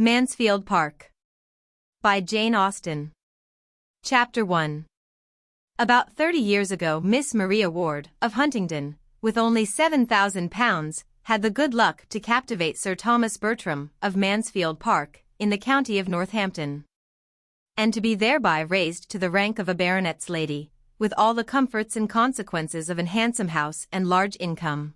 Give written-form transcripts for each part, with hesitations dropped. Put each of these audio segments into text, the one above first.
Mansfield Park. By Jane Austen. Chapter 1. About 30 years ago, Miss Maria Ward, of Huntingdon, with only £7,000, had the good luck to captivate Sir Thomas Bertram, of Mansfield Park, in the county of Northampton, and to be thereby raised to the rank of a baronet's lady, with all the comforts and consequences of an handsome house and large income.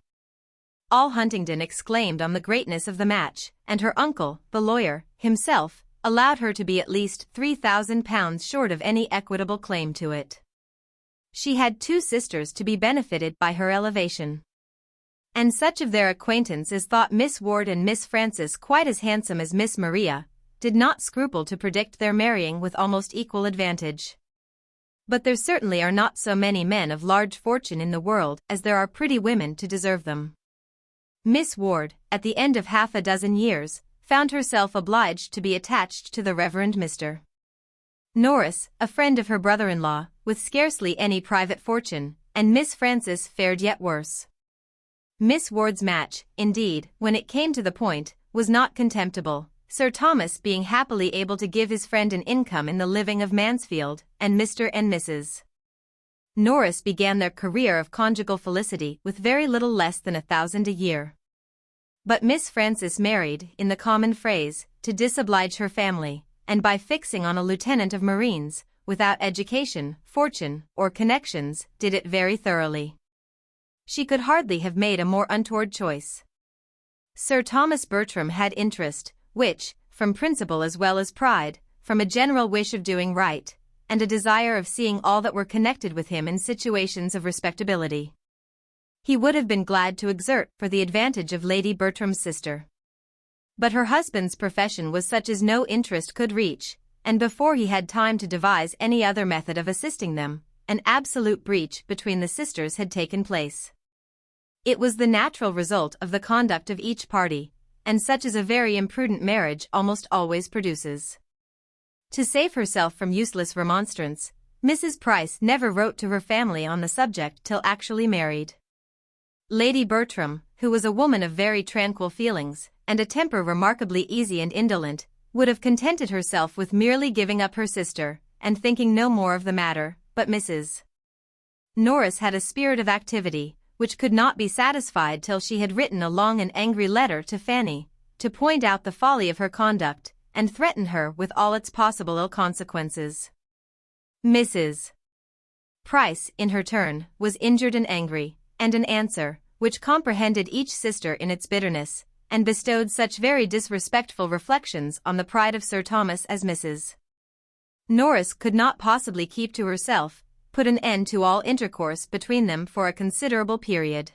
All Huntingdon exclaimed on the greatness of the match, and her uncle, the lawyer, himself, allowed her to be at least £3,000 short of any equitable claim to it. She had 2 sisters to be benefited by her elevation, and such of their acquaintance as thought Miss Ward and Miss Frances quite as handsome as Miss Maria, did not scruple to predict their marrying with almost equal advantage. But there certainly are not so many men of large fortune in the world as there are pretty women to deserve them. Miss Ward, at the end of half a dozen years, found herself obliged to be attached to the Reverend Mr. Norris, a friend of her brother-in-law, with scarcely any private fortune, and Miss Frances fared yet worse. Miss Ward's match, indeed, when it came to the point, was not contemptible, Sir Thomas being happily able to give his friend an income in the living of Mansfield, and Mr. and Mrs. Norris began their career of conjugal felicity with very little less than £1,000 a year. But Miss Frances married, in the common phrase, to disoblige her family, and by fixing on a lieutenant of marines, without education, fortune, or connections, did it very thoroughly. She could hardly have made a more untoward choice. Sir Thomas Bertram had interest, which, from principle as well as pride, from a general wish of doing right, and a desire of seeing all that were connected with him in situations of respectability, he would have been glad to exert for the advantage of Lady Bertram's sister. But her husband's profession was such as no interest could reach, and before he had time to devise any other method of assisting them, an absolute breach between the sisters had taken place. It was the natural result of the conduct of each party, and such as a very imprudent marriage almost always produces. To save herself from useless remonstrance, Mrs. Price never wrote to her family on the subject till actually married. Lady Bertram, who was a woman of very tranquil feelings, and a temper remarkably easy and indolent, would have contented herself with merely giving up her sister, and thinking no more of the matter, but Mrs. Norris had a spirit of activity, which could not be satisfied till she had written a long and angry letter to Fanny, to point out the folly of her conduct, and threaten her with all its possible ill consequences. Mrs. Price, in her turn, was injured and angry, and an answer, which comprehended each sister in its bitterness, and bestowed such very disrespectful reflections on the pride of Sir Thomas as Mrs. Norris could not possibly keep to herself, put an end to all intercourse between them for a considerable period.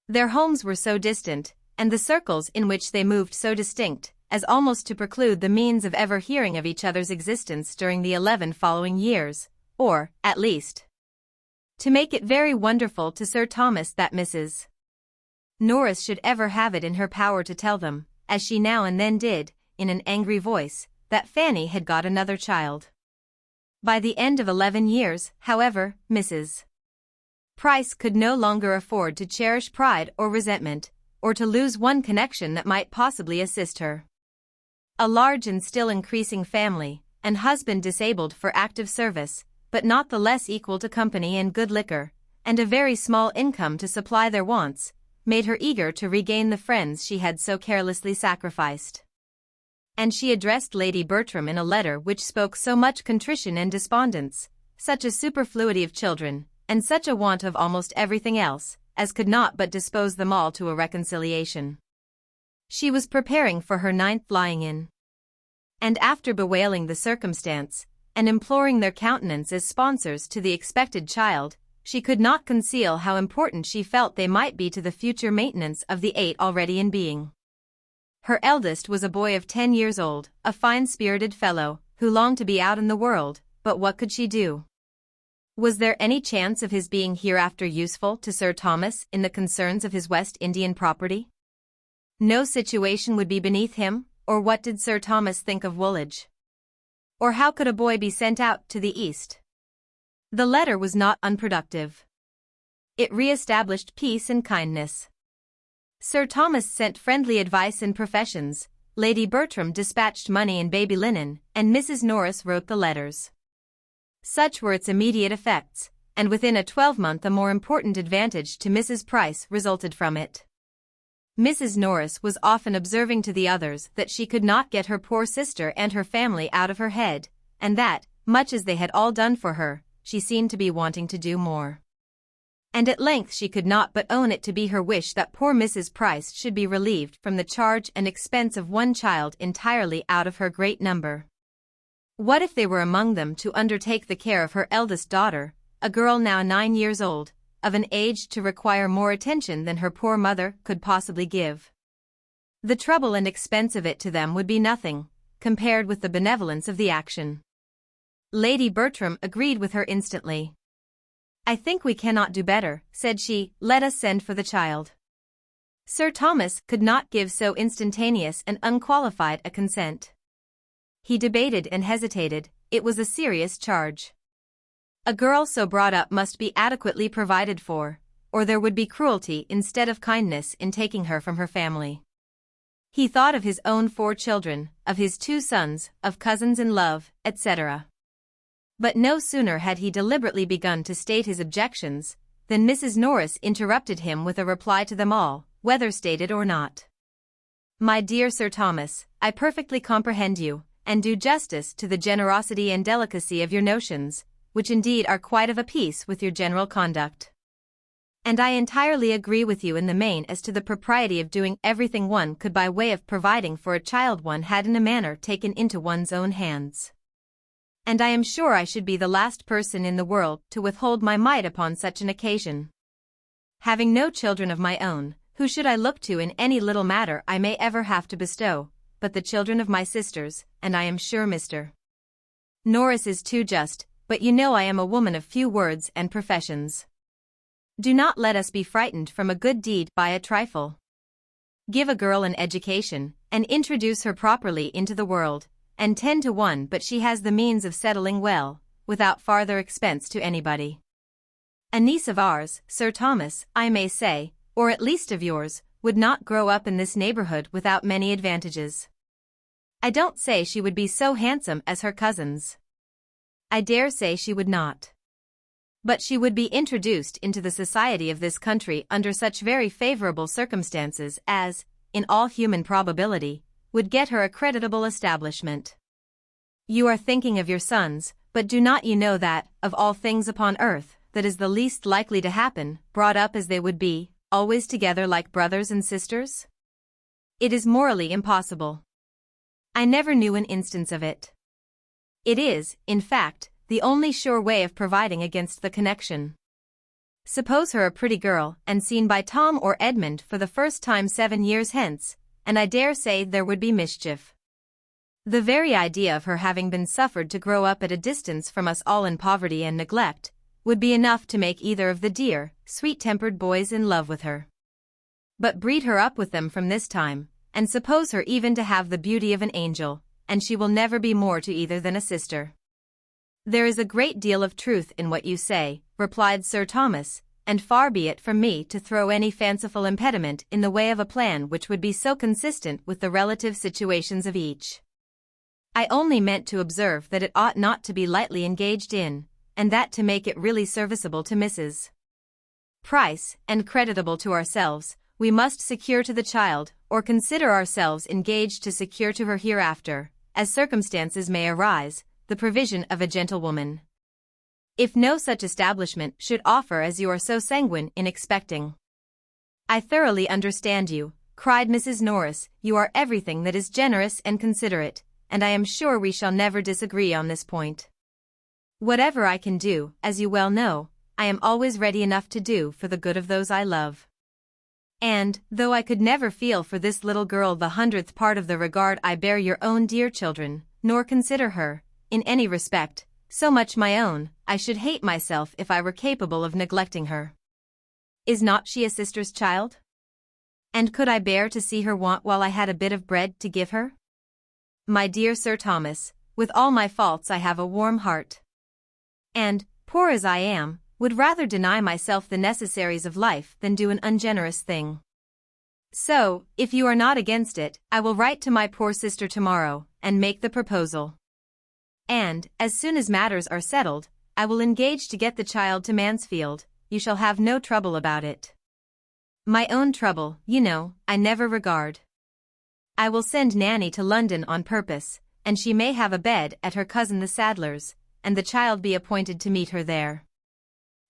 Their homes were so distant, and the circles in which they moved so distinct, as almost to preclude the means of ever hearing of each other's existence during the 11 following years, or, at least, to make it very wonderful to Sir Thomas that Mrs. Norris should ever have it in her power to tell them, as she now and then did, in an angry voice, that Fanny had got another child. By the end of 11 years, however, Mrs. Price could no longer afford to cherish pride or resentment, or to lose one connection that might possibly assist her. A large and still increasing family, and husband disabled for active service, but not the less equal to company and good liquor, and a very small income to supply their wants, made her eager to regain the friends she had so carelessly sacrificed. And she addressed Lady Bertram in a letter which spoke so much contrition and despondence, such a superfluity of children, and such a want of almost everything else, as could not but dispose them all to a reconciliation. She was preparing for her 9th lying-in, and after bewailing the circumstance, and imploring their countenance as sponsors to the expected child, she could not conceal how important she felt they might be to the future maintenance of the 8 already in being. Her eldest was a boy of 10 years old, a fine-spirited fellow, who longed to be out in the world, but what could she do? Was there any chance of his being hereafter useful to Sir Thomas in the concerns of his West Indian property? No situation would be beneath him, or what did Sir Thomas think of Woolwich? Or how could a boy be sent out to the East? The letter was not unproductive. It re-established peace and kindness. Sir Thomas sent friendly advice and professions, Lady Bertram dispatched money and baby linen, and Mrs. Norris wrote the letters. Such were its immediate effects, and within a 12-month a more important advantage to Mrs. Price resulted from it. Mrs. Norris was often observing to the others that she could not get her poor sister and her family out of her head, and that, much as they had all done for her, she seemed to be wanting to do more. And at length she could not but own it to be her wish that poor Mrs. Price should be relieved from the charge and expense of one child entirely out of her great number. What if they were among them to undertake the care of her eldest daughter, a girl now 9 years old, of an age to require more attention than her poor mother could possibly give? The trouble and expense of it to them would be nothing, compared with the benevolence of the action. Lady Bertram agreed with her instantly. "I think we cannot do better," said she, "let us send for the child." Sir Thomas could not give so instantaneous and unqualified a consent. He debated and hesitated. It was a serious charge. A girl so brought up must be adequately provided for, or there would be cruelty instead of kindness in taking her from her family. He thought of his own 4 children, of his 2 sons, of cousins-in-law, etc. But no sooner had he deliberately begun to state his objections, than Mrs. Norris interrupted him with a reply to them all, whether stated or not. "My dear Sir Thomas, I perfectly comprehend you, and do justice to the generosity and delicacy of your notions, which indeed are quite of a piece with your general conduct. And I entirely agree with you in the main as to the propriety of doing everything one could by way of providing for a child one had in a manner taken into one's own hands. And I am sure I should be the last person in the world to withhold my mite upon such an occasion. Having no children of my own, who should I look to in any little matter I may ever have to bestow, but the children of my sisters, and I am sure Mr. Norris is too just, but you know I am a woman of few words and professions. Do not let us be frightened from a good deed by a trifle. Give a girl an education, and introduce her properly into the world, and 10 to 1 but she has the means of settling well, without farther expense to anybody. A niece of ours, Sir Thomas, I may say, or at least of yours, would not grow up in this neighborhood without many advantages. I don't say she would be so handsome as her cousins. I dare say she would not. But she would be introduced into the society of this country under such very favorable circumstances as, in all human probability, would get her a creditable establishment. You are thinking of your sons, but do not you know that, of all things upon earth, that is the least likely to happen, brought up as they would be, always together like brothers and sisters? It is morally impossible. I never knew an instance of it. It is, in fact, the only sure way of providing against the connection. Suppose her a pretty girl, and seen by Tom or Edmund for the first time 7 years hence, and I dare say there would be mischief. The very idea of her having been suffered to grow up at a distance from us all in poverty and neglect, would be enough to make either of the dear, sweet-tempered boys in love with her. But breed her up with them from this time, and suppose her even to have the beauty of an angel, and she will never be more to either than a sister." "There is a great deal of truth in what you say," replied Sir Thomas, "and far be it from me to throw any fanciful impediment in the way of a plan which would be so consistent with the relative situations of each. I only meant to observe that it ought not to be lightly engaged in, and that to make it really serviceable to Mrs. Price, and creditable to ourselves, we must secure to the child, or consider ourselves engaged to secure to her hereafter, as circumstances may arise, the provision of a gentlewoman. If no such establishment should offer as you are so sanguine in expecting." "I thoroughly understand you," cried Mrs. Norris, "you are everything that is generous and considerate, and I am sure we shall never disagree on this point. Whatever I can do, as you well know, I am always ready enough to do for the good of those I love. And, though I could never feel for this little girl the 100th part of the regard I bear your own dear children, nor consider her, in any respect, so much my own, I should hate myself if I were capable of neglecting her. Is not she a sister's child? And could I bear to see her want while I had a bit of bread to give her? My dear Sir Thomas, with all my faults I have a warm heart. And, poor as I am, would rather deny myself the necessaries of life than do an ungenerous thing. So, if you are not against it, I will write to my poor sister tomorrow, and make the proposal. And, as soon as matters are settled, I will engage to get the child to Mansfield. You shall have no trouble about it. My own trouble, you know, I never regard. I will send Nanny to London on purpose, and she may have a bed at her cousin the saddler's, and the child be appointed to meet her there.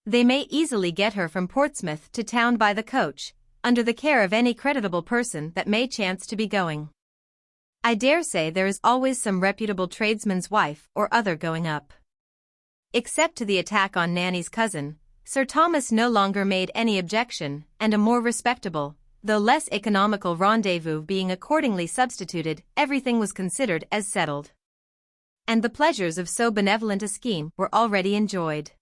They may easily get her from Portsmouth to town by the coach, under the care of any creditable person that may chance to be going. I dare say there is always some reputable tradesman's wife or other going up. Except to the attack on Nanny's cousin, Sir Thomas no longer made any objection, and a more respectable, though less economical rendezvous being accordingly substituted, everything was considered as settled. And the pleasures of so benevolent a scheme were already enjoyed.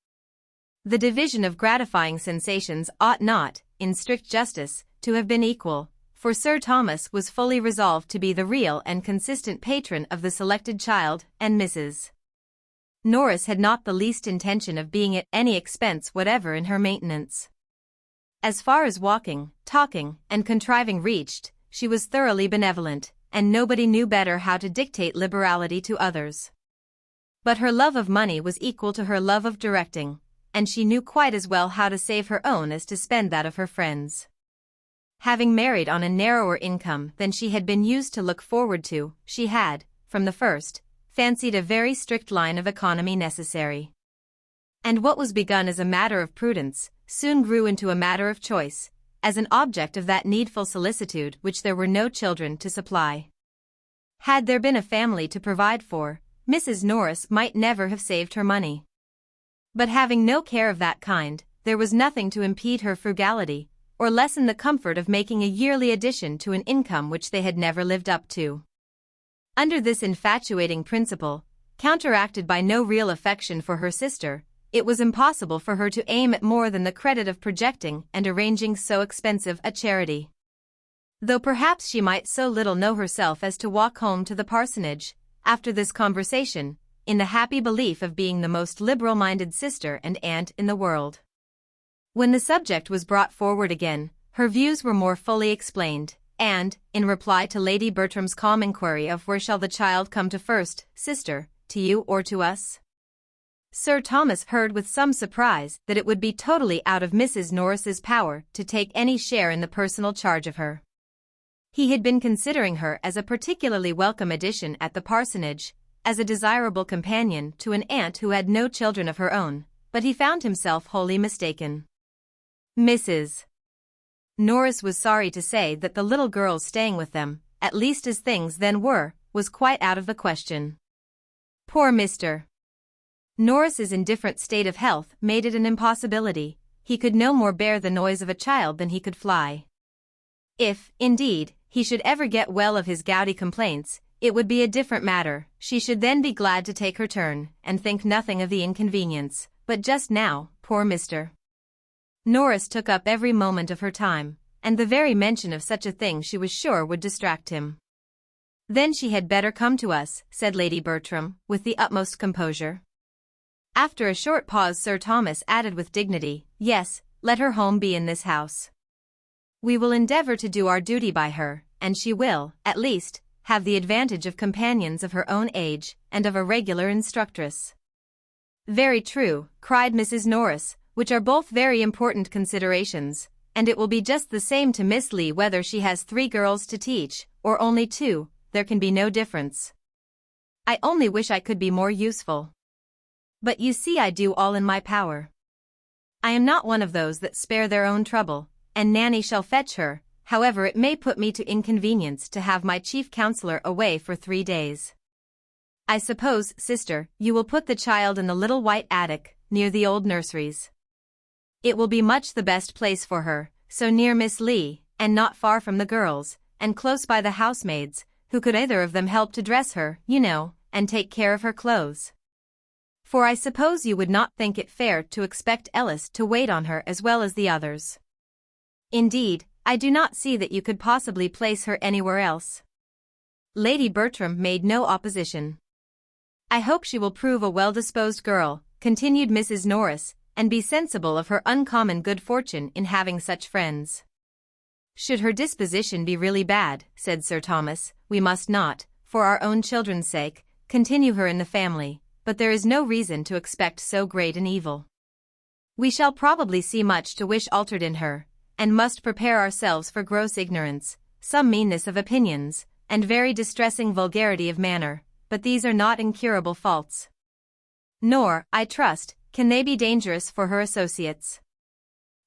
The division of gratifying sensations ought not, in strict justice, to have been equal, for Sir Thomas was fully resolved to be the real and consistent patron of the selected child, and Mrs. Norris had not the least intention of being at any expense whatever in her maintenance. As far as walking, talking, and contriving reached, she was thoroughly benevolent, and nobody knew better how to dictate liberality to others. But her love of money was equal to her love of directing, and she knew quite as well how to save her own as to spend that of her friends. Having married on a narrower income than she had been used to look forward to, she had, from the first, fancied a very strict line of economy necessary. And what was begun as a matter of prudence, soon grew into a matter of choice, as an object of that needful solicitude which there were no children to supply. Had there been a family to provide for, Mrs. Norris might never have saved her money. But having no care of that kind, there was nothing to impede her frugality, or lessen the comfort of making a yearly addition to an income which they had never lived up to. Under this infatuating principle, counteracted by no real affection for her sister, it was impossible for her to aim at more than the credit of projecting and arranging so expensive a charity. Though perhaps she might so little know herself as to walk home to the parsonage, after this conversation, in the happy belief of being the most liberal-minded sister and aunt in the world. When the subject was brought forward again, her views were more fully explained, and, in reply to Lady Bertram's calm inquiry of where shall the child come to first, sister, to you or to us? Sir Thomas heard with some surprise that it would be totally out of Mrs. Norris's power to take any share in the personal charge of her. He had been considering her as a particularly welcome addition at the parsonage, as a desirable companion to an aunt who had no children of her own, but he found himself wholly mistaken. Mrs. Norris was sorry to say that the little girl's staying with them, at least as things then were, was quite out of the question. Poor Mr. Norris's indifferent state of health made it an impossibility. He could no more bear the noise of a child than he could fly. If, indeed, he should ever get well of his gouty complaints, it would be a different matter. She should then be glad to take her turn, and think nothing of the inconvenience, but just now, poor Mr. Norris took up every moment of her time, and the very mention of such a thing she was sure would distract him. Then she had better come to us, said Lady Bertram, with the utmost composure. After a short pause Sir Thomas added with dignity, yes, let her home be in this house. We will endeavour to do our duty by her, and she will, at least, have the advantage of companions of her own age, and of a regular instructress. Very true, cried Mrs. Norris, which are both very important considerations, and it will be just the same to Miss Lee whether she has 3 girls to teach, or only 2, there can be no difference. I only wish I could be more useful. But you see I do all in my power. I am not one of those that spare their own trouble, and Nanny shall fetch her, however it may put me to inconvenience to have my chief counselor away for 3 days. I suppose, sister, you will put the child in the little white attic, near the old nurseries. It will be much the best place for her, so near Miss Lee, and not far from the girls, and close by the housemaids, who could either of them help to dress her, you know, and take care of her clothes. For I suppose you would not think it fair to expect Ellis to wait on her as well as the others. Indeed, I do not see that you could possibly place her anywhere else. Lady Bertram made no opposition. I hope she will prove a well-disposed girl, continued Mrs. Norris, and be sensible of her uncommon good fortune in having such friends. Should her disposition be really bad, said Sir Thomas, we must not, for our own children's sake, continue her in the family, but there is no reason to expect so great an evil. We shall probably see much to wish altered in her, and must prepare ourselves for gross ignorance, some meanness of opinions, and very distressing vulgarity of manner, but these are not incurable faults. Nor, I trust, can they be dangerous for her associates.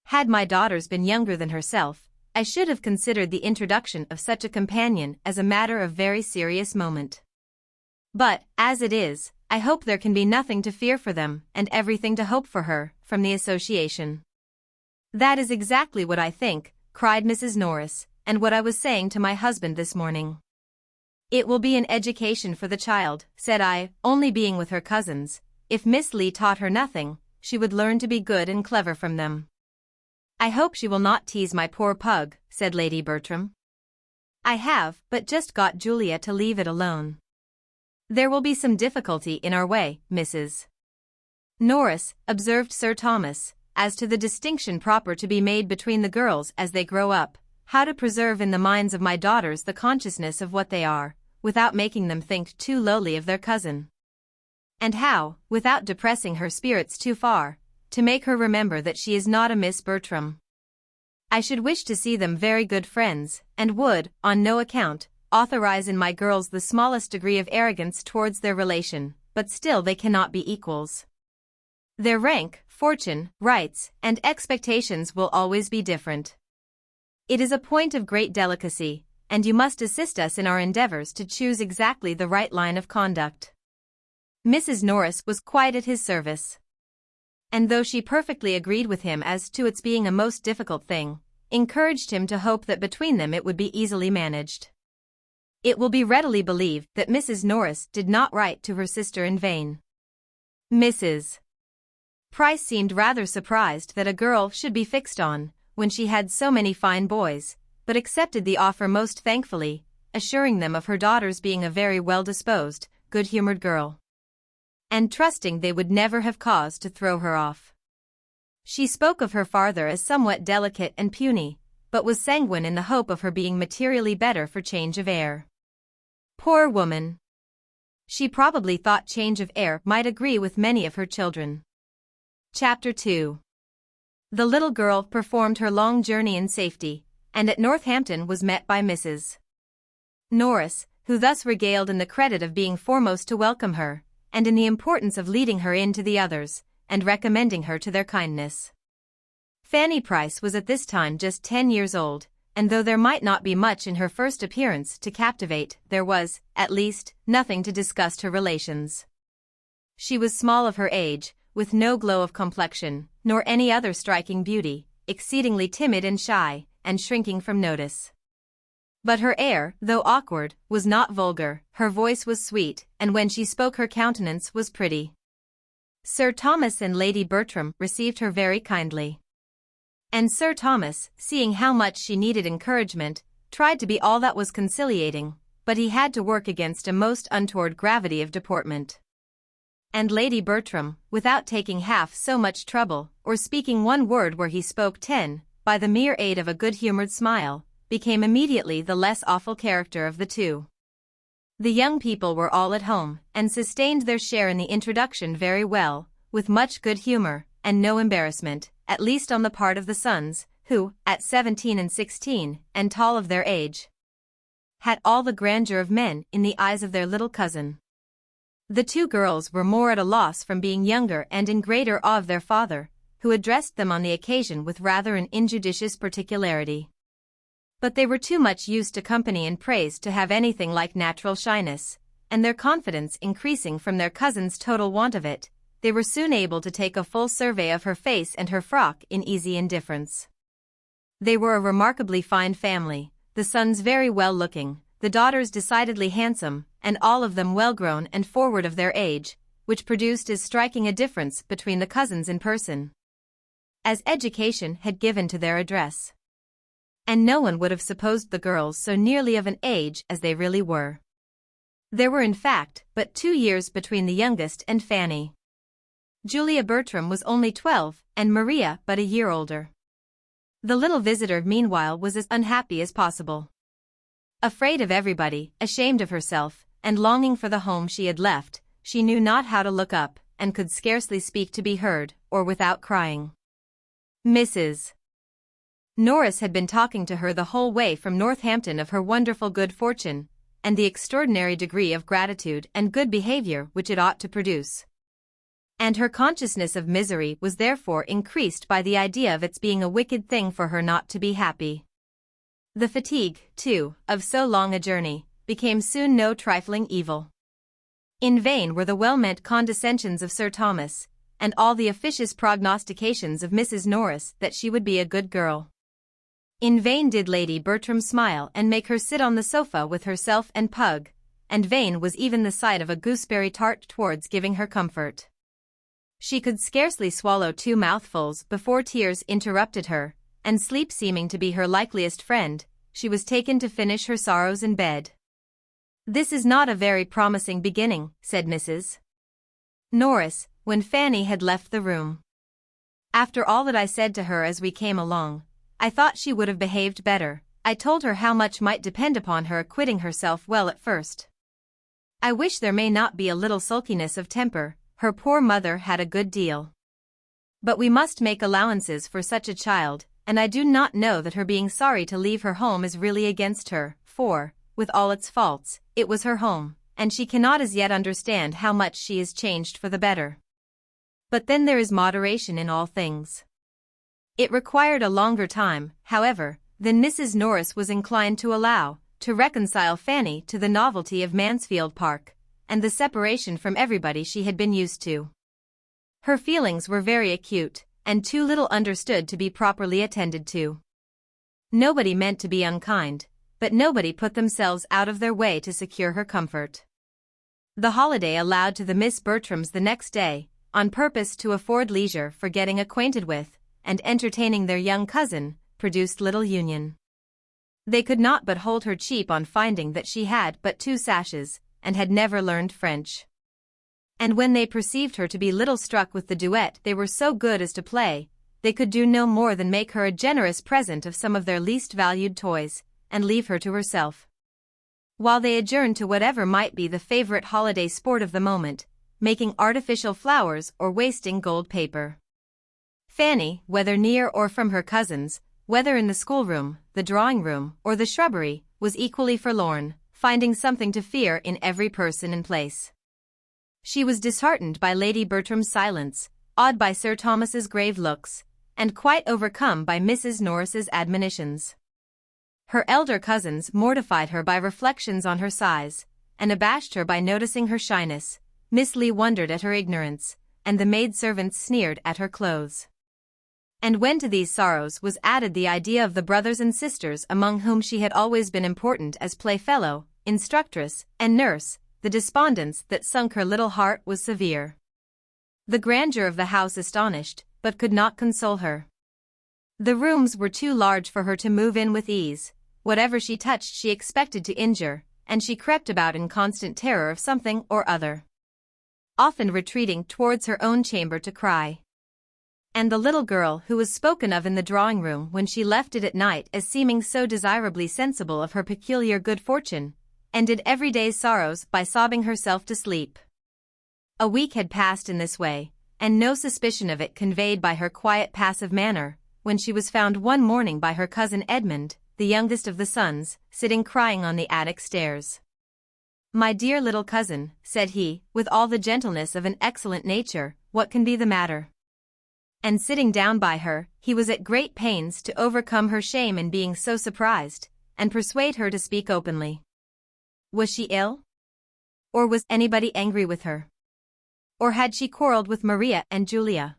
Had my daughters been younger than herself, I should have considered the introduction of such a companion as a matter of very serious moment. But, as it is, I hope there can be nothing to fear for them, and everything to hope for her, from the association. That is exactly what I think, cried Mrs. Norris, and what I was saying to my husband this morning. It will be an education for the child, said I, only being with her cousins. If Miss Lee taught her nothing, she would learn to be good and clever from them. I hope she will not tease my poor pug, said Lady Bertram. I have but just got Julia to leave it alone. There will be some difficulty in our way, Mrs. Norris, observed Sir Thomas, as to the distinction proper to be made between the girls as they grow up, how to preserve in the minds of my daughters the consciousness of what they are, without making them think too lowly of their cousin. And how, without depressing her spirits too far, to make her remember that she is not a Miss Bertram. I should wish to see them very good friends, and would, on no account, authorize in my girls the smallest degree of arrogance towards their relation, but still they cannot be equals. Their rank, fortune, rights, and expectations will always be different. It is a point of great delicacy, and you must assist us in our endeavors to choose exactly the right line of conduct. Mrs. Norris was quite at his service. And though she perfectly agreed with him as to its being a most difficult thing, encouraged him to hope that between them it would be easily managed. It will be readily believed that Mrs. Norris did not write to her sister in vain. Mrs. Price seemed rather surprised that a girl should be fixed on, when she had so many fine boys, but accepted the offer most thankfully, assuring them of her daughter's being a very well-disposed, good-humored girl, and trusting they would never have cause to throw her off. She spoke of her father as somewhat delicate and puny, but was sanguine in the hope of her being materially better for change of air. Poor woman! She probably thought change of air might agree with many of her children. Chapter 2. The little girl performed her long journey in safety, and at Northampton was met by Mrs. Norris, who thus regaled in the credit of being foremost to welcome her, and in the importance of leading her in to the others, and recommending her to their kindness. Fanny Price was at this time just 10 years old, and though there might not be much in her first appearance to captivate, there was, at least, nothing to disgust her relations. She was small of her age, with no glow of complexion, nor any other striking beauty, exceedingly timid and shy, and shrinking from notice. But her air, though awkward, was not vulgar, her voice was sweet, and when she spoke her countenance was pretty. Sir Thomas and Lady Bertram received her very kindly. And Sir Thomas, seeing how much she needed encouragement, tried to be all that was conciliating, but he had to work against a most untoward gravity of deportment. And Lady Bertram, without taking half so much trouble, or speaking one word where he spoke 10, by the mere aid of a good-humored smile, became immediately the less awful character of the two. The young people were all at home, and sustained their share in the introduction very well, with much good humor, and no embarrassment, at least on the part of the sons, who, at 17 and 16, and tall of their age, had all the grandeur of men in the eyes of their little cousin. The two girls were more at a loss from being younger and in greater awe of their father, who addressed them on the occasion with rather an injudicious particularity. But they were too much used to company and praise to have anything like natural shyness, and their confidence increasing from their cousin's total want of it, they were soon able to take a full survey of her face and her frock in easy indifference. They were a remarkably fine family, the sons very well-looking, the daughters decidedly handsome, and all of them well-grown and forward of their age, which produced as striking a difference between the cousins in person as education had given to their address. And no one would have supposed the girls so nearly of an age as they really were. There were in fact but 2 years between the youngest and Fanny. Julia Bertram was only 12, and Maria but a year older. The little visitor meanwhile was as unhappy as possible. Afraid of everybody, ashamed of herself, and longing for the home she had left, she knew not how to look up, and could scarcely speak to be heard, or without crying. Mrs. Norris had been talking to her the whole way from Northampton of her wonderful good fortune, and the extraordinary degree of gratitude and good behavior which it ought to produce. And her consciousness of misery was therefore increased by the idea of its being a wicked thing for her not to be happy. The fatigue, too, of so long a journey, became soon no trifling evil. In vain were the well-meant condescensions of Sir Thomas, and all the officious prognostications of Mrs. Norris that she would be a good girl. In vain did Lady Bertram smile and make her sit on the sofa with herself and Pug, and vain was even the sight of a gooseberry tart towards giving her comfort. She could scarcely swallow 2 mouthfuls before tears interrupted her, and sleep seeming to be her likeliest friend, she was taken to finish her sorrows in bed. "This is not a very promising beginning," said Mrs. Norris, when Fanny had left the room. "After all that I said to her as we came along, I thought she would have behaved better. I told her how much might depend upon her acquitting herself well at first. I wish there may not be a little sulkiness of temper, her poor mother had a good deal. But we must make allowances for such a child, and I do not know that her being sorry to leave her home is really against her, for, with all its faults, it was her home, and she cannot as yet understand how much she is changed for the better. But then there is moderation in all things." It required a longer time, however, than Mrs. Norris was inclined to allow, to reconcile Fanny to the novelty of Mansfield Park, and the separation from everybody she had been used to. Her feelings were very acute, and too little understood to be properly attended to. Nobody meant to be unkind, but nobody put themselves out of their way to secure her comfort. The holiday allowed to the Miss Bertrams the next day, on purpose to afford leisure for getting acquainted with, and entertaining their young cousin, produced little union. They could not but hold her cheap on finding that she had but 2 sashes, and had never learned French. And when they perceived her to be little struck with the duet they were so good as to play, they could do no more than make her a generous present of some of their least valued toys, and leave her to herself. While they adjourned to whatever might be the favorite holiday sport of the moment, making artificial flowers or wasting gold paper. Fanny, whether near or from her cousins, whether in the schoolroom, the drawing-room, or the shrubbery, was equally forlorn, finding something to fear in every person and place. She was disheartened by Lady Bertram's silence, awed by Sir Thomas's grave looks, and quite overcome by Mrs. Norris's admonitions. Her elder cousins mortified her by reflections on her size, and abashed her by noticing her shyness. Miss Lee wondered at her ignorance, and the maid-servants sneered at her clothes. And when to these sorrows was added the idea of the brothers and sisters among whom she had always been important as playfellow, instructress, and nurse, the despondence that sunk her little heart was severe. The grandeur of the house astonished, but could not console her. The rooms were too large for her to move in with ease, whatever she touched she expected to injure, and she crept about in constant terror of something or other, often retreating towards her own chamber to cry. And the little girl who was spoken of in the drawing-room when she left it at night as seeming so desirably sensible of her peculiar good fortune, ended every day's sorrows by sobbing herself to sleep. A week had passed in this way, and no suspicion of it conveyed by her quiet passive manner, when she was found one morning by her cousin Edmund, the youngest of the sons, sitting crying on the attic stairs. "My dear little cousin," said he, with all the gentleness of an excellent nature, "what can be the matter?" And sitting down by her, he was at great pains to overcome her shame in being so surprised, and persuade her to speak openly. Was she ill? Or was anybody angry with her? Or had she quarreled with Maria and Julia?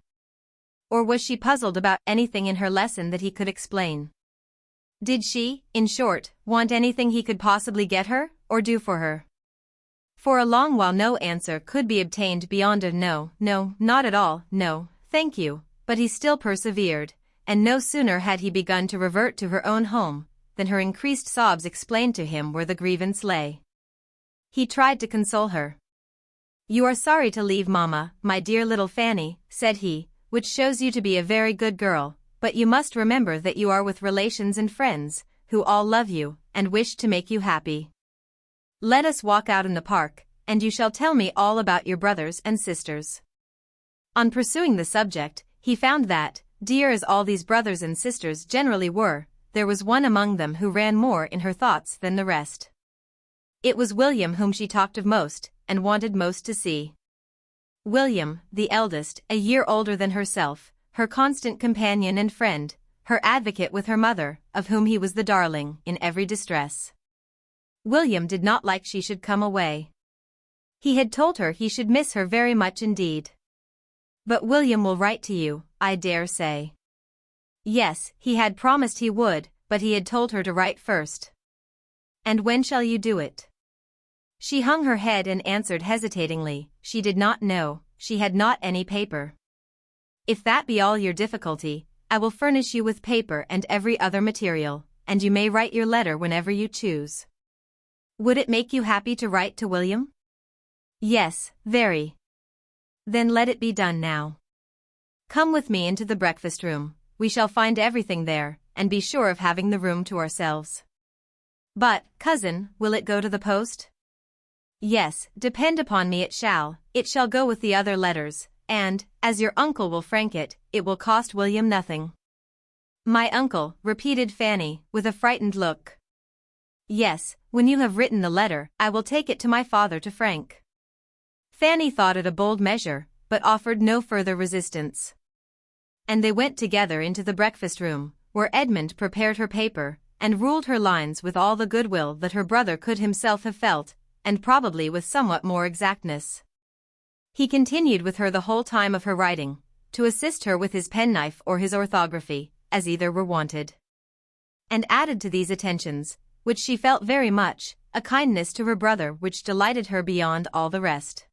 Or was she puzzled about anything in her lesson that he could explain? Did she, in short, want anything he could possibly get her, or do for her? For a long while no answer could be obtained beyond a no, not at all, no, thank you. But he still persevered, and no sooner had he begun to revert to her own home, than her increased sobs explained to him where the grievance lay. He tried to console her. "You are sorry to leave Mamma, my dear little Fanny," said he, "which shows you to be a very good girl, but you must remember that you are with relations and friends, who all love you, and wish to make you happy. Let us walk out in the park, and you shall tell me all about your brothers and sisters." On pursuing the subject, he found that, dear as all these brothers and sisters generally were, there was one among them who ran more in her thoughts than the rest. It was William whom she talked of most, and wanted most to see. William, the eldest, a year older than herself, her constant companion and friend, her advocate with her mother, of whom he was the darling, in every distress. William did not like she should come away. He had told her he should miss her very much indeed. "But William will write to you, I dare say." Yes, he had promised he would, but he had told her to write first. "And when shall you do it?" She hung her head and answered hesitatingly, she did not know, she had not any paper. "If that be all your difficulty, I will furnish you with paper and every other material, and you may write your letter whenever you choose." "Would it make you happy to write to William?" "Yes, very." "Then let it be done now. Come with me into the breakfast room, we shall find everything there, and be sure of having the room to ourselves." "But, cousin, will it go to the post?" "Yes, depend upon me it shall go with the other letters, and, as your uncle will frank it, it will cost William nothing." "My uncle," repeated Fanny, with a frightened look. "Yes, when you have written the letter, I will take it to my father to frank." Fanny thought it a bold measure, but offered no further resistance. And they went together into the breakfast room, where Edmund prepared her paper, and ruled her lines with all the goodwill that her brother could himself have felt, and probably with somewhat more exactness. He continued with her the whole time of her writing, to assist her with his penknife or his orthography, as either were wanted. And added to these attentions, which she felt very much, a kindness to her brother which delighted her beyond all the rest.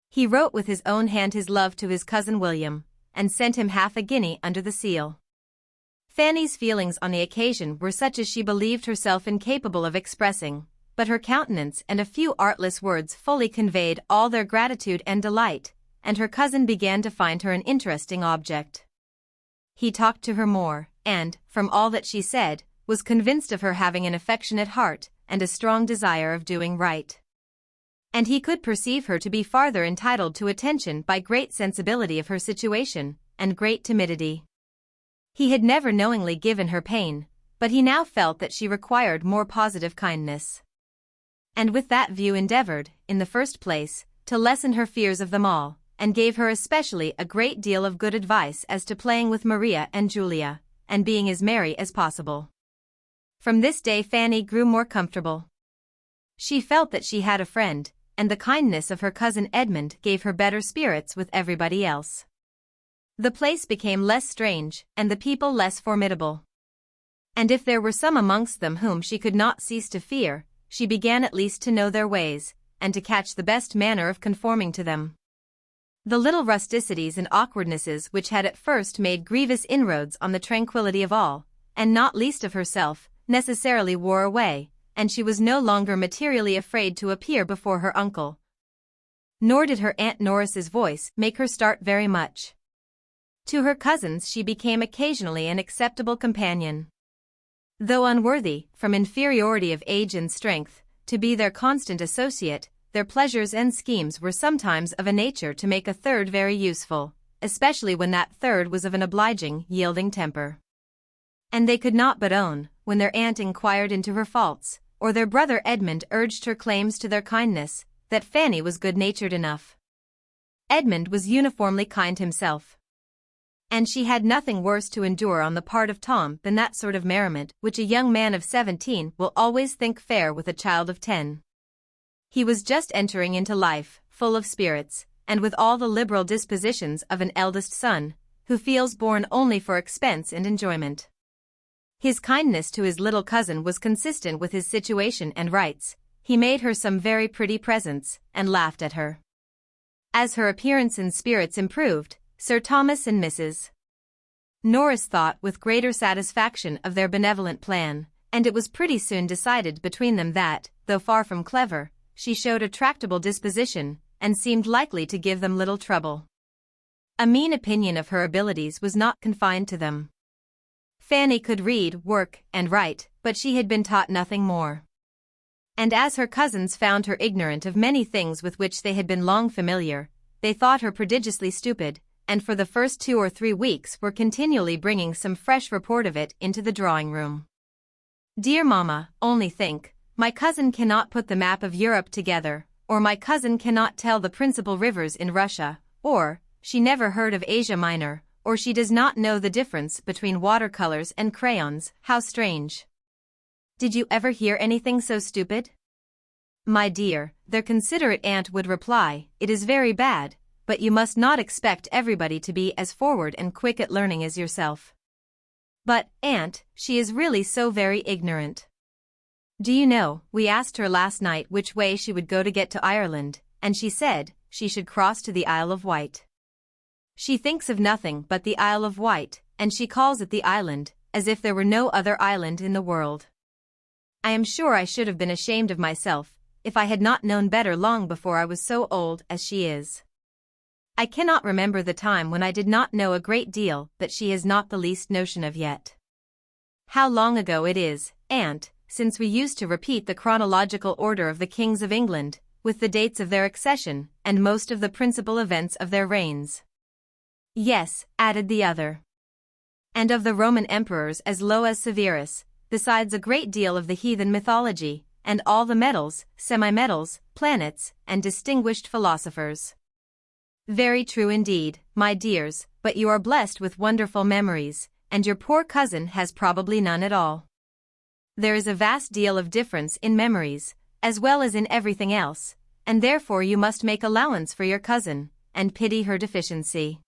He wrote with his own hand his love to his cousin William, and sent him half a guinea under the seal. Fanny's feelings on the occasion were such as she believed herself incapable of expressing, but her countenance and a few artless words fully conveyed all their gratitude and delight, and her cousin began to find her an interesting object. He talked to her more, and, from all that she said, was convinced of her having an affectionate heart, and a strong desire of doing right. And he could perceive her to be farther entitled to attention by great sensibility of her situation, and great timidity. He had never knowingly given her pain, but he now felt that she required more positive kindness. And with that view endeavored, in the first place, to lessen her fears of them all, and gave her especially a great deal of good advice as to playing with Maria and Julia, and being as merry as possible. From this day Fanny grew more comfortable. She felt that she had a friend, and the kindness of her cousin Edmund gave her better spirits with everybody else. The place became less strange, and the people less formidable. And if there were some amongst them whom she could not cease to fear, she began at least to know their ways, and to catch the best manner of conforming to them. The little rusticities and awkwardnesses which had at first made grievous inroads on the tranquillity of all, and not least of herself, necessarily wore away, and she was no longer materially afraid to appear before her uncle. Nor did her Aunt Norris's voice make her start very much. To her cousins she became occasionally an acceptable companion. Though unworthy, from inferiority of age and strength, to be their constant associate, their pleasures and schemes were sometimes of a nature to make a third very useful, especially when that third was of an obliging, yielding temper. And they could not but own, when their aunt inquired into her faults, or their brother Edmund urged her claims to their kindness, that Fanny was good-natured enough. Edmund was uniformly kind himself. And she had nothing worse to endure on the part of Tom than that sort of merriment which a young man of 17 will always think fair with a child of 10. He was just entering into life, full of spirits, and with all the liberal dispositions of an eldest son, who feels born only for expense and enjoyment. His kindness to his little cousin was consistent with his situation and rights. He made her some very pretty presents, and laughed at her. As her appearance and spirits improved, Sir Thomas and Mrs. Norris thought with greater satisfaction of their benevolent plan, and it was pretty soon decided between them that, though far from clever, she showed a tractable disposition, and seemed likely to give them little trouble. A mean opinion of her abilities was not confined to them. Fanny could read, work, and write, but she had been taught nothing more. And as her cousins found her ignorant of many things with which they had been long familiar, they thought her prodigiously stupid, and for the first 2 or 3 weeks were continually bringing some fresh report of it into the drawing-room. "Dear mamma, only think, my cousin cannot put the map of Europe together, or my cousin cannot tell the principal rivers in Russia, or, she never heard of Asia Minor, or she does not know the difference between watercolors and crayons. How strange! Did you ever hear anything so stupid?" "My dear," their considerate aunt would reply, "it is very bad, but you must not expect everybody to be as forward and quick at learning as yourself." "But, aunt, she is really so very ignorant. Do you know, we asked her last night which way she would go to get to Ireland, and she said she should cross to the Isle of Wight. She thinks of nothing but the Isle of Wight, and she calls it the island, as if there were no other island in the world. I am sure I should have been ashamed of myself, if I had not known better long before I was so old as she is. I cannot remember the time when I did not know a great deal that she has not the least notion of yet. How long ago it is, aunt, since we used to repeat the chronological order of the kings of England, with the dates of their accession, and most of the principal events of their reigns." "Yes," added the other. "And of the Roman emperors as low as Severus, besides a great deal of the heathen mythology, and all the metals, semi-metals, planets, and distinguished philosophers." "Very true indeed, my dears, but you are blessed with wonderful memories, and your poor cousin has probably none at all. There is a vast deal of difference in memories, as well as in everything else, and therefore you must make allowance for your cousin, and pity her deficiency.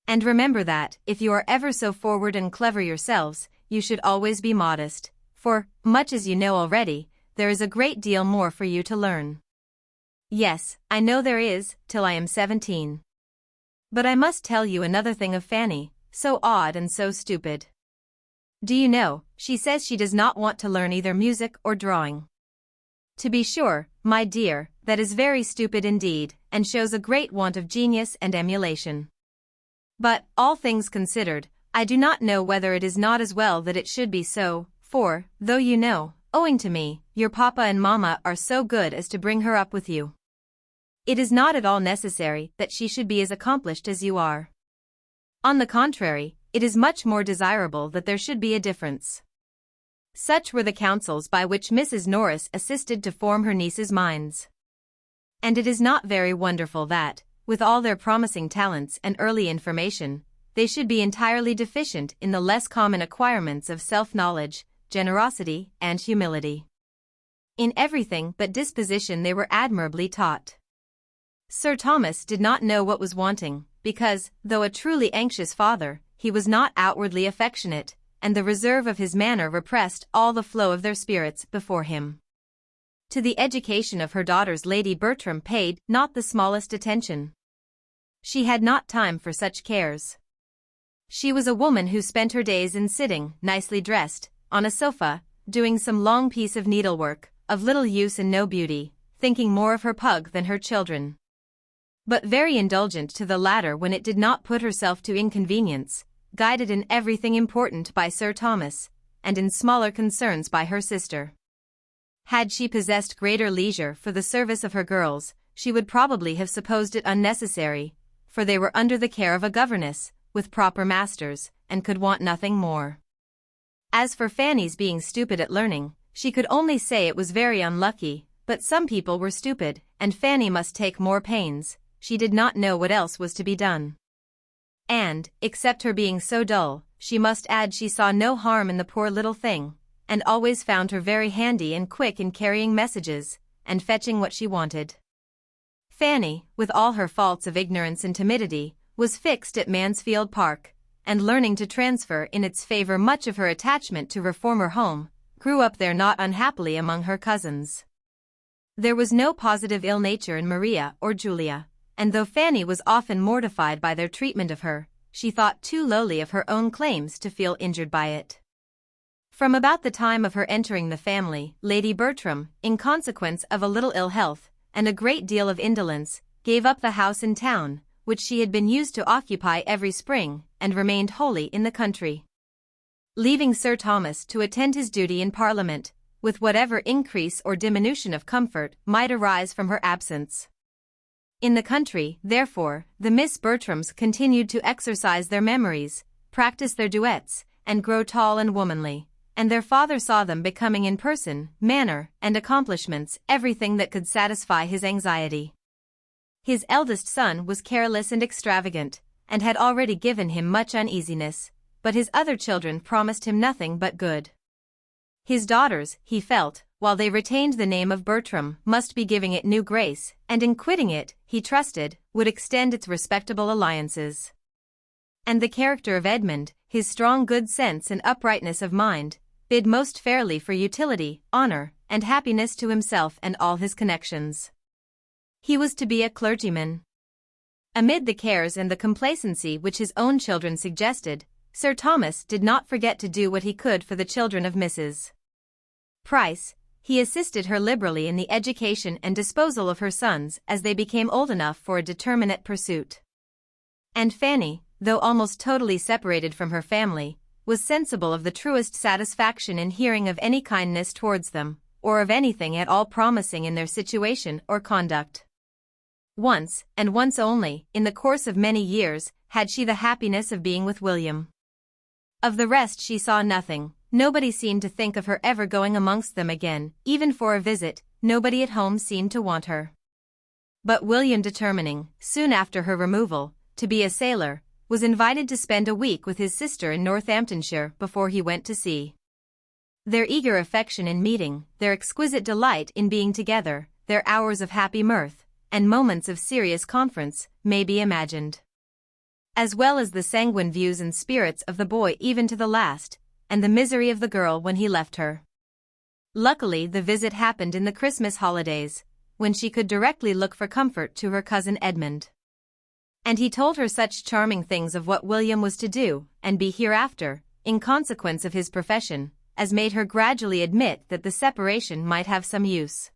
And remember that, if you are ever so forward and clever yourselves, you should always be modest, for, much as you know already, there is a great deal more for you to learn." "Yes, I know there is, till I am 17. But I must tell you another thing of Fanny, so odd and so stupid. Do you know, she says she does not want to learn either music or drawing. To be sure, my dear, that is very stupid indeed, and shows a great want of genius and emulation. But, all things considered, I do not know whether it is not as well that it should be so, for, though you know, owing to me, your papa and mamma are so good as to bring her up with you, it is not at all necessary that she should be as accomplished as you are. On the contrary, it is much more desirable that there should be a difference." Such were the counsels by which Mrs. Norris assisted to form her nieces' minds. And it is not very wonderful that, with all their promising talents and early information, they should be entirely deficient in the less common acquirements of self-knowledge, generosity, and humility. In everything but disposition they were admirably taught. Sir Thomas did not know what was wanting, because, though a truly anxious father, he was not outwardly affectionate, and the reserve of his manner repressed all the flow of their spirits before him. To the education of her daughters Lady Bertram paid not the smallest attention. She had not time for such cares. She was a woman who spent her days in sitting, nicely dressed, on a sofa, doing some long piece of needlework, of little use and no beauty, thinking more of her pug than her children. But very indulgent to the latter when it did not put herself to inconvenience, guided in everything important by Sir Thomas, and in smaller concerns by her sister. Had she possessed greater leisure for the service of her girls, she would probably have supposed it unnecessary, for they were under the care of a governess, with proper masters, and could want nothing more. As for Fanny's being stupid at learning, she could only say it was very unlucky, but some people were stupid, and Fanny must take more pains. She did not know what else was to be done. And, except her being so dull, she must add she saw no harm in the poor little thing, and always found her very handy and quick in carrying messages, and fetching what she wanted. Fanny, with all her faults of ignorance and timidity, was fixed at Mansfield Park, and learning to transfer in its favor much of her attachment to her former home, grew up there not unhappily among her cousins. There was no positive ill nature in Maria or Julia, and though Fanny was often mortified by their treatment of her, she thought too lowly of her own claims to feel injured by it. From about the time of her entering the family, Lady Bertram, in consequence of a little ill health, and a great deal of indolence, gave up the house in town, which she had been used to occupy every spring, and remained wholly in the country. leaving Sir Thomas to attend his duty in Parliament, with whatever increase or diminution of comfort might arise from her absence. In the country, therefore, the Miss Bertrams continued to exercise their memories, practice their duets, and grow tall and womanly, and their father saw them becoming in person, manner, and accomplishments everything that could satisfy his anxiety. His eldest son was careless and extravagant, and had already given him much uneasiness, but his other children promised him nothing but good. His daughters, he felt, while they retained the name of Bertram, must be giving it new grace, and in quitting it, he trusted, would extend its respectable alliances. And the character of Edmund, his strong good sense and uprightness of mind, bid most fairly for utility, honor, and happiness to himself and all his connections. He was to be a clergyman. Amid the cares and the complacency which his own children suggested, Sir Thomas did not forget to do what he could for the children of Mrs. Price. He assisted her liberally in the education and disposal of her sons as they became old enough for a determinate pursuit. And Fanny, though almost totally separated from her family, was sensible of the truest satisfaction in hearing of any kindness towards them, or of anything at all promising in their situation or conduct. Once, and once only, in the course of many years, had she the happiness of being with William. Of the rest she saw nothing. Nobody seemed to think of her ever going amongst them again, even for a visit. Nobody at home seemed to want her. But William, determining, soon after her removal, to be a sailor, was invited to spend a week with his sister in Northamptonshire before he went to sea. Their eager affection in meeting, their exquisite delight in being together, their hours of happy mirth, and moments of serious conference, may be imagined. As well as the sanguine views and spirits of the boy even to the last, and the misery of the girl when he left her. Luckily the visit happened in the Christmas holidays, when she could directly look for comfort to her cousin Edmund. And he told her such charming things of what William was to do, and be hereafter, in consequence of his profession, as made her gradually admit that the separation might have some use.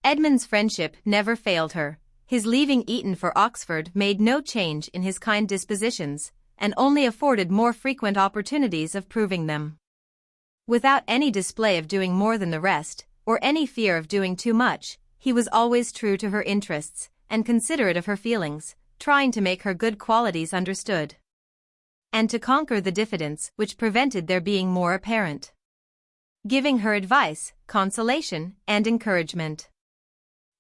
Edmund's friendship never failed her. His leaving Eton for Oxford made no change in his kind dispositions, and only afforded more frequent opportunities of proving them. Without any display of doing more than the rest, or any fear of doing too much, he was always true to her interests, and considerate of her feelings, trying to make her good qualities understood, and to conquer the diffidence which prevented their being more apparent. Giving her advice, consolation, and encouragement.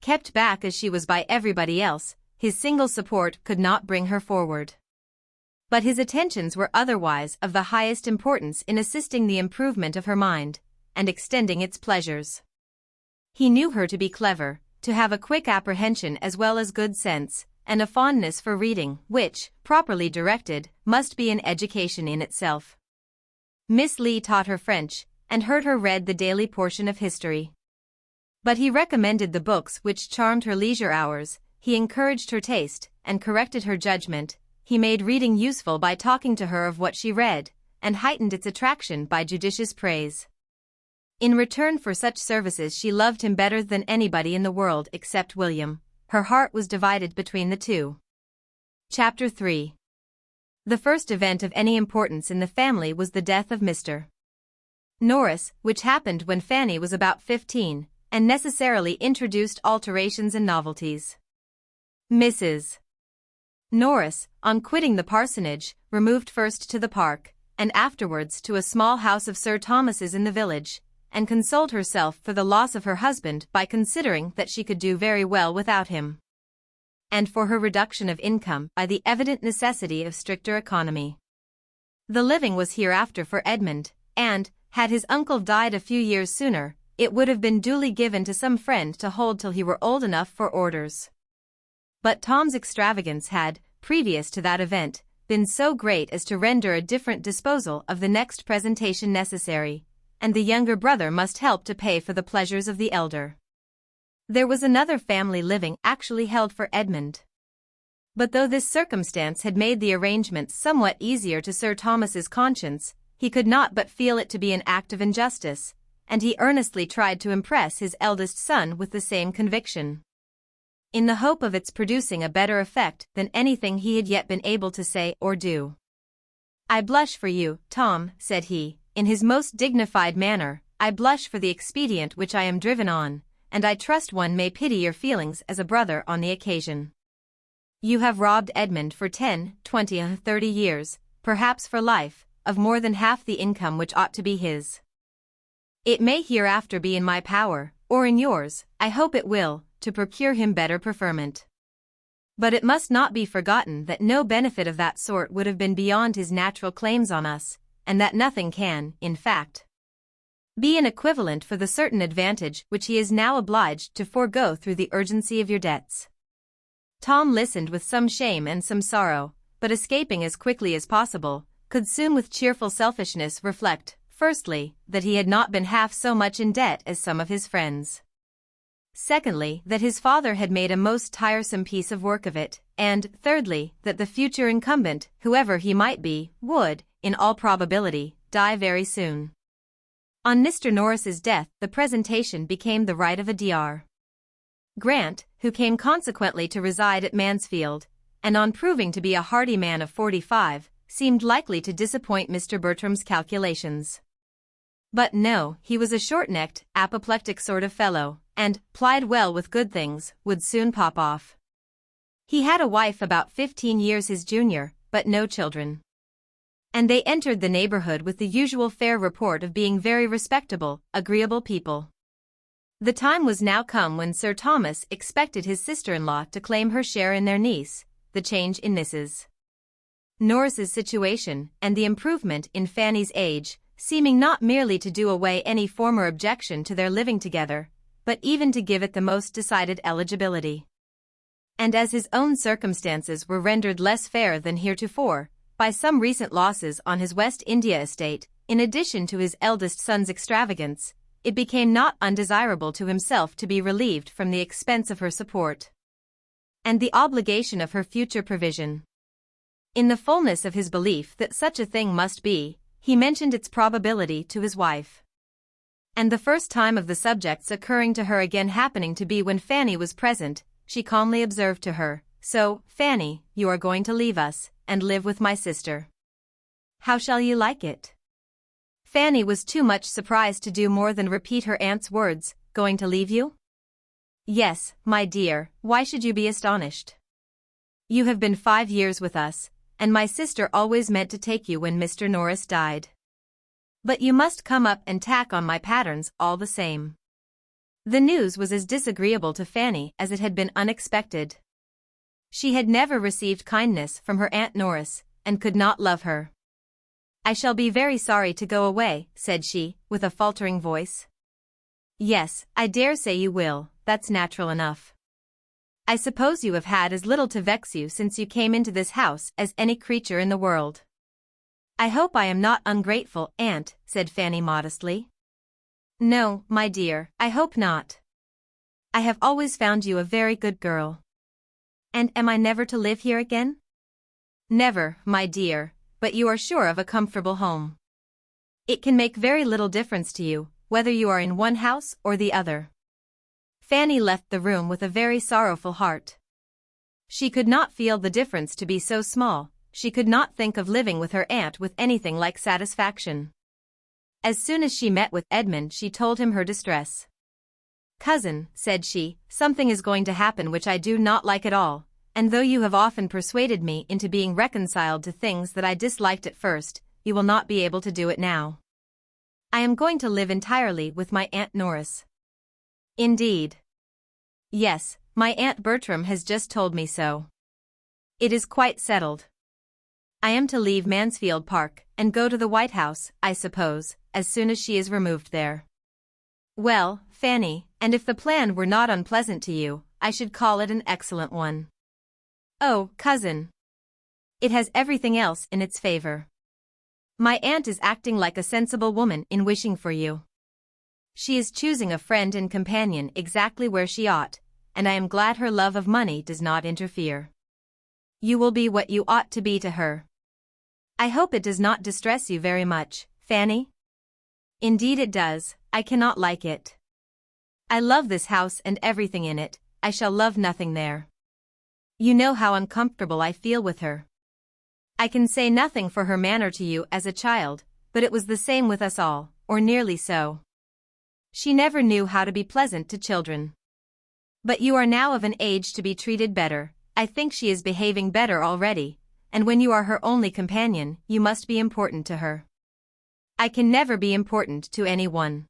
Kept back as she was by everybody else, his single support could not bring her forward. But his attentions were otherwise of the highest importance in assisting the improvement of her mind, and extending its pleasures. He knew her to be clever, to have a quick apprehension as well as good sense, and a fondness for reading, which, properly directed, must be an education in itself. Miss Lee taught her French, and heard her read the daily portion of history. But he recommended the books which charmed her leisure hours, he encouraged her taste, and corrected her judgment. He made reading useful by talking to her of what she read, and heightened its attraction by judicious praise. In return for such services she loved him better than anybody in the world except William. Her heart was divided between the two. Chapter 3. The first event of any importance in the family was the death of Mr. Norris, which happened when Fanny was about 15, and necessarily introduced alterations and novelties. Mrs. Norris, on quitting the parsonage, removed first to the park, and afterwards to a small house of Sir Thomas's in the village, and consoled herself for the loss of her husband by considering that she could do very well without him, and for her reduction of income by the evident necessity of stricter economy. The living was hereafter for Edmund, and, had his uncle died a few years sooner, it would have been duly given to some friend to hold till he were old enough for orders. But Tom's extravagance had, previous to that event, been so great as to render a different disposal of the next presentation necessary, and the younger brother must help to pay for the pleasures of the elder. There was another family living actually held for Edmund. But though this circumstance had made the arrangement somewhat easier to Sir Thomas's conscience, he could not but feel it to be an act of injustice, and he earnestly tried to impress his eldest son with the same conviction, in the hope of its producing a better effect than anything he had yet been able to say or do. I blush for you, Tom, said he, in his most dignified manner. I blush for the expedient which I am driven on, and I trust one may pity your feelings as a brother on the occasion. You have robbed Edmund for 10, 20, 30 years, perhaps for life, of more than half the income which ought to be his. It may hereafter be in my power, or in yours, I hope it will, to procure him better preferment. But it must not be forgotten that no benefit of that sort would have been beyond his natural claims on us, and that nothing can, in fact, be an equivalent for the certain advantage which he is now obliged to forego through the urgency of your debts. Tom listened with some shame and some sorrow, but escaping as quickly as possible, could soon with cheerful selfishness reflect, firstly, that he had not been half so much in debt as some of his friends. Secondly, that his father had made a most tiresome piece of work of it, and, thirdly, that the future incumbent, whoever he might be, would, in all probability, die very soon. On Mr. Norris's death, the presentation became the right of a Dr. Grant, who came consequently to reside at Mansfield, and on proving to be a hearty man of 45, seemed likely to disappoint Mr. Bertram's calculations. But no, he was a short-necked, apoplectic sort of fellow, and, plied well with good things, would soon pop off. He had a wife about 15 years his junior, but no children. And they entered the neighborhood with the usual fair report of being very respectable, agreeable people. The time was now come when Sir Thomas expected his sister-in-law to claim her share in their niece, the change in Mrs. Norris's situation, and the improvement in Fanny's age, seeming not merely to do away any former objection to their living together, but even to give it the most decided eligibility. And as his own circumstances were rendered less fair than heretofore, by some recent losses on his West India estate, in addition to his eldest son's extravagance, it became not undesirable to himself to be relieved from the expense of her support, and the obligation of her future provision. In the fullness of his belief that such a thing must be, he mentioned its probability to his wife. And the first time of the subject's occurring to her again happening to be when Fanny was present, she calmly observed to her, "So, Fanny, you are going to leave us, and live with my sister. How shall you like it?" Fanny was too much surprised to do more than repeat her aunt's words, "Going to leave you?" "Yes, my dear, why should you be astonished? You have been 5 years with us, and my sister always meant to take you when Mr. Norris died. But you must come up and tack on my patterns all the same." The news was as disagreeable to Fanny as it had been unexpected. She had never received kindness from her Aunt Norris, and could not love her. "I shall be very sorry to go away," said she, with a faltering voice. "Yes, I dare say you will, that's natural enough. I suppose you have had as little to vex you since you came into this house as any creature in the world." "I hope I am not ungrateful, Aunt," said Fanny modestly. "No, my dear, I hope not. I have always found you a very good girl." "And am I never to live here again?" "Never, my dear, but you are sure of a comfortable home. It can make very little difference to you, whether you are in one house or the other." Fanny left the room with a very sorrowful heart. She could not feel the difference to be so small, she could not think of living with her aunt with anything like satisfaction. As soon as she met with Edmund she told him her distress. "Cousin," said she, "something is going to happen which I do not like at all, and though you have often persuaded me into being reconciled to things that I disliked at first, you will not be able to do it now. I am going to live entirely with my Aunt Norris." "Indeed?" "Yes, my Aunt Bertram has just told me so. It is quite settled. I am to leave Mansfield Park, and go to the White House, I suppose, as soon as she is removed there." "Well, Fanny, and if the plan were not unpleasant to you, I should call it an excellent one." "Oh, cousin, it has everything else in its favor. My aunt is acting like a sensible woman in wishing for you. She is choosing a friend and companion exactly where she ought, and I am glad her love of money does not interfere. You will be what you ought to be to her. I hope it does not distress you very much, Fanny?" "Indeed it does, I cannot like it. I love this house and everything in it, I shall love nothing there. You know how uncomfortable I feel with her. I can say nothing for her manner to you as a child, but it was the same with us all, or nearly so. She never knew how to be pleasant to children. But you are now of an age to be treated better. I think she is behaving better already, and when you are her only companion, you must be important to her. I can never be important to anyone.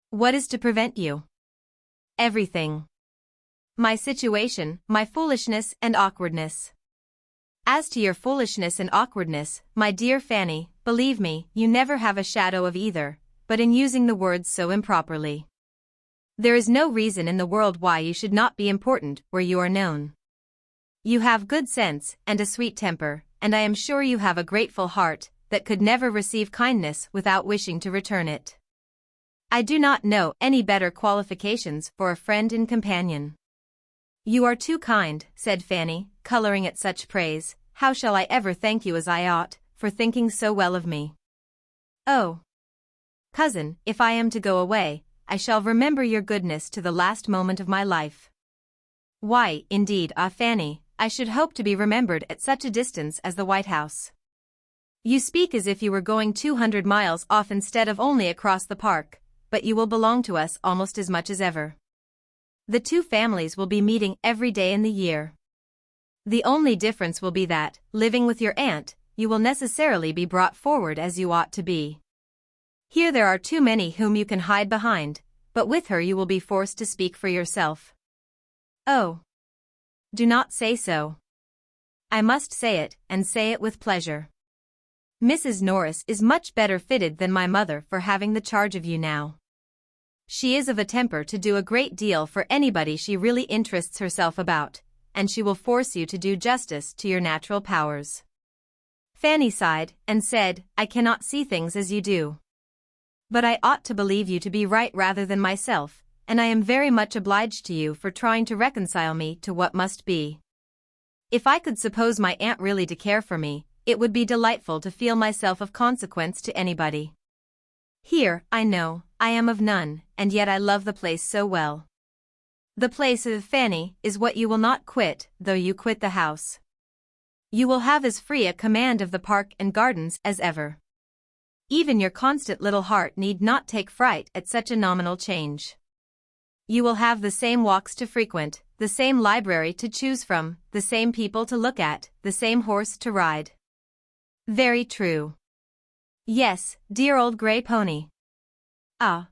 What is to prevent you? Everything. My situation, my foolishness and awkwardness. As to your foolishness and awkwardness, my dear Fanny, believe me, you never have a shadow of either, but in using the words so improperly. There is no reason in the world why you should not be important where you are known. You have good sense and a sweet temper, and I am sure you have a grateful heart that could never receive kindness without wishing to return it. I do not know any better qualifications for a friend and companion. You are too kind, said Fanny, coloring at such praise. How shall I ever thank you as I ought, for thinking so well of me? Oh, cousin, if I am to go away, I shall remember your goodness to the last moment of my life. Why, indeed, Fanny, I should hope to be remembered at such a distance as the White House. You speak as if you were going 200 miles off instead of only across the park, but you will belong to us almost as much as ever. The two families will be meeting every day in the year. The only difference will be that, living with your aunt, you will necessarily be brought forward as you ought to be. Here there are too many whom you can hide behind, but with her you will be forced to speak for yourself. Oh, do not say so. I must say it, and say it with pleasure. Mrs. Norris is much better fitted than my mother for having the charge of you now. She is of a temper to do a great deal for anybody she really interests herself about, and she will force you to do justice to your natural powers. Fanny sighed, and said, I cannot see things as you do. But I ought to believe you to be right rather than myself, and I am very much obliged to you for trying to reconcile me to what must be. If I could suppose my aunt really to care for me, it would be delightful to feel myself of consequence to anybody. Here, I know, I am of none, and yet I love the place so well. The place of Fanny is what you will not quit, though you quit the house. You will have as free a command of the park and gardens as ever. Even your constant little heart need not take fright at such a nominal change. You will have the same walks to frequent, the same library to choose from, the same people to look at, the same horse to ride. Very true. Yes, dear old gray pony. Ah,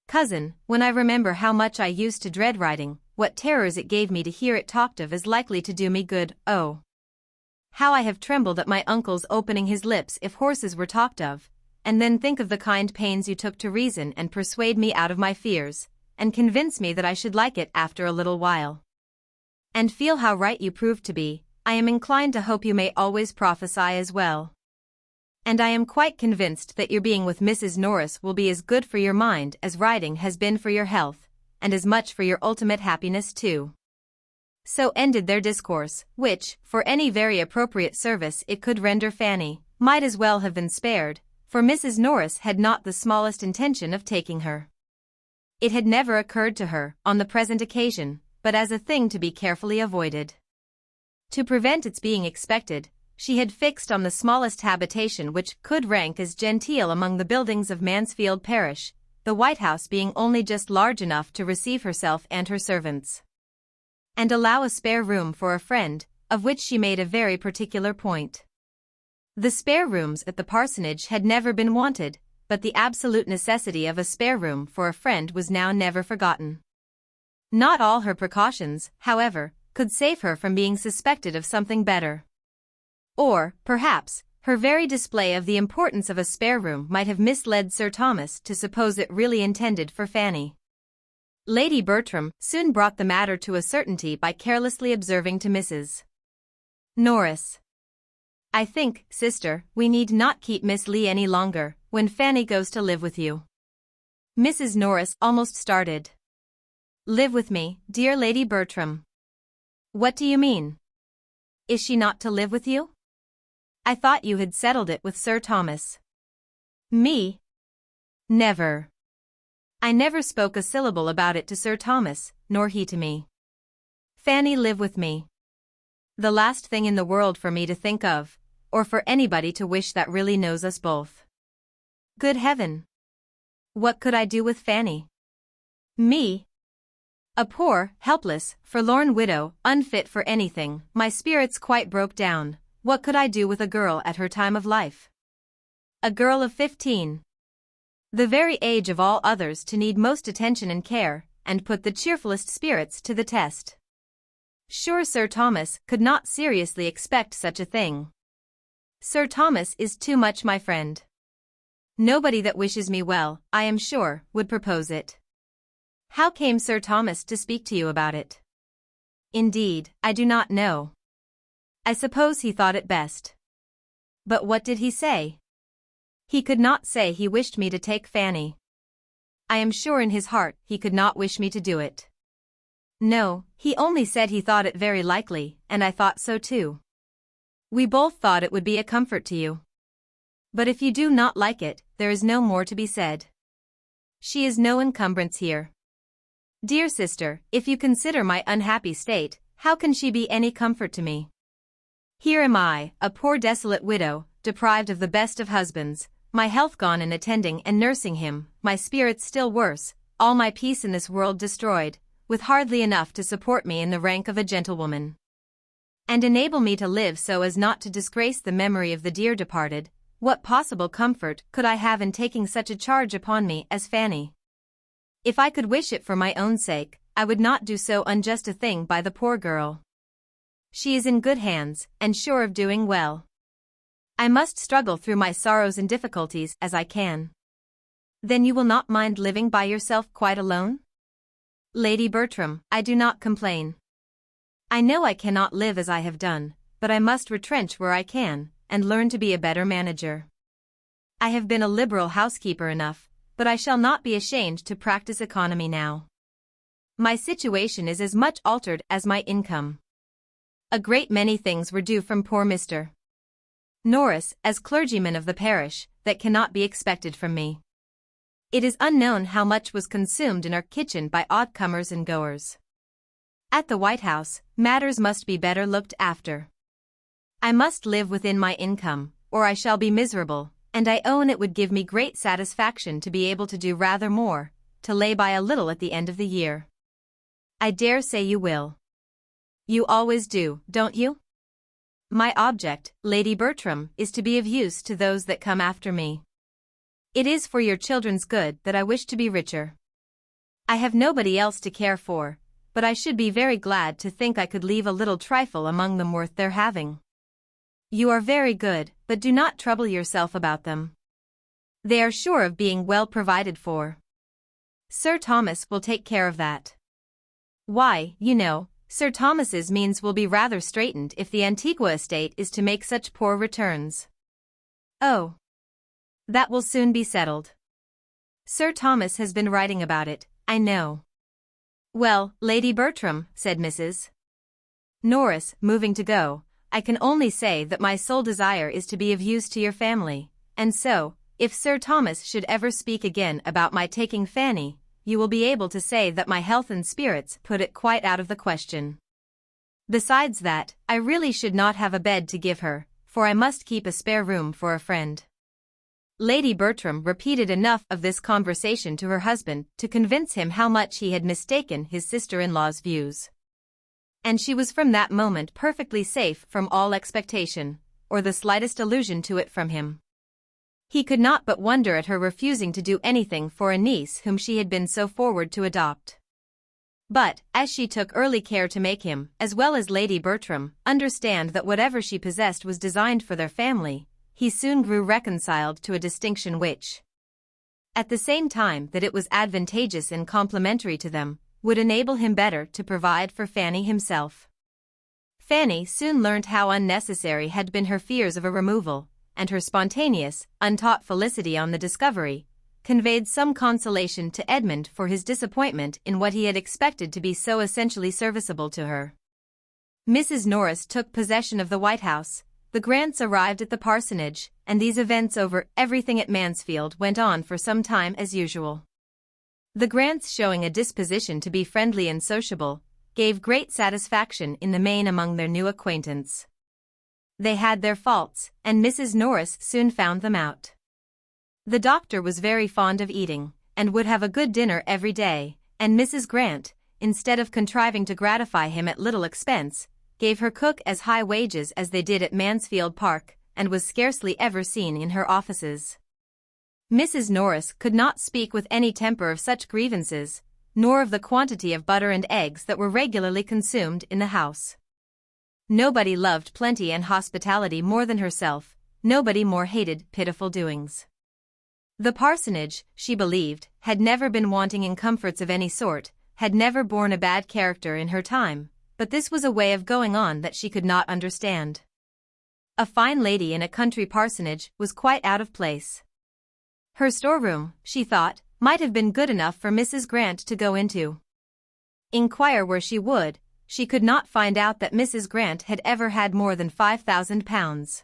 cousin, when I remember how much I used to dread riding, what terrors it gave me to hear it talked of as likely to do me good, oh! How I have trembled at my uncle's opening his lips if horses were talked of, and then think of the kind pains you took to reason and persuade me out of my fears, and convince me that I should like it after a little while. And feel how right you proved to be. I am inclined to hope you may always prophesy as well. And I am quite convinced that your being with Mrs. Norris will be as good for your mind as riding has been for your health, and as much for your ultimate happiness too. So ended their discourse, which, for any very appropriate service it could render Fanny, might as well have been spared, for Mrs. Norris had not the smallest intention of taking her. It had never occurred to her, on the present occasion, but as a thing to be carefully avoided. To prevent its being expected, she had fixed on the smallest habitation which could rank as genteel among the buildings of Mansfield parish, the White House being only just large enough to receive herself and her servants, and allow a spare room for a friend, of which she made a very particular point. The spare rooms at the parsonage had never been wanted, but the absolute necessity of a spare room for a friend was now never forgotten. Not all her precautions, however, could save her from being suspected of something better. Or, perhaps, her very display of the importance of a spare room might have misled Sir Thomas to suppose it really intended for Fanny. Lady Bertram soon brought the matter to a certainty by carelessly observing to Mrs. Norris, I think, sister, we need not keep Miss Lee any longer, when Fanny goes to live with you. Mrs. Norris almost started. Live with me, dear Lady Bertram. What do you mean? Is she not to live with you? I thought you had settled it with Sir Thomas. Me? Never. I never spoke a syllable about it to Sir Thomas, nor he to me. Fanny live with me. The last thing in the world for me to think of, or for anybody to wish that really knows us both. Good heaven! What could I do with Fanny? Me? A poor, helpless, forlorn widow, unfit for anything. My spirits quite broke down. What could I do with a girl at her time of life? A girl of 15. The very age of all others to need most attention and care, and put the cheerfulest spirits to the test. Sure, Sir Thomas could not seriously expect such a thing. Sir Thomas is too much my friend. Nobody that wishes me well, I am sure, would propose it. How came Sir Thomas to speak to you about it? Indeed, I do not know. I suppose he thought it best. But what did he say? He could not say he wished me to take Fanny. I am sure in his heart he could not wish me to do it. No, he only said he thought it very likely, and I thought so too. We both thought it would be a comfort to you. But if you do not like it, there is no more to be said. She is no encumbrance here. Dear sister, if you consider my unhappy state, how can she be any comfort to me? Here am I, a poor desolate widow, deprived of the best of husbands, my health gone in attending and nursing him, my spirits still worse, all my peace in this world destroyed, with hardly enough to support me in the rank of a gentlewoman, and enable me to live so as not to disgrace the memory of the dear departed. What possible comfort could I have in taking such a charge upon me as Fanny? If I could wish it for my own sake, I would not do so unjust a thing by the poor girl. She is in good hands, and sure of doing well. I must struggle through my sorrows and difficulties as I can. Then you will not mind living by yourself quite alone? Lady Bertram, I do not complain. I know I cannot live as I have done, but I must retrench where I can, and learn to be a better manager. I have been a liberal housekeeper enough, but I shall not be ashamed to practice economy now. My situation is as much altered as my income. A great many things were due from poor Mr. Norris, as clergyman of the parish, that cannot be expected from me. It is unknown how much was consumed in our kitchen by odd comers and goers. At the White House, matters must be better looked after. I must live within my income, or I shall be miserable, and I own it would give me great satisfaction to be able to do rather more, to lay by a little at the end of the year. I dare say you will. You always do, don't you? My object, Lady Bertram, is to be of use to those that come after me. It is for your children's good that I wish to be richer. I have nobody else to care for, but I should be very glad to think I could leave a little trifle among them worth their having. You are very good, but do not trouble yourself about them. They are sure of being well provided for. Sir Thomas will take care of that. Why, you know, Sir Thomas's means will be rather straitened if the Antigua estate is to make such poor returns. Oh. That will soon be settled. Sir Thomas has been writing about it, I know. Well, Lady Bertram, said Mrs. Norris, moving to go, I can only say that my sole desire is to be of use to your family, and so, if Sir Thomas should ever speak again about my taking Fanny, you will be able to say that my health and spirits put it quite out of the question. Besides that, I really should not have a bed to give her, for I must keep a spare room for a friend. Lady Bertram repeated enough of this conversation to her husband to convince him how much he had mistaken his sister-in-law's views. And she was from that moment perfectly safe from all expectation, or the slightest allusion to it from him. He could not but wonder at her refusing to do anything for a niece whom she had been so forward to adopt. But, as she took early care to make him, as well as Lady Bertram, understand that whatever she possessed was designed for their family, he soon grew reconciled to a distinction which, at the same time that it was advantageous and complimentary to them, would enable him better to provide for Fanny himself. Fanny soon learnt how unnecessary had been her fears of a removal, and her spontaneous, untaught felicity on the discovery, conveyed some consolation to Edmund for his disappointment in what he had expected to be so essentially serviceable to her. Mrs. Norris took possession of the White House, the Grants arrived at the parsonage, and these events over everything at Mansfield went on for some time as usual. The Grants, showing a disposition to be friendly and sociable, gave great satisfaction in the main among their new acquaintance. They had their faults, and Mrs. Norris soon found them out. The doctor was very fond of eating, and would have a good dinner every day, and Mrs. Grant, instead of contriving to gratify him at little expense, gave her cook as high wages as they did at Mansfield Park, and was scarcely ever seen in her offices. Mrs. Norris could not speak with any temper of such grievances, nor of the quantity of butter and eggs that were regularly consumed in the house. Nobody loved plenty and hospitality more than herself, nobody more hated pitiful doings. The parsonage, she believed, had never been wanting in comforts of any sort, had never borne a bad character in her time, but this was a way of going on that she could not understand. A fine lady in a country parsonage was quite out of place. Her storeroom, she thought, might have been good enough for Mrs. Grant to go into. Inquire where she would, she could not find out that Mrs. Grant had ever had more than £5,000.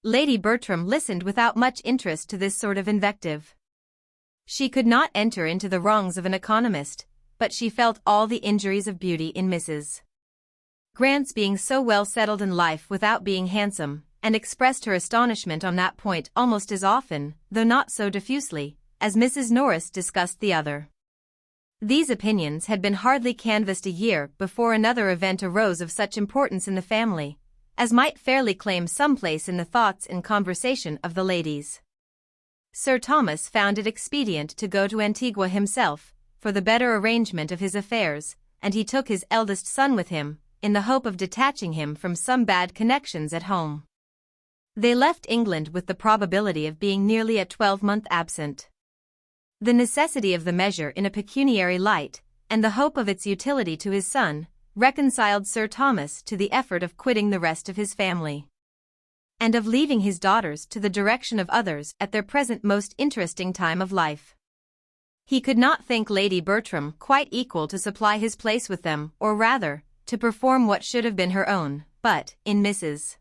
Lady Bertram listened without much interest to this sort of invective. She could not enter into the wrongs of an economist, but she felt all the injuries of beauty in Mrs. Grant's being so well settled in life without being handsome, and expressed her astonishment on that point almost as often, though not so diffusely, as Mrs. Norris discussed the other. These opinions had been hardly canvassed a year before another event arose of such importance in the family, as might fairly claim some place in the thoughts and conversation of the ladies. Sir Thomas found it expedient to go to Antigua himself, for the better arrangement of his affairs, and he took his eldest son with him, in the hope of detaching him from some bad connections at home. They left England with the probability of being nearly a 12-month absent. The necessity of the measure in a pecuniary light, and the hope of its utility to his son, reconciled Sir Thomas to the effort of quitting the rest of his family, and of leaving his daughters to the direction of others at their present most interesting time of life. He could not think Lady Bertram quite equal to supply his place with them, or rather, to perform what should have been her own, but, in Mrs.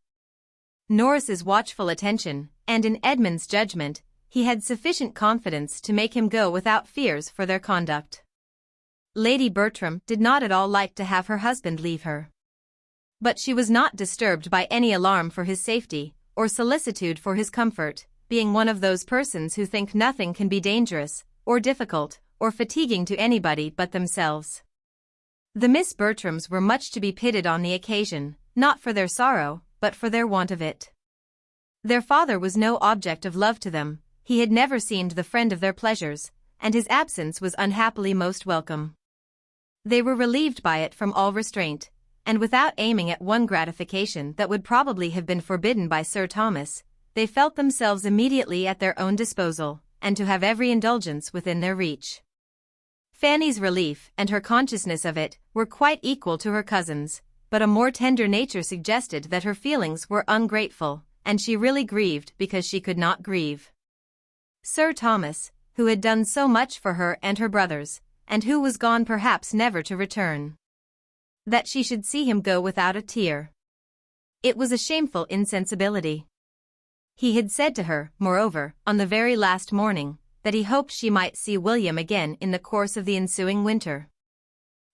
Norris's watchful attention, and in Edmund's judgment, he had sufficient confidence to make him go without fears for their conduct. Lady Bertram did not at all like to have her husband leave her. But she was not disturbed by any alarm for his safety, or solicitude for his comfort, being one of those persons who think nothing can be dangerous, or difficult, or fatiguing to anybody but themselves. The Miss Bertrams were much to be pitied on the occasion, not for their sorrow, but for their want of it. Their father was no object of love to them, he had never seemed the friend of their pleasures, and his absence was unhappily most welcome. They were relieved by it from all restraint, and without aiming at one gratification that would probably have been forbidden by Sir Thomas, they felt themselves immediately at their own disposal, and to have every indulgence within their reach. Fanny's relief and her consciousness of it were quite equal to her cousin's, but a more tender nature suggested that her feelings were ungrateful, and she really grieved because she could not grieve. Sir Thomas, who had done so much for her and her brothers, and who was gone perhaps never to return. That she should see him go without a tear. It was a shameful insensibility. He had said to her, moreover, on the very last morning, that he hoped she might see William again in the course of the ensuing winter,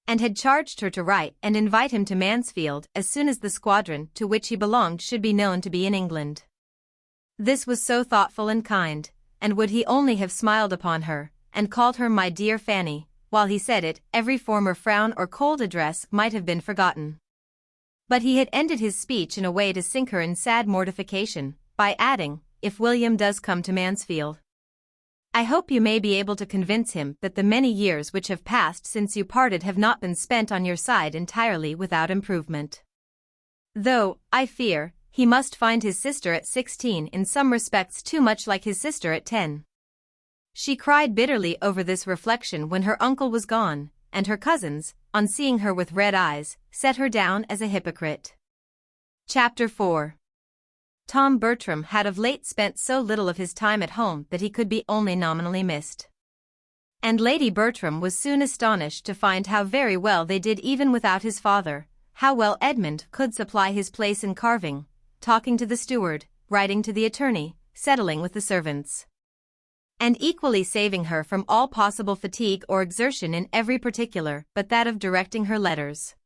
and had charged her to write and invite him to Mansfield as soon as the squadron to which he belonged should be known to be in England. This was so thoughtful and kind, and would he only have smiled upon her, and called her my dear Fanny, while he said it, every former frown or cold address might have been forgotten. But he had ended his speech in a way to sink her in sad mortification, by adding, if William does come to Mansfield, I hope you may be able to convince him that the many years which have passed since you parted have not been spent on your side entirely without improvement. Though, I fear, he must find his sister at 16 in some respects too much like his sister at 10. She cried bitterly over this reflection when her uncle was gone, and her cousins, on seeing her with red eyes, set her down as a hypocrite. Chapter 4. Tom Bertram had of late spent so little of his time at home that he could be only nominally missed. And Lady Bertram was soon astonished to find how very well they did even without his father, how well Edmund could supply his place in carving, talking to the steward, writing to the attorney, settling with the servants, and equally saving her from all possible fatigue or exertion in every particular but that of directing her letters.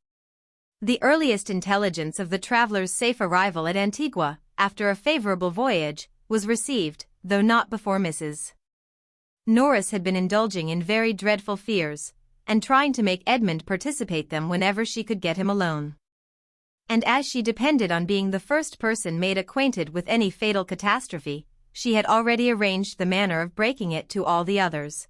The earliest intelligence of the traveller's safe arrival at Antigua, after a favourable voyage, was received, though not before Mrs. Norris had been indulging in very dreadful fears, and trying to make Edmund participate them whenever she could get him alone. And as she depended on being the first person made acquainted with any fatal catastrophe, she had already arranged the manner of breaking it to all the others.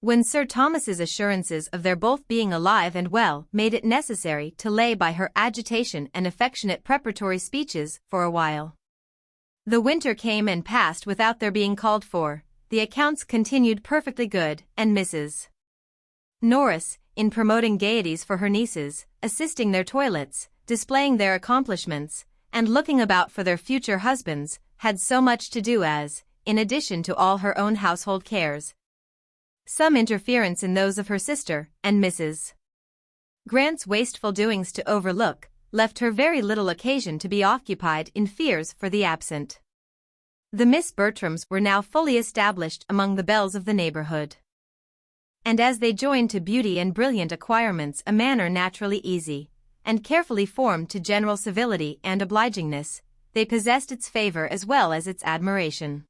When Sir Thomas's assurances of their both being alive and well made it necessary to lay by her agitation and affectionate preparatory speeches for a while. The winter came and passed without their being called for, the accounts continued perfectly good, and Mrs. Norris, in promoting gaieties for her nieces, assisting their toilets, displaying their accomplishments, and looking about for their future husbands, had so much to do as, in addition to all her own household cares, some interference in those of her sister, and Mrs. Grant's wasteful doings to overlook, left her very little occasion to be occupied in fears for the absent. The Miss Bertrams were now fully established among the belles of the neighbourhood. And as they joined to beauty and brilliant acquirements a manner naturally easy, and carefully formed to general civility and obligingness, they possessed its favour as well as its admiration.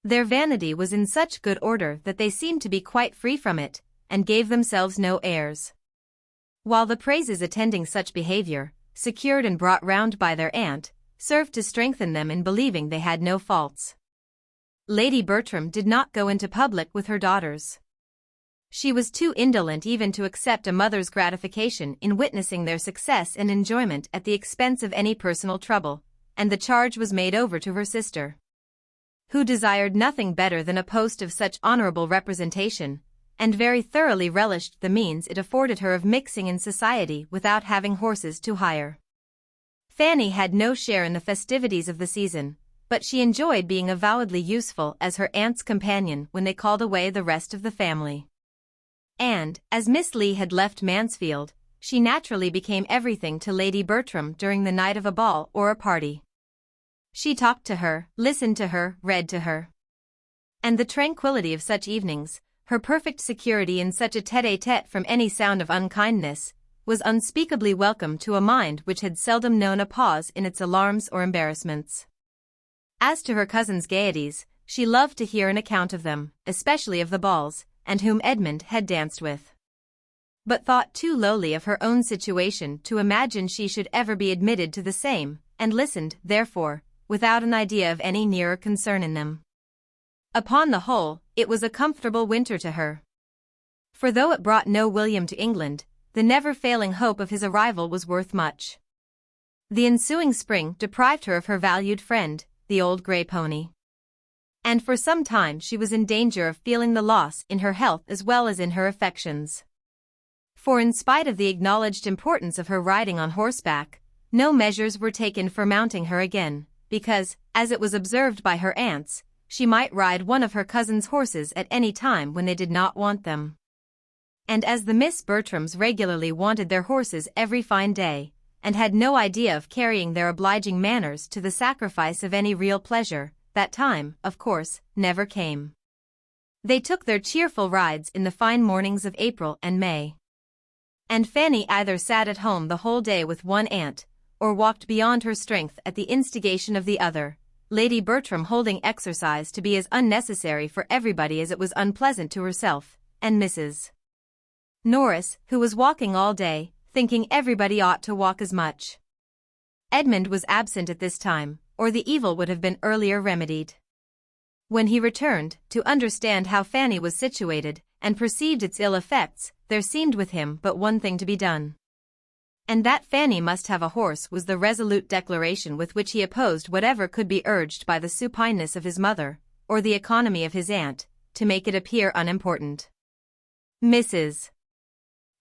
Their vanity was in such good order that they seemed to be quite free from it, and gave themselves no airs. While the praises attending such behaviour, secured and brought round by their aunt, served to strengthen them in believing they had no faults. Lady Bertram did not go into public with her daughters. She was too indolent even to accept a mother's gratification in witnessing their success and enjoyment at the expense of any personal trouble, and the charge was made over to her sister, who desired nothing better than a post of such honourable representation, and very thoroughly relished the means it afforded her of mixing in society without having horses to hire. Fanny had no share in the festivities of the season, but she enjoyed being avowedly useful as her aunt's companion when they called away the rest of the family. And, as Miss Lee had left Mansfield, she naturally became everything to Lady Bertram during the night of a ball or a party. She talked to her, listened to her, read to her. And the tranquillity of such evenings, her perfect security in such a tête-à-tête from any sound of unkindness, was unspeakably welcome to a mind which had seldom known a pause in its alarms or embarrassments. As to her cousin's gaieties, she loved to hear an account of them, especially of the balls, and whom Edmund had danced with, but thought too lowly of her own situation to imagine she should ever be admitted to the same, and listened, therefore, without an idea of any nearer concern in them. Upon the whole, it was a comfortable winter to her. For though it brought no William to England, the never-failing hope of his arrival was worth much. The ensuing spring deprived her of her valued friend, the old grey pony. And for some time she was in danger of feeling the loss in her health as well as in her affections. For in spite of the acknowledged importance of her riding on horseback, no measures were taken for mounting her again, because, as it was observed by her aunts, she might ride one of her cousin's horses at any time when they did not want them. And as the Miss Bertrams regularly wanted their horses every fine day, and had no idea of carrying their obliging manners to the sacrifice of any real pleasure, that time, of course, never came. They took their cheerful rides in the fine mornings of April and May. And Fanny either sat at home the whole day with one aunt, or walked beyond her strength at the instigation of the other, Lady Bertram holding exercise to be as unnecessary for everybody as it was unpleasant to herself, and Mrs. Norris, who was walking all day, thinking everybody ought to walk as much. Edmund was absent at this time, or the evil would have been earlier remedied. When he returned, to understand how Fanny was situated, and perceived its ill effects, there seemed with him but one thing to be done. And that Fanny must have a horse was the resolute declaration with which he opposed whatever could be urged by the supineness of his mother, or the economy of his aunt, to make it appear unimportant. Mrs.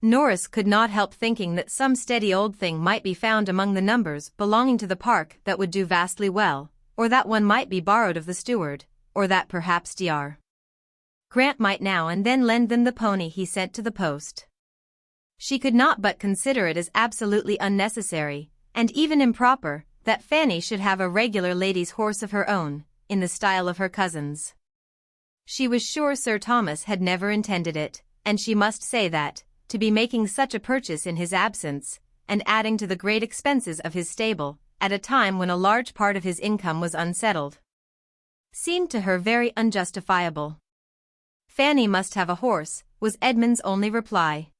Norris could not help thinking that some steady old thing might be found among the numbers belonging to the park that would do vastly well, or that one might be borrowed of the steward, or that perhaps Dr. Grant might now and then lend them the pony he sent to the post. She could not but consider it as absolutely unnecessary, and even improper, that Fanny should have a regular lady's horse of her own, in the style of her cousin's. She was sure Sir Thomas had never intended it, and she must say that, to be making such a purchase in his absence, and adding to the great expenses of his stable, at a time when a large part of his income was unsettled, seemed to her very unjustifiable. "Fanny must have a horse," was Edmund's only reply.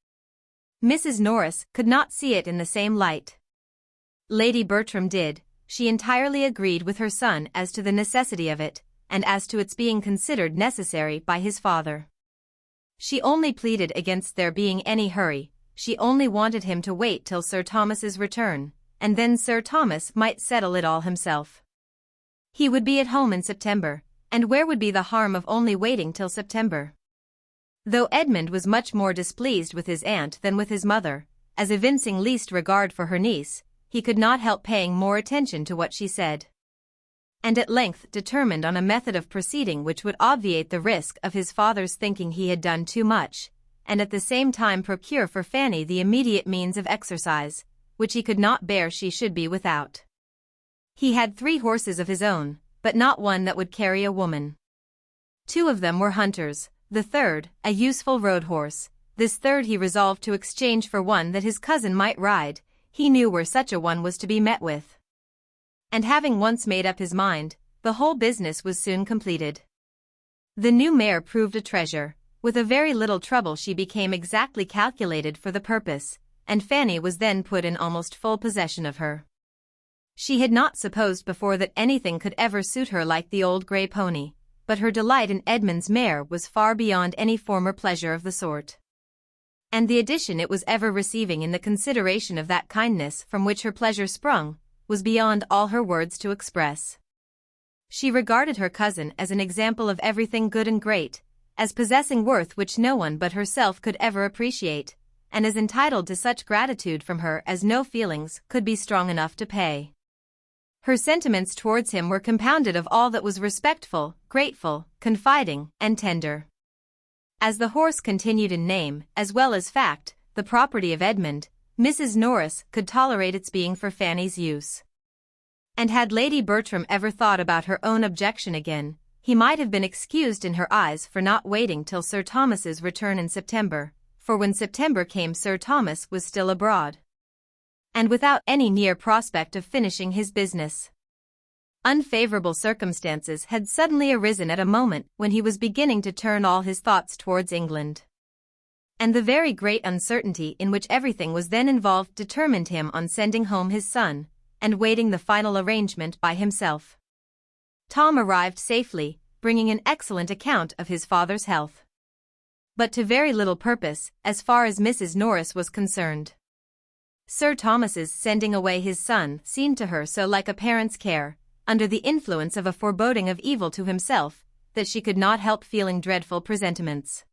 Mrs. Norris could not see it in the same light. Lady Bertram did. She entirely agreed with her son as to the necessity of it, and as to its being considered necessary by his father. She only pleaded against there being any hurry. She only wanted him to wait till Sir Thomas's return, and then Sir Thomas might settle it all himself. He would be at home in September, and where would be the harm of only waiting till September? Though Edmund was much more displeased with his aunt than with his mother, as evincing least regard for her niece, he could not help paying more attention to what she said, and at length determined on a method of proceeding which would obviate the risk of his father's thinking he had done too much, and at the same time procure for Fanny the immediate means of exercise, which he could not bear she should be without. He had 3 horses of his own, but not one that would carry a woman. 2 of them were hunters, the third, a useful road horse. This third he resolved to exchange for one that his cousin might ride. He knew where such a one was to be met with. And having once made up his mind, the whole business was soon completed. The new mare proved a treasure. With a very little trouble she became exactly calculated for the purpose, and Fanny was then put in almost full possession of her. She had not supposed before that anything could ever suit her like the old grey pony, but her delight in Edmund's mare was far beyond any former pleasure of the sort. And the addition it was ever receiving in the consideration of that kindness from which her pleasure sprung, was beyond all her words to express. She regarded her cousin as an example of everything good and great, as possessing worth which no one but herself could ever appreciate, and as entitled to such gratitude from her as no feelings could be strong enough to pay. Her sentiments towards him were compounded of all that was respectful, grateful, confiding, and tender. As the horse continued in name, as well as fact, the property of Edmund, Mrs. Norris could tolerate its being for Fanny's use. And had Lady Bertram ever thought about her own objection again, he might have been excused in her eyes for not waiting till Sir Thomas's return in September, for when September came Sir Thomas was still abroad, and without any near prospect of finishing his business. Unfavorable circumstances had suddenly arisen at a moment when he was beginning to turn all his thoughts towards England. And the very great uncertainty in which everything was then involved determined him on sending home his son, and waiting the final arrangement by himself. Tom arrived safely, bringing an excellent account of his father's health, but to very little purpose, as far as Mrs. Norris was concerned. Sir Thomas's sending away his son seemed to her so like a parent's care, under the influence of a foreboding of evil to himself, that she could not help feeling dreadful presentiments.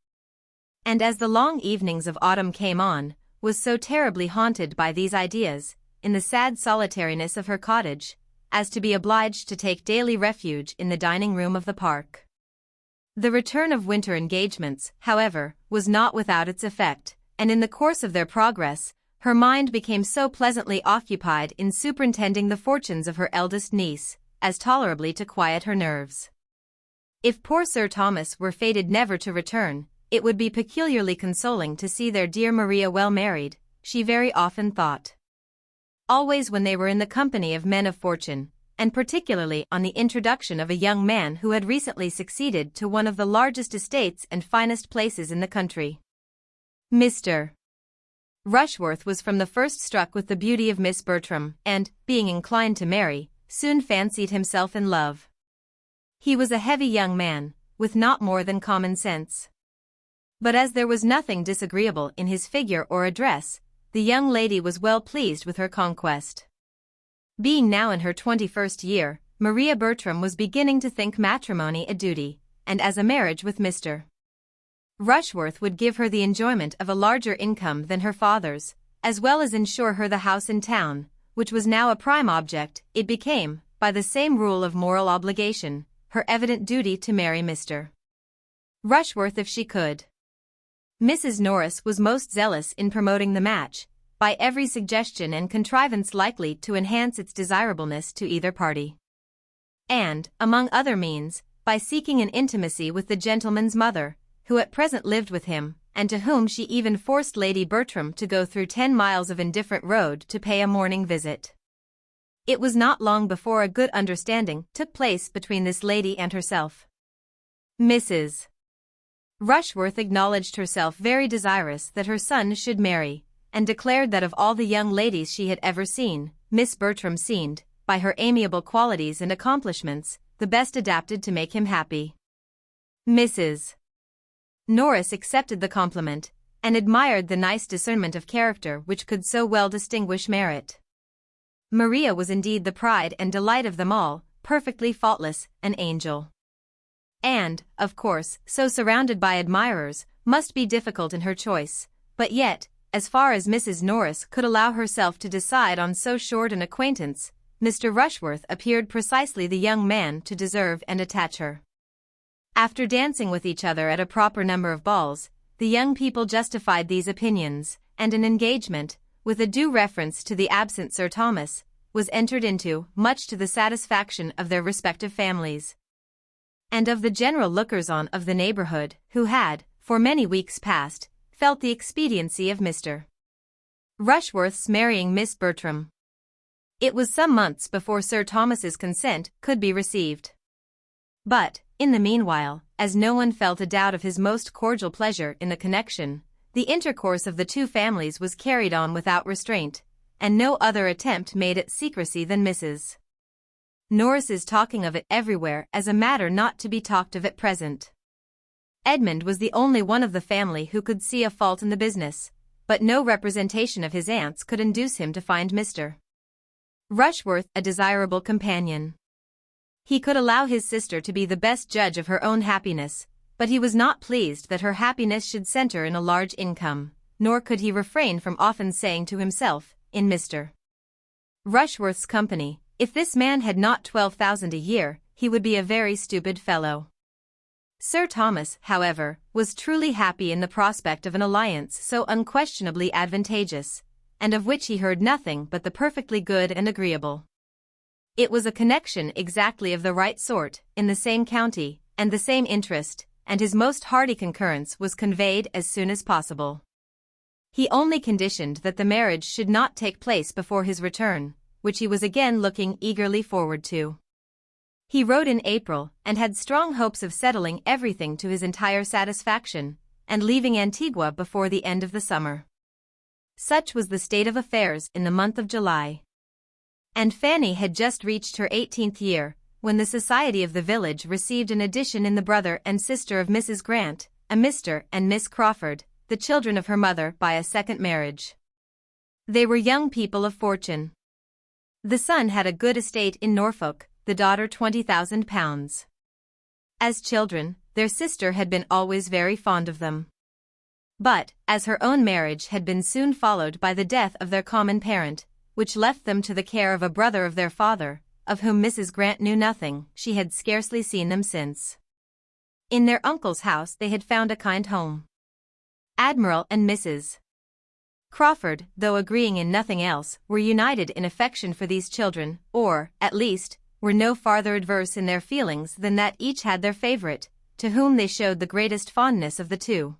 And as the long evenings of autumn came on, was so terribly haunted by these ideas, in the sad solitariness of her cottage, as to be obliged to take daily refuge in the dining room of the park. The return of winter engagements, however, was not without its effect, and in the course of their progress, her mind became so pleasantly occupied in superintending the fortunes of her eldest niece, as tolerably to quiet her nerves. If poor Sir Thomas were fated never to return, it would be peculiarly consoling to see their dear Maria well married, she very often thought. Always when they were in the company of men of fortune, and particularly on the introduction of a young man who had recently succeeded to one of the largest estates and finest places in the country. Mr. Rushworth was from the first struck with the beauty of Miss Bertram, and, being inclined to marry, soon fancied himself in love. He was a heavy young man, with not more than common sense. But as there was nothing disagreeable in his figure or address, the young lady was well pleased with her conquest. Being now in her 21st year, Maria Bertram was beginning to think matrimony a duty, and as a marriage with Mr. Rushworth would give her the enjoyment of a larger income than her father's, as well as ensure her the house in town, which was now a prime object, it became, by the same rule of moral obligation, her evident duty to marry Mr. Rushworth if she could. Mrs. Norris was most zealous in promoting the match, by every suggestion and contrivance likely to enhance its desirableness to either party. And, among other means, by seeking an intimacy with the gentleman's mother, who at present lived with him, and to whom she even forced Lady Bertram to go through 10 miles of indifferent road to pay a morning visit. It was not long before a good understanding took place between this lady and herself. Mrs. Rushworth acknowledged herself very desirous that her son should marry, and declared that of all the young ladies she had ever seen, Miss Bertram seemed, by her amiable qualities and accomplishments, the best adapted to make him happy. Mrs. Norris accepted the compliment, and admired the nice discernment of character which could so well distinguish merit. Maria was indeed the pride and delight of them all, perfectly faultless, an angel. And, of course, so surrounded by admirers, must be difficult in her choice, but yet, as far as Mrs. Norris could allow herself to decide on so short an acquaintance, Mr. Rushworth appeared precisely the young man to deserve and attach her. After dancing with each other at a proper number of balls, the young people justified these opinions, and an engagement, with a due reference to the absent Sir Thomas, was entered into, much to the satisfaction of their respective families, and of the general lookers-on of the neighborhood, who had, for many weeks past, felt the expediency of Mr. Rushworth's marrying Miss Bertram. It was some months before Sir Thomas's consent could be received. But, in the meanwhile, as no one felt a doubt of his most cordial pleasure in the connection, the intercourse of the two families was carried on without restraint, and no other attempt made at secrecy than Mrs. Norris's talking of it everywhere as a matter not to be talked of at present. Edmund was the only one of the family who could see a fault in the business, but no representation of his aunt's could induce him to find Mr. Rushworth a desirable companion. He could allow his sister to be the best judge of her own happiness, but he was not pleased that her happiness should center in a large income, nor could he refrain from often saying to himself, in Mr. Rushworth's company, if this man had not 12,000 a year, he would be a very stupid fellow. Sir Thomas, however, was truly happy in the prospect of an alliance so unquestionably advantageous, and of which he heard nothing but the perfectly good and agreeable. It was a connection exactly of the right sort, in the same county, and the same interest, and his most hearty concurrence was conveyed as soon as possible. He only conditioned that the marriage should not take place before his return, which he was again looking eagerly forward to. He wrote in April, and had strong hopes of settling everything to his entire satisfaction, and leaving Antigua before the end of the summer. Such was the state of affairs in the month of July. And Fanny had just reached her 18th year, when the society of the village received an addition in the brother and sister of Mrs. Grant, a Mr. and Miss Crawford, the children of her mother by a second marriage. They were young people of fortune. The son had a good estate in Norfolk, the daughter £20,000. As children, their sister had been always very fond of them. But, as her own marriage had been soon followed by the death of their common parent, which left them to the care of a brother of their father, of whom Mrs. Grant knew nothing, she had scarcely seen them since. In their uncle's house they had found a kind home. Admiral and Mrs. Crawford, though agreeing in nothing else, were united in affection for these children, or, at least, were no farther adverse in their feelings than that each had their favorite, to whom they showed the greatest fondness of the two.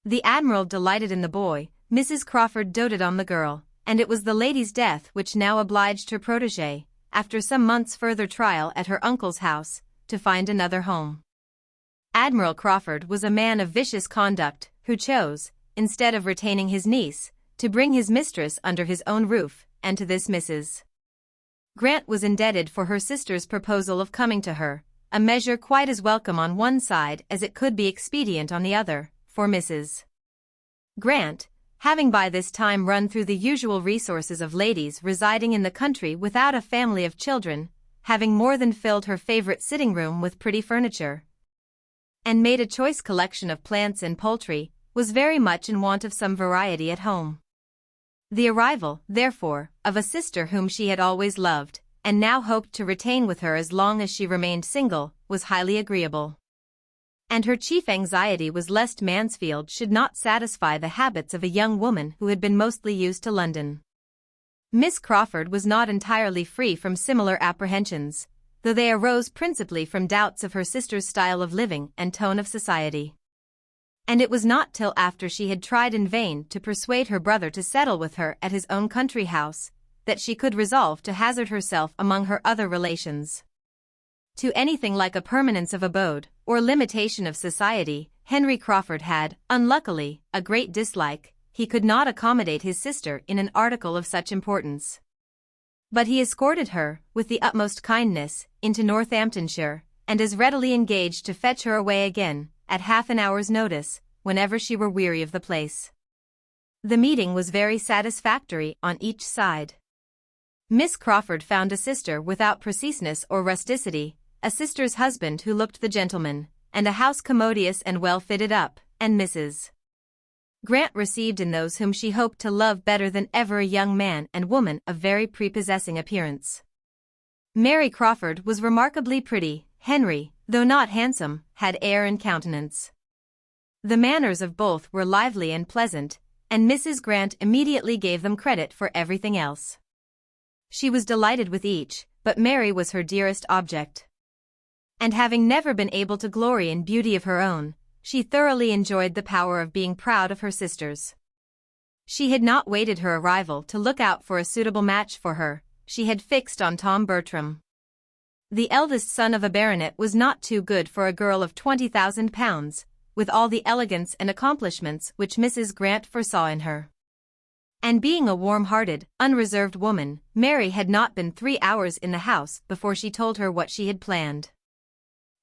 The Admiral delighted in the boy, Mrs. Crawford doted on the girl, and it was the lady's death which now obliged her protégée, after some months' further trial at her uncle's house, to find another home. Admiral Crawford was a man of vicious conduct, who chose, instead of retaining his niece, to bring his mistress under his own roof, and to this Mrs. Grant was indebted for her sister's proposal of coming to her, a measure quite as welcome on one side as it could be expedient on the other, for Mrs. Grant, having by this time run through the usual resources of ladies residing in the country without a family of children, having more than filled her favorite sitting-room with pretty furniture, and made a choice collection of plants and poultry, was very much in want of some variety at home. The arrival, therefore, of a sister whom she had always loved, and now hoped to retain with her as long as she remained single, was highly agreeable. And her chief anxiety was lest Mansfield should not satisfy the habits of a young woman who had been mostly used to London. Miss Crawford was not entirely free from similar apprehensions, though they arose principally from doubts of her sister's style of living and tone of society. And it was not till after she had tried in vain to persuade her brother to settle with her at his own country house, that she could resolve to hazard herself among her other relations. To anything like a permanence of abode, or limitation of society, Henry Crawford had, unluckily, a great dislike. He could not accommodate his sister in an article of such importance. But he escorted her, with the utmost kindness, into Northamptonshire, and as readily engaged to fetch her away again, at half an hour's notice, whenever she were weary of the place. The meeting was very satisfactory on each side. Miss Crawford found a sister without preciseness or rusticity, a sister's husband who looked the gentleman, and a house commodious and well fitted up, and Mrs. Grant received in those whom she hoped to love better than ever a young man and woman of very prepossessing appearance. Mary Crawford was remarkably pretty. Henry, though not handsome, had air and countenance. The manners of both were lively and pleasant, and Mrs. Grant immediately gave them credit for everything else. She was delighted with each, but Mary was her dearest object. And having never been able to glory in beauty of her own, she thoroughly enjoyed the power of being proud of her sisters. She had not waited her arrival to look out for a suitable match for her, she had fixed on Tom Bertram. The eldest son of a baronet was not too good for a girl of £20,000, with all the elegance and accomplishments which Mrs. Grant foresaw in her. And being a warm-hearted, unreserved woman, Mary had not been 3 hours in the house before she told her what she had planned.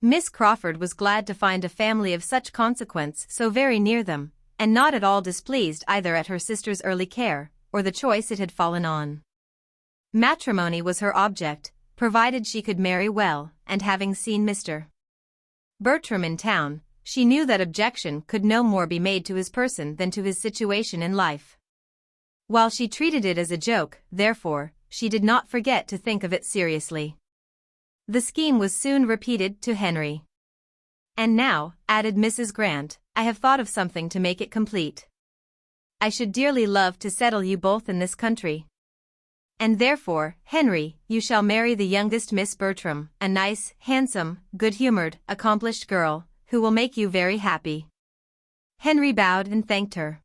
Miss Crawford was glad to find a family of such consequence so very near them, and not at all displeased either at her sister's early care, or the choice it had fallen on. Matrimony was her object, provided she could marry well, and having seen Mr. Bertram in town, she knew that objection could no more be made to his person than to his situation in life. While she treated it as a joke, therefore, she did not forget to think of it seriously. The scheme was soon repeated to Henry. "And now," added Mrs. Grant, "I have thought of something to make it complete. I should dearly love to settle you both in this country. And therefore, Henry, you shall marry the youngest Miss Bertram, a nice, handsome, good-humored, accomplished girl, who will make you very happy." Henry bowed and thanked her.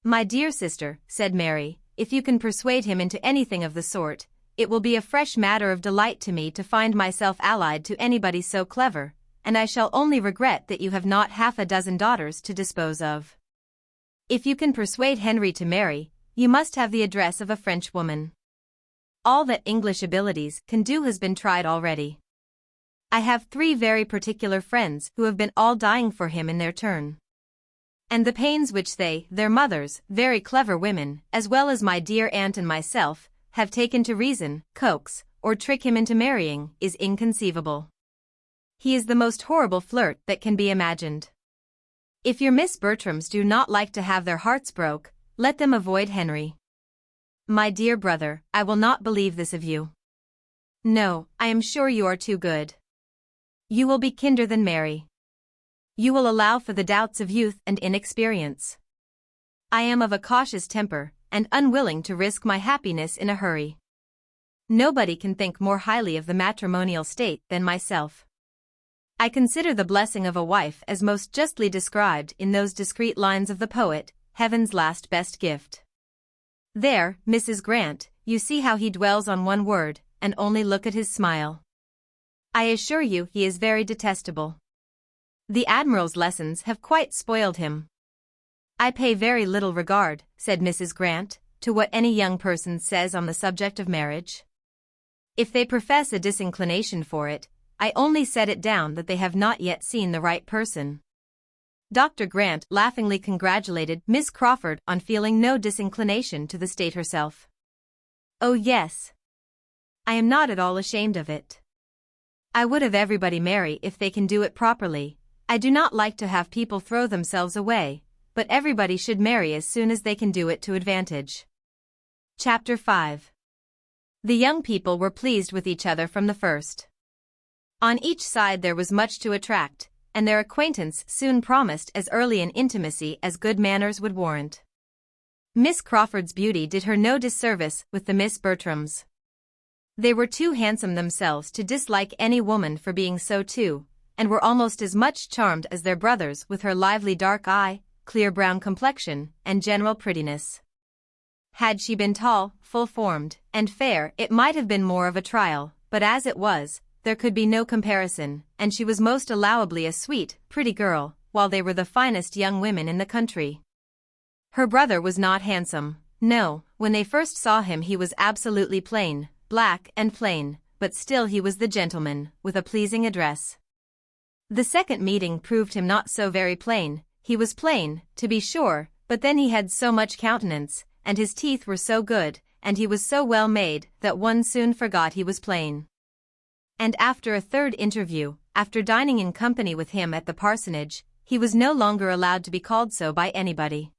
"My dear sister," said Mary, "if you can persuade him into anything of the sort, it will be a fresh matter of delight to me to find myself allied to anybody so clever, and I shall only regret that you have not half a dozen daughters to dispose of. If you can persuade Henry to marry, you must have the address of a Frenchwoman. All that English abilities can do has been tried already. I have 3 very particular friends who have been all dying for him in their turn. And the pains which they, their mothers, very clever women, as well as my dear aunt and myself, have taken to reason, coax, or trick him into marrying, is inconceivable. He is the most horrible flirt that can be imagined. If your Miss Bertrams do not like to have their hearts broke, let them avoid Henry. My dear brother, I will not believe this of you. No, I am sure you are too good. You will be kinder than Mary. You will allow for the doubts of youth and inexperience. I am of a cautious temper, and unwilling to risk my happiness in a hurry. Nobody can think more highly of the matrimonial state than myself. I consider the blessing of a wife as most justly described in those discreet lines of the poet, heaven's last best gift. There, Mrs. Grant, you see how he dwells on one word, and only look at his smile. I assure you he is very detestable. The Admiral's lessons have quite spoiled him. I pay very little regard," said Mrs. Grant, "to what any young person says on the subject of marriage. If they profess a disinclination for it, I only set it down that they have not yet seen the right person." Dr. Grant laughingly congratulated Miss Crawford on feeling no disinclination to the state herself. "Oh yes. I am not at all ashamed of it. I would have everybody marry if they can do it properly. I do not like to have people throw themselves away, but everybody should marry as soon as they can do it to advantage." Chapter 5. The young people were pleased with each other from the first. On each side there was much to attract, and their acquaintance soon promised as early an intimacy as good manners would warrant. Miss Crawford's beauty did her no disservice with the Miss Bertrams. They were too handsome themselves to dislike any woman for being so too, and were almost as much charmed as their brothers with her lively dark eye, clear brown complexion, and general prettiness. Had she been tall, full-formed, and fair, it might have been more of a trial, but as it was, there could be no comparison, and she was most allowably a sweet, pretty girl, while they were the finest young women in the country. Her brother was not handsome. No, when they first saw him he was absolutely plain, black and plain, but still he was the gentleman, with a pleasing address. The second meeting proved him not so very plain. He was plain, to be sure, but then he had so much countenance, and his teeth were so good, and he was so well made, that one soon forgot he was plain. And after a third interview, after dining in company with him at the parsonage, he was no longer allowed to be called so by anybody.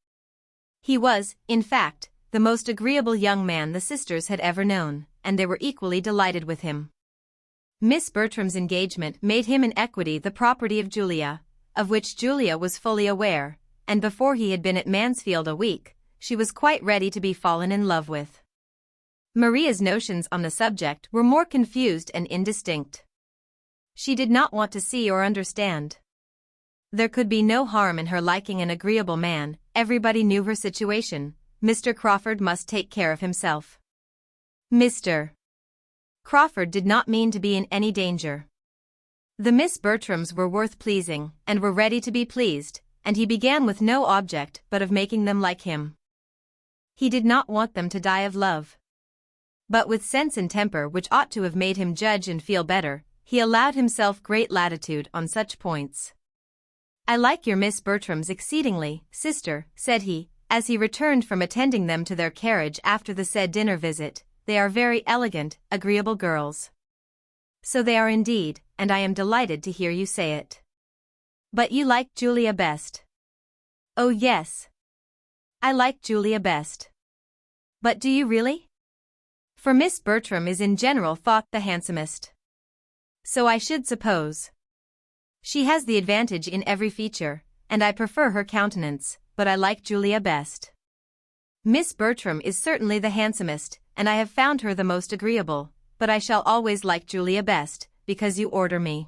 He was, in fact, the most agreeable young man the sisters had ever known, and they were equally delighted with him. Miss Bertram's engagement made him in equity the property of Julia, of which Julia was fully aware, and before he had been at Mansfield a week, she was quite ready to be fallen in love with. Maria's notions on the subject were more confused and indistinct. She did not want to see or understand. There could be no harm in her liking an agreeable man. Everybody knew her situation. Mr. Crawford must take care of himself. Mr. Crawford did not mean to be in any danger. The Miss Bertrams were worth pleasing, and were ready to be pleased, and he began with no object but of making them like him. He did not want them to die of love. But with sense and temper which ought to have made him judge and feel better, he allowed himself great latitude on such points. "I like your Miss Bertrams exceedingly, sister," said he, as he returned from attending them to their carriage after the said dinner visit. "They are very elegant, agreeable girls." "So they are indeed, and I am delighted to hear you say it. But you like Julia best?" "Oh yes. I like Julia best." "But do you really?" "For Miss Bertram is in general thought the handsomest." "So I should suppose. She has the advantage in every feature, and I prefer her countenance, but I like Julia best." "Miss Bertram is certainly the handsomest, and I have found her the most agreeable, but I shall always like Julia best, because you order me.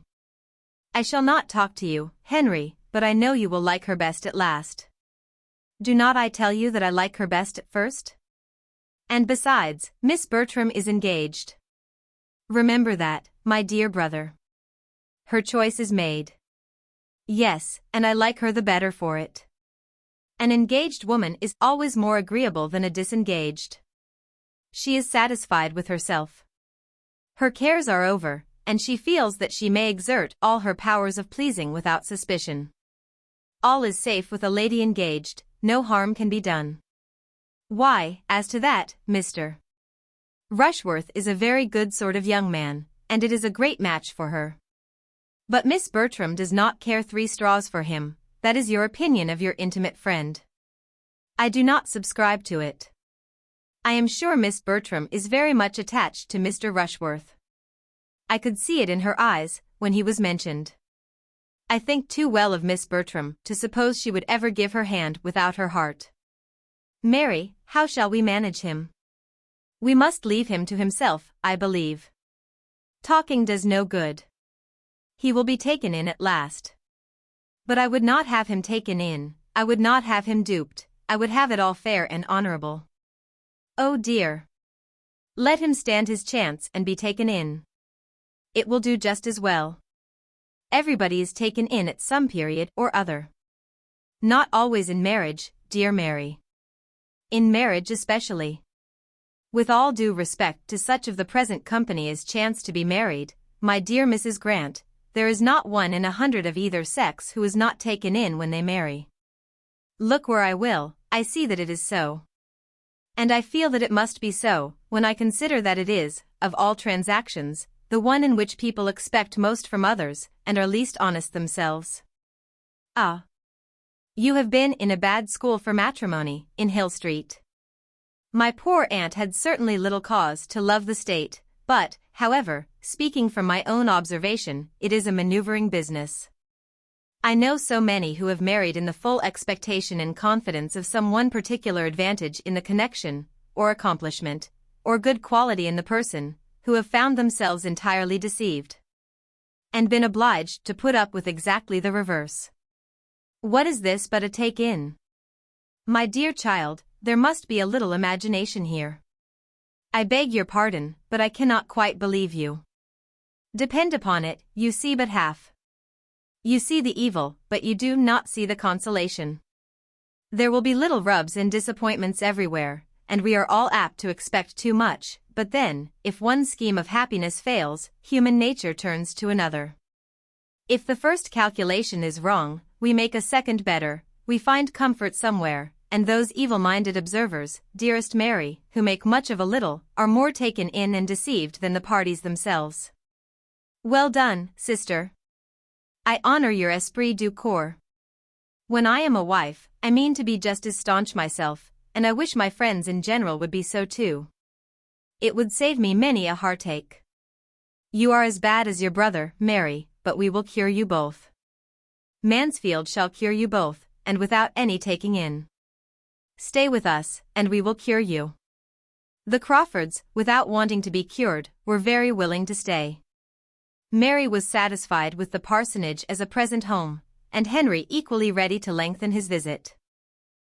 I shall not talk to you, Henry, but I know you will like her best at last. Do not I tell you that I like her best at first? And besides, Miss Bertram is engaged. Remember that, my dear brother. Her choice is made." "Yes, and I like her the better for it. An engaged woman is always more agreeable than a disengaged. She is satisfied with herself. Her cares are over, and she feels that she may exert all her powers of pleasing without suspicion. All is safe with a lady engaged, no harm can be done. Why, as to that, Mr. Rushworth is a very good sort of young man, and it is a great match for her. But Miss Bertram does not care 3 straws for him. That is your opinion of your intimate friend. I do not subscribe to it. I am sure Miss Bertram is very much attached to Mr. Rushworth. I could see it in her eyes, when he was mentioned. I think too well of Miss Bertram to suppose she would ever give her hand without her heart. Mary, how shall we manage him? We must leave him to himself, I believe. Talking does no good. He will be taken in at last. But I would not have him taken in, I would not have him duped, I would have it all fair and honorable. Oh dear. Let him stand his chance and be taken in. It will do just as well. Everybody is taken in at some period or other. Not always in marriage, dear Mary. In marriage especially. With all due respect to such of the present company as chance to be married, my dear Mrs. Grant, there is not 1 in 100 of either sex who is not taken in when they marry. Look where I will, I see that it is so. And I feel that it must be so, when I consider that it is, of all transactions, the one in which people expect most from others, and are least honest themselves. Ah! You have been in a bad school for matrimony, in Hill Street. My poor aunt had certainly little cause to love the state, but, however, speaking from my own observation, it is a maneuvering business. I know so many who have married in the full expectation and confidence of some one particular advantage in the connection, or accomplishment, or good quality in the person, who have found themselves entirely deceived. and been obliged to put up with exactly the reverse. What is this but a take-in? My dear child, there must be a little imagination here. I beg your pardon, but I cannot quite believe you. Depend upon it, you see but half. You see the evil, but you do not see the consolation. There will be little rubs and disappointments everywhere, and we are all apt to expect too much, but then, if one scheme of happiness fails, human nature turns to another. If the first calculation is wrong, we make a second better, we find comfort somewhere, and those evil-minded observers, dearest Mary, who make much of a little, are more taken in and deceived than the parties themselves. Well done, sister. I honor your esprit du corps. When I am a wife, I mean to be just as staunch myself, and I wish my friends in general would be so too. It would save me many a heartache. You are as bad as your brother, Mary, but we will cure you both. Mansfield shall cure you both, and without any taking in. Stay with us, and we will cure you. The Crawfords, without wanting to be cured, were very willing to stay. Mary was satisfied with the parsonage as a present home, and Henry equally ready to lengthen his visit.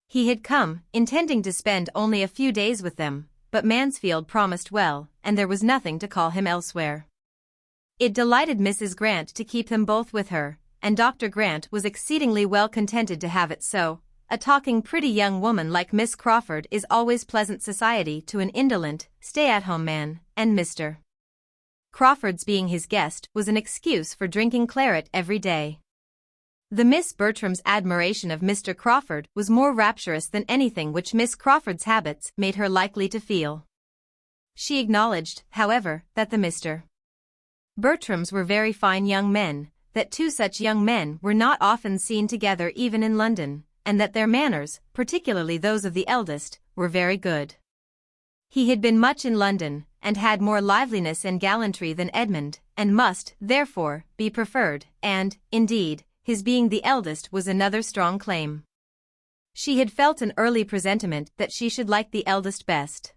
He had come, intending to spend only a few days with them, but Mansfield promised well, and there was nothing to call him elsewhere. It delighted Mrs. Grant to keep them both with her, and Dr. Grant was exceedingly well contented to have it so. A talking pretty young woman like Miss Crawford is always pleasant society to an indolent, stay-at-home man, and Mr. Crawford's being his guest was an excuse for drinking claret every day. The Miss Bertram's admiration of Mr. Crawford was more rapturous than anything which Miss Crawford's habits made her likely to feel. She acknowledged, however, that the Mr. Bertrams were very fine young men, that two such young men were not often seen together even in London, and that their manners, particularly those of the eldest, were very good. He had been much in London, and had more liveliness and gallantry than Edmund, and must, therefore, be preferred, and, indeed, his being the eldest was another strong claim. She had felt an early presentiment that she should like the eldest best.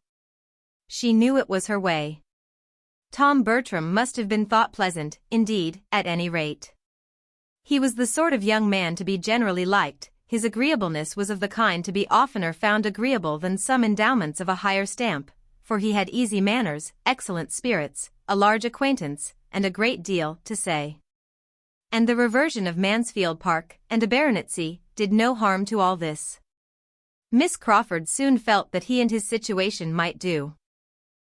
She knew it was her way. Tom Bertram must have been thought pleasant, indeed, at any rate. He was the sort of young man to be generally liked. His agreeableness was of the kind to be oftener found agreeable than some endowments of a higher stamp, for he had easy manners, excellent spirits, a large acquaintance, and a great deal to say. And the reversion of Mansfield Park and a baronetcy did no harm to all this. Miss Crawford soon felt that he and his situation might do.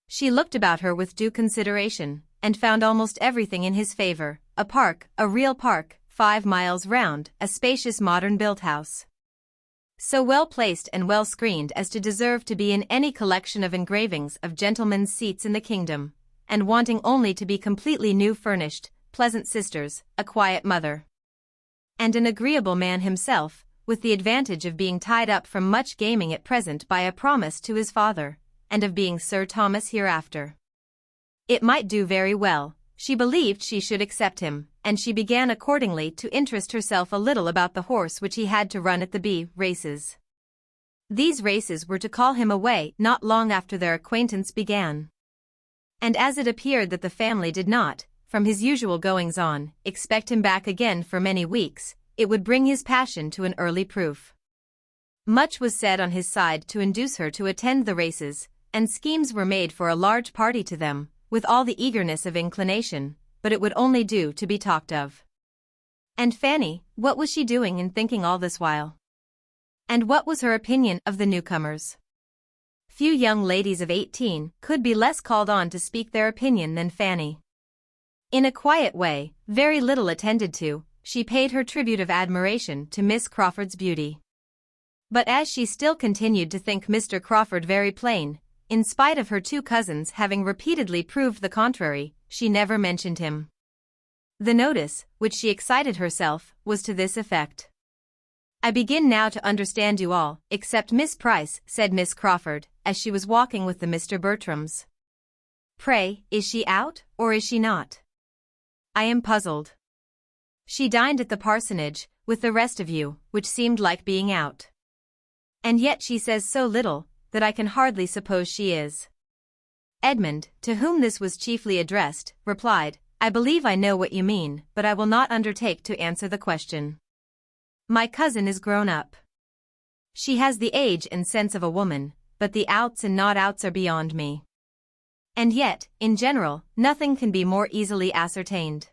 She looked about her with due consideration, and found almost everything in his favor, a park, a real park, 5 miles round, a spacious modern-built house, so well placed and well screened as to deserve to be in any collection of engravings of gentlemen's seats in the kingdom, and wanting only to be completely new furnished, pleasant sisters, a quiet mother, and an agreeable man himself, with the advantage of being tied up from much gaming at present by a promise to his father, and of being Sir Thomas hereafter. It might do very well. She believed she should accept him, and she began accordingly to interest herself a little about the horse which he had to run at the VIII races. These races were to call him away not long after their acquaintance began. And as it appeared that the family did not, from his usual goings-on, expect him back again for many weeks, it would bring his passion to an early proof. Much was said on his side to induce her to attend the races, and schemes were made for a large party to them, with all the eagerness of inclination, but it would only do to be talked of. And Fanny, what was she doing and thinking all this while? And what was her opinion of the newcomers? Few young ladies of 18 could be less called on to speak their opinion than Fanny. In a quiet way, very little attended to, she paid her tribute of admiration to Miss Crawford's beauty. But as she still continued to think Mr. Crawford very plain, in spite of her two cousins having repeatedly proved the contrary, she never mentioned him. The notice, which she excited herself, was to this effect. "I begin now to understand you all, except Miss Price," said Miss Crawford, as she was walking with the Mr. Bertrams. "Pray, is she out, or is she not? I am puzzled. She dined at the parsonage, with the rest of you, which seemed like being out. And yet she says so little, that I can hardly suppose she is." Edmund, to whom this was chiefly addressed, replied, I believe I know what you mean, but I will not undertake to answer the question. My cousin is grown up. She has the age and sense of a woman, but the outs and not outs are beyond me. And yet, in general, nothing can be more easily ascertained.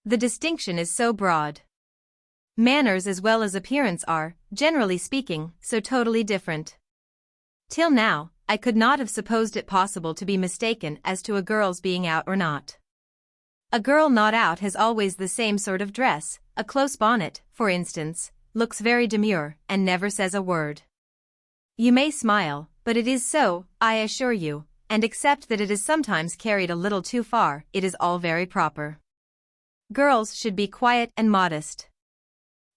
The distinction is so broad. Manners as well as appearance are, generally speaking, so totally different. Till now, I could not have supposed it possible to be mistaken as to a girl's being out or not. A girl not out has always the same sort of dress, a close bonnet, for instance, looks very demure, and never says a word. You may smile, but it is so, I assure you, and except that it is sometimes carried a little too far, it is all very proper. Girls should be quiet and modest.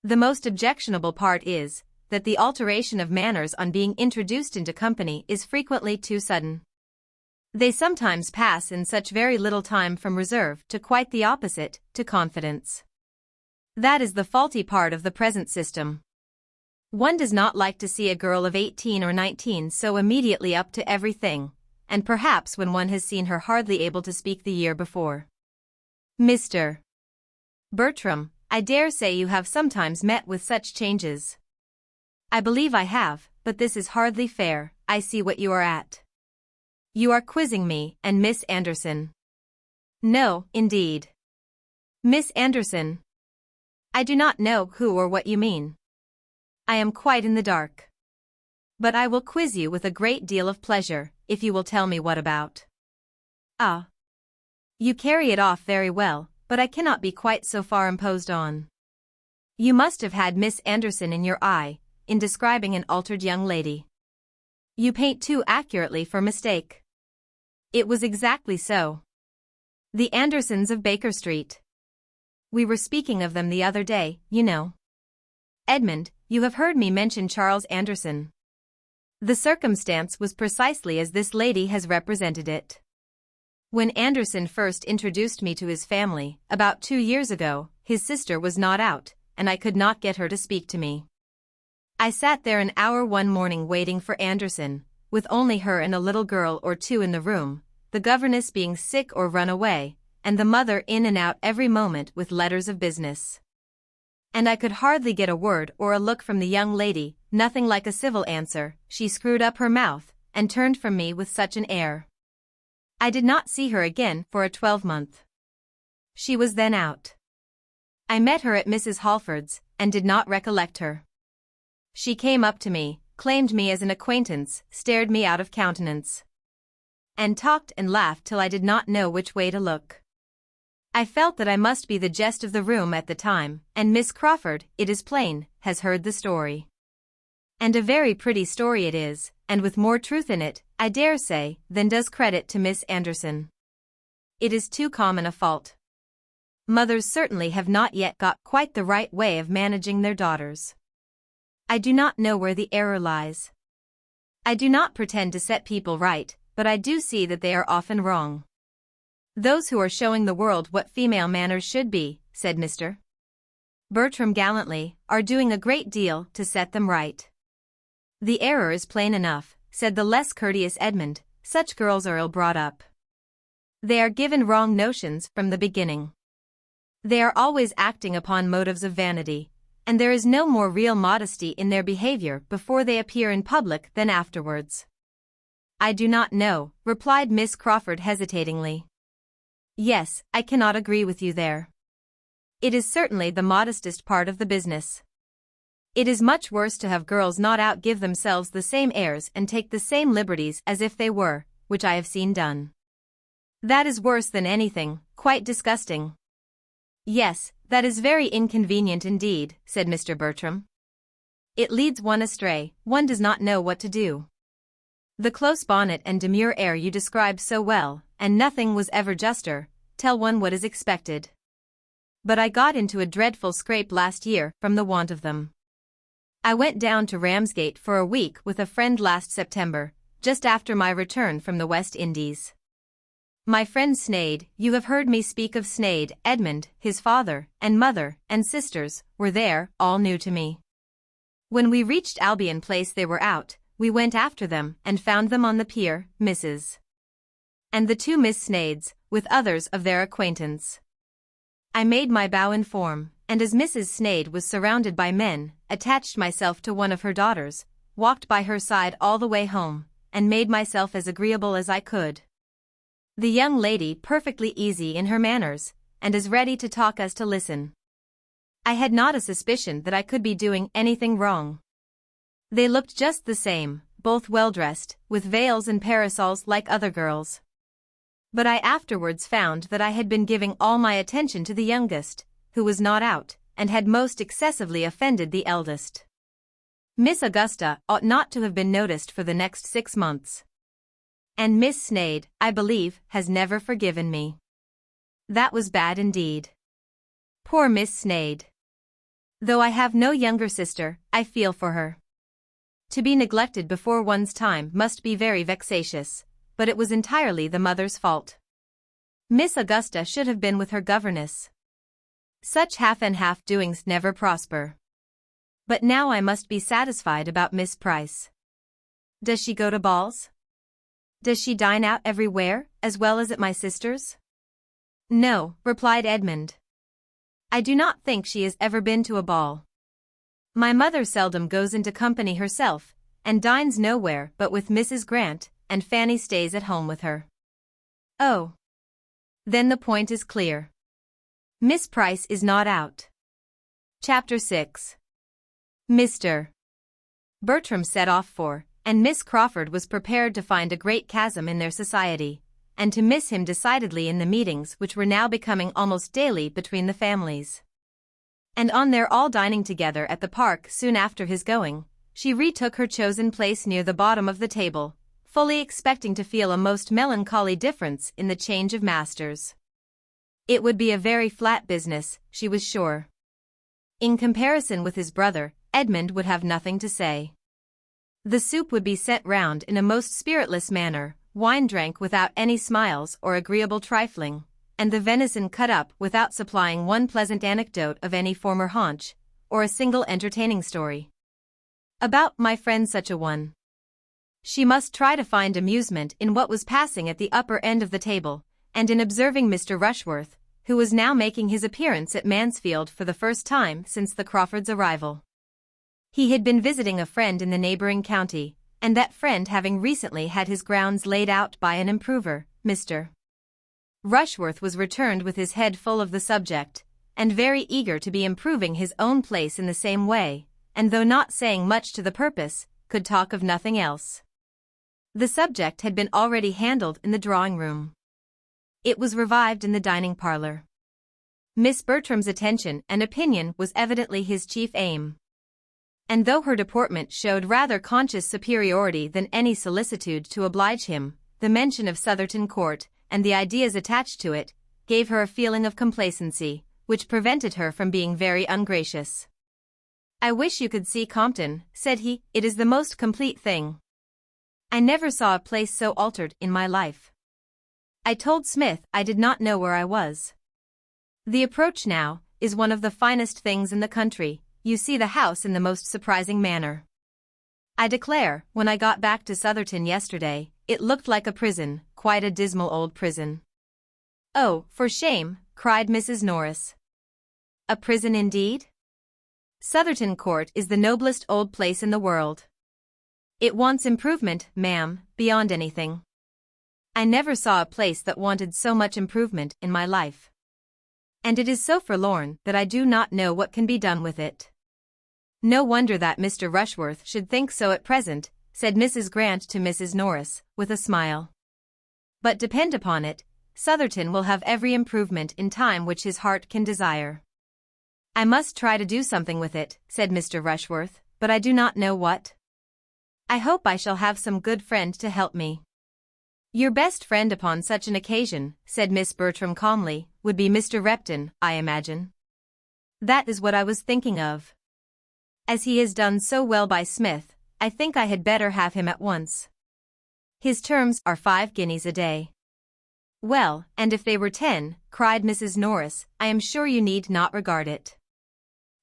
The most objectionable part is, that the alteration of manners on being introduced into company is frequently too sudden. They sometimes pass in such very little time from reserve to quite the opposite, to confidence. That is the faulty part of the present system. One does not like to see a girl of 18 or 19 so immediately up to everything, and perhaps when one has seen her hardly able to speak the year before. Mr. Bertram, I dare say you have sometimes met with such changes. I believe I have, but this is hardly fair. I see what you are at. You are quizzing me and Miss Anderson. No, indeed. Miss Anderson. I do not know who or what you mean. I am quite in the dark. But I will quiz you with a great deal of pleasure, if you will tell me what about. Ah. You carry it off very well, but I cannot be quite so far imposed on. You must have had Miss Anderson in your eye, in describing an altered young lady. You paint too accurately for mistake. It was exactly so. The Andersons of Baker Street. We were speaking of them the other day, you know. Edmund, you have heard me mention Charles Anderson. The circumstance was precisely as this lady has represented it. When Anderson first introduced me to his family, about 2 years ago, his sister was not out, and I could not get her to speak to me. I sat there an hour one morning waiting for Anderson, with only her and a little girl or two in the room, the governess being sick or run away, and the mother in and out every moment with letters of business. And I could hardly get a word or a look from the young lady, nothing like a civil answer. She screwed up her mouth, and turned from me with such an air. I did not see her again for a 12-month. She was then out. I met her at Mrs. Halford's, and did not recollect her. She came up to me, claimed me as an acquaintance, stared me out of countenance, and talked and laughed till I did not know which way to look. I felt that I must be the jest of the room at the time, and Miss Crawford, it is plain, has heard the story. And a very pretty story it is, and with more truth in it, I dare say, than does credit to Miss Anderson. It is too common a fault. Mothers certainly have not yet got quite the right way of managing their daughters. I do not know where the error lies. I do not pretend to set people right, but I do see that they are often wrong. Those who are showing the world what female manners should be, said Mr. Bertram gallantly, are doing a great deal to set them right. The error is plain enough, said the less courteous Edmund, such girls are ill brought up. They are given wrong notions from the beginning. They are always acting upon motives of vanity, and there is no more real modesty in their behavior before they appear in public than afterwards. I do not know, replied Miss Crawford hesitatingly. Yes, I cannot agree with you there. It is certainly the modestest part of the business. It is much worse to have girls not out give themselves the same airs and take the same liberties as if they were, which I have seen done. That is worse than anything, quite disgusting. Yes, that is very inconvenient indeed, said Mr. Bertram. It leads one astray, one does not know what to do. The close bonnet and demure air you described so well, and nothing was ever juster, tell one what is expected. But I got into a dreadful scrape last year from the want of them. I went down to Ramsgate for a week with a friend last September, just after my return from the West Indies. My friend Snade, you have heard me speak of Snade, Edmund, his father, and mother, and sisters, were there, all new to me. When we reached Albion Place they were out, we went after them, and found them on the pier, Mrs. and the two Miss Snades, with others of their acquaintance. I made my bow in form, and as Mrs. Sneyd was surrounded by men, attached myself to one of her daughters, walked by her side all the way home, and made myself as agreeable as I could. The young lady perfectly easy in her manners, and as ready to talk as to listen. I had not a suspicion that I could be doing anything wrong. They looked just the same, both well-dressed, with veils and parasols like other girls. But I afterwards found that I had been giving all my attention to the youngest, who was not out, and had most excessively offended the eldest. Miss Augusta ought not to have been noticed for the next 6 months. And Miss Sneyd, I believe, has never forgiven me. That was bad indeed. Poor Miss Sneyd. Though I have no younger sister, I feel for her. To be neglected before one's time must be very vexatious, but it was entirely the mother's fault. Miss Augusta should have been with her governess. Such half-and-half doings never prosper. But now I must be satisfied about Miss Price. Does she go to balls? Does she dine out everywhere, as well as at my sister's? No, replied Edmund. I do not think she has ever been to a ball. My mother seldom goes into company herself, and dines nowhere but with Mrs. Grant, and Fanny stays at home with her. Oh. Then the point is clear. Miss Price is not out. Chapter 6. Mr. Bertram set off for, and Miss Crawford was prepared to find a great chasm in their society, and to miss him decidedly in the meetings which were now becoming almost daily between the families. And on their all dining together at the park soon after his going, she retook her chosen place near the bottom of the table, fully expecting to feel a most melancholy difference in the change of masters. It would be a very flat business, she was sure. In comparison with his brother, Edmund would have nothing to say. The soup would be sent round in a most spiritless manner, wine drank without any smiles or agreeable trifling, and the venison cut up without supplying one pleasant anecdote of any former haunch, or a single entertaining story. About my friend such a one. She must try to find amusement in what was passing at the upper end of the table, and in observing Mr. Rushworth, who was now making his appearance at Mansfield for the first time since the Crawfords' arrival. He had been visiting a friend in the neighboring county, and that friend having recently had his grounds laid out by an improver, Mr. Rushworth was returned with his head full of the subject, and very eager to be improving his own place in the same way, and though not saying much to the purpose, could talk of nothing else. The subject had been already handled in the drawing-room. It was revived in the dining parlor. Miss Bertram's attention and opinion was evidently his chief aim. And though her deportment showed rather conscious superiority than any solicitude to oblige him, the mention of Southerton Court, and the ideas attached to it, gave her a feeling of complacency, which prevented her from being very ungracious. I wish you could see Compton, said he, it is the most complete thing. I never saw a place so altered in my life. I told Smith I did not know where I was. The approach now is one of the finest things in the country. You see the house in the most surprising manner. I declare, when I got back to Southerton yesterday, it looked like a prison, quite a dismal old prison. Oh, for shame, cried Mrs. Norris. A prison indeed? Southerton Court is the noblest old place in the world. It wants improvement, ma'am, beyond anything. I never saw a place that wanted so much improvement in my life. And it is so forlorn that I do not know what can be done with it. No wonder that Mr. Rushworth should think so at present, said Mrs. Grant to Mrs. Norris, with a smile. But depend upon it, Southerton will have every improvement in time which his heart can desire. I must try to do something with it, said Mr. Rushworth, but I do not know what. I hope I shall have some good friend to help me. Your best friend upon such an occasion, said Miss Bertram calmly, would be Mr. Repton, I imagine. That is what I was thinking of. As he has done so well by Smith, I think I had better have him at once. His terms are 5 guineas a day. Well, and if they were 10, cried Mrs. Norris, I am sure you need not regard it.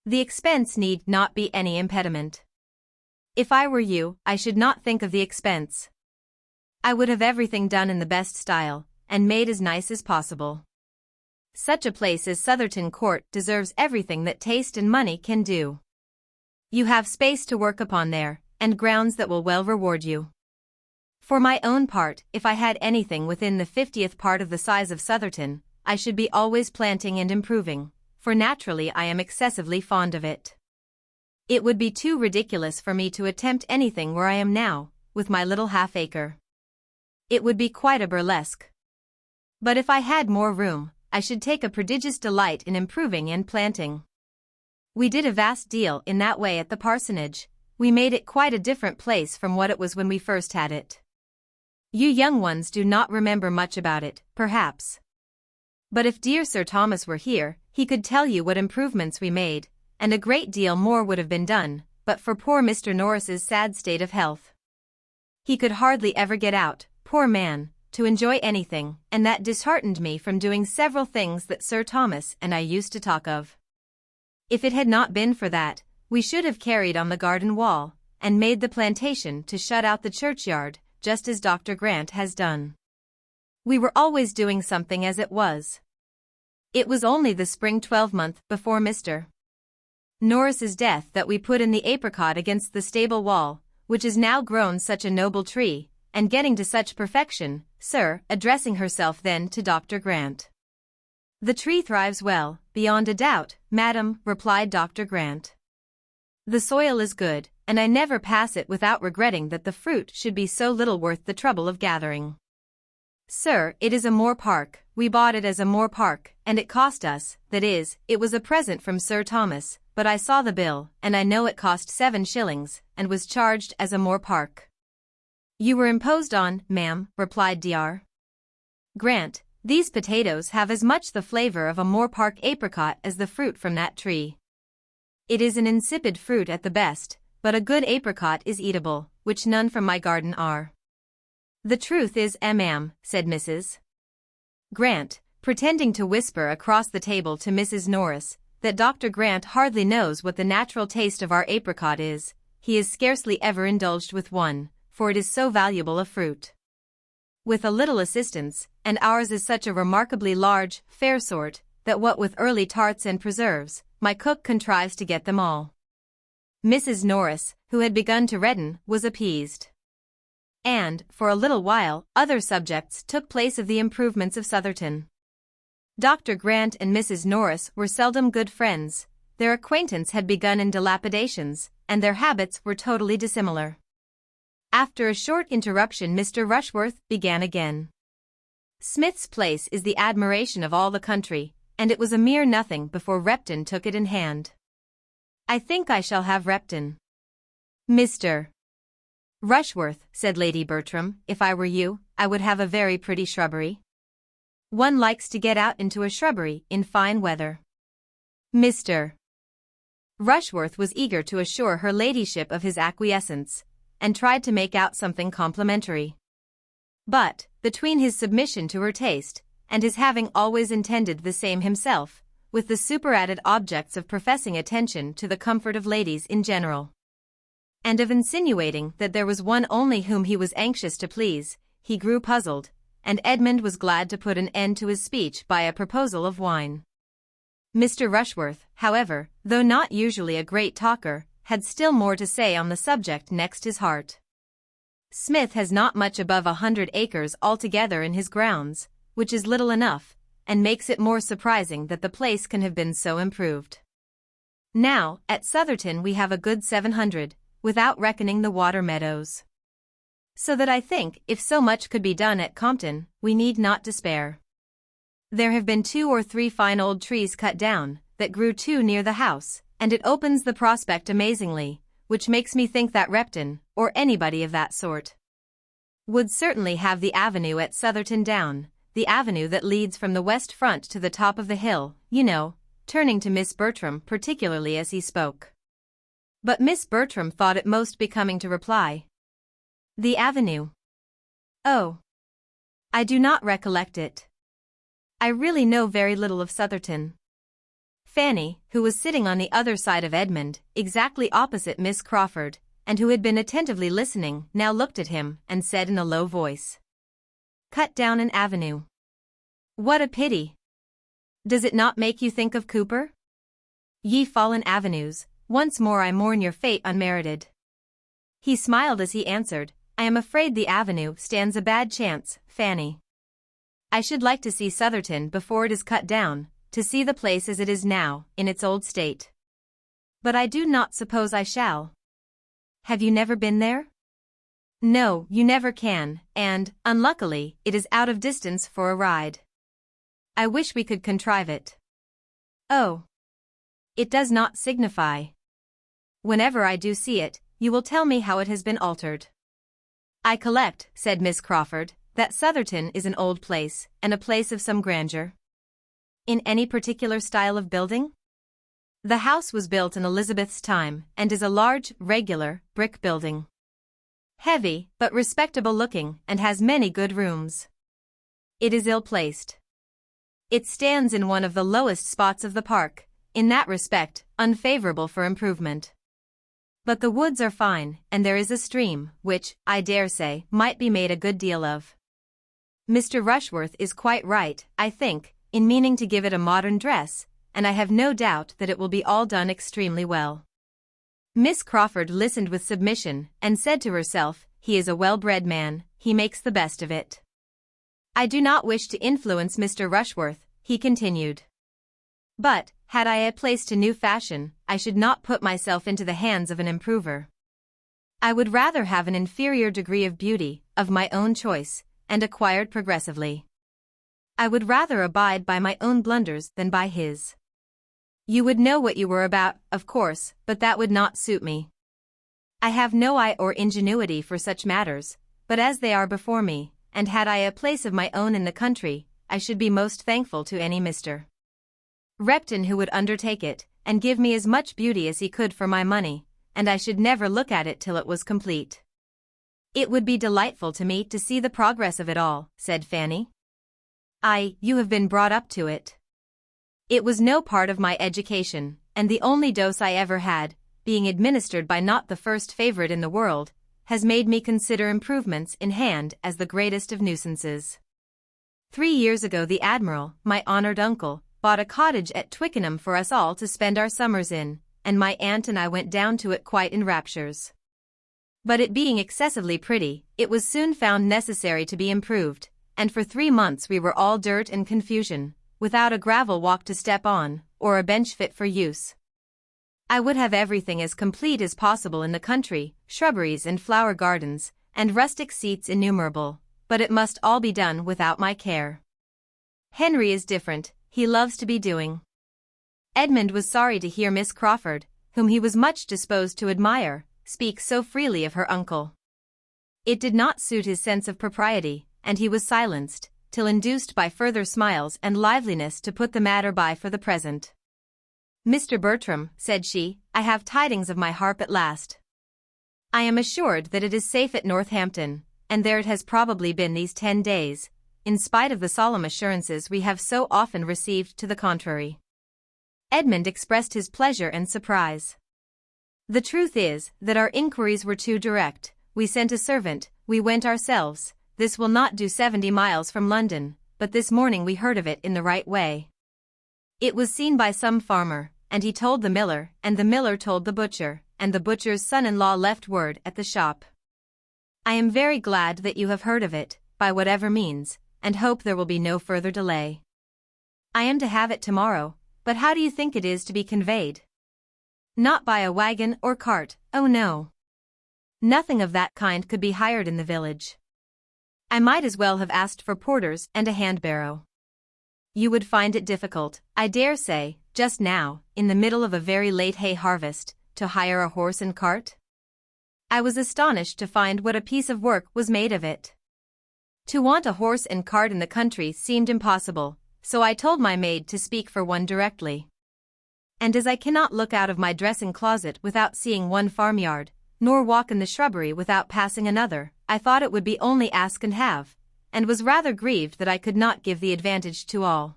The expense need not be any impediment. If I were you, I should not think of the expense. I would have everything done in the best style, and made as nice as possible. Such a place as Southerton Court deserves everything that taste and money can do. You have space to work upon there, and grounds that will well reward you. For my own part, if I had anything within the 50th part of the size of Southerton, I should be always planting and improving, for naturally I am excessively fond of it. It would be too ridiculous for me to attempt anything where I am now, with my little half-acre. It would be quite a burlesque. But if I had more room, I should take a prodigious delight in improving and planting. We did a vast deal in that way at the parsonage. We made it quite a different place from what it was when we first had it. You young ones do not remember much about it, perhaps. But if dear Sir Thomas were here, he could tell you what improvements we made, and a great deal more would have been done, but for poor Mr. Norris's sad state of health. He could hardly ever get out, poor man, to enjoy anything, and that disheartened me from doing several things that Sir Thomas and I used to talk of. If it had not been for that, we should have carried on the garden wall, and made the plantation to shut out the churchyard, just as Dr. Grant has done. We were always doing something as it was. It was only the spring 12-month before Mr. Norris's death that we put in the apricot against the stable wall, which is now grown such a noble tree, and getting to such perfection, sir, addressing herself then to Dr. Grant. The tree thrives well, beyond a doubt, madam, replied Dr. Grant. The soil is good, and I never pass it without regretting that the fruit should be so little worth the trouble of gathering. Sir, it is a moor park, we bought it as a moor park, and it cost us, that is, it was a present from Sir Thomas, but I saw the bill, and I know it cost 7 shillings, and was charged as a moor park. You were imposed on, ma'am, replied Dr. Grant. These potatoes have as much the flavor of a moor park apricot as the fruit from that tree. It is an insipid fruit at the best, but a good apricot is eatable, which none from my garden are. The truth is, ma'am, said Mrs. Grant, pretending to whisper across the table to Mrs. Norris, that Dr. Grant hardly knows what the natural taste of our apricot is. He is scarcely ever indulged with one, for it is so valuable a fruit. With a little assistance, and ours is such a remarkably large, fair sort, that what with early tarts and preserves, my cook contrives to get them all. Mrs. Norris, who had begun to redden, was appeased. And, for a little while, other subjects took place of the improvements of Southerton. Dr. Grant and Mrs. Norris were seldom good friends. Their acquaintance had begun in dilapidations, and their habits were totally dissimilar. After a short interruption, Mr. Rushworth began again. Smith's place is the admiration of all the country, and it was a mere nothing before Repton took it in hand. I think I shall have Repton. Mr. Rushworth, said Lady Bertram, if I were you, I would have a very pretty shrubbery. One likes to get out into a shrubbery in fine weather. Mr. Rushworth was eager to assure her ladyship of his acquiescence, and tried to make out something complimentary. But, between his submission to her taste, and his having always intended the same himself, with the superadded objects of professing attention to the comfort of ladies in general, and of insinuating that there was one only whom he was anxious to please, he grew puzzled, and Edmund was glad to put an end to his speech by a proposal of wine. Mr. Rushworth, however, though not usually a great talker, had still more to say on the subject next his heart. Smith has not much above 100 acres altogether in his grounds, which is little enough, and makes it more surprising that the place can have been so improved. Now, at Southerton we have a good 700, without reckoning the water meadows. So that I think, if so much could be done at Compton, we need not despair. There have been 2 or 3 fine old trees cut down, that grew too near the house, and it opens the prospect amazingly, which makes me think that Repton, or anybody of that sort, would certainly have the avenue at Southerton down, the avenue that leads from the west front to the top of the hill, you know, turning to Miss Bertram particularly as he spoke. But Miss Bertram thought it most becoming to reply, "The avenue? Oh, I do not recollect it. I really know very little of Southerton." Fanny, who was sitting on the other side of Edmund, exactly opposite Miss Crawford, and who had been attentively listening, now looked at him and said in a low voice, "Cut down an avenue. What a pity! Does it not make you think of Cooper? Ye fallen avenues, once more I mourn your fate unmerited. He smiled as he answered, I am afraid the avenue stands a bad chance, Fanny. I should like to see Southerton before it is cut down, to see the place as it is now, in its old state. But I do not suppose I shall. Have you never been there? No, you never can, and, unluckily, it is out of distance for a ride. I wish we could contrive it. Oh. It does not signify. Whenever I do see it, you will tell me how it has been altered. I collect, said Miss Crawford, that Southerton is an old place, and a place of some grandeur. In any particular style of building? The house was built in Elizabeth's time, and is a large, regular, brick building. Heavy, but respectable looking, and has many good rooms. It is ill-placed. It stands in one of the lowest spots of the park, in that respect, unfavorable for improvement. But the woods are fine, and there is a stream, which, I dare say, might be made a good deal of. Mr. Rushworth is quite right, I think, in meaning to give it a modern dress, and I have no doubt that it will be all done extremely well. Miss Crawford listened with submission, and said to herself, he is a well-bred man, he makes the best of it. I do not wish to influence Mr. Rushworth, he continued. But, had I a place to new fashion, I should not put myself into the hands of an improver. I would rather have an inferior degree of beauty, of my own choice, and acquired progressively. I would rather abide by my own blunders than by his. You would know what you were about, of course, but that would not suit me. I have no eye or ingenuity for such matters, but as they are before me, and had I a place of my own in the country, I should be most thankful to any Mr. Repton who would undertake it, and give me as much beauty as he could for my money, and I should never look at it till it was complete. It would be delightful to me to see the progress of it all, said Fanny. You have been brought up to it. It was no part of my education, and the only dose I ever had, being administered by not the first favorite in the world, has made me consider improvements in hand as the greatest of nuisances. 3 years ago the Admiral, my honored uncle, bought a cottage at Twickenham for us all to spend our summers in, and my aunt and I went down to it quite in raptures. But it being excessively pretty, it was soon found necessary to be improved, and for 3 months we were all dirt and confusion, without a gravel walk to step on, or a bench fit for use. I would have everything as complete as possible in the country, shrubberies and flower gardens, and rustic seats innumerable, but it must all be done without my care. Henry is different, he loves to be doing. Edmund was sorry to hear Miss Crawford, whom he was much disposed to admire, speak so freely of her uncle. It did not suit his sense of propriety, and he was silenced, till induced by further smiles and liveliness to put the matter by for the present. Mr. Bertram, said she, I have tidings of my harp at last. I am assured that it is safe at Northampton, and there it has probably been these 10 days, in spite of the solemn assurances we have so often received to the contrary. Edmund expressed his pleasure and surprise. The truth is, that our inquiries were too direct, we sent a servant, we went ourselves, this will not do 70 miles from London, but this morning we heard of it in the right way. It was seen by some farmer, and he told the miller, and the miller told the butcher, and the butcher's son-in-law left word at the shop. I am very glad that you have heard of it, by whatever means, and hope there will be no further delay. I am to have it tomorrow, but how do you think it is to be conveyed? Not by a wagon or cart, oh no. Nothing of that kind could be hired in the village. I might as well have asked for porters and a hand-barrow. You would find it difficult, I dare say, just now, in the middle of a very late hay harvest, to hire a horse and cart? I was astonished to find what a piece of work was made of it. To want a horse and cart in the country seemed impossible, so I told my maid to speak for one directly. And as I cannot look out of my dressing closet without seeing one farmyard, nor walk in the shrubbery without passing another, I thought it would be only ask and have, and was rather grieved that I could not give the advantage to all.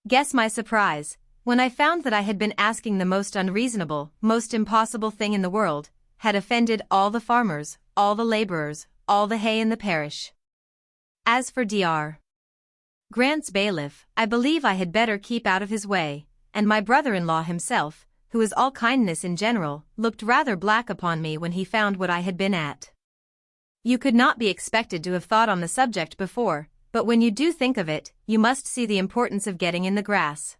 Guess my surprise, when I found that I had been asking the most unreasonable, most impossible thing in the world, had offended all the farmers, all the laborers, all the hay in the parish. As for Dr. Grant's bailiff, I believe I had better keep out of his way, and my brother-in-law himself, who is all kindness in general, looked rather black upon me when he found what I had been at. You could not be expected to have thought on the subject before, but when you do think of it, you must see the importance of getting in the grass.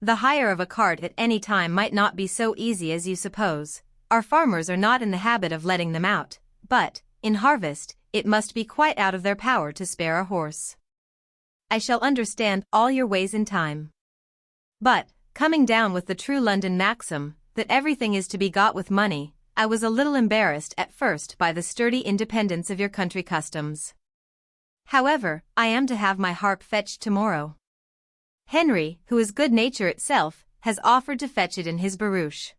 The hire of a cart at any time might not be so easy as you suppose. Our farmers are not in the habit of letting them out, but, in harvest, it must be quite out of their power to spare a horse. I shall understand all your ways in time. But, coming down with the true London maxim, that everything is to be got with money, I was a little embarrassed at first by the sturdy independence of your country customs. However, I am to have my harp fetched tomorrow. Henry, who is good nature itself, has offered to fetch it in his barouche.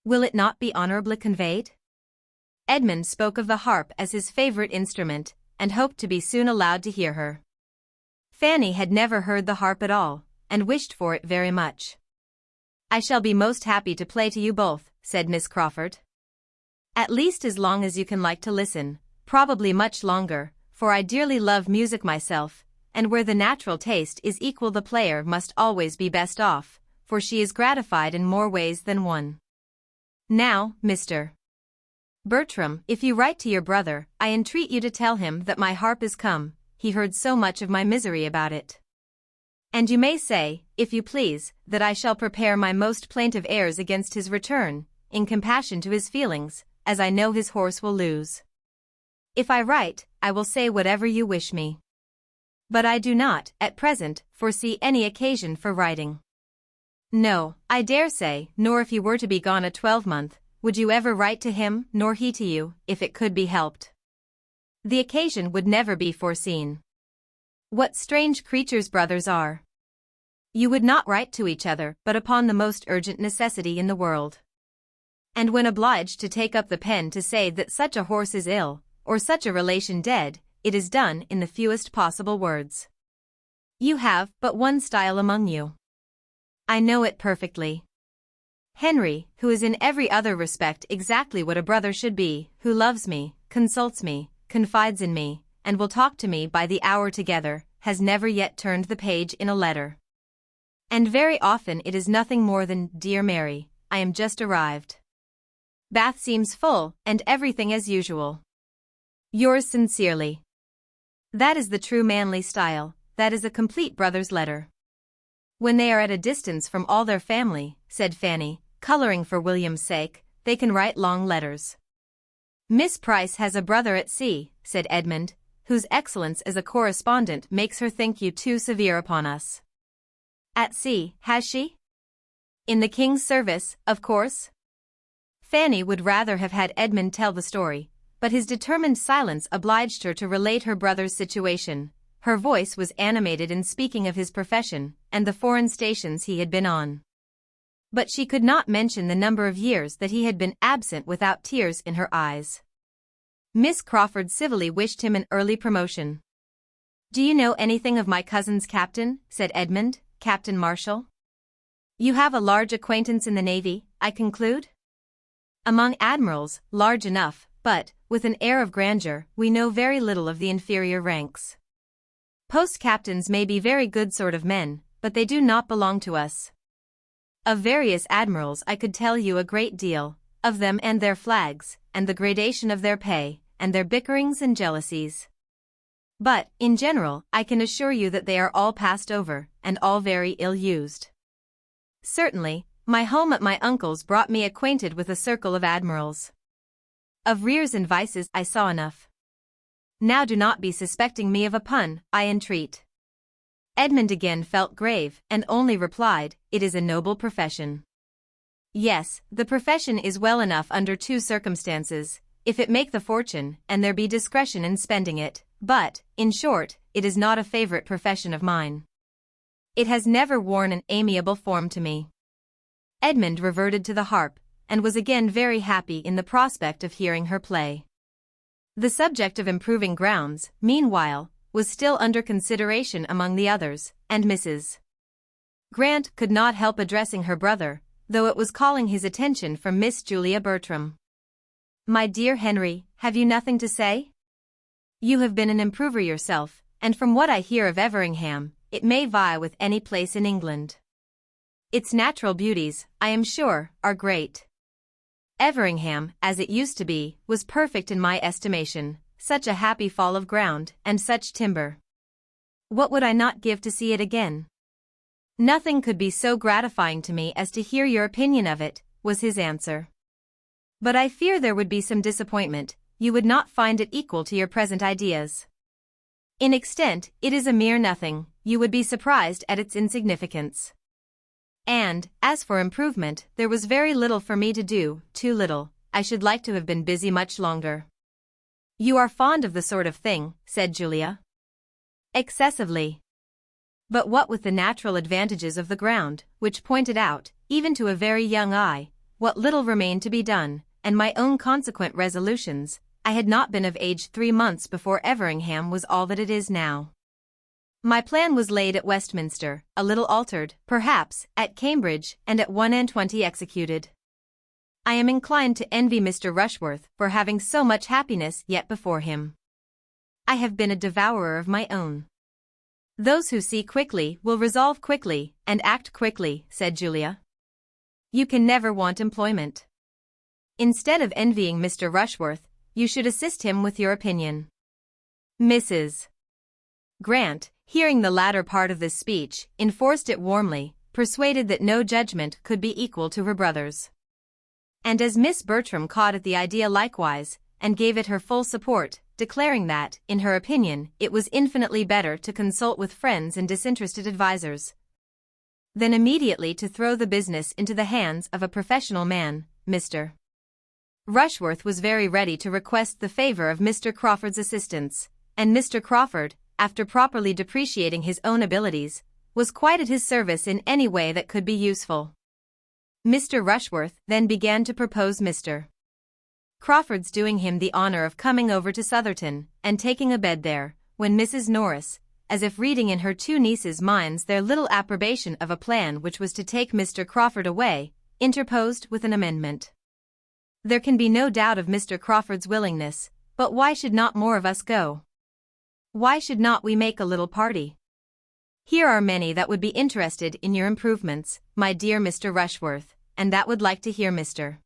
Will it not be honorably conveyed? Edmund spoke of the harp as his favorite instrument, and hoped to be soon allowed to hear her. Fanny had never heard the harp at all, and wished for it very much. I shall be most happy to play to you both, said Miss Crawford. At least as long as you can like to listen, probably much longer, for I dearly love music myself, and where the natural taste is equal the player must always be best off, for she is gratified in more ways than one. Now, Mr. Bertram, if you write to your brother, I entreat you to tell him that my harp is come, he heard so much of my misery about it. And you may say, if you please, that I shall prepare my most plaintive airs against his return, in compassion to his feelings, as I know his horse will lose. If I write, I will say whatever you wish me. But I do not, at present, foresee any occasion for writing. No, I dare say, nor if you were to be gone a 12-month, would you ever write to him, nor he to you, if it could be helped. The occasion would never be foreseen. What strange creatures brothers are! You would not write to each other but upon the most urgent necessity in the world. And when obliged to take up the pen to say that such a horse is ill, or such a relation dead, it is done in the fewest possible words. You have but one style among you. I know it perfectly. Henry, who is in every other respect exactly what a brother should be, who loves me, consults me, confides in me, and will talk to me by the hour together, has never yet turned the page in a letter. And very often it is nothing more than, Dear Mary, I am just arrived. Bath seems full, and everything as usual. Yours sincerely. That is the true manly style, that is a complete brother's letter. When they are at a distance from all their family, said Fanny, coloring for William's sake, they can write long letters. Miss Price has a brother at sea, said Edmund, whose excellence as a correspondent makes her think you too severe upon us. At sea, has she? In the King's service, of course? Fanny would rather have had Edmund tell the story, but his determined silence obliged her to relate her brother's situation. Her voice was animated in speaking of his profession, and the foreign stations he had been on. But she could not mention the number of years that he had been absent without tears in her eyes. Miss Crawford civilly wished him an early promotion. Do you know anything of my cousin's captain? Said Edmund, Captain Marshall. You have a large acquaintance in the Navy, I conclude? Among admirals, large enough, but, with an air of grandeur, we know very little of the inferior ranks. Post-captains may be very good sort of men, but they do not belong to us. Of various admirals I could tell you a great deal, of them and their flags, and the gradation of their pay, and their bickerings and jealousies. But, in general, I can assure you that they are all passed over, and all very ill-used. Certainly, my home at my uncle's brought me acquainted with a circle of admirals. Of rears and vices I saw enough. Now do not be suspecting me of a pun, I entreat. Edmund again felt grave, and only replied, It is a noble profession. Yes, the profession is well enough under two circumstances, if it make the fortune, and there be discretion in spending it, but, in short, it is not a favorite profession of mine. It has never worn an amiable form to me. Edmund reverted to the harp, and was again very happy in the prospect of hearing her play. The subject of improving grounds, meanwhile, was still under consideration among the others, and Mrs. Grant could not help addressing her brother, though it was calling his attention from Miss Julia Bertram. My dear Henry, have you nothing to say? You have been an improver yourself, and from what I hear of Everingham, it may vie with any place in England. Its natural beauties, I am sure, are great. Everingham, as it used to be, was perfect in my estimation, such a happy fall of ground, and such timber. What would I not give to see it again? Nothing could be so gratifying to me as to hear your opinion of it, was his answer. But I fear there would be some disappointment, you would not find it equal to your present ideas. In extent, it is a mere nothing, you would be surprised at its insignificance. And, as for improvement, there was very little for me to do, too little. I should like to have been busy much longer. You are fond of the sort of thing, said Julia. Excessively. But what with the natural advantages of the ground, which pointed out, even to a very young eye, what little remained to be done, and my own consequent resolutions, I had not been of age 3 months before Everingham was all that it is now. My plan was laid at Westminster, a little altered, perhaps, at Cambridge, and at 21 executed. I am inclined to envy Mr. Rushworth for having so much happiness yet before him. I have been a devourer of my own. Those who see quickly will resolve quickly, and act quickly, said Julia. You can never want employment. Instead of envying Mr. Rushworth, you should assist him with your opinion. Mrs. Grant, hearing the latter part of this speech, enforced it warmly, persuaded that no judgment could be equal to her brother's. And as Miss Bertram caught at the idea likewise, and gave it her full support, declaring that, in her opinion, it was infinitely better to consult with friends and disinterested advisers than immediately to throw the business into the hands of a professional man, Mr. Rushworth was very ready to request the favor of Mr. Crawford's assistance, and Mr. Crawford, after properly depreciating his own abilities, was quite at his service in any way that could be useful. Mr. Rushworth then began to propose Mr. Crawford's doing him the honor of coming over to Southerton, and taking a bed there, when Mrs. Norris, as if reading in her 2 nieces' minds their little approbation of a plan which was to take Mr. Crawford away, interposed with an amendment. There can be no doubt of Mr. Crawford's willingness, but why should not more of us go? Why should not we make a little party? Here are many that would be interested in your improvements, my dear Mr. Rushworth, and that would like to hear Mr.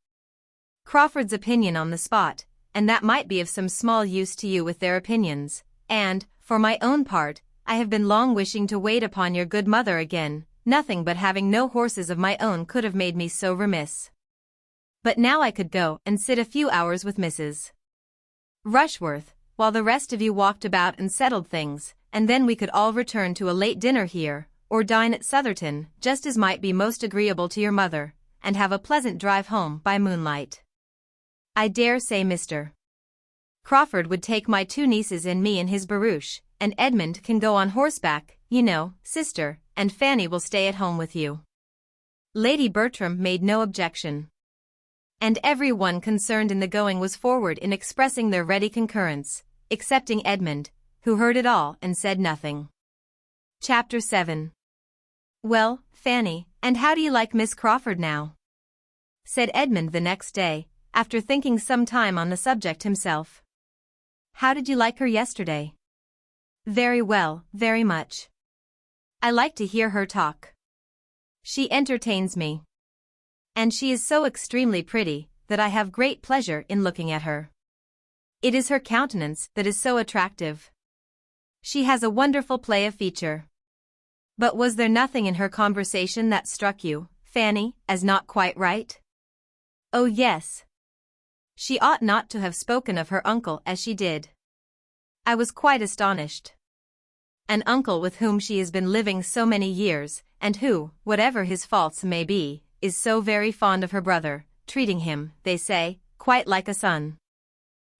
Crawford's opinion on the spot, and that might be of some small use to you with their opinions, and, for my own part, I have been long wishing to wait upon your good mother again, nothing but having no horses of my own could have made me so remiss. But now I could go and sit a few hours with Mrs. Rushworth, while the rest of you walked about and settled things, and then we could all return to a late dinner here, or dine at Southerton, just as might be most agreeable to your mother, and have a pleasant drive home by moonlight. I dare say Mr. Crawford would take my 2 nieces and me in his barouche, and Edmund can go on horseback, you know, sister, and Fanny will stay at home with you. Lady Bertram made no objection. And every one concerned in the going was forward in expressing their ready concurrence, excepting Edmund, who heard it all and said nothing. Chapter 7. Well, Fanny, and how do you like Miss Crawford now? Said Edmund the next day, after thinking some time on the subject himself. How did you like her yesterday? Very well, very much. I like to hear her talk. She entertains me. And she is so extremely pretty, that I have great pleasure in looking at her. It is her countenance that is so attractive. She has a wonderful play of feature. But was there nothing in her conversation that struck you, Fanny, as not quite right? Oh yes. She ought not to have spoken of her uncle as she did. I was quite astonished. An uncle with whom she has been living so many years, and who, whatever his faults may be, is so very fond of her brother, treating him, they say, quite like a son.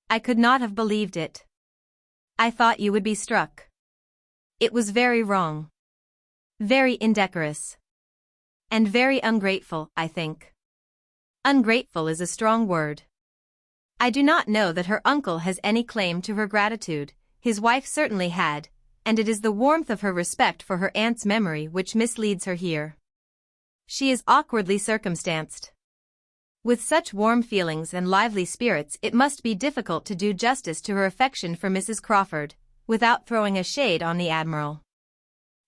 I could not have believed it. I thought you would be struck. It was very wrong. Very indecorous. And very ungrateful, I think. Ungrateful is a strong word. I do not know that her uncle has any claim to her gratitude, his wife certainly had, and it is the warmth of her respect for her aunt's memory which misleads her here. She is awkwardly circumstanced. With such warm feelings and lively spirits it must be difficult to do justice to her affection for Mrs. Crawford, without throwing a shade on the Admiral.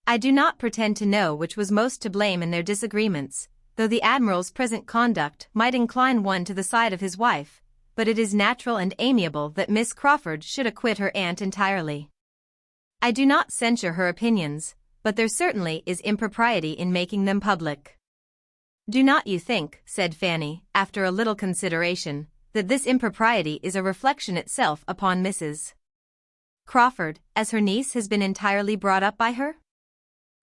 I do not pretend to know which was most to blame in their disagreements, though the Admiral's present conduct might incline one to the side of his wife, but it is natural and amiable that Miss Crawford should acquit her aunt entirely. I do not censure her opinions, but there certainly is impropriety in making them public. Do not you think, said Fanny, after a little consideration, that this impropriety is a reflection itself upon Mrs. Crawford, as her niece has been entirely brought up by her?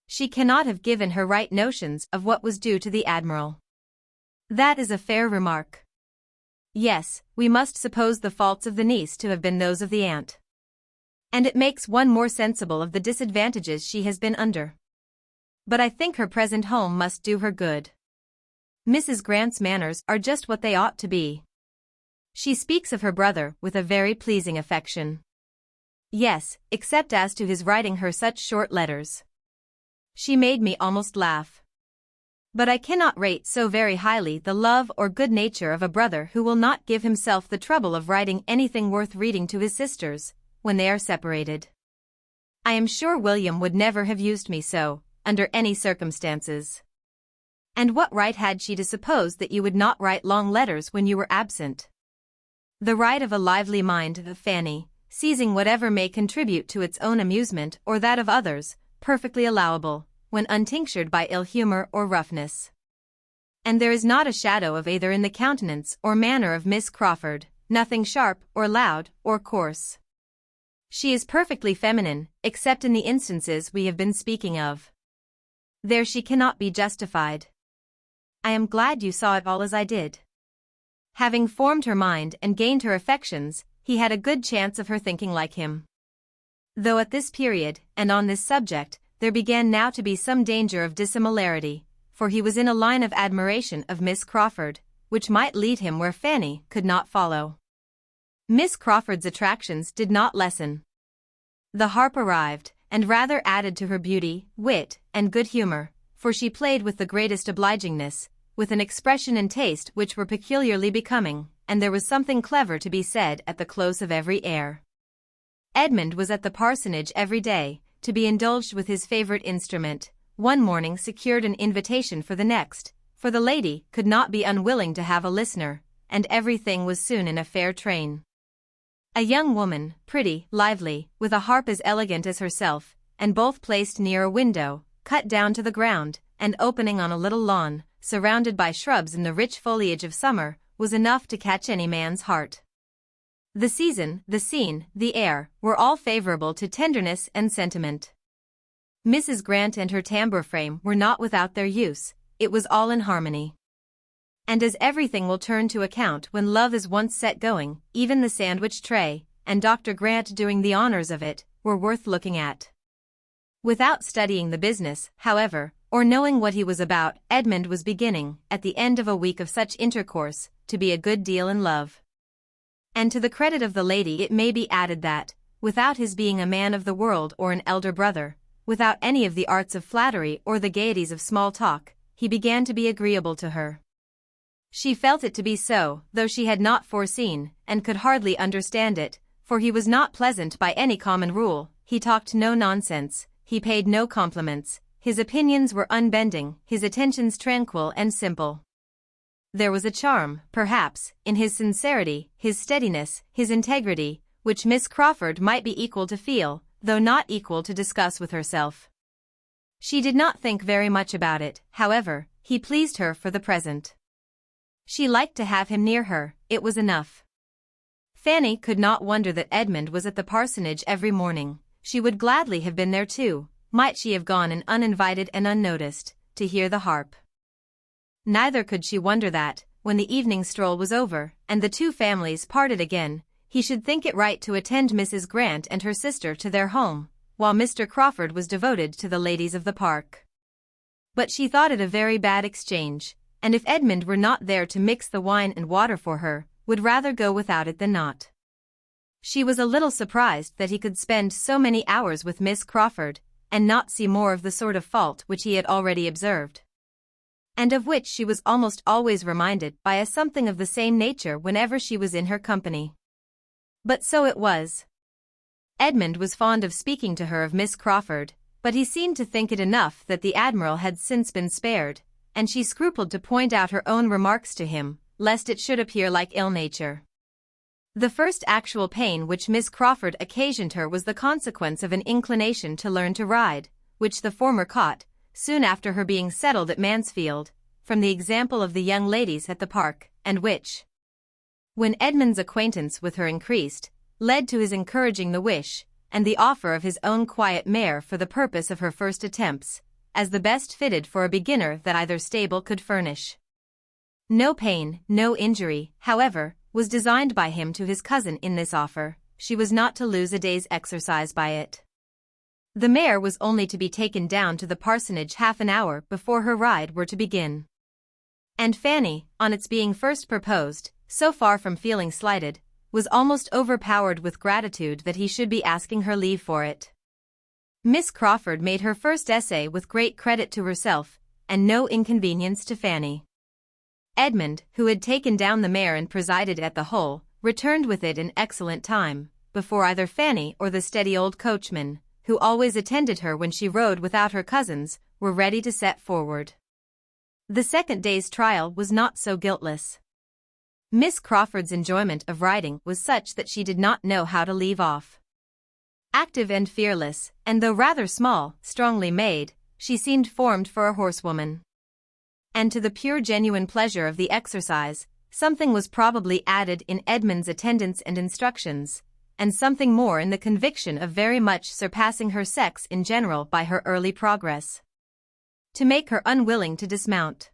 She cannot have given her right notions of what was due to the Admiral. That is a fair remark. Yes, we must suppose the faults of the niece to have been those of the aunt. And it makes one more sensible of the disadvantages she has been under. But I think her present home must do her good. Mrs. Grant's manners are just what they ought to be. She speaks of her brother with a very pleasing affection. Yes, except as to his writing her such short letters. She made me almost laugh. But I cannot rate so very highly the love or good nature of a brother who will not give himself the trouble of writing anything worth reading to his sisters, when they are separated. I am sure William would never have used me so, under any circumstances. And what right had she to suppose that you would not write long letters when you were absent? The right of a lively mind, Fanny, seizing whatever may contribute to its own amusement or that of others, perfectly allowable, when untinctured by ill humor or roughness. And there is not a shadow of either in the countenance or manner of Miss Crawford, nothing sharp or loud or coarse. She is perfectly feminine, except in the instances we have been speaking of. There she cannot be justified. I am glad you saw it all as I did. Having formed her mind and gained her affections, he had a good chance of her thinking like him. Though at this period, and on this subject, there began now to be some danger of dissimilarity, for he was in a line of admiration of Miss Crawford, which might lead him where Fanny could not follow. Miss Crawford's attractions did not lessen. The harp arrived, and rather added to her beauty, wit, and good humor, for she played with the greatest obligingness, with an expression and taste which were peculiarly becoming, and there was something clever to be said at the close of every air. Edmund was at the parsonage every day, to be indulged with his favorite instrument, one morning secured an invitation for the next, for the lady could not be unwilling to have a listener, and everything was soon in a fair train. A young woman, pretty, lively, with a harp as elegant as herself, and both placed near a window, cut down to the ground, and opening on a little lawn, surrounded by shrubs in the rich foliage of summer, was enough to catch any man's heart. The season, the scene, the air, were all favorable to tenderness and sentiment. Mrs. Grant and her tambour frame were not without their use, it was all in harmony. And as everything will turn to account when love is once set going, even the sandwich tray, and Dr. Grant doing the honors of it, were worth looking at. Without studying the business, however, or knowing what he was about, Edmund was beginning, at the end of a week of such intercourse, to be a good deal in love. And to the credit of the lady it may be added that, without his being a man of the world or an elder brother, without any of the arts of flattery or the gaieties of small talk, he began to be agreeable to her. She felt it to be so, though she had not foreseen, and could hardly understand it, for he was not pleasant by any common rule, he talked no nonsense, he paid no compliments, his opinions were unbending, his attentions tranquil and simple. There was a charm, perhaps, in his sincerity, his steadiness, his integrity, which Miss Crawford might be equal to feel, though not equal to discuss with herself. She did not think very much about it, however, he pleased her for the present. She liked to have him near her, it was enough. Fanny could not wonder that Edmund was at the parsonage every morning, she would gladly have been there too, might she have gone in uninvited and unnoticed, to hear the harp. Neither could she wonder that, when the evening stroll was over, and the two families parted again, he should think it right to attend Mrs. Grant and her sister to their home, while Mr. Crawford was devoted to the ladies of the park. But she thought it a very bad exchange, and if Edmund were not there to mix the wine and water for her, would rather go without it than not. She was a little surprised that he could spend so many hours with Miss Crawford, and not see more of the sort of fault which he had already observed, and of which she was almost always reminded by a something of the same nature whenever she was in her company. But so it was. Edmund was fond of speaking to her of Miss Crawford, but he seemed to think it enough that the Admiral had since been spared, and she scrupled to point out her own remarks to him, lest it should appear like ill-nature. The first actual pain which Miss Crawford occasioned her was the consequence of an inclination to learn to ride, which the former caught, soon after her being settled at Mansfield, from the example of the young ladies at the park, and which, when Edmund's acquaintance with her increased, led to his encouraging the wish, and the offer of his own quiet mare for the purpose of her first attempts, as the best fitted for a beginner that either stable could furnish. No pain, no injury, however, was designed by him to his cousin in this offer. She was not to lose a day's exercise by it. The mare was only to be taken down to the parsonage half an hour before her ride were to begin. And Fanny, on its being first proposed, so far from feeling slighted, was almost overpowered with gratitude that he should be asking her leave for it. Miss Crawford made her first essay with great credit to herself, and no inconvenience to Fanny. Edmund, who had taken down the mare and presided at the whole, returned with it in excellent time, before either Fanny or the steady old coachman, who always attended her when she rode without her cousins, were ready to set forward. The second day's trial was not so guiltless. Miss Crawford's enjoyment of riding was such that she did not know how to leave off. Active and fearless, and though rather small, strongly made, she seemed formed for a horsewoman. And to the pure genuine pleasure of the exercise, something was probably added in Edmund's attendance and instructions, and something more in the conviction of very much surpassing her sex in general by her early progress, to make her unwilling to dismount.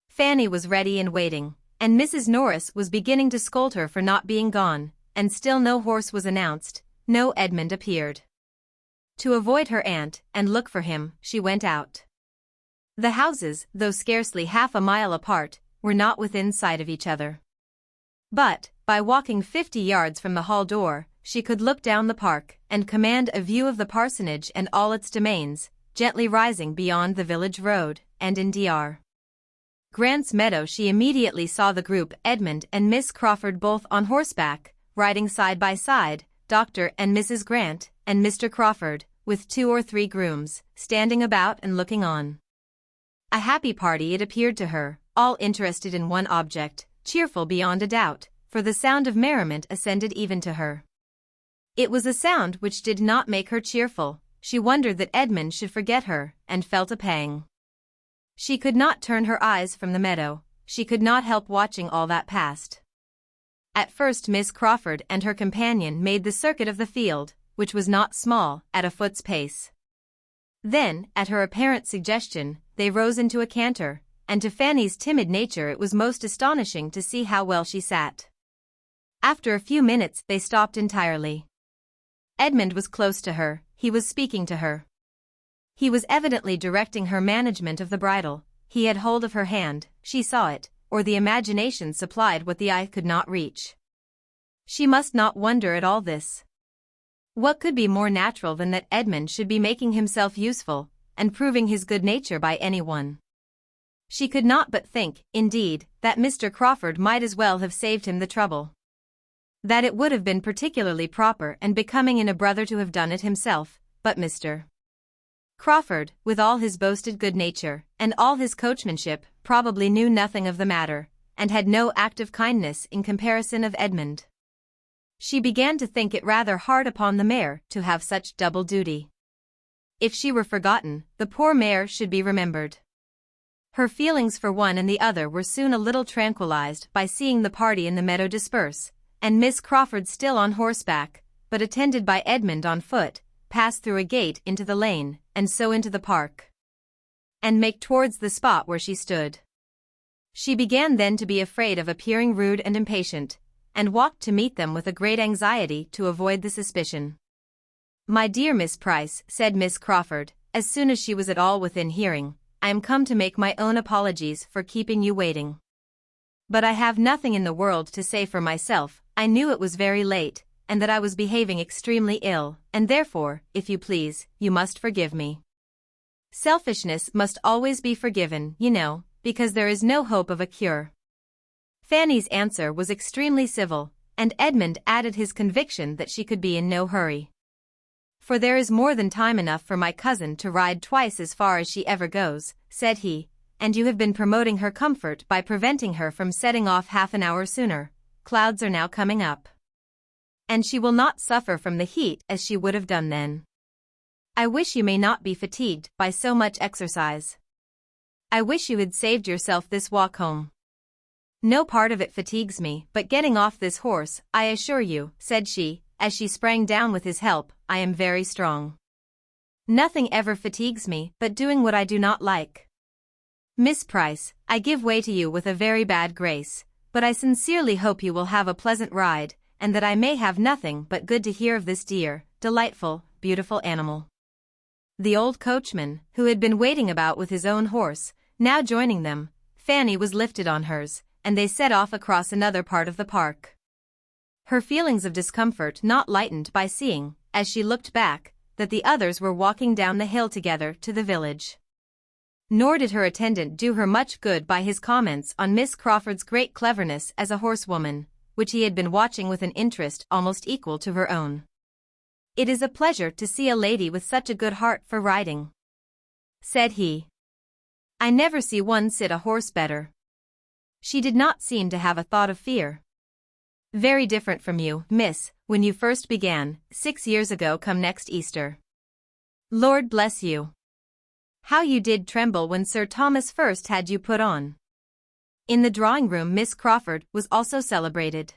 Fanny was ready and waiting, and Mrs. Norris was beginning to scold her for not being gone, and still no horse was announced, no Edmund appeared. To avoid her aunt, and look for him, she went out. The houses, though scarcely half a mile apart, were not within sight of each other. But, by walking 50 yards from the hall door, she could look down the park, and command a view of the parsonage and all its domains, gently rising beyond the village road, and in Dr. Grant's meadow she immediately saw the group Edmund and Miss Crawford both on horseback, riding side by side, Dr. and Mrs. Grant, and Mr. Crawford, with 2 or 3 grooms, standing about and looking on. A happy party it appeared to her, all interested in one object, cheerful beyond a doubt, for the sound of merriment ascended even to her. It was a sound which did not make her cheerful. She wondered that Edmund should forget her, and felt a pang. She could not turn her eyes from the meadow, she could not help watching all that passed. At first Miss Crawford and her companion made the circuit of the field, which was not small, at a foot's pace. Then, at her apparent suggestion, they rose into a canter, and to Fanny's timid nature it was most astonishing to see how well she sat. After a few minutes they stopped entirely. Edmund was close to her, he was speaking to her. He was evidently directing her management of the bridle. He had hold of her hand, she saw it, or the imagination supplied what the eye could not reach. She must not wonder at all this. What could be more natural than that Edmund should be making himself useful, and proving his good nature by anyone? She could not but think, indeed, that Mr. Crawford might as well have saved him the trouble. That it would have been particularly proper and becoming in a brother to have done it himself, but Mr. Crawford, with all his boasted good nature, and all his coachmanship, probably knew nothing of the matter, and had no active kindness in comparison of Edmund. She began to think it rather hard upon the mare to have such double duty. If she were forgotten, the poor mare should be remembered. Her feelings for one and the other were soon a little tranquilized by seeing the party in the meadow disperse, and Miss Crawford still on horseback, but attended by Edmund on foot, pass through a gate into the lane, and so into the park, and make towards the spot where she stood. She began then to be afraid of appearing rude and impatient, and walked to meet them with a great anxiety to avoid the suspicion. "My dear Miss Price," said Miss Crawford, as soon as she was at all within hearing, "I am come to make my own apologies for keeping you waiting. But I have nothing in the world to say for myself. I knew it was very late, and that I was behaving extremely ill, and therefore, if you please, you must forgive me. Selfishness must always be forgiven, you know, because there is no hope of a cure." Fanny's answer was extremely civil, and Edmund added his conviction that she could be in no hurry. "For there is more than time enough for my cousin to ride twice as far as she ever goes," said he, "and you have been promoting her comfort by preventing her from setting off half an hour sooner. Clouds are now coming up, and she will not suffer from the heat as she would have done then. I wish you may not be fatigued by so much exercise. I wish you had saved yourself this walk home." "No part of it fatigues me but getting off this horse, I assure you," said she, as she sprang down with his help. "I am very strong. Nothing ever fatigues me but doing what I do not like. Miss Price, I give way to you with a very bad grace, but I sincerely hope you will have a pleasant ride, and that I may have nothing but good to hear of this dear, delightful, beautiful animal." The old coachman, who had been waiting about with his own horse, now joining them, Fanny was lifted on hers, and they set off across another part of the park. Her feelings of discomfort not lightened by seeing, as she looked back, that the others were walking down the hill together to the village. Nor did her attendant do her much good by his comments on Miss Crawford's great cleverness as a horsewoman, which he had been watching with an interest almost equal to her own. "It is a pleasure to see a lady with such a good heart for riding," said he. "I never see one sit a horse better. She did not seem to have a thought of fear. Very different from you, miss, when you first began, 6 years ago come next Easter. Lord bless you! How you did tremble when Sir Thomas first had you put on." In the drawing-room Miss Crawford was also celebrated.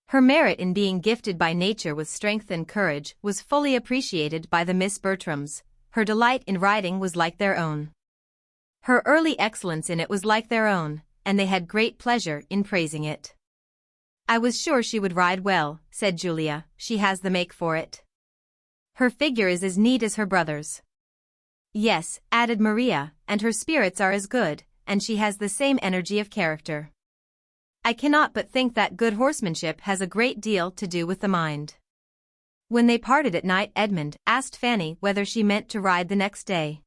Her merit in being gifted by nature with strength and courage was fully appreciated by the Miss Bertrams. Her delight in riding was like their own. Her early excellence in it was like their own, and they had great pleasure in praising it. "I was sure she would ride well," said Julia. "She has the make for it. Her figure is as neat as her brother's." "Yes," added Maria, "and her spirits are as good, and she has the same energy of character. I cannot but think that good horsemanship has a great deal to do with the mind." When they parted at night, Edmund asked Fanny whether she meant to ride the next day.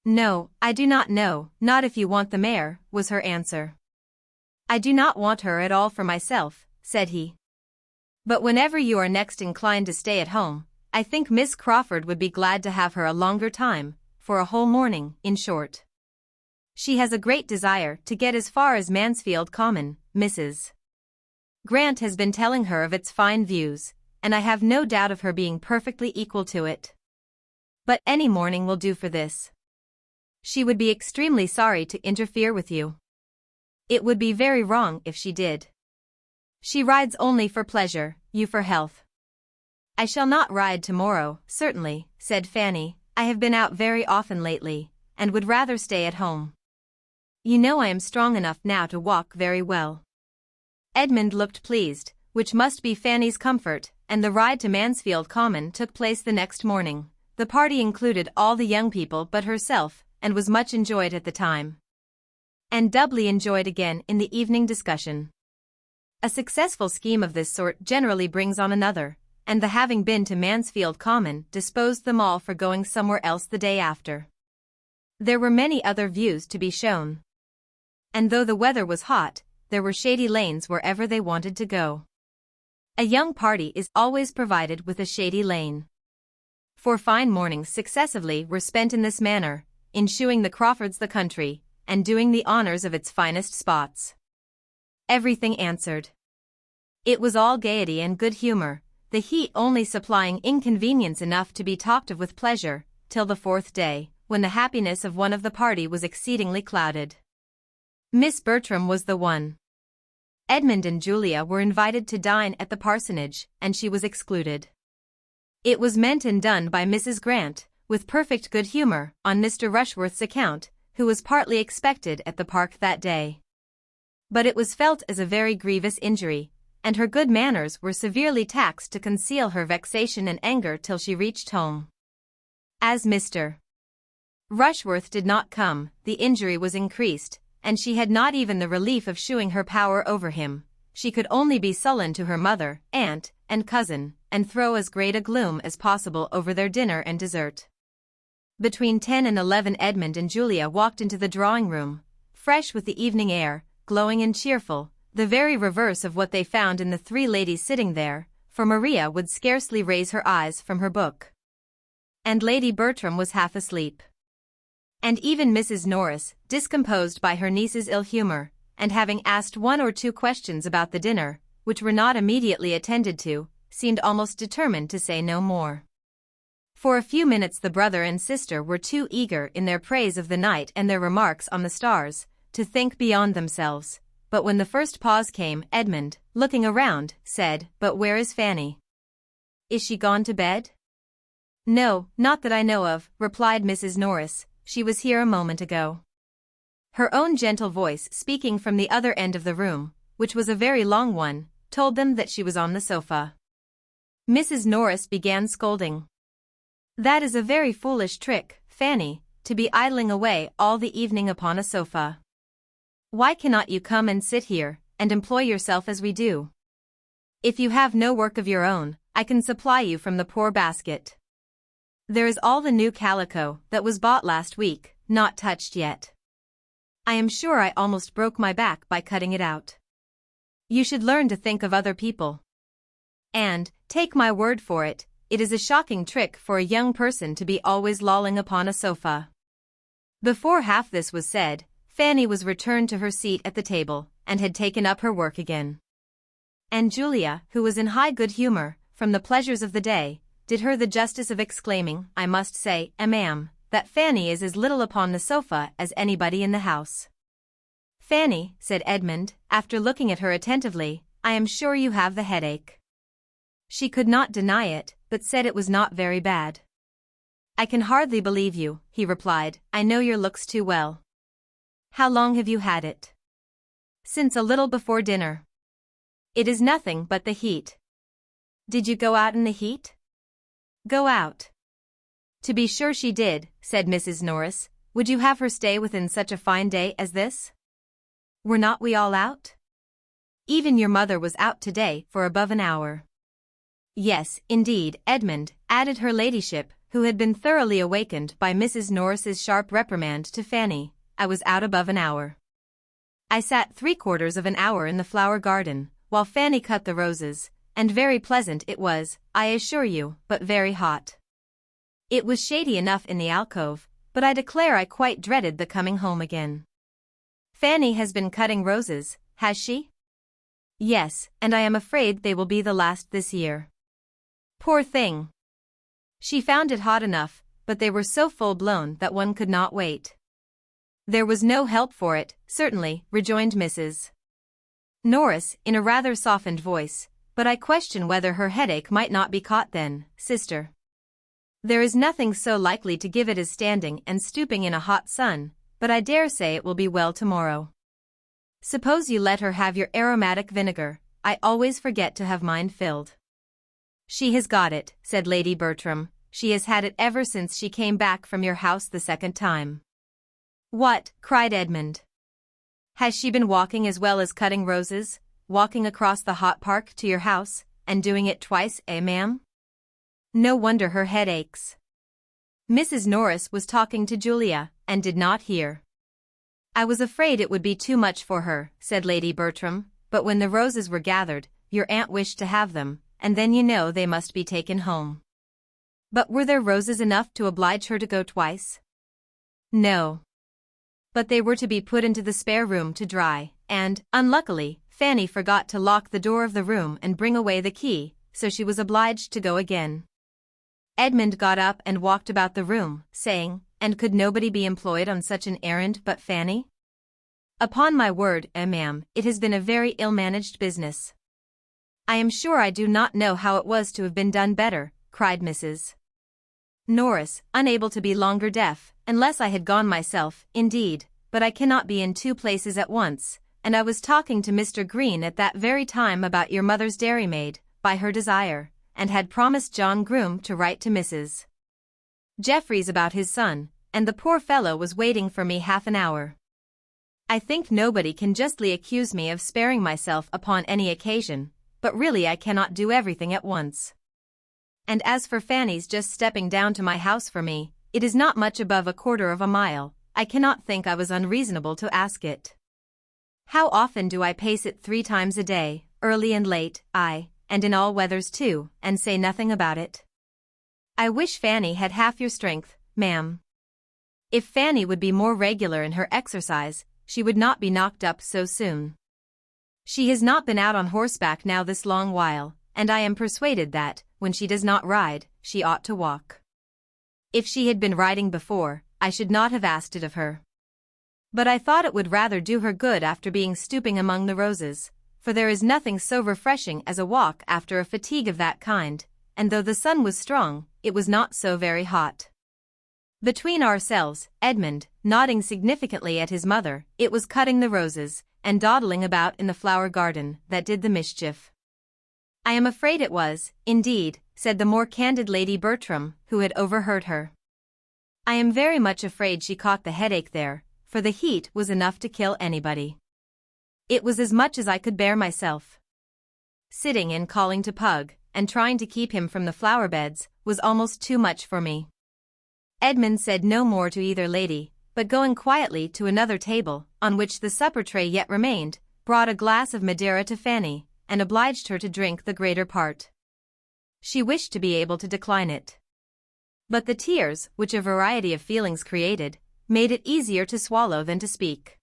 "No, I do not know, not if you want the mare," was her answer. "I do not want her at all for myself," said he. "But whenever you are next inclined to stay at home, I think Miss Crawford would be glad to have her a longer time, for a whole morning, in short. She has a great desire to get as far as Mansfield Common. Mrs. Grant has been telling her of its fine views, and I have no doubt of her being perfectly equal to it. But any morning will do for this. She would be extremely sorry to interfere with you. It would be very wrong if she did. She rides only for pleasure, you for health." "I shall not ride tomorrow, certainly," said Fanny. "I have been out very often lately, and would rather stay at home. You know I am strong enough now to walk very well." Edmund looked pleased, which must be Fanny's comfort, and the ride to Mansfield Common took place the next morning. The party included all the young people but herself, and was much enjoyed at the time, and doubly enjoyed again in the evening discussion. A successful scheme of this sort generally brings on another, and the having been to Mansfield Common disposed them all for going somewhere else the day after. There were many other views to be shown, and though the weather was hot, there were shady lanes wherever they wanted to go. A young party is always provided with a shady lane. 4 fine mornings successively were spent in this manner, in shewing the Crawfords the country, and doing the honors of its finest spots. Everything answered. It was all gaiety and good humor, the heat only supplying inconvenience enough to be talked of with pleasure, till the 4th day, when the happiness of one of the party was exceedingly clouded. Miss Bertram was the one. Edmund and Julia were invited to dine at the parsonage, and she was excluded. It was meant and done by Mrs. Grant, with perfect good humor, on Mr. Rushworth's account, who was partly expected at the park that day. But it was felt as a very grievous injury, and her good manners were severely taxed to conceal her vexation and anger till she reached home. As Mr. Rushworth did not come, the injury was increased, and she had not even the relief of shewing her power over him. She could only be sullen to her mother, aunt, and cousin, and throw as great a gloom as possible over their dinner and dessert. Between 10 and 11 Edmund and Julia walked into the drawing-room, fresh with the evening air, glowing and cheerful, the very reverse of what they found in the 3 ladies sitting there, for Maria would scarcely raise her eyes from her book. And Lady Bertram was half asleep. And even Mrs. Norris, discomposed by her niece's ill humor, and having asked one or two questions about the dinner, which were not immediately attended to, seemed almost determined to say no more. For a few minutes the brother and sister were too eager in their praise of the night and their remarks on the stars, to think beyond themselves, but when the first pause came, Edmund, looking around, said, "But where is Fanny? Is she gone to bed?" "No, not that I know of," replied Mrs. Norris, "she was here a moment ago." Her own gentle voice speaking from the other end of the room, which was a very long one, told them that she was on the sofa. Mrs. Norris began scolding. "That is a very foolish trick, Fanny, to be idling away all the evening upon a sofa. Why cannot you come and sit here, and employ yourself as we do? If you have no work of your own, I can supply you from the poor basket. There is all the new calico that was bought last week, not touched yet. I am sure I almost broke my back by cutting it out. You should learn to think of other people. And, take my word for it, it is a shocking trick for a young person to be always lolling upon a sofa." Before half this was said, Fanny was returned to her seat at the table, and had taken up her work again. And Julia, who was in high good humor, from the pleasures of the day, did her the justice of exclaiming, "I must say, ma'am, that Fanny is as little upon the sofa as anybody in the house." "Fanny," said Edmund, after looking at her attentively, "I am sure you have the headache." She could not deny it, but said it was not very bad. "I can hardly believe you," he replied, "I know your looks too well. How long have you had it?" "Since a little before dinner." "It is nothing but the heat." "Did you go out in the heat?" "Go out? To be sure she did," said Mrs. Norris. "Would you have her stay within such a fine day as this? Were not we all out? Even your mother was out today for above an hour." "Yes, indeed, Edmund," added her ladyship, who had been thoroughly awakened by Mrs. Norris's sharp reprimand to Fanny, "I was out above an hour. I sat 3/4 of an hour in the flower garden, while Fanny cut the roses, and very pleasant it was, I assure you, but very hot. It was shady enough in the alcove, but I declare I quite dreaded the coming home again." "Fanny has been cutting roses, has she?" "Yes, and I am afraid they will be the last this year." "Poor thing! She found it hot enough, but they were so full-blown that one could not wait." "There was no help for it, certainly," rejoined Mrs. Norris, in a rather softened voice, "but I question whether her headache might not be caught then, sister. There is nothing so likely to give it as standing and stooping in a hot sun, but I dare say it will be well tomorrow. Suppose you let her have your aromatic vinegar, I always forget to have mine filled." "She has got it," said Lady Bertram. "She has had it ever since she came back from your house the second time." "What?" cried Edmund. "Has she been walking as well as cutting roses, walking across the hot park to your house, and doing it twice, ma'am? No wonder her head aches." Mrs. Norris was talking to Julia, and did not hear. "I was afraid it would be too much for her," said Lady Bertram, "but when the roses were gathered, your aunt wished to have them, and then you know they must be taken home." "But were there roses enough to oblige her to go twice?" "No. But they were to be put into the spare room to dry, and, unluckily, Fanny forgot to lock the door of the room and bring away the key, so she was obliged to go again." Edmund got up and walked about the room, saying, "And could nobody be employed on such an errand but Fanny? Upon my word, ma'am, it has been a very ill-managed business." "I am sure I do not know how it was to have been done better," cried Mrs. Norris, unable to be longer deaf, "unless I had gone myself, indeed, but I cannot be in two places at once, and I was talking to Mr. Green at that very time about your mother's dairymaid, by her desire, and had promised John Groom to write to Mrs. Jeffreys about his son, and the poor fellow was waiting for me half an hour. I think nobody can justly accuse me of sparing myself upon any occasion, but really I cannot do everything at once. And as for Fanny's just stepping down to my house for me, it is not much above 1/4 of a mile, I cannot think I was unreasonable to ask it. How often do I pace it 3 times a day, early and late, and and in all weathers too, and say nothing about it? I wish Fanny had half your strength, ma'am. If Fanny would be more regular in her exercise, she would not be knocked up so soon. She has not been out on horseback now this long while, and I am persuaded that, when she does not ride, she ought to walk. If she had been riding before, I should not have asked it of her. But I thought it would rather do her good after being stooping among the roses, for there is nothing so refreshing as a walk after a fatigue of that kind, and though the sun was strong, it was not so very hot. Between ourselves, Edmund, nodding significantly at his mother, it was cutting the roses, and dawdling about in the flower garden, that did the mischief. I am afraid it was, indeed, said the more candid Lady Bertram, who had overheard her. I am very much afraid she caught the headache there, for the heat was enough to kill anybody. It was as much as I could bear myself. Sitting and calling to Pug, and trying to keep him from the flower beds, was almost too much for me. Edmund said no more to either lady, but going quietly to another table, on which the supper tray yet remained, brought a glass of Madeira to Fanny, and obliged her to drink the greater part. She wished to be able to decline it. But the tears, which a variety of feelings created, made it easier to swallow than to speak.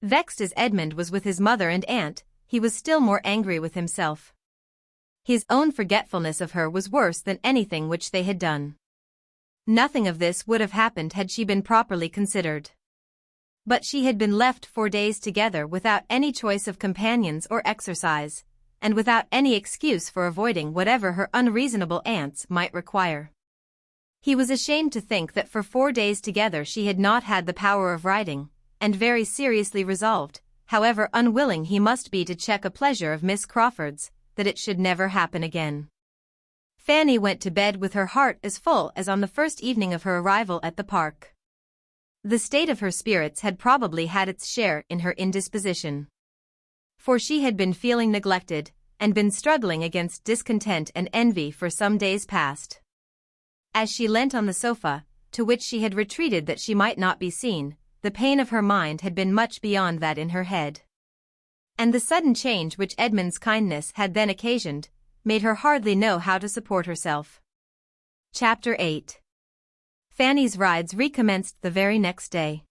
Vexed as Edmund was with his mother and aunt, he was still more angry with himself. His own forgetfulness of her was worse than anything which they had done. Nothing of this would have happened had she been properly considered. But she had been left 4 days together without any choice of companions or exercise, and without any excuse for avoiding whatever her unreasonable aunts might require. He was ashamed to think that for 4 days together she had not had the power of riding, and very seriously resolved, however unwilling he must be to check a pleasure of Miss Crawford's, that it should never happen again. Fanny went to bed with her heart as full as on the first evening of her arrival at the park. The state of her spirits had probably had its share in her indisposition. For she had been feeling neglected, and been struggling against discontent and envy for some days past. As she leant on the sofa, to which she had retreated that she might not be seen, the pain of her mind had been much beyond that in her head. And the sudden change which Edmund's kindness had then occasioned, made her hardly know how to support herself. Chapter 8. Fanny's rides recommenced the very next day.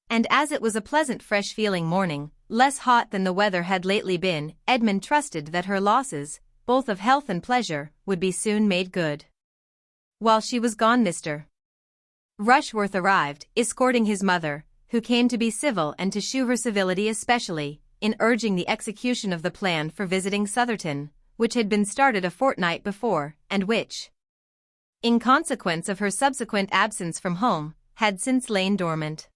And as it was a pleasant fresh-feeling morning, less hot than the weather had lately been, Edmund trusted that her losses, both of health and pleasure, would be soon made good. While she was gone Mr. Rushworth arrived, escorting his mother, who came to be civil and to shew her civility especially, in urging the execution of the plan for visiting Southerton, which had been started a fortnight before, and which, in consequence of her subsequent absence from home, had since lain dormant.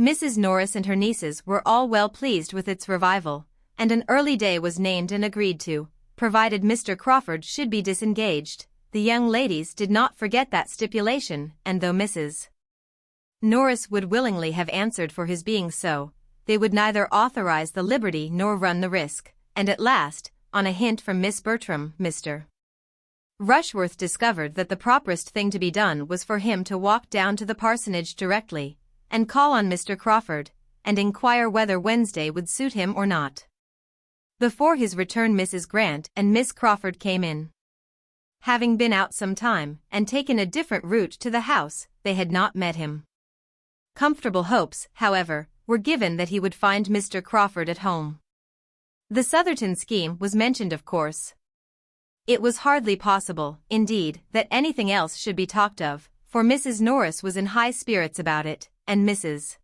Mrs. Norris and her nieces were all well pleased with its revival, and an early day was named and agreed to, provided Mr. Crawford should be disengaged. The young ladies did not forget that stipulation, and though Mrs. Norris would willingly have answered for his being so, they would neither authorize the liberty nor run the risk, and at last, on a hint from Miss Bertram, Mr. Rushworth discovered that the properest thing to be done was for him to walk down to the parsonage directly, and call on Mr. Crawford, and inquire whether Wednesday would suit him or not. Before his return Mrs. Grant and Miss Crawford came in. Having been out some time, and taken a different route to the house, they had not met him. Comfortable hopes, however, were given that he would find Mr. Crawford at home. The Southerton scheme was mentioned of course. It was hardly possible, indeed, that anything else should be talked of, for Mrs. Norris was in high spirits about it, and Mrs.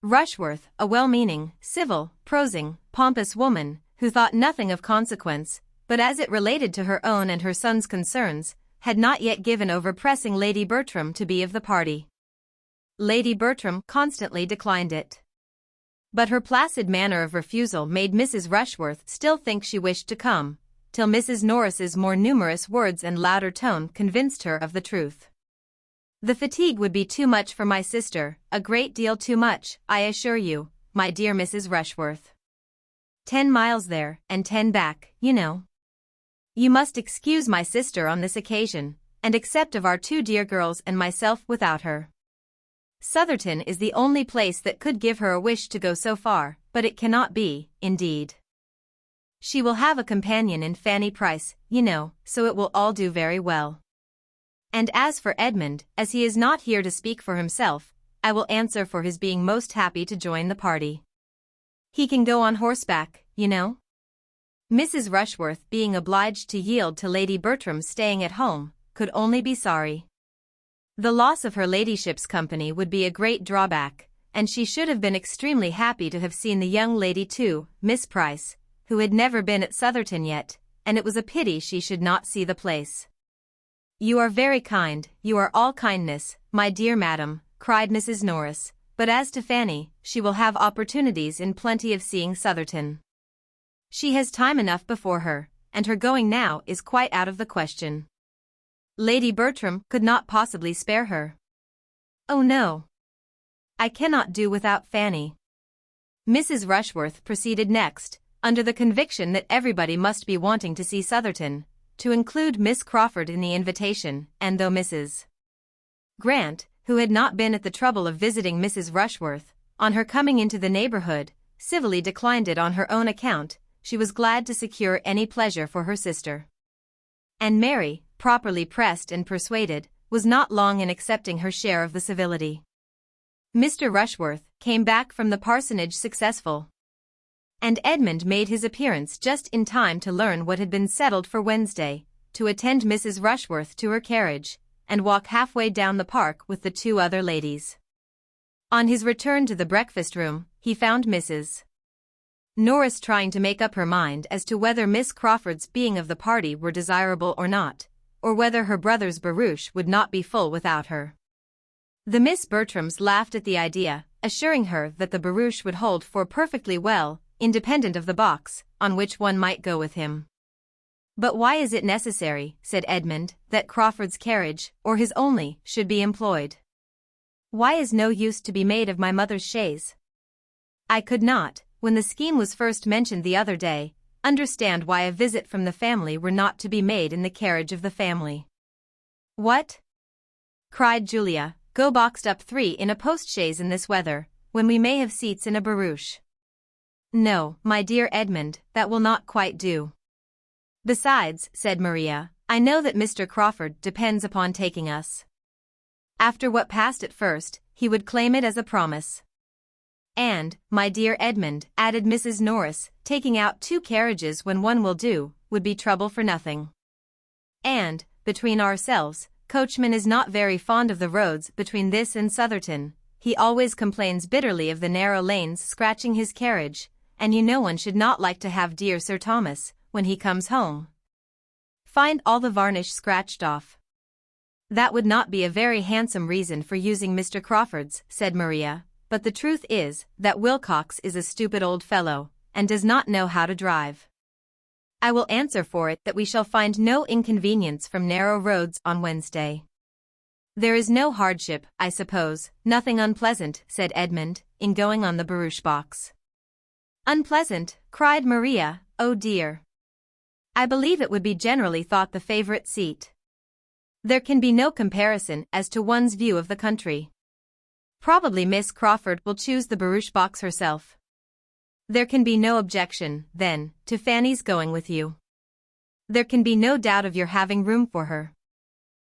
Rushworth, a well-meaning, civil, prosing, pompous woman, who thought nothing of consequence, but as it related to her own and her son's concerns, had not yet given over pressing Lady Bertram to be of the party. Lady Bertram constantly declined it. But her placid manner of refusal made Mrs. Rushworth still think she wished to come, till Mrs. Norris's more numerous words and louder tone convinced her of the truth. The fatigue would be too much for my sister, a great deal too much, I assure you, my dear Mrs. Rushworth. 10 miles there, and 10 back, you know. You must excuse my sister on this occasion, and accept of our 2 dear girls and myself without her. Southerton is the only place that could give her a wish to go so far, but it cannot be, indeed. She will have a companion in Fanny Price, you know, so it will all do very well. And as for Edmund, as he is not here to speak for himself, I will answer for his being most happy to join the party. He can go on horseback, you know. Mrs. Rushworth, being obliged to yield to Lady Bertram staying at home, could only be sorry. The loss of her ladyship's company would be a great drawback, and she should have been extremely happy to have seen the young lady too, Miss Price, who had never been at Southerton yet, and it was a pity she should not see the place. "You are very kind, you are all kindness, my dear madam," cried Mrs. Norris, "but as to Fanny, she will have opportunities in plenty of seeing Southerton. She has time enough before her, and her going now is quite out of the question. Lady Bertram could not possibly spare her." "Oh no. I cannot do without Fanny." Mrs. Rushworth proceeded next, under the conviction that everybody must be wanting to see Southerton, to include Miss Crawford in the invitation, and though Mrs. Grant, who had not been at the trouble of visiting Mrs. Rushworth, on her coming into the neighborhood, civilly declined it on her own account, she was glad to secure any pleasure for her sister. And Mary, properly pressed and persuaded, was not long in accepting her share of the civility. Mr. Rushworth came back from the parsonage successful, and Edmund made his appearance just in time to learn what had been settled for Wednesday, to attend Mrs. Rushworth to her carriage, and walk halfway down the park with the two other ladies. On his return to the breakfast room, he found Mrs. Norris trying to make up her mind as to whether Miss Crawford's being of the party were desirable or not, or whether her brother's barouche would not be full without her. The Miss Bertrams laughed at the idea, assuring her that the barouche would hold four perfectly well, independent of the box, on which one might go with him. "But why is it necessary," said Edmund, "that Crawford's carriage, or his only, should be employed? Why is no use to be made of my mother's chaise? I could not, when the scheme was first mentioned the other day, understand why a visit from the family were not to be made in the carriage of the family." "What?" cried Julia, "go boxed up 3 in a post-chaise in this weather, when we may have seats in a barouche? No, my dear Edmund, that will not quite do." "Besides," said Maria, "I know that Mr. Crawford depends upon taking us. After what passed at first, he would claim it as a promise. And, my dear Edmund," added Mrs. Norris, "taking out 2 carriages when one will do, would be trouble for nothing. And, between ourselves, coachman is not very fond of the roads between this and Southerton. He always complains bitterly of the narrow lanes scratching his carriage, and you know one should not like to have dear Sir Thomas, when he comes home, find all the varnish scratched off." "That would not be a very handsome reason for using Mr. Crawford's," said Maria, "but the truth is that Wilcox is a stupid old fellow, and does not know how to drive. I will answer for it that we shall find no inconvenience from narrow roads on Wednesday." "There is no hardship, I suppose, nothing unpleasant," said Edmund, "in going on the barouche box." "Unpleasant?" cried Maria, "oh dear. I believe it would be generally thought the favorite seat. There can be no comparison as to one's view of the country. Probably Miss Crawford will choose the barouche box herself. There can be no objection, then, to Fanny's going with you. There can be no doubt of your having room for her."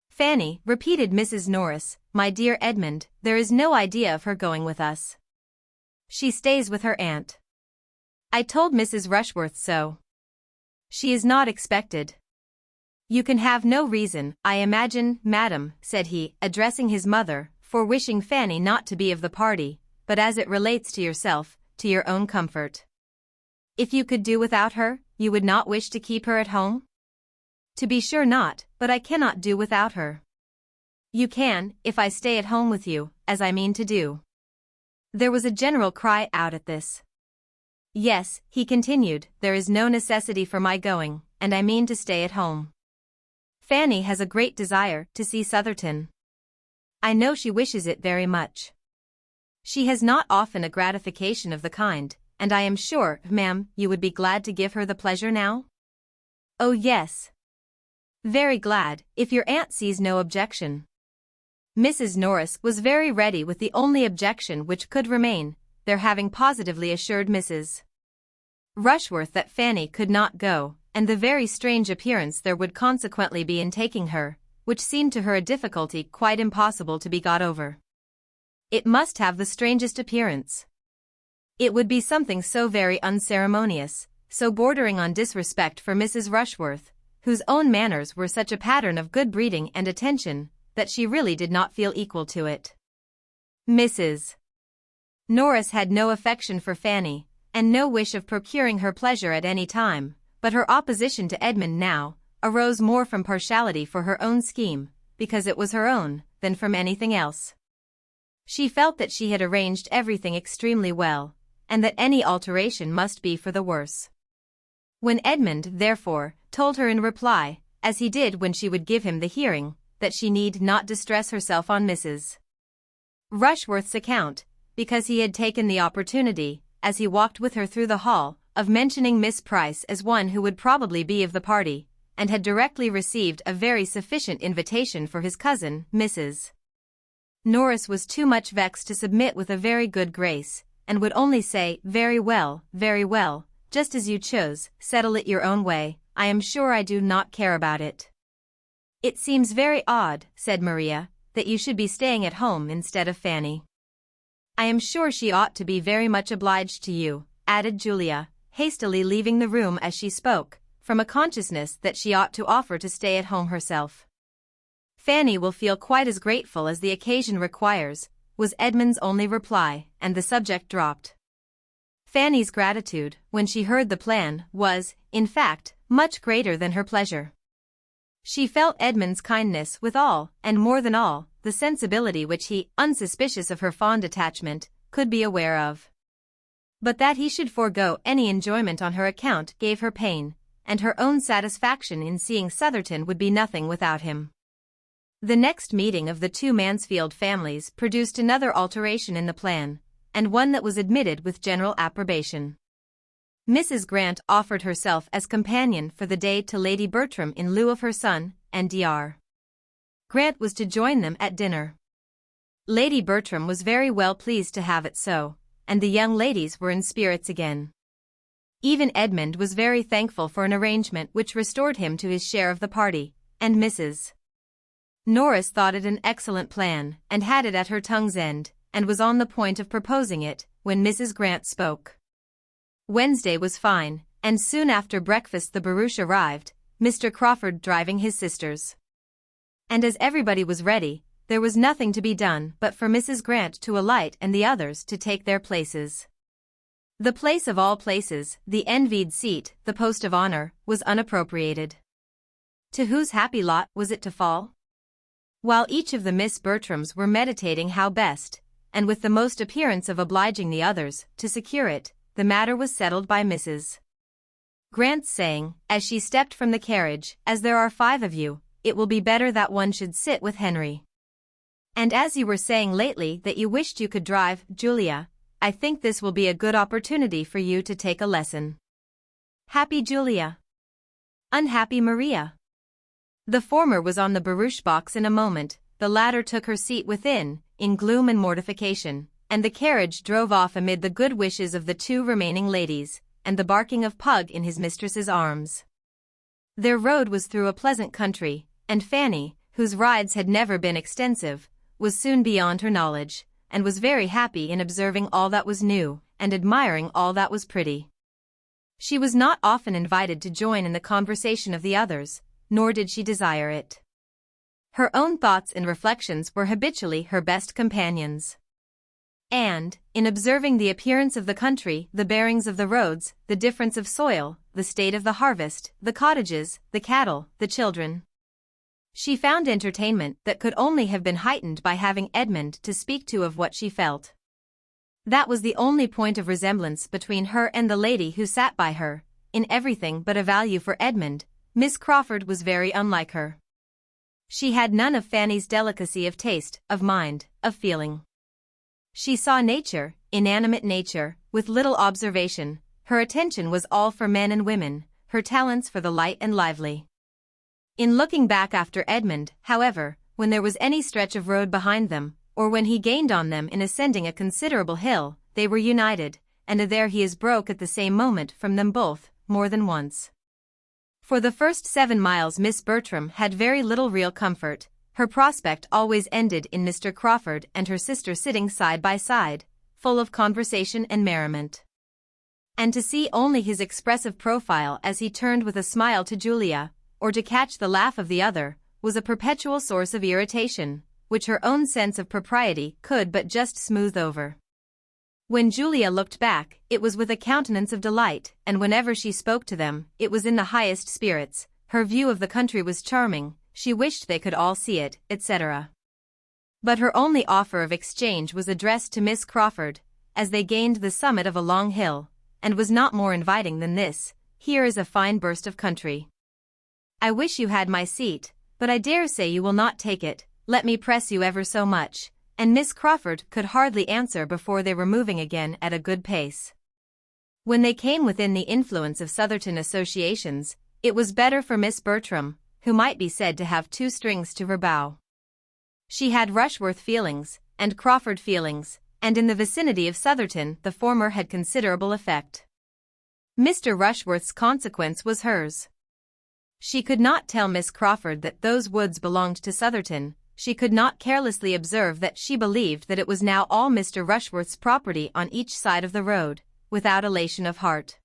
"Fanny," repeated Mrs. Norris, "my dear Edmund, there is no idea of her going with us. She stays with her aunt. I told Mrs. Rushworth so. She is not expected." "You can have no reason, I imagine, madam," said he, addressing his mother, "for wishing Fanny not to be of the party, but as it relates to yourself, to your own comfort. If you could do without her, you would not wish to keep her at home?" "To be sure not, but I cannot do without her." "You can, if I stay at home with you, as I mean to do." There was a general cry out at this. "Yes," he continued, "there is no necessity for my going, and I mean to stay at home. Fanny has a great desire to see Southerton. I know she wishes it very much. She has not often a gratification of the kind, and I am sure, ma'am, you would be glad to give her the pleasure now?" "Oh yes. Very glad, if your aunt sees no objection." Mrs. Norris was very ready with the only objection which could remain, their having positively assured Mrs. Rushworth that Fanny could not go, and the very strange appearance there would consequently be in taking her, which seemed to her a difficulty quite impossible to be got over. It must have the strangest appearance. It would be something so very unceremonious, so bordering on disrespect for Mrs. Rushworth, whose own manners were such a pattern of good breeding and attention, that she really did not feel equal to it. Mrs. Norris had no affection for Fanny, and no wish of procuring her pleasure at any time, but her opposition to Edmund now arose more from partiality for her own scheme, because it was her own, than from anything else. She felt that she had arranged everything extremely well, and that any alteration must be for the worse. When Edmund, therefore, told her in reply, as he did when she would give him the hearing, that she need not distress herself on Mrs. Rushworth's account, because he had taken the opportunity, as he walked with her through the hall, of mentioning Miss Price as one who would probably be of the party, and had directly received a very sufficient invitation for his cousin, Mrs. Norris was too much vexed to submit with a very good grace, and would only say, very well, just as you chose, settle it your own way, I am sure I do not care about it. It seems very odd, said Maria, that you should be staying at home instead of Fanny. I am sure she ought to be very much obliged to you, added Julia, hastily leaving the room as she spoke, from a consciousness that she ought to offer to stay at home herself. Fanny will feel quite as grateful as the occasion requires, was Edmund's only reply, and the subject dropped. Fanny's gratitude, when she heard the plan, was, in fact, much greater than her pleasure. She felt Edmund's kindness with all, and more than all, the sensibility which he, unsuspicious of her fond attachment, could be aware of. But that he should forego any enjoyment on her account gave her pain, and her own satisfaction in seeing Southerton would be nothing without him. The next meeting of the two Mansfield families produced another alteration in the plan, and one that was admitted with general approbation. Mrs. Grant offered herself as companion for the day to Lady Bertram in lieu of her son, and Dr. Grant was to join them at dinner. Lady Bertram was very well pleased to have it so, and the young ladies were in spirits again. Even Edmund was very thankful for an arrangement which restored him to his share of the party, and Mrs. Norris thought it an excellent plan, and had it at her tongue's end, and was on the point of proposing it, when Mrs. Grant spoke. Wednesday was fine, and soon after breakfast the barouche arrived, Mr. Crawford driving his sisters. And as everybody was ready, there was nothing to be done but for Mrs. Grant to alight and the others to take their places. The place of all places, the envied seat, the post of honor, was unappropriated. To whose happy lot was it to fall? While each of the Miss Bertrams were meditating how best, and with the most appearance of obliging the others, to secure it, the matter was settled by Mrs. Grant saying, as she stepped from the carriage, as there are 5 of you, it will be better that one should sit with Henry. And as you were saying lately that you wished you could drive, Julia, I think this will be a good opportunity for you to take a lesson. Happy Julia. Unhappy Maria. The former was on the barouche box in a moment, the latter took her seat within, in gloom and mortification, and the carriage drove off amid the good wishes of the 2 remaining ladies, and the barking of Pug in his mistress's arms. Their road was through a pleasant country, and Fanny, whose rides had never been extensive, was soon beyond her knowledge, and was very happy in observing all that was new, and admiring all that was pretty. She was not often invited to join in the conversation of the others, nor did she desire it. Her own thoughts and reflections were habitually her best companions. And, in observing the appearance of the country, the bearings of the roads, the difference of soil, the state of the harvest, the cottages, the cattle, the children, she found entertainment that could only have been heightened by having Edmund to speak to of what she felt. That was the only point of resemblance between her and the lady who sat by her. In everything but a value for Edmund, Miss Crawford was very unlike her. She had none of Fanny's delicacy of taste, of mind, of feeling. She saw nature, inanimate nature, with little observation. Her attention was all for men and women, her talents for the light and lively. In looking back after Edmund, however, when there was any stretch of road behind them, or when he gained on them in ascending a considerable hill, they were united, and there he is broke at the same moment from them both, more than once. For the first 7 miles Miss Bertram had very little real comfort. Her prospect always ended in Mr. Crawford and her sister sitting side by side, full of conversation and merriment. And to see only his expressive profile as he turned with a smile to Julia, or to catch the laugh of the other, was a perpetual source of irritation, which her own sense of propriety could but just smooth over. When Julia looked back, it was with a countenance of delight, and whenever she spoke to them, it was in the highest spirits. Her view of the country was charming, she wished they could all see it, etc. But her only offer of exchange was addressed to Miss Crawford, as they gained the summit of a long hill, and was not more inviting than this: "Here is a fine burst of country. I wish you had my seat, but I dare say you will not take it, let me press you ever so much," and Miss Crawford could hardly answer before they were moving again at a good pace. When they came within the influence of Southerton associations, it was better for Miss Bertram, who might be said to have 2 strings to her bow. She had Rushworth feelings, and Crawford feelings, and in the vicinity of Southerton the former had considerable effect. Mr. Rushworth's consequence was hers. She could not tell Miss Crawford that those woods belonged to Southerton. She could not carelessly observe that she believed that it was now all Mr. Rushworth's property on each side of the road, without elation of heart.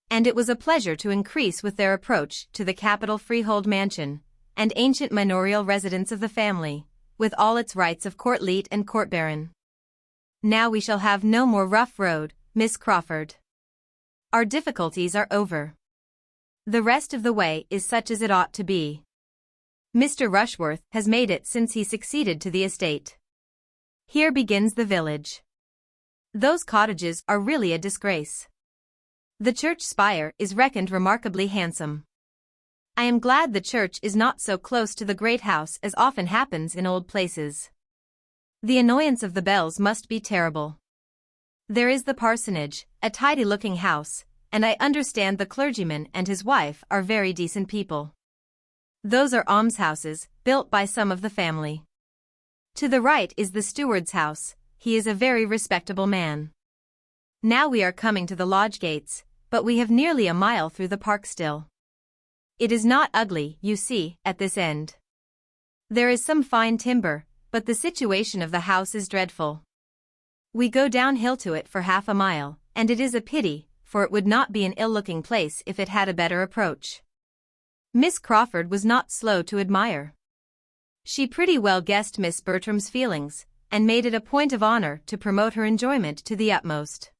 And it was a pleasure to increase with their approach to the capital freehold mansion, and ancient manorial residence of the family, with all its rights of court leet and court baron. "Now we shall have no more rough road, Miss Crawford. Our difficulties are over. The rest of the way is such as it ought to be. Mr. Rushworth has made it since he succeeded to the estate. Here begins the village. Those cottages are really a disgrace. The church spire is reckoned remarkably handsome. I am glad the church is not so close to the great house as often happens in old places. The annoyance of the bells must be terrible. There is the parsonage, a tidy-looking house, and I understand the clergyman and his wife are very decent people. Those are almshouses, built by some of the family. To the right is the steward's house, he is a very respectable man. Now we are coming to the lodge gates, but we have nearly a mile through the park still. It is not ugly, you see, at this end. There is some fine timber, but the situation of the house is dreadful. We go downhill to it for half a mile, and it is a pity, for it would not be an ill-looking place if it had a better approach." Miss Crawford was not slow to admire. She pretty well guessed Miss Bertram's feelings, and made it a point of honor to promote her enjoyment to the utmost.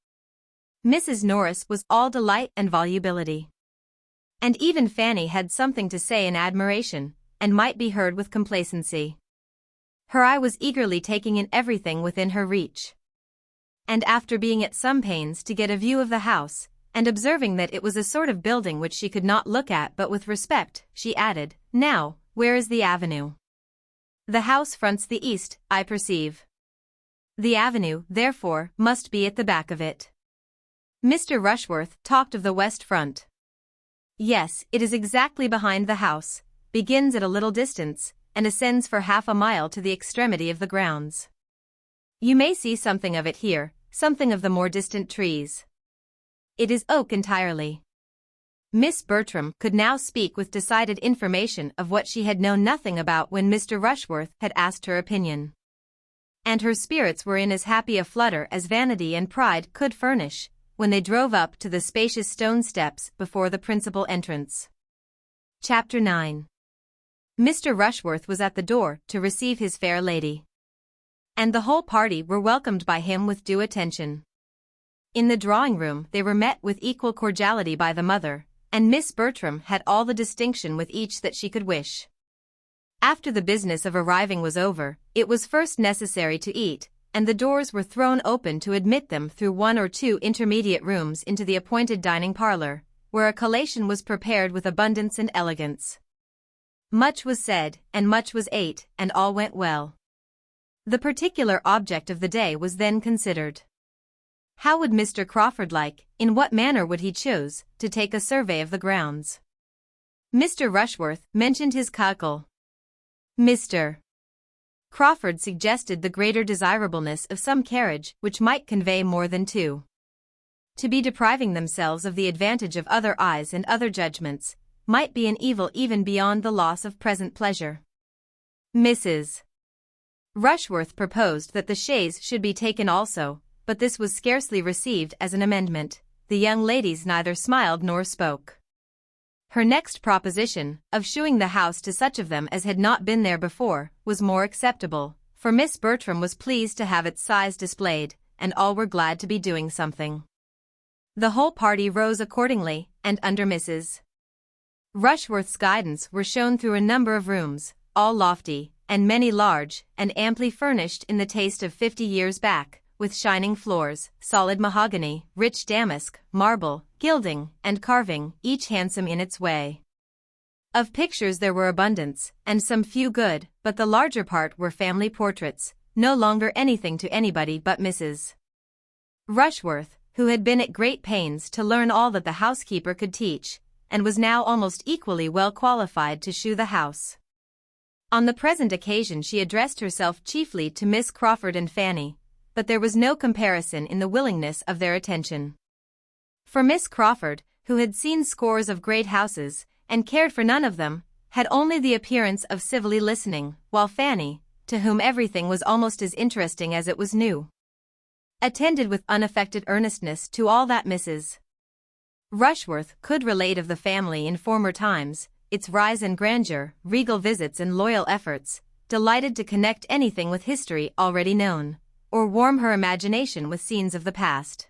Mrs. Norris was all delight and volubility. And even Fanny had something to say in admiration, and might be heard with complacency. Her eye was eagerly taking in everything within her reach. And after being at some pains to get a view of the house, and observing that it was a sort of building which she could not look at but with respect, she added, "Now, where is the avenue?" "The house fronts the east, I perceive. The avenue, therefore, must be at the back of it." Mr. Rushworth talked of the west front. "Yes, it is exactly behind the house, begins at a little distance, and ascends for half a mile to the extremity of the grounds. You may see something of it here, something of the more distant trees. It is oak entirely." Miss Bertram could now speak with decided information of what she had known nothing about when Mr. Rushworth had asked her opinion. And her spirits were in as happy a flutter as vanity and pride could furnish, when they drove up to the spacious stone steps before the principal entrance. Chapter 9. Mr. Rushworth was at the door to receive his fair lady. And the whole party were welcomed by him with due attention. In the drawing-room they were met with equal cordiality by the mother, and Miss Bertram had all the distinction with each that she could wish. After the business of arriving was over, it was first necessary to eat, and the doors were thrown open to admit them through 1 or 2 intermediate rooms into the appointed dining parlor, where a collation was prepared with abundance and elegance. Much was said, and much was ate, and all went well. The particular object of the day was then considered. How would Mr. Crawford like, in what manner would he choose, to take a survey of the grounds? Mr. Rushworth mentioned his cockle. Mr. Crawford suggested the greater desirableness of some carriage which might convey more than 2. To be depriving themselves of the advantage of other eyes and other judgments might be an evil even beyond the loss of present pleasure. Mrs. Rushworth proposed that the chaise should be taken also, but this was scarcely received as an amendment. The young ladies neither smiled nor spoke. Her next proposition, of shewing the house to such of them as had not been there before, was more acceptable, for Miss Bertram was pleased to have its size displayed, and all were glad to be doing something. The whole party rose accordingly, and under Mrs. Rushworth's guidance were shown through a number of rooms, all lofty, and many large, and amply furnished in the taste of 50 years back, with shining floors, solid mahogany, rich damask, marble, gilding, and carving, each handsome in its way. Of pictures there were abundance, and some few good, but the larger part were family portraits, no longer anything to anybody but Mrs. Rushworth, who had been at great pains to learn all that the housekeeper could teach, and was now almost equally well qualified to shew the house. On the present occasion she addressed herself chiefly to Miss Crawford and Fanny, but there was no comparison in the willingness of their attention. For Miss Crawford, who had seen scores of great houses, and cared for none of them, had only the appearance of civilly listening, while Fanny, to whom everything was almost as interesting as it was new, attended with unaffected earnestness to all that Mrs. Rushworth could relate of the family in former times, its rise and grandeur, regal visits and loyal efforts, delighted to connect anything with history already known, or warm her imagination with scenes of the past.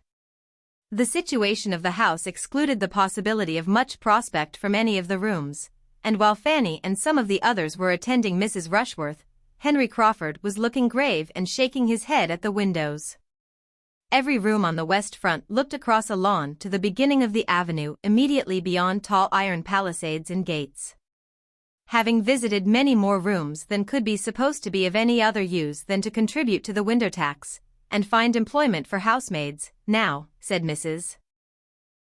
The situation of the house excluded the possibility of much prospect from any of the rooms, and while Fanny and some of the others were attending Mrs. Rushworth, Henry Crawford was looking grave and shaking his head at the windows. Every room on the west front looked across a lawn to the beginning of the avenue immediately beyond tall iron palisades and gates. Having visited many more rooms than could be supposed to be of any other use than to contribute to the window tax, and find employment for housemaids, now, said Mrs.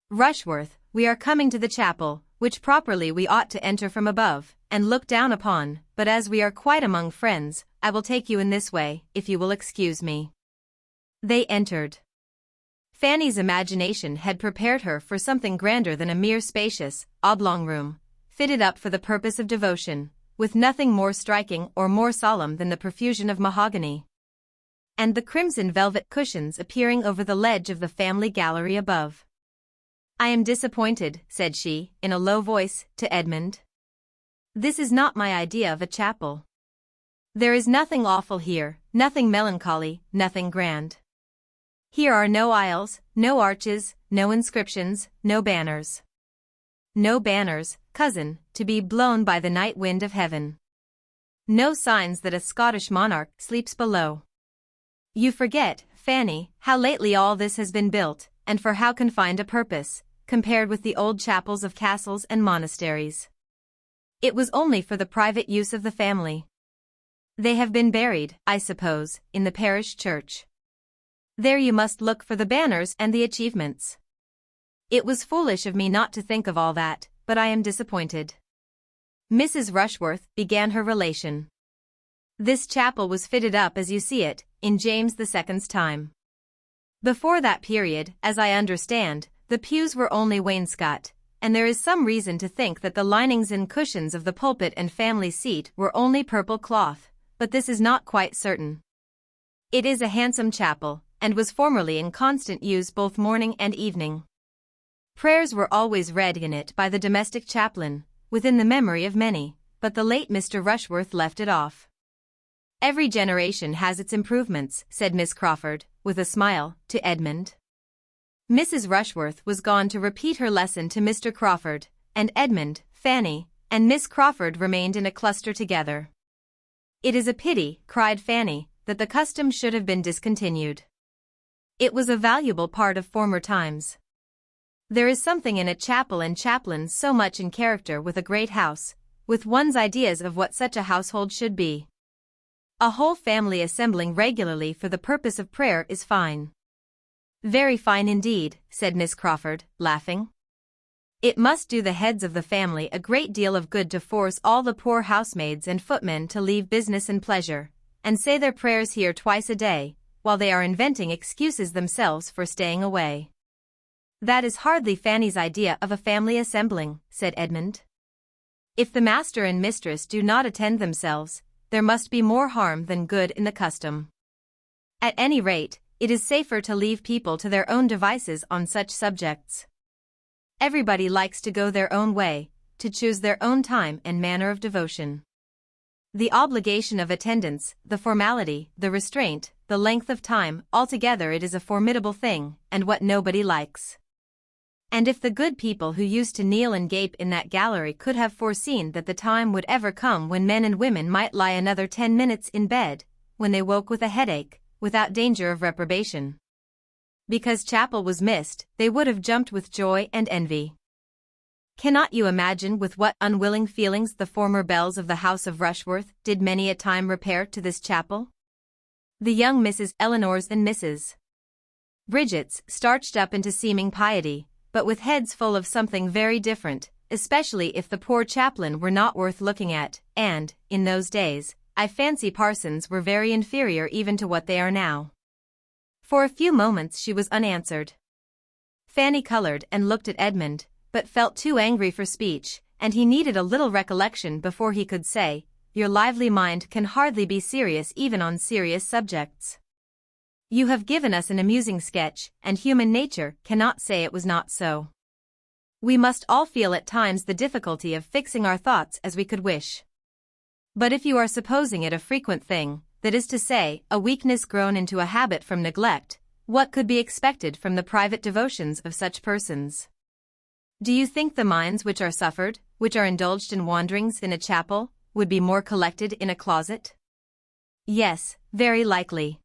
Rushworth, we are coming to the chapel, which properly we ought to enter from above, and look down upon, but as we are quite among friends, I will take you in this way, if you will excuse me. They entered. Fanny's imagination had prepared her for something grander than a mere spacious, oblong room, fitted up for the purpose of devotion, with nothing more striking or more solemn than the profusion of mahogany and the crimson velvet cushions appearing over the ledge of the family gallery above. I am disappointed, said she, in a low voice, to Edmund. This is not my idea of a chapel. There is nothing awful here, nothing melancholy, nothing grand. Here are no aisles, no arches, no inscriptions, no banners. No banners, cousin, to be blown by the night wind of heaven. No signs that a Scottish monarch sleeps below. You forget, Fanny, how lately all this has been built, and for how confined a purpose, compared with the old chapels of castles and monasteries. It was only for the private use of the family. They have been buried, I suppose, in the parish church. There you must look for the banners and the achievements. It was foolish of me not to think of all that, but I am disappointed. Mrs. Rushworth began her relation. This chapel was fitted up as you see it, in James II's time. Before that period, as I understand, the pews were only wainscot, and there is some reason to think that the linings and cushions of the pulpit and family seat were only purple cloth, but this is not quite certain. It is a handsome chapel, and was formerly in constant use both morning and evening. Prayers were always read in it by the domestic chaplain, within the memory of many, but the late Mr. Rushworth left it off. Every generation has its improvements, said Miss Crawford, with a smile, to Edmund. Mrs. Rushworth was gone to repeat her lesson to Mr. Crawford, and Edmund, Fanny, and Miss Crawford remained in a cluster together. It is a pity, cried Fanny, that the custom should have been discontinued. It was a valuable part of former times. There is something in a chapel and chaplains so much in character with a great house, with one's ideas of what such a household should be. A whole family assembling regularly for the purpose of prayer is fine. Very fine indeed, said Miss Crawford, laughing. It must do the heads of the family a great deal of good to force all the poor housemaids and footmen to leave business and pleasure, and say their prayers here twice a day, while they are inventing excuses themselves for staying away. That is hardly Fanny's idea of a family assembling, said Edmund. If the master and mistress do not attend themselves, there must be more harm than good in the custom. At any rate, it is safer to leave people to their own devices on such subjects. Everybody likes to go their own way, to choose their own time and manner of devotion. The obligation of attendance, the formality, the restraint, the length of time, altogether it is a formidable thing, and what nobody likes. And if the good people who used to kneel and gape in that gallery could have foreseen that the time would ever come when men and women might lie another 10 minutes in bed, when they woke with a headache, without danger of reprobation, because chapel was missed, they would have jumped with joy and envy. Cannot you imagine with what unwilling feelings the former belles of the house of Rushworth did many a time repair to this chapel? The young Mrs. Eleanors and Mrs. Bridgets starched up into seeming piety, but with heads full of something very different, especially if the poor chaplain were not worth looking at, and, in those days, I fancy parsons were very inferior even to what they are now. For a few moments she was unanswered. Fanny colored and looked at Edmund, but felt too angry for speech, and he needed a little recollection before he could say, "Your lively mind can hardly be serious even on serious subjects. You have given us an amusing sketch, and human nature cannot say it was not so. We must all feel at times the difficulty of fixing our thoughts as we could wish. But if you are supposing it a frequent thing, that is to say, a weakness grown into a habit from neglect, what could be expected from the private devotions of such persons? Do you think the minds which are suffered, which are indulged in wanderings in a chapel, would be more collected in a closet? Yes, very likely.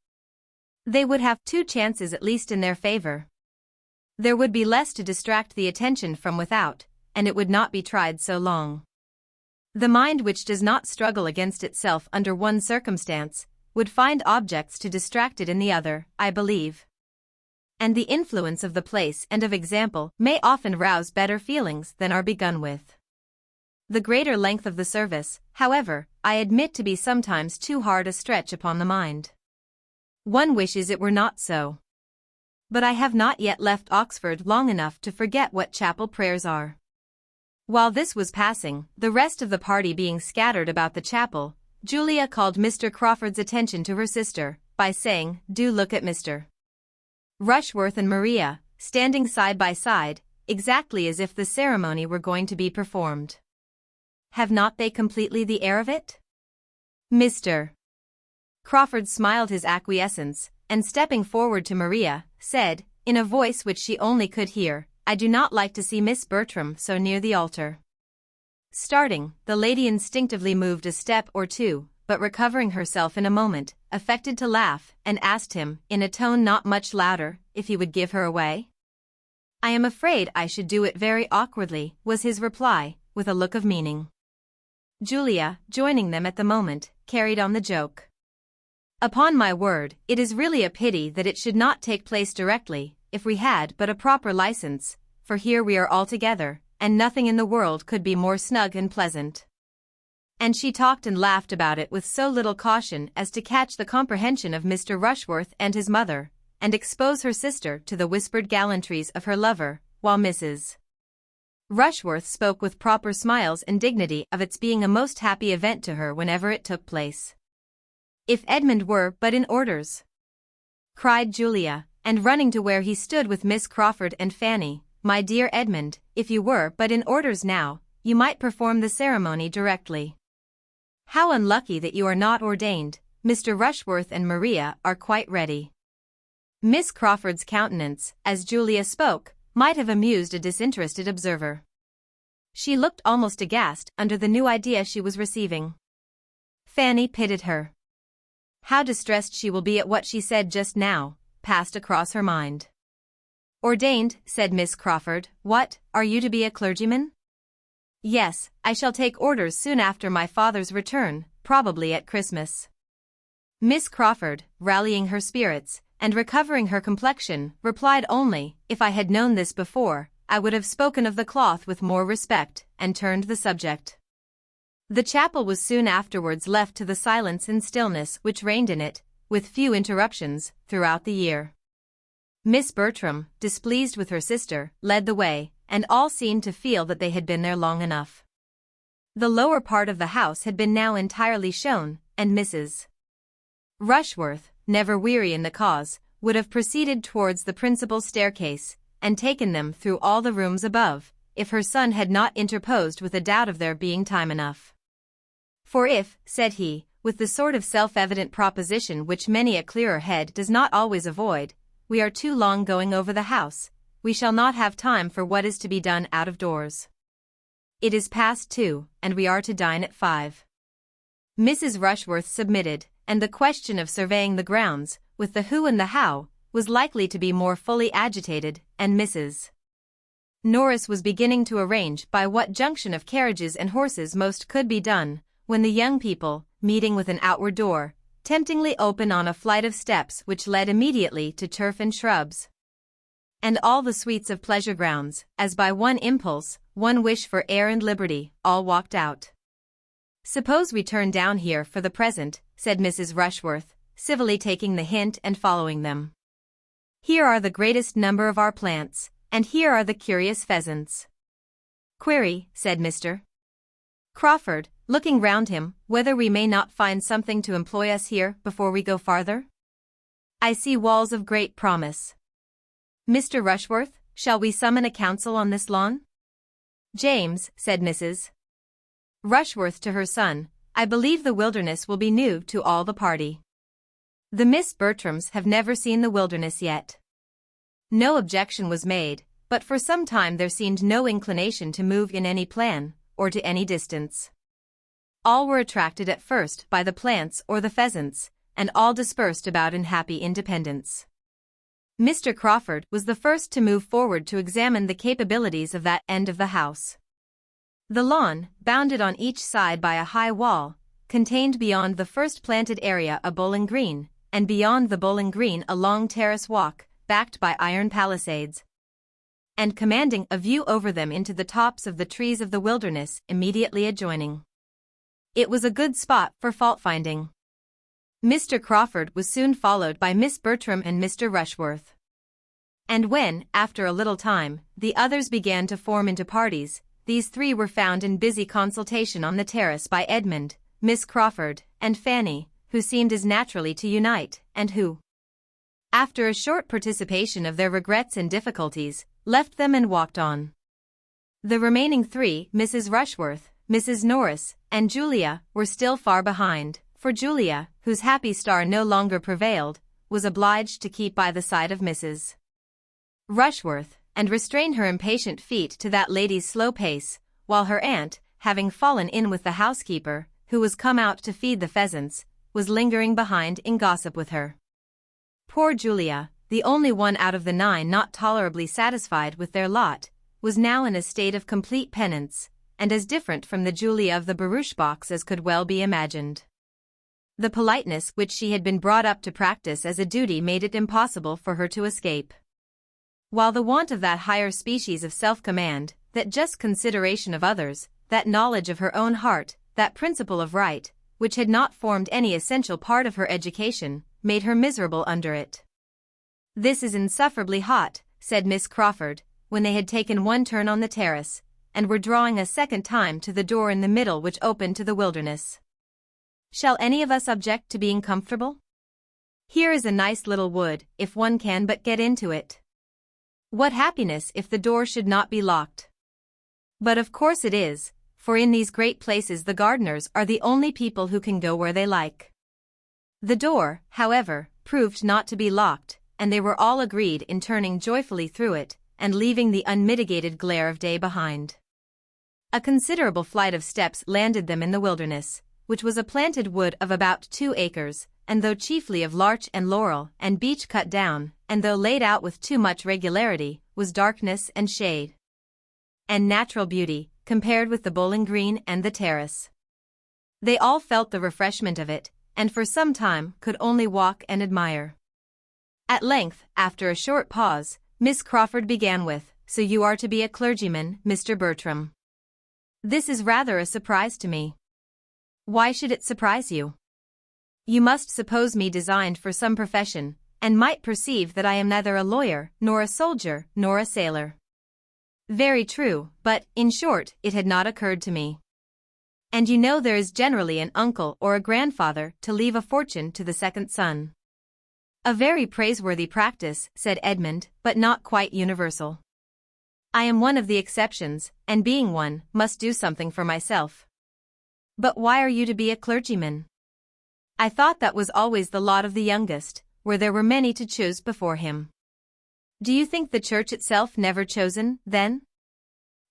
They would have 2 chances at least in their favor. There would be less to distract the attention from without, and it would not be tried so long. The mind which does not struggle against itself under one circumstance, would find objects to distract it in the other, I believe. And the influence of the place and of example may often rouse better feelings than are begun with. The greater length of the service, however, I admit to be sometimes too hard a stretch upon the mind. One wishes it were not so. But I have not yet left Oxford long enough to forget what chapel prayers are. While this was passing, the rest of the party being scattered about the chapel, Julia called Mr. Crawford's attention to her sister, by saying, "Do look at Mr. Rushworth and Maria, standing side by side, exactly as if the ceremony were going to be performed. Have not they completely the air of it?" Mr. Crawford smiled his acquiescence, and stepping forward to Maria, said, in a voice which she only could hear, "I do not like to see Miss Bertram so near the altar." Starting, the lady instinctively moved a step or two, but recovering herself in a moment, affected to laugh, and asked him, in a tone not much louder, if he would give her away. "I am afraid I should do it very awkwardly," was his reply, with a look of meaning. Julia, joining them at the moment, carried on the joke. "Upon my word, it is really a pity that it should not take place directly, if we had but a proper license, for here we are all together, and nothing in the world could be more snug and pleasant." And she talked and laughed about it with so little caution as to catch the comprehension of Mr. Rushworth and his mother, and expose her sister to the whispered gallantries of her lover, while Mrs. Rushworth spoke with proper smiles and dignity of its being a most happy event to her whenever it took place. "If Edmund were but in orders!" cried Julia, and running to where he stood with Miss Crawford and Fanny, "My dear Edmund, if you were but in orders now, you might perform the ceremony directly. How unlucky that you are not ordained. Mr. Rushworth and Maria are quite ready." Miss Crawford's countenance, as Julia spoke, might have amused a disinterested observer. She looked almost aghast under the new idea she was receiving. Fanny pitied her. How distressed she will be at what she said just now, passed across her mind. "Ordained," said Miss Crawford. "What, are you to be a clergyman?" "Yes, I shall take orders soon after my father's return, probably at Christmas." Miss Crawford, rallying her spirits, and recovering her complexion, replied only, "If I had known this before, I would have spoken of the cloth with more respect, and turned the subject." The chapel was soon afterwards left to the silence and stillness which reigned in it, with few interruptions, throughout the year. Miss Bertram, displeased with her sister, led the way, and all seemed to feel that they had been there long enough. The lower part of the house had been now entirely shown, and Mrs. Rushworth, never weary in the cause, would have proceeded towards the principal staircase, and taken them through all the rooms above, if her son had not interposed with a doubt of there being time enough. For if, said he, with the sort of self-evident proposition which many a clearer head does not always avoid, we are too long going over the house, we shall not have time for what is to be done out of doors. It is past 2, and we are to dine at 5. Mrs. Rushworth submitted, and the question of surveying the grounds, with the who and the how, was likely to be more fully agitated, and Mrs. Norris was beginning to arrange by what junction of carriages and horses most could be done, when the young people, meeting with an outward door, temptingly open on a flight of steps which led immediately to turf and shrubs, and all the suites of pleasure grounds, as by one impulse, one wish for air and liberty, all walked out. "Suppose we turn down here for the present," said Mrs. Rushworth, civilly taking the hint and following them. "Here are the greatest number of our plants, and here are the curious pheasants." "Query," said Mr. Crawford, looking round him, "whether we may not find something to employ us here before we go farther? I see walls of great promise. Mr. Rushworth, shall we summon a council on this lawn?" "James," said Mrs. Rushworth to her son, "I believe the wilderness will be new to all the party. The Miss Bertrams have never seen the wilderness yet." No objection was made, but for some time there seemed no inclination to move in any plan, or to any distance. All were attracted at first by the plants or the pheasants, and all dispersed about in happy independence. Mr. Crawford was the first to move forward to examine the capabilities of that end of the house. The lawn, bounded on each side by a high wall, contained beyond the first planted area a bowling green, and beyond the bowling green a long terrace walk, backed by iron palisades, and commanding a view over them into the tops of the trees of the wilderness immediately adjoining. It was a good spot for fault-finding. Mr. Crawford was soon followed by Miss Bertram and Mr. Rushworth. And when, after a little time, the others began to form into parties, these three were found in busy consultation on the terrace by Edmund, Miss Crawford, and Fanny, who seemed as naturally to unite, and who, after a short participation of their regrets and difficulties, left them and walked on. The remaining three, Mrs. Rushworth, Mrs. Norris, and Julia, were still far behind, for Julia, whose happy star no longer prevailed, was obliged to keep by the side of Mrs. Rushworth, and restrain her impatient feet to that lady's slow pace, while her aunt, having fallen in with the housekeeper, who was come out to feed the pheasants, was lingering behind in gossip with her. Poor Julia, the only one out of the 9 not tolerably satisfied with their lot, was now in a state of complete penance, and as different from the Julia of the barouche box as could well be imagined. The politeness which she had been brought up to practice as a duty made it impossible for her to escape, while the want of that higher species of self-command, that just consideration of others, that knowledge of her own heart, that principle of right, which had not formed any essential part of her education, made her miserable under it. "This is insufferably hot," said Miss Crawford, when they had taken one turn on the terrace, and were drawing a second time to the door in the middle which opened to the wilderness. "Shall any of us object to being comfortable? Here is a nice little wood, if one can but get into it. What happiness if the door should not be locked! But of course it is, for in these great places the gardeners are the only people who can go where they like." The door, however, proved not to be locked, and they were all agreed in turning joyfully through it, and leaving the unmitigated glare of day behind. A considerable flight of steps landed them in the wilderness, which was a planted wood of about 2 acres, and though chiefly of larch and laurel and beech cut down, and though laid out with too much regularity, was darkness and shade and natural beauty, compared with the bowling green and the terrace. They all felt the refreshment of it, and for some time could only walk and admire. At length, after a short pause, Miss Crawford began with, "So you are to be a clergyman, Mr. Bertram. This is rather a surprise to me." "Why should it surprise you? You must suppose me designed for some profession, and might perceive that I am neither a lawyer, nor a soldier, nor a sailor. Very true, but, in short, it had not occurred to me. And you know there is generally an uncle or a grandfather to leave a fortune to the second son. A very praiseworthy practice, said Edmund, but not quite universal. I am one of the exceptions, and being one, must do something for myself. But why are you to be a clergyman? I thought that was always the lot of the youngest, where there were many to choose before him. Do you think the church itself never chosen, then?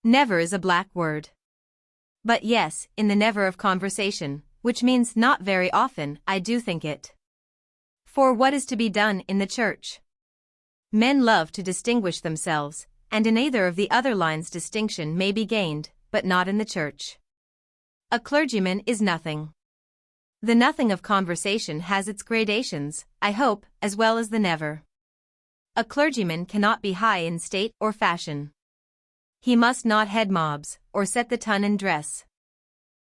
Never is a black word. But yes, in the never of conversation, which means not very often, I do think it. For what is to be done in the church? Men love to distinguish themselves, and in either of the other lines distinction may be gained, but not in the church. A clergyman is nothing. The nothing of conversation has its gradations, I hope, as well as the never. A clergyman cannot be high in state or fashion. He must not head mobs, or set the ton in dress.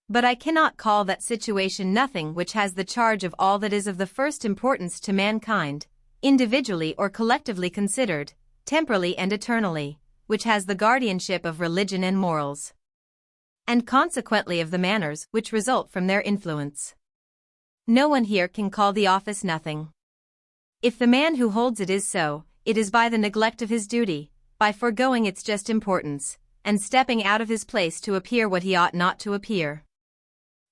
But I cannot call that situation nothing which has the charge of all that is of the first importance to mankind, individually or collectively considered, temporally and eternally, which has the guardianship of religion and morals, and consequently of the manners which result from their influence. No one here can call the office nothing. If the man who holds it is so, it is by the neglect of his duty, by foregoing its just importance, and stepping out of his place to appear what he ought not to appear.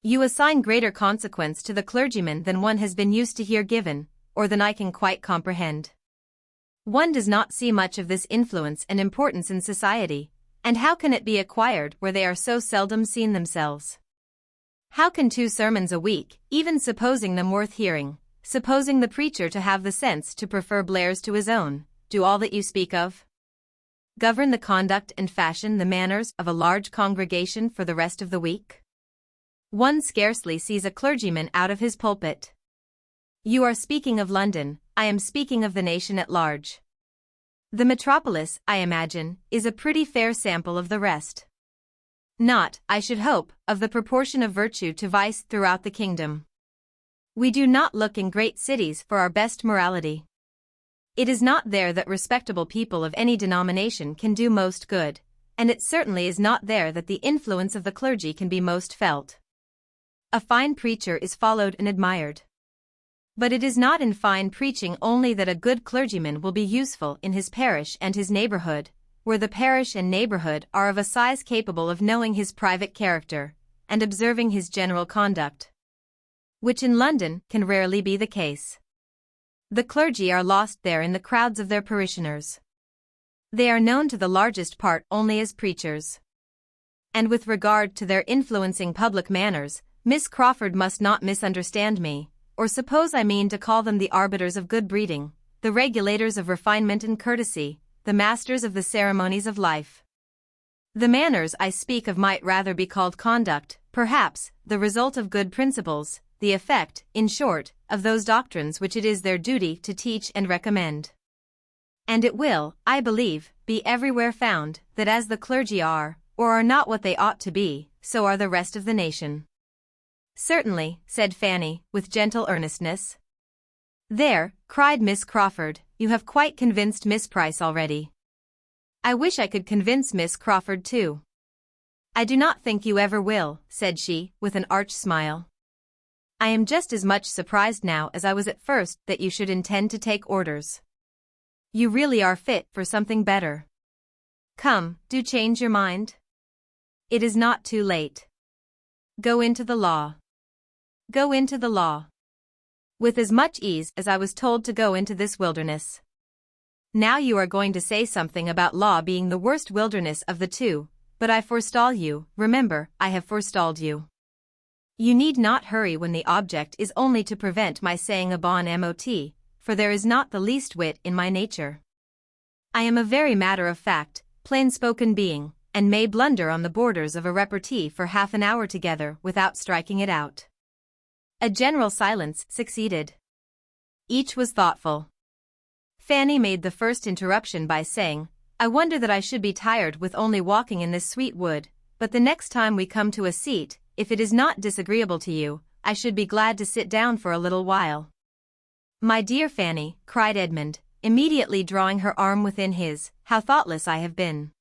You assign greater consequence to the clergyman than one has been used to hear given, or than I can quite comprehend. One does not see much of this influence and importance in society, and how can it be acquired where they are so seldom seen themselves? How can 2 sermons a week, even supposing them worth hearing, supposing the preacher to have the sense to prefer Blair's to his own, do all that you speak of? Govern the conduct and fashion the manners of a large congregation for the rest of the week? One scarcely sees a clergyman out of his pulpit. You are speaking of London, I am speaking of the nation at large. The metropolis, I imagine, is a pretty fair sample of the rest. Not, I should hope, of the proportion of virtue to vice throughout the kingdom. We do not look in great cities for our best morality. It is not there that respectable people of any denomination can do most good, and it certainly is not there that the influence of the clergy can be most felt. A fine preacher is followed and admired. But it is not in fine preaching only that a good clergyman will be useful in his parish and his neighborhood, where the parish and neighborhood are of a size capable of knowing his private character, and observing his general conduct, which in London can rarely be the case. The clergy are lost there in the crowds of their parishioners. They are known to the largest part only as preachers. And with regard to their influencing public manners, Miss Crawford must not misunderstand me, or suppose I mean to call them the arbiters of good breeding, the regulators of refinement and courtesy, the masters of the ceremonies of life. The manners I speak of might rather be called conduct, perhaps, the result of good principles, the effect, in short, of those doctrines which it is their duty to teach and recommend. And it will, I believe, be everywhere found, that as the clergy are, or are not what they ought to be, so are the rest of the nation. Certainly, said Fanny, with gentle earnestness. There, cried Miss Crawford, you have quite convinced Miss Price already. I wish I could convince Miss Crawford too. I do not think you ever will, said she, with an arch smile. I am just as much surprised now as I was at first that you should intend to take orders. You really are fit for something better. Come, do change your mind. It is not too late. Go into the law. Go into the law. With as much ease as I was told to go into this wilderness. Now you are going to say something about law being the worst wilderness of the two, but I forestall you, remember, I have forestalled you. You need not hurry when the object is only to prevent my saying a bon mot, for there is not the least wit in my nature. I am a very matter-of-fact, plain-spoken being, and may blunder on the borders of a repartee for half an hour together without striking it out. A general silence succeeded. Each was thoughtful. Fanny made the first interruption by saying, I wonder that I should be tired with only walking in this sweet wood, but the next time we come to a seat, if it is not disagreeable to you, I should be glad to sit down for a little while. My dear Fanny, cried Edmund, immediately drawing her arm within his, how thoughtless I have been.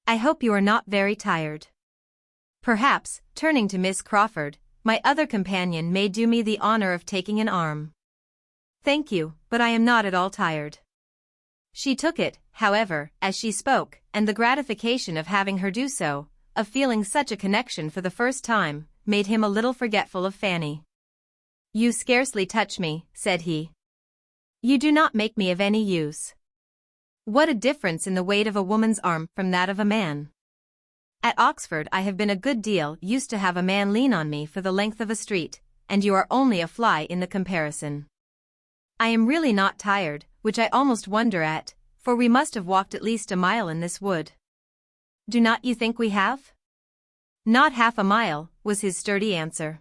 I hope you are not very tired. Perhaps, turning to Miss Crawford, my other companion may do me the honor of taking an arm. Thank you, but I am not at all tired. She took it, however, as she spoke, and the gratification of having her do so, of feeling such a connection for the first time, made him a little forgetful of Fanny. You scarcely touch me, said he. You do not make me of any use. What a difference in the weight of a woman's arm from that of a man. At Oxford I have been a good deal used to have a man lean on me for the length of a street, and you are only a fly in the comparison. I am really not tired, which I almost wonder at, for we must have walked at least a mile in this wood. Do not you think we have? Not half a mile, was his sturdy answer.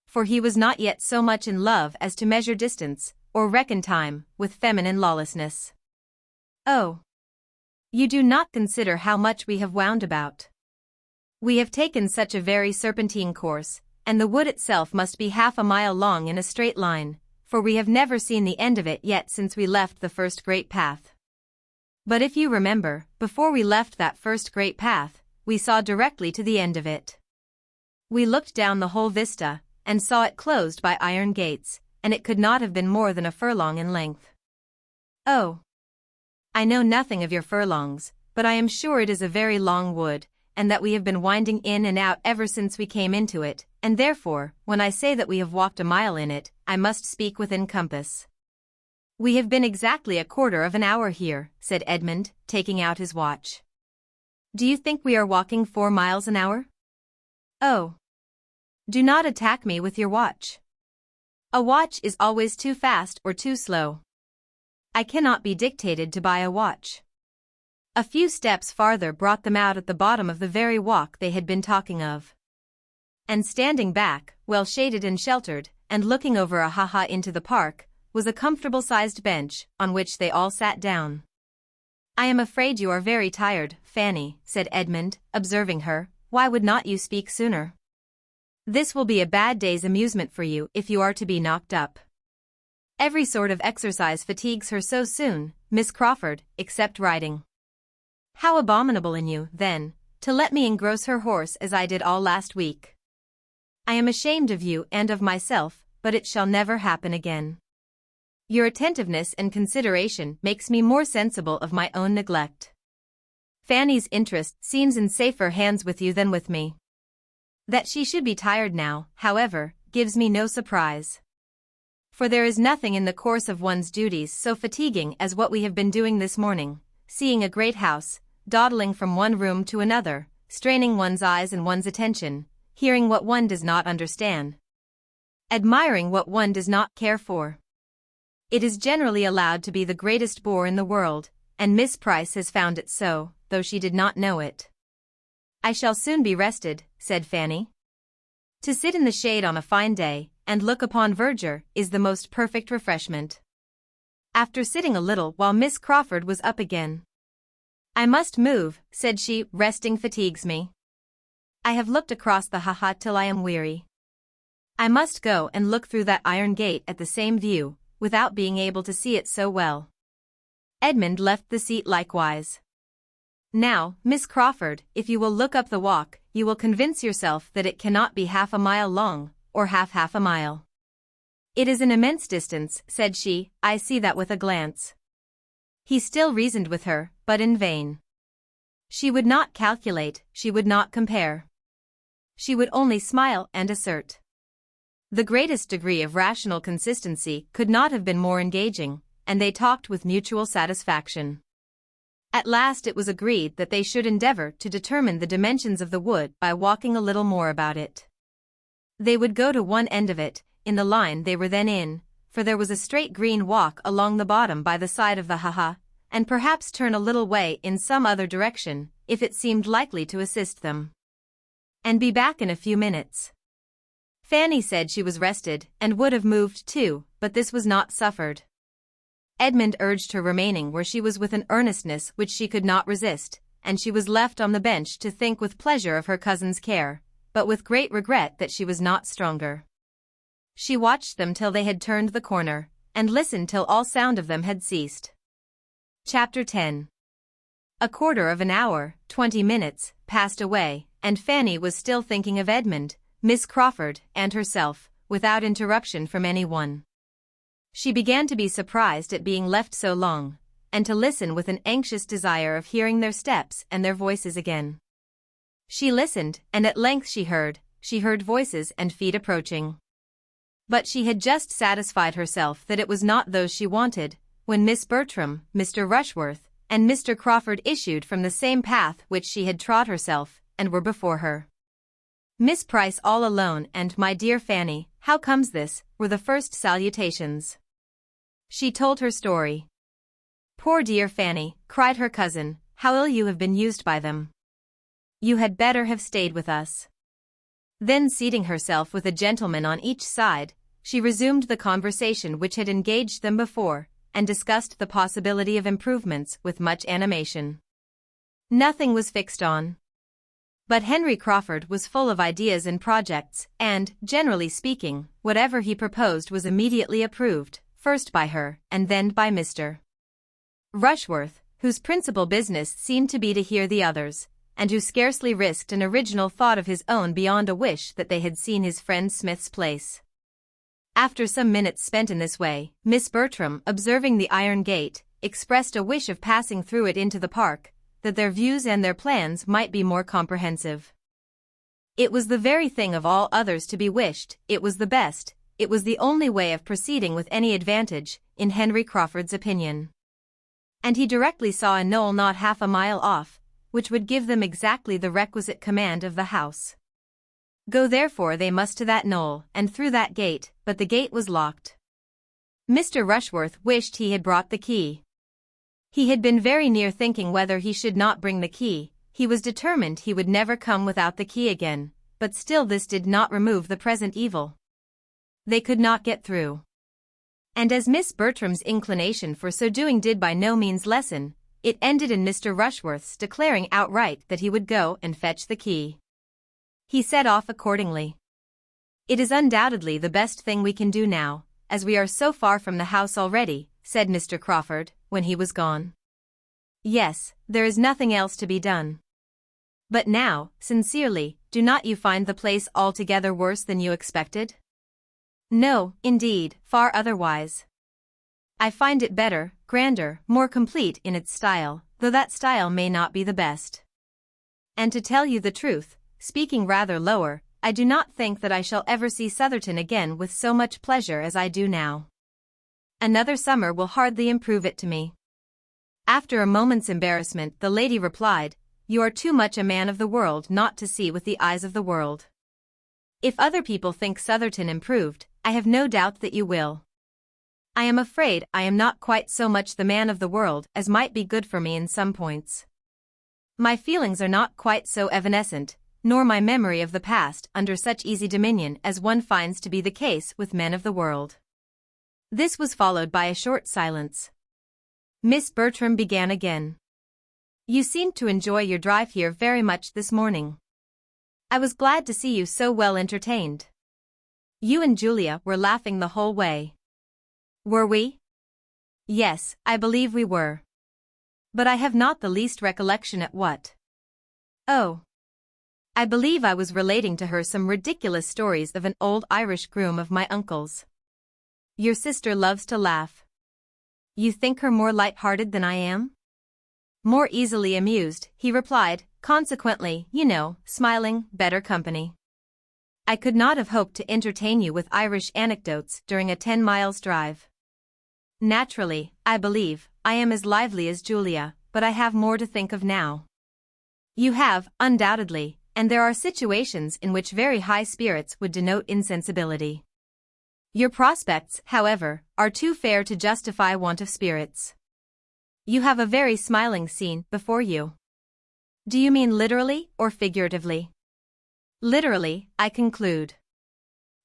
For he was not yet so much in love as to measure distance, or reckon time, with feminine lawlessness. Oh! You do not consider how much we have wound about. We have taken such a very serpentine course, and the wood itself must be half a mile long in a straight line, for we have never seen the end of it yet since we left the first great path. But if you remember, before we left that first great path, we saw directly to the end of it. We looked down the whole vista, and saw it closed by iron gates, and it could not have been more than a furlong in length. Oh! I know nothing of your furlongs, but I am sure it is a very long wood, and that we have been winding in and out ever since we came into it, and therefore, when I say that we have walked a mile in it, I must speak within compass. We have been exactly a quarter of an hour here, said Edmund, taking out his watch. Do you think we are walking 4 miles an hour? Oh! Do not attack me with your watch. A watch is always too fast or too slow. I cannot be dictated to by a watch. A few steps farther brought them out at the bottom of the very walk they had been talking of. And standing back, well shaded and sheltered, and looking over a ha-ha into the park, was a comfortable-sized bench, on which they all sat down. I am afraid you are very tired, Fanny, said Edmund, observing her. Why would not you speak sooner? This will be a bad day's amusement for you if you are to be knocked up. Every sort of exercise fatigues her so soon, Miss Crawford, except riding. How abominable in you, then, to let me engross her horse as I did all last week. I am ashamed of you and of myself, but it shall never happen again. Your attentiveness and consideration makes me more sensible of my own neglect. Fanny's interest seems in safer hands with you than with me. That she should be tired now, however, gives me no surprise. For there is nothing in the course of one's duties so fatiguing as what we have been doing this morning, seeing a great house, dawdling from one room to another, straining one's eyes and one's attention, hearing what one does not understand, admiring what one does not care for. It is generally allowed to be the greatest bore in the world, and Miss Price has found it so, though she did not know it. I shall soon be rested, said Fanny. To sit in the shade on a fine day, and look upon verdure, is the most perfect refreshment. After sitting a little while Miss Crawford was up again. I must move, said she, resting fatigues me. I have looked across the ha-ha till I am weary. I must go and look through that iron gate at the same view, without being able to see it so well. Edmund left the seat likewise. Now, Miss Crawford, if you will look up the walk, you will convince yourself that it cannot be half a mile long, or half a mile. It is an immense distance, said she, I see that with a glance. He still reasoned with her, but in vain. She would not calculate, she would not compare. She would only smile and assert. The greatest degree of rational consistency could not have been more engaging, and they talked with mutual satisfaction. At last it was agreed that they should endeavor to determine the dimensions of the wood by walking a little more about it. They would go to one end of it, in the line they were then in, for there was a straight green walk along the bottom by the side of the ha-ha, and perhaps turn a little way in some other direction, if it seemed likely to assist them. And be back in a few minutes. Fanny said she was rested, and would have moved too, but this was not suffered. Edmund urged her remaining where she was with an earnestness which she could not resist, and she was left on the bench to think with pleasure of her cousin's care, but with great regret that she was not stronger. She watched them till they had turned the corner, and listened till all sound of them had ceased. Chapter 10. A quarter of an hour, 20 minutes, passed away, and Fanny was still thinking of Edmund, Miss Crawford, and herself, without interruption from any one. She began to be surprised at being left so long, and to listen with an anxious desire of hearing their steps and their voices again. She listened, and at length she heard voices and feet approaching. But she had just satisfied herself that it was not those she wanted, when Miss Bertram, Mr. Rushworth, and Mr. Crawford issued from the same path which she had trod herself, and were before her. Miss Price all alone and "My dear Fanny, how comes this?" were the first salutations. She told her story. "Poor dear Fanny," cried her cousin, "how ill you have been used by them. You had better have stayed with us." Then seating herself with a gentleman on each side, she resumed the conversation which had engaged them before, and discussed the possibility of improvements with much animation. Nothing was fixed on. But Henry Crawford was full of ideas and projects, and, generally speaking, whatever he proposed was immediately approved, first by her, and then by Mr. Rushworth, whose principal business seemed to be to hear the others, and who scarcely risked an original thought of his own beyond a wish that they had seen his friend Smith's place. After some minutes spent in this way, Miss Bertram, observing the iron gate, expressed a wish of passing through it into the park, that their views and their plans might be more comprehensive. It was the very thing of all others to be wished, it was the best, it was the only way of proceeding with any advantage, in Henry Crawford's opinion. And he directly saw a knoll not half a mile off, which would give them exactly the requisite command of the house. Go therefore they must to that knoll, and through that gate, but the gate was locked. Mr. Rushworth wished he had brought the key. He had been very near thinking whether he should not bring the key, he was determined he would never come without the key again, but still this did not remove the present evil. They could not get through. And as Miss Bertram's inclination for so doing did by no means lessen, it ended in Mr. Rushworth's declaring outright that he would go and fetch the key. He set off accordingly. "It is undoubtedly the best thing we can do now, as we are so far from the house already," said Mr. Crawford, when he was gone. "Yes, there is nothing else to be done. But now, sincerely, do not you find the place altogether worse than you expected?" "No, indeed, far otherwise. I find it better, grander, more complete in its style, though that style may not be the best. And to tell you the truth, speaking rather lower, I do not think that I shall ever see Southerton again with so much pleasure as I do now. Another summer will hardly improve it to me." After a moment's embarrassment the lady replied, "You are too much a man of the world not to see with the eyes of the world. If other people think Southerton improved, I have no doubt that you will. I am afraid I am not quite so much the man of the world as might be good for me in some points. My feelings are not quite so evanescent, nor my memory of the past under such easy dominion as one finds to be the case with men of the world." This was followed by a short silence. Miss Bertram began again. "You seemed to enjoy your drive here very much this morning. I was glad to see you so well entertained. You and Julia were laughing the whole way." "Were we?" "Yes, I believe we were. But I have not the least recollection at what." "Oh. I believe I was relating to her some ridiculous stories of an old Irish groom of my uncle's. Your sister loves to laugh. You think her more light-hearted than I am?" "More easily amused," he replied, "consequently, you know, smiling, better company. I could not have hoped to entertain you with Irish anecdotes during a 10 miles drive. Naturally, I believe, I am as lively as Julia, but I have more to think of now." "You have, undoubtedly, and there are situations in which very high spirits would denote insensibility. Your prospects, however, are too fair to justify want of spirits. You have a very smiling scene before you." "Do you mean literally or figuratively?" "Literally, I conclude."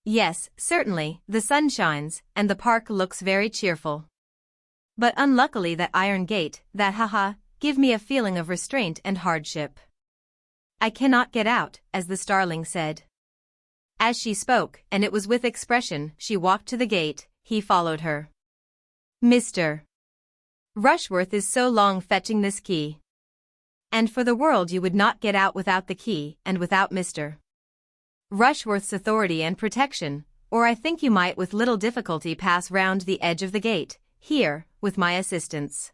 "Yes, certainly, the sun shines, and the park looks very cheerful. But unluckily that iron gate, that give me a feeling of restraint and hardship. I cannot get out, as the starling said." As she spoke, and it was with expression she walked to the gate, he followed her. Mr. Rushworth is so long fetching this key. And for the world you would not get out without the key and without Mr. Rushworth's authority and protection, or I think you might with little difficulty pass round the edge of the gate, here, with my assistance.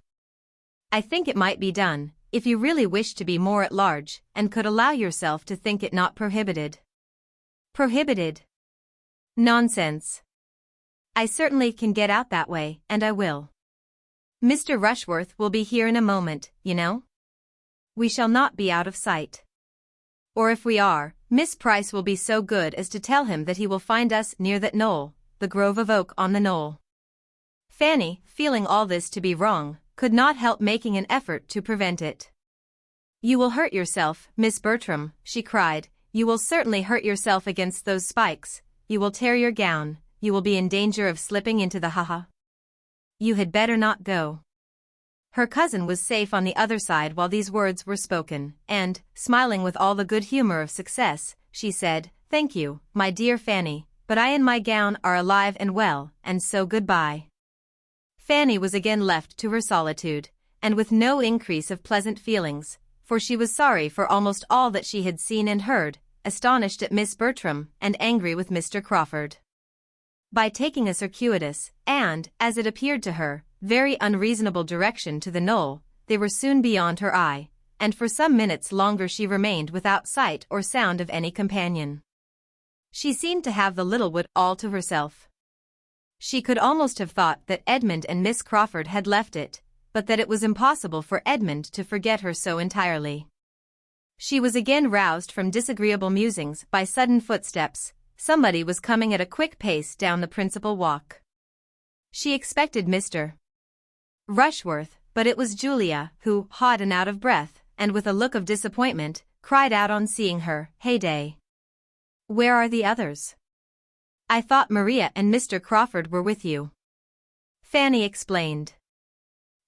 I think it might be done, if you really wish to be more at large, and could allow yourself to think it not prohibited. Prohibited? Nonsense. I certainly can get out that way, and I will. Mr. Rushworth will be here in a moment, you know. We shall not be out of sight. Or if we are, Miss Price will be so good as to tell him that he will find us near that knoll, the grove of oak on the knoll. Fanny, feeling all this to be wrong, could not help making an effort to prevent it. You will hurt yourself, Miss Bertram, she cried, you will certainly hurt yourself against those spikes, you will tear your gown, you will be in danger of slipping into the ha-ha. You had better not go. Her cousin was safe on the other side while these words were spoken, and, smiling with all the good humor of success, she said, "Thank you, my dear Fanny, but I and my gown are alive and well, and so goodbye." Fanny was again left to her solitude, and with no increase of pleasant feelings, for she was sorry for almost all that she had seen and heard, astonished at Miss Bertram, and angry with Mr. Crawford. By taking a circuitous, and, as it appeared to her, very unreasonable direction to the knoll, they were soon beyond her eye, and for some minutes longer she remained without sight or sound of any companion. She seemed to have the little wood all to herself. She could almost have thought that Edmund and Miss Crawford had left it, but that it was impossible for Edmund to forget her so entirely. She was again roused from disagreeable musings by sudden footsteps. Somebody was coming at a quick pace down the principal walk. She expected Mr. Rushworth, but it was Julia, who, hot and out of breath, and with a look of disappointment, cried out on seeing her, "Heyday! Where are the others? I thought Maria and Mr. Crawford were with you." Fanny explained.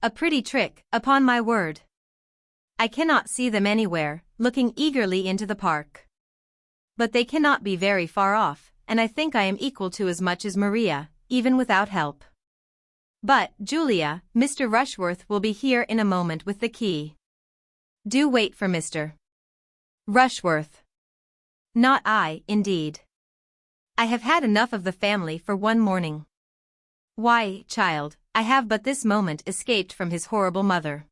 "A pretty trick, upon my word. I cannot see them anywhere," looking eagerly into the park. "But they cannot be very far off, and I think I am equal to as much as Maria, even without help. But, Julia, Mr. Rushworth will be here in a moment with the key. Do wait for Mr. Rushworth." "Not I, indeed. I have had enough of the family for one morning. Why, child, I have but this moment escaped from his horrible mother.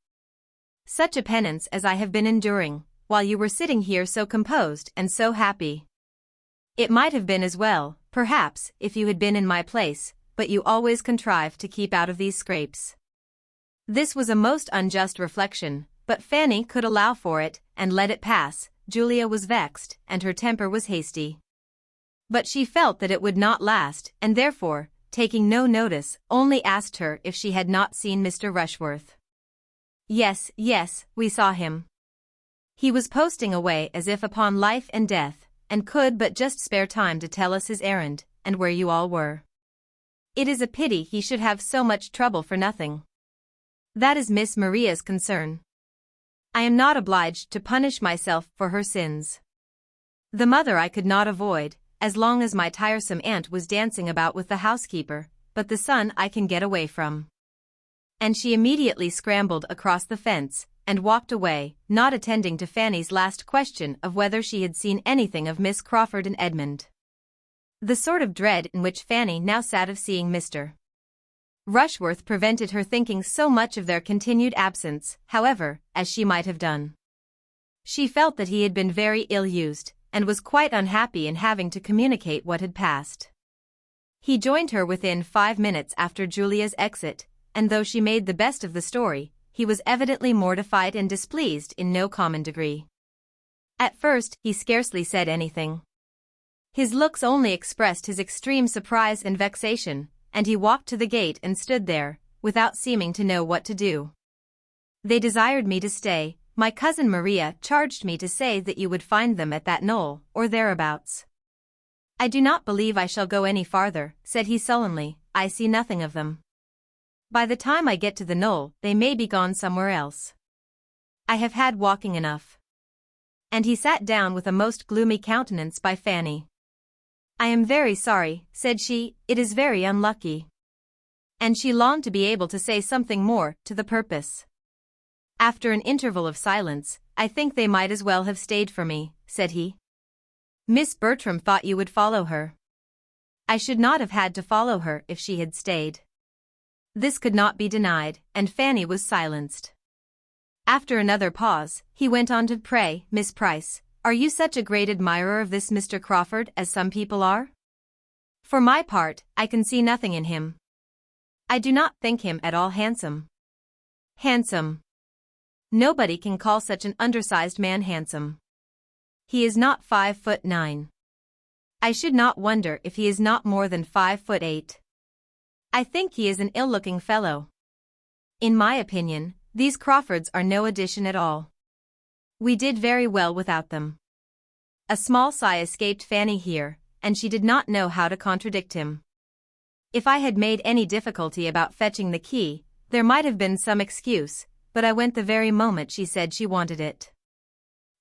Such a penance as I have been enduring, while you were sitting here so composed and so happy. It might have been as well, perhaps, if you had been in my place, but you always contrive to keep out of these scrapes." This was a most unjust reflection, but Fanny could allow for it, and let it pass. Julia was vexed, and her temper was hasty. But she felt that it would not last, and therefore, taking no notice, only asked her if she had not seen Mr. Rushworth. "Yes, yes, we saw him. He was posting away as if upon life and death, and could but just spare time to tell us his errand, and where you all were. It is a pity he should have so much trouble for nothing. That is Miss Maria's concern. I am not obliged to punish myself for her sins. The mother I could not avoid, as long as my tiresome aunt was dancing about with the housekeeper, but the son I can get away from." And she immediately scrambled across the fence, and walked away, not attending to Fanny's last question of whether she had seen anything of Miss Crawford and Edmund. The sort of dread in which Fanny now sat of seeing Mr. Rushworth prevented her thinking so much of their continued absence, however, as she might have done. She felt that he had been very ill-used, and was quite unhappy in having to communicate what had passed. He joined her within 5 minutes after Julia's exit, and though she made the best of the story, he was evidently mortified and displeased in no common degree. At first, he scarcely said anything. His looks only expressed his extreme surprise and vexation, and he walked to the gate and stood there, without seeming to know what to do. "They desired me to stay. My cousin Maria charged me to say that you would find them at that knoll, or thereabouts. I do not believe I shall go any farther," said he sullenly. "I see nothing of them. By the time I get to the knoll, they may be gone somewhere else. I have had walking enough." And he sat down with a most gloomy countenance by Fanny. "I am very sorry," said she, "it is very unlucky. and she longed to be able to say something more to the purpose. After an interval of silence, "I think they might as well have stayed for me," said he. "Miss Bertram thought you would follow her." "I should not have had to follow her if she had stayed." This could not be denied, and Fanny was silenced. After another pause, he went on to pray, "Miss Price, are you such a great admirer of this Mr. Crawford as some people are? For my part, I can see nothing in him. I do not think him at all handsome." "Handsome? Nobody can call such an undersized man handsome. He is not 5'9". I should not wonder if he is not more than 5'8". I think he is an ill-looking fellow. In my opinion, these Crawfords are no addition at all. We did very well without them." A small sigh escaped Fanny here, and she did not know how to contradict him. "If I had made any difficulty about fetching the key, there might have been some excuse, but I went the very moment she said she wanted it.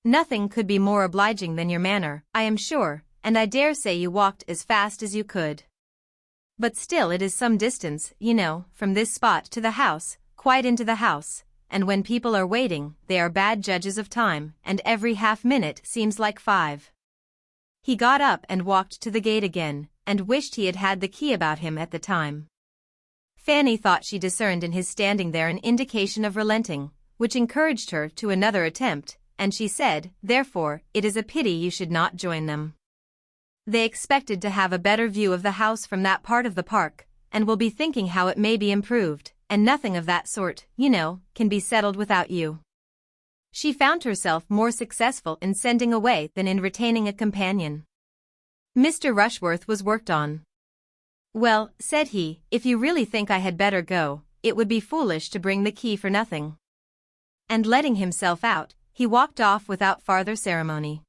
Nothing could be more obliging than your manner, I am sure, and I dare say you walked as fast as you could. But still it is some distance, you know, from this spot to the house, quite into the house, and when people are waiting, they are bad judges of time, and every half-minute seems like 5. He got up and walked to the gate again, and wished he had had the key about him at the time. Fanny thought she discerned in his standing there an indication of relenting, which encouraged her to another attempt, and she said, "Therefore, it is a pity you should not join them. They expected to have a better view of the house from that part of the park, and will be thinking how it may be improved, and nothing of that sort, you know, can be settled without you." She found herself more successful in sending away than in retaining a companion. Mr. Rushworth was worked on. "Well," said he, "if you really think I had better go, it would be foolish to bring the key for nothing." And letting himself out, he walked off without farther ceremony.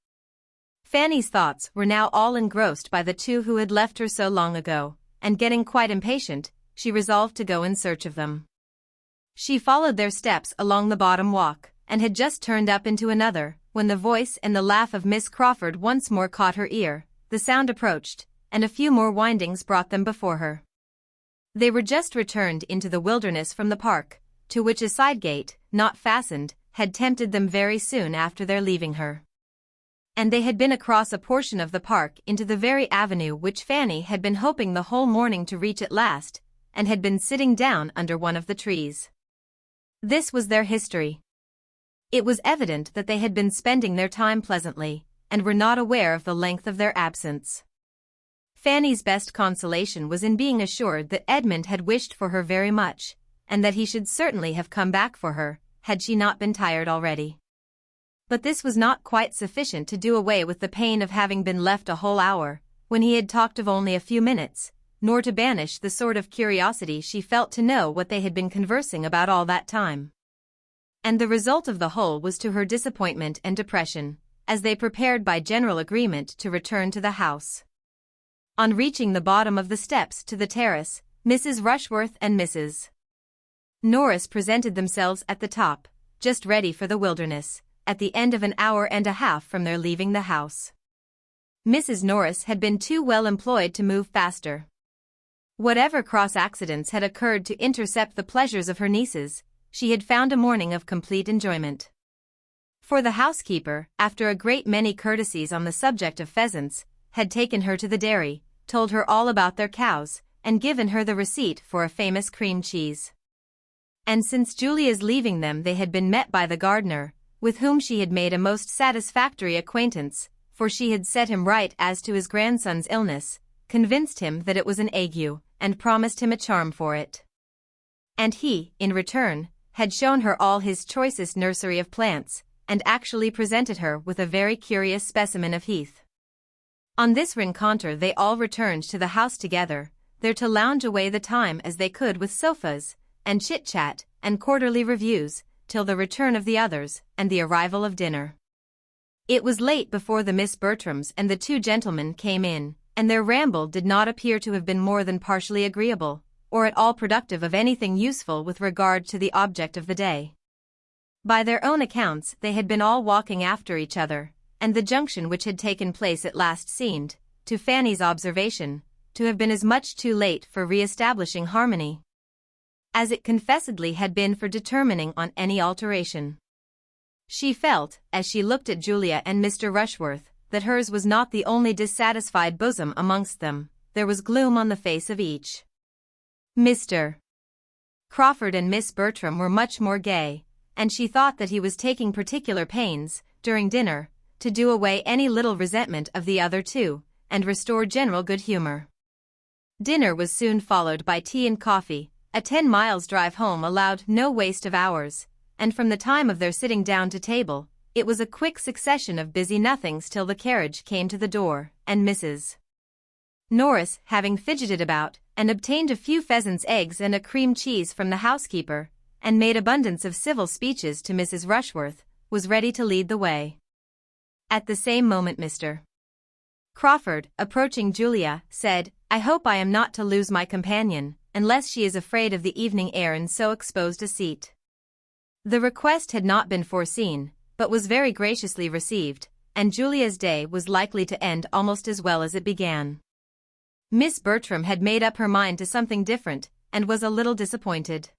Fanny's thoughts were now all engrossed by the two who had left her so long ago, and getting quite impatient, she resolved to go in search of them. She followed their steps along the bottom walk, and had just turned up into another, when the voice and the laugh of Miss Crawford once more caught her ear. The sound approached, and a few more windings brought them before her. They were just returned into the wilderness from the park, to which a side gate, not fastened, had tempted them very soon after their leaving her. And they had been across a portion of the park into the very avenue which Fanny had been hoping the whole morning to reach at last, and had been sitting down under one of the trees. This was their history. It was evident that they had been spending their time pleasantly, and were not aware of the length of their absence. Fanny's best consolation was in being assured that Edmund had wished for her very much, and that he should certainly have come back for her, had she not been tired already. But this was not quite sufficient to do away with the pain of having been left a whole hour, when he had talked of only a few minutes, nor to banish the sort of curiosity she felt to know what they had been conversing about all that time. And the result of the whole was to her disappointment and depression, as they prepared by general agreement to return to the house. On reaching the bottom of the steps to the terrace, Mrs. Rushworth and Mrs. Norris presented themselves at the top, just ready for the wilderness, at the end of an hour and a half from their leaving the house. Mrs. Norris had been too well employed to move faster. Whatever cross accidents had occurred to intercept the pleasures of her nieces, she had found a morning of complete enjoyment. For the housekeeper, after a great many courtesies on the subject of pheasants, had taken her to the dairy, told her all about their cows, and given her the receipt for a famous cream cheese. And since Julia's leaving them they had been met by the gardener, with whom she had made a most satisfactory acquaintance, for she had set him right as to his grandson's illness, convinced him that it was an ague, and promised him a charm for it. And he, in return, had shown her all his choicest nursery of plants, and actually presented her with a very curious specimen of heath. On this rencontre they all returned to the house together, there to lounge away the time as they could with sofas, and chit-chat, and quarterly reviews, till the return of the others, and the arrival of dinner. It was late before the Miss Bertrams and the two gentlemen came in, and their ramble did not appear to have been more than partially agreeable, or at all productive of anything useful with regard to the object of the day. By their own accounts they had been all walking after each other, and the junction which had taken place at last seemed, to Fanny's observation, to have been as much too late for re-establishing harmony. as it confessedly had been for determining on any alteration. She felt, as she looked at Julia and Mr. Rushworth, that hers was not the only dissatisfied bosom amongst them. There was gloom on the face of each. Mr. Crawford and Miss Bertram were much more gay, and she thought that he was taking particular pains, during dinner, to do away any little resentment of the other two, and restore general good humor. Dinner was soon followed by tea and coffee. A 10 miles drive home allowed no waste of hours, and from the time of their sitting down to table, it was a quick succession of busy nothings till the carriage came to the door, and Mrs. Norris, having fidgeted about, and obtained a few pheasants' eggs and a cream cheese from the housekeeper, and made abundance of civil speeches to Mrs. Rushworth, was ready to lead the way. At the same moment Mr. Crawford, approaching Julia, said, "I hope I am not to lose my companion, unless she is afraid of the evening air in so exposed a seat." The request had not been foreseen, but was very graciously received, and Julia's day was likely to end almost as well as it began. Miss Bertram had made up her mind to something different, and was a little disappointed.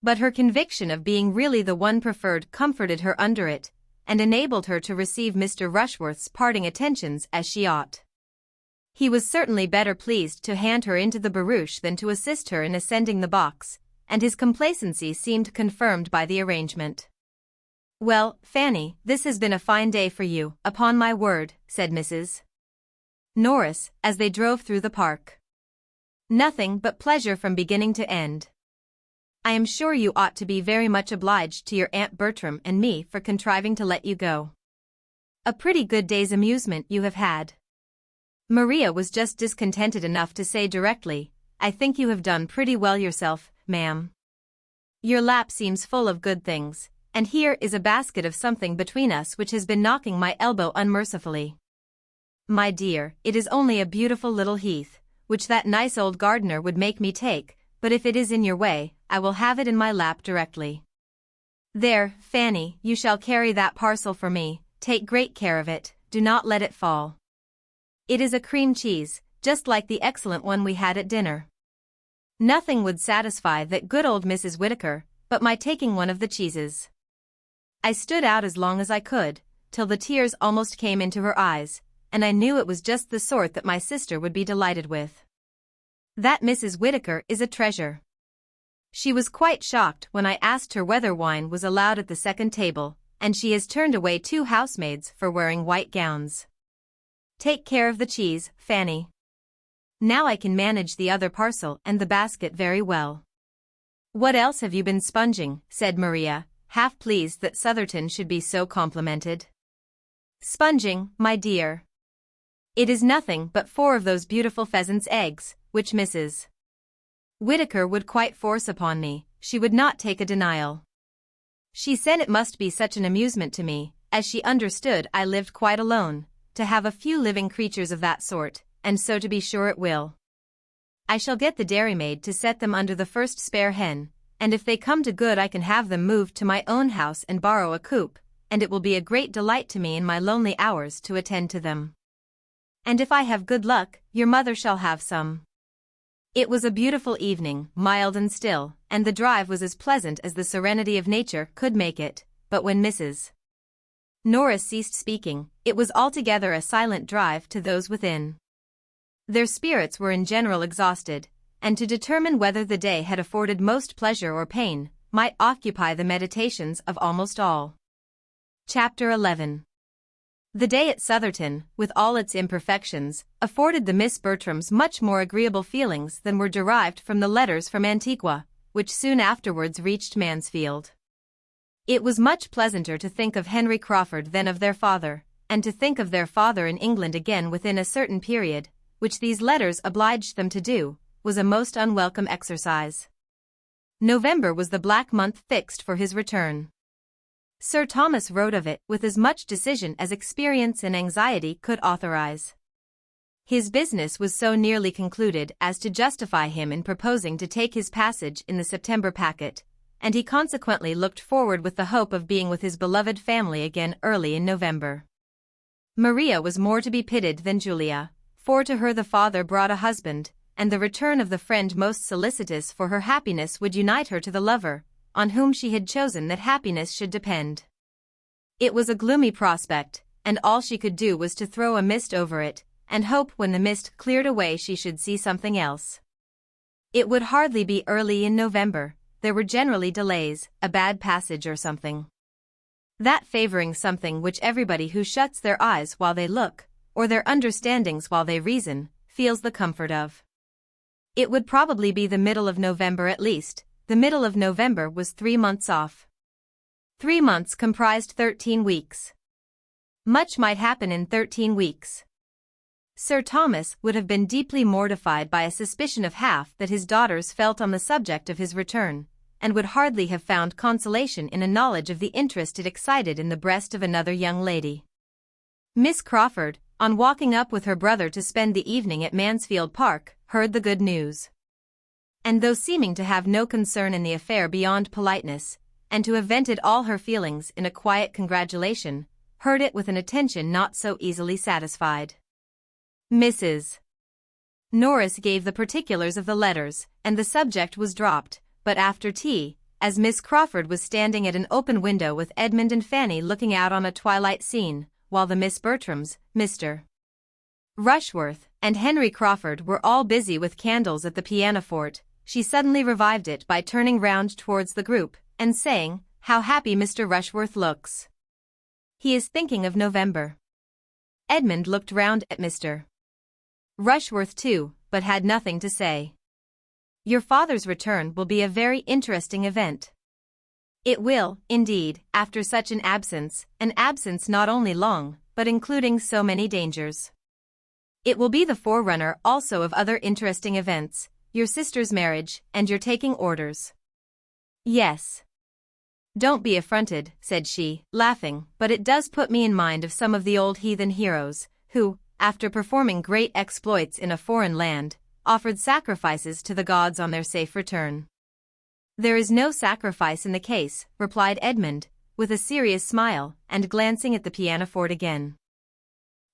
But her conviction of being really the one preferred comforted her under it, and enabled her to receive Mr. Rushworth's parting attentions as she ought. He was certainly better pleased to hand her into the barouche than to assist her in ascending the box, and his complacency seemed confirmed by the arrangement. "Well, Fanny, this has been a fine day for you, upon my word," said Mrs. Norris, as they drove through the park. "Nothing but pleasure from beginning to end. I am sure you ought to be very much obliged to your Aunt Bertram and me for contriving to let you go. A pretty good day's amusement you have had." Maria was just discontented enough to say directly, "I think you have done pretty well yourself, ma'am. Your lap seems full of good things, and here is a basket of something between us which has been knocking my elbow unmercifully. My dear, it is only a beautiful little heath, which that nice old gardener would make me take, but if it is in your way, I will have it in my lap directly. There, Fanny, you shall carry that parcel for me, take great care of it, do not let it fall. It is a cream cheese, just like the excellent one we had at dinner. Nothing would satisfy that good old Mrs. Whittaker, but my taking one of the cheeses." I stood out as long as I could, till the tears almost came into her eyes, and I knew it was just the sort that my sister would be delighted with. That Mrs. Whittaker is a treasure. She was quite shocked when I asked her whether wine was allowed at the second table, and she has turned away 2 housemaids for wearing white gowns. Take care of the cheese, Fanny. Now I can manage the other parcel and the basket very well. What else have you been sponging? Said Maria, half pleased that Southerton should be so complimented. Sponging, my dear. It is nothing but 4 of those beautiful pheasants' eggs, which Mrs. Whittaker would quite force upon me. She would not take a denial. She said it must be such an amusement to me, as she understood I lived quite alone, to have a few living creatures of that sort, and so to be sure it will. I shall get the dairymaid to set them under the first spare hen, and if they come to good I can have them moved to my own house and borrow a coop, and it will be a great delight to me in my lonely hours to attend to them. And if I have good luck, your mother shall have some. It was a beautiful evening, mild and still, and the drive was as pleasant as the serenity of nature could make it, but when Mrs. Norris ceased speaking, it was altogether a silent drive to those within. Their spirits were in general exhausted, and to determine whether the day had afforded most pleasure or pain, might occupy the meditations of almost all. Chapter 11. The day at Southerton, with all its imperfections, afforded the Miss Bertrams much more agreeable feelings than were derived from the letters from Antigua, which soon afterwards reached Mansfield. It was much pleasanter to think of Henry Crawford than of their father, and to think of their father in England again within a certain period, which these letters obliged them to do, was a most unwelcome exercise. November was the black month fixed for his return. Sir Thomas wrote of it with as much decision as experience and anxiety could authorize. His business was so nearly concluded as to justify him in proposing to take his passage in the September packet, and he consequently looked forward with the hope of being with his beloved family again early in November. Maria was more to be pitied than Julia, for to her the father brought a husband, and the return of the friend most solicitous for her happiness would unite her to the lover, on whom she had chosen that happiness should depend. It was a gloomy prospect, and all she could do was to throw a mist over it, and hope when the mist cleared away she should see something else. It would hardly be early in November, there were generally delays, a bad passage or something. That favoring something which everybody who shuts their eyes while they look, or their understandings while they reason, feels the comfort of. It would probably be the middle of November at least. The middle of November was 3 months off. 3 months comprised 13 weeks. Much might happen in 13 weeks. Sir Thomas would have been deeply mortified by a suspicion of half that his daughters felt on the subject of his return, and would hardly have found consolation in a knowledge of the interest it excited in the breast of another young lady. Miss Crawford, on walking up with her brother to spend the evening at Mansfield Park, heard the good news. And though seeming to have no concern in the affair beyond politeness, and to have vented all her feelings in a quiet congratulation, heard it with an attention not so easily satisfied. Mrs. Norris gave the particulars of the letters, and the subject was dropped, but after tea, as Miss Crawford was standing at an open window with Edmund and Fanny looking out on a twilight scene, while the Miss Bertrams, Mr. Rushworth, and Henry Crawford were all busy with candles at the pianoforte, she suddenly revived it by turning round towards the group, and saying, "How happy Mr. Rushworth looks! He is thinking of November." Edmund looked round at Mr. Rushworth too, but had nothing to say. "Your father's return will be a very interesting event." "It will, indeed, after such an absence not only long, but including so many dangers. It will be the forerunner also of other interesting events, your sister's marriage, and your taking orders." "Yes. Don't be affronted," said she, laughing, "but it does put me in mind of some of the old heathen heroes, who, after performing great exploits in a foreign land, offered sacrifices to the gods on their safe return." "There is no sacrifice in the case," replied Edmund, with a serious smile, and glancing at the pianoforte again.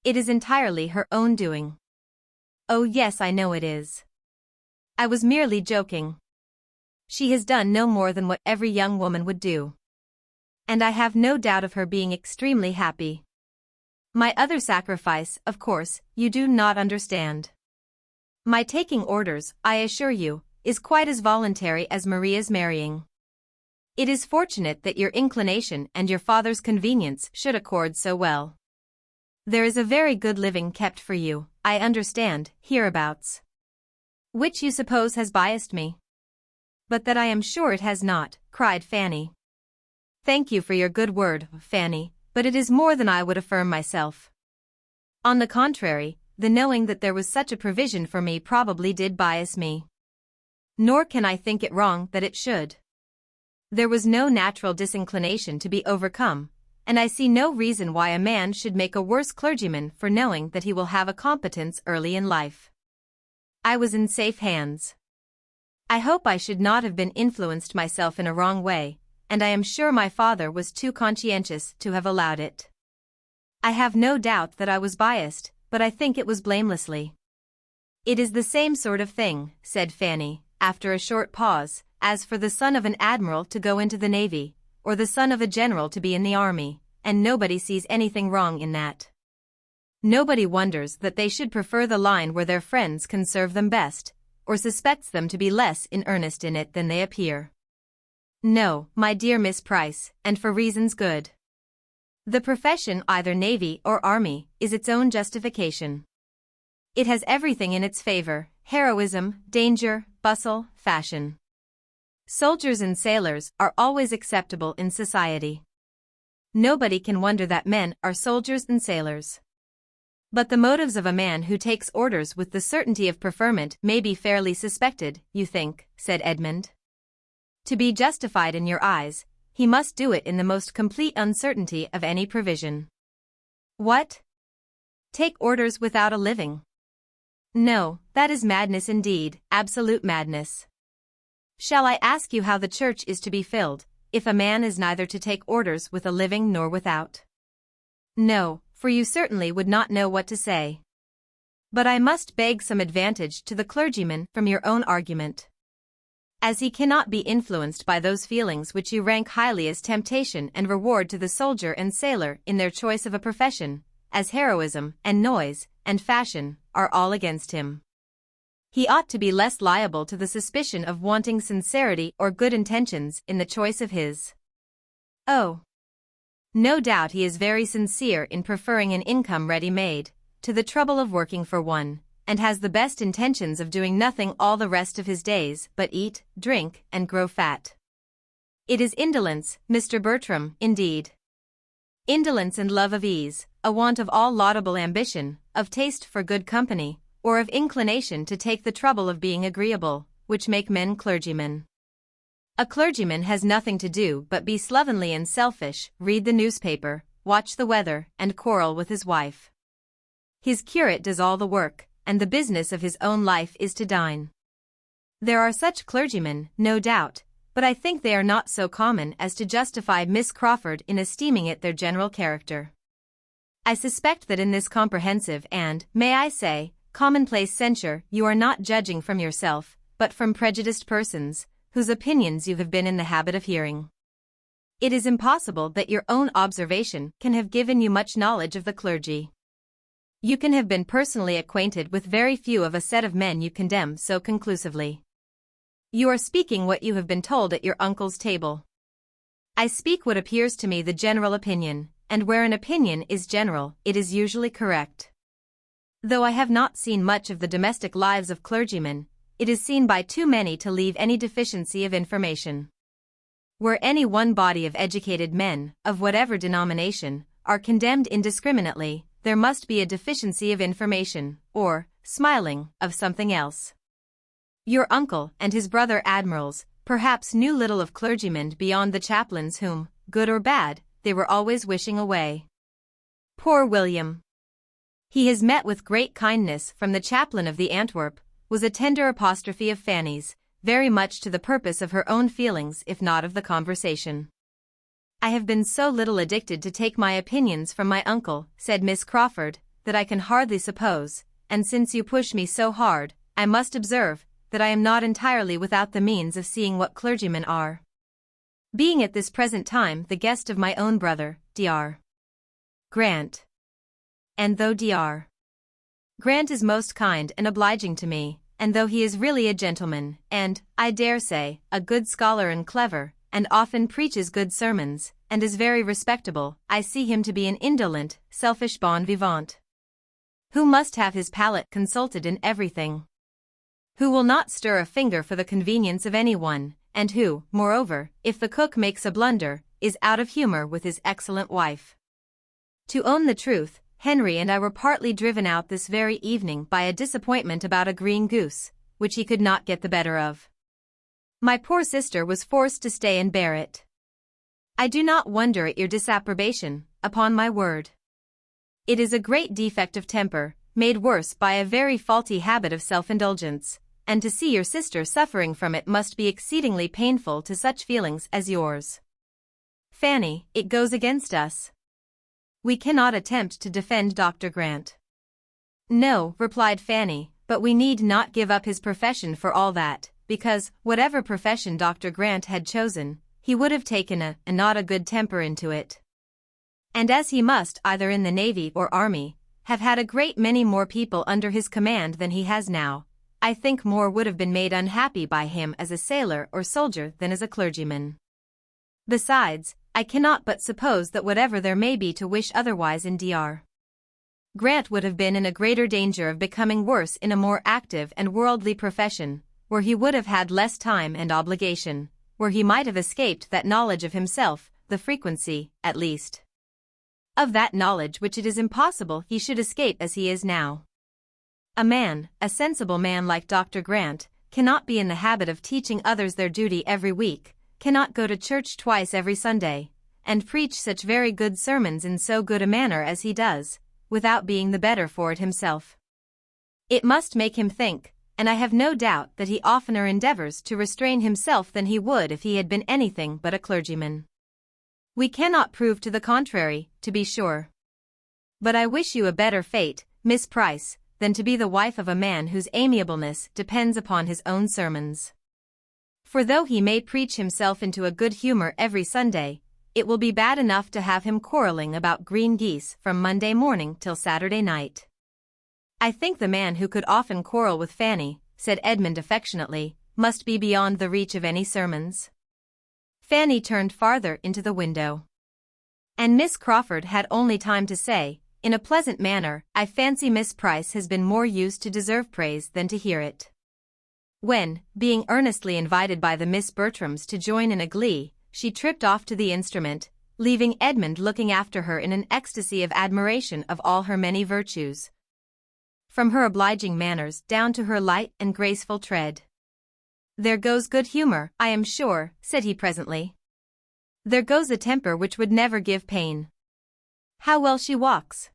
"It is entirely her own doing." "Oh yes, I know it is. I was merely joking. She has done no more than what every young woman would do. And I have no doubt of her being extremely happy. My other sacrifice, of course, you do not understand. My taking orders, I assure you, is quite as voluntary as Maria's marrying. It is fortunate that your inclination and your father's convenience should accord so well. There is a very good living kept for you, I understand, hereabouts. Which you suppose has biased me? But that I am sure it has not," cried Fanny. "Thank you for your good word, Fanny, but it is more than I would affirm myself. On the contrary, the knowing that there was such a provision for me probably did bias me. Nor can I think it wrong that it should. There was no natural disinclination to be overcome, and I see no reason why a man should make a worse clergyman for knowing that he will have a competence early in life. I was in safe hands. I hope I should not have been influenced myself in a wrong way, and I am sure my father was too conscientious to have allowed it. I have no doubt that I was biased, but I think it was blamelessly." "It is the same sort of thing," said Fanny, after a short pause, "as for the son of an admiral to go into the navy, or the son of a general to be in the army, and nobody sees anything wrong in that. Nobody wonders that they should prefer the line where their friends can serve them best, or suspects them to be less in earnest in it than they appear. No, my dear Miss Price, and for reasons good. The profession, either navy or army, is its own justification. It has everything in its favor: heroism, danger, bustle, fashion. Soldiers and sailors are always acceptable in society. Nobody can wonder that men are soldiers and sailors. But the motives of a man who takes orders with the certainty of preferment may be fairly suspected, you think," said Edmund. "To be justified in your eyes, he must do it in the most complete uncertainty of any provision." "What? Take orders without a living? No, that is madness indeed, absolute madness. Shall I ask you how the church is to be filled, if a man is neither to take orders with a living nor without?" "No, for you certainly would not know what to say." But I must beg some advantage to the clergyman from your own argument. As he cannot be influenced by those feelings which you rank highly as temptation and reward to the soldier and sailor in their choice of a profession, as heroism and noise and fashion are all against him. He ought to be less liable to the suspicion of wanting sincerity or good intentions in the choice of his. Oh, no doubt he is very sincere in preferring an income ready-made to the trouble of working for one, and has the best intentions of doing nothing all the rest of his days but eat, drink, and grow fat. It is indolence, Mr. Bertram, indeed. Indolence and love of ease, a want of all laudable ambition, of taste for good company, or of inclination to take the trouble of being agreeable, which make men clergymen. A clergyman has nothing to do but be slovenly and selfish, read the newspaper, watch the weather, and quarrel with his wife. His curate does all the work, and the business of his own life is to dine. There are such clergymen, no doubt, but I think they are not so common as to justify Miss Crawford in esteeming it their general character. I suspect that in this comprehensive and, may I say, commonplace censure you are not judging from yourself, but from prejudiced persons, whose opinions you have been in the habit of hearing. It is impossible that your own observation can have given you much knowledge of the clergy. You can have been personally acquainted with very few of a set of men you condemn so conclusively. You are speaking what you have been told at your uncle's table. I speak what appears to me the general opinion, and where an opinion is general, it is usually correct. Though I have not seen much of the domestic lives of clergymen, it is seen by too many to leave any deficiency of information. Where any one body of educated men, of whatever denomination, are condemned indiscriminately, there must be a deficiency of information, or, smiling, of something else. Your uncle and his brother admirals perhaps knew little of clergymen beyond the chaplains whom, good or bad, they were always wishing away. Poor William! He has met with great kindness from the chaplain of the Antwerp, was a tender apostrophe of Fanny's, very much to the purpose of her own feelings if not of the conversation. I have been so little addicted to take my opinions from my uncle, said Miss Crawford, that I can hardly suppose, and since you push me so hard, I must observe, that I am not entirely without the means of seeing what clergymen are. Being at this present time the guest of my own brother, Dr. Grant. And though Dr. Grant is most kind and obliging to me, and though he is really a gentleman, and, I dare say, a good scholar and clever, and often preaches good sermons, and is very respectable, I see him to be an indolent, selfish bon vivant, who must have his palate consulted in everything, who will not stir a finger for the convenience of anyone, and who, moreover, if the cook makes a blunder, is out of humor with his excellent wife. To own the truth, Henry and I were partly driven out this very evening by a disappointment about a green goose, which he could not get the better of. My poor sister was forced to stay and bear it. I do not wonder at your disapprobation, upon my word. It is a great defect of temper, made worse by a very faulty habit of self-indulgence, and to see your sister suffering from it must be exceedingly painful to such feelings as yours. Fanny, it goes against us. We cannot attempt to defend Dr. Grant. No, replied Fanny, but we need not give up his profession for all that, because, whatever profession Dr. Grant had chosen, he would have taken a not a good temper into it. And as he must, either in the Navy or Army, have had a great many more people under his command than he has now, I think more would have been made unhappy by him as a sailor or soldier than as a clergyman. Besides, I cannot but suppose that whatever there may be to wish otherwise in Dr. Grant would have been in a greater danger of becoming worse in a more active and worldly profession, where he would have had less time and obligation, where he might have escaped that knowledge of himself, the frequency, at least, of that knowledge which it is impossible he should escape as he is now. A sensible man like Dr. Grant, cannot be in the habit of teaching others their duty every week, cannot go to church twice every Sunday, and preach such very good sermons in so good a manner as he does, without being the better for it himself. It must make him think, and I have no doubt that he oftener endeavors to restrain himself than he would if he had been anything but a clergyman. We cannot prove to the contrary, to be sure. But I wish you a better fate, Miss Price, than to be the wife of a man whose amiableness depends upon his own sermons. For though he may preach himself into a good humor every Sunday, it will be bad enough to have him quarreling about green geese from Monday morning till Saturday night. I think the man who could often quarrel with Fanny, said Edmund affectionately, must be beyond the reach of any sermons. Fanny turned farther into the window. And Miss Crawford had only time to say, in a pleasant manner, I fancy Miss Price has been more used to deserve praise than to hear it. When, being earnestly invited by the Miss Bertrams to join in a glee, she tripped off to the instrument, leaving Edmund looking after her in an ecstasy of admiration of all her many virtues, from her obliging manners down to her light and graceful tread. There goes good humor, I am sure, said he presently. There goes a temper which would never give pain. How well she walks!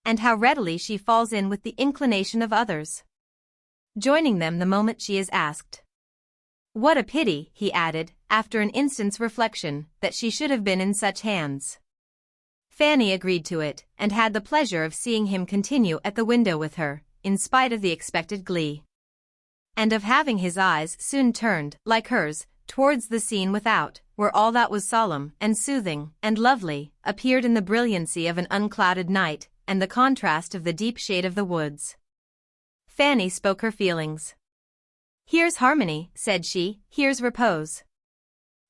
And how readily she falls in with the inclination of others, joining them the moment she is asked. What a pity, he added, after an instant's reflection, that she should have been in such hands. Fanny agreed to it, and had the pleasure of seeing him continue at the window with her, in spite of the expected glee, and of having his eyes soon turned, like hers, towards the scene without, where all that was solemn and soothing and lovely appeared in the brilliancy of an unclouded night and the contrast of the deep shade of the woods. Fanny spoke her feelings. Here's harmony, said she, here's repose.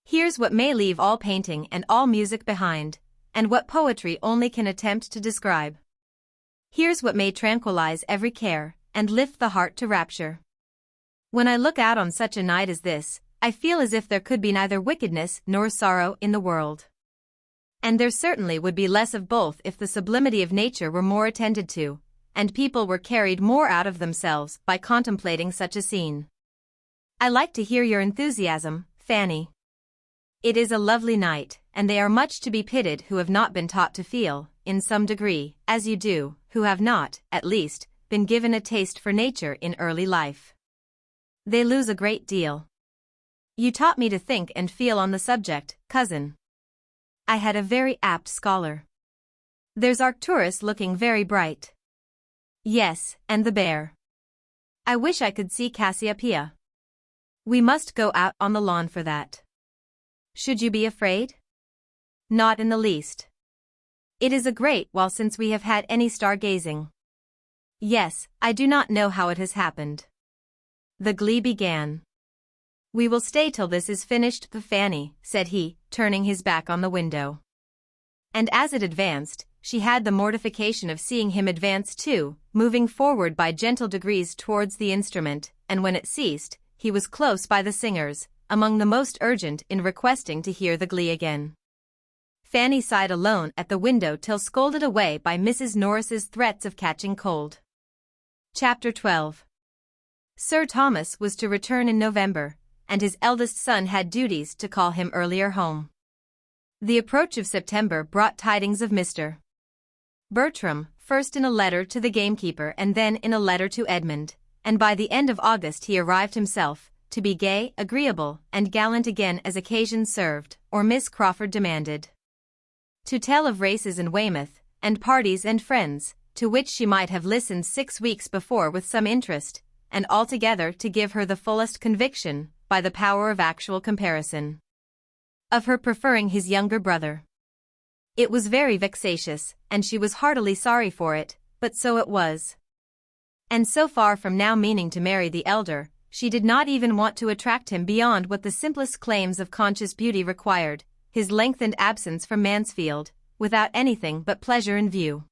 Here's what may leave all painting and all music behind, and what poetry only can attempt to describe. Here's what may tranquilize every care, and lift the heart to rapture. When I look out on such a night as this, I feel as if there could be neither wickedness nor sorrow in the world. And there certainly would be less of both if the sublimity of nature were more attended to, and people were carried more out of themselves by contemplating such a scene. I like to hear your enthusiasm, Fanny. It is a lovely night, and they are much to be pitied who have not been taught to feel, in some degree, as you do, who have not, at least, been given a taste for nature in early life. They lose a great deal. You taught me to think and feel on the subject, cousin. I had a very apt scholar. There's Arcturus looking very bright. Yes, and the bear. I wish I could see Cassiopeia. We must go out on the lawn for that. Should you be afraid? Not in the least. It is a great while since we have had any stargazing. Yes, I do not know how it has happened. The glee began. We will stay till this is finished, Fanny, said he, turning his back on the window. And as it advanced, she had the mortification of seeing him advance too, moving forward by gentle degrees towards the instrument, and when it ceased, he was close by the singers, among the most urgent in requesting to hear the glee again. Fanny sighed alone at the window till scolded away by Mrs. Norris's threats of catching cold. Chapter 12. Sir Thomas was to return in November, and his eldest son had duties to call him earlier home. The approach of September brought tidings of Mr. Bertram, first in a letter to the gamekeeper and then in a letter to Edmund, and by the end of August he arrived himself, to be gay, agreeable, and gallant again as occasion served, or Miss Crawford demanded. To tell of races in Weymouth, and parties and friends, to which she might have listened 6 weeks before with some interest, and altogether to give her the fullest conviction, by the power of actual comparison, of her preferring his younger brother. It was very vexatious, and she was heartily sorry for it, but so it was. And so far from now meaning to marry the elder, she did not even want to attract him beyond what the simplest claims of conscious beauty required, his lengthened absence from Mansfield, without anything but pleasure in view,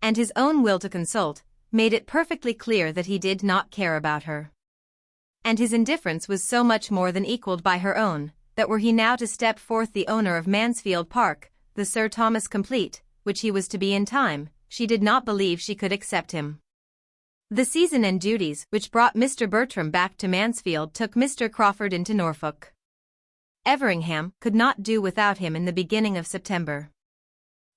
and his own will to consult, made it perfectly clear that he did not care about her. And his indifference was so much more than equalled by her own, that were he now to step forth the owner of Mansfield Park, the Sir Thomas complete, which he was to be in time, she did not believe she could accept him. The season and duties which brought Mr. Bertram back to Mansfield took Mr. Crawford into Norfolk. Everingham could not do without him in the beginning of September.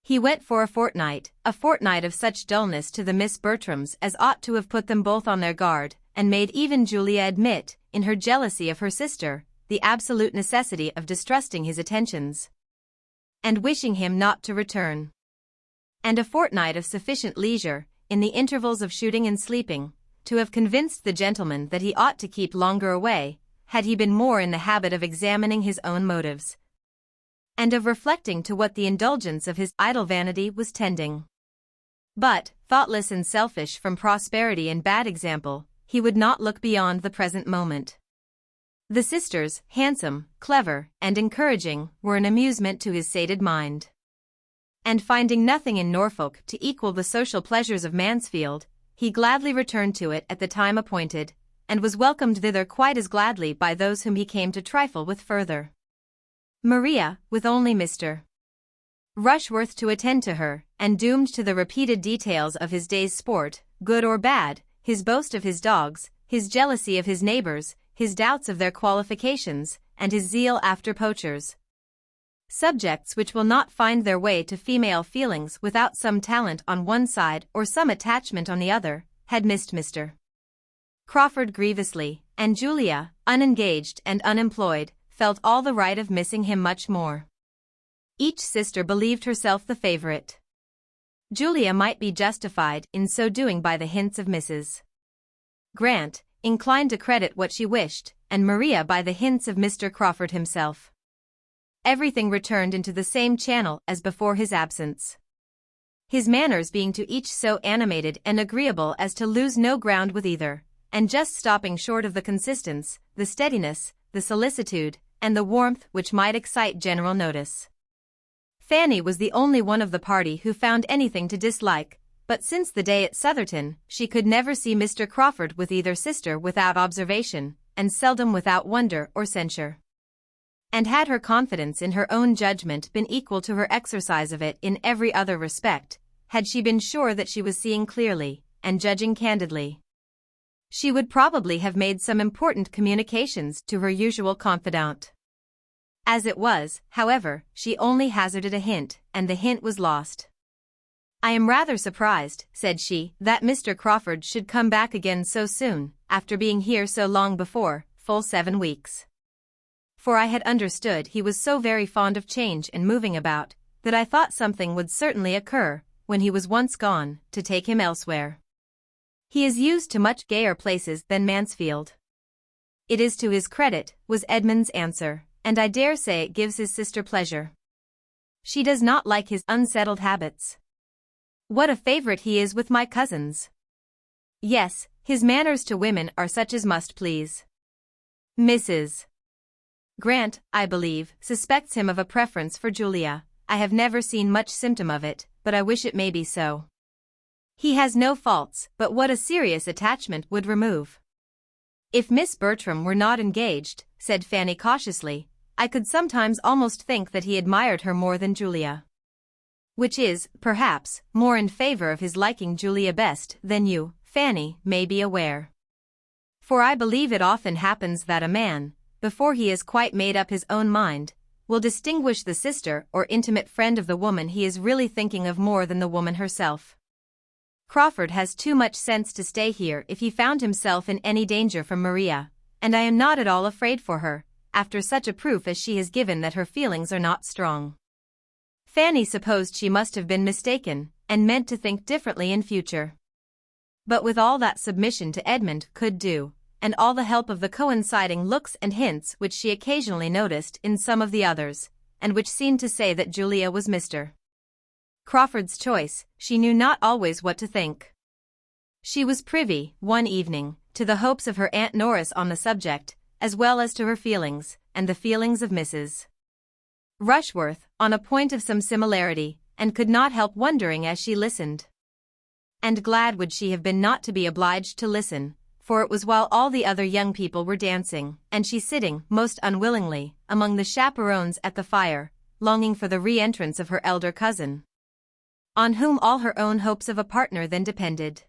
He went for a fortnight of such dullness to the Miss Bertrams as ought to have put them both on their guard, and made even Julia admit, in her jealousy of her sister, the absolute necessity of distrusting his attentions, and wishing him not to return. And a fortnight of sufficient leisure, in the intervals of shooting and sleeping, to have convinced the gentleman that he ought to keep longer away, had he been more in the habit of examining his own motives, and of reflecting to what the indulgence of his idle vanity was tending. But, thoughtless and selfish from prosperity and bad example, he would not look beyond the present moment. The sisters, handsome, clever, and encouraging, were an amusement to his sated mind. And finding nothing in Norfolk to equal the social pleasures of Mansfield, he gladly returned to it at the time appointed, and was welcomed thither quite as gladly by those whom he came to trifle with further. Maria, with only Mr. Rushworth to attend to her, and doomed to the repeated details of his day's sport, good or bad, his boast of his dogs, his jealousy of his neighbors, his doubts of their qualifications, and his zeal after poachers. Subjects which will not find their way to female feelings without some talent on one side or some attachment on the other, had missed Mr. Crawford grievously, and Julia, unengaged and unemployed, felt all the right of missing him much more. Each sister believed herself the favorite. Julia might be justified in so doing by the hints of Mrs. Grant, inclined to credit what she wished, and Maria by the hints of Mr. Crawford himself. Everything returned into the same channel as before his absence, his manners being to each so animated and agreeable as to lose no ground with either, and just stopping short of the consistence, the steadiness, the solicitude, and the warmth which might excite general notice. Fanny was the only one of the party who found anything to dislike, but since the day at XXIII, she could never see Mr. Crawford with either sister without observation, and seldom without wonder or censure. And had her confidence in her own judgment been equal to her exercise of it in every other respect, had she been sure that she was seeing clearly, and judging candidly, she would probably have made some important communications to her usual confidant. As it was, however, she only hazarded a hint, and the hint was lost. "I am rather surprised," said she, "that Mr. Crawford should come back again so soon, after being here so long before, full 7 weeks. For I had understood he was so very fond of change and moving about, that I thought something would certainly occur, when he was once gone, to take him elsewhere. He is used to much gayer places than Mansfield." "It is to his credit," was Edmund's answer, "and I dare say it gives his sister pleasure. She does not like his unsettled habits. What a favorite he is with my cousins. Yes, his manners to women are such as must please. Mrs. Grant, I believe, suspects him of a preference for Julia. I have never seen much symptom of it, but I wish it may be so. He has no faults, but what a serious attachment would remove." "If Miss Bertram were not engaged," said Fanny cautiously, "I could sometimes almost think that he admired her more than Julia. Which is, perhaps, more in favor of his liking Julia best than you, Fanny, may be aware. For I believe it often happens that a man, before he has quite made up his own mind, will distinguish the sister or intimate friend of the woman he is really thinking of more than the woman herself. Crawford has too much sense to stay here if he found himself in any danger from Maria, and I am not at all afraid for her, after such a proof as she has given that her feelings are not strong." Fanny supposed she must have been mistaken, and meant to think differently in future. But with all that submission to Edmund could do, and all the help of the coinciding looks and hints which she occasionally noticed in some of the others, and which seemed to say that Julia was Mr. Crawford's choice, she knew not always what to think. She was privy, one evening, to the hopes of her Aunt Norris on the subject, as well as to her feelings, and the feelings of Mrs. Rushworth, on a point of some similarity, and could not help wondering as she listened. And glad would she have been not to be obliged to listen, for it was while all the other young people were dancing, and she sitting, most unwillingly, among the chaperons at the fire, longing for the re-entrance of her elder cousin, on whom all her own hopes of a partner then depended.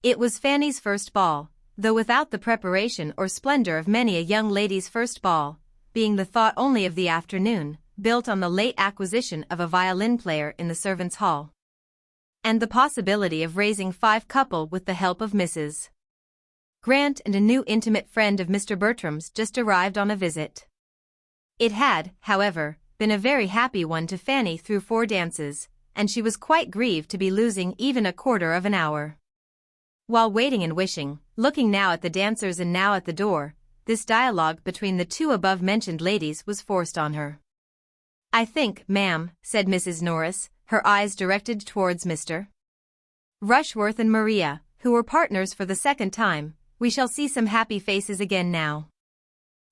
It was Fanny's first ball, though without the preparation or splendor of many a young lady's first ball, being the thought only of the afternoon, built on the late acquisition of a violin player in the servants' hall, and the possibility of raising 5 couple with the help of Mrs. Grant and a new intimate friend of Mr. Bertram's just arrived on a visit. It had, however, been a very happy one to Fanny through 4 dances, and she was quite grieved to be losing even a quarter of an hour. While waiting and wishing, looking now at the dancers and now at the door, this dialogue between the two above-mentioned ladies was forced on her. "I think, ma'am," said Mrs. Norris, her eyes directed towards Mr. Rushworth and Maria, who were partners for the second time, "we shall see some happy faces again now."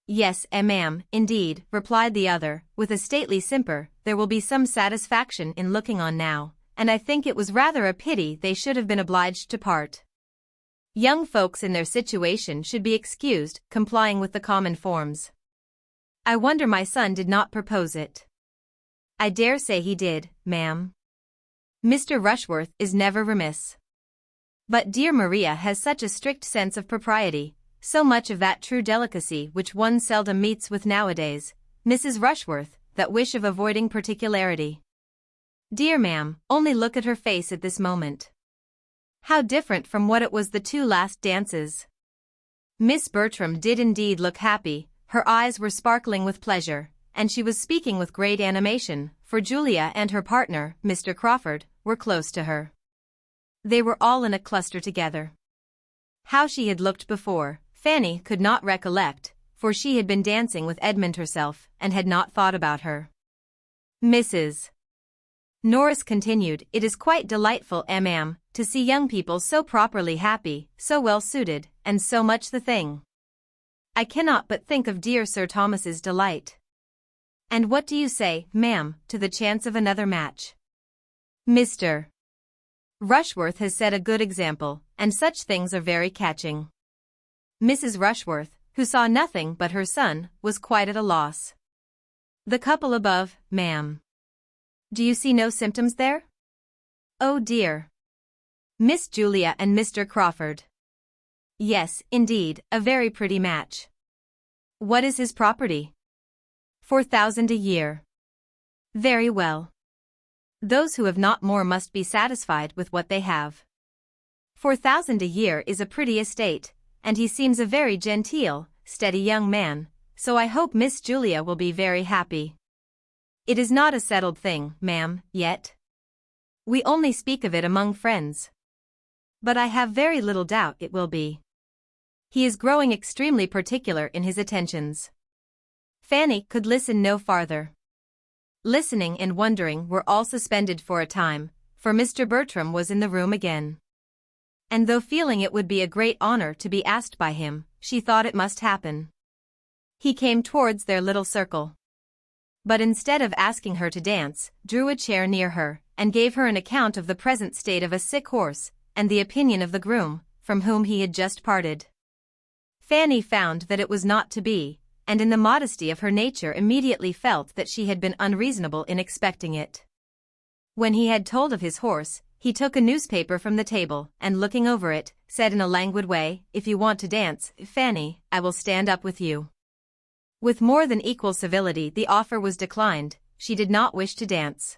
"Yes, ma'am, indeed," replied the other, with a stately simper, "there will be some satisfaction in looking on now, and I think it was rather a pity they should have been obliged to part. Young folks in their situation should be excused, complying with the common forms. I wonder my son did not propose it." "I dare say he did, ma'am. Mr. Rushworth is never remiss. But dear Maria has such a strict sense of propriety, so much of that true delicacy which one seldom meets with nowadays, Mrs. Rushworth, that wish of avoiding particularity. Dear ma'am, only look at her face at this moment. How different from what it was the two last dances." Miss Bertram did indeed look happy, her eyes were sparkling with pleasure, and she was speaking with great animation, for Julia and her partner, Mr. Crawford, were close to her. They were all in a cluster together. How she had looked before, Fanny could not recollect, for she had been dancing with Edmund herself, and had not thought about her. Mrs. Norris continued, "It is quite delightful, ma'am, to see young people so properly happy, so well suited, and so much the thing. I cannot but think of dear Sir Thomas's delight. And what do you say, ma'am, to the chance of another match? Mr. Rushworth has set a good example, and such things are very catching." Mrs. Rushworth, who saw nothing but her son, was quite at a loss. "The couple above, ma'am. Do you see no symptoms there? Oh dear. Miss Julia and Mr. Crawford. Yes, indeed, a very pretty match. What is his property? 4,000 a year. Very well. Those who have not more must be satisfied with what they have. 4,000 a year is a pretty estate, and he seems a very genteel, steady young man, so I hope Miss Julia will be very happy. It is not a settled thing, ma'am, yet. We only speak of it among friends. But I have very little doubt it will be. He is growing extremely particular in his attentions." Fanny could listen no farther. Listening and wondering were all suspended for a time, for Mr. Bertram was in the room again. And though feeling it would be a great honor to be asked by him, she thought it must happen. He came towards their little circle. But instead of asking her to dance, drew a chair near her, and gave her an account of the present state of a sick horse, and the opinion of the groom, from whom he had just parted. Fanny found that it was not to be, and in the modesty of her nature immediately felt that she had been unreasonable in expecting it. When he had told of his horse, he took a newspaper from the table, and looking over it, said in a languid way, "If you want to dance, Fanny, I will stand up with you." With more than equal civility the offer was declined, she did not wish to dance.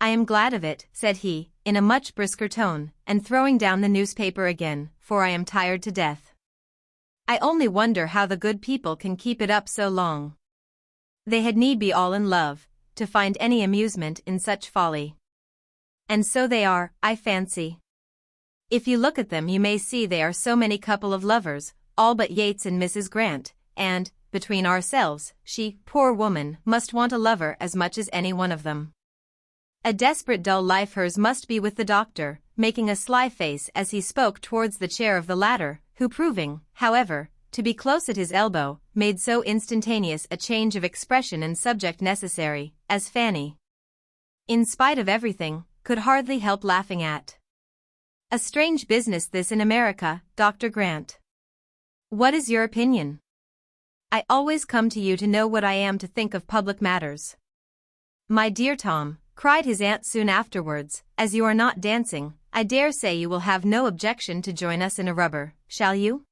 "I am glad of it," said he, in a much brisker tone, and throwing down the newspaper again, "for I am tired to death. I only wonder how the good people can keep it up so long. They had need be all in love, to find any amusement in such folly. And so they are, I fancy. If you look at them you may see they are so many couple of lovers, all but Yates and Mrs. Grant, and, between ourselves, she, poor woman, must want a lover as much as any one of them. A desperate dull life hers must be with the doctor," making a sly face as he spoke towards the chair of the latter, who proving, however, to be close at his elbow, made so instantaneous a change of expression and subject necessary, as Fanny, in spite of everything, could hardly help laughing at. "A strange business this in America, Dr. Grant. What is your opinion? I always come to you to know what I am to think of public matters." "My dear Tom," cried his aunt soon afterwards, "as you are not dancing, I dare say you will have no objection to join us in a rubber, shall you?"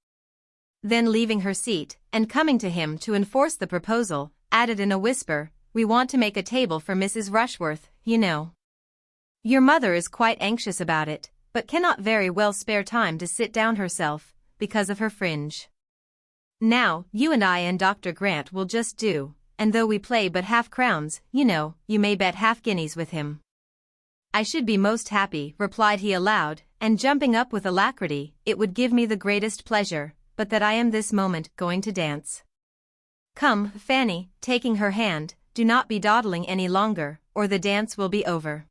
Then leaving her seat, and coming to him to enforce the proposal, added in a whisper, "We want to make a table for Mrs. Rushworth, you know. Your mother is quite anxious about it, but cannot very well spare time to sit down herself, because of her fringe. Now, you and I and Dr. Grant will just do, and though we play but half crowns, you know, you may bet half guineas with him." I should be most happy, replied he aloud, and jumping up with alacrity, it would give me the greatest pleasure, but that I am this moment going to dance. Come, Fanny, taking her hand, do not be dawdling any longer, or the dance will be over.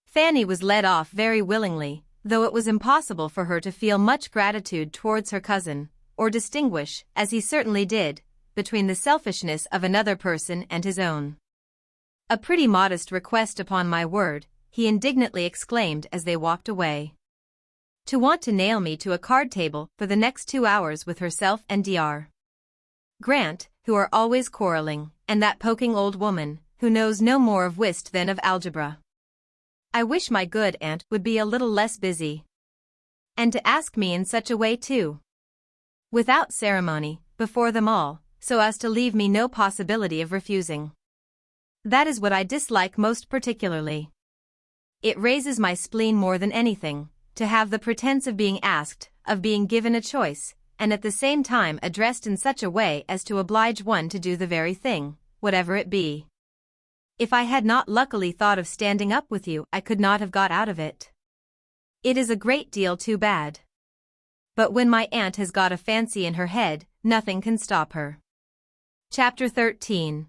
Fanny was led off very willingly, though it was impossible for her to feel much gratitude towards her cousin, or distinguish, as he certainly did, between the selfishness of another person and his own. A pretty modest request, upon my word, he indignantly exclaimed as they walked away. To want to nail me to a card table for the next 2 hours with herself and Dr. Grant, who are always quarrelling, and that poking old woman, who knows no more of whist than of algebra. I wish my good aunt would be a little less busy. And to ask me in such a way too. Without ceremony, before them all, so as to leave me no possibility of refusing. That is what I dislike most particularly. It raises my spleen more than anything, to have the pretense of being asked, of being given a choice, and at the same time addressed in such a way as to oblige one to do the very thing, whatever it be. If I had not luckily thought of standing up with you, I could not have got out of it. It is a great deal too bad. But when my aunt has got a fancy in her head, nothing can stop her. Chapter 13.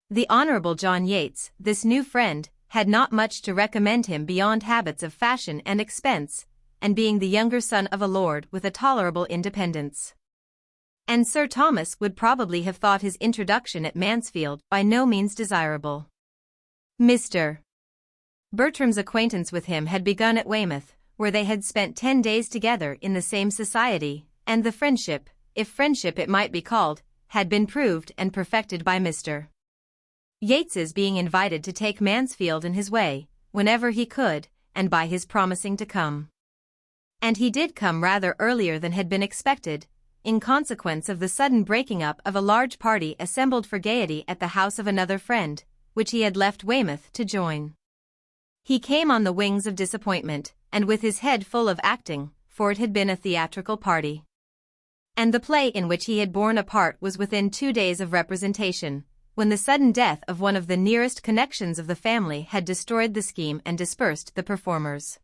The Honourable John Yates, this new friend, had not much to recommend him beyond habits of fashion and expense, and being the younger son of a lord with a tolerable independence. And Sir Thomas would probably have thought his introduction at Mansfield by no means desirable. Mr. Bertram's acquaintance with him had begun at Weymouth, where they had spent 10 days together in the same society, and the friendship, if friendship it might be called, had been proved and perfected by Mr. Yates's being invited to take Mansfield in his way, whenever he could, and by his promising to come. And he did come rather earlier than had been expected, in consequence of the sudden breaking up of a large party assembled for gaiety at the house of another friend, which he had left Weymouth to join. He came on the wings of disappointment, and with his head full of acting, for it had been a theatrical party. And the play in which he had borne a part was within 2 days of representation, when the sudden death of one of the nearest connections of the family had destroyed the scheme and dispersed the performers.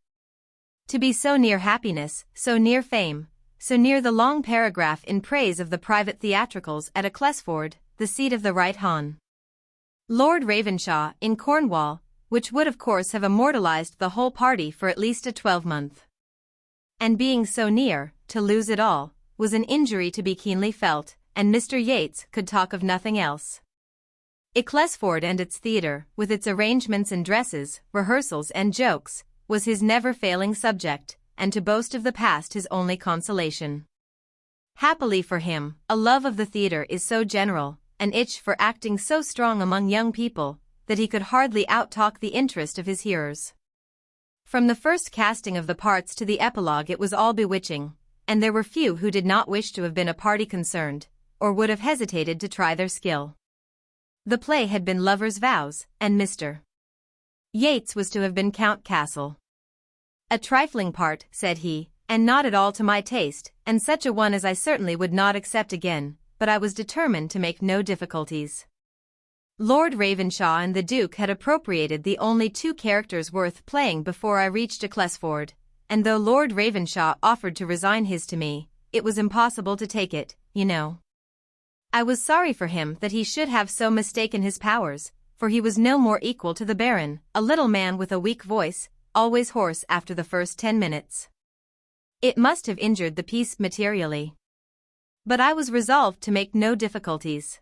To be so near happiness, so near fame, so near the long paragraph in praise of the private theatricals at Ecclesford, the seat of the right Hon. Lord Ravenshaw, in Cornwall, which would of course have immortalized the whole party for at least a 12-month. And being so near, to lose it all, was an injury to be keenly felt, and Mr. Yates could talk of nothing else. Ecclesford and its theatre, with its arrangements and dresses, rehearsals and jokes, was his never-failing subject, and to boast of the past his only consolation. Happily for him, a love of the theatre is so general, an itch for acting so strong among young people, that he could hardly out-talk the interest of his hearers. From the first casting of the parts to the epilogue it was all bewitching, and there were few who did not wish to have been a party concerned, or would have hesitated to try their skill. The play had been Lovers' Vows, and Mr. Yates was to have been Count Castle. A trifling part, said he, and not at all to my taste, and such a one as I certainly would not accept again, but I was determined to make no difficulties. Lord Ravenshaw and the Duke had appropriated the only 2 characters worth playing before I reached Ecclesford, and though Lord Ravenshaw offered to resign his to me, it was impossible to take it, you know. I was sorry for him that he should have so mistaken his powers, for he was no more equal to the Baron, a little man with a weak voice, always hoarse after the first 10 minutes. It must have injured the piece materially. But I was resolved to make no difficulties.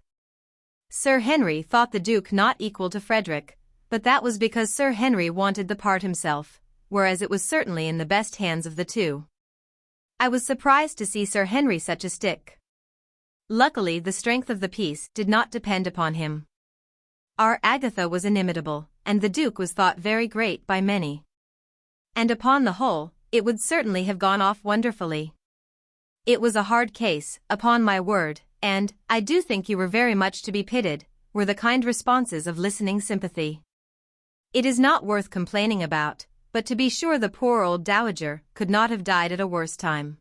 Sir Henry thought the Duke not equal to Frederick, but that was because Sir Henry wanted the part himself, whereas it was certainly in the best hands of the 2. I was surprised to see Sir Henry such a stick. Luckily the strength of the piece did not depend upon him. Our Agatha was inimitable, and the Duke was thought very great by many. And upon the whole, it would certainly have gone off wonderfully. It was a hard case, upon my word, and, I do think you were very much to be pitied, were the kind responses of listening sympathy. It is not worth complaining about, but to be sure the poor old dowager could not have died at a worse time.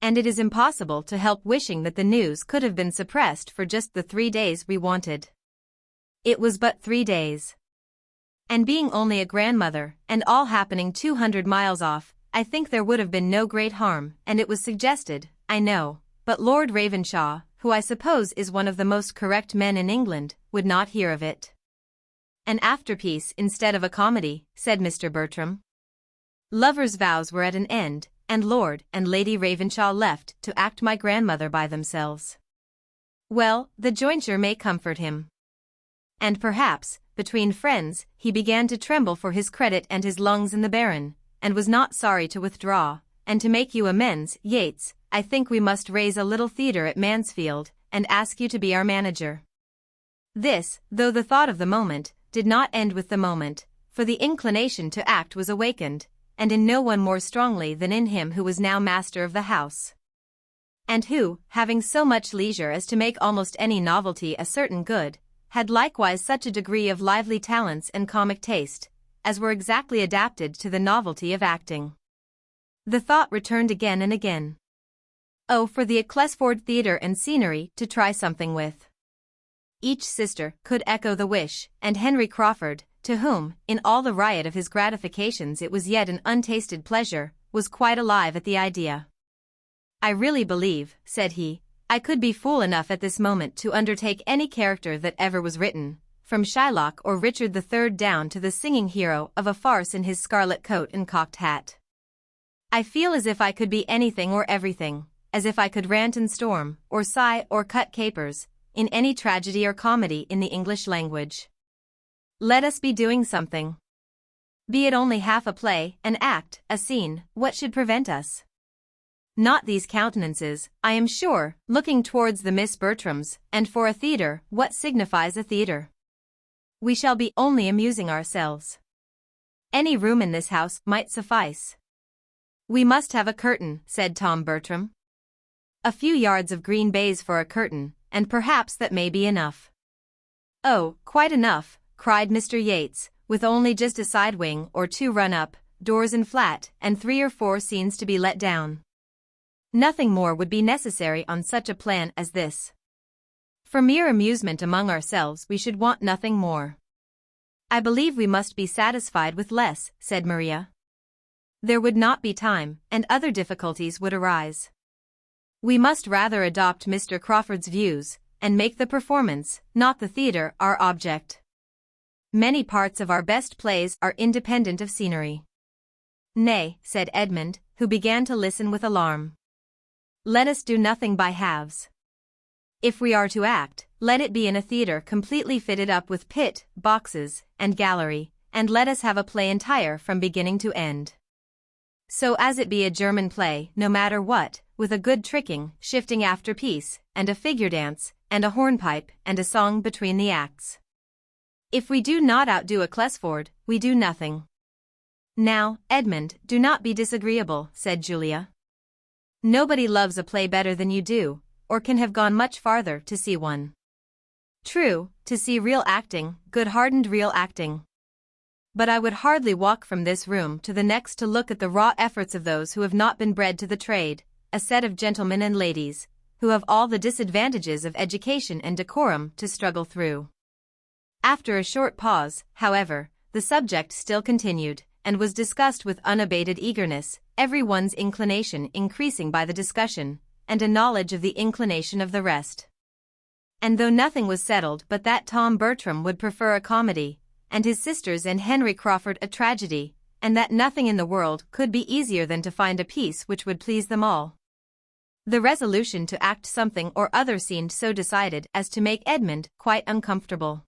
And it is impossible to help wishing that the news could have been suppressed for just the 3 days we wanted. It was but 3 days. And being only a grandmother, and all happening 200 miles off, I think there would have been no great harm, and it was suggested, I know, but Lord Ravenshaw, who I suppose is one of the most correct men in England, would not hear of it. An afterpiece instead of a comedy, said Mr. Bertram. Lovers' vows were at an end, and Lord and Lady Ravenshaw left to act my grandmother by themselves. Well, the jointure may comfort him. And perhaps, between friends, he began to tremble for his credit and his lungs in the Baron, and was not sorry to withdraw, and to make you amends, Yates, I think we must raise a little theatre at Mansfield, and ask you to be our manager. This, though the thought of the moment, did not end with the moment, for the inclination to act was awakened, and in no one more strongly than in him who was now master of the house. And who, having so much leisure as to make almost any novelty a certain good, had likewise such a degree of lively talents and comic taste, as were exactly adapted to the novelty of acting. The thought returned again and again. Oh, for the XXIV theatre and scenery to try something with. Each sister could echo the wish, and Henry Crawford, to whom, in all the riot of his gratifications it was yet an untasted pleasure, was quite alive at the idea. I really believe, said he, I could be fool enough at this moment to undertake any character that ever was written, from Shylock or Richard III down to the singing hero of a farce in his scarlet coat and cocked hat. I feel as if I could be anything or everything, as if I could rant and storm, or sigh or cut capers, in any tragedy or comedy in the English language. Let us be doing something. Be it only half a play, an act, a scene, what should prevent us? Not these countenances, I am sure, looking towards the Miss Bertrams, and for a theatre, what signifies a theatre? We shall be only amusing ourselves. Any room in this house might suffice. We must have a curtain, said Tom Bertram. A few yards of green baize for a curtain, and perhaps that may be enough. Oh, quite enough, cried Mr. Yates, with only just a side wing or two run up, doors in flat, and 3 or 4 scenes to be let down. Nothing more would be necessary on such a plan as this. For mere amusement among ourselves we should want nothing more. I believe we must be satisfied with less, said Maria. There would not be time, and other difficulties would arise. We must rather adopt Mr. Crawford's views, and make the performance, not the theatre, our object. Many parts of our best plays are independent of scenery. Nay, said Edmund, who began to listen with alarm. Let us do nothing by halves. If we are to act, let it be in a theatre completely fitted up with pit, boxes, and gallery, and let us have a play entire from beginning to end. So as it be a German play, no matter what, with a good tricking, shifting after piece, and a figure dance, and a hornpipe, and a song between the acts. If we do not outdo a XXIV, we do nothing. Now, Edmund, do not be disagreeable, said Julia. Nobody loves a play better than you do, or can have gone much farther to see one. True, to see real acting, good-hardened real acting. But I would hardly walk from this room to the next to look at the raw efforts of those who have not been bred to the trade, a set of gentlemen and ladies, who have all the disadvantages of education and decorum to struggle through. After a short pause, however, the subject still continued, and was discussed with unabated eagerness, every one's inclination increasing by the discussion, and a knowledge of the inclination of the rest. And though nothing was settled but that Tom Bertram would prefer a comedy, and his sisters and Henry Crawford a tragedy, and that nothing in the world could be easier than to find a piece which would please them all. The resolution to act something or other seemed so decided as to make Edmund quite uncomfortable.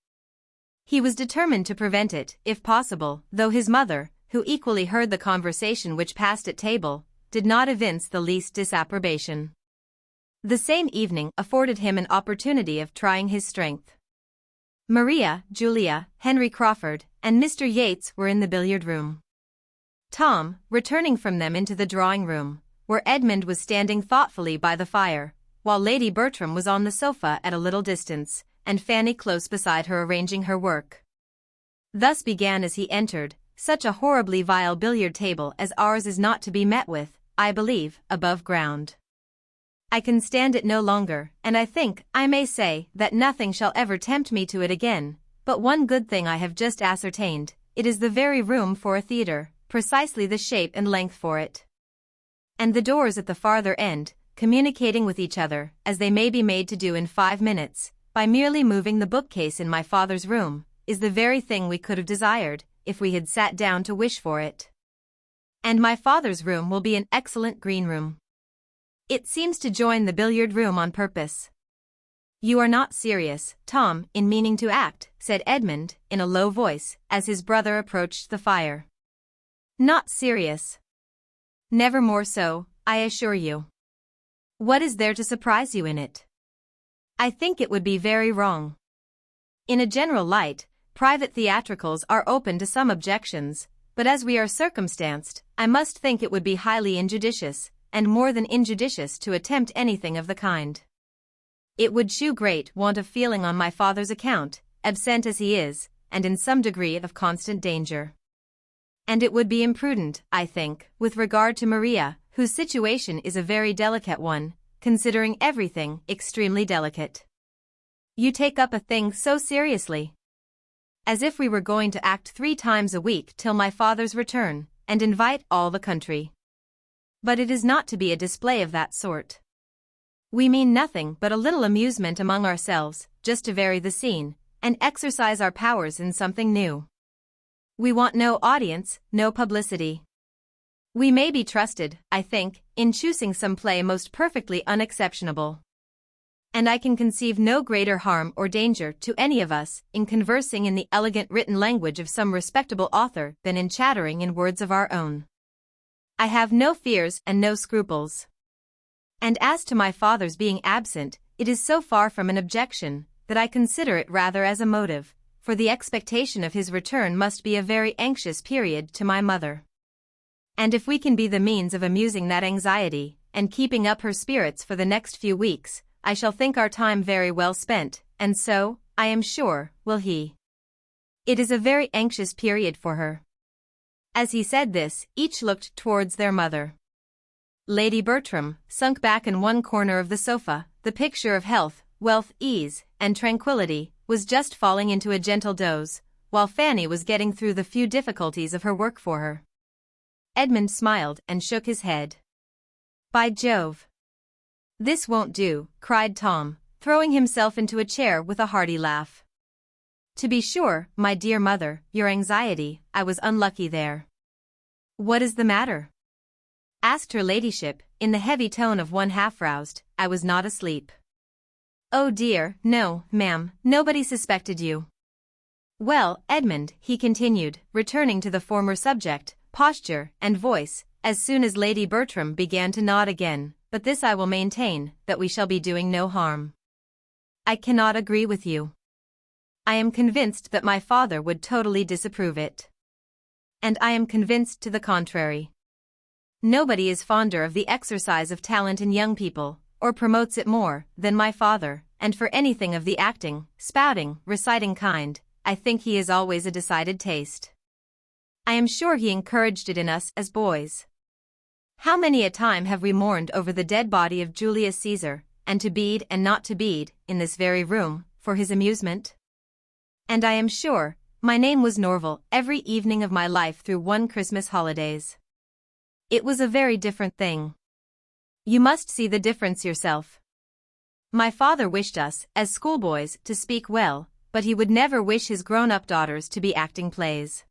He was determined to prevent it, if possible, though his mother, who equally heard the conversation which passed at table, did not evince the least disapprobation. The same evening afforded him an opportunity of trying his strength. Maria, Julia, Henry Crawford, and Mr. Yates were in the billiard-room. Tom, returning from them into the drawing-room, where Edmund was standing thoughtfully by the fire, while Lady Bertram was on the sofa at a little distance, and Fanny close beside her arranging her work. Thus began as he entered, such a horribly vile billiard table as ours is not to be met with, I believe, above ground. I can stand it no longer, and I think I may say that nothing shall ever tempt me to it again, but one good thing I have just ascertained, it is the very room for a theatre, precisely the shape and length for it. And the doors at the farther end, communicating with each other, as they may be made to do in 5 minutes, by merely moving the bookcase in my father's room, is the very thing we could have desired, if we had sat down to wish for it. And my father's room will be an excellent green room. It seems to join the billiard room on purpose. You are not serious, Tom, in meaning to act, said Edmund, in a low voice, as his brother approached the fire. Not serious. Never more so, I assure you. What is there to surprise you in it? I think it would be very wrong. In a general light, private theatricals are open to some objections, but as we are circumstanced, I must think it would be highly injudicious, and more than injudicious to attempt anything of the kind. It would shew great want of feeling on my father's account, absent as he is, and in some degree of constant danger. And it would be imprudent, I think, with regard to Maria, whose situation is a very delicate one, considering everything extremely delicate. You take up a thing so seriously. As if we were going to act 3 times a week till my father's return, and invite all the country. But it is not to be a display of that sort. We mean nothing but a little amusement among ourselves, just to vary the scene, and exercise our powers in something new. We want no audience, no publicity. We may be trusted, I think, in choosing some play most perfectly unexceptionable. And I can conceive no greater harm or danger to any of us in conversing in the elegant written language of some respectable author than in chattering in words of our own. I have no fears and no scruples. And as to my father's being absent, it is so far from an objection, that I consider it rather as a motive, for the expectation of his return must be a very anxious period to my mother. And if we can be the means of amusing that anxiety, and keeping up her spirits for the next few weeks, I shall think our time very well spent, and so, I am sure, will he. It is a very anxious period for her. As he said this, each looked towards their mother. Lady Bertram, sunk back in one corner of the sofa, the picture of health, wealth, ease, and tranquility, was just falling into a gentle doze, while Fanny was getting through the few difficulties of her work for her. Edmund smiled and shook his head. By Jove! This won't do, cried Tom, throwing himself into a chair with a hearty laugh. To be sure, my dear mother, your anxiety, I was unlucky there. What is the matter? Asked her ladyship, in the heavy tone of one half-roused. I was not asleep. Oh dear, no, ma'am, nobody suspected you. Well, Edmund, he continued, returning to the former subject, posture, and voice, as soon as Lady Bertram began to nod again, but this I will maintain, that we shall be doing no harm. I cannot agree with you. I am convinced that my father would totally disapprove it. And I am convinced to the contrary. Nobody is fonder of the exercise of talent in young people, or promotes it more, than my father, and for anything of the acting, spouting, reciting kind, I think he is always a decided taste. I am sure he encouraged it in us as boys. How many a time have we mourned over the dead body of Julius Caesar, and to bead and not to bead, in this very room, for his amusement? And I am sure, my name was Norval every evening of my life through one Christmas holidays. It was a very different thing. You must see the difference yourself. My father wished us, as schoolboys, to speak well, but he would never wish his grown-up daughters to be acting plays.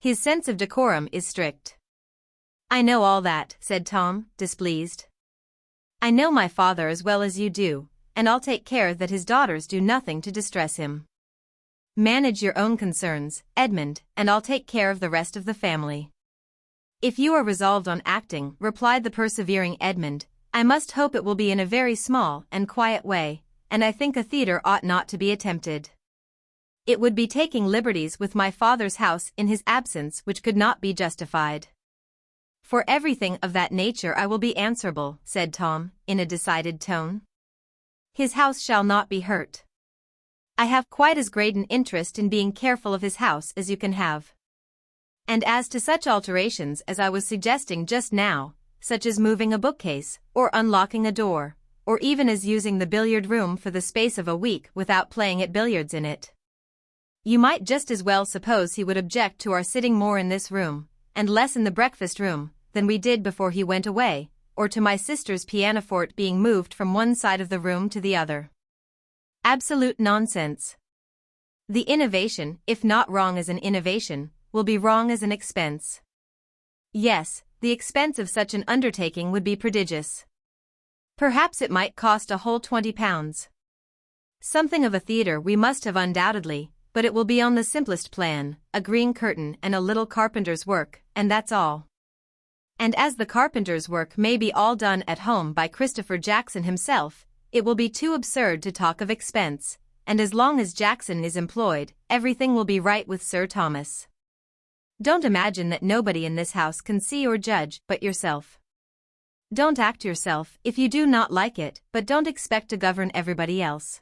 His sense of decorum is strict. I know all that, said Tom, displeased. I know my father as well as you do, and I'll take care that his daughters do nothing to distress him. Manage your own concerns, Edmund, and I'll take care of the rest of the family. If you are resolved on acting, replied the persevering Edmund, I must hope it will be in a very small and quiet way, and I think a theatre ought not to be attempted. It would be taking liberties with my father's house in his absence which could not be justified. For everything of that nature I will be answerable, said Tom, in a decided tone. His house shall not be hurt. I have quite as great an interest in being careful of his house as you can have. And as to such alterations as I was suggesting just now, such as moving a bookcase, or unlocking a door, or even as using the billiard room for the space of a week without playing at billiards in it, You might just as well suppose he would object to our sitting more in this room, and less in the breakfast room, than we did before he went away, or to my sister's pianoforte being moved from one side of the room to the other. Absolute nonsense. The innovation, if not wrong as an innovation, will be wrong as an expense. Yes, the expense of such an undertaking would be prodigious. Perhaps it might cost a whole £20. Something of a theatre we must have undoubtedly, but it will be on the simplest plan, a green curtain and a little carpenter's work, and that's all. And as the carpenter's work may be all done at home by Christopher Jackson himself, it will be too absurd to talk of expense, and as long as Jackson is employed, everything will be right with Sir Thomas. Don't imagine that nobody in this house can see or judge but yourself. Don't act yourself if you do not like it, but don't expect to govern everybody else.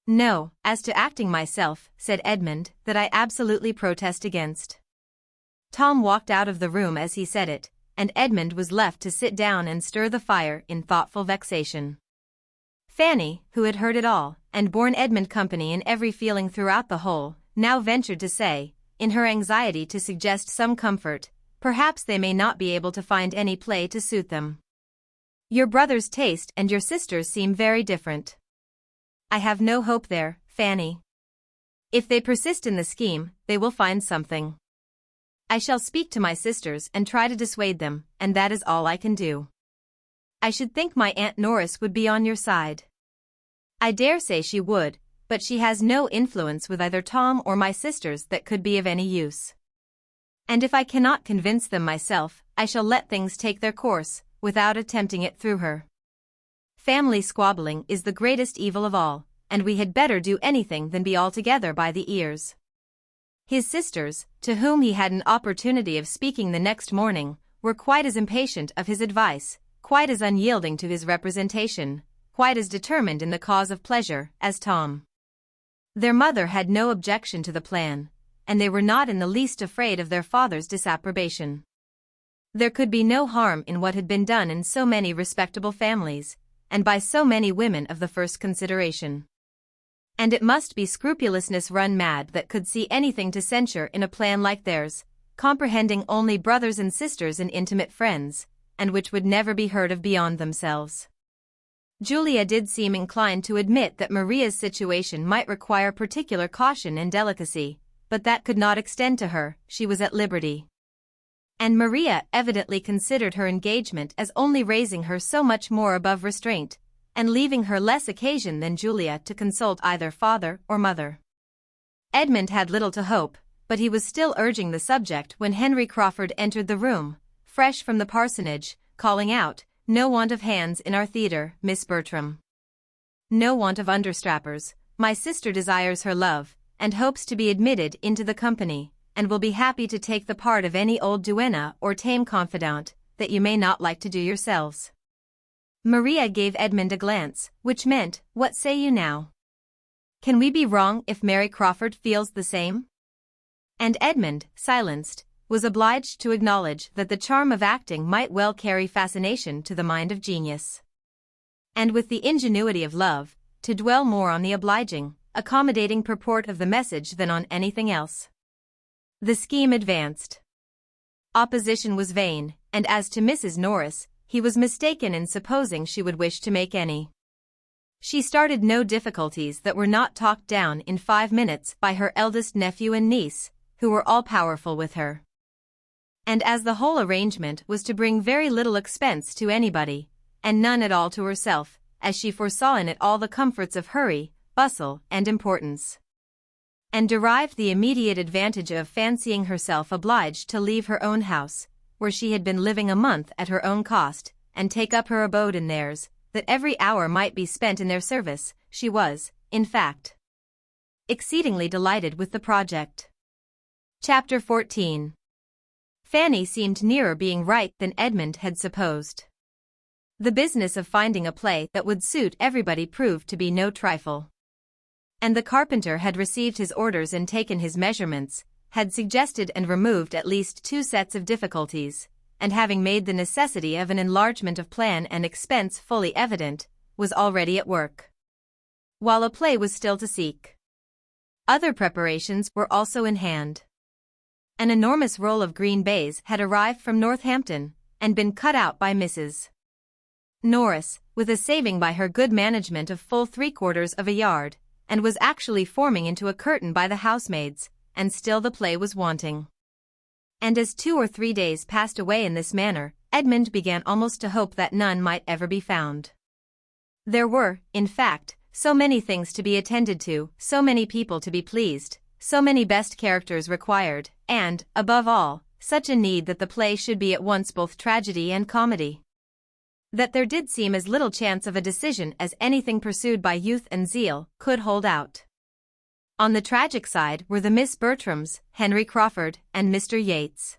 No, as to acting myself, said Edmund, that I absolutely protest against. Tom walked out of the room as he said it, and Edmund was left to sit down and stir the fire in thoughtful vexation. Fanny, who had heard it all, and borne Edmund company in every feeling throughout the whole, now ventured to say, in her anxiety to suggest some comfort, perhaps they may not be able to find any play to suit them. Your brother's taste and your sister's seem very different. I have no hope there, Fanny. If they persist in the scheme, they will find something. I shall speak to my sisters and try to dissuade them, and that is all I can do. I should think my Aunt Norris would be on your side. I dare say she would, but she has no influence with either Tom or my sisters that could be of any use. And if I cannot convince them myself, I shall let things take their course, without attempting it through her. Family squabbling is the greatest evil of all, and we had better do anything than be altogether by the ears. His sisters, to whom he had an opportunity of speaking the next morning, were quite as impatient of his advice, quite as unyielding to his representation, quite as determined in the cause of pleasure, as Tom. Their mother had no objection to the plan, and they were not in the least afraid of their father's disapprobation. There could be no harm in what had been done in so many respectable families, and by so many women of the first consideration. And it must be scrupulousness run mad that could see anything to censure in a plan like theirs, comprehending only brothers and sisters and intimate friends, and which would never be heard of beyond themselves. Julia did seem inclined to admit that Maria's situation might require particular caution and delicacy, but that could not extend to her, she was at liberty. And Maria evidently considered her engagement as only raising her so much more above restraint, and leaving her less occasion than Julia to consult either father or mother. Edmund had little to hope, but he was still urging the subject when Henry Crawford entered the room, fresh from the parsonage, calling out, "No want of hands in our theatre, Miss Bertram. No want of understrappers. My sister desires her love, and hopes to be admitted into the company, and will be happy to take the part of any old duenna or tame confidante, that you may not like to do yourselves." Maria gave Edmund a glance, which meant, "What say you now? Can we be wrong if Mary Crawford feels the same?" And Edmund, silenced, was obliged to acknowledge that the charm of acting might well carry fascination to the mind of genius. And with the ingenuity of love, to dwell more on the obliging, accommodating purport of the message than on anything else. The scheme advanced. Opposition was vain, and as to Mrs. Norris, he was mistaken in supposing she would wish to make any. She started no difficulties that were not talked down in 5 minutes by her eldest nephew and niece, who were all-powerful with her. And as the whole arrangement was to bring very little expense to anybody, and none at all to herself, as she foresaw in it all the comforts of hurry, bustle, and importance, and derived the immediate advantage of fancying herself obliged to leave her own house, where she had been living a month at her own cost, and take up her abode in theirs, that every hour might be spent in their service, she was, in fact, exceedingly delighted with the project. Chapter 14. Fanny seemed nearer being right than Edmund had supposed. The business of finding a play that would suit everybody proved to be no trifle. And the carpenter had received his orders and taken his measurements, had suggested and removed at least 2 sets of difficulties, and having made the necessity of an enlargement of plan and expense fully evident, was already at work. While a play was still to seek. Other preparations were also in hand. An enormous roll of green baize had arrived from Northampton, and been cut out by Mrs. Norris, with a saving by her good management of full 3/4 of a yard, and was actually forming into a curtain by the housemaids, and still the play was wanting. And as 2 or 3 days passed away in this manner, Edmund began almost to hope that none might ever be found. There were, in fact, so many things to be attended to, so many people to be pleased, so many best characters required, and, above all, such a need that the play should be at once both tragedy and comedy, that there did seem as little chance of a decision as anything pursued by youth and zeal could hold out. On the tragic side were the Miss Bertrams, Henry Crawford, and Mr. Yates.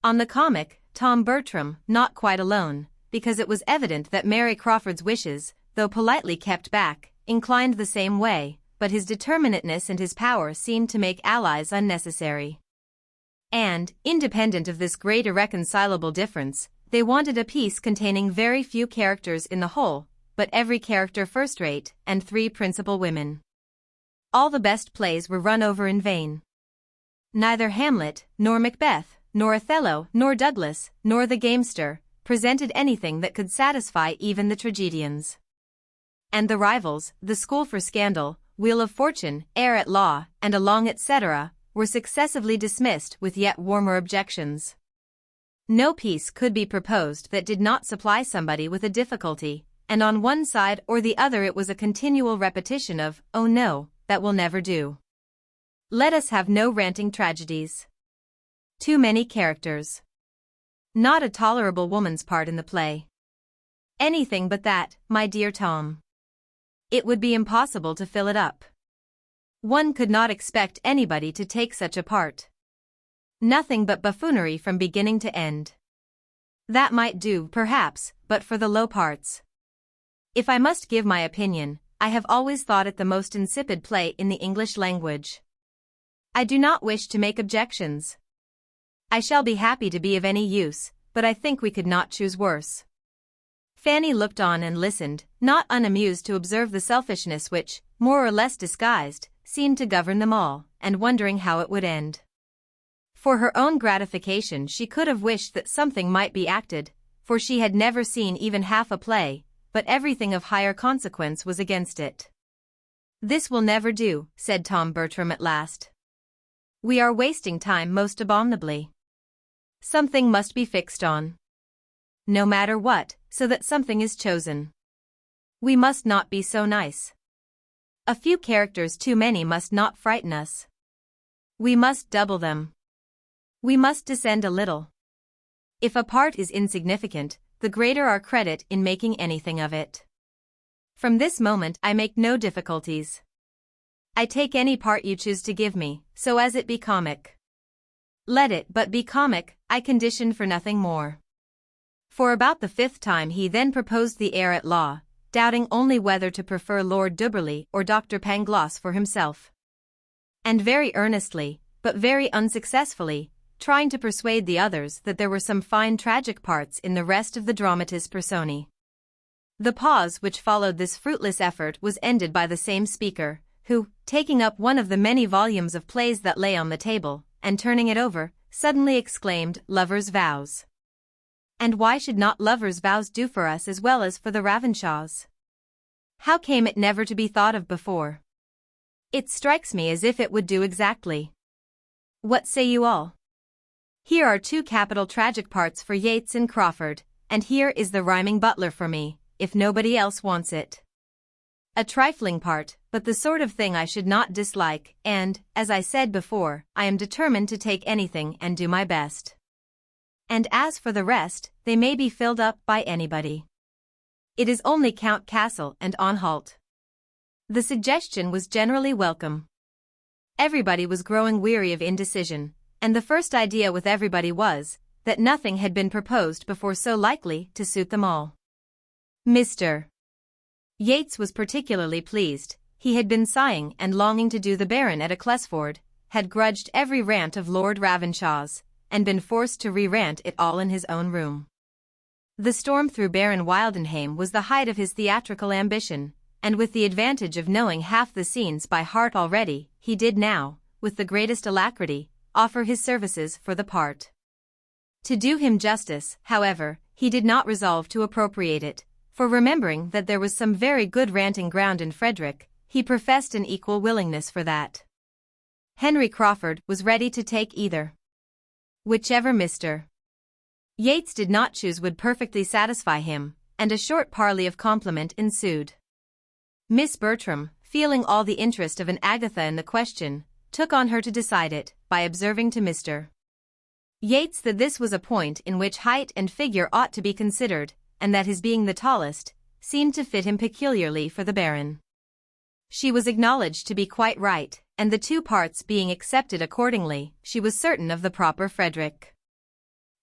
On the comic, Tom Bertram, not quite alone, because it was evident that Mary Crawford's wishes, though politely kept back, inclined the same way, but his determinateness and his power seemed to make allies unnecessary. And, independent of this great irreconcilable difference, they wanted a piece containing very few characters in the whole, but every character first-rate, and 3 principal women. All the best plays were run over in vain. Neither Hamlet, nor Macbeth, nor Othello, nor Douglas, nor the Gamester, presented anything that could satisfy even the tragedians. And the rivals, the School for Scandal, Wheel of Fortune, Heir at Law, and Along etc., were successively dismissed with yet warmer objections. No piece could be proposed that did not supply somebody with a difficulty, and on one side or the other it was a continual repetition of, "Oh no, that will never do. Let us have no ranting tragedies. Too many characters. Not a tolerable woman's part in the play. Anything but that, my dear Tom. It would be impossible to fill it up. One could not expect anybody to take such a part. Nothing but buffoonery from beginning to end. That might do, perhaps, but for the low parts. If I must give my opinion, I have always thought it the most insipid play in the English language. I do not wish to make objections. I shall be happy to be of any use, but I think we could not choose worse." Fanny looked on and listened, not unamused to observe the selfishness which, more or less disguised, seemed to govern them all, and wondering how it would end. For her own gratification she could have wished that something might be acted, for she had never seen even half a play, but everything of higher consequence was against it. "This will never do," said Tom Bertram at last. "We are wasting time most abominably. Something must be fixed on. No matter what, so that something is chosen. We must not be so nice. A few characters too many must not frighten us. We must double them. We must descend a little. If a part is insignificant, the greater our credit in making anything of it. From this moment I make no difficulties. I take any part you choose to give me, so as it be comic. Let it but be comic, I condition for nothing more." For about the 5th time he then proposed the heir at law, doubting only whether to prefer Lord Duberly or Dr. Pangloss for himself. And very earnestly, but very unsuccessfully, trying to persuade the others that there were some fine tragic parts in the rest of the dramatis personae. The pause which followed this fruitless effort was ended by the same speaker, who, taking up one of the many volumes of plays that lay on the table, and turning it over, suddenly exclaimed, "Lovers' Vows. And why should not Lovers' Vows do for us as well as for the Ravenshaws? How came it never to be thought of before? It strikes me as if it would do exactly. What say you all? Here are 2 capital tragic parts for Yates and Crawford, and here is the rhyming butler for me, if nobody else wants it. A trifling part, but the sort of thing I should not dislike, and, as I said before, I am determined to take anything and do my best. And as for the rest, they may be filled up by anybody. It is only Count Castle and Anhalt." The suggestion was generally welcome. Everybody was growing weary of indecision, and the first idea with everybody was, that nothing had been proposed before so likely to suit them all. Mr. Yates was particularly pleased. He had been sighing and longing to do the Baron at Ecclesford, had grudged every rant of Lord Ravenshaw's, and been forced to re-rant it all in his own room. The storm through Baron Wildenheim was the height of his theatrical ambition, and with the advantage of knowing half the scenes by heart already, he did now, with the greatest alacrity, offer his services for the part. To do him justice, however, he did not resolve to appropriate it, for remembering that there was some very good ranting ground in Frederick, he professed an equal willingness for that. Henry Crawford was ready to take either. Whichever Mr. Yeats did not choose would perfectly satisfy him, and a short parley of compliment ensued. Miss Bertram, feeling all the interest of an Agatha in the question, took on her to decide it, by observing to Mr. Yeats that this was a point in which height and figure ought to be considered, and that his being the tallest, seemed to fit him peculiarly for the Baron. She was acknowledged to be quite right, and the two parts being accepted accordingly, she was certain of the proper Frederick.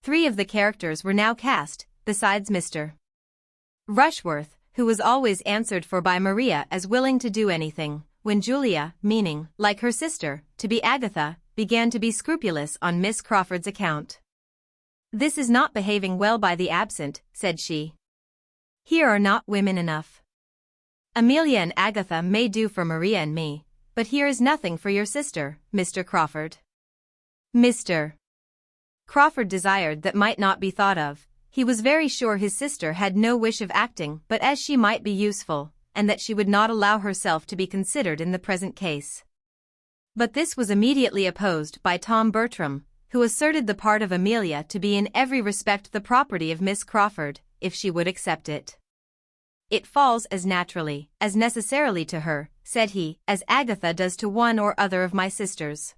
3 of the characters were now cast, besides Mr. Rushworth, who was always answered for by Maria as willing to do anything, when Julia, meaning, like her sister, to be Agatha, began to be scrupulous on Miss Crawford's account. "This is not behaving well by the absent," said she. "Here are not women enough. Amelia and Agatha may do for Maria and me, but here is nothing for your sister, Mr. Crawford." Mr. Crawford desired that might not be thought of. He was very sure his sister had no wish of acting but as she might be useful, and that she would not allow herself to be considered in the present case. But this was immediately opposed by Tom Bertram, who asserted the part of Amelia to be in every respect the property of Miss Crawford, if she would accept it. "It falls as naturally, as necessarily to her," said he, "as Agatha does to one or other of my sisters.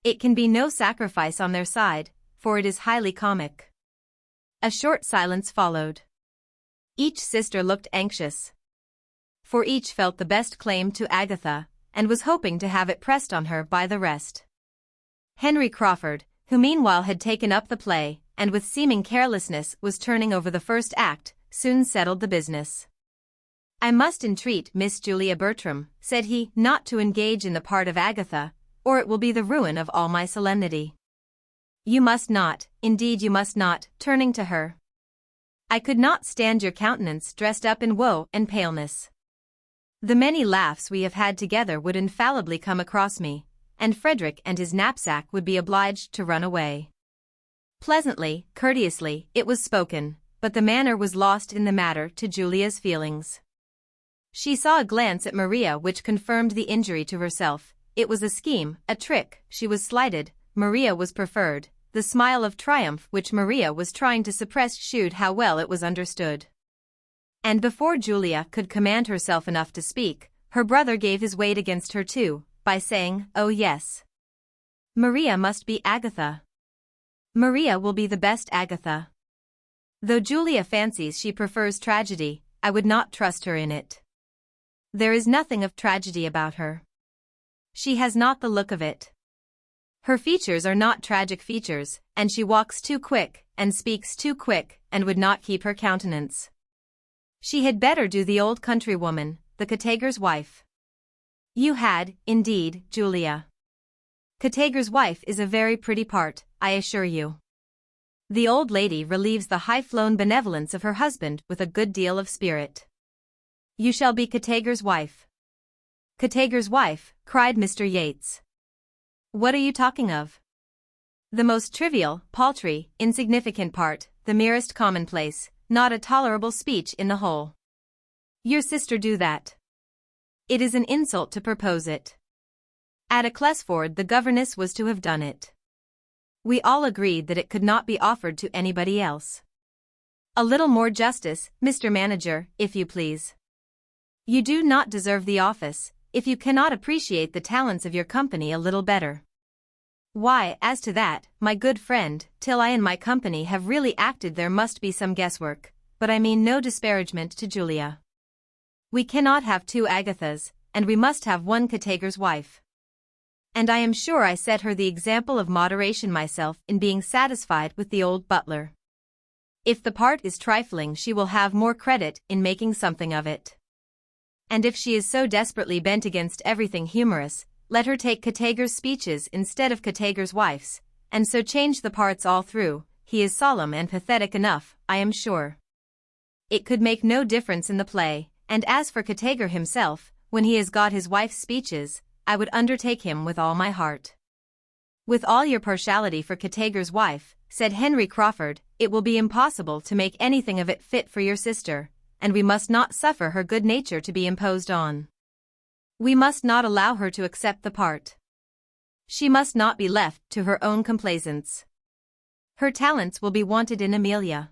It can be no sacrifice on their side, for it is highly comic." A short silence followed. Each sister looked anxious, for each felt the best claim to Agatha, and was hoping to have it pressed on her by the rest. Henry Crawford, who meanwhile had taken up the play, and with seeming carelessness was turning over the first act, soon settled the business. "I must entreat Miss Julia Bertram," said he, "not to engage in the part of Agatha, or it will be the ruin of all my solemnity. You must not, indeed you must not," turning to her. "I could not stand your countenance dressed up in woe and paleness. The many laughs we have had together would infallibly come across me, and Frederick and his knapsack would be obliged to run away." Pleasantly, courteously, it was spoken, but the manner was lost in the matter to Julia's feelings. She saw a glance at Maria which confirmed the injury to herself. It was a scheme, a trick, she was slighted, Maria was preferred. The smile of triumph which Maria was trying to suppress shewed how well it was understood. And before Julia could command herself enough to speak, her brother gave his weight against her too, by saying, "Oh yes. Maria must be Agatha. Maria will be the best Agatha. Though Julia fancies she prefers tragedy, I would not trust her in it. There is nothing of tragedy about her. She has not the look of it. Her features are not tragic features, and she walks too quick, and speaks too quick, and would not keep her countenance. She had better do the old countrywoman, the cottager's wife." "You had, indeed, Julia. Cottager's wife is a very pretty part, I assure you. The old lady relieves the high-flown benevolence of her husband with a good deal of spirit. You shall be cottager's wife." "Cottager's wife," cried Mr. Yeats. "What are you talking of? The most trivial, paltry, insignificant part, the merest commonplace, not a tolerable speech in the whole. Your sister do that. It is an insult to propose it. At Ecclesford the governess was to have done it. We all agreed that it could not be offered to anybody else. A little more justice, Mr. Manager, if you please. You do not deserve the office, if you cannot appreciate the talents of your company a little better. Why, as to that, my good friend, till I and my company have really acted there must be some guesswork, but I mean no disparagement to Julia. We cannot have 2 Agathas, and we must have 1 cottager's wife. And I am sure I set her the example of moderation myself in being satisfied with the old butler. If the part is trifling she will have more credit in making something of it. And if she is so desperately bent against everything humorous, let her take cottager's speeches instead of cottager's wife's, and so change the parts all through. He is solemn and pathetic enough, I am sure. It could make no difference in the play, and as for XXIII himself, when he has got his wife's speeches, I would undertake him with all my heart." "With all your partiality for XXIII's wife," said Henry Crawford, "it will be impossible to make anything of it fit for your sister, and we must not suffer her good nature to be imposed on. We must not allow her to accept the part. She must not be left to her own complaisance. Her talents will be wanted in Amelia.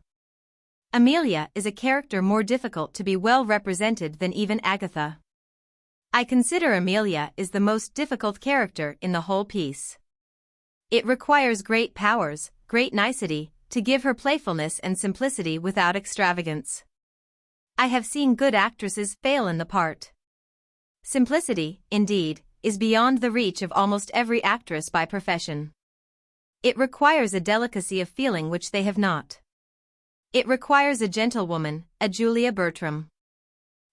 Amelia is a character more difficult to be well represented than even Agatha. I consider Amelia is the most difficult character in the whole piece. It requires great powers, great nicety, to give her playfulness and simplicity without extravagance. I have seen good actresses fail in the part. Simplicity, indeed, is beyond the reach of almost every actress by profession. It requires a delicacy of feeling which they have not. It requires a gentlewoman, a Julia Bertram.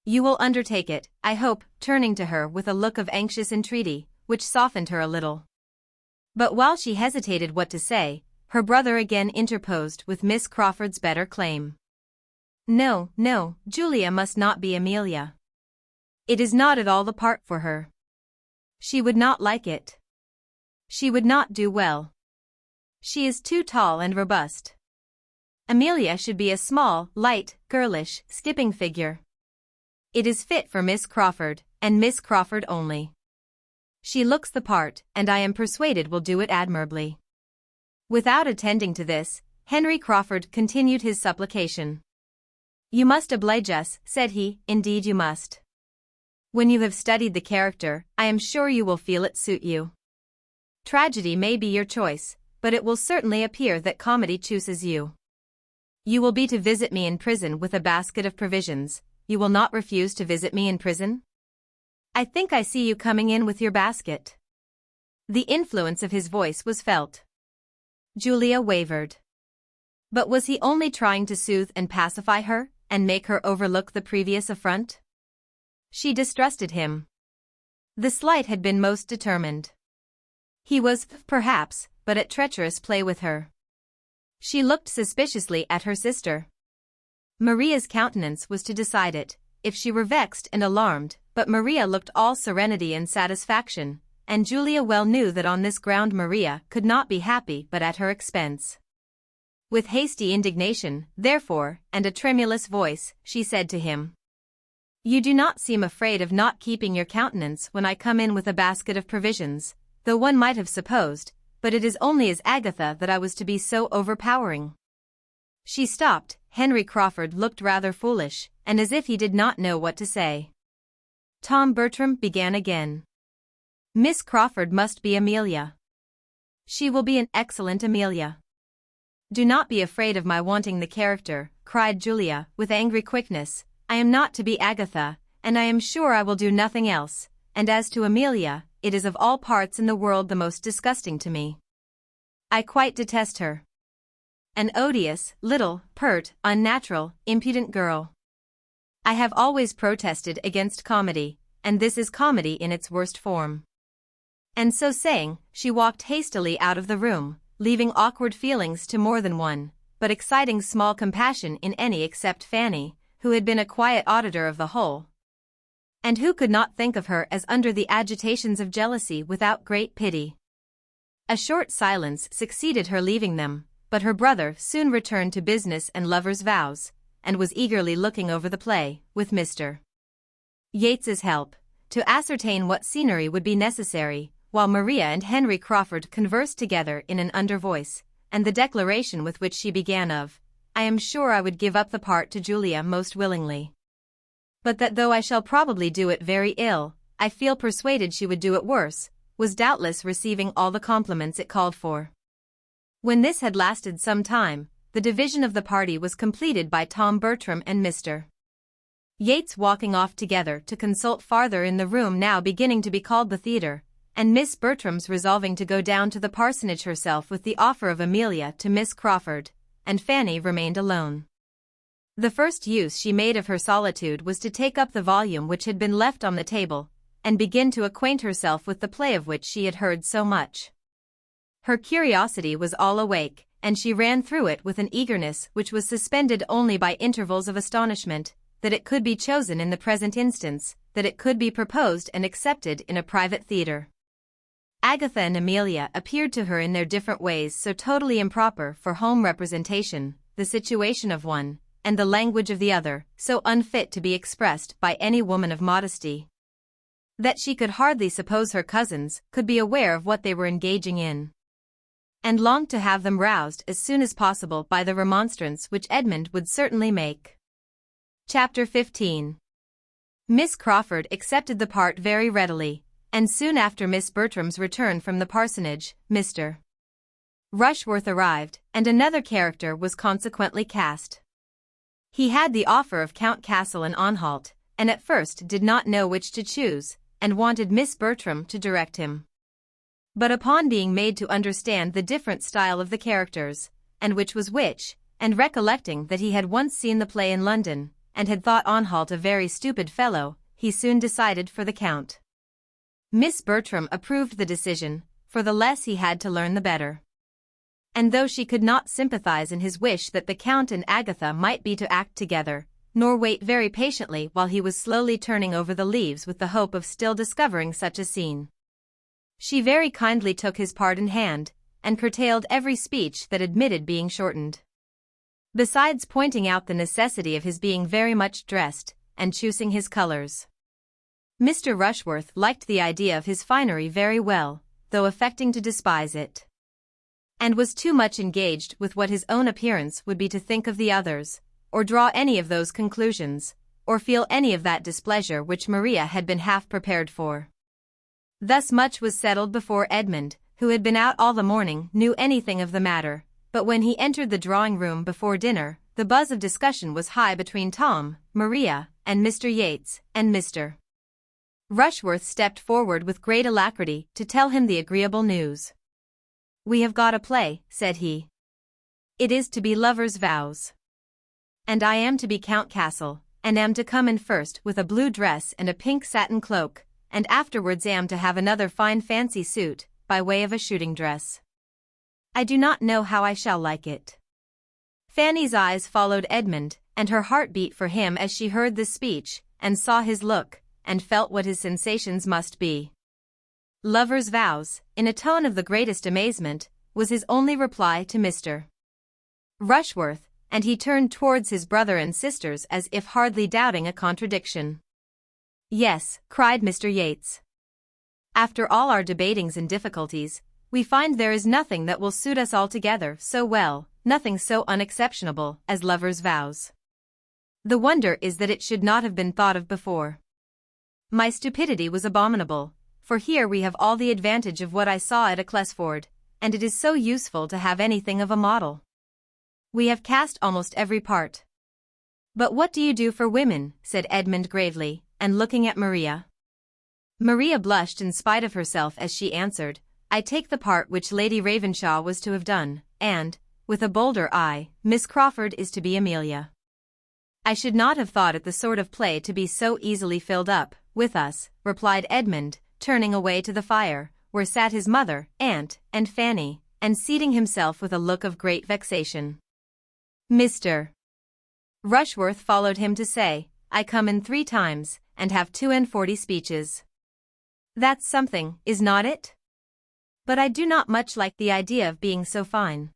You will undertake it, I hope," turning to her with a look of anxious entreaty, which softened her a little. But while she hesitated what to say, her brother again interposed with Miss Crawford's better claim. "No, no, Julia must not be Amelia. It is not at all the part for her. She would not like it. She would not do well. She is too tall and robust. Amelia should be a small, light, girlish, skipping figure. It is fit for Miss Crawford, and Miss Crawford only. She looks the part, and I am persuaded will do it admirably." Without attending to this, Henry Crawford continued his supplication. "You must oblige us," said he, "indeed you must. When you have studied the character, I am sure you will feel it suit you. Tragedy may be your choice, but it will certainly appear that comedy chooses you. You will be to visit me in prison with a basket of provisions. You will not refuse to visit me in prison? I think I see you coming in with your basket." The influence of his voice was felt. Julia wavered. But was he only trying to soothe and pacify her, and make her overlook the previous affront? She distrusted him. The slight had been most determined. He was, perhaps, but at treacherous play with her. She looked suspiciously at her sister. Maria's countenance was to decide it, if she were vexed and alarmed, but Maria looked all serenity and satisfaction, and Julia well knew that on this ground Maria could not be happy but at her expense. With hasty indignation, therefore, and a tremulous voice, she said to him, "You do not seem afraid of not keeping your countenance when I come in with a basket of provisions, though one might have supposed, but it is only as Agatha that I was to be so overpowering." She stopped. Henry Crawford looked rather foolish, and as if he did not know what to say. Tom Bertram began again. "Miss Crawford must be Amelia. She will be an excellent Amelia." "Do not be afraid of my wanting the character," cried Julia, with angry quickness. "I am not to be Agatha, and I am sure I will do nothing else, and as to Amelia, it is of all parts in the world the most disgusting to me. I quite detest her. An odious, little, pert, unnatural, impudent girl. I have always protested against comedy, and this is comedy in its worst form." And so saying, she walked hastily out of the room, leaving awkward feelings to more than one, but exciting small compassion in any except Fanny, who had been a quiet auditor of the whole, and who could not think of her as under the agitations of jealousy without great pity. A short silence succeeded her leaving them, but her brother soon returned to business and lovers' vows, and was eagerly looking over the play, with Mr. Yates's help, to ascertain what scenery would be necessary, while Maria and Henry Crawford conversed together in an under voice, and the declaration with which she began of, "I am sure I would give up the part to Julia most willingly. But that though I shall probably do it very ill, I feel persuaded she would do it worse," was doubtless receiving all the compliments it called for. When this had lasted some time, the division of the party was completed by Tom Bertram and Mr. Yates walking off together to consult farther in the room now beginning to be called the theatre, and Miss Bertram's resolving to go down to the parsonage herself with the offer of Amelia to Miss Crawford, and Fanny remained alone. The first use she made of her solitude was to take up the volume which had been left on the table, and begin to acquaint herself with the play of which she had heard so much. Her curiosity was all awake, and she ran through it with an eagerness which was suspended only by intervals of astonishment, that it could be chosen in the present instance, that it could be proposed and accepted in a private theatre. Agatha and Amelia appeared to her in their different ways so totally improper for home representation, the situation of one, and the language of the other, so unfit to be expressed by any woman of modesty, that she could hardly suppose her cousins could be aware of what they were engaging in, and longed to have them roused as soon as possible by the remonstrance which Edmund would certainly make. Chapter 15. Miss Crawford accepted the part very readily, and soon after Miss Bertram's return from the parsonage, Mr. Rushworth arrived, and another character was consequently cast. He had the offer of Count Castle and Anhalt, and at first did not know which to choose, and wanted Miss Bertram to direct him. But upon being made to understand the different style of the characters, and which was which, and recollecting that he had once seen the play in London, and had thought Anhalt a very stupid fellow, he soon decided for the Count. Miss Bertram approved the decision, for the less he had to learn the better. And though she could not sympathize in his wish that the Count and Agatha might be to act together, nor wait very patiently while he was slowly turning over the leaves with the hope of still discovering such a scene, she very kindly took his part in hand, and curtailed every speech that admitted being shortened, besides pointing out the necessity of his being very much dressed, and choosing his colors. Mr. Rushworth liked the idea of his finery very well, though affecting to despise it, and was too much engaged with what his own appearance would be to think of the others, or draw any of those conclusions, or feel any of that displeasure which Maria had been half prepared for. Thus much was settled before Edmund, who had been out all the morning, knew anything of the matter, but when he entered the drawing-room before dinner, the buzz of discussion was high between Tom, Maria, and Mr. Yates, and Mr. Rushworth stepped forward with great alacrity to tell him the agreeable news. "We have got a play," said he. "It is to be Lovers' Vows. And I am to be Count Castle, and am to come in first with a blue dress and a pink satin cloak, and afterwards am to have another fine fancy suit, by way of a shooting dress. I do not know how I shall like it." Fanny's eyes followed Edmund, and her heart beat for him as she heard this speech, and saw his look, and felt what his sensations must be. "Lovers' vows," in a tone of the greatest amazement, was his only reply to Mr. Rushworth, and he turned towards his brother and sisters as if hardly doubting a contradiction. "Yes," cried Mr. Yates. "After all our debatings and difficulties, we find there is nothing that will suit us altogether so well, nothing so unexceptionable, as lovers' vows. The wonder is that it should not have been thought of before. My stupidity was abominable, for here we have all the advantage of what I saw at XXIV, and it is so useful to have anything of a model. We have cast almost every part." "But what do you do for women?" said Edmund gravely, and looking at Maria. Maria blushed in spite of herself as she answered, "I take the part which Lady Ravenshaw was to have done, and, with a bolder eye, Miss Crawford is to be Amelia." "I should not have thought it the sort of play to be so easily filled up with us," replied Edmund, turning away to the fire, where sat his mother, aunt, and Fanny, and seating himself with a look of great vexation. Mr. Rushworth followed him to say, "I come in 3 times, and have 42 speeches. That's something, is not it? But I do not much like the idea of being so fine.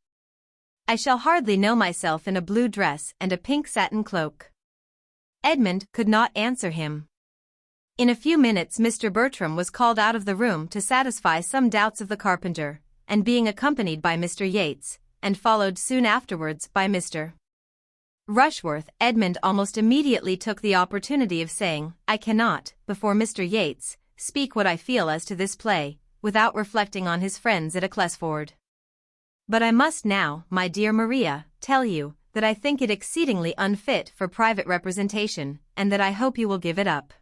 I shall hardly know myself in a blue dress and a pink satin cloak." Edmund could not answer him. In a few minutes Mr. Bertram was called out of the room to satisfy some doubts of the carpenter, and being accompanied by Mr. Yates, and followed soon afterwards by Mr. Rushworth, Edmund almost immediately took the opportunity of saying, "I cannot, before Mr. Yates, speak what I feel as to this play, without reflecting on his friends at XXIV. But I must now, my dear Maria, tell you, that I think it exceedingly unfit for private representation, and that I hope you will give it up.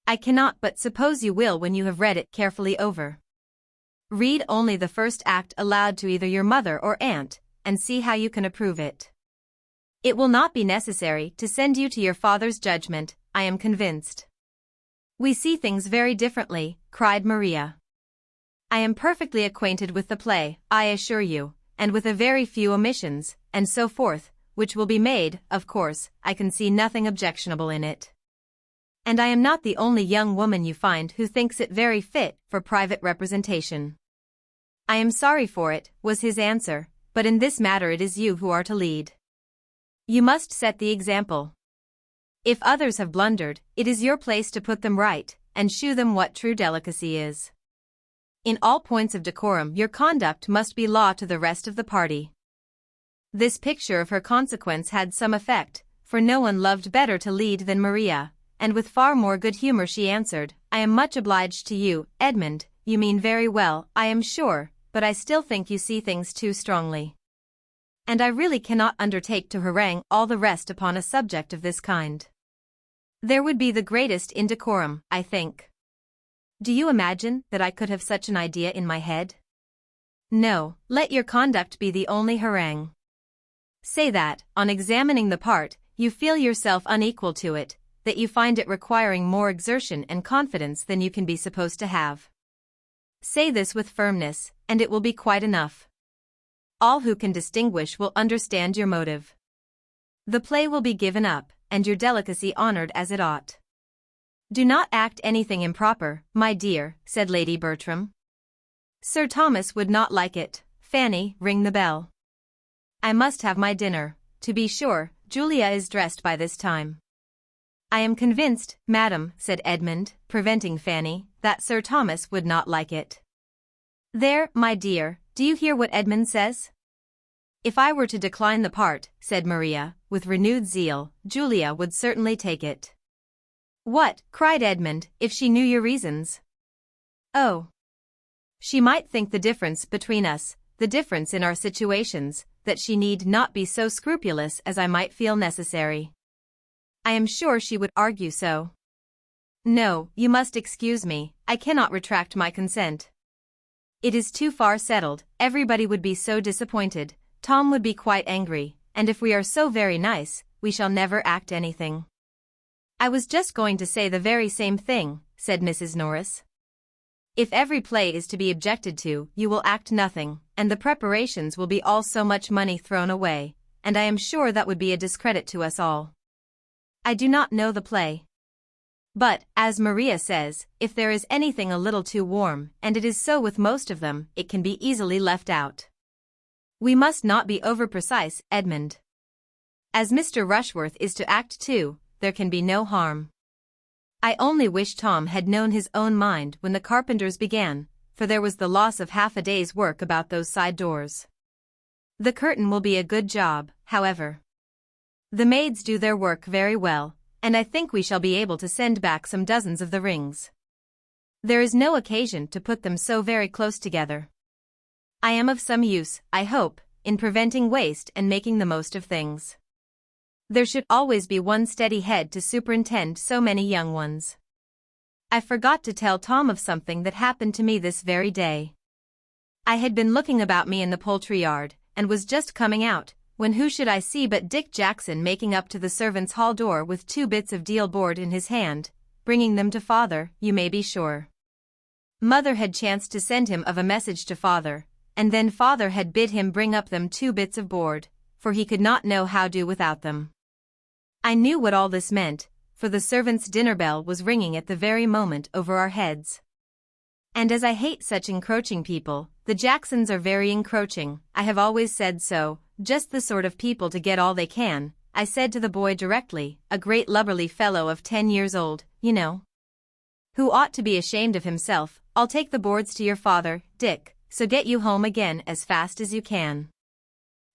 I cannot but suppose you will when you have read it carefully over. Read only the first act aloud to either your mother or aunt, and see how you can approve it. It will not be necessary to send you to your father's judgment, I am convinced." "We see things very differently," cried Maria. "I am perfectly acquainted with the play, I assure you, and with a very few omissions, and so forth, which will be made, of course, I can see nothing objectionable in it. And I am not the only young woman you find who thinks it very fit for private representation. I am sorry for it, was his answer, but in this matter it is you who are to lead. You must set the example. If others have blundered, it is your place to put them right, and shew them what true delicacy is. In all points of decorum your conduct must be law to the rest of the party. This picture of her consequence had some effect, for no one loved better to lead than Maria, and with far more good humor she answered, I am much obliged to you, Edmund, you mean very well, I am sure, but I still think you see things too strongly. And I really cannot undertake to harangue all the rest upon a subject of this kind. There would be the greatest indecorum, I think. Do you imagine that I could have such an idea in my head? No, let your conduct be the only harangue. Say that, on examining the part, you feel yourself unequal to it, that you find it requiring more exertion and confidence than you can be supposed to have. Say this with firmness, and it will be quite enough. All who can distinguish will understand your motive. The play will be given up, and your delicacy honored as it ought. Do not act anything improper, my dear, said Lady Bertram. Sir Thomas would not like it. Fanny, ring the bell. I must have my dinner. To be sure, Julia is dressed by this time. I am convinced, madam, said Edmund, preventing Fanny, that Sir Thomas would not like it. There, my dear, do you hear what Edmund says? If I were to decline the part, said Maria, with renewed zeal, Julia would certainly take it. What, cried Edmund, if she knew your reasons? Oh! She might think the difference between us, the difference in our situations, that she need not be so scrupulous as I might feel necessary. I am sure she would argue so. No, you must excuse me, I cannot retract my consent. It is too far settled, everybody would be so disappointed, Tom would be quite angry, and if we are so very nice, we shall never act anything. I was just going to say the very same thing, said Mrs. Norris. If every play is to be objected to, you will act nothing, and the preparations will be all so much money thrown away, and I am sure that would be a discredit to us all. I do not know the play. But, as Maria says, if there is anything a little too warm, and it is so with most of them, it can be easily left out. We must not be over-precise, Edmund. As Mr. Rushworth is to act too, there can be no harm. I only wish Tom had known his own mind when the carpenters began, for there was the loss of half a day's work about those side doors. The curtain will be a good job, however. The maids do their work very well, and I think we shall be able to send back some dozens of the rings. There is no occasion to put them so very close together. I am of some use, I hope, in preventing waste and making the most of things. There should always be one steady head to superintend so many young ones. I forgot to tell Tom of something that happened to me this very day. I had been looking about me in the poultry yard, and was just coming out, when who should I see but Dick Jackson making up to the servants' hall door with 2 bits of deal board in his hand, bringing them to father, you may be sure. Mother had chanced to send him of a message to father, and then father had bid him bring up them 2 bits of board, for he could not know how do without them. I knew what all this meant, for the servants' dinner bell was ringing at the very moment over our heads. And as I hate such encroaching people, the Jacksons are very encroaching, I have always said so, just the sort of people to get all they can, I said to the boy directly, a great lubberly fellow of 10 years old, you know, who ought to be ashamed of himself. I'll take the boards to your father, Dick, so get you home again as fast as you can.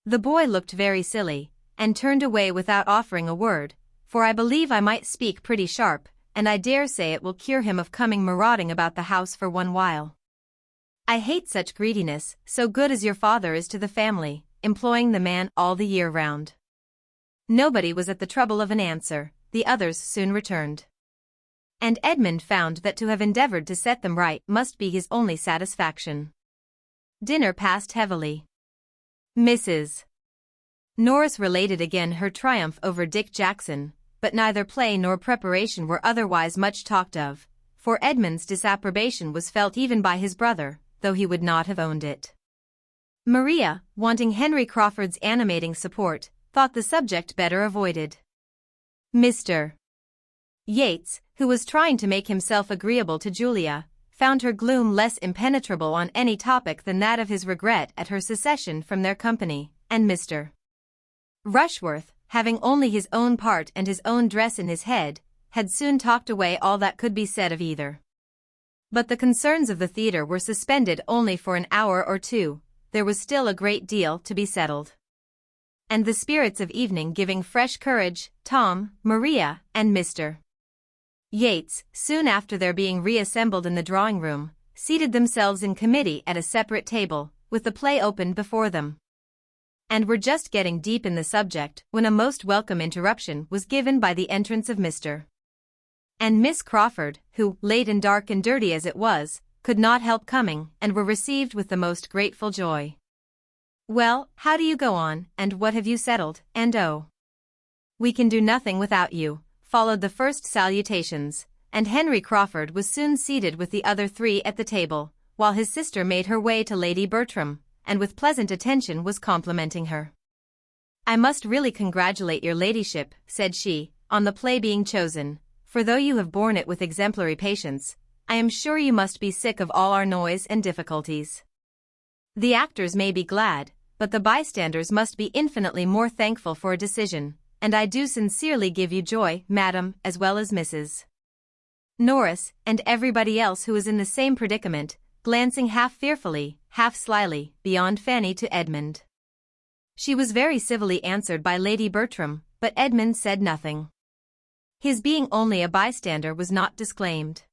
The boy looked very silly, and turned away without offering a word, for I believe I might speak pretty sharp, and I dare say it will cure him of coming marauding about the house for one while. I hate such greediness, so good as your father is to the family, employing the man all the year round. Nobody was at the trouble of an answer, the others soon returned. And Edmund found that to have endeavored to set them right must be his only satisfaction. Dinner passed heavily. Mrs. Norris related again her triumph over Dick Jackson, but neither play nor preparation were otherwise much talked of, for Edmund's disapprobation was felt even by his brother, though he would not have owned it. Maria, wanting Henry Crawford's animating support, thought the subject better avoided. Mr. Yates, who was trying to make himself agreeable to Julia, found her gloom less impenetrable on any topic than that of his regret at her secession from their company, and Mr. Rushworth, having only his own part and his own dress in his head, had soon talked away all that could be said of either. But the concerns of the theatre were suspended only for an hour or two. There was still a great deal to be settled. And the spirits of evening giving fresh courage, Tom, Maria, and Mr. Yates, soon after their being reassembled in the drawing-room, seated themselves in committee at a separate table, with the play open before them, and were just getting deep in the subject when a most welcome interruption was given by the entrance of Mr. and Miss Crawford, who, late and dark and dirty as it was, could not help coming, and were received with the most grateful joy. "Well, how do you go on, and what have you settled, and oh, we can do nothing without you," followed the first salutations, and Henry Crawford was soon seated with the other three at the table, while his sister made her way to Lady Bertram, and with pleasant attention was complimenting her. "I must really congratulate your ladyship," said she, "on the play being chosen, for though you have borne it with exemplary patience, I am sure you must be sick of all our noise and difficulties. The actors may be glad, but the bystanders must be infinitely more thankful for a decision, and I do sincerely give you joy, madam, as well as Mrs. Norris, and everybody else who is in the same predicament," glancing half fearfully, half slyly, beyond Fanny to Edmund. She was very civilly answered by Lady Bertram, but Edmund said nothing. His being only a bystander was not disclaimed.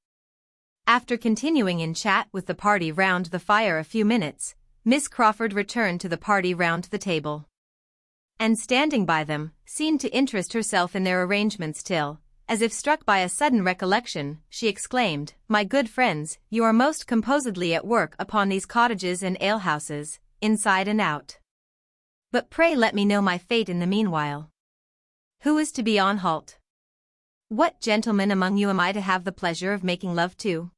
After continuing in chat with the party round the fire a few minutes, Miss Crawford returned to the party round the table, and standing by them, seemed to interest herself in their arrangements till, as if struck by a sudden recollection, she exclaimed, "My good friends, you are most composedly at work upon these cottages and alehouses, inside and out. But pray let me know my fate in the meanwhile. Who is to be on halt? What gentleman among you am I to have the pleasure of making love to?"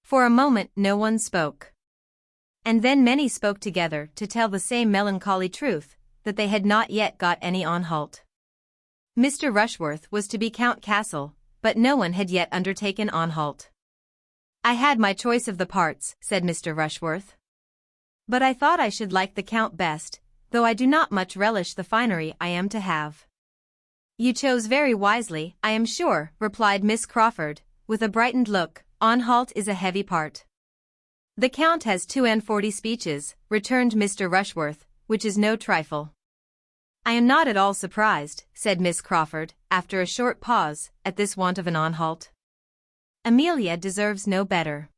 For a moment no one spoke. And then many spoke together to tell the same melancholy truth, that they had not yet got any on halt. Mr. Rushworth was to be Count Castle, but no one had yet undertaken on halt. "I had my choice of the parts," said Mr. Rushworth, "but I thought I should like the Count best, though I do not much relish the finery I am to have." "You chose very wisely, I am sure," replied Miss Crawford, with a brightened look. "On halt is a heavy part." "The Count has 42 speeches," returned Mr. Rushworth, "which is no trifle." "I am not at all surprised," said Miss Crawford, after a short pause, "at this want of an on halt. Amelia deserves no better.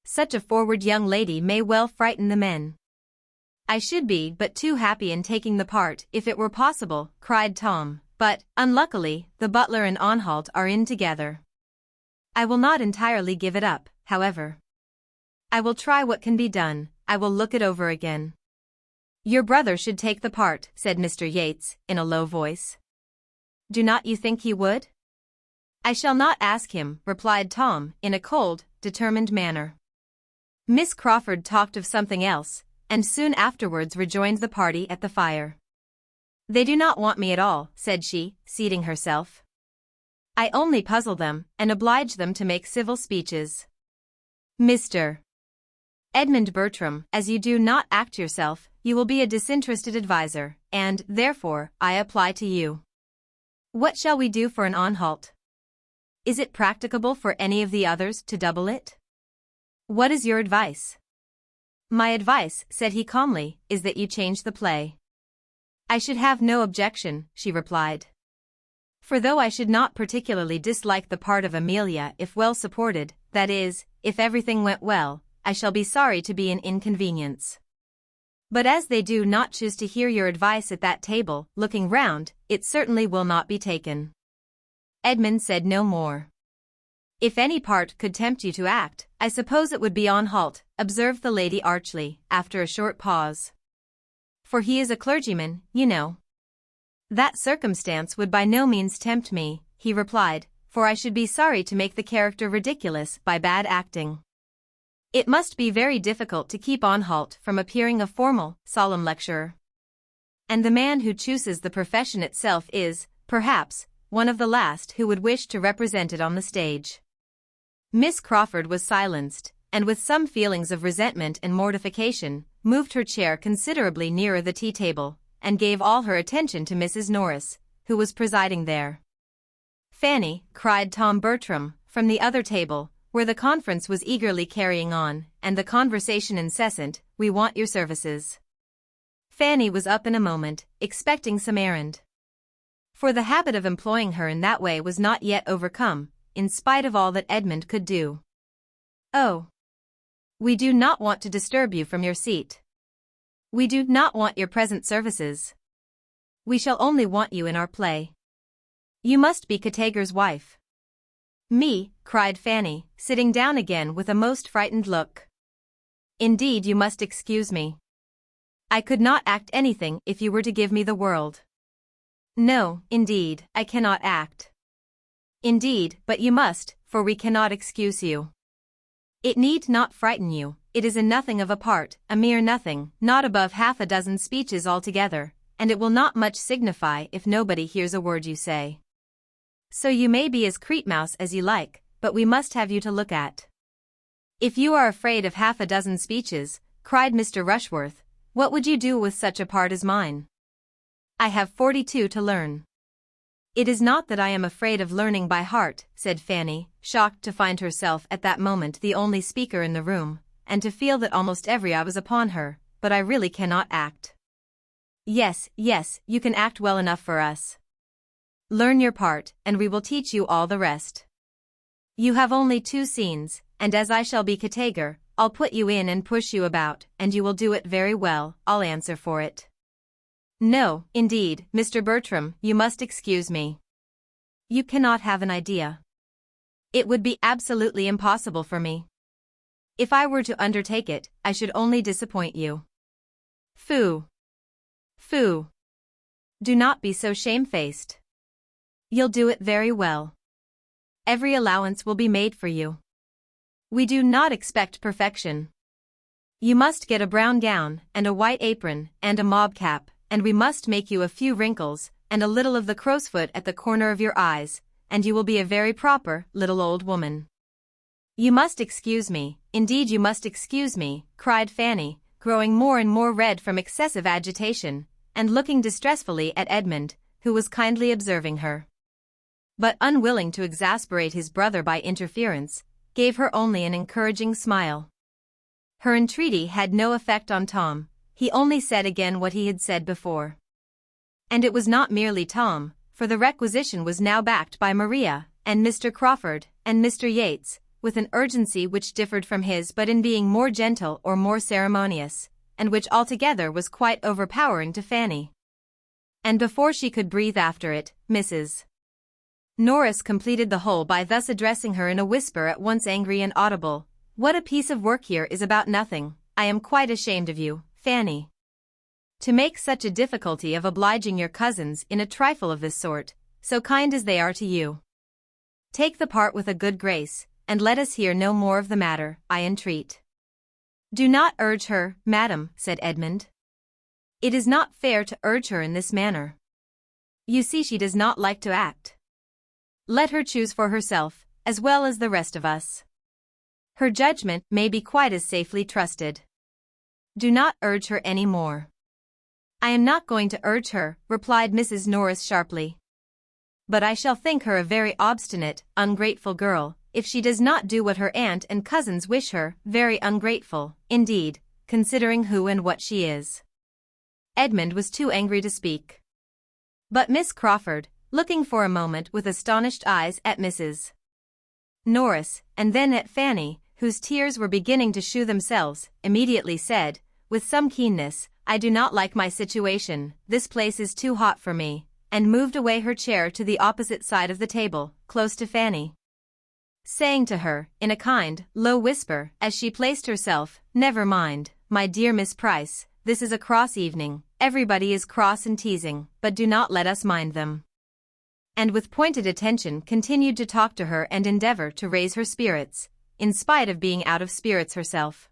Such a forward young lady may well frighten the men." "I should be but too happy in taking the part if it were possible," cried Tom, "but, unluckily, the butler and on halt are in together. I will not entirely give it up, however. I will try what can be done. I will look it over again." "Your brother should take the part," said Mr. Yates, in a low voice. "Do not you think he would?" "I shall not ask him," replied Tom, in a cold, determined manner. Miss Crawford talked of something else, and soon afterwards rejoined the party at the fire. "They do not want me at all," said she, seating herself. "I only puzzle them, and oblige them to make civil speeches. Mr. Edmund Bertram, as you do not act yourself, you will be a disinterested adviser, and, therefore, I apply to you. What shall we do for an on halt? Is it practicable for any of the others to double it? What is your advice?" "My advice," said he calmly, "is that you change the play." "I should have no objection," she replied. "For though I should not particularly dislike the part of Amelia if well supported, that is, if everything went well, I shall be sorry to be an inconvenience. But as they do not choose to hear your advice at that table," looking round, "it certainly will not be taken." Edmund said no more. "If any part could tempt you to act, I suppose it would be on halt," observed the lady archly, after a short pause. "For he is a clergyman, you know." "That circumstance would by no means tempt me," he replied, "for I should be sorry to make the character ridiculous by bad acting. It must be very difficult to keep on halt from appearing a formal, solemn lecturer." And the man who chooses the profession itself is, perhaps, one of the last who would wish to represent it on the stage. Miss Crawford was silenced, and with some feelings of resentment and mortification, moved her chair considerably nearer the tea-table, and gave all her attention to Mrs. Norris, who was presiding there. "Fanny," cried Tom Bertram, from the other table, where the conference was eagerly carrying on, and the conversation incessant, "we want your services." Fanny was up in a moment, expecting some errand. For the habit of employing her in that way was not yet overcome, in spite of all that Edmund could do. "Oh! We do not want to disturb you from your seat. We do not want your present services. We shall only want you in our play. You must be Categer's wife." "Me," cried Fanny, sitting down again with a most frightened look. "Indeed you must excuse me. I could not act anything if you were to give me the world. No, indeed, I cannot act. Indeed, but you must, for we cannot excuse you. It need not frighten you, it is a nothing of a part, a mere nothing, not above half a dozen speeches altogether, and it will not much signify if nobody hears a word you say. So you may be as Creetmouse as you like, but we must have you to look at." "If you are afraid of half a dozen speeches," cried Mr. Rushworth, "what would you do with such a part as mine? I have 42 to learn." "It is not that I am afraid of learning by heart," said Fanny, shocked to find herself at that moment the only speaker in the room, and to feel that almost every eye was upon her, "but I really cannot act." "Yes, yes, you can act well enough for us. Learn your part, and we will teach you all the rest. You have only 2 scenes, and as I shall be Categer, I'll put you in and push you about, and you will do it very well, I'll answer for it." "No, indeed, Mr. Bertram, you must excuse me. You cannot have an idea. It would be absolutely impossible for me. If I were to undertake it, I should only disappoint you." "Phoo! Phoo! Do not be so shamefaced. You'll do it very well. Every allowance will be made for you. We do not expect perfection. You must get a brown gown, and a white apron, and a mob cap, and we must make you a few wrinkles, and a little of the crowsfoot at the corner of your eyes, and you will be a very proper little old woman." "You must excuse me, indeed you must excuse me," cried Fanny, growing more and more red from excessive agitation, and looking distressfully at Edmund, who was kindly observing her, but unwilling to exasperate his brother by interference, gave her only an encouraging smile. Her entreaty had no effect on Tom, he only said again what he had said before. And it was not merely Tom, for the requisition was now backed by Maria, and Mr. Crawford, and Mr. Yates, with an urgency which differed from his but in being more gentle or more ceremonious, and which altogether was quite overpowering to Fanny. And before she could breathe after it, Mrs. Norris completed the whole by thus addressing her in a whisper at once angry and audible: "What a piece of work here is about nothing. I am quite ashamed of you, Fanny. To make such a difficulty of obliging your cousins in a trifle of this sort, so kind as they are to you. Take the part with a good grace, and let us hear no more of the matter, I entreat." "Do not urge her, madam," said Edmund. "It is not fair to urge her in this manner. You see she does not like to act. Let her choose for herself, as well as the rest of us. Her judgment may be quite as safely trusted. Do not urge her any more." "I am not going to urge her," replied Mrs. Norris sharply. "But I shall think her a very obstinate, ungrateful girl, if she does not do what her aunt and cousins wish her, very ungrateful, indeed, considering who and what she is." Edmund was too angry to speak. But Miss Crawford, looking for a moment with astonished eyes at Mrs. Norris, and then at Fanny, whose tears were beginning to shew themselves, immediately said, with some keenness, "I do not like my situation, this place is too hot for me," and moved away her chair to the opposite side of the table, close to Fanny, saying to her, in a kind, low whisper, as she placed herself, "Never mind, my dear Miss Price, this is a cross evening, everybody is cross and teasing, but do not let us mind them." And with pointed attention continued to talk to her and endeavor to raise her spirits, in spite of being out of spirits herself.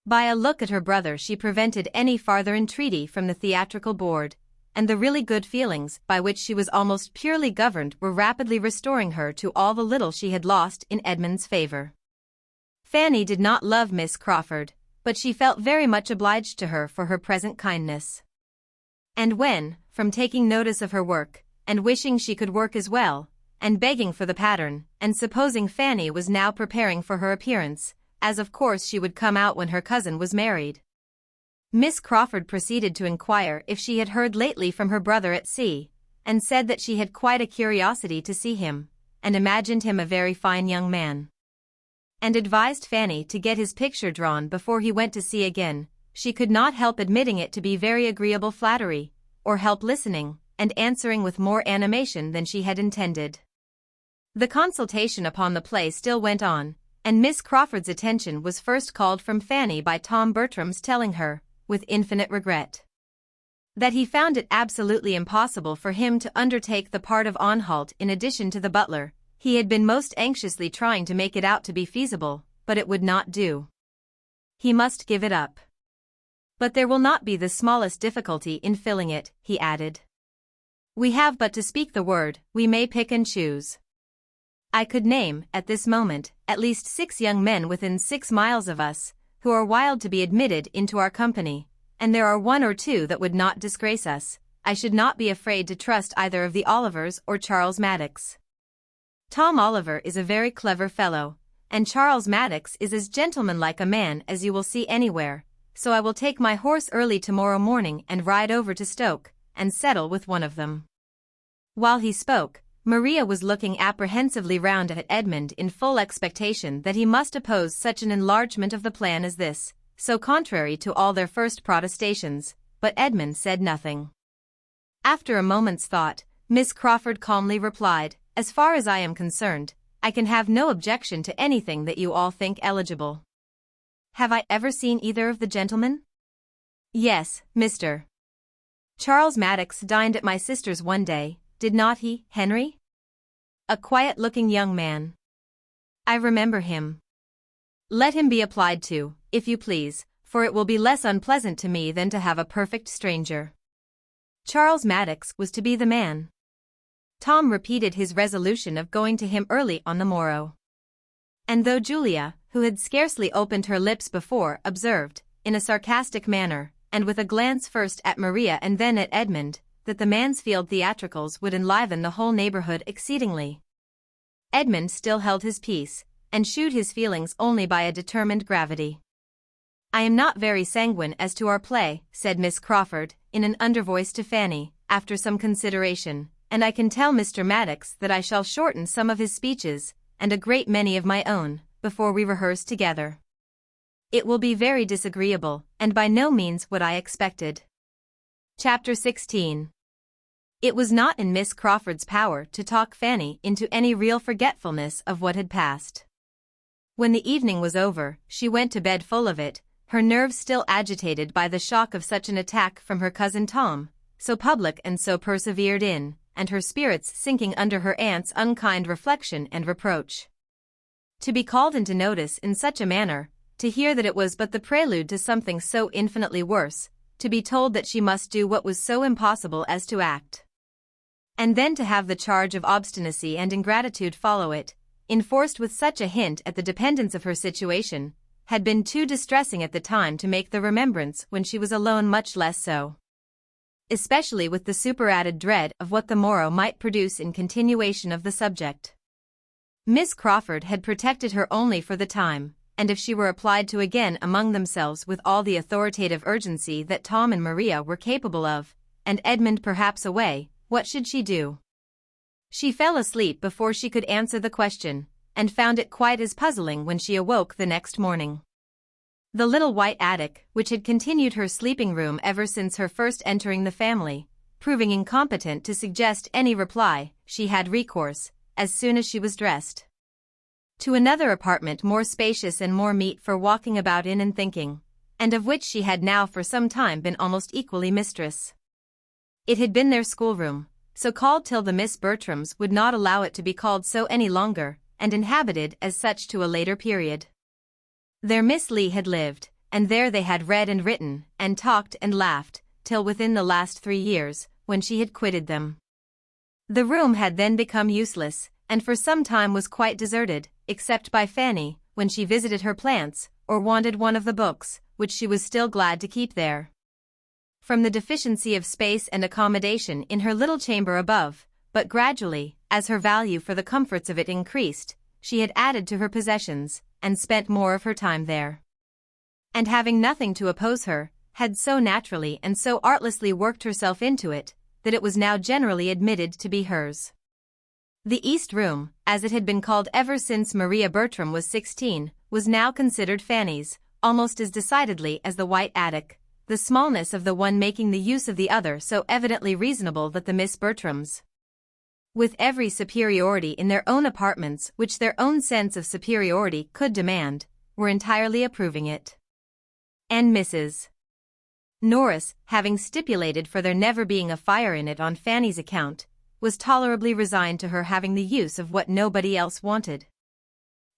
By a look at her brother she prevented any farther entreaty from the theatrical board, and the really good feelings by which she was almost purely governed were rapidly restoring her to all the little she had lost in Edmund's favor. Fanny did not love Miss Crawford, but she felt very much obliged to her for her present kindness. And when, from taking notice of her work, and wishing she could work as well, and begging for the pattern, and supposing Fanny was now preparing for her appearance, as of course she would come out when her cousin was married, Miss Crawford proceeded to inquire if she had heard lately from her brother at sea, and said that she had quite a curiosity to see him, and imagined him a very fine young man, and advised Fanny to get his picture drawn before he went to sea again. She could not help admitting it to be very agreeable flattery, or help listening, and answering with more animation than she had intended. The consultation upon the play still went on, and Miss Crawford's attention was first called from Fanny by Tom Bertram's telling her, with infinite regret, that he found it absolutely impossible for him to undertake the part of Anhalt in addition to the butler. He had been most anxiously trying to make it out to be feasible, but it would not do. He must give it up. But there will not be the smallest difficulty in filling it, he added. We have but to speak the word, we may pick and choose. I could name, at this moment, at least 6 young men within 6 miles of us, who are wild to be admitted into our company, and there are 1 or 2 that would not disgrace us. I should not be afraid to trust either of the Olivers or Charles Maddox. Tom Oliver is a very clever fellow, and Charles Maddox is as gentlemanlike a man as you will see anywhere, so I will take my horse early tomorrow morning and ride over to Stoke, and settle with one of them. While he spoke, Maria was looking apprehensively round at Edmund in full expectation that he must oppose such an enlargement of the plan as this, so contrary to all their first protestations, but Edmund said nothing. After a moment's thought, Miss Crawford calmly replied, As far as I am concerned, I can have no objection to anything that you all think eligible. Have I ever seen either of the gentlemen? Yes, Mr. Charles Maddox dined at my sister's one day, did not he, Henry? A quiet-looking young man. I remember him. Let him be applied to, if you please, for it will be less unpleasant to me than to have a perfect stranger. Charles Maddox was to be the man. Tom repeated his resolution of going to him early on the morrow. And though Julia, who had scarcely opened her lips before, observed, in a sarcastic manner, and with a glance first at Maria and then at Edmund, that the Mansfield theatricals would enliven the whole neighborhood exceedingly, Edmund still held his peace, and shewed his feelings only by a determined gravity. I am not very sanguine as to our play, said Miss Crawford, in an undervoice to Fanny, after some consideration, and I can tell Mr. Maddox that I shall shorten some of his speeches, and a great many of my own, before we rehearse together. It will be very disagreeable, and by no means what I expected. Chapter XVI. It was not in Miss Crawford's power to talk Fanny into any real forgetfulness of what had passed. When the evening was over, she went to bed full of it, her nerves still agitated by the shock of such an attack from her cousin Tom, so public and so persevered in, and her spirits sinking under her aunt's unkind reflection and reproach. To be called into notice in such a manner, to hear that it was but the prelude to something so infinitely worse, to be told that she must do what was so impossible as to act, and then to have the charge of obstinacy and ingratitude follow it, enforced with such a hint at the dependence of her situation, had been too distressing at the time to make the remembrance when she was alone much less so, especially with the superadded dread of what the morrow might produce in continuation of the subject. Miss Crawford had protected her only for the time, and if she were applied to again among themselves with all the authoritative urgency that Tom and Maria were capable of, and Edmund perhaps away, what should she do? She fell asleep before she could answer the question, and found it quite as puzzling when she awoke the next morning. The little white attic, which had continued her sleeping room ever since her first entering the family, proving incompetent to suggest any reply, she had recourse, as soon as she was dressed, to another apartment more spacious and more meet for walking about in and thinking, and of which she had now for some time been almost equally mistress. It had been their schoolroom, so called till the Miss Bertrams would not allow it to be called so any longer, and inhabited as such to a later period. There Miss Lee had lived, and there they had read and written, and talked and laughed, till within the last 3 years, when she had quitted them. The room had then become useless, and for some time was quite deserted, except by Fanny, when she visited her plants, or wanted one of the books, which she was still glad to keep there. From the deficiency of space and accommodation in her little chamber above, but gradually, as her value for the comforts of it increased, she had added to her possessions, and spent more of her time there. And having nothing to oppose her, had so naturally and so artlessly worked herself into it, that it was now generally admitted to be hers. The East Room, as it had been called ever since Maria Bertram was 16, was now considered Fanny's, almost as decidedly as the White Attic, the smallness of the one making the use of the other so evidently reasonable that the Miss Bertrams, with every superiority in their own apartments which their own sense of superiority could demand, were entirely approving it. And Mrs. Norris, having stipulated for there never being a fire in it on Fanny's account, was tolerably resigned to her having the use of what nobody else wanted.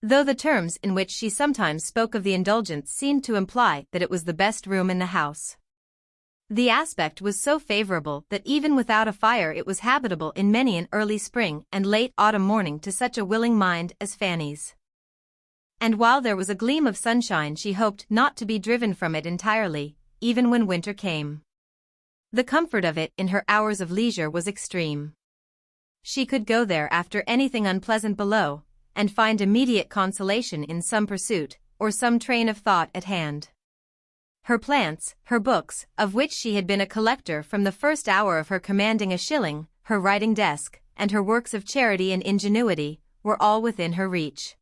Though the terms in which she sometimes spoke of the indulgence seemed to imply that it was the best room in the house. The aspect was so favorable that even without a fire it was habitable in many an early spring and late autumn morning to such a willing mind as Fanny's. And while there was a gleam of sunshine she hoped not to be driven from it entirely, even when winter came. The comfort of it in her hours of leisure was extreme. She could go there after anything unpleasant below, and find immediate consolation in some pursuit, or some train of thought at hand. Her plants, her books, of which she had been a collector from the first hour of her commanding a shilling, her writing desk, and her works of charity and ingenuity, were all within her reach.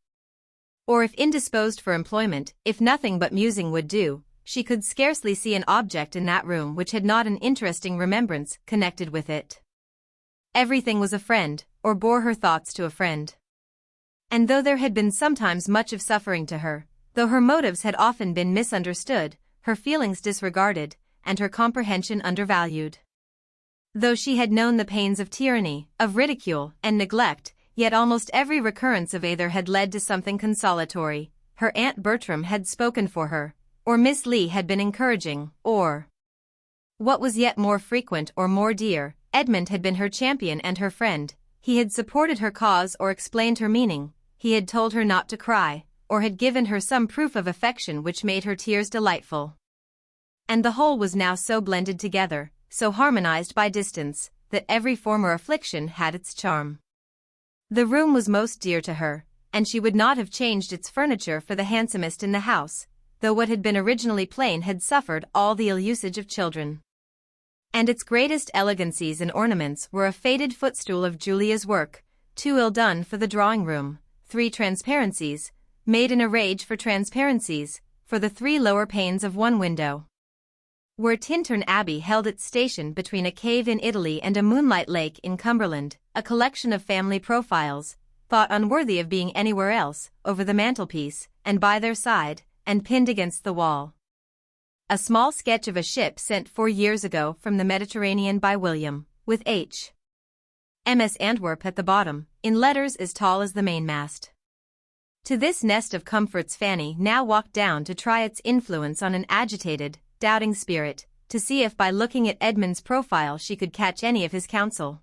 Or if indisposed for employment, if nothing but musing would do, she could scarcely see an object in that room which had not an interesting remembrance connected with it. Everything was a friend, or bore her thoughts to a friend. And though there had been sometimes much of suffering to her, though her motives had often been misunderstood, her feelings disregarded, and her comprehension undervalued. Though she had known the pains of tyranny, of ridicule, and neglect, yet almost every recurrence of either had led to something consolatory. Her Aunt Bertram had spoken for her, or Miss Lee had been encouraging, or, what was yet more frequent or more dear, Edmund had been her champion and her friend. He had supported her cause or explained her meaning, he had told her not to cry, or had given her some proof of affection which made her tears delightful. And the whole was now so blended together, so harmonized by distance, that every former affliction had its charm. The room was most dear to her, and she would not have changed its furniture for the handsomest in the house, though what had been originally plain had suffered all the ill usage of children. And its greatest elegancies and ornaments were a faded footstool of Julia's work, 2 ill done for the drawing-room, 3 transparencies, made in a rage for transparencies, for the 3 lower panes of one window. Where Tintern Abbey held its station between a cave in Italy and a moonlight lake in Cumberland, a collection of family profiles, thought unworthy of being anywhere else, over the mantelpiece, and by their side, and pinned against the wall. A small sketch of a ship sent 4 years ago from the Mediterranean by William, with H.M.S. Antwerp at the bottom, in letters as tall as the mainmast. To this nest of comforts Fanny now walked down to try its influence on an agitated, doubting spirit, to see if by looking at Edmund's profile she could catch any of his counsel.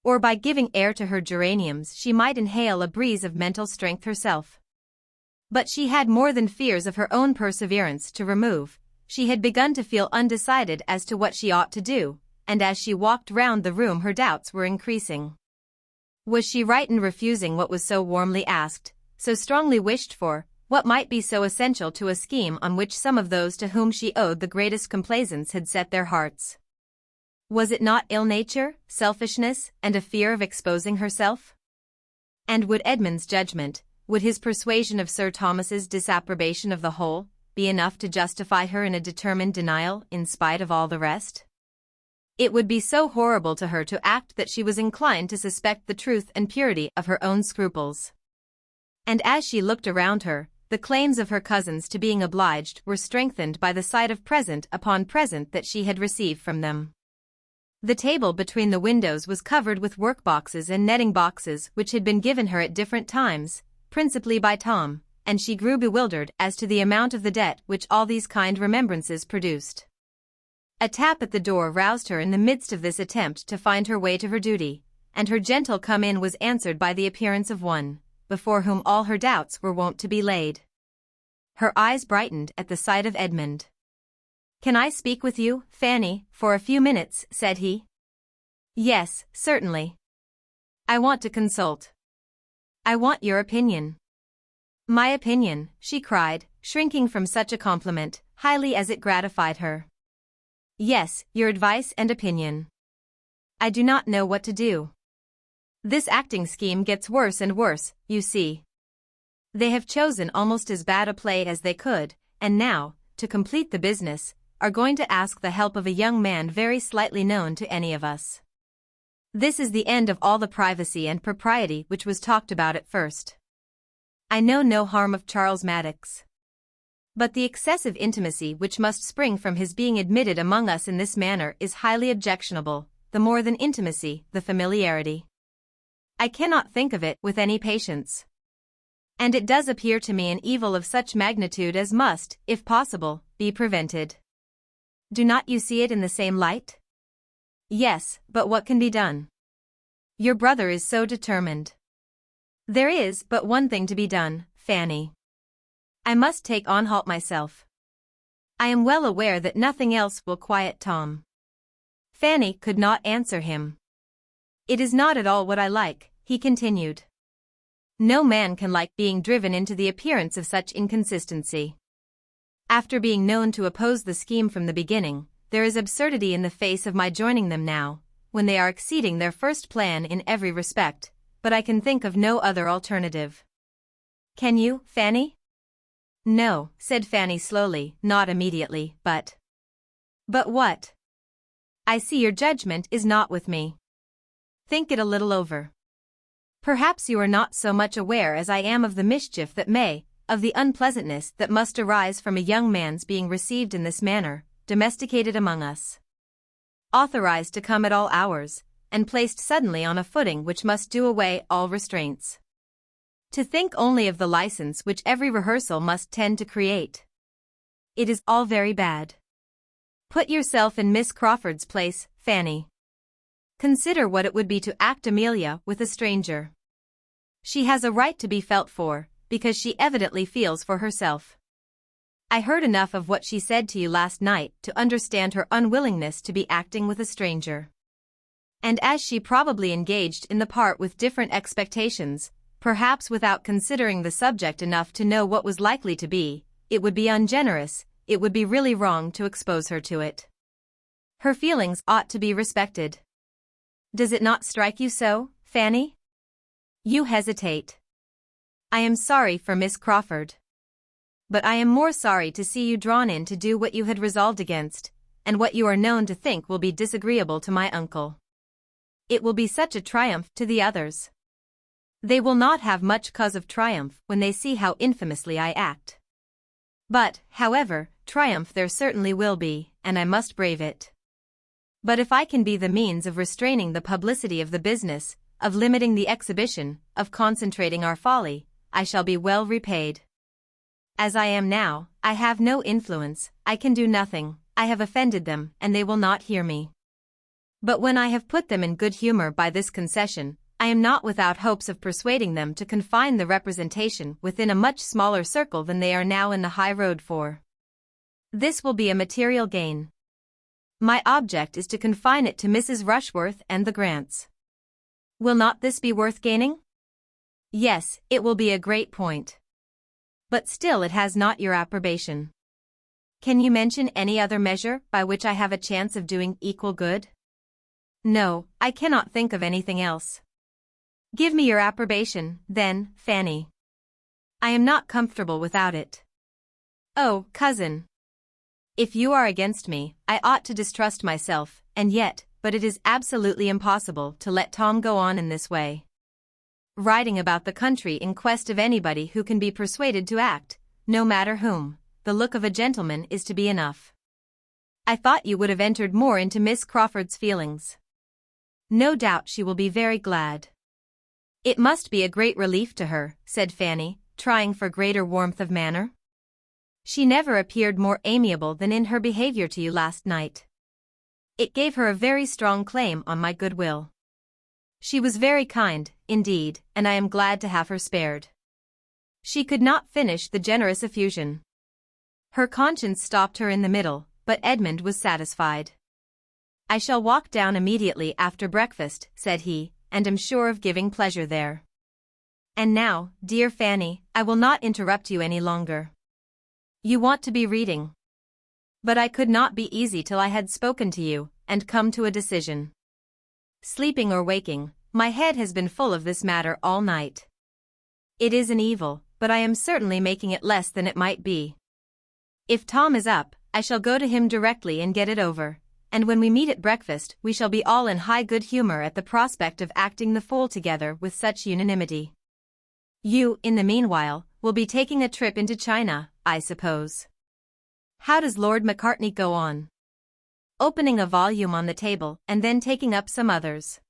Or by giving air to her geraniums she might inhale a breeze of mental strength herself. But she had more than fears of her own perseverance to remove. She had begun to feel undecided as to what she ought to do, and as she walked round the room her doubts were increasing. Was she right in refusing what was so warmly asked, so strongly wished for, what might be so essential to a scheme on which some of those to whom she owed the greatest complaisance had set their hearts? Was it not ill nature, selfishness, and a fear of exposing herself? And would Edmund's judgment, would his persuasion of Sir Thomas's disapprobation of the whole, be enough to justify her in a determined denial in spite of all the rest? It would be so horrible to her to act that she was inclined to suspect the truth and purity of her own scruples. And as she looked around her, the claims of her cousins to being obliged were strengthened by the sight of present upon present that she had received from them. The table between the windows was covered with work-boxes and netting boxes which had been given her at different times, principally by Tom, and she grew bewildered as to the amount of the debt which all these kind remembrances produced. A tap at the door roused her in the midst of this attempt to find her way to her duty, and her gentle come in was answered by the appearance of one, before whom all her doubts were wont to be laid. Her eyes brightened at the sight of Edmund. "Can I speak with you, Fanny, for a few minutes?" said he. "Yes, certainly. I want to consult. I want your opinion." "My opinion," she cried, shrinking from such a compliment, highly as it gratified her. "Yes, your advice and opinion. I do not know what to do. This acting scheme gets worse and worse, you see. They have chosen almost as bad a play as they could, and now, to complete the business, are going to ask the help of a young man very slightly known to any of us. This is the end of all the privacy and propriety which was talked about at first. I know no harm of Charles Maddox. But the excessive intimacy which must spring from his being admitted among us in this manner is highly objectionable, the more than intimacy, the familiarity. I cannot think of it with any patience. And it does appear to me an evil of such magnitude as must, if possible, be prevented. Do not you see it in the same light? Yes, but what can be done? Your brother is so determined. There is but one thing to be done, Fanny. I must take on halt myself. I am well aware that nothing else will quiet Tom." Fanny could not answer him. "It is not at all what I like," he continued. "No man can like being driven into the appearance of such inconsistency. After being known to oppose the scheme from the beginning, there is absurdity in the face of my joining them now, when they are exceeding their first plan in every respect, but I can think of no other alternative." "Can you, Fanny?" "No," said Fanny slowly, "not immediately, but—" "But what?" "I see your judgment is not with me. Think it a little over. Perhaps you are not so much aware as I am of the mischief that may, of the unpleasantness that must arise from a young man's being received in this manner, domesticated among us. Authorized to come at all hours, and placed suddenly on a footing which must do away all restraints. To think only of the license which every rehearsal must tend to create. It is all very bad. Put yourself in Miss Crawford's place, Fanny. Consider what it would be to act Amelia with a stranger. She has a right to be felt for, because she evidently feels for herself. I heard enough of what she said to you last night to understand her unwillingness to be acting with a stranger. And as she probably engaged in the part with different expectations, perhaps without considering the subject enough to know what was likely to be, it would be ungenerous, it would be really wrong to expose her to it. Her feelings ought to be respected. Does it not strike you so, Fanny? You hesitate. I am sorry for Miss Crawford. But I am more sorry to see you drawn in to do what you had resolved against, and what you are known to think will be disagreeable to my uncle. It will be such a triumph to the others. They will not have much cause of triumph when they see how infamously I act. But, however, triumph there certainly will be, and I must brave it. But if I can be the means of restraining the publicity of the business, of limiting the exhibition, of concentrating our folly, I shall be well repaid. As I am now, I have no influence, I can do nothing, I have offended them, and they will not hear me. But when I have put them in good humor by this concession, I am not without hopes of persuading them to confine the representation within a much smaller circle than they are now in the high road for. This will be a material gain. My object is to confine it to Mrs. Rushworth and the Grants. Will not this be worth gaining? Yes, it will be a great point. But still it has not your approbation. Can you mention any other measure by which I have a chance of doing equal good? No, I cannot think of anything else. Give me your approbation, then, Fanny. I am not comfortable without it. Oh, cousin. If you are against me, I ought to distrust myself, and yet, but it is absolutely impossible to let Tom go on in this way. Riding about the country in quest of anybody who can be persuaded to act, no matter whom, the look of a gentleman is to be enough. I thought you would have entered more into Miss Crawford's feelings. No doubt she will be very glad. It must be a great relief to her, said Fanny, trying for greater warmth of manner. "She never appeared more amiable than in her behavior to you last night. It gave her a very strong claim on my goodwill. She was very kind, indeed, and I am glad to have her spared." She could not finish the generous effusion. Her conscience stopped her in the middle, but Edmund was satisfied. "I shall walk down immediately after breakfast," said he, "and am sure of giving pleasure there. And now, dear Fanny, I will not interrupt you any longer. You want to be reading." "But I could not be easy till I had spoken to you, and come to a decision. Sleeping or waking, my head has been full of this matter all night. It is an evil, but I am certainly making it less than it might be. If Tom is up, I shall go to him directly and get it over, and when we meet at breakfast we shall be all in high good humor at the prospect of acting the fool together with such unanimity. You, in the meanwhile, will be taking a trip into China, I suppose. How does Lord Macartney go on?" Opening a volume on the table and then taking up some others.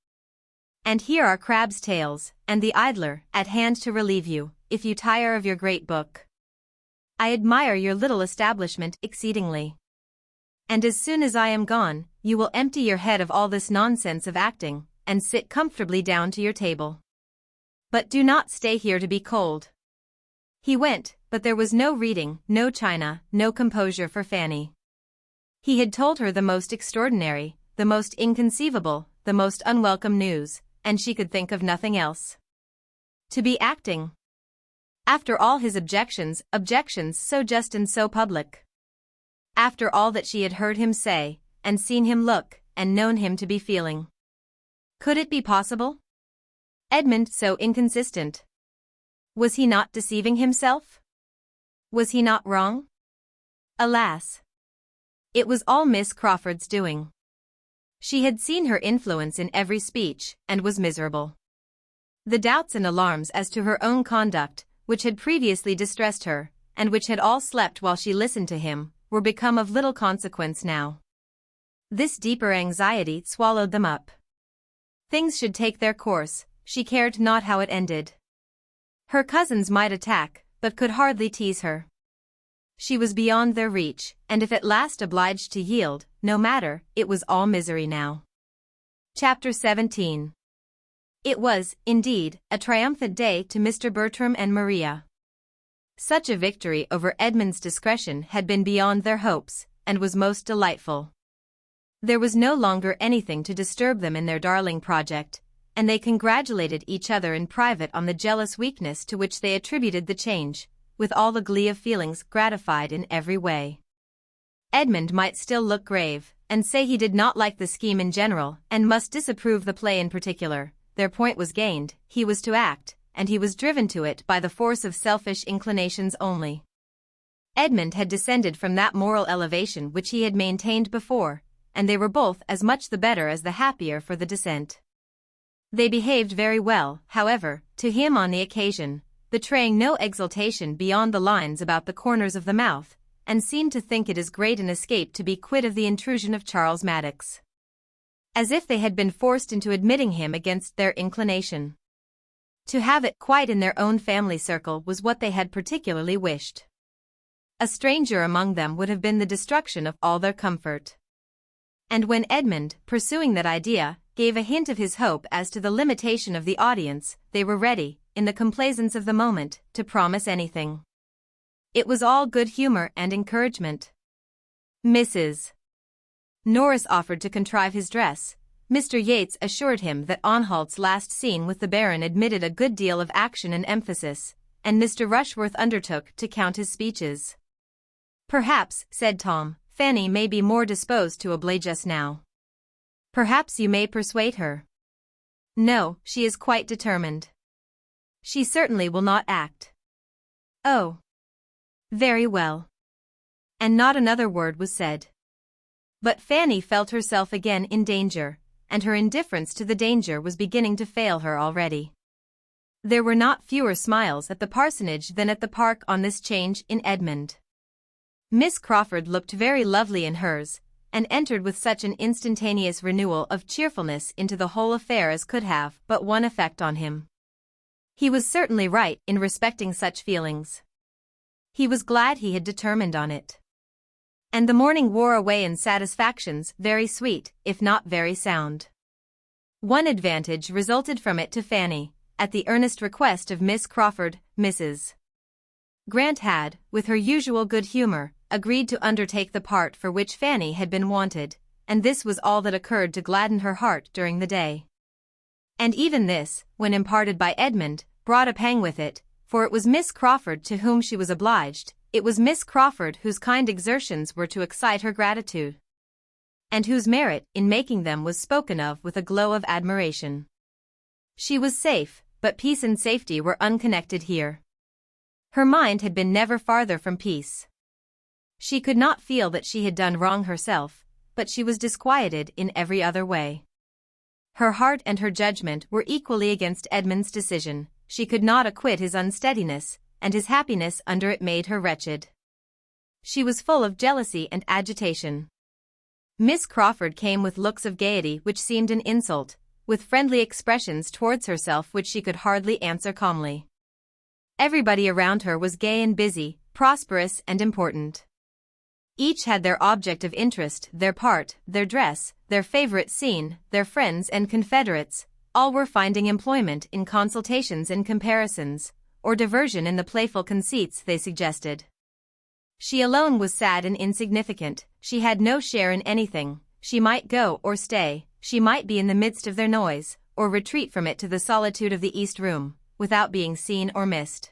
"And here are Crab's Tales, and The Idler, at hand to relieve you, if you tire of your great book. I admire your little establishment exceedingly. And as soon as I am gone, you will empty your head of all this nonsense of acting, and sit comfortably down to your table. But do not stay here to be cold." He went, but there was no reading, no china, no composure for Fanny. He had told her the most extraordinary, the most inconceivable, the most unwelcome news, and she could think of nothing else. To be acting. After all his objections so just and so public. After all that she had heard him say, and seen him look, and known him to be feeling. Could it be possible? Edmund so inconsistent. Was he not deceiving himself? Was he not wrong? Alas! It was all Miss Crawford's doing. She had seen her influence in every speech, and was miserable. The doubts and alarms as to her own conduct, which had previously distressed her, and which had all slept while she listened to him, were become of little consequence now. This deeper anxiety swallowed them up. Things should take their course, she cared not how it ended. Her cousins might attack, but could hardly tease her. She was beyond their reach, and if at last obliged to yield, no matter, it was all misery now. Chapter 17. It was, indeed, a triumphant day to Mr. Bertram and Maria. Such a victory over Edmund's discretion had been beyond their hopes, and was most delightful. There was no longer anything to disturb them in their darling project, and they congratulated each other in private on the jealous weakness to which they attributed the change, with all the glee of feelings gratified in every way. Edmund might still look grave, and say he did not like the scheme in general, and must disapprove the play in particular. Their point was gained, he was to act, and he was driven to it by the force of selfish inclinations only. Edmund had descended from that moral elevation which he had maintained before, and they were both as much the better as the happier for the descent. They behaved very well, however, to him on the occasion, betraying no exultation beyond the lines about the corners of the mouth, and seemed to think it as great an escape to be quit of the intrusion of Charles Maddox. As if they had been forced into admitting him against their inclination. To have it quite in their own family circle was what they had particularly wished. A stranger among them would have been the destruction of all their comfort. And when Edmund, pursuing that idea, gave a hint of his hope as to the limitation of the audience, they were ready, in the complaisance of the moment, to promise anything. It was all good humor and encouragement. Mrs. Norris offered to contrive his dress. Mr. Yates assured him that Onhalt's last scene with the Baron admitted a good deal of action and emphasis, and Mr. Rushworth undertook to count his speeches. "Perhaps," said Tom, "Fanny may be more disposed to oblige us now. Perhaps you may persuade her." "No, she is quite determined. She certainly will not act." "Oh. Very well." And not another word was said. But Fanny felt herself again in danger, and her indifference to the danger was beginning to fail her already. There were not fewer smiles at the parsonage than at the park on this change in Edmund. Miss Crawford looked very lovely in hers, and entered with such an instantaneous renewal of cheerfulness into the whole affair as could have but one effect on him. He was certainly right in respecting such feelings. He was glad he had determined on it. And the morning wore away in satisfactions very sweet, if not very sound. One advantage resulted from it to Fanny, at the earnest request of Miss Crawford. Mrs. Grant had, with her usual good humor, agreed to undertake the part for which Fanny had been wanted, and this was all that occurred to gladden her heart during the day. And even this, when imparted by Edmund, brought a pang with it, for it was Miss Crawford to whom she was obliged, it was Miss Crawford whose kind exertions were to excite her gratitude, and whose merit in making them was spoken of with a glow of admiration. She was safe, but peace and safety were unconnected here. Her mind had been never farther from peace. She could not feel that she had done wrong herself, but she was disquieted in every other way. Her heart and her judgment were equally against Edmund's decision. She could not acquit his unsteadiness, and his happiness under it made her wretched. She was full of jealousy and agitation. Miss Crawford came with looks of gaiety which seemed an insult, with friendly expressions towards herself which she could hardly answer calmly. Everybody around her was gay and busy, prosperous and important. Each had their object of interest, their part, their dress, their favorite scene, their friends and confederates. All were finding employment in consultations and comparisons, or diversion in the playful conceits they suggested. She alone was sad and insignificant. She had no share in anything. She might go or stay, she might be in the midst of their noise, or retreat from it to the solitude of the East Room, without being seen or missed.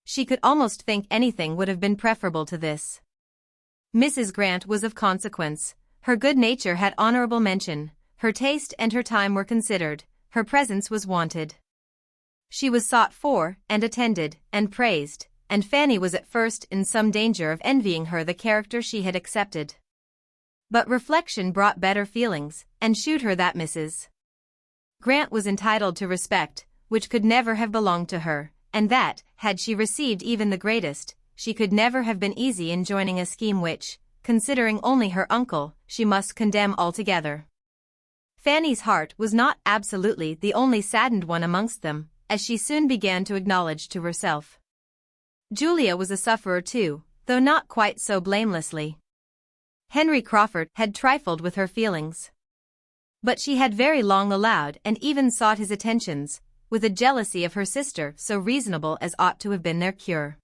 She could almost think anything would have been preferable to this. Mrs. Grant was of consequence. Her good nature had honorable mention, her taste and her time were considered, her presence was wanted. She was sought for, and attended, and praised, and Fanny was at first in some danger of envying her the character she had accepted. But reflection brought better feelings, and shewed her that Mrs. Grant was entitled to respect, which could never have belonged to her, and that, had she received even the greatest, she could never have been easy in joining a scheme which, considering only her uncle, she must condemn altogether. Fanny's heart was not absolutely the only saddened one amongst them, as she soon began to acknowledge to herself. Julia was a sufferer too, though not quite so blamelessly. Henry Crawford had trifled with her feelings. But she had very long allowed and even sought his attentions, with a jealousy of her sister so reasonable as ought to have been their cure.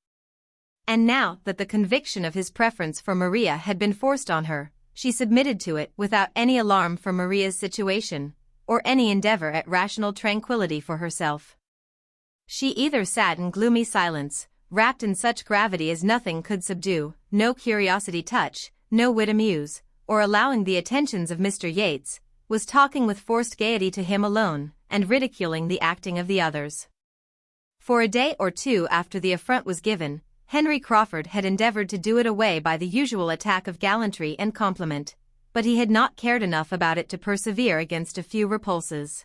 And now that the conviction of his preference for Maria had been forced on her, she submitted to it without any alarm for Maria's situation, or any endeavor at rational tranquility for herself. She either sat in gloomy silence, wrapped in such gravity as nothing could subdue, no curiosity touch, no wit amuse, or allowing the attentions of Mr. Yates, was talking with forced gaiety to him alone, and ridiculing the acting of the others. For a day or two after the affront was given, Henry Crawford had endeavored to do it away by the usual attack of gallantry and compliment, but he had not cared enough about it to persevere against a few repulses.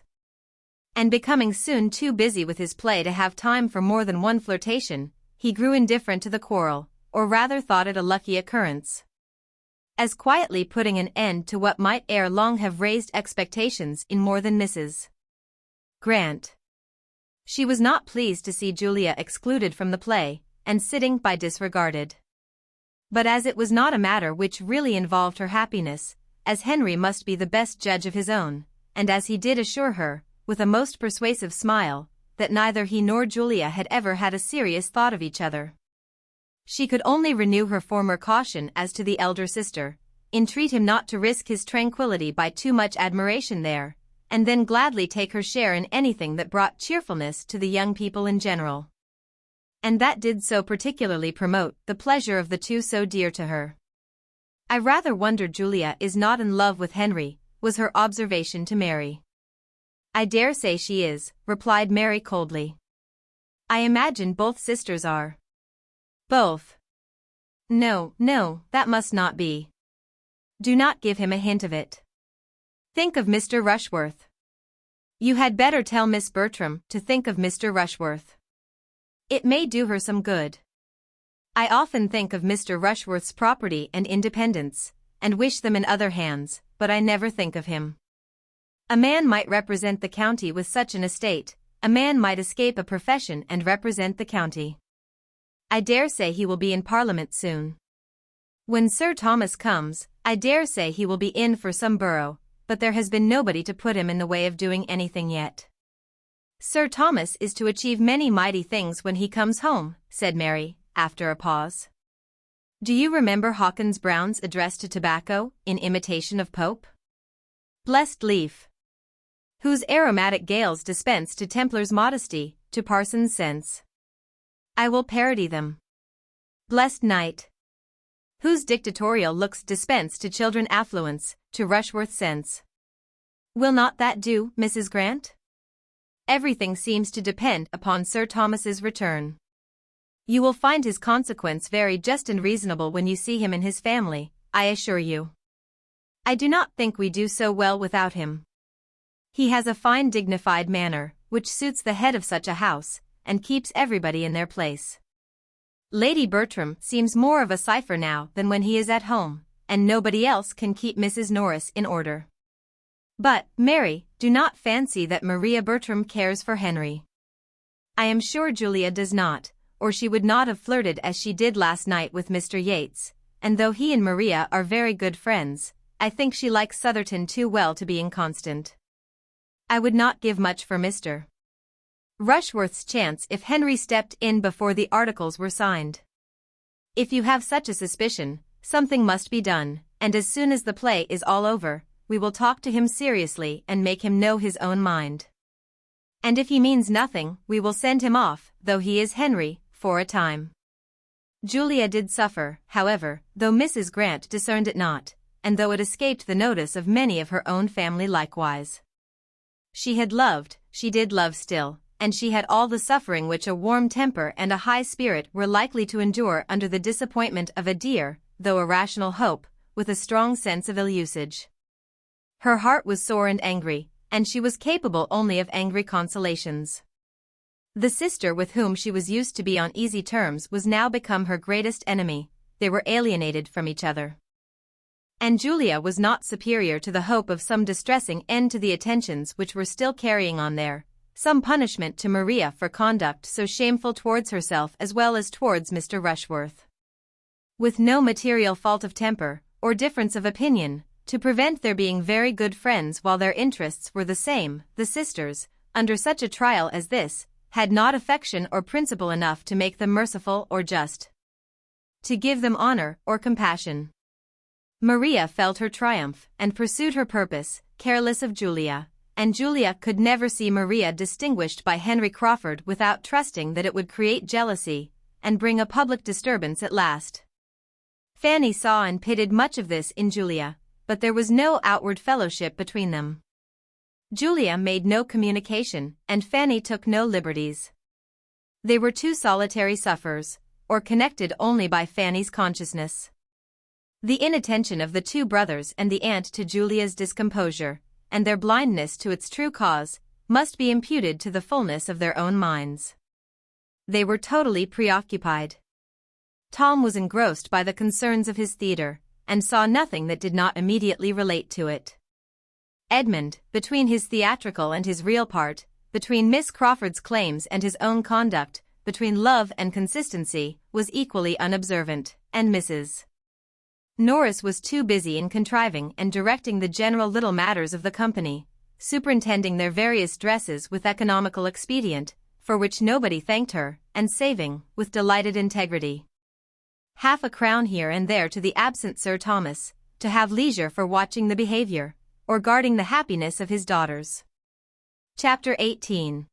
And becoming soon too busy with his play to have time for more than one flirtation, he grew indifferent to the quarrel, or rather thought it a lucky occurrence, as quietly putting an end to what might ere long have raised expectations in more than Mrs. Grant. She was not pleased to see Julia excluded from the play, and sitting by disregarded. But as it was not a matter which really involved her happiness, as Henry must be the best judge of his own, and as he did assure her, with a most persuasive smile, that neither he nor Julia had ever had a serious thought of each other, she could only renew her former caution as to the elder sister, entreat him not to risk his tranquility by too much admiration there, and then gladly take her share in anything that brought cheerfulness to the young people in general. And that did so particularly promote the pleasure of the two so dear to her. "I rather wonder Julia is not in love with Henry," was her observation to Mary. "I dare say she is," replied Mary coldly. "I imagine both sisters are." "Both? No, no, that must not be. Do not give him a hint of it. Think of Mr. Rushworth. You had better tell Miss Bertram to think of Mr. Rushworth. It may do her some good. I often think of Mr. Rushworth's property and independence, and wish them in other hands, but I never think of him. A man might represent the county with such an estate, a man might escape a profession and represent the county. I dare say he will be in Parliament soon. When Sir Thomas comes, I dare say he will be in for some borough, but there has been nobody to put him in the way of doing anything yet. Sir Thomas is to achieve many mighty things when he comes home, said Mary, after a pause. Do you remember Hawkins Brown's address to tobacco, in imitation of Pope? Blessed leaf, whose aromatic gales dispense to Templars modesty, to parsons sense. I will parody them. Blessed night, whose dictatorial looks dispense to children affluence, to Rushworth sense. Will not that do, Mrs. Grant? Everything seems to depend upon Sir Thomas's return. You will find his consequence very just and reasonable when you see him and his family, I assure you. I do not think we do so well without him. He has a fine dignified manner, which suits the head of such a house, and keeps everybody in their place. Lady Bertram seems more of a cipher now than when he is at home, and nobody else can keep Mrs. Norris in order. But, Mary, do not fancy that Maria Bertram cares for Henry. I am sure Julia does not, or she would not have flirted as she did last night with Mr. Yates, and though he and Maria are very good friends, I think she likes Sotherton too well to be inconstant. I would not give much for Mr. Rushworth's chance if Henry stepped in before the articles were signed. If you have such a suspicion, something must be done, and as soon as the play is all over, we will talk to him seriously and make him know his own mind. And if he means nothing, we will send him off, though he is Henry, for a time. Julia did suffer, however, though Mrs. Grant discerned it not, and though it escaped the notice of many of her own family likewise. She had loved, she did love still, and she had all the suffering which a warm temper and a high spirit were likely to endure under the disappointment of a dear, though irrational hope, with a strong sense of ill-usage. Her heart was sore and angry, and she was capable only of angry consolations. The sister with whom she was used to be on easy terms was now become her greatest enemy, they were alienated from each other. And Julia was not superior to the hope of some distressing end to the attentions which were still carrying on there, some punishment to Maria for conduct so shameful towards herself as well as towards Mr. Rushworth. With no material fault of temper, or difference of opinion, to prevent their being very good friends while their interests were the same, the sisters, under such a trial as this, had not affection or principle enough to make them merciful or just, to give them honor or compassion. Maria felt her triumph and pursued her purpose, careless of Julia, and Julia could never see Maria distinguished by Henry Crawford without trusting that it would create jealousy and bring a public disturbance at last. Fanny saw and pitied much of this in Julia, but there was no outward fellowship between them. Julia made no communication, and Fanny took no liberties. They were two solitary sufferers, or connected only by Fanny's consciousness. The inattention of the two brothers and the aunt to Julia's discomposure, and their blindness to its true cause, must be imputed to the fullness of their own minds. They were totally preoccupied. Tom was engrossed by the concerns of his theatre, and saw nothing that did not immediately relate to it. Edmund, between his theatrical and his real part, between Miss Crawford's claims and his own conduct, between love and consistency, was equally unobservant, and Mrs. Norris was too busy in contriving and directing the general little matters of the company, superintending their various dresses with economical expedient, for which nobody thanked her, and saving, with delighted integrity, half a crown here and there to the absent Sir Thomas, to have leisure for watching the behavior, or guarding the happiness of his daughters. Chapter 18.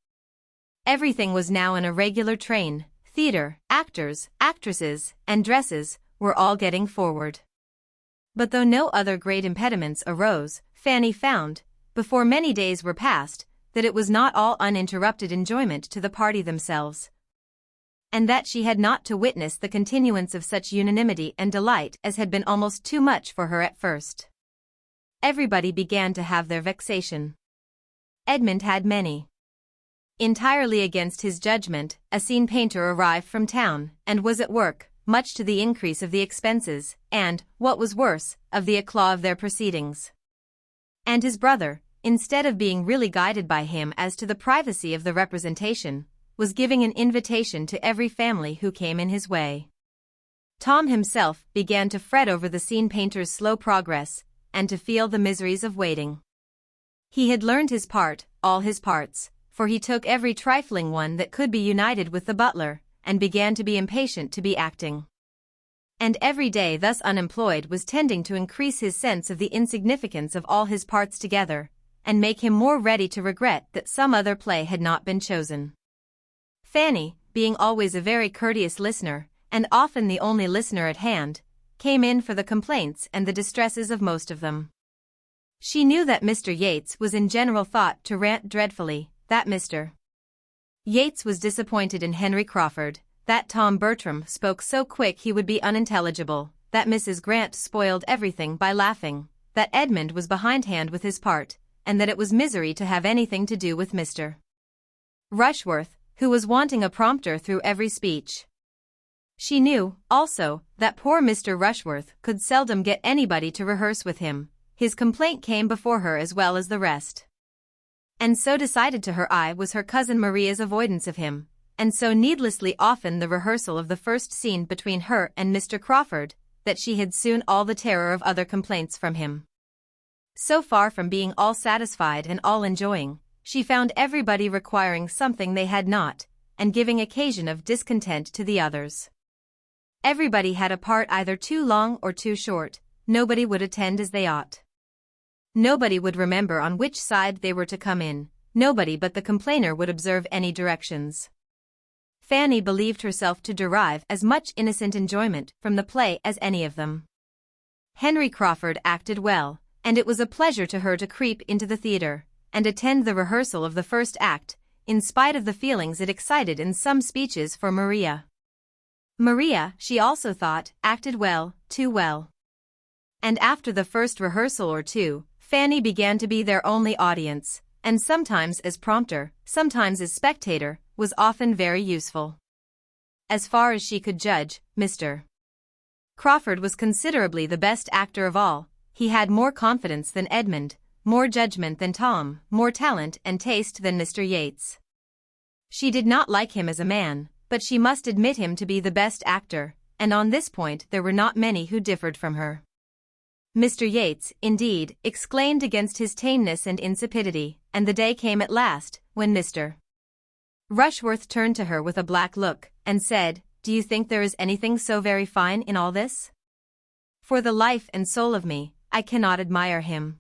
Everything was now in a regular train, theatre, actors, actresses, and dresses, were all getting forward. But though no other great impediments arose, Fanny found, before many days were past, that it was not all uninterrupted enjoyment to the party themselves, and that she had not to witness the continuance of such unanimity and delight as had been almost too much for her at first. Everybody began to have their vexation. Edmund had many. Entirely against his judgment, a scene painter arrived from town, and was at work, much to the increase of the expenses, and, what was worse, of the eclat of their proceedings. And his brother, instead of being really guided by him as to the privacy of the representation, was giving an invitation to every family who came in his way. Tom himself began to fret over the scene painter's slow progress, and to feel the miseries of waiting. He had learned his part, all his parts, for he took every trifling one that could be united with the butler, and began to be impatient to be acting. And every day thus unemployed was tending to increase his sense of the insignificance of all his parts together, and make him more ready to regret that some other play had not been chosen. Fanny, being always a very courteous listener, and often the only listener at hand, came in for the complaints and the distresses of most of them. She knew that Mr. Yates was in general thought to rant dreadfully, that Mr. Yates was disappointed in Henry Crawford, that Tom Bertram spoke so quick he would be unintelligible, that Mrs. Grant spoiled everything by laughing, that Edmund was behindhand with his part, and that it was misery to have anything to do with Mr. Rushworth, who was wanting a prompter through every speech. She knew, also, that poor Mr. Rushworth could seldom get anybody to rehearse with him. His complaint came before her as well as the rest. And so decided to her eye was her cousin Maria's avoidance of him, and so needlessly often the rehearsal of the first scene between her and Mr. Crawford, that she had soon all the terror of other complaints from him. So far from being all satisfied and all enjoying, she found everybody requiring something they had not, and giving occasion of discontent to the others. Everybody had a part either too long or too short, nobody would attend as they ought. Nobody would remember on which side they were to come in, nobody but the complainer would observe any directions. Fanny believed herself to derive as much innocent enjoyment from the play as any of them. Henry Crawford acted well, and it was a pleasure to her to creep into the theatre, and attend the rehearsal of the first act, in spite of the feelings it excited in some speeches for Maria. Maria, she also thought, acted well, too well. And after the first rehearsal or two, Fanny began to be their only audience, and sometimes as prompter, sometimes as spectator, was often very useful. As far as she could judge, Mr. Crawford was considerably the best actor of all. He had more confidence than Edmund, more judgment than Tom, more talent and taste than Mr. Yates. She did not like him as a man, but she must admit him to be the best actor, and on this point there were not many who differed from her. Mr. Yates, indeed, exclaimed against his tameness and insipidity, and the day came at last, when Mr. Rushworth turned to her with a black look, and said, "Do you think there is anything so very fine in all this? For the life and soul of me, I cannot admire him.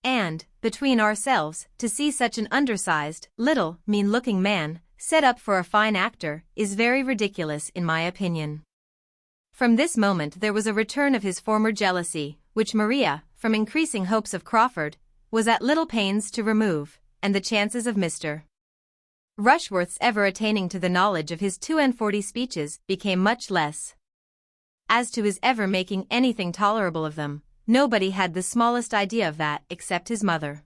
And, between ourselves, to see such an undersized, little, mean-looking man, set up for a fine actor, is very ridiculous in my opinion." From this moment there was a return of his former jealousy, which Maria, from increasing hopes of Crawford, was at little pains to remove, and the chances of Mr. Rushworth's ever attaining to the knowledge of his 42 speeches became much less. As to his ever making anything tolerable of them, nobody had the smallest idea of that except his mother.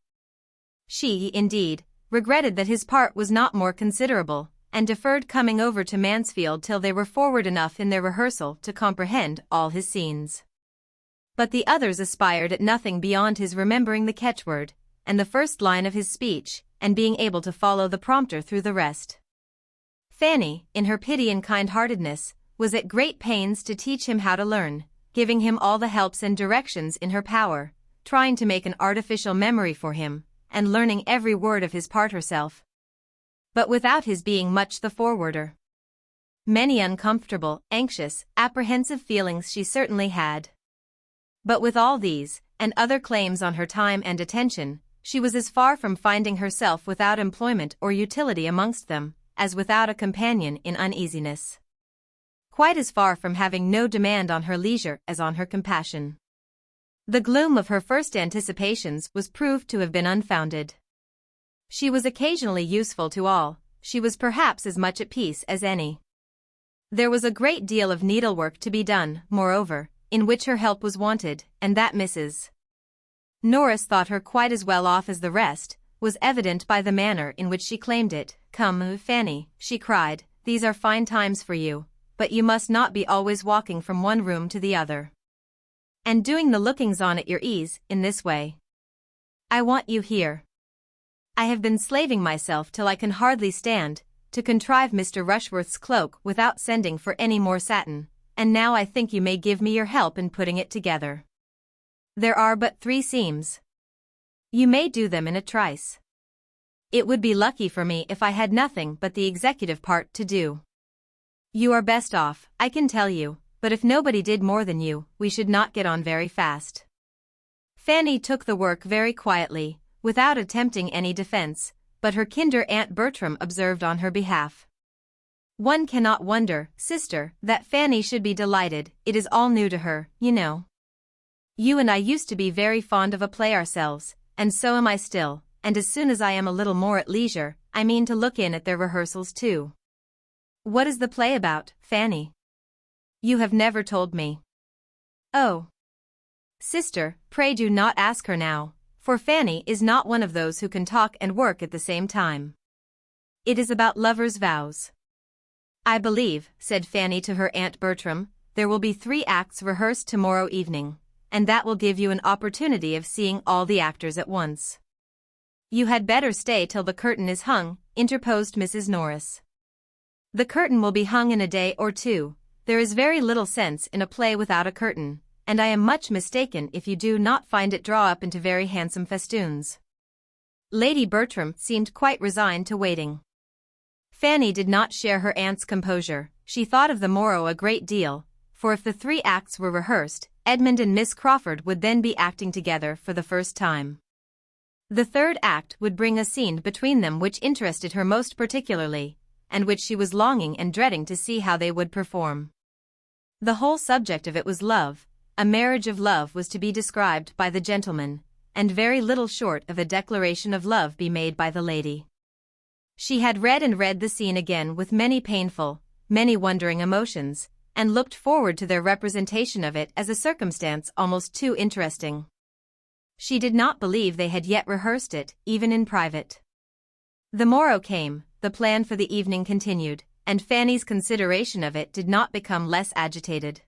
She, indeed, regretted that his part was not more considerable, and deferred coming over to Mansfield till they were forward enough in their rehearsal to comprehend all his scenes. But the others aspired at nothing beyond his remembering the catchword, and the first line of his speech, and being able to follow the prompter through the rest. Fanny, in her pity and kind-heartedness, was at great pains to teach him how to learn, giving him all the helps and directions in her power, trying to make an artificial memory for him, and learning every word of his part herself. But without his being much the forwarder. Many uncomfortable, anxious, apprehensive feelings she certainly had. But with all these, and other claims on her time and attention, she was as far from finding herself without employment or utility amongst them, as without a companion in uneasiness. Quite as far from having no demand on her leisure as on her compassion. The gloom of her first anticipations was proved to have been unfounded. She was occasionally useful to all, she was perhaps as much at peace as any. There was a great deal of needlework to be done, moreover, in which her help was wanted, and that Mrs. Norris thought her quite as well off as the rest, was evident by the manner in which she claimed it. "Come, Fanny," she cried, "these are fine times for you, but you must not be always walking from one room to the other, and doing the lookings-on at your ease, in this way. I want you here. I have been slaving myself till I can hardly stand, to contrive Mr. Rushworth's cloak without sending for any more satin, and now I think you may give me your help in putting it together. There are but 3 seams. You may do them in a trice. It would be lucky for me if I had nothing but the executive part to do. You are best off, I can tell you, but if nobody did more than you, we should not get on very fast. Fanny took the work very quietly, without attempting any defense, but her kinder Aunt Bertram observed on her behalf. One cannot wonder, sister, that Fanny should be delighted, it is all new to her, you know. You and I used to be very fond of a play ourselves, and so am I still, and as soon as I am a little more at leisure, I mean to look in at their rehearsals too. What is the play about, Fanny? You have never told me. Oh. Sister, pray do not ask her now, for Fanny is not one of those who can talk and work at the same time. It is about lovers' vows. I believe, said Fanny to her Aunt Bertram, there will be 3 acts rehearsed tomorrow evening, and that will give you an opportunity of seeing all the actors at once. You had better stay till the curtain is hung, interposed Mrs. Norris. The curtain will be hung in a day or 2, there is very little sense in a play without a curtain, and I am much mistaken if you do not find it draw up into very handsome festoons. Lady Bertram seemed quite resigned to waiting. Fanny did not share her aunt's composure, she thought of the morrow a great deal, for if the 3 acts were rehearsed, Edmund and Miss Crawford would then be acting together for the first time. The 3rd act would bring a scene between them which interested her most particularly, and which she was longing and dreading to see how they would perform. The whole subject of it was love. A marriage of love was to be described by the gentleman, and very little short of a declaration of love be made by the lady. She had read and read the scene again with many painful, many wondering emotions, and looked forward to their representation of it as a circumstance almost too interesting. She did not believe they had yet rehearsed it, even in private. The morrow came, the plan for the evening continued, and Fanny's consideration of it did not become less agitated.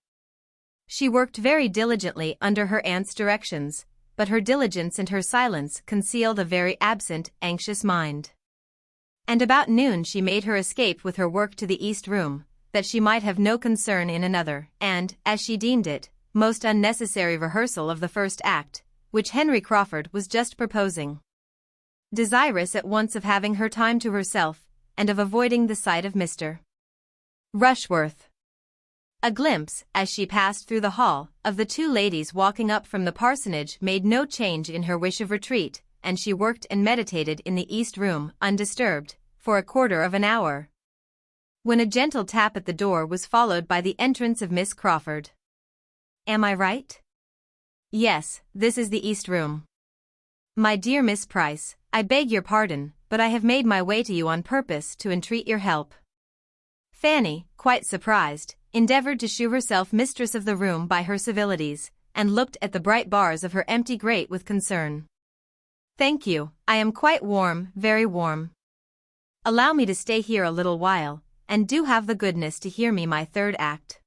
She worked very diligently under her aunt's directions, but her diligence and her silence concealed a very absent, anxious mind. And about noon she made her escape with her work to the east room, that she might have no concern in another, and, as she deemed it, most unnecessary rehearsal of the 1st act, which Henry Crawford was just proposing. Desirous at once of having her time to herself, and of avoiding the sight of Mr. Rushworth. A glimpse, as she passed through the hall, of the 2 ladies walking up from the parsonage made no change in her wish of retreat, and she worked and meditated in the east room, undisturbed, for a quarter of an hour. When a gentle tap at the door was followed by the entrance of Miss Crawford. Am I right? Yes, this is the east room. My dear Miss Price, I beg your pardon, but I have made my way to you on purpose to entreat your help. Fanny, quite surprised, endeavored to shew herself mistress of the room by her civilities, and looked at the bright bars of her empty grate with concern. Thank you, I am quite warm, very warm. Allow me to stay here a little while, and do have the goodness to hear me my 3rd act.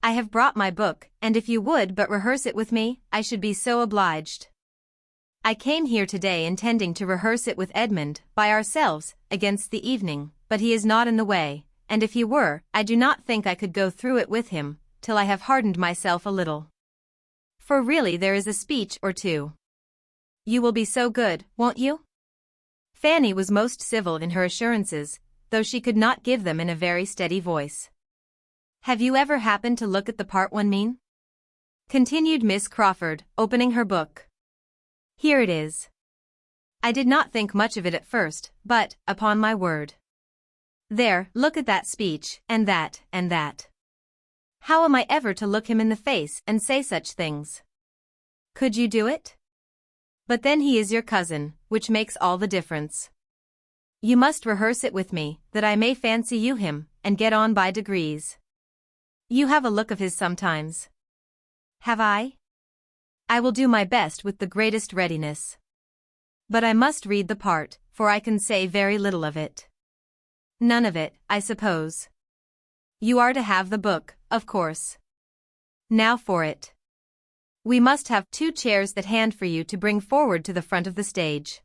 I have brought my book, and if you would but rehearse it with me, I should be so obliged. I came here today intending to rehearse it with Edmund, by ourselves, against the evening, but he is not in the way, and if he were, I do not think I could go through it with him, till I have hardened myself a little. For really there is a speech or 2. You will be so good, won't you? Fanny was most civil in her assurances, though she could not give them in a very steady voice. Have you ever happened to look at the part one mean? Continued Miss Crawford, opening her book. Here it is. I did not think much of it at first, but, upon my word. There, look at that speech, and that, and that. How am I ever to look him in the face and say such things? Could you do it? But then he is your cousin, which makes all the difference. You must rehearse it with me, that I may fancy you him, and get on by degrees. You have a look of his sometimes. Have I? I will do my best with the greatest readiness. But I must read the part, for I can say very little of it. None of it, I suppose. You are to have the book, of course. Now for it. We must have 2 chairs at hand for you to bring forward to the front of the stage.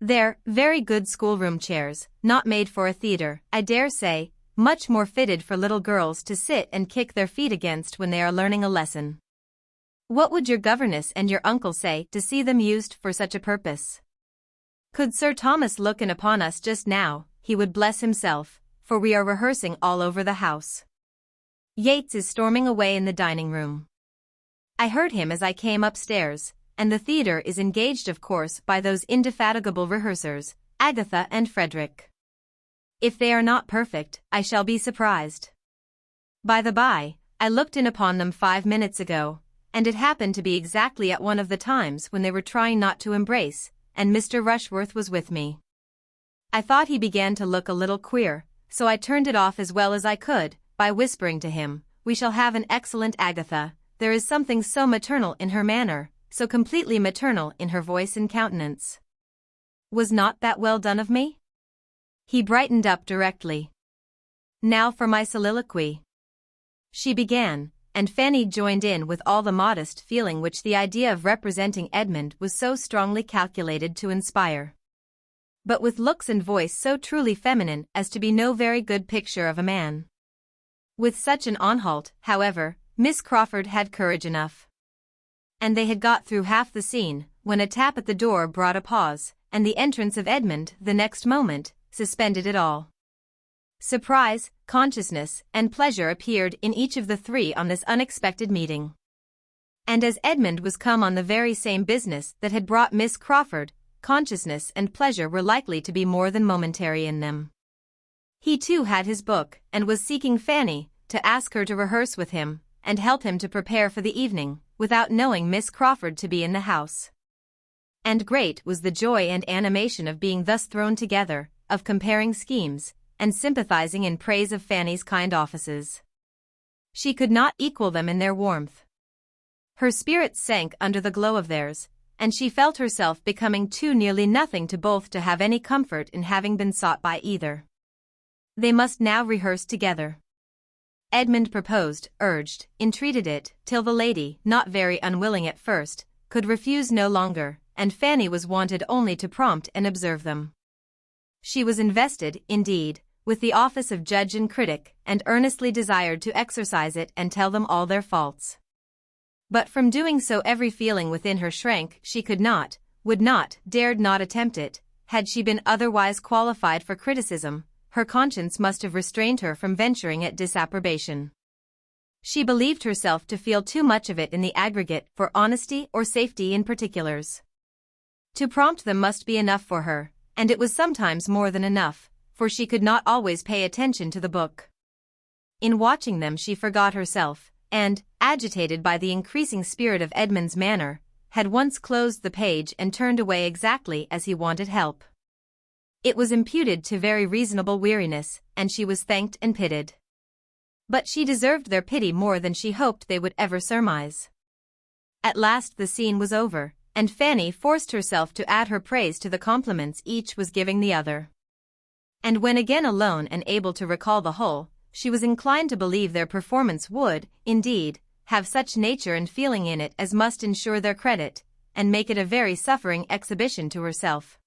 They're very good schoolroom chairs, not made for a theatre, I dare say, much more fitted for little girls to sit and kick their feet against when they are learning a lesson. What would your governess and your uncle say to see them used for such a purpose? Could Sir Thomas look in upon us just now, he would bless himself, for we are rehearsing all over the house. Yeats is storming away in the dining room. I heard him as I came upstairs, and the theatre is engaged of course by those indefatigable rehearsers, Agatha and Frederick. If they are not perfect, I shall be surprised. By the by, I looked in upon them 5 minutes ago, and it happened to be exactly at one of the times when they were trying not to embrace, and Mr. Rushworth was with me. I thought he began to look a little queer, so I turned it off as well as I could, by whispering to him, "We shall have an excellent Agatha." There is something so maternal in her manner, so completely maternal in her voice and countenance. Was not that well done of me? He brightened up directly. Now for my soliloquy. She began, and Fanny joined in with all the modest feeling which the idea of representing Edmund was so strongly calculated to inspire. But with looks and voice so truly feminine as to be no very good picture of a man. With such an onhalt, however, Miss Crawford had courage enough. And they had got through half the scene, when a tap at the door brought a pause, and the entrance of Edmund the next moment suspended it all. Surprise, consciousness, and pleasure appeared in each of the 3 on this unexpected meeting. And as Edmund was come on the very same business that had brought Miss Crawford, consciousness and pleasure were likely to be more than momentary in them. He too had his book, and was seeking Fanny, to ask her to rehearse with him, and help him to prepare for the evening, without knowing Miss Crawford to be in the house. And great was the joy and animation of being thus thrown together, of comparing schemes, and sympathizing in praise of Fanny's kind offices. She could not equal them in their warmth. Her spirits sank under the glow of theirs, and she felt herself becoming too nearly nothing to both to have any comfort in having been sought by either. They must now rehearse together. Edmund proposed, urged, entreated it, till the lady, not very unwilling at first, could refuse no longer, and Fanny was wanted only to prompt and observe them. She was invested, indeed, with the office of judge and critic, and earnestly desired to exercise it and tell them all their faults. But from doing so every feeling within her shrank. She could not, would not, dared not attempt it. Had she been otherwise qualified for criticism, her conscience must have restrained her from venturing at disapprobation. She believed herself to feel too much of it in the aggregate for honesty or safety in particulars. To prompt them must be enough for her, and it was sometimes more than enough, for she could not always pay attention to the book. In watching them she forgot herself, and, agitated by the increasing spirit of Edmund's manner, had once closed the page and turned away exactly as he wanted help. It was imputed to very reasonable weariness, and she was thanked and pitied. But she deserved their pity more than she hoped they would ever surmise. At last the scene was over, and Fanny forced herself to add her praise to the compliments each was giving the other. And when again alone and able to recall the whole, she was inclined to believe their performance would, indeed, have such nature and feeling in it as must ensure their credit, and make it a very suffering exhibition to herself.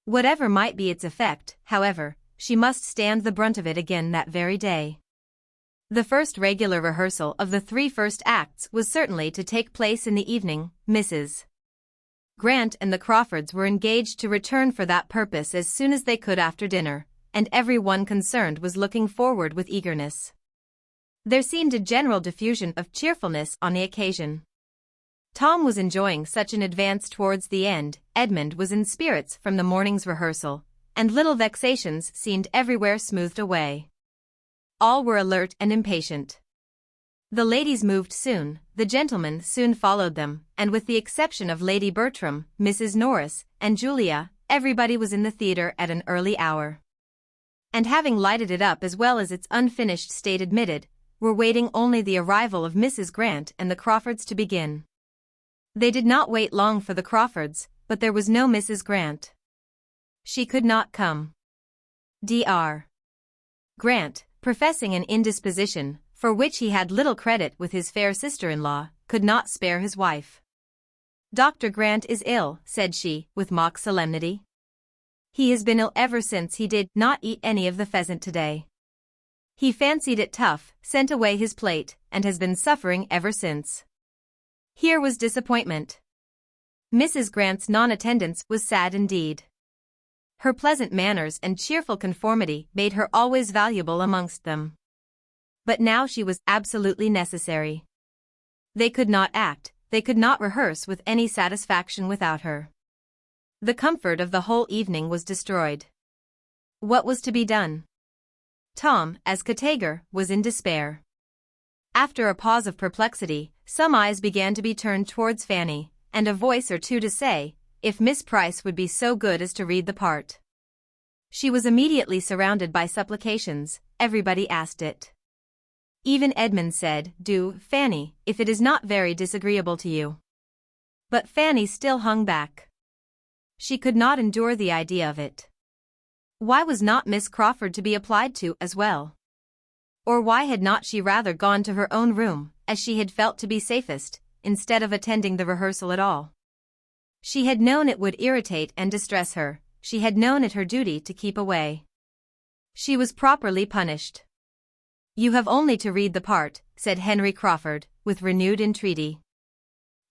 Whatever might be its effect, however, she must stand the brunt of it again that very day. The first regular rehearsal of the 3 first acts was certainly to take place in the evening. Mrs. Grant and the Crawfords were engaged to return for that purpose as soon as they could after dinner, and every one concerned was looking forward with eagerness. There seemed a general diffusion of cheerfulness on the occasion. Tom was enjoying such an advance towards the end, Edmund was in spirits from the morning's rehearsal, and little vexations seemed everywhere smoothed away. All were alert and impatient. The ladies moved soon, the gentlemen soon followed them, and with the exception of Lady Bertram, Mrs. Norris, and Julia, everybody was in the theatre at an early hour. And having lighted it up as well as its unfinished state admitted, were waiting only the arrival of Mrs. Grant and the Crawfords to begin. They did not wait long for the Crawfords, but there was no Mrs. Grant. She could not come. Dr. Grant, professing an indisposition, for which he had little credit with his fair sister-in-law, could not spare his wife. "Dr. Grant is ill," said she, with mock solemnity. "He has been ill ever since he did not eat any of the pheasant today. He fancied it tough, sent away his plate, and has been suffering ever since." Here was disappointment. Mrs. Grant's non-attendance was sad indeed. Her pleasant manners and cheerful conformity made her always valuable amongst them. But now she was absolutely necessary. They could not act, they could not rehearse with any satisfaction without her. The comfort of the whole evening was destroyed. What was to be done? Tom, as category, was in despair. After a pause of perplexity, some eyes began to be turned towards Fanny, and a voice or two to say, if Miss Price would be so good as to read the part. She was immediately surrounded by supplications, everybody asked it. Even Edmund said, "Do, Fanny, if it is not very disagreeable to you." But Fanny still hung back. She could not endure the idea of it. Why was not Miss Crawford to be applied to as well? Or why had not she rather gone to her own room, as she had felt to be safest, instead of attending the rehearsal at all? She had known it would irritate and distress her, she had known it her duty to keep away. She was properly punished. "You have only to read the part," said Henry Crawford, with renewed entreaty.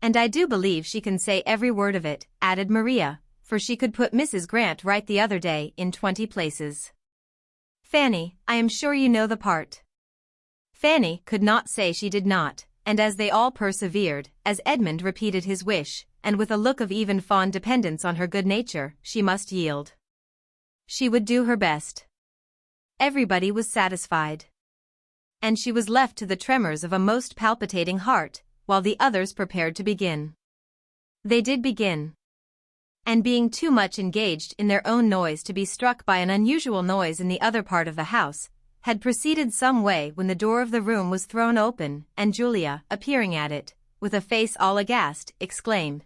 "And I do believe she can say every word of it," added Maria, for she could put Mrs. Grant right the other day in 20 places. "Fanny, I am sure you know the part." Fanny could not say she did not, and as they all persevered, as Edmund repeated his wish, and with a look of even fond dependence on her good nature, she must yield. She would do her best. Everybody was satisfied. And she was left to the tremors of a most palpitating heart, while the others prepared to begin. They did begin. And being too much engaged in their own noise to be struck by an unusual noise in the other part of the house, had proceeded some way when the door of the room was thrown open, and Julia, appearing at it, with a face all aghast, exclaimed,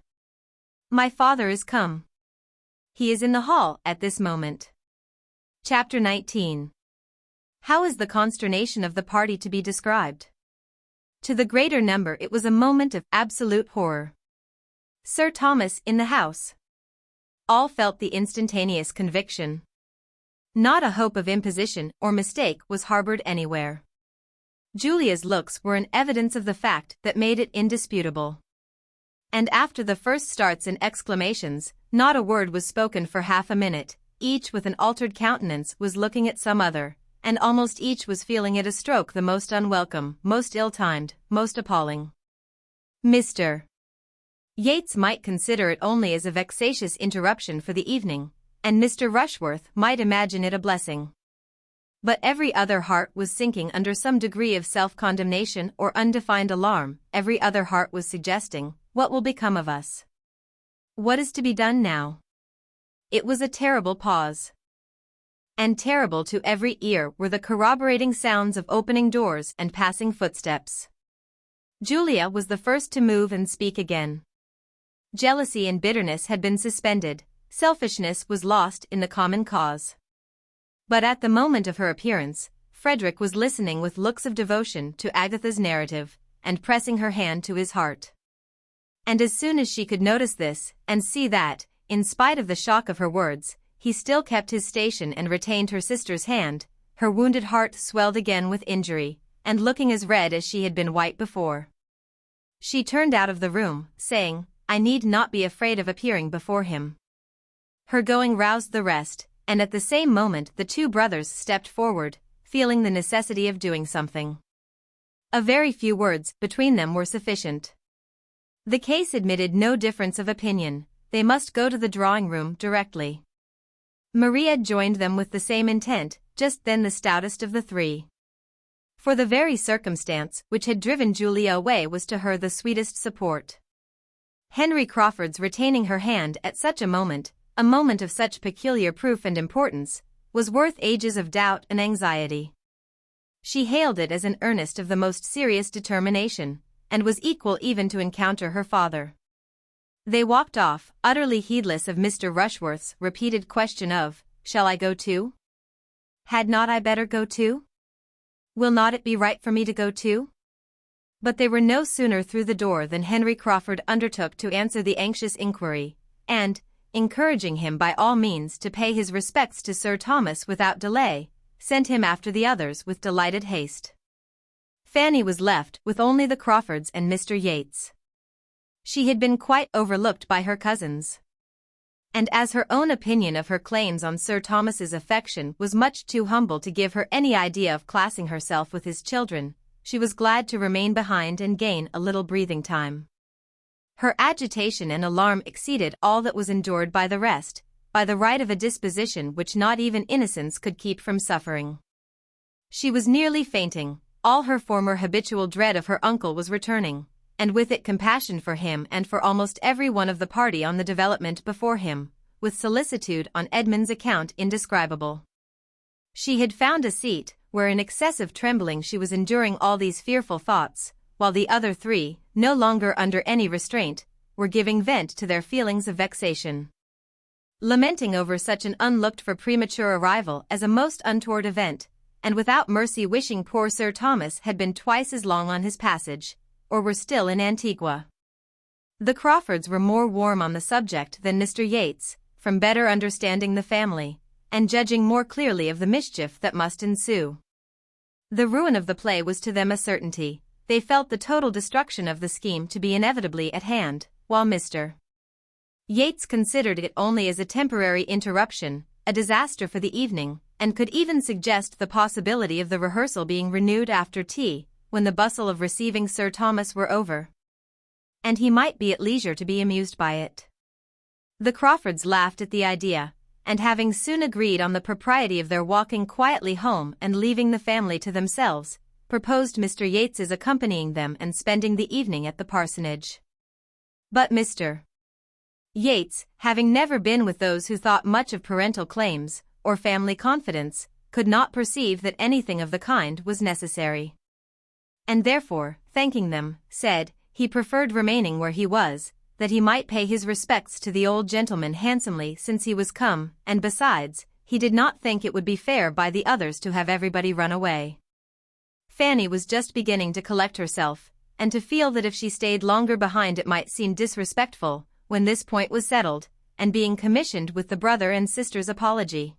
"My father is come. He is in the hall at this moment." Chapter 19. How is the consternation of the party to be described? To the greater number it was a moment of absolute horror. Sir Thomas in the house. All felt the instantaneous conviction. Not a hope of imposition or mistake was harbored anywhere. Julia's looks were an evidence of the fact that made it indisputable. And after the first starts and exclamations, not a word was spoken for half a minute, each with an altered countenance was looking at some other, and almost each was feeling it a stroke the most unwelcome, most ill-timed, most appalling. Mr. Yates might consider it only as a vexatious interruption for the evening, and Mr. Rushworth might imagine it a blessing. But every other heart was sinking under some degree of self-condemnation or undefined alarm, every other heart was suggesting, "What will become of us? What is to be done now?" It was a terrible pause. And terrible to every ear were the corroborating sounds of opening doors and passing footsteps. Julia was the first to move and speak again. Jealousy and bitterness had been suspended, selfishness was lost in the common cause. But at the moment of her appearance, Frederick was listening with looks of devotion to Agatha's narrative, and pressing her hand to his heart. And as soon as she could notice this, and see that, in spite of the shock of her words, he still kept his station and retained her sister's hand, her wounded heart swelled again with injury, and looking as red as she had been white before. She turned out of the room, saying, "I need not be afraid of appearing before him." Her going roused the rest, and at the same moment the two brothers stepped forward, feeling the necessity of doing something. A very few words between them were sufficient. The case admitted no difference of opinion, they must go to the drawing-room directly. Maria joined them with the same intent, just then the stoutest of the three. For the very circumstance which had driven Julia away was to her the sweetest support. Henry Crawford's retaining her hand at such a moment of such peculiar proof and importance, was worth ages of doubt and anxiety. She hailed it as an earnest of the most serious determination, and was equal even to encounter her father. They walked off, utterly heedless of Mr. Rushworth's repeated question of, "Shall I go too? Had not I better go too? Will not it be right for me to go too?" But they were no sooner through the door than Henry Crawford undertook to answer the anxious inquiry, and, encouraging him by all means to pay his respects to Sir Thomas without delay, sent him after the others with delighted haste. Fanny was left with only the Crawfords and Mr. Yates. She had been quite overlooked by her cousins. And as her own opinion of her claims on Sir Thomas's affection was much too humble to give her any idea of classing herself with his children, she was glad to remain behind and gain a little breathing time. Her agitation and alarm exceeded all that was endured by the rest, by the right of a disposition which not even innocence could keep from suffering. She was nearly fainting, all her former habitual dread of her uncle was returning, and with it compassion for him and for almost every one of the party on the development before him, with solicitude on Edmund's account indescribable. She had found a seat, where in excessive trembling she was enduring all these fearful thoughts, while the other three, no longer under any restraint, were giving vent to their feelings of vexation. Lamenting over such an unlooked-for premature arrival as a most untoward event, and without mercy wishing poor Sir Thomas had been twice as long on his passage, or were still in Antigua. The Crawfords were more warm on the subject than Mr. Yates, from better understanding the family, and judging more clearly of the mischief that must ensue. The ruin of the play was to them a certainty. They felt the total destruction of the scheme to be inevitably at hand, while Mr. Yates considered it only as a temporary interruption, a disaster for the evening, and could even suggest the possibility of the rehearsal being renewed after tea, when the bustle of receiving Sir Thomas were over, and he might be at leisure to be amused by it. The Crawfords laughed at the idea, and having soon agreed on the propriety of their walking quietly home and leaving the family to themselves, proposed Mr. Yates's accompanying them and spending the evening at the parsonage. But Mr. Yates, having never been with those who thought much of parental claims, or family confidence, could not perceive that anything of the kind was necessary. And therefore, thanking them, said, he preferred remaining where he was, that he might pay his respects to the old gentleman handsomely since he was come, and besides, he did not think it would be fair by the others to have everybody run away. Fanny was just beginning to collect herself, and to feel that if she stayed longer behind it might seem disrespectful, when this point was settled, and being commissioned with the brother and sister's apology,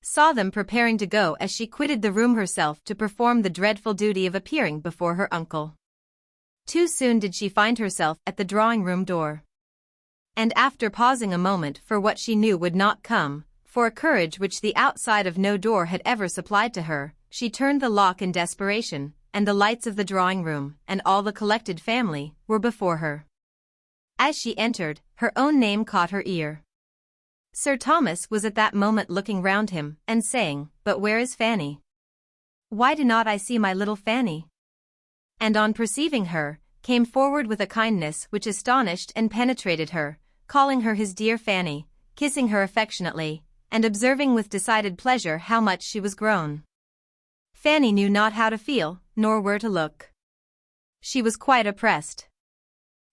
saw them preparing to go as she quitted the room herself to perform the dreadful duty of appearing before her uncle. Too soon did she find herself at the drawing-room door. And after pausing a moment for what she knew would not come, for a courage which the outside of no door had ever supplied to her, she turned the lock in desperation, and the lights of the drawing-room, and all the collected family, were before her. As she entered, her own name caught her ear. Sir Thomas was at that moment looking round him, and saying, "But where is Fanny? Why do not I see my little Fanny?" And on perceiving her, came forward with a kindness which astonished and penetrated her, calling her his dear Fanny, kissing her affectionately, and observing with decided pleasure how much she was grown. Fanny knew not how to feel, nor where to look. She was quite oppressed.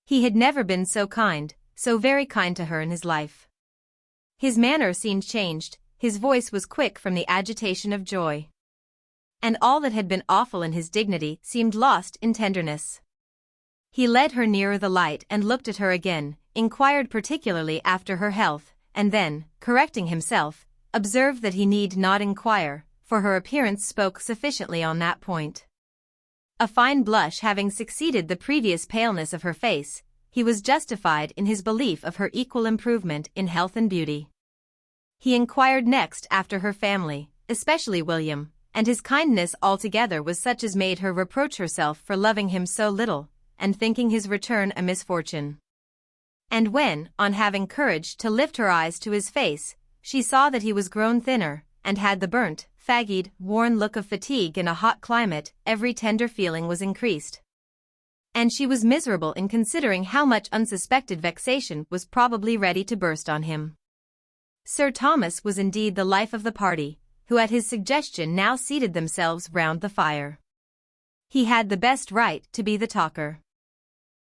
He had never been so kind, so very kind to her in his life. His manner seemed changed, his voice was quick from the agitation of joy. And all that had been awful in his dignity seemed lost in tenderness. He led her nearer the light and looked at her again, inquired particularly after her health, and then, correcting himself, observed that he need not inquire, for her appearance spoke sufficiently on that point. A fine blush having succeeded the previous paleness of her face, he was justified in his belief of her equal improvement in health and beauty. He inquired next after her family, especially William, and his kindness altogether was such as made her reproach herself for loving him so little, and thinking his return a misfortune. And when, on having courage to lift her eyes to his face, she saw that he was grown thinner, and had the burnt, fagged, worn look of fatigue in a hot climate, every tender feeling was increased. And she was miserable in considering how much unsuspected vexation was probably ready to burst on him. Sir Thomas was indeed the life of the party, who at his suggestion now seated themselves round the fire. He had the best right to be the talker.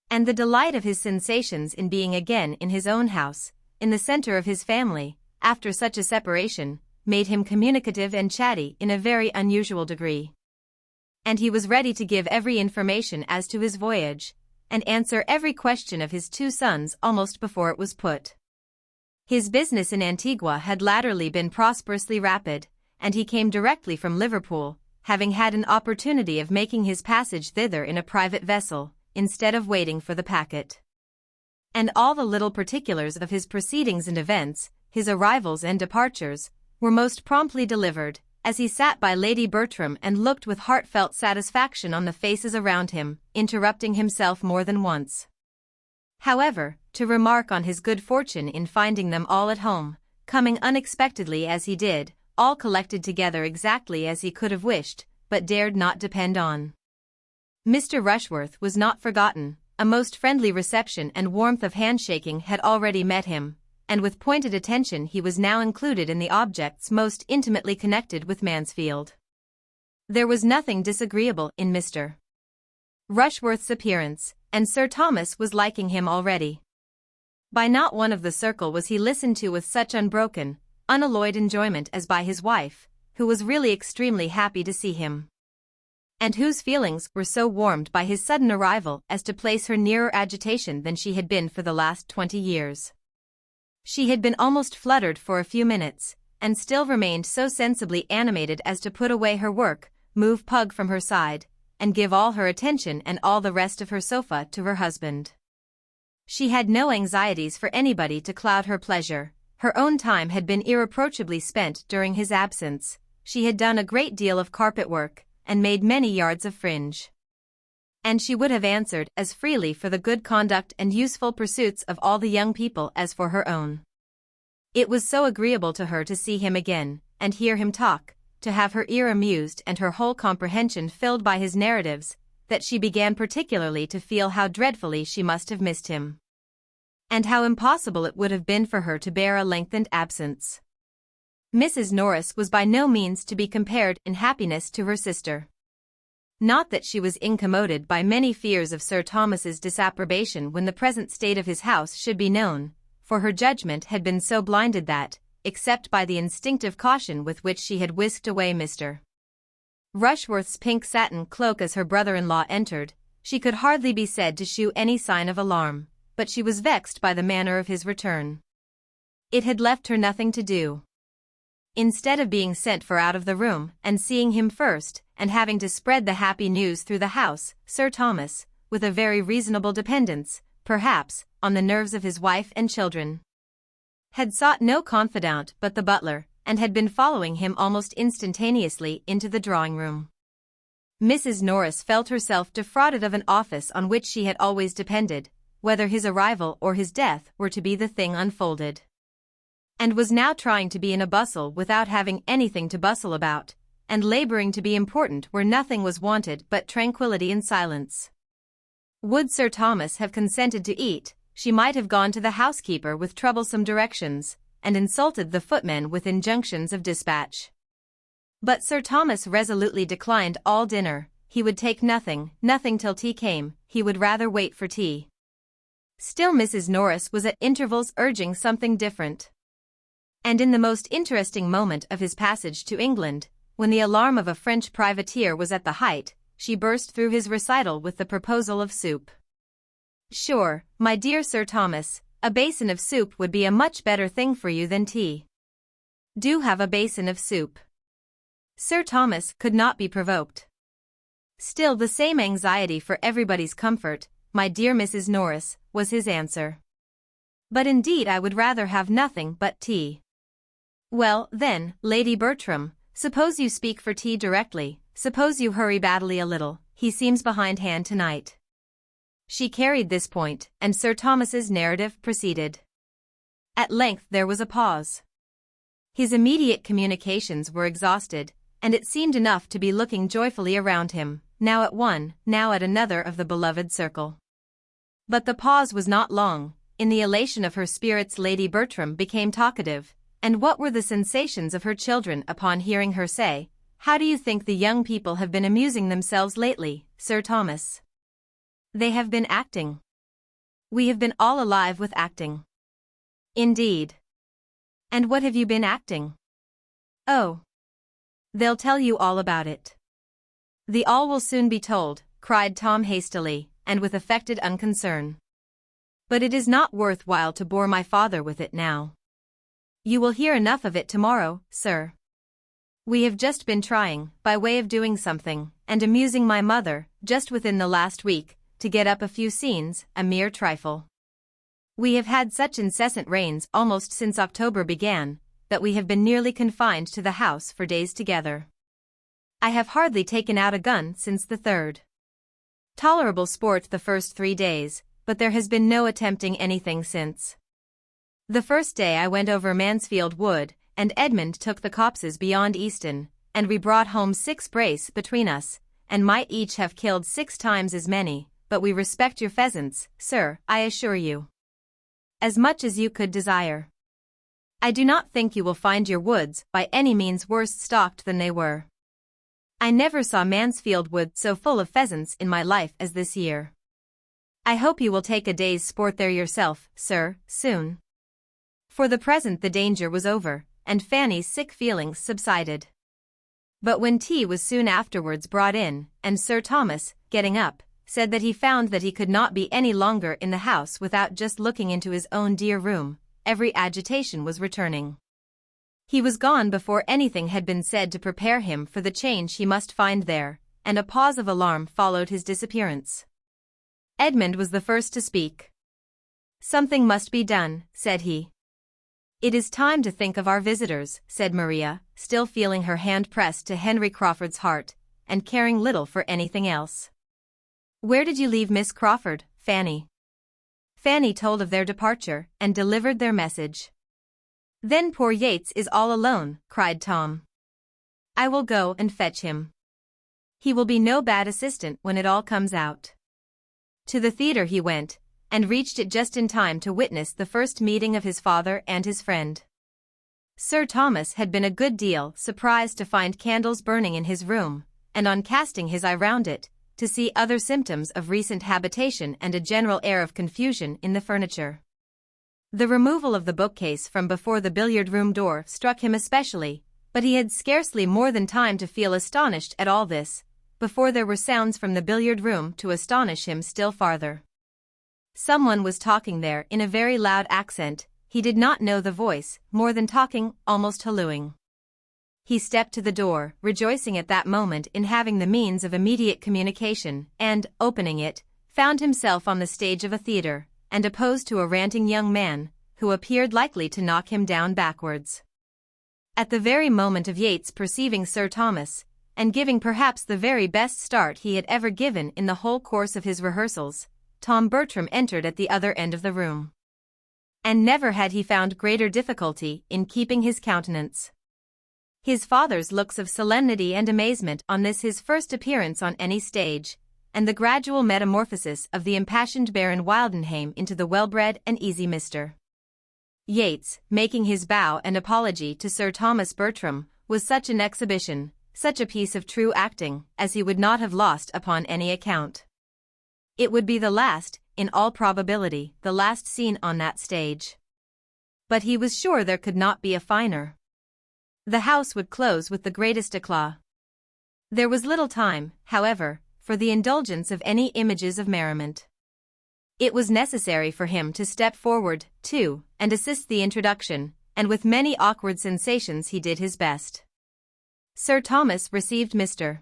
And the delight of his sensations in being again in his own house, in the center of his family, after such a separation, made him communicative and chatty in a very unusual degree. and he was ready to give every information as to his voyage, and answer every question of his two sons almost before it was put. His business in Antigua had latterly been prosperously rapid, and he came directly from Liverpool, having had an opportunity of making his passage thither in a private vessel, instead of waiting for the packet. And all the little particulars of his proceedings and events, his arrivals and departures, were most promptly delivered, as he sat by Lady Bertram and looked with heartfelt satisfaction on the faces around him, interrupting himself more than once, however, to remark on his good fortune in finding them all at home, coming unexpectedly as he did, all collected together exactly as he could have wished, but dared not depend on. Mr. Rushworth was not forgotten. A most friendly reception and warmth of handshaking had already met him, and with pointed attention he was now included in the objects most intimately connected with Mansfield. There was nothing disagreeable in Mr. Rushworth's appearance, and Sir Thomas was liking him already. By not one of the circle was he listened to with such unbroken, unalloyed enjoyment as by his wife, who was really extremely happy to see him, and whose feelings were so warmed by his sudden arrival as to place her nearer agitation than she had been for the last 20 years. She had been almost fluttered for a few minutes, and still remained so sensibly animated as to put away her work, move Pug from her side, and give all her attention and all the rest of her sofa to her husband. She had no anxieties for anybody to cloud her pleasure. Her own time had been irreproachably spent during his absence. She had done a great deal of carpet work, and made many yards of fringe. And she would have answered as freely for the good conduct and useful pursuits of all the young people as for her own. It was so agreeable to her to see him again, and hear him talk, to have her ear amused and her whole comprehension filled by his narratives, that she began particularly to feel how dreadfully she must have missed him, and how impossible it would have been for her to bear a lengthened absence. Mrs. Norris was by no means to be compared in happiness to her sister. Not that she was incommoded by many fears of Sir Thomas's disapprobation when the present state of his house should be known, for her judgment had been so blinded that, except by the instinctive caution with which she had whisked away Mr. Rushworth's pink satin cloak as her brother-in-law entered, she could hardly be said to shew any sign of alarm, but she was vexed by the manner of his return. It had left her nothing to do. Instead of being sent for out of the room and seeing him first, and having to spread the happy news through the house, Sir Thomas, with a very reasonable dependence, perhaps, on the nerves of his wife and children, had sought no confidant but the butler, and had been following him almost instantaneously into the drawing-room. Mrs. Norris felt herself defrauded of an office on which she had always depended, whether his arrival or his death were to be the thing unfolded, and was now trying to be in a bustle without having anything to bustle about, and laboring to be important where nothing was wanted but tranquillity and silence. Would Sir Thomas have consented to eat, she might have gone to the housekeeper with troublesome directions, and insulted the footmen with injunctions of dispatch. But Sir Thomas resolutely declined all dinner. He would take nothing till tea came. He would rather wait for tea. Still Mrs. Norris was at intervals urging something different. And in the most interesting moment of his passage to England, when the alarm of a French privateer was at the height, she burst through his recital with the proposal of soup. "Sure, my dear Sir Thomas, a basin of soup would be a much better thing for you than tea. Do have a basin of soup." Sir Thomas could not be provoked. Still the same anxiety for everybody's comfort, "My dear Mrs. Norris," was his answer. "But indeed I would rather have nothing but tea." "Well, then, Lady Bertram, suppose you speak for tea directly, suppose you hurry Baddeley a little, he seems behindhand tonight." She carried this point, and Sir Thomas's narrative proceeded. At length there was a pause. His immediate communications were exhausted, and it seemed enough to be looking joyfully around him, now at one, now at another of the beloved circle. But the pause was not long. In the elation of her spirits Lady Bertram became talkative, and what were the sensations of her children upon hearing her say, "How do you think the young people have been amusing themselves lately, Sir Thomas?" "They have been acting. We have been all alive with acting." "Indeed. And what have you been acting?" "Oh. They'll tell you all about it. "The all will soon be told," cried Tom hastily, and with affected unconcern. "But it is not worth while to bore my father with it now. You will hear enough of it tomorrow, sir. We have just been trying, by way of doing something, and amusing my mother, just within the last week, to get up a few scenes, a mere trifle. We have had such incessant rains almost since October began, that we have been nearly confined to the house for days together. I have hardly taken out a gun since the 3rd. Tolerable sport the first 3 days, but there has been no attempting anything since. The first day I went over Mansfield Wood, and Edmund took the copses beyond Easton, and we brought home 6 brace between us, and might each have killed 6 times as many, but we respect your pheasants, sir, I assure you. As much as you could desire. I do not think you will find your woods by any means worse stocked than they were. I never saw Mansfield Wood so full of pheasants in my life as this year. I hope you will take a day's sport there yourself, sir, soon." For the present the danger was over, and Fanny's sick feelings subsided. But when tea was soon afterwards brought in, and Sir Thomas, getting up, said that he found that he could not be any longer in the house without just looking into his own dear room, every agitation was returning. He was gone before anything had been said to prepare him for the change he must find there, and a pause of alarm followed his disappearance. Edmund was the first to speak. "Something must be done," said he. "It is time to think of our visitors," said Maria, still feeling her hand pressed to Henry Crawford's heart, and caring little for anything else. "Where did you leave Miss Crawford, Fanny?" Fanny told of their departure, and delivered their message. "Then poor Yates is all alone," cried Tom. "I will go and fetch him. He will be no bad assistant when it all comes out." To the theatre he went, and reached it just in time to witness the first meeting of his father and his friend. Sir Thomas had been a good deal surprised to find candles burning in his room, and on casting his eye round it, to see other symptoms of recent habitation and a general air of confusion in the furniture. The removal of the bookcase from before the billiard-room door struck him especially, but he had scarcely more than time to feel astonished at all this, before there were sounds from the billiard-room to astonish him still farther. Someone was talking there in a very loud accent, he did not know the voice, more than talking, almost hallooing. He stepped to the door, rejoicing at that moment in having the means of immediate communication, and, opening it, found himself on the stage of a theatre, and opposed to a ranting young man, who appeared likely to knock him down backwards. At the very moment of Yates perceiving Sir Thomas, and giving perhaps the very best start he had ever given in the whole course of his rehearsals, Tom Bertram entered at the other end of the room. And never had he found greater difficulty in keeping his countenance. His father's looks of solemnity and amazement on this his first appearance on any stage, and the gradual metamorphosis of the impassioned Baron Wildenheim into the well-bred and easy Mr. Yates, making his bow and apology to Sir Thomas Bertram, was such an exhibition, such a piece of true acting, as he would not have lost upon any account. It would be the last, in all probability, the last scene on that stage. But he was sure there could not be a finer. The house would close with the greatest éclat. There was little time, however, for the indulgence of any images of merriment. It was necessary for him to step forward, too, and assist the introduction, and with many awkward sensations he did his best. Sir Thomas received Mr.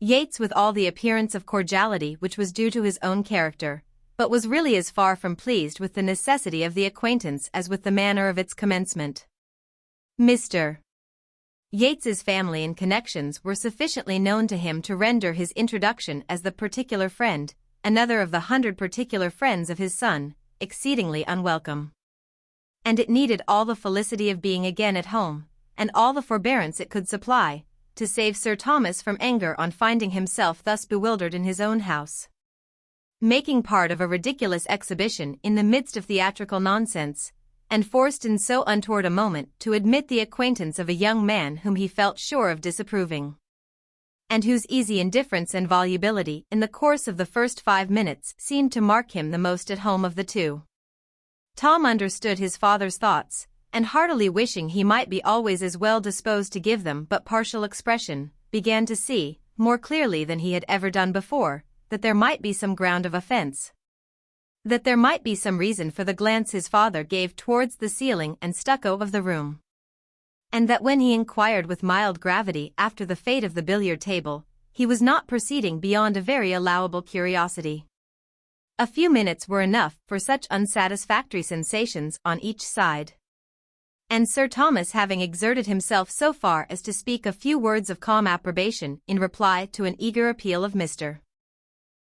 Yates with all the appearance of cordiality which was due to his own character, but was really as far from pleased with the necessity of the acquaintance as with the manner of its commencement. Mr. Yates's family and connections were sufficiently known to him to render his introduction as the particular friend, another of the 100 particular friends of his son, exceedingly unwelcome. And it needed all the felicity of being again at home, and all the forbearance it could supply, to save Sir Thomas from anger on finding himself thus bewildered in his own house, making part of a ridiculous exhibition in the midst of theatrical nonsense, and forced in so untoward a moment to admit the acquaintance of a young man whom he felt sure of disapproving, and whose easy indifference and volubility in the course of the first 5 minutes seemed to mark him the most at home of the two. Tom understood his father's thoughts, and heartily wishing he might be always as well disposed to give them but partial expression, began to see, more clearly than he had ever done before, that there might be some ground of offense. That there might be some reason for the glance his father gave towards the ceiling and stucco of the room. And that when he inquired with mild gravity after the fate of the billiard table, he was not proceeding beyond a very allowable curiosity. A few minutes were enough for such unsatisfactory sensations on each side. And Sir Thomas, having exerted himself so far as to speak a few words of calm approbation in reply to an eager appeal of Mr.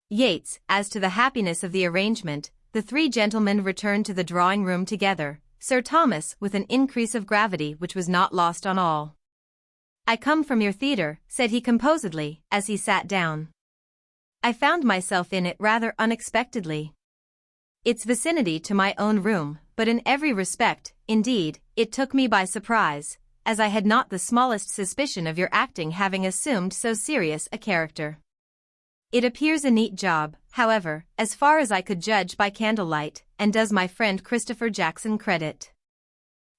Yates, as to the happiness of the arrangement, the three gentlemen returned to the drawing-room together, Sir Thomas with an increase of gravity which was not lost on all. "I come from your theatre," said he composedly, as he sat down. "I found myself in it rather unexpectedly. Its vicinity to my own room, but in every respect, indeed, it took me by surprise, as I had not the smallest suspicion of your acting having assumed so serious a character. It appears a neat job, however, as far as I could judge by candlelight, and does my friend Christopher Jackson credit."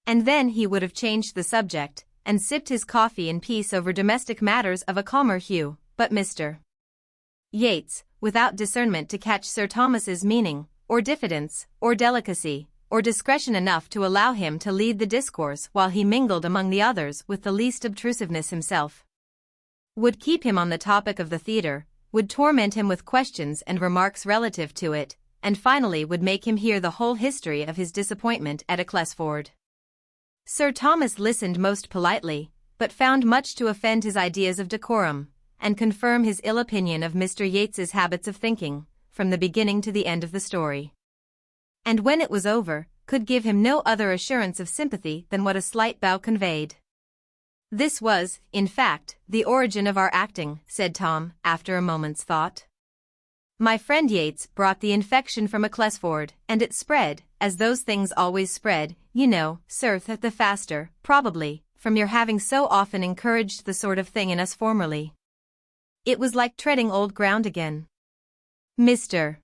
And then he would have changed the subject, and sipped his coffee in peace over domestic matters of a calmer hue, but Mr. Yates, without discernment to catch Sir Thomas's meaning, or diffidence, or delicacy, or discretion enough to allow him to lead the discourse while he mingled among the others with the least obtrusiveness himself, would keep him on the topic of the theatre, would torment him with questions and remarks relative to it, and finally would make him hear the whole history of his disappointment at XXIV. Sir Thomas listened most politely, but found much to offend his ideas of decorum, and confirm his ill opinion of Mr. Yates's habits of thinking, from the beginning to the end of the story. And when it was over, could give him no other assurance of sympathy than what a slight bow conveyed. "This was, in fact, the origin of our acting," said Tom, after a moment's thought. "My friend Yates brought the infection from XXIV, and it spread, as those things always spread, you know, sir, the faster, probably, from your having so often encouraged the sort of thing in us formerly. It was like treading old ground again." Mr.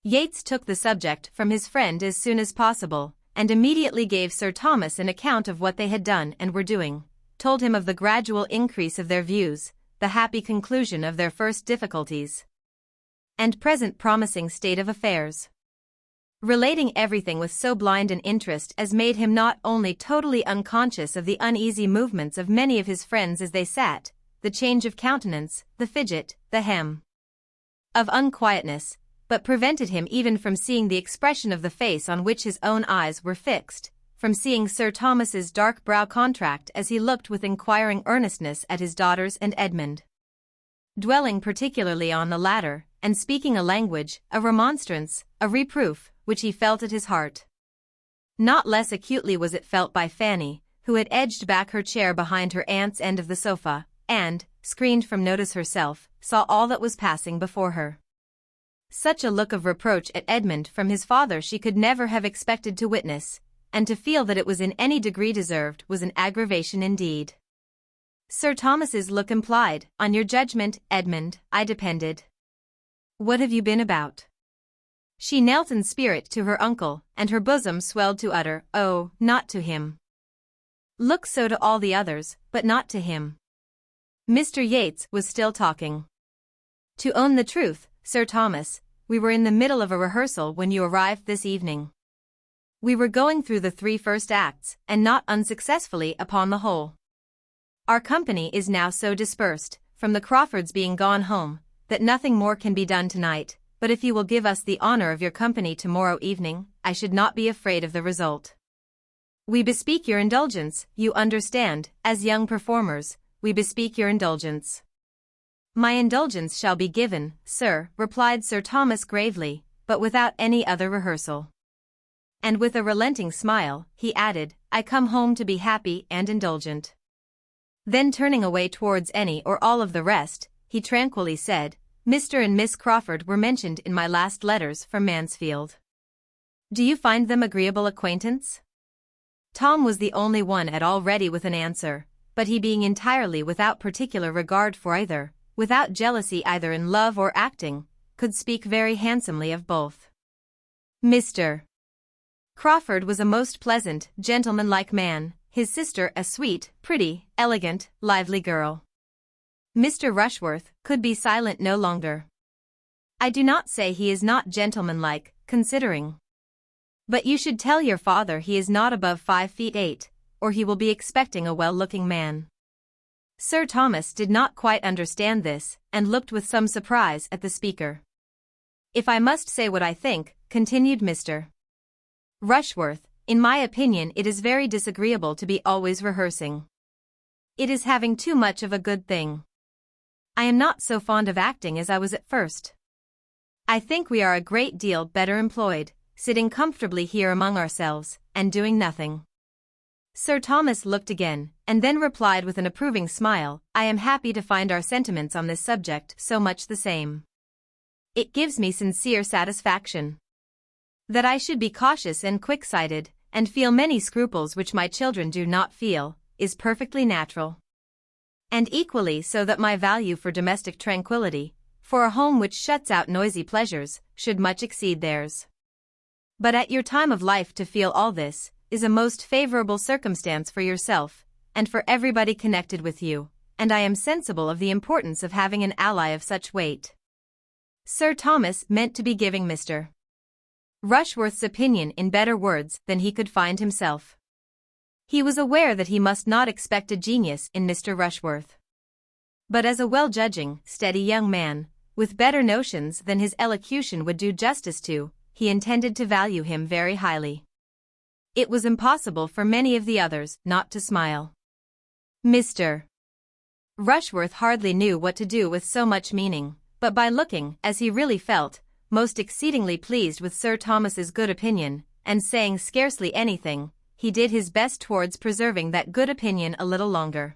Yates took the subject from his friend as soon as possible, and immediately gave Sir Thomas an account of what they had done and were doing, told him of the gradual increase of their views, the happy conclusion of their first difficulties, and present promising state of affairs. Relating everything with so blind an interest as made him not only totally unconscious of the uneasy movements of many of his friends as they sat, the change of countenance, the fidget, the hem of unquietness, but prevented him even from seeing the expression of the face on which his own eyes were fixed, from seeing Sir Thomas's dark brow contract as he looked with inquiring earnestness at his daughters and Edmund, dwelling particularly on the latter, and speaking a language, a remonstrance, a reproof, which he felt at his heart. Not less acutely was it felt by Fanny, who had edged back her chair behind her aunt's end of the sofa, and, screened from notice herself, saw all that was passing before her. Such a look of reproach at Edmund from his father she could never have expected to witness, and to feel that it was in any degree deserved was an aggravation indeed. Sir Thomas's look implied, "On your judgment, Edmund, I depended. What have you been about?" She knelt in spirit to her uncle, and her bosom swelled to utter, "Oh, not to him." Look so to all the others, but not to him. Mr. Yates was still talking. "To own the truth, Sir Thomas, we were in the middle of a rehearsal when you arrived this evening. We were going through the 3 first acts, and not unsuccessfully upon the whole. Our company is now so dispersed, from the Crawfords being gone home, that nothing more can be done tonight, but if you will give us the honor of your company tomorrow evening, I should not be afraid of the result. We bespeak your indulgence, you understand, as young performers, we bespeak your indulgence." "My indulgence shall be given, sir," replied Sir Thomas gravely, but without any other rehearsal. And with a relenting smile, he added, "I come home to be happy and indulgent." Then turning away towards any or all of the rest, he tranquilly said, "Mr. and Miss Crawford were mentioned in my last letters from Mansfield. Do you find them agreeable acquaintance?" Tom was the only one at all ready with an answer, but he being entirely without particular regard for either, without jealousy either in love or acting, could speak very handsomely of both. Mr. Crawford was a most pleasant, gentlemanlike man, his sister a sweet, pretty, elegant, lively girl. Mr. Rushworth could be silent no longer. I do not say he is not gentlemanlike, considering. But you should tell your father he is not above 5 feet 8, or he will be expecting a well-looking man. Sir Thomas did not quite understand this, and looked with some surprise at the speaker. If I must say what I think, continued Mr. Rushworth, in my opinion it is very disagreeable to be always rehearsing. It is having too much of a good thing. I am not so fond of acting as I was at first. I think we are a great deal better employed, sitting comfortably here among ourselves, and doing nothing. Sir Thomas looked again, and then replied with an approving smile, I am happy to find our sentiments on this subject so much the same. It gives me sincere satisfaction. That I should be cautious and quick-sighted, and feel many scruples which my children do not feel, is perfectly natural. And equally so that my value for domestic tranquility, for a home which shuts out noisy pleasures, should much exceed theirs. But at your time of life to feel all this, is a most favorable circumstance for yourself, and for everybody connected with you, and I am sensible of the importance of having an ally of such weight. Sir Thomas meant to be giving Mr. Rushworth's opinion in better words than he could find himself. He was aware that he must not expect a genius in Mr. Rushworth. But as a well-judging, steady young man, with better notions than his elocution would do justice to, he intended to value him very highly. It was impossible for many of the others not to smile. Mr. Rushworth hardly knew what to do with so much meaning, but by looking, as he really felt, most exceedingly pleased with Sir Thomas's good opinion, and saying scarcely anything, he did his best towards preserving that good opinion a little longer.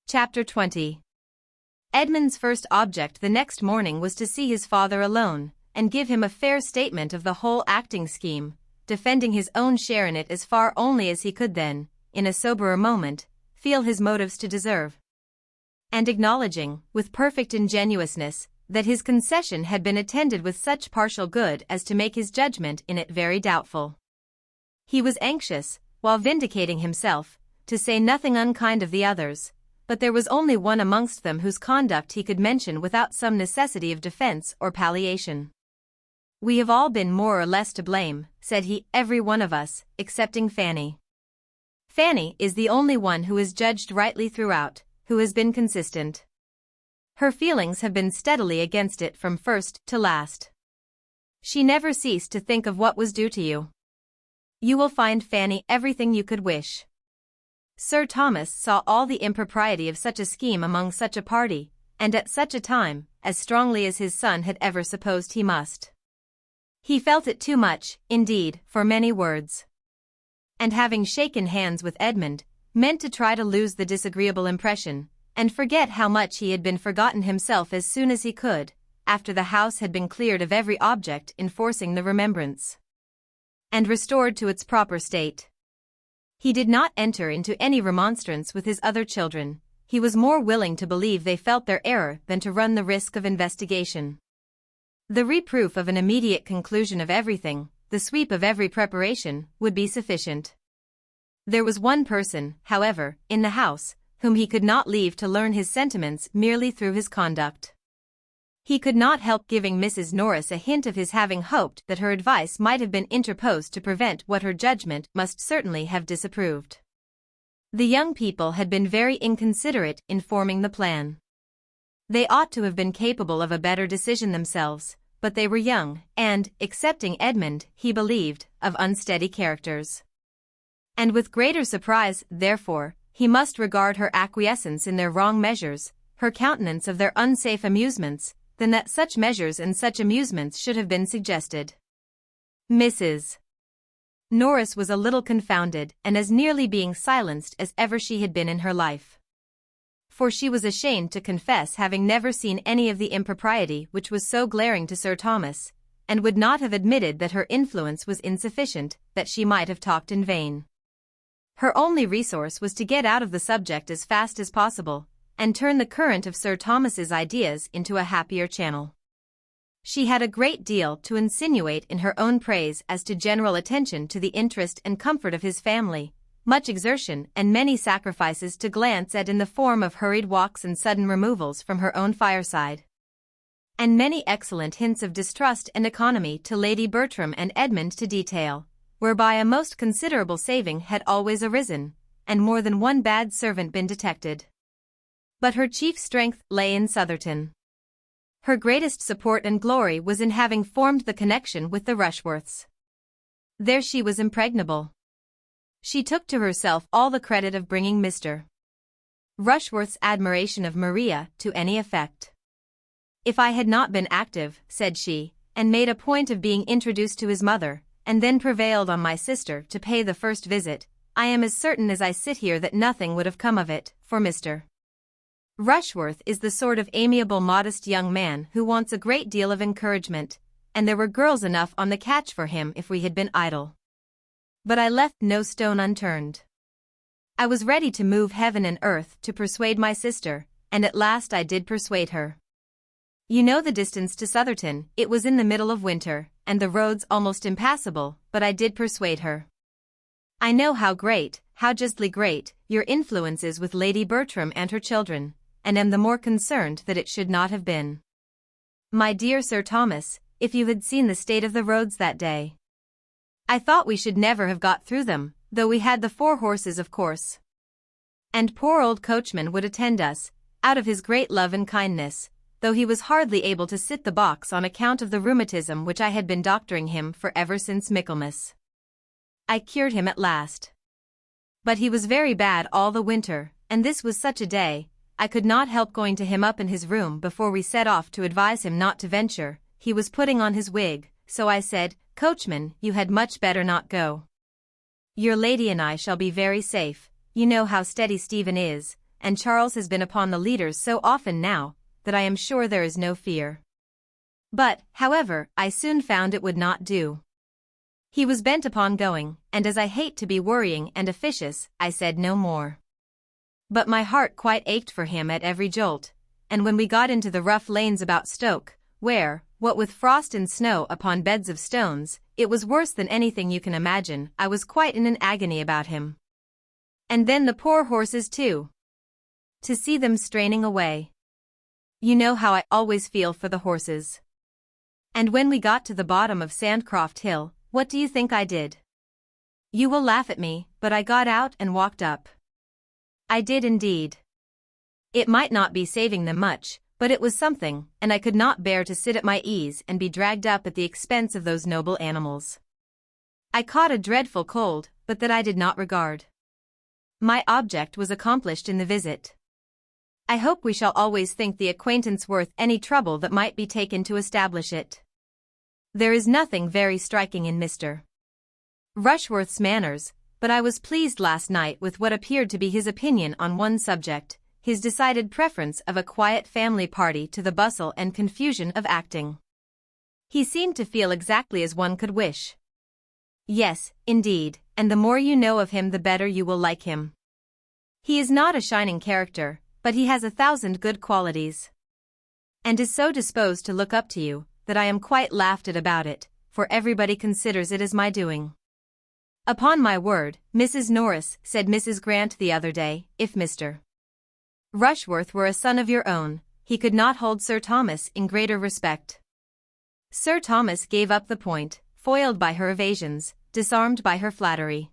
Chapter 20. Edmund's first object the next morning was to see his father alone, and give him a fair statement of the whole acting scheme, defending his own share in it as far only as he could then, in a soberer moment, feel his motives to deserve. And acknowledging, with perfect ingenuousness, that his concession had been attended with such partial good as to make his judgment in it very doubtful. He was anxious, while vindicating himself, to say nothing unkind of the others, but there was only one amongst them whose conduct he could mention without some necessity of defense or palliation. We have all been more or less to blame, said he, every one of us, excepting Fanny. Fanny is the only one who has judged rightly throughout, who has been consistent. Her feelings have been steadily against it from first to last. She never ceased to think of what was due to you. You will find, Fanny, everything you could wish. Sir Thomas saw all the impropriety of such a scheme among such a party, and at such a time, as strongly as his son had ever supposed he must. He felt it too much, indeed, for many words. And having shaken hands with Edmund, meant to try to lose the disagreeable impression, and forget how much he had been forgotten himself as soon as he could, after the house had been cleared of every object enforcing the remembrance, and restored to its proper state. He did not enter into any remonstrance with his other children. He was more willing to believe they felt their error than to run the risk of investigation. The reproof of an immediate conclusion of everything, the sweep of every preparation, would be sufficient. There was one person, however, in the house, whom he could not leave to learn his sentiments merely through his conduct. He could not help giving Mrs. Norris a hint of his having hoped that her advice might have been interposed to prevent what her judgment must certainly have disapproved. The young people had been very inconsiderate in forming the plan. They ought to have been capable of a better decision themselves, but they were young, and, excepting Edmund, he believed, of unsteady characters. And with greater surprise, therefore, he must regard her acquiescence in their wrong measures, her countenance of their unsafe amusements, than that such measures and such amusements should have been suggested. Mrs. Norris was a little confounded, and as nearly being silenced as ever she had been in her life. For she was ashamed to confess having never seen any of the impropriety which was so glaring to Sir Thomas, and would not have admitted that her influence was insufficient, that she might have talked in vain. Her only resource was to get out of the subject as fast as possible, and turn the current of Sir Thomas's ideas into a happier channel. She had a great deal to insinuate in her own praise as to general attention to the interest and comfort of his family, much exertion and many sacrifices to glance at in the form of hurried walks and sudden removals from her own fireside. And many excellent hints of distrust and economy to Lady Bertram and Edmund to detail, whereby a most considerable saving had always arisen, and more than one bad servant been detected. But her chief strength lay in Southerton. Her greatest support and glory was in having formed the connection with the Rushworths. There she was impregnable. She took to herself all the credit of bringing Mr. Rushworth's admiration of Maria to any effect. "If I had not been active," said she, "and made a point of being introduced to his mother, and then prevailed on my sister to pay the first visit, I am as certain as I sit here that nothing would have come of it, for Mr. Rushworth is the sort of amiable, modest young man who wants a great deal of encouragement, and there were girls enough on the catch for him if we had been idle. But I left no stone unturned. I was ready to move heaven and earth to persuade my sister, and at last I did persuade her. You know the distance to Southerton, it was in the middle of winter, and the roads almost impassable, but I did persuade her. I know how great, how justly great, your influence is with Lady Bertram and her children, and am the more concerned that it should not have been. My dear Sir Thomas, if you had seen the state of the roads that day! I thought we should never have got through them, though we had the 4 horses of course. And poor old coachman would attend us, out of his great love and kindness, though he was hardly able to sit the box on account of the rheumatism which I had been doctoring him for ever since Michaelmas. I cured him at last. But he was very bad all the winter, and this was such a day, I could not help going to him up in his room before we set off to advise him not to venture. He was putting on his wig, so I said, "Coachman, you had much better not go. Your lady and I shall be very safe, you know how steady Stephen is, and Charles has been upon the leaders so often now, that I am sure there is no fear." But, however, I soon found it would not do. He was bent upon going, and as I hate to be worrying and officious, I said no more. But my heart quite ached for him at every jolt, and when we got into the rough lanes about Stoke, where, what with frost and snow upon beds of stones, it was worse than anything you can imagine, I was quite in an agony about him. And then the poor horses too. To see them straining away. You know how I always feel for the horses. And when we got to the bottom of Sandcroft Hill, what do you think I did? You will laugh at me, but I got out and walked up. I did indeed. It might not be saving them much, but it was something, and I could not bear to sit at my ease and be dragged up at the expense of those noble animals. I caught a dreadful cold, but that I did not regard. My object was accomplished in the visit. I hope we shall always think the acquaintance worth any trouble that might be taken to establish it. There is nothing very striking in Mr. Rushworth's manners, but I was pleased last night with what appeared to be his opinion on one subject, his decided preference of a quiet family party to the bustle and confusion of acting. He seemed to feel exactly as one could wish. Yes, indeed, and the more you know of him the better you will like him. He is not a shining character, but he has 1,000 good qualities. And is so disposed to look up to you, that I am quite laughed at about it, for everybody considers it as my doing. Upon my word, Mrs. Norris, said Mrs. Grant the other day, if Mr. Rushworth were a son of your own, he could not hold Sir Thomas in greater respect. Sir Thomas gave up the point, foiled by her evasions, disarmed by her flattery,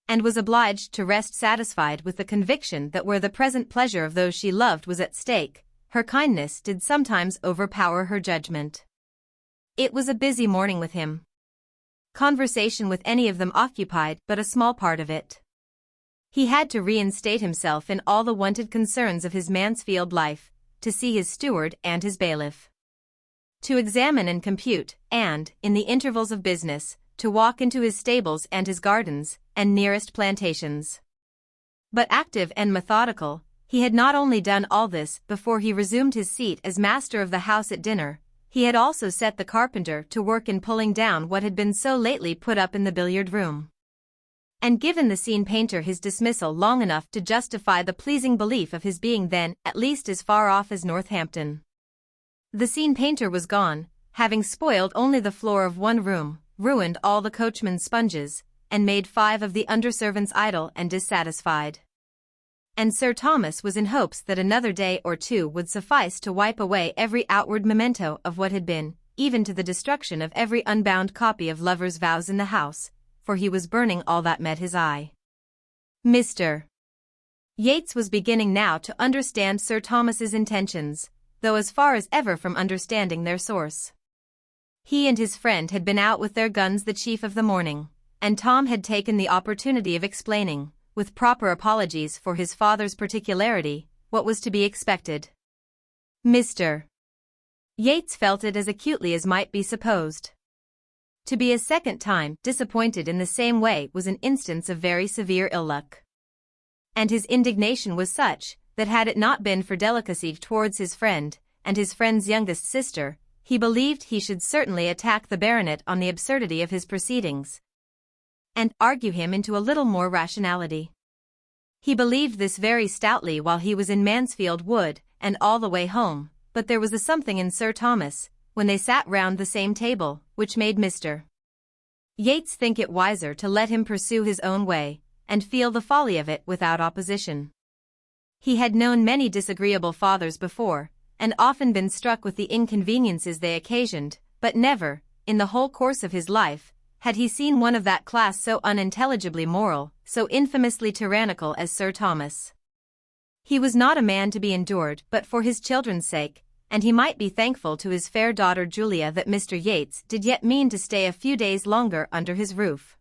and was obliged to rest satisfied with the conviction that where the present pleasure of those she loved was at stake, her kindness did sometimes overpower her judgment. It was a busy morning with him. Conversation with any of them occupied but a small part of it. He had to reinstate himself in all the wonted concerns of his Mansfield life, to see his steward and his bailiff, to examine and compute, and, in the intervals of business, to walk into his stables and his gardens, and nearest plantations. But active and methodical, he had not only done all this before he resumed his seat as master of the house at dinner, he had also set the carpenter to work in pulling down what had been so lately put up in the billiard room, and given the scene painter his dismissal long enough to justify the pleasing belief of his being then at least as far off as Northampton. The scene painter was gone, having spoiled only the floor of one room, ruined all the coachman's sponges, and made 5 of the underservants idle and dissatisfied. And Sir Thomas was in hopes that another day or 2 would suffice to wipe away every outward memento of what had been, even to the destruction of every unbound copy of Lovers' Vows in the house, for he was burning all that met his eye. Mr. Yates was beginning now to understand Sir Thomas's intentions, though as far as ever from understanding their source. He and his friend had been out with their guns the chief of the morning, and Tom had taken the opportunity of explaining, with proper apologies for his father's particularity, what was to be expected. Mr. Yates felt it as acutely as might be supposed. To be a second time disappointed in the same way was an instance of very severe ill-luck. And his indignation was such, that had it not been for delicacy towards his friend, and his friend's youngest sister, he believed he should certainly attack the baronet on the absurdity of his proceedings, and argue him into a little more rationality. He believed this very stoutly while he was in Mansfield Wood, and all the way home, but there was a something in Sir Thomas, when they sat round the same table, which made Mr. Yates think it wiser to let him pursue his own way, and feel the folly of it without opposition. He had known many disagreeable fathers before, and often been struck with the inconveniences they occasioned, but never, in the whole course of his life, had he seen one of that class so unintelligibly moral, so infamously tyrannical as Sir Thomas. He was not a man to be endured but for his children's sake, and he might be thankful to his fair daughter Julia that Mr. Yates did yet mean to stay a few days longer under his roof.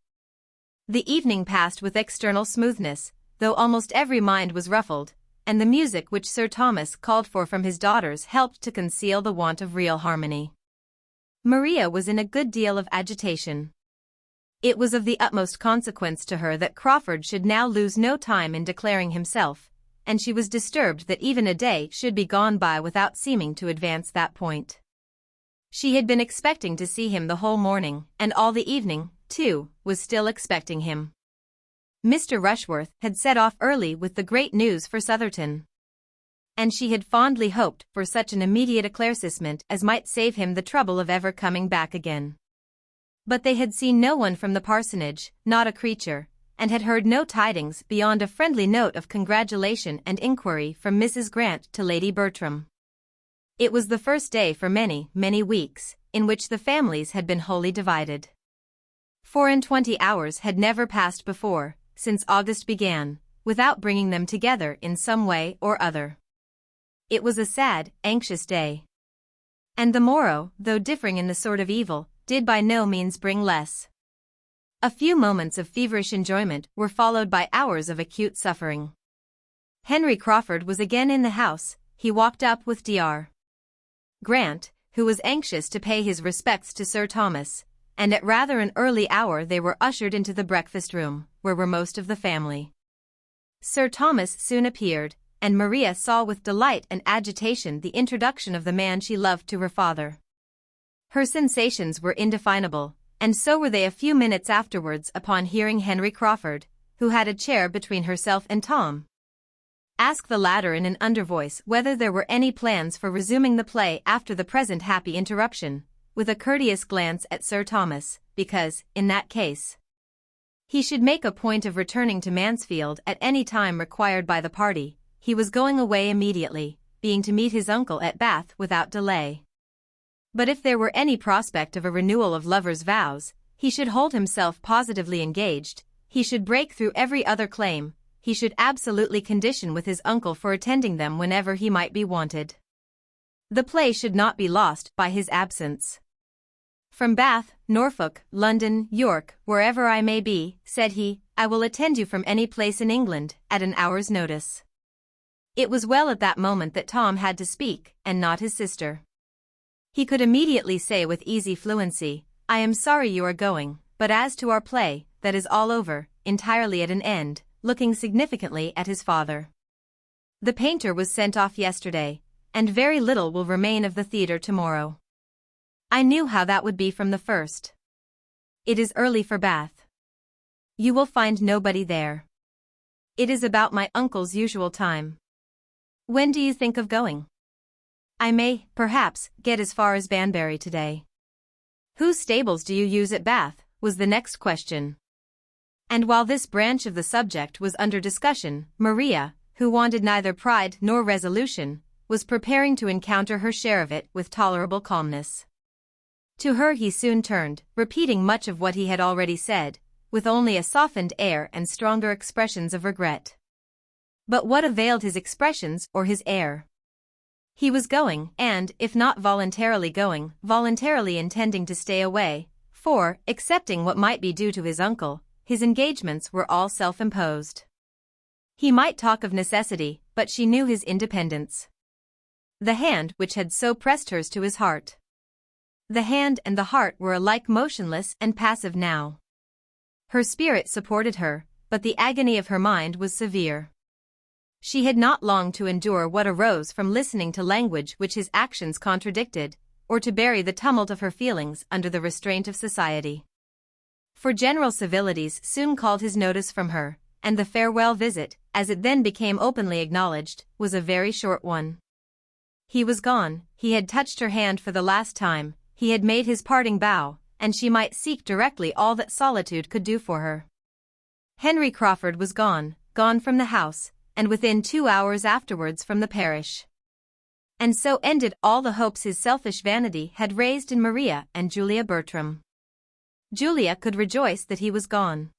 The evening passed with external smoothness, though almost every mind was ruffled, and the music which Sir Thomas called for from his daughters helped to conceal the want of real harmony. Maria was in a good deal of agitation. It was of the utmost consequence to her that Crawford should now lose no time in declaring himself, and she was disturbed that even a day should be gone by without seeming to advance that point. She had been expecting to see him the whole morning, and all the evening, too, was still expecting him. Mr. Rushworth had set off early with the great news for Southerton, and she had fondly hoped for such an immediate eclaircissement as might save him the trouble of ever coming back again. But they had seen no one from the parsonage, not a creature, and had heard no tidings beyond a friendly note of congratulation and inquiry from Mrs. Grant to Lady Bertram. It was the first day for many, many weeks, in which the families had been wholly divided. 24 hours had never passed before, since August began, without bringing them together in some way or other. It was a sad, anxious day. And the morrow, though differing in the sort of evil, did by no means bring less. A few moments of feverish enjoyment were followed by hours of acute suffering. Henry Crawford was again in the house. He walked up with Dr. Grant, who was anxious to pay his respects to Sir Thomas, and at rather an early hour they were ushered into the breakfast-room, where were most of the family. Sir Thomas soon appeared, and Maria saw with delight and agitation the introduction of the man she loved to her father. Her sensations were indefinable, and so were they a few minutes afterwards upon hearing Henry Crawford, who had a chair between herself and Tom, ask the latter in an undervoice whether there were any plans for resuming the play after the present happy interruption, with a courteous glance at Sir Thomas, because, in that case, he should make a point of returning to Mansfield at any time required by the party. He was going away immediately, being to meet his uncle at Bath without delay. But if there were any prospect of a renewal of lovers' vows, he should hold himself positively engaged, he should break through every other claim, he should absolutely condition with his uncle for attending them whenever he might be wanted. The play should not be lost by his absence. From Bath, Norfolk, London, York, wherever I may be, said he, I will attend you from any place in England, at an hour's notice. It was well at that moment that Tom had to speak, and not his sister. He could immediately say with easy fluency, I am sorry you are going, but as to our play, that is all over, entirely at an end, looking significantly at his father. The painter was sent off yesterday, and very little will remain of the theatre tomorrow. I knew how that would be from the first. It is early for Bath. You will find nobody there. It is about my uncle's usual time. When do you think of going? I may, perhaps, get as far as Banbury today. Whose stables do you use at Bath, was the next question. And while this branch of the subject was under discussion, Maria, who wanted neither pride nor resolution, was preparing to encounter her share of it with tolerable calmness. To her he soon turned, repeating much of what he had already said, with only a softened air and stronger expressions of regret. But what availed his expressions or his air? He was going, and, if not voluntarily going, voluntarily intending to stay away, for, excepting what might be due to his uncle, his engagements were all self-imposed. He might talk of necessity, but she knew his independence. The hand which had so pressed hers to his heart. The hand and the heart were alike motionless and passive now. Her spirit supported her, but the agony of her mind was severe. She had not long to endure what arose from listening to language which his actions contradicted, or to bury the tumult of her feelings under the restraint of society. For general civilities soon called his notice from her, and the farewell visit, as it then became openly acknowledged, was a very short one. He was gone, he had touched her hand for the last time, he had made his parting bow, and she might seek directly all that solitude could do for her. Henry Crawford was gone from the house, and within 2 hours afterwards from the parish. And so ended all the hopes his selfish vanity had raised in Maria and Julia Bertram. Julia could rejoice that he was gone.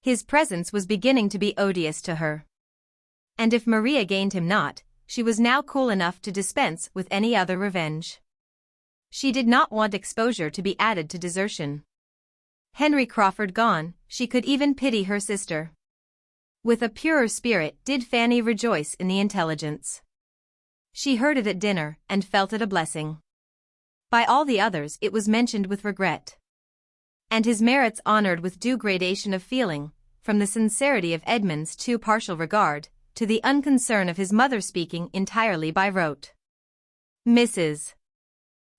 His presence was beginning to be odious to her. And if Maria gained him not, she was now cool enough to dispense with any other revenge. She did not want exposure to be added to desertion. Henry Crawford gone, she could even pity her sister. With a purer spirit did Fanny rejoice in the intelligence. She heard it at dinner, and felt it a blessing. By all the others it was mentioned with regret. And his merits honored with due gradation of feeling, from the sincerity of Edmund's too partial regard, to the unconcern of his mother speaking entirely by rote. Mrs.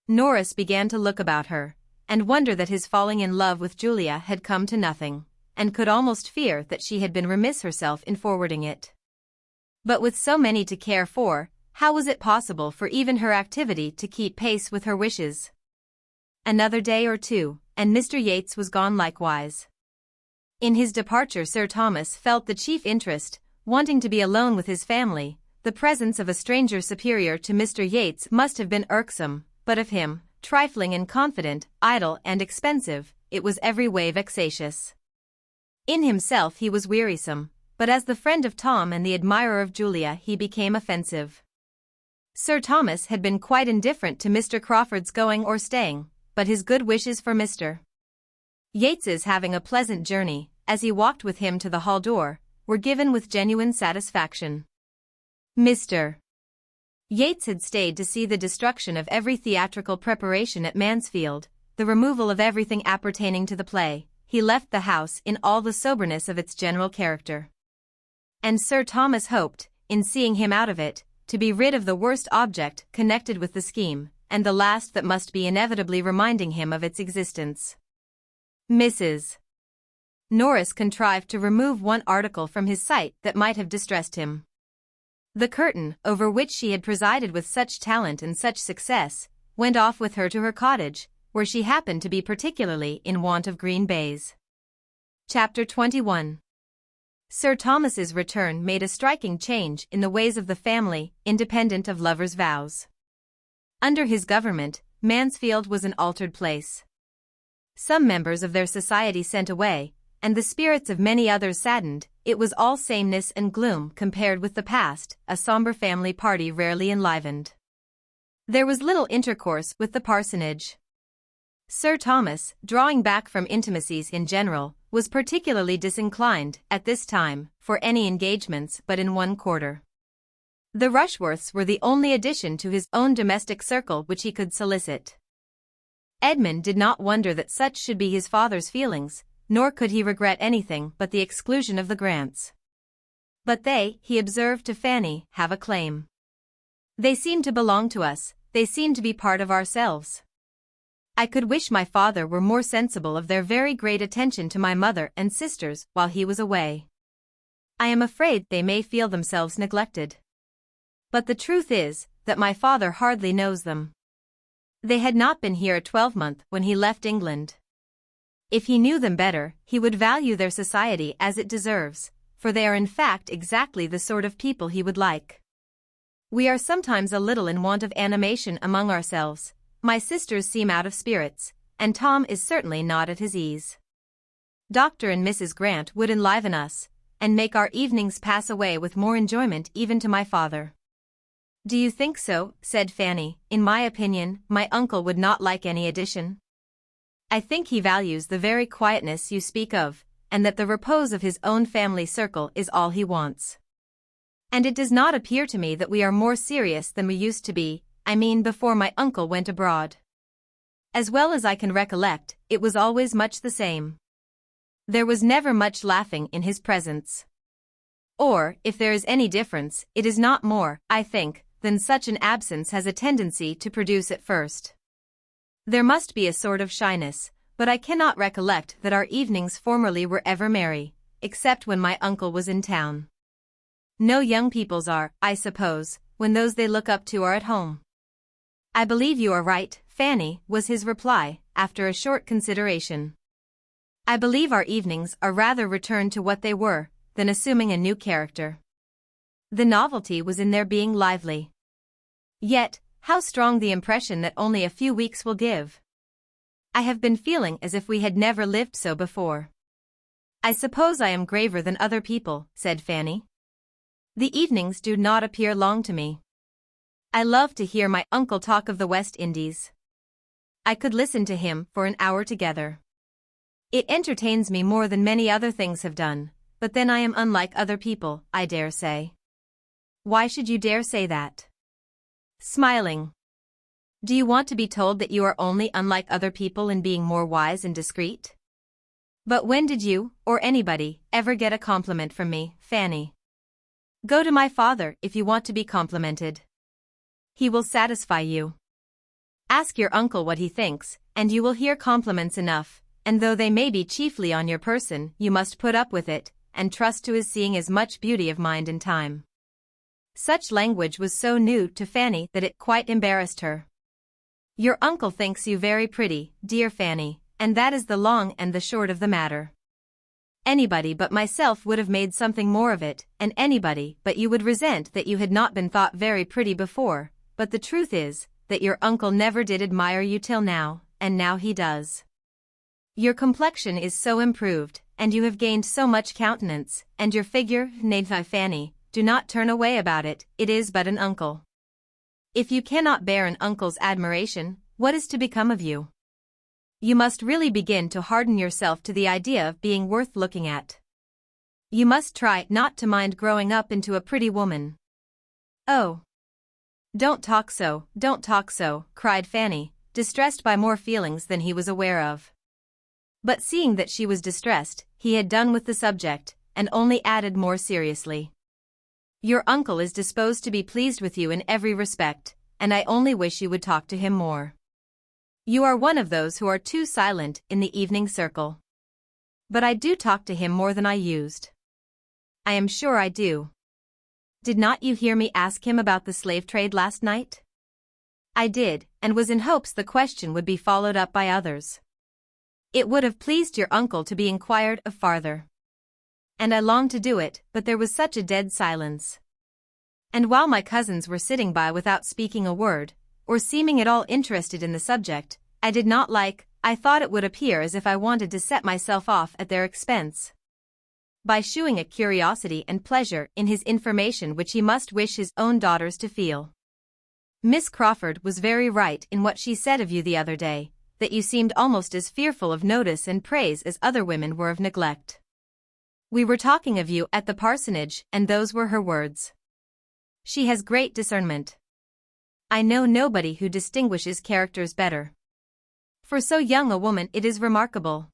Norris began to look about her, and wonder that his falling in love with Julia had come to nothing, and could almost fear that she had been remiss herself in forwarding it. But with so many to care for, how was it possible for even her activity to keep pace with her wishes? Another day or two, and Mr. Yates was gone likewise. In his departure Sir Thomas felt the chief interest, wanting to be alone with his family. The presence of a stranger superior to Mr. Yates must have been irksome, but of him, trifling and confident, idle and expensive, it was every way vexatious. In himself he was wearisome, but as the friend of Tom and the admirer of Julia he became offensive. Sir Thomas had been quite indifferent to Mr. Crawford's going or staying, but his good wishes for Mr. Yates's having a pleasant journey, as he walked with him to the hall door, were given with genuine satisfaction. Mr. Yates had stayed to see the destruction of every theatrical preparation at Mansfield, the removal of everything appertaining to the play. He left the house in all the soberness of its general character. And Sir Thomas hoped, in seeing him out of it, to be rid of the worst object connected with the scheme, and the last that must be inevitably reminding him of its existence. Mrs. Norris contrived to remove one article from his sight that might have distressed him. The curtain, over which she had presided with such talent and such success, went off with her to her cottage, where she happened to be particularly in want of green baize. Chapter 21. Sir Thomas's return made a striking change in the ways of the family, independent of lovers' vows. Under his government, Mansfield was an altered place. Some members of their society sent away, and the spirits of many others saddened. It was all sameness and gloom compared with the past, a sombre family party rarely enlivened. There was little intercourse with the parsonage. Sir Thomas, drawing back from intimacies in general, was particularly disinclined, at this time, for any engagements but in one quarter. The Rushworths were the only addition to his own domestic circle which he could solicit. Edmund did not wonder that such should be his father's feelings, nor could he regret anything but the exclusion of the Grants. But they, he observed to Fanny, have a claim. They seem to belong to us, they seem to be part of ourselves. I could wish my father were more sensible of their very great attention to my mother and sisters while he was away. I am afraid they may feel themselves neglected. But the truth is, that my father hardly knows them. They had not been here a 12-month when he left England. If he knew them better, he would value their society as it deserves, for they are in fact exactly the sort of people he would like. We are sometimes a little in want of animation among ourselves. My sisters seem out of spirits, and Tom is certainly not at his ease. Dr. and Mrs. Grant would enliven us, and make our evenings pass away with more enjoyment even to my father. Do you think so? Said Fanny. In my opinion, my uncle would not like any addition. I think he values the very quietness you speak of, and that the repose of his own family circle is all he wants. And it does not appear to me that we are more serious than we used to be, I mean before my uncle went abroad. As well as I can recollect, it was always much the same. There was never much laughing in his presence. Or, if there is any difference, it is not more, I think, than such an absence has a tendency to produce at first. There must be a sort of shyness, but I cannot recollect that our evenings formerly were ever merry, except when my uncle was in town. No young people's are, I suppose, when those they look up to are at home. I believe you are right, Fanny, was his reply, after a short consideration. I believe our evenings are rather returned to what they were, than assuming a new character. The novelty was in their being lively. Yet, how strong the impression that only a few weeks will give! I have been feeling as if we had never lived so before. I suppose I am graver than other people, said Fanny. The evenings do not appear long to me. I love to hear my uncle talk of the West Indies. I could listen to him for an hour together. It entertains me more than many other things have done, but then I am unlike other people, I dare say. Why should you dare say that? Smiling. Do you want to be told that you are only unlike other people in being more wise and discreet? But when did you, or anybody, ever get a compliment from me, Fanny? Go to my father if you want to be complimented. He will satisfy you. Ask your uncle what he thinks, and you will hear compliments enough, and though they may be chiefly on your person, you must put up with it, and trust to his seeing as much beauty of mind in time. Such language was so new to Fanny that it quite embarrassed her. Your uncle thinks you very pretty, dear Fanny, and that is the long and the short of the matter. Anybody but myself would have made something more of it, and anybody but you would resent that you had not been thought very pretty before, but the truth is, that your uncle never did admire you till now, and now he does. Your complexion is so improved, and you have gained so much countenance, and your figure, nay, Fanny, do not turn away about it, it is but an uncle. If you cannot bear an uncle's admiration, what is to become of you? You must really begin to harden yourself to the idea of being worth looking at. You must try not to mind growing up into a pretty woman. Oh! Don't talk so, cried Fanny, distressed by more feelings than he was aware of. But seeing that she was distressed, he had done with the subject, and only added more seriously. Your uncle is disposed to be pleased with you in every respect, and I only wish you would talk to him more. You are one of those who are too silent in the evening circle. But I do talk to him more than I used. I am sure I do. Did not you hear me ask him about the slave trade last night? I did, and was in hopes the question would be followed up by others. It would have pleased your uncle to be inquired of farther. And I longed to do it, but there was such a dead silence. And while my cousins were sitting by without speaking a word, or seeming at all interested in the subject, I did not like, I thought it would appear as if I wanted to set myself off at their expense. By shewing a curiosity and pleasure in his information which he must wish his own daughters to feel. Miss Crawford was very right in what she said of you the other day, that you seemed almost as fearful of notice and praise as other women were of neglect. We were talking of you at the parsonage, and those were her words. She has great discernment. I know nobody who distinguishes characters better. For so young a woman it is remarkable.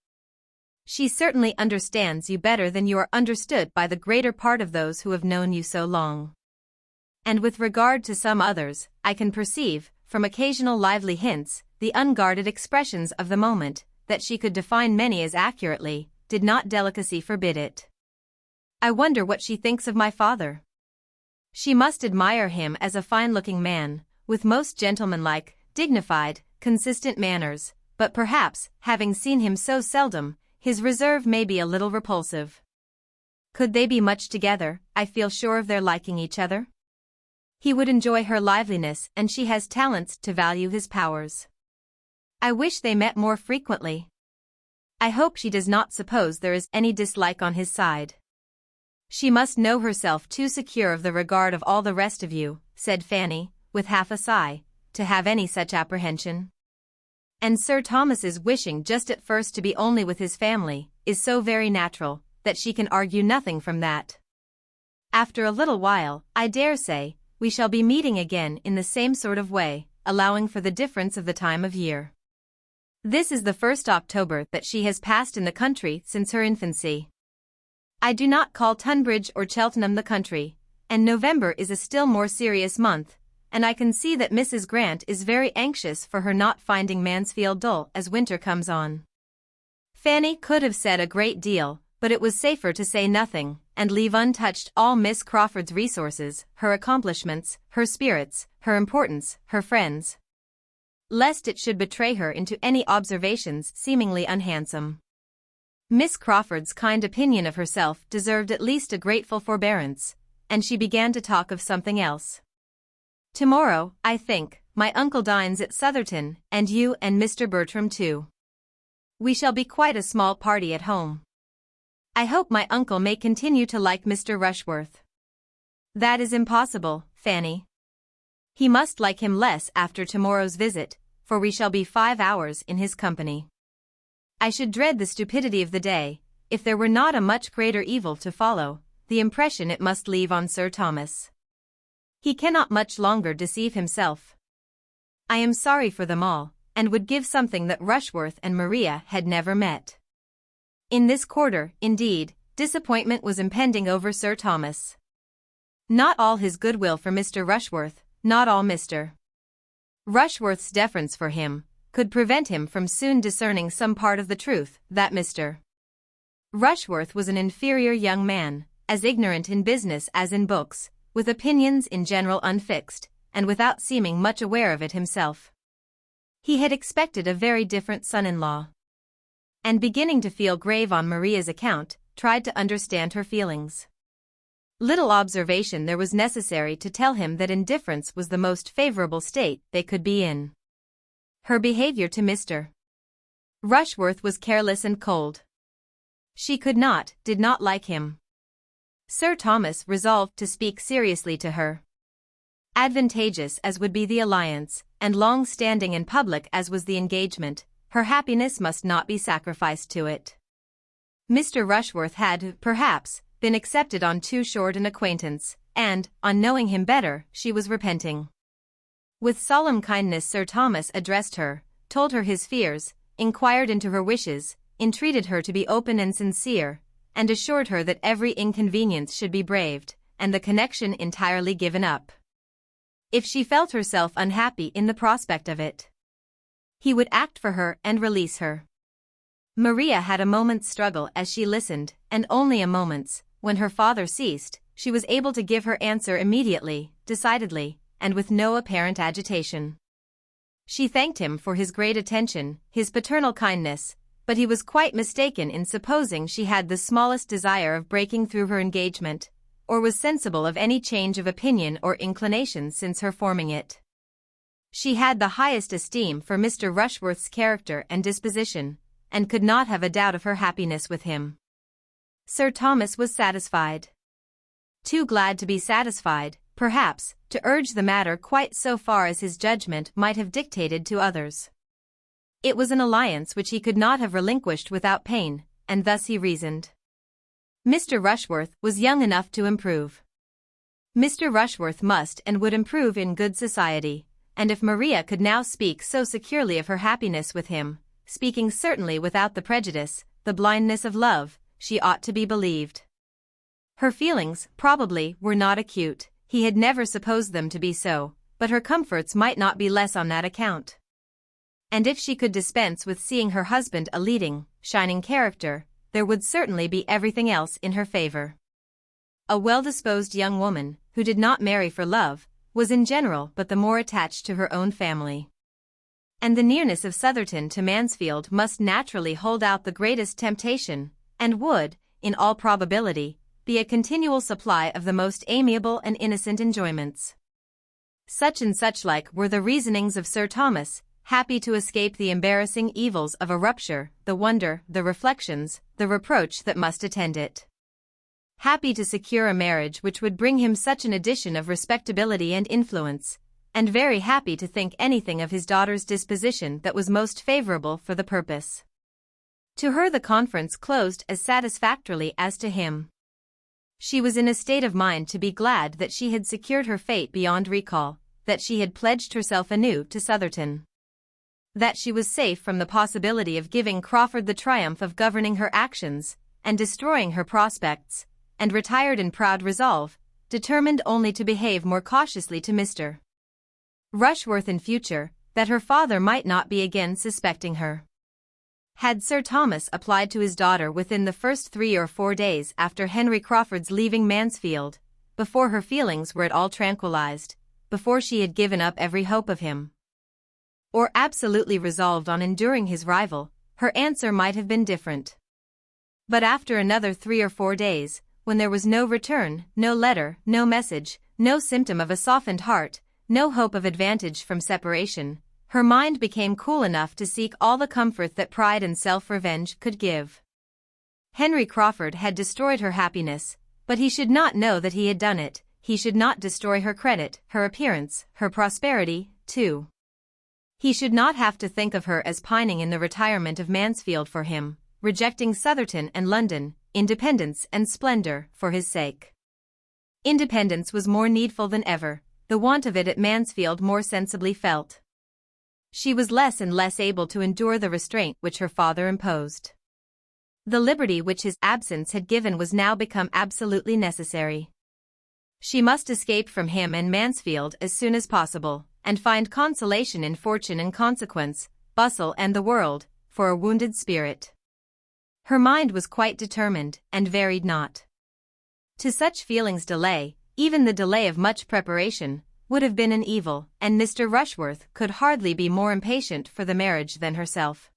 She certainly understands you better than you are understood by the greater part of those who have known you so long. And with regard to some others, I can perceive, from occasional lively hints, the unguarded expressions of the moment, that she could define many as accurately, did not delicacy forbid it. I wonder what she thinks of my father. She must admire him as a fine-looking man, with most gentlemanlike, dignified, consistent manners, but perhaps, having seen him so seldom, his reserve may be a little repulsive. Could they be much together, I feel sure of their liking each other. He would enjoy her liveliness, and she has talents to value his powers. I wish they met more frequently. I hope she does not suppose there is any dislike on his side. She must know herself too secure of the regard of all the rest of you, said Fanny, with half a sigh, to have any such apprehension. And Sir Thomas's wishing just at first to be only with his family is so very natural, that she can argue nothing from that. After a little while, I dare say, we shall be meeting again in the same sort of way, allowing for the difference of the time of year. This is the first October that she has passed in the country since her infancy. I do not call Tunbridge or Cheltenham the country, and November is a still more serious month, and I can see that Mrs. Grant is very anxious for her not finding Mansfield dull as winter comes on. Fanny could have said a great deal, but it was safer to say nothing, and leave untouched all Miss Crawford's resources, her accomplishments, her spirits, her importance, her friends, lest it should betray her into any observations seemingly unhandsome. Miss Crawford's kind opinion of herself deserved at least a grateful forbearance, and she began to talk of something else. Tomorrow, I think, my uncle dines at Southerton, and you and Mr. Bertram too. We shall be quite a small party at home. I hope my uncle may continue to like Mr. Rushworth. That is impossible, Fanny. He must like him less after tomorrow's visit, for we shall be 5 hours in his company. I should dread the stupidity of the day, if there were not a much greater evil to follow, the impression it must leave on Sir Thomas. He cannot much longer deceive himself. I am sorry for them all, and would give something that Rushworth and Maria had never met. In this quarter, indeed, disappointment was impending over Sir Thomas. Not all his goodwill for Mr. Rushworth, not all Mr. Rushworth's deference for him, could prevent him from soon discerning some part of the truth, that Mr. Rushworth was an inferior young man, as ignorant in business as in books, with opinions in general unfixed, and without seeming much aware of it himself. He had expected a very different son-in-law, and beginning to feel grave on Maria's account, tried to understand her feelings. Little observation there was necessary to tell him that indifference was the most favorable state they could be in. Her behavior to Mr. Rushworth was careless and cold. She did not like him. Sir Thomas resolved to speak seriously to her. Advantageous as would be the alliance, and long-standing and public as was the engagement, her happiness must not be sacrificed to it. Mr. Rushworth had, perhaps, been accepted on too short an acquaintance, and, on knowing him better, she was repenting. With solemn kindness Sir Thomas addressed her, told her his fears, inquired into her wishes, entreated her to be open and sincere, and assured her that every inconvenience should be braved, and the connection entirely given up, if she felt herself unhappy in the prospect of it. He would act for her and release her. Maria had a moment's struggle as she listened, and only a moment's. When her father ceased, she was able to give her answer immediately, decidedly, and with no apparent agitation. She thanked him for his great attention, his paternal kindness, but he was quite mistaken in supposing she had the smallest desire of breaking through her engagement, or was sensible of any change of opinion or inclination since her forming it. She had the highest esteem for Mr. Rushworth's character and disposition, and could not have a doubt of her happiness with him. Sir Thomas was satisfied. Too glad to be satisfied, perhaps, to urge the matter quite so far as his judgment might have dictated to others. It was an alliance which he could not have relinquished without pain, and thus he reasoned. Mr. Rushworth was young enough to improve. Mr. Rushworth must and would improve in good society, and if Maria could now speak so securely of her happiness with him, speaking certainly without the prejudice, the blindness of love, she ought to be believed. Her feelings, probably, were not acute, he had never supposed them to be so, but her comforts might not be less on that account. And if she could dispense with seeing her husband a leading, shining character, there would certainly be everything else in her favor. A well-disposed young woman, who did not marry for love, was in general but the more attached to her own family. And the nearness of Sotherton to Mansfield must naturally hold out the greatest temptation, and would, in all probability, be a continual supply of the most amiable and innocent enjoyments. Such and such like were the reasonings of Sir Thomas, happy to escape the embarrassing evils of a rupture, the wonder, the reflections, the reproach that must attend it. Happy to secure a marriage which would bring him such an addition of respectability and influence, and very happy to think anything of his daughter's disposition that was most favorable for the purpose. To her the conference closed as satisfactorily as to him. She was in a state of mind to be glad that she had secured her fate beyond recall, that she had pledged herself anew to Sotherton, that she was safe from the possibility of giving Crawford the triumph of governing her actions, and destroying her prospects, and retired in proud resolve, determined only to behave more cautiously to Mr. Rushworth in future, that her father might not be again suspecting her. Had Sir Thomas applied to his daughter within the first 3 or 4 days after Henry Crawford's leaving Mansfield, before her feelings were at all tranquilized, before she had given up every hope of him, or absolutely resolved on enduring his rival, her answer might have been different. But after another 3 or 4 days, when there was no return, no letter, no message, no symptom of a softened heart, no hope of advantage from separation, her mind became cool enough to seek all the comfort that pride and self-revenge could give. Henry Crawford had destroyed her happiness, but he should not know that he had done it. He should not destroy her credit, her appearance, her prosperity, too. He should not have to think of her as pining in the retirement of Mansfield for him, rejecting Sotherton and London, independence and splendor, for his sake. Independence was more needful than ever, the want of it at Mansfield more sensibly felt. She was less and less able to endure the restraint which her father imposed. The liberty which his absence had given was now become absolutely necessary. She must escape from him and Mansfield as soon as possible, and find consolation in fortune and consequence, bustle and the world, for a wounded spirit. Her mind was quite determined, and varied not. To such feelings delay, even the delay of much preparation, would have been an evil, and Mr. Rushworth could hardly be more impatient for the marriage than herself.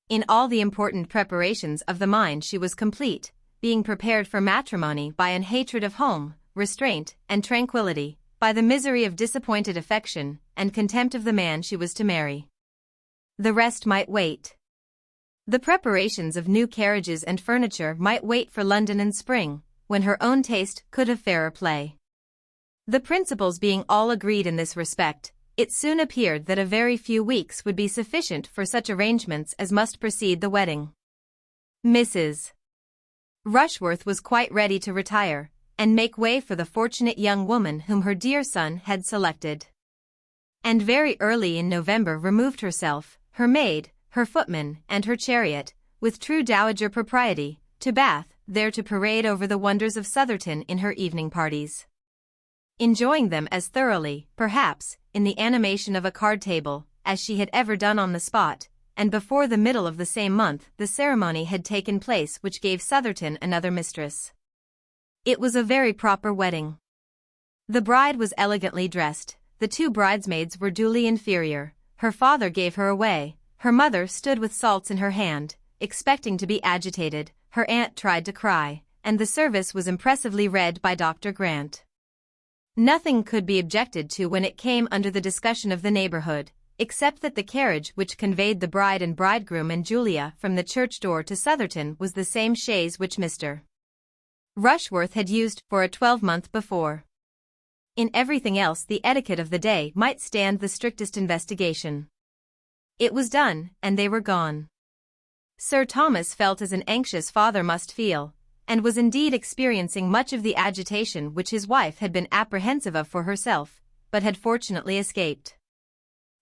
In all the important preparations of the mind she was complete, being prepared for matrimony by an hatred of home, restraint, and tranquility, by the misery of disappointed affection, and contempt of the man she was to marry. The rest might wait. The preparations of new carriages and furniture might wait for London and spring, when her own taste could have fairer play. The principals being all agreed in this respect, it soon appeared that a very few weeks would be sufficient for such arrangements as must precede the wedding. Mrs. Rushworth was quite ready to retire, and make way for the fortunate young woman whom her dear son had selected. And very early in November removed herself, her maid, her footman, and her chariot, with true dowager propriety, to Bath, there to parade over the wonders of Sotherton in her evening parties. Enjoying them as thoroughly, perhaps, in the animation of a card table, as she had ever done on the spot, and before the middle of the same month the ceremony had taken place which gave Sotherton another mistress. It was a very proper wedding. The bride was elegantly dressed, the 2 bridesmaids were duly inferior, her father gave her away, her mother stood with salts in her hand, expecting to be agitated, her aunt tried to cry, and the service was impressively read by Dr. Grant. Nothing could be objected to when it came under the discussion of the neighborhood, except that the carriage which conveyed the bride and bridegroom and Julia from the church door to Sotherton was the same chaise which Mr. Rushworth had used for a 12-month before. In everything else the etiquette of the day might stand the strictest investigation. It was done, and they were gone. Sir Thomas felt as an anxious father must feel, and was indeed experiencing much of the agitation which his wife had been apprehensive of for herself, but had fortunately escaped.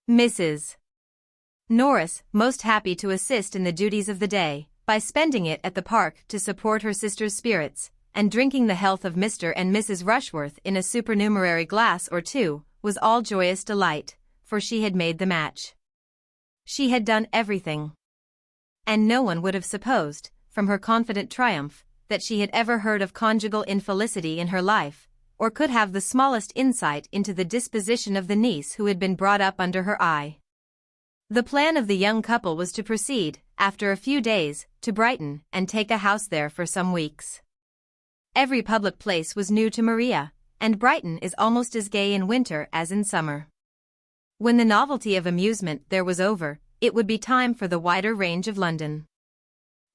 Mrs. Norris, most happy to assist in the duties of the day, by spending it at the park to support her sister's spirits, and drinking the health of Mr. and Mrs. Rushworth in a supernumerary glass or 2, was all joyous delight, for she had made the match. She had done everything. And no one would have supposed, from her confident triumph, that she had ever heard of conjugal infelicity in her life, or could have the smallest insight into the disposition of the niece who had been brought up under her eye. The plan of the young couple was to proceed, after a few days, to Brighton and take a house there for some weeks. Every public place was new to Maria, and Brighton is almost as gay in winter as in summer. When the novelty of amusement there was over, it would be time for the wider range of London.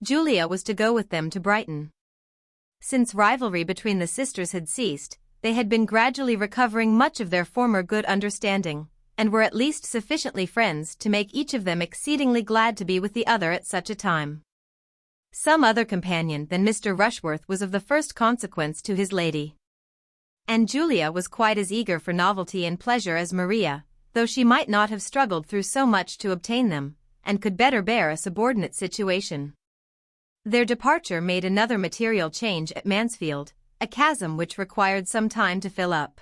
Julia was to go with them to Brighton. Since rivalry between the sisters had ceased, they had been gradually recovering much of their former good understanding, and were at least sufficiently friends to make each of them exceedingly glad to be with the other at such a time. Some other companion than Mr. Rushworth was of the first consequence to his lady. And Julia was quite as eager for novelty and pleasure as Maria, though she might not have struggled through so much to obtain them, and could better bear a subordinate situation. Their departure made another material change at Mansfield, a chasm which required some time to fill up.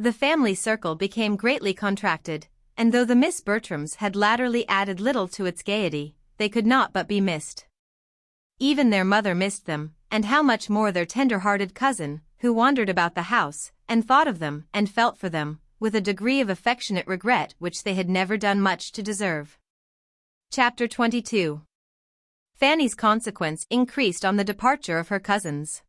The family circle became greatly contracted, and though the Miss Bertrams had latterly added little to its gaiety, they could not but be missed. Even their mother missed them, and how much more their tender-hearted cousin, who wandered about the house, and thought of them, and felt for them, with a degree of affectionate regret which they had never done much to deserve. Chapter 22. Fanny's consequence increased on the departure of her cousins.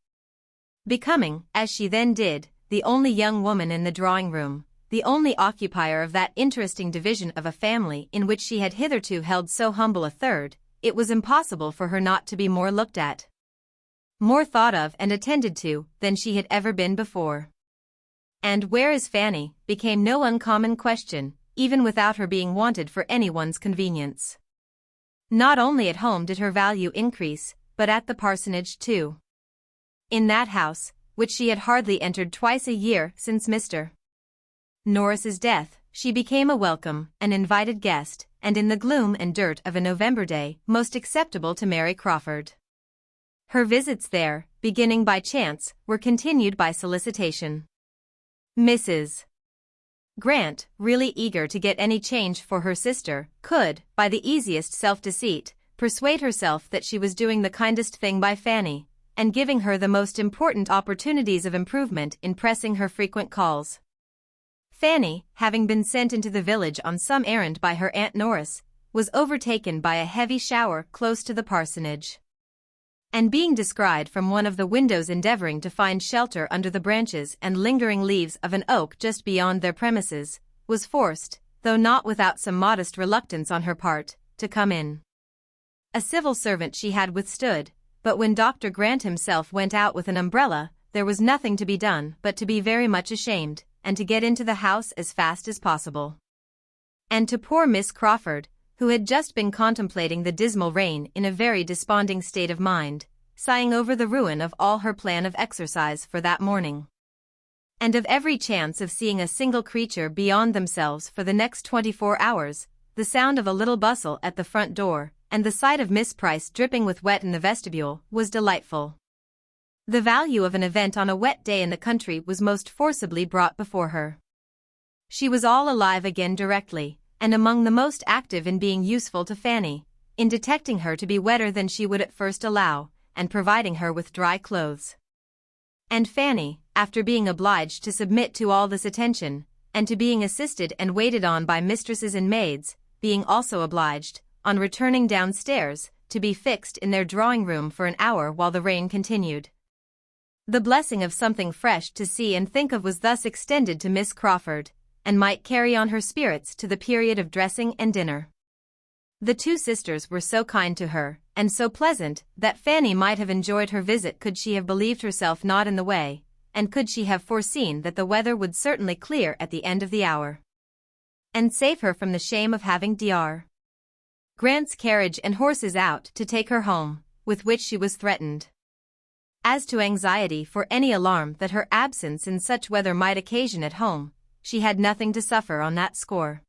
Becoming, as she then did, the only young woman in the drawing-room, the only occupier of that interesting division of a family in which she had hitherto held so humble a third, it was impossible for her not to be more looked at, more thought of and attended to, than she had ever been before. And "Where is Fanny?" became no uncommon question, even without her being wanted for anyone's convenience. Not only at home did her value increase, but at the parsonage too. In that house, which she had hardly entered twice a year since Mr. Norris's death, she became a welcome, an invited guest, and in the gloom and dirt of a November day, most acceptable to Mary Crawford. Her visits there, beginning by chance, were continued by solicitation. Mrs. Grant, really eager to get any change for her sister, could, by the easiest self-deceit, persuade herself that she was doing the kindest thing by Fanny, and giving her the most important opportunities of improvement in pressing her frequent calls. Fanny, having been sent into the village on some errand by her Aunt Norris, was overtaken by a heavy shower close to the parsonage. And being descried from one of the windows endeavoring to find shelter under the branches and lingering leaves of an oak just beyond their premises, was forced, though not without some modest reluctance on her part, to come in. A civil servant she had withstood, but when Dr. Grant himself went out with an umbrella, there was nothing to be done but to be very much ashamed, and to get into the house as fast as possible. And to poor Miss Crawford, who had just been contemplating the dismal rain in a very desponding state of mind, sighing over the ruin of all her plan of exercise for that morning, and of every chance of seeing a single creature beyond themselves for the next 24 hours, the sound of a little bustle at the front door, and the sight of Miss Price dripping with wet in the vestibule, was delightful. The value of an event on a wet day in the country was most forcibly brought before her. She was all alive again directly, and among the most active in being useful to Fanny, in detecting her to be wetter than she would at first allow, and providing her with dry clothes. And Fanny, after being obliged to submit to all this attention, and to being assisted and waited on by mistresses and maids, being also obliged, on returning downstairs, to be fixed in their drawing-room for an hour while the rain continued. The blessing of something fresh to see and think of was thus extended to Miss Crawford, and might carry on her spirits to the period of dressing and dinner. The two sisters were so kind to her, and so pleasant, that Fanny might have enjoyed her visit could she have believed herself not in the way, and could she have foreseen that the weather would certainly clear at the end of the hour, and save her from the shame of having Dr. Grant's carriage and horses out to take her home, with which she was threatened. As to anxiety for any alarm that her absence in such weather might occasion at home, she had nothing to suffer on that score.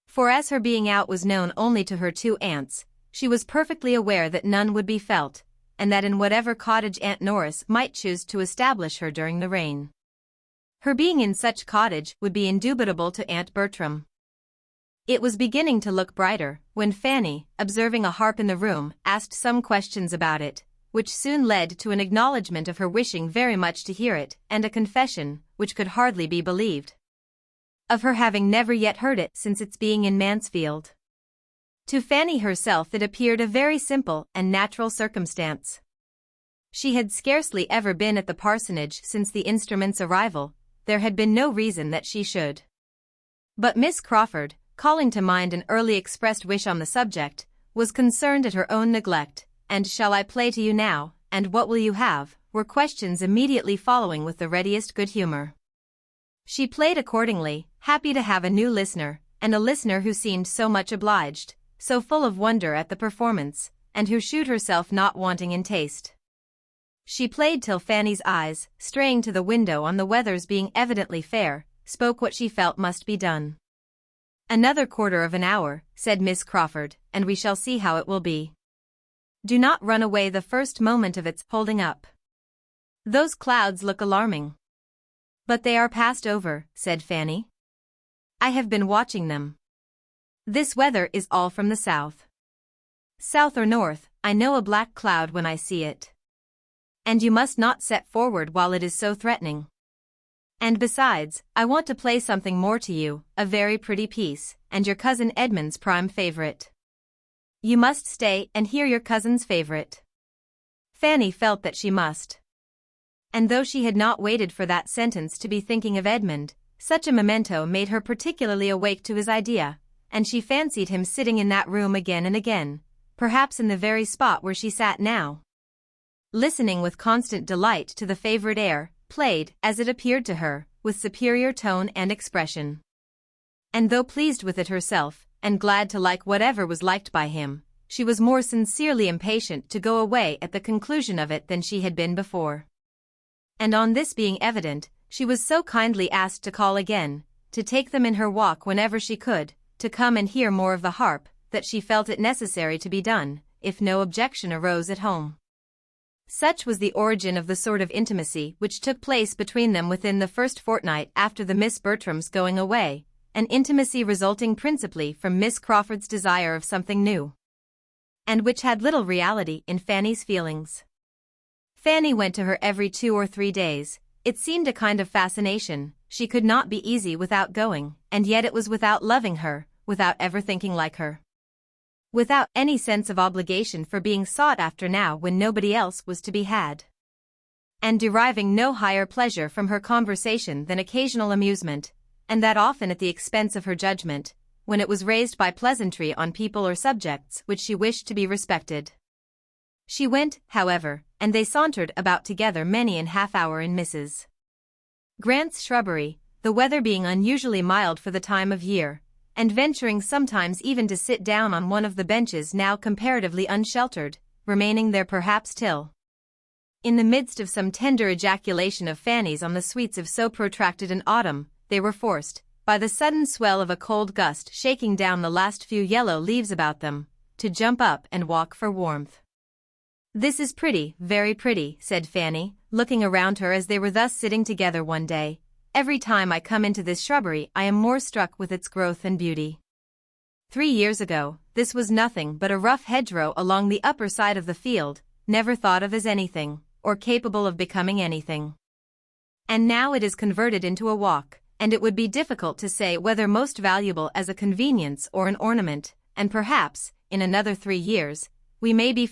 For as her being out was known only to her two aunts, she was perfectly aware that none would be felt, and that in whatever cottage Aunt Norris might choose to establish her during the rain, her being in such cottage would be indubitable to Aunt Bertram. It was beginning to look brighter, when Fanny, observing a harp in the room, asked some questions about it, which soon led to an acknowledgment of her wishing very much to hear it, and a confession, which could hardly be believed, of her having never yet heard it since its being in Mansfield. To Fanny herself it appeared a very simple and natural circumstance. She had scarcely ever been at the parsonage since the instrument's arrival. There had been no reason that she should. But Miss Crawford, calling to mind an early expressed wish on the subject, was concerned at her own neglect, and "Shall I play to you now, and what will you have?" were questions immediately following with the readiest good humor. She played accordingly, happy to have a new listener, and a listener who seemed so much obliged, so full of wonder at the performance, and who shewed herself not wanting in taste. She played till Fanny's eyes, straying to the window on the weather's being evidently fair, spoke what she felt must be done. "Another quarter of an hour," said Miss Crawford, "and we shall see how it will be. Do not run away the first moment of its holding up. Those clouds look alarming." "But they are passed over," said Fanny. "I have been watching them. This weather is all from the south. South or north, I know a black cloud when I see it. And you must not set forward while it is so threatening. And besides, I want to play something more to you, a very pretty piece, and your cousin Edmund's prime favorite. You must stay and hear your cousin's favorite." Fanny felt that she must. And though she had not waited for that sentence to be thinking of Edmund, such a memento made her particularly awake to his idea, and she fancied him sitting in that room again and again, perhaps in the very spot where she sat now, listening with constant delight to the favorite air, played, as it appeared to her, with superior tone and expression. And though pleased with it herself, and glad to like whatever was liked by him, she was more sincerely impatient to go away at the conclusion of it than she had been before. And on this being evident, she was so kindly asked to call again, to take them in her walk whenever she could, to come and hear more of the harp, that she felt it necessary to be done, if no objection arose at home. Such was the origin of the sort of intimacy which took place between them within the first fortnight after the Miss Bertrams' going away, an intimacy resulting principally from Miss Crawford's desire of something new, and which had little reality in Fanny's feelings. Fanny went to her every 2 or 3 days. It seemed a kind of fascination. She could not be easy without going, and yet it was without loving her, without ever thinking like her, without any sense of obligation for being sought after now when nobody else was to be had, and deriving no higher pleasure from her conversation than occasional amusement, and that often at the expense of her judgment, when it was raised by pleasantry on people or subjects which she wished to be respected. She went, however, and they sauntered about together many an half-hour in Mrs. Grant's shrubbery, the weather being unusually mild for the time of year, and venturing sometimes even to sit down on one of the benches now comparatively unsheltered, remaining there perhaps till, in the midst of some tender ejaculation of Fanny's on the sweets of so protracted an autumn, they were forced, by the sudden swell of a cold gust shaking down the last few yellow leaves about them, to jump up and walk for warmth. "This is pretty, very pretty," said Fanny, looking around her as they were thus sitting together one day. "Every time I come into this shrubbery I am more struck with its growth and beauty. 3 years ago, this was nothing but a rough hedgerow along the upper side of the field, never thought of as anything, or capable of becoming anything. And now it is converted into a walk, and it would be difficult to say whether most valuable as a convenience or an ornament, and perhaps, in another 3 years, we may be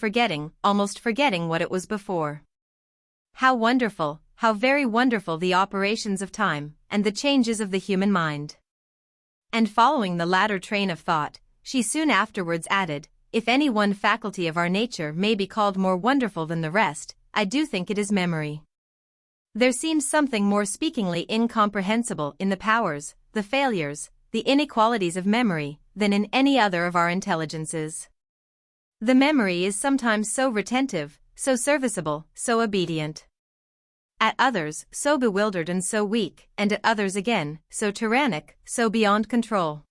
almost forgetting what it was before. How wonderful, how very wonderful the operations of time, and the changes of the human mind." And following the latter train of thought, she soon afterwards added, "If any one faculty of our nature may be called more wonderful than the rest, I do think it is memory. There seems something more speakingly incomprehensible in the powers, the failures, the inequalities of memory, than in any other of our intelligences. The memory is sometimes so retentive, so serviceable, so obedient. At others, so bewildered and so weak, and at others again, so tyrannic, so beyond control.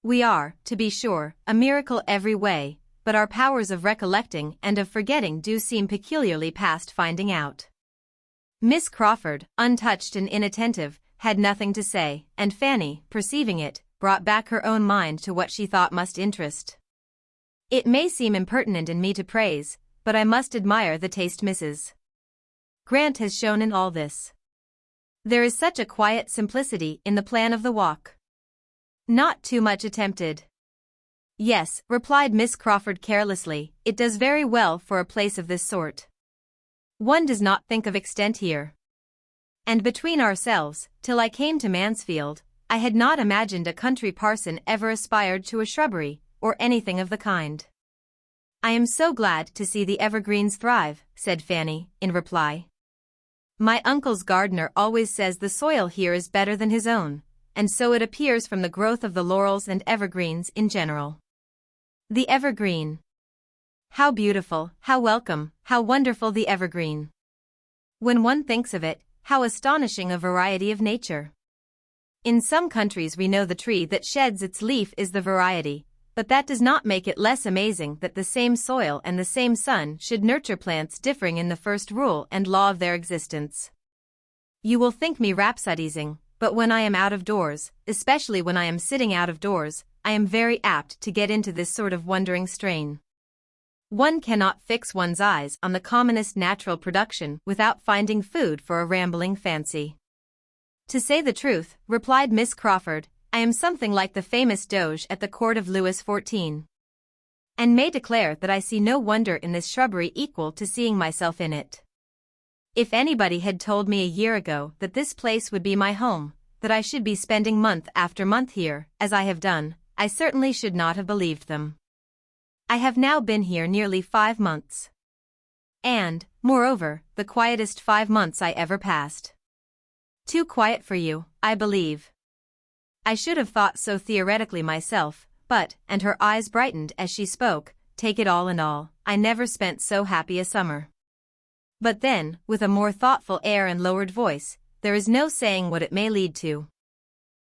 We are, to be sure, a miracle every way, but our powers of recollecting and of forgetting do seem peculiarly past finding out." Miss Crawford, untouched and inattentive, had nothing to say, and Fanny, perceiving it, brought back her own mind to what she thought must interest. "It may seem impertinent in me to praise, but I must admire the taste Mrs. Grant has shown in all this. There is such a quiet simplicity in the plan of the walk. Not too much attempted. Yes, replied Miss Crawford carelessly, it does very well for a place of this sort. One does not think of extent here. And between ourselves, till I came to Mansfield, I had not imagined a country parson ever aspired to a shrubbery, or anything of the kind. I am so glad to see the evergreens thrive, said Fanny, in reply. My uncle's gardener always says the soil here is better than his own, and so it appears from the growth of the laurels and evergreens in general. The evergreen. How beautiful, how welcome, how wonderful the evergreen. When one thinks of it, how astonishing a variety of nature. In some countries we know the tree that sheds its leaf is the variety, but that does not make it less amazing that the same soil and the same sun should nurture plants differing in the first rule and law of their existence. You will think me rhapsodizing, but when I am out of doors, especially when I am sitting out of doors, I am very apt to get into this sort of wondering strain. One cannot fix one's eyes on the commonest natural production without finding food for a rambling fancy. To say the truth, replied Miss Crawford, I am something like the famous Doge at the court of Louis XIV. And may declare that I see no wonder in this shrubbery equal to seeing myself in it. If anybody had told me a year ago that this place would be my home, that I should be spending month after month here, as I have done, I certainly should not have believed them. I have now been here nearly 5 months. And, moreover, the quietest 5 months I ever passed. Too quiet for you, I believe. I should have thought so theoretically myself, but, and her eyes brightened as she spoke, take it all in all, I never spent so happy a summer. But then, with a more thoughtful air and lowered voice, there is no saying what it may lead to.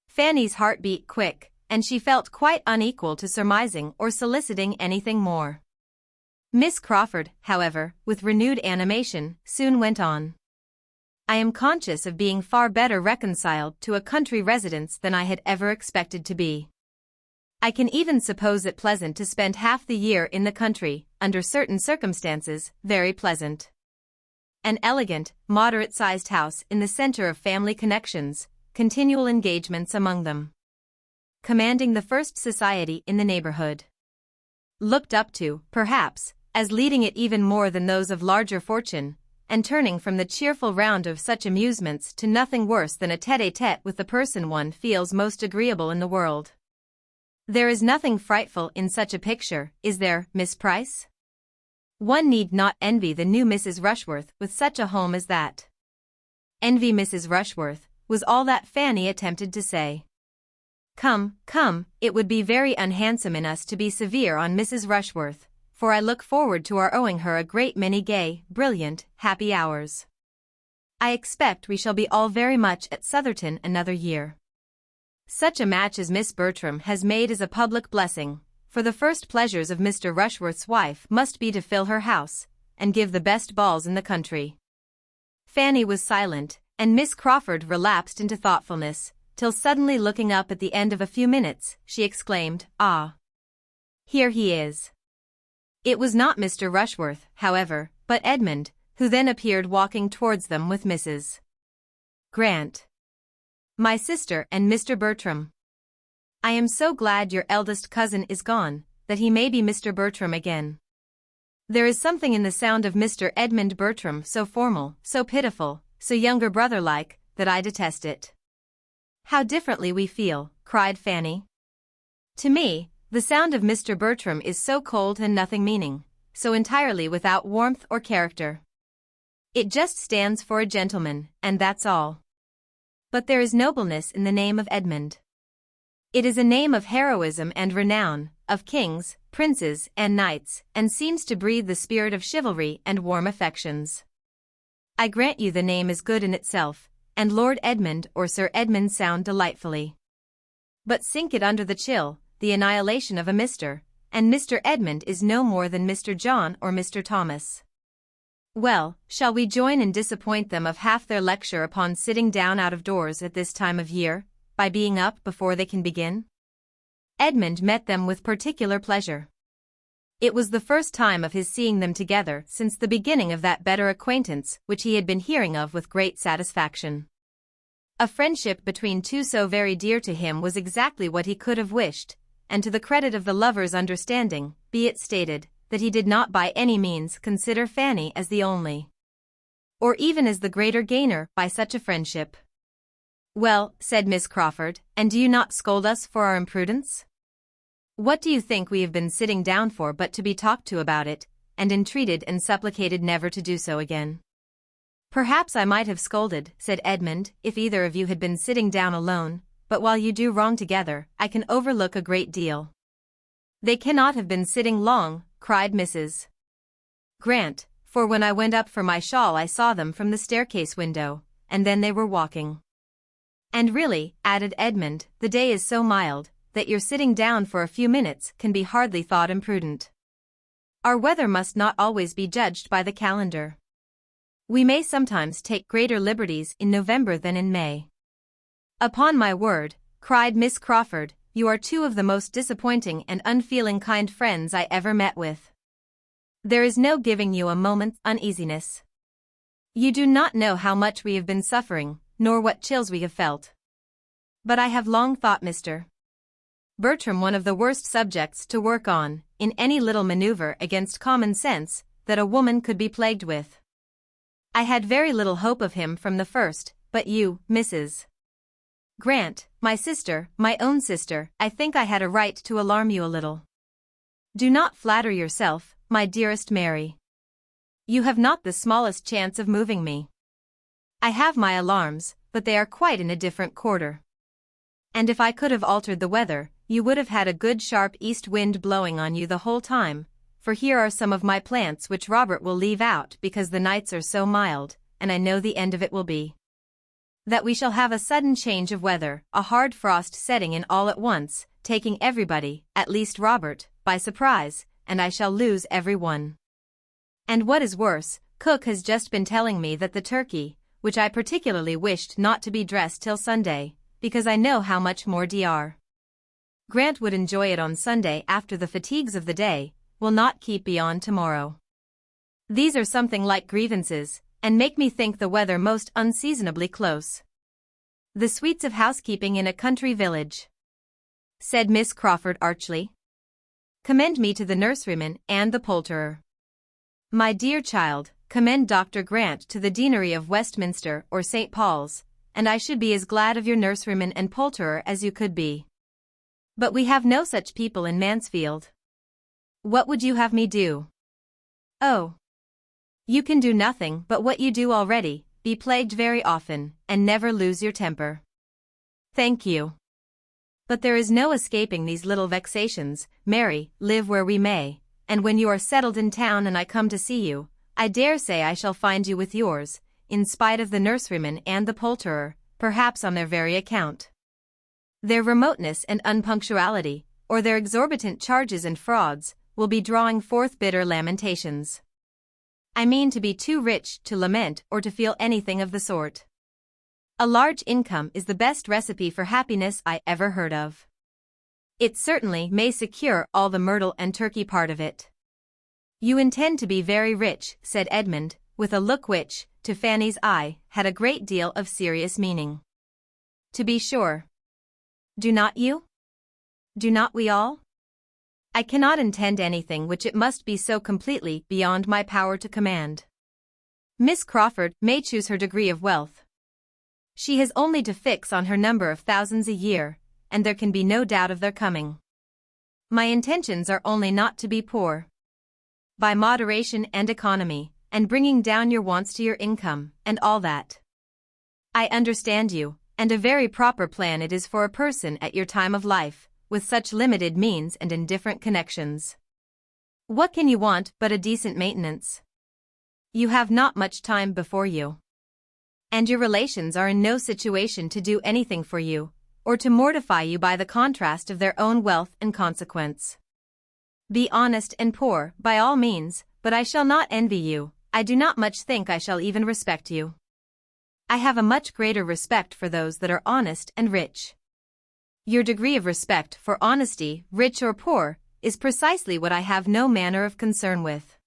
Fanny's heart beat quick, and she felt quite unequal to surmising or soliciting anything more. Miss Crawford, however, with renewed animation, soon went on. I am conscious of being far better reconciled to a country residence than I had ever expected to be. I can even suppose it pleasant to spend half the year in the country, under certain circumstances, very pleasant. An elegant, moderate-sized house in the center of family connections, continual engagements among them. Commanding the first society in the neighborhood. Looked up to, perhaps, as leading it even more than those of larger fortune, and turning from the cheerful round of such amusements to nothing worse than a tête-à-tête with the person one feels most agreeable in the world. There is nothing frightful in such a picture, is there, Miss Price? One need not envy the new Mrs. Rushworth with such a home as that. Envy Mrs. Rushworth, was all that Fanny attempted to say. Come, come, it would be very unhandsome in us to be severe on Mrs. Rushworth, for I look forward to our owing her a great many gay, brilliant, happy hours. I expect we shall be all very much at Southerton another year. Such a match as Miss Bertram has made is a public blessing, for the first pleasures of Mr. Rushworth's wife must be to fill her house, and give the best balls in the country. Fanny was silent, and Miss Crawford relapsed into thoughtfulness, till suddenly looking up at the end of a few minutes, she exclaimed, Ah! Here he is. It was not Mr. Rushworth, however, but Edmund, who then appeared walking towards them with Mrs. Grant. My sister and Mr. Bertram. I am so glad your eldest cousin is gone, that he may be Mr. Bertram again. There is something in the sound of Mr. Edmund Bertram so formal, so pitiful, so younger brother-like, that I detest it. How differently we feel, cried Fanny. To me, the sound of Mr. Bertram is so cold and nothing meaning, so entirely without warmth or character. It just stands for a gentleman, and that's all. But there is nobleness in the name of Edmund. It is a name of heroism and renown, of kings, princes, and knights, and seems to breathe the spirit of chivalry and warm affections. I grant you the name is good in itself, and Lord Edmund or Sir Edmund sound delightfully. But sink it under the chill, the annihilation of a Mr., and Mr. Edmund is no more than Mr. John or Mr. Thomas. Well, shall we join and disappoint them of half their lecture upon sitting down out of doors at this time of year, by being up before they can begin? Edmund met them with particular pleasure. It was the first time of his seeing them together since the beginning of that better acquaintance which he had been hearing of with great satisfaction. A friendship between two so very dear to him was exactly what he could have wished, and to the credit of the lovers' understanding, be it stated, that he did not by any means consider Fanny as the only, or even as the greater gainer by such a friendship. "Well," said Miss Crawford, "and do you not scold us for our imprudence? What do you think we have been sitting down for but to be talked to about it, and entreated and supplicated never to do so again?" "Perhaps I might have scolded," said Edmund, "if either of you had been sitting down alone, but while you do wrong together, I can overlook a great deal." "They cannot have been sitting long," cried Mrs. Grant, "for when I went up for my shawl I saw them from the staircase window, and then they were walking." "And really," added Edmund, "the day is so mild, that your sitting down for a few minutes can be hardly thought imprudent. Our weather must not always be judged by the calendar. We may sometimes take greater liberties in November than in May." "Upon my word," cried Miss Crawford, "you are two of the most disappointing and unfeeling kind friends I ever met with. There is no giving you a moment's uneasiness. You do not know how much we have been suffering, nor what chills we have felt. But I have long thought Mr. Bertram one of the worst subjects to work on, in any little maneuver against common sense, that a woman could be plagued with. I had very little hope of him from the first, but you, Mrs. Grant, my sister, my own sister, I think I had a right to alarm you a little. Do not flatter yourself, my dearest Mary. You have not the smallest chance of moving me. I have my alarms, but they are quite in a different quarter. And if I could have altered the weather, you would have had a good sharp east wind blowing on you the whole time, for here are some of my plants which Robert will leave out because the nights are so mild, and I know the end of it will be that we shall have a sudden change of weather, a hard frost setting in all at once, taking everybody, at least Robert, by surprise, and I shall lose every one. And what is worse, cook has just been telling me that the turkey, which I particularly wished not to be dressed till Sunday, because I know how much more Dr. Grant would enjoy it on Sunday after the fatigues of the day, will not keep beyond tomorrow. These are something like grievances, and make me think the weather most unseasonably close. The sweets of housekeeping in a country village," said Miss Crawford archly. "Commend me to the nurseryman and the poulterer. My dear child, commend Dr. Grant to the Deanery of Westminster or St. Paul's, and I should be as glad of your nurseryman and poulterer as you could be. But we have no such people in Mansfield. What would you have me do?" "Oh, you can do nothing but what you do already, be plagued very often, and never lose your temper." "Thank you. But there is no escaping these little vexations, Mary, live where we may, and when you are settled in town and I come to see you, I dare say I shall find you with yours, in spite of the nurseryman and the poulterer, perhaps on their very account. Their remoteness and unpunctuality, or their exorbitant charges and frauds, will be drawing forth bitter lamentations. I mean to be too rich to lament or to feel anything of the sort. A large income is the best recipe for happiness I ever heard of. It certainly may secure all the myrtle and turkey part of it." "You intend to be very rich," said Edmund, with a look which, to Fanny's eye, had a great deal of serious meaning. "To be sure. Do not you? Do not we all? I cannot intend anything which it must be so completely beyond my power to command. Miss Crawford may choose her degree of wealth. She has only to fix on her number of thousands a year, and there can be no doubt of their coming. My intentions are only not to be poor. By moderation and economy, and bringing down your wants to your income, and all that. I understand you, and a very proper plan it is for a person at your time of life, with such limited means and indifferent connections. What can you want but a decent maintenance? You have not much time before you. And your relations are in no situation to do anything for you, or to mortify you by the contrast of their own wealth and consequence. Be honest and poor, by all means, but I shall not envy you, I do not much think I shall even respect you. I have a much greater respect for those that are honest and rich. Your degree of respect for honesty, rich or poor, is precisely what I have no manner of concern with.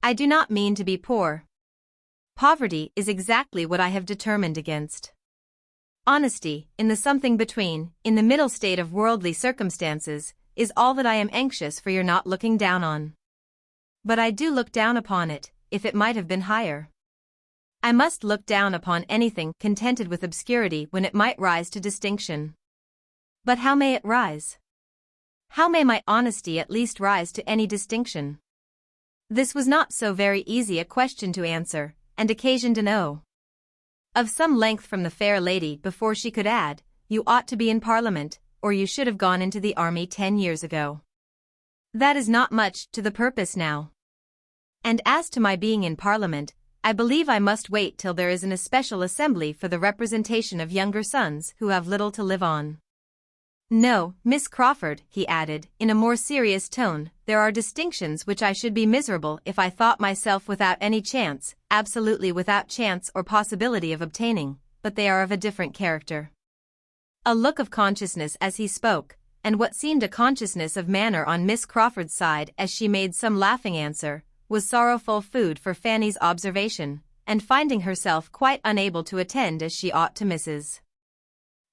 I do not mean to be poor. Poverty is exactly what I have determined against. Honesty, in the something between, in the middle state of worldly circumstances, is all that I am anxious for your not looking down on. But I do look down upon it, if it might have been higher. I must look down upon anything contented with obscurity when it might rise to distinction. But how may it rise? How may my honesty at least rise to any distinction? This was not so very easy a question to answer, and occasioned an O of some length from the fair lady before she could add, "You ought to be in Parliament, or you should have gone into the army 10 years ago. That is not much to the purpose now. And as to my being in Parliament, I believe I must wait till there is an especial assembly for the representation of younger sons who have little to live on. No, Miss Crawford," he added, in a more serious tone, "there are distinctions which I should be miserable if I thought myself without any chance, absolutely without chance or possibility of obtaining, but they are of a different character." A look of consciousness as he spoke, and what seemed a consciousness of manner on Miss Crawford's side as she made some laughing answer, was sorrowful food for Fanny's observation, and finding herself quite unable to attend as she ought to Mrs.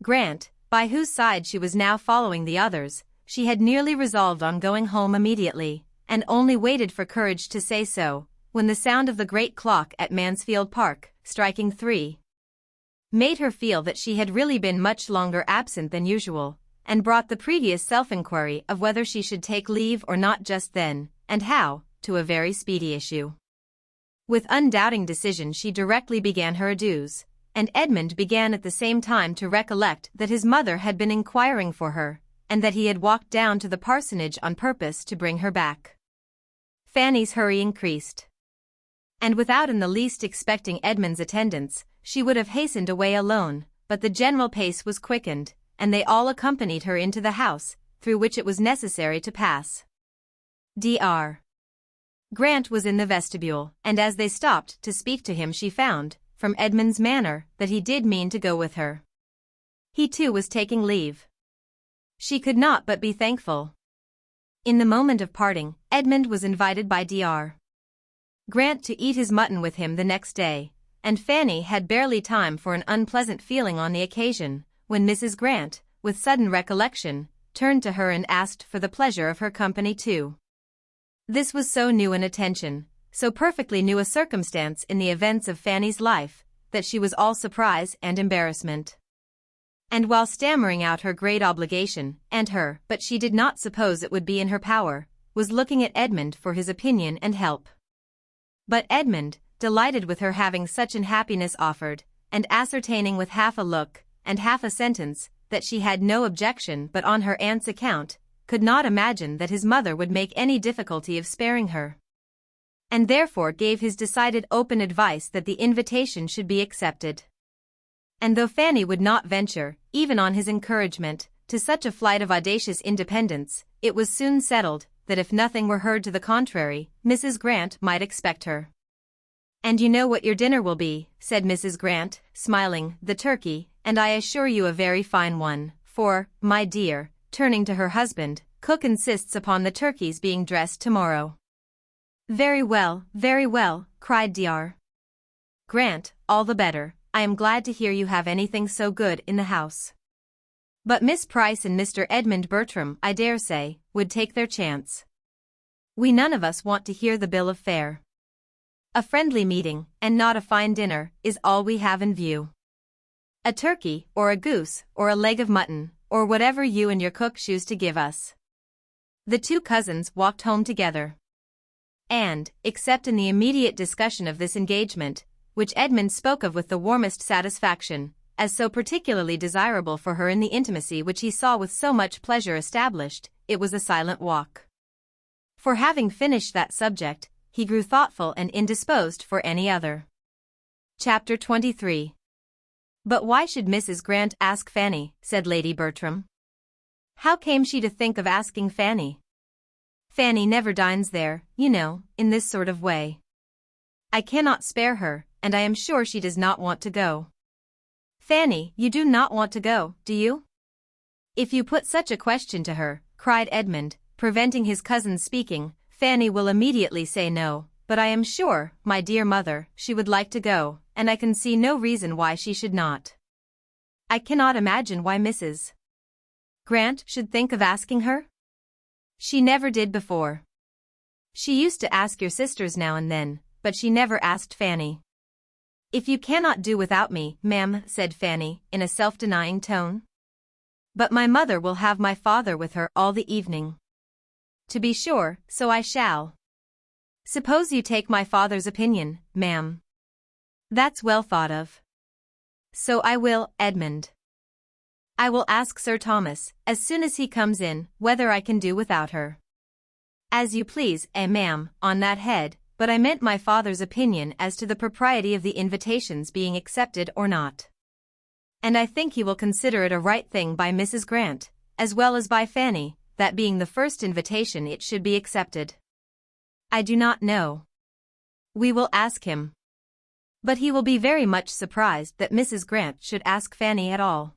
Grant, by whose side she was now following the others, she had nearly resolved on going home immediately, and only waited for courage to say so, when the sound of the great clock at Mansfield Park, striking 3, made her feel that she had really been much longer absent than usual, and brought the previous self-inquiry of whether she should take leave or not just then, and how, to a very speedy issue. With undoubting decision she directly began her adieus, and Edmund began at the same time to recollect that his mother had been inquiring for her, and that he had walked down to the parsonage on purpose to bring her back. Fanny's hurry increased. And without in the least expecting Edmund's attendance, she would have hastened away alone, but the general pace was quickened, and they all accompanied her into the house, through which it was necessary to pass. Dr. Grant was in the vestibule, and as they stopped to speak to him she found, from Edmund's manner, that he did mean to go with her. He too was taking leave. She could not but be thankful. In the moment of parting, Edmund was invited by Dr. Grant to eat his mutton with him the next day, and Fanny had barely time for an unpleasant feeling on the occasion, when Mrs. Grant, with sudden recollection, turned to her and asked for the pleasure of her company too. This was so new an attention, so perfectly new a circumstance in the events of Fanny's life, that she was all surprise and embarrassment. And while stammering out her great obligation, but she did not suppose it would be in her power, was looking at Edmund for his opinion and help. But Edmund, delighted with her having such an happiness offered, and ascertaining with half a look, and half a sentence, that she had no objection but on her aunt's account, could not imagine that his mother would make any difficulty of sparing her, and therefore gave his decided open advice that the invitation should be accepted. And though Fanny would not venture, even on his encouragement, to such a flight of audacious independence, it was soon settled that if nothing were heard to the contrary, Mrs. Grant might expect her. "And you know what your dinner will be," said Mrs. Grant, smiling, "the turkey, and I assure you a very fine one, for, my dear," turning to her husband, "cook insists upon the turkey's being dressed tomorrow." Very well," cried Dr. Grant, "all the better. I am glad to hear you have anything so good in the house. But Miss Price and Mr. Edmund Bertram, I dare say, would take their chance. We none of us want to hear the bill of fare. A friendly meeting, and not a fine dinner, is all we have in view. A turkey, or a goose, or a leg of mutton, or whatever you and your cook choose to give us." The two cousins walked home together. And, except in the immediate discussion of this engagement, which Edmund spoke of with the warmest satisfaction, as so particularly desirable for her in the intimacy which he saw with so much pleasure established, it was a silent walk. For having finished that subject, he grew thoughtful and indisposed for any other. Chapter 23. "But why should Mrs. Grant ask Fanny?" said Lady Bertram. "How came she to think of asking Fanny? Fanny never dines there, you know, in this sort of way. I cannot spare her, and I am sure she does not want to go." "Fanny, you do not want to go, do you?" "If you put such a question to her," cried Edmund, preventing his cousin's speaking, "Fanny will immediately say no, but I am sure, my dear mother, she would like to go, and I can see no reason why she should not." I cannot imagine why Mrs. Grant should think of asking her. She never did before. She used to ask your sisters now and then, but she never asked Fanny. If you cannot do without me, ma'am, said Fanny, in a self-denying tone. But my mother will have my father with her all the evening. To be sure, so I shall. Suppose you take my father's opinion, ma'am. That's well thought of. So I will, Edmund. I will ask Sir Thomas, as soon as he comes in, whether I can do without her. As you please, ma'am, on that head, but I meant my father's opinion as to the propriety of the invitations being accepted or not. And I think he will consider it a right thing by Mrs. Grant, as well as by Fanny, that being the first invitation it should be accepted. I do not know. We will ask him. But he will be very much surprised that Mrs. Grant should ask Fanny at all.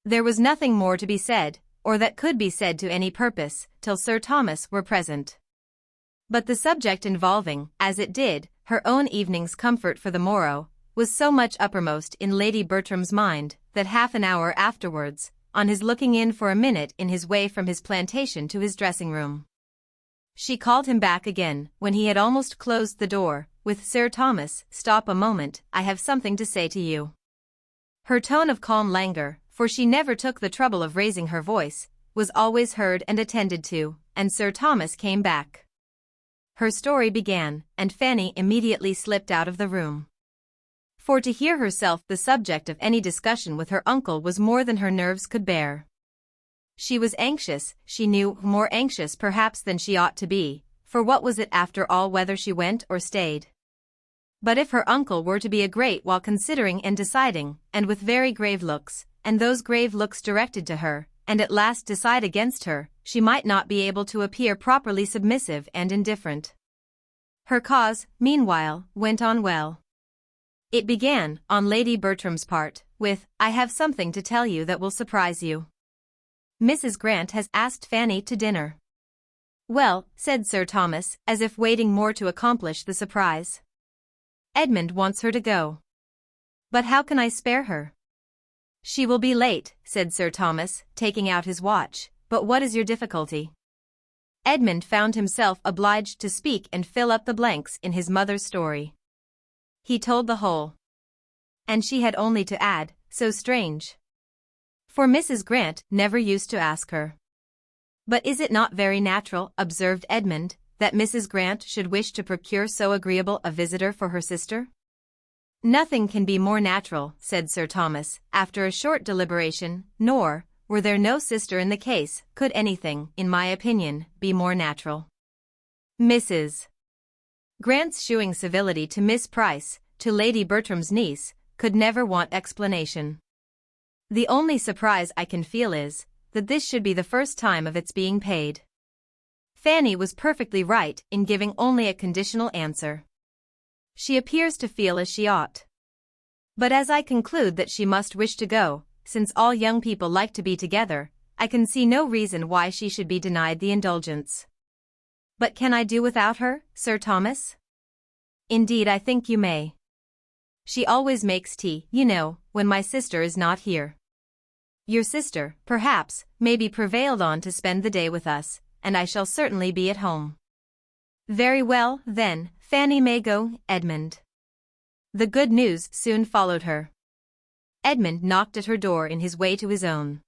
There was nothing more to be said, or that could be said to any purpose, till Sir Thomas were present. But the subject involving, as it did, her own evening's comfort for the morrow, was so much uppermost in Lady Bertram's mind, that half an hour afterwards, on his looking in for a minute in his way from his plantation to his dressing-room, she called him back again, when he had almost closed the door, with Sir Thomas, stop a moment, I have something to say to you. Her tone of calm languor, for she never took the trouble of raising her voice, was always heard and attended to, and Sir Thomas came back. Her story began, and Fanny immediately slipped out of the room. For to hear herself the subject of any discussion with her uncle was more than her nerves could bear. She was anxious, she knew, more anxious perhaps than she ought to be, for what was it after all whether she went or stayed? But if her uncle were to be a great while considering and deciding, and with very grave looks, and those grave looks directed to her, and at last decide against her, she might not be able to appear properly submissive and indifferent. Her cause, meanwhile, went on well. It began, on Lady Bertram's part, with, I have something to tell you that will surprise you. Mrs. Grant has asked Fanny to dinner. Well, said Sir Thomas, as if waiting more to accomplish the surprise. Edmund wants her to go. But how can I spare her? She will be late, said Sir Thomas, taking out his watch, but what is your difficulty? Edmund found himself obliged to speak and fill up the blanks in his mother's story. He told the whole. And she had only to add, so strange. For Mrs. Grant never used to ask her. But is it not very natural, observed Edmund, that Mrs. Grant should wish to procure so agreeable a visitor for her sister? Nothing can be more natural, said Sir Thomas, after a short deliberation, nor, were there no sister in the case, could anything, in my opinion, be more natural. Mrs. Grant's shewing civility to Miss Price, to Lady Bertram's niece, could never want explanation. The only surprise I can feel is, that this should be the first time of its being paid. Fanny was perfectly right in giving only a conditional answer. She appears to feel as she ought. But as I conclude that she must wish to go, since all young people like to be together, I can see no reason why she should be denied the indulgence. But can I do without her, Sir Thomas? Indeed I think you may. She always makes tea, you know, when my sister is not here. Your sister, perhaps, may be prevailed on to spend the day with us, and I shall certainly be at home. Very well, then, Fanny may go, Edmund. The good news soon followed her. Edmund knocked at her door in his way to his own.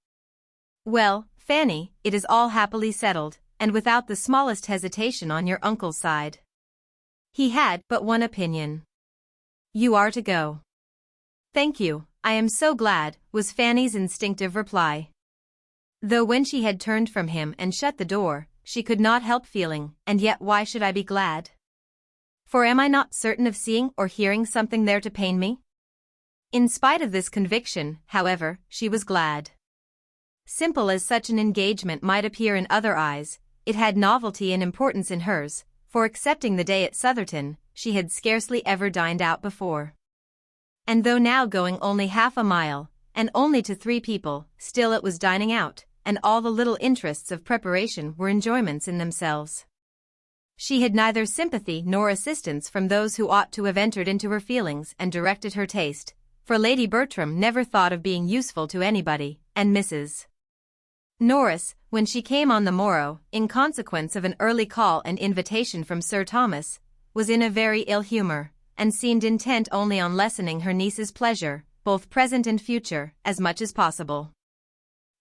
Well, Fanny, it is all happily settled, and without the smallest hesitation on your uncle's side. He had but one opinion. You are to go. Thank you, I am so glad, was Fanny's instinctive reply. Though when she had turned from him and shut the door, she could not help feeling, and yet why should I be glad? For am I not certain of seeing or hearing something there to pain me? In spite of this conviction, however, she was glad. Simple as such an engagement might appear in other eyes, it had novelty and importance in hers, for excepting the day at XXIII, she had scarcely ever dined out before. And though now going only half a mile, and only to 3 people, still it was dining out, and all the little interests of preparation were enjoyments in themselves. She had neither sympathy nor assistance from those who ought to have entered into her feelings and directed her taste, for Lady Bertram never thought of being useful to anybody, and Mrs. Norris, when she came on the morrow, in consequence of an early call and invitation from Sir Thomas, was in a very ill humour, and seemed intent only on lessening her niece's pleasure, both present and future, as much as possible.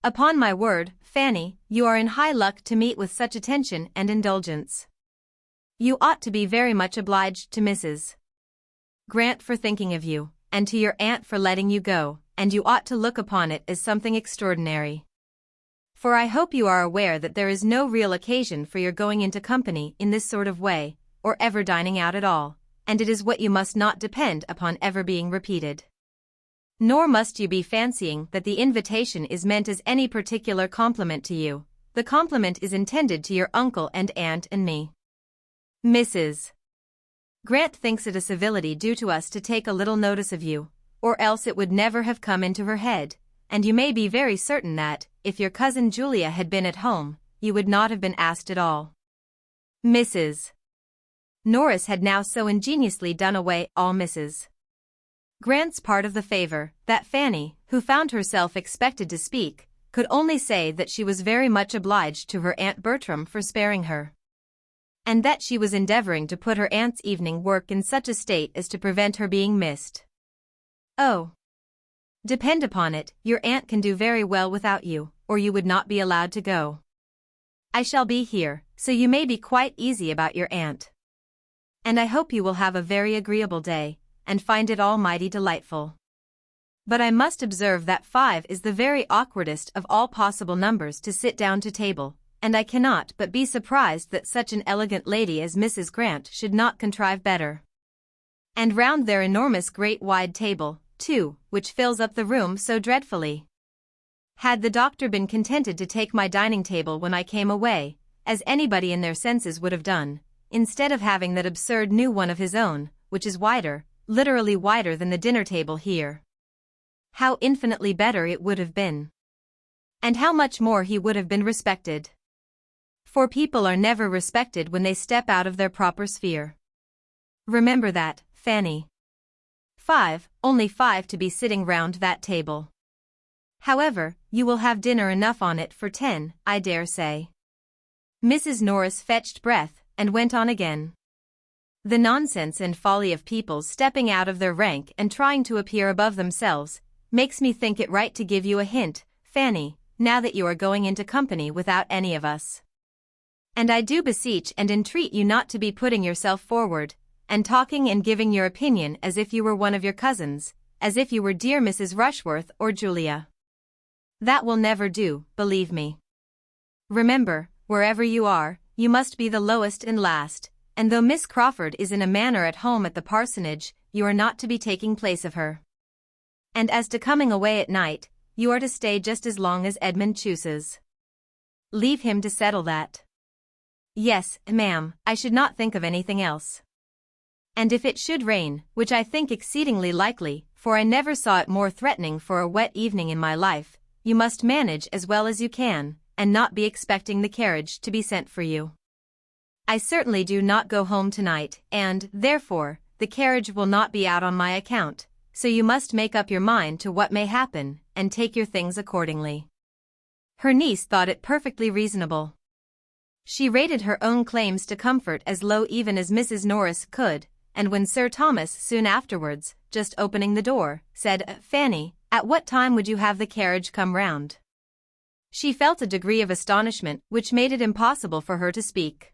Upon my word, Fanny, you are in high luck to meet with such attention and indulgence. You ought to be very much obliged to Mrs. Grant for thinking of you, and to your aunt for letting you go, and you ought to look upon it as something extraordinary. For I hope you are aware that there is no real occasion for your going into company in this sort of way, or ever dining out at all, and it is what you must not depend upon ever being repeated. Nor must you be fancying that the invitation is meant as any particular compliment to you. The compliment is intended to your uncle and aunt and me. Mrs. Grant thinks it a civility due to us to take a little notice of you, or else it would never have come into her head, and you may be very certain that, if your cousin Julia had been at home, you would not have been asked at all. Mrs. Norris had now so ingeniously done away all Mrs. Grant's part of the favour, that Fanny, who found herself expected to speak, could only say that she was very much obliged to her Aunt Bertram for sparing her, and that she was endeavouring to put her aunt's evening work in such a state as to prevent her being missed. Oh! Depend upon it, your aunt can do very well without you, or you would not be allowed to go. I shall be here, so you may be quite easy about your aunt. And I hope you will have a very agreeable day, and find it all mighty delightful. But I must observe that 5 is the very awkwardest of all possible numbers to sit down to table, and I cannot but be surprised that such an elegant lady as Mrs. Grant should not contrive better. And round their enormous great wide table, too, which fills up the room so dreadfully. Had the doctor been contented to take my dining table when I came away, as anybody in their senses would have done, instead of having that absurd new one of his own, which is wider, literally wider than the dinner table here, how infinitely better it would have been. And how much more he would have been respected. For people are never respected when they step out of their proper sphere. Remember that, Fanny. 5, only 5 to be sitting round that table. However, you will have dinner enough on it for 10, I dare say. Mrs. Norris fetched breath, and went on again. The nonsense and folly of people stepping out of their rank and trying to appear above themselves, makes me think it right to give you a hint, Fanny, now that you are going into company without any of us. And I do beseech and entreat you not to be putting yourself forward, and talking and giving your opinion as if you were one of your cousins, as if you were dear Mrs. Rushworth or Julia. That will never do, believe me. Remember, wherever you are, you must be the lowest and last, and though Miss Crawford is in a manner at home at the parsonage, you are not to be taking place of her. And as to coming away at night, you are to stay just as long as Edmund chooses. Leave him to settle that. Yes, ma'am, I should not think of anything else. And if it should rain, which I think exceedingly likely, for I never saw it more threatening for a wet evening in my life, you must manage as well as you can, and not be expecting the carriage to be sent for you. I certainly do not go home tonight, and, therefore, the carriage will not be out on my account, so you must make up your mind to what may happen, and take your things accordingly. Her niece thought it perfectly reasonable. She rated her own claims to comfort as low even as Mrs. Norris could, and when Sir Thomas soon afterwards, just opening the door, said, "Fanny, at what time would you have the carriage come round?" she felt a degree of astonishment which made it impossible for her to speak.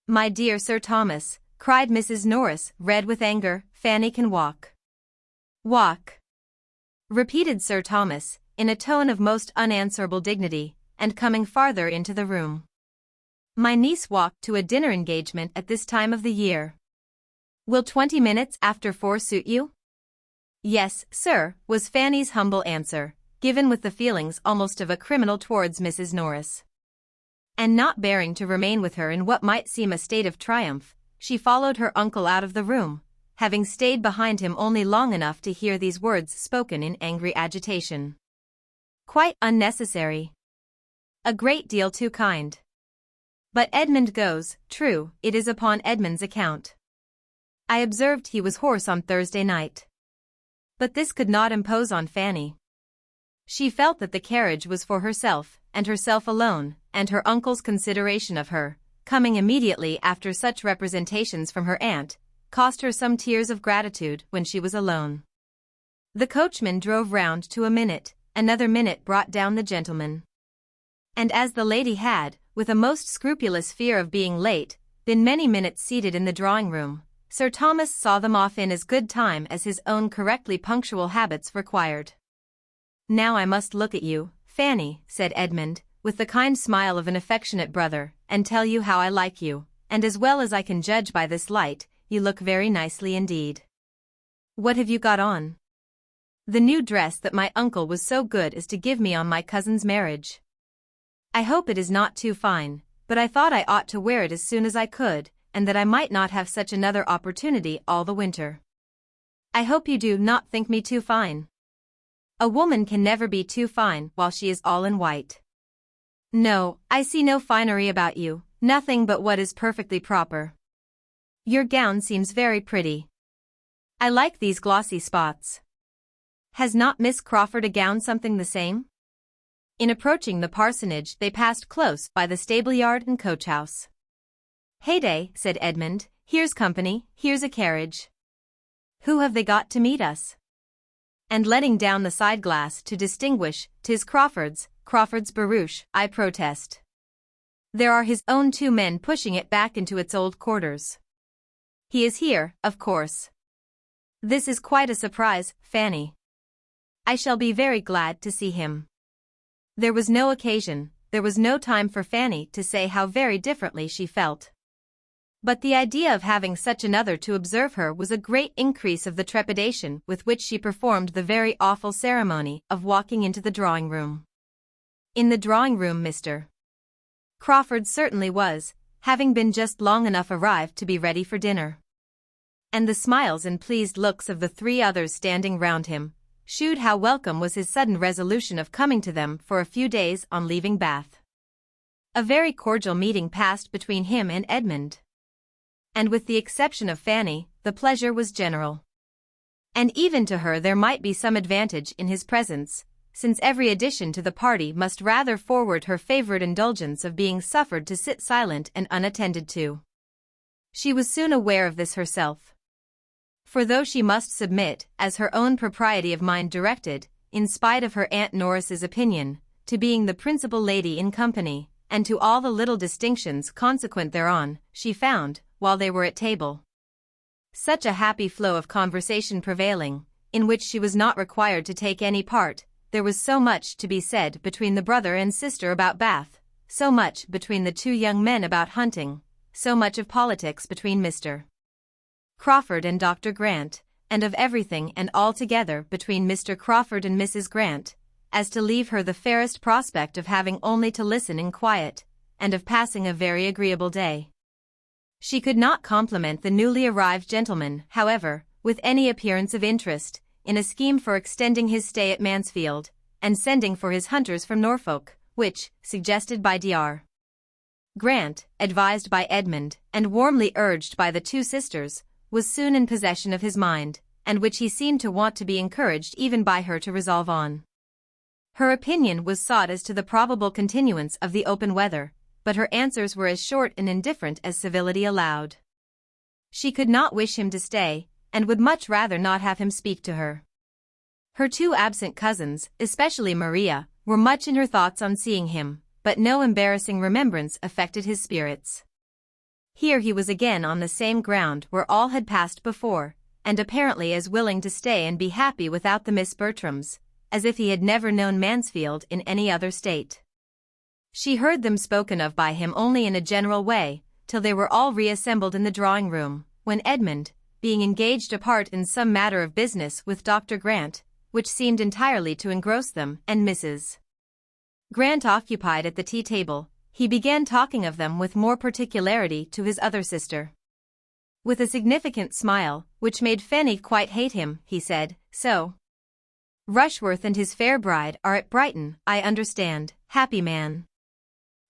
"My dear Sir Thomas," cried Mrs. Norris, red with anger, "Fanny can walk." "Walk," repeated Sir Thomas, in a tone of most unanswerable dignity, and coming farther into the room. "My niece walked to a dinner engagement at this time of the year. Will 20 minutes after 4 suit you?" "Yes, sir," was Fanny's humble answer, given with the feelings almost of a criminal towards Mrs. Norris. And not bearing to remain with her in what might seem a state of triumph, she followed her uncle out of the room, having stayed behind him only long enough to hear these words spoken in angry agitation. "Quite unnecessary. A great deal too kind. But Edmund goes, true, it is upon Edmund's account. I observed he was hoarse on Thursday night. But this could not impose on Fanny. She felt that the carriage was for herself, and herself alone, and her uncle's consideration of her, coming immediately after such representations from her aunt, cost her some tears of gratitude when she was alone. The coachman drove round to a minute, another minute brought down the gentleman. And as the lady had, with a most scrupulous fear of being late, been many minutes seated in the drawing-room, Sir Thomas saw them off in as good time as his own correctly punctual habits required. "Now I must look at you, Fanny," said Edmund, with the kind smile of an affectionate brother, "and tell you how I like you, and as well as I can judge by this light, you look very nicely indeed. What have you got on?" "The new dress that my uncle was so good as to give me on my cousin's marriage. I hope it is not too fine, but I thought I ought to wear it as soon as I could, and that I might not have such another opportunity all the winter." "I hope you do not think me too fine." "A woman can never be too fine while she is all in white." "No, I see no finery about you, nothing but what is perfectly proper. Your gown seems very pretty. I like these glossy spots. Has not Miss Crawford a gown something the same?" In approaching the parsonage they passed close by the stable-yard and coach-house. "Heyday," said Edmund, "here's company, here's a carriage. Who have they got to meet us?" And letting down the side-glass to distinguish, "'Tis Crawford's barouche, I protest. There are his own two men pushing it back into its old quarters. He is here, of course. This is quite a surprise, Fanny. I shall be very glad to see him." There was no occasion, there was no time for Fanny to say how very differently she felt. But the idea of having such another to observe her was a great increase of the trepidation with which she performed the very awful ceremony of walking into the drawing-room. In the drawing-room Mr. Crawford certainly was, having been just long enough arrived to be ready for dinner. And the smiles and pleased looks of the three others standing round him shewed how welcome was his sudden resolution of coming to them for a few days on leaving Bath. A very cordial meeting passed between him and Edmund. And with the exception of Fanny, the pleasure was general. And even to her there might be some advantage in his presence, since every addition to the party must rather forward her favourite indulgence of being suffered to sit silent and unattended to. She was soon aware of this herself. For though she must submit, as her own propriety of mind directed, in spite of her Aunt Norris's opinion, to being the principal lady in company, and to all the little distinctions consequent thereon, she found, while they were at table, such a happy flow of conversation prevailing, in which she was not required to take any part, there was so much to be said between the brother and sister about Bath, so much between the two young men about hunting, so much of politics between Mr. Crawford and Dr. Grant, and of everything and altogether between Mr. Crawford and Mrs. Grant, as to leave her the fairest prospect of having only to listen in quiet, and of passing a very agreeable day. She could not compliment the newly arrived gentleman, however, with any appearance of interest, in a scheme for extending his stay at Mansfield, and sending for his hunters from Norfolk, which, suggested by Dr. Grant, advised by Edmund, and warmly urged by the two sisters, was soon in possession of his mind, and which he seemed to want to be encouraged even by her to resolve on. Her opinion was sought as to the probable continuance of the open weather, but her answers were as short and indifferent as civility allowed. She could not wish him to stay, and would much rather not have him speak to her. Her two absent cousins, especially Maria, were much in her thoughts on seeing him, but no embarrassing remembrance affected his spirits. Here he was again on the same ground where all had passed before, and apparently as willing to stay and be happy without the Miss Bertrams, as if he had never known Mansfield in any other state. She heard them spoken of by him only in a general way, till they were all reassembled in the drawing-room, when Edmund, being engaged apart in some matter of business with Dr. Grant, which seemed entirely to engross them, and Mrs. Grant occupied at the tea-table, he began talking of them with more particularity to his other sister. With a significant smile, which made Fanny quite hate him, he said, "So Rushworth and his fair bride are at Brighton, I understand, happy man."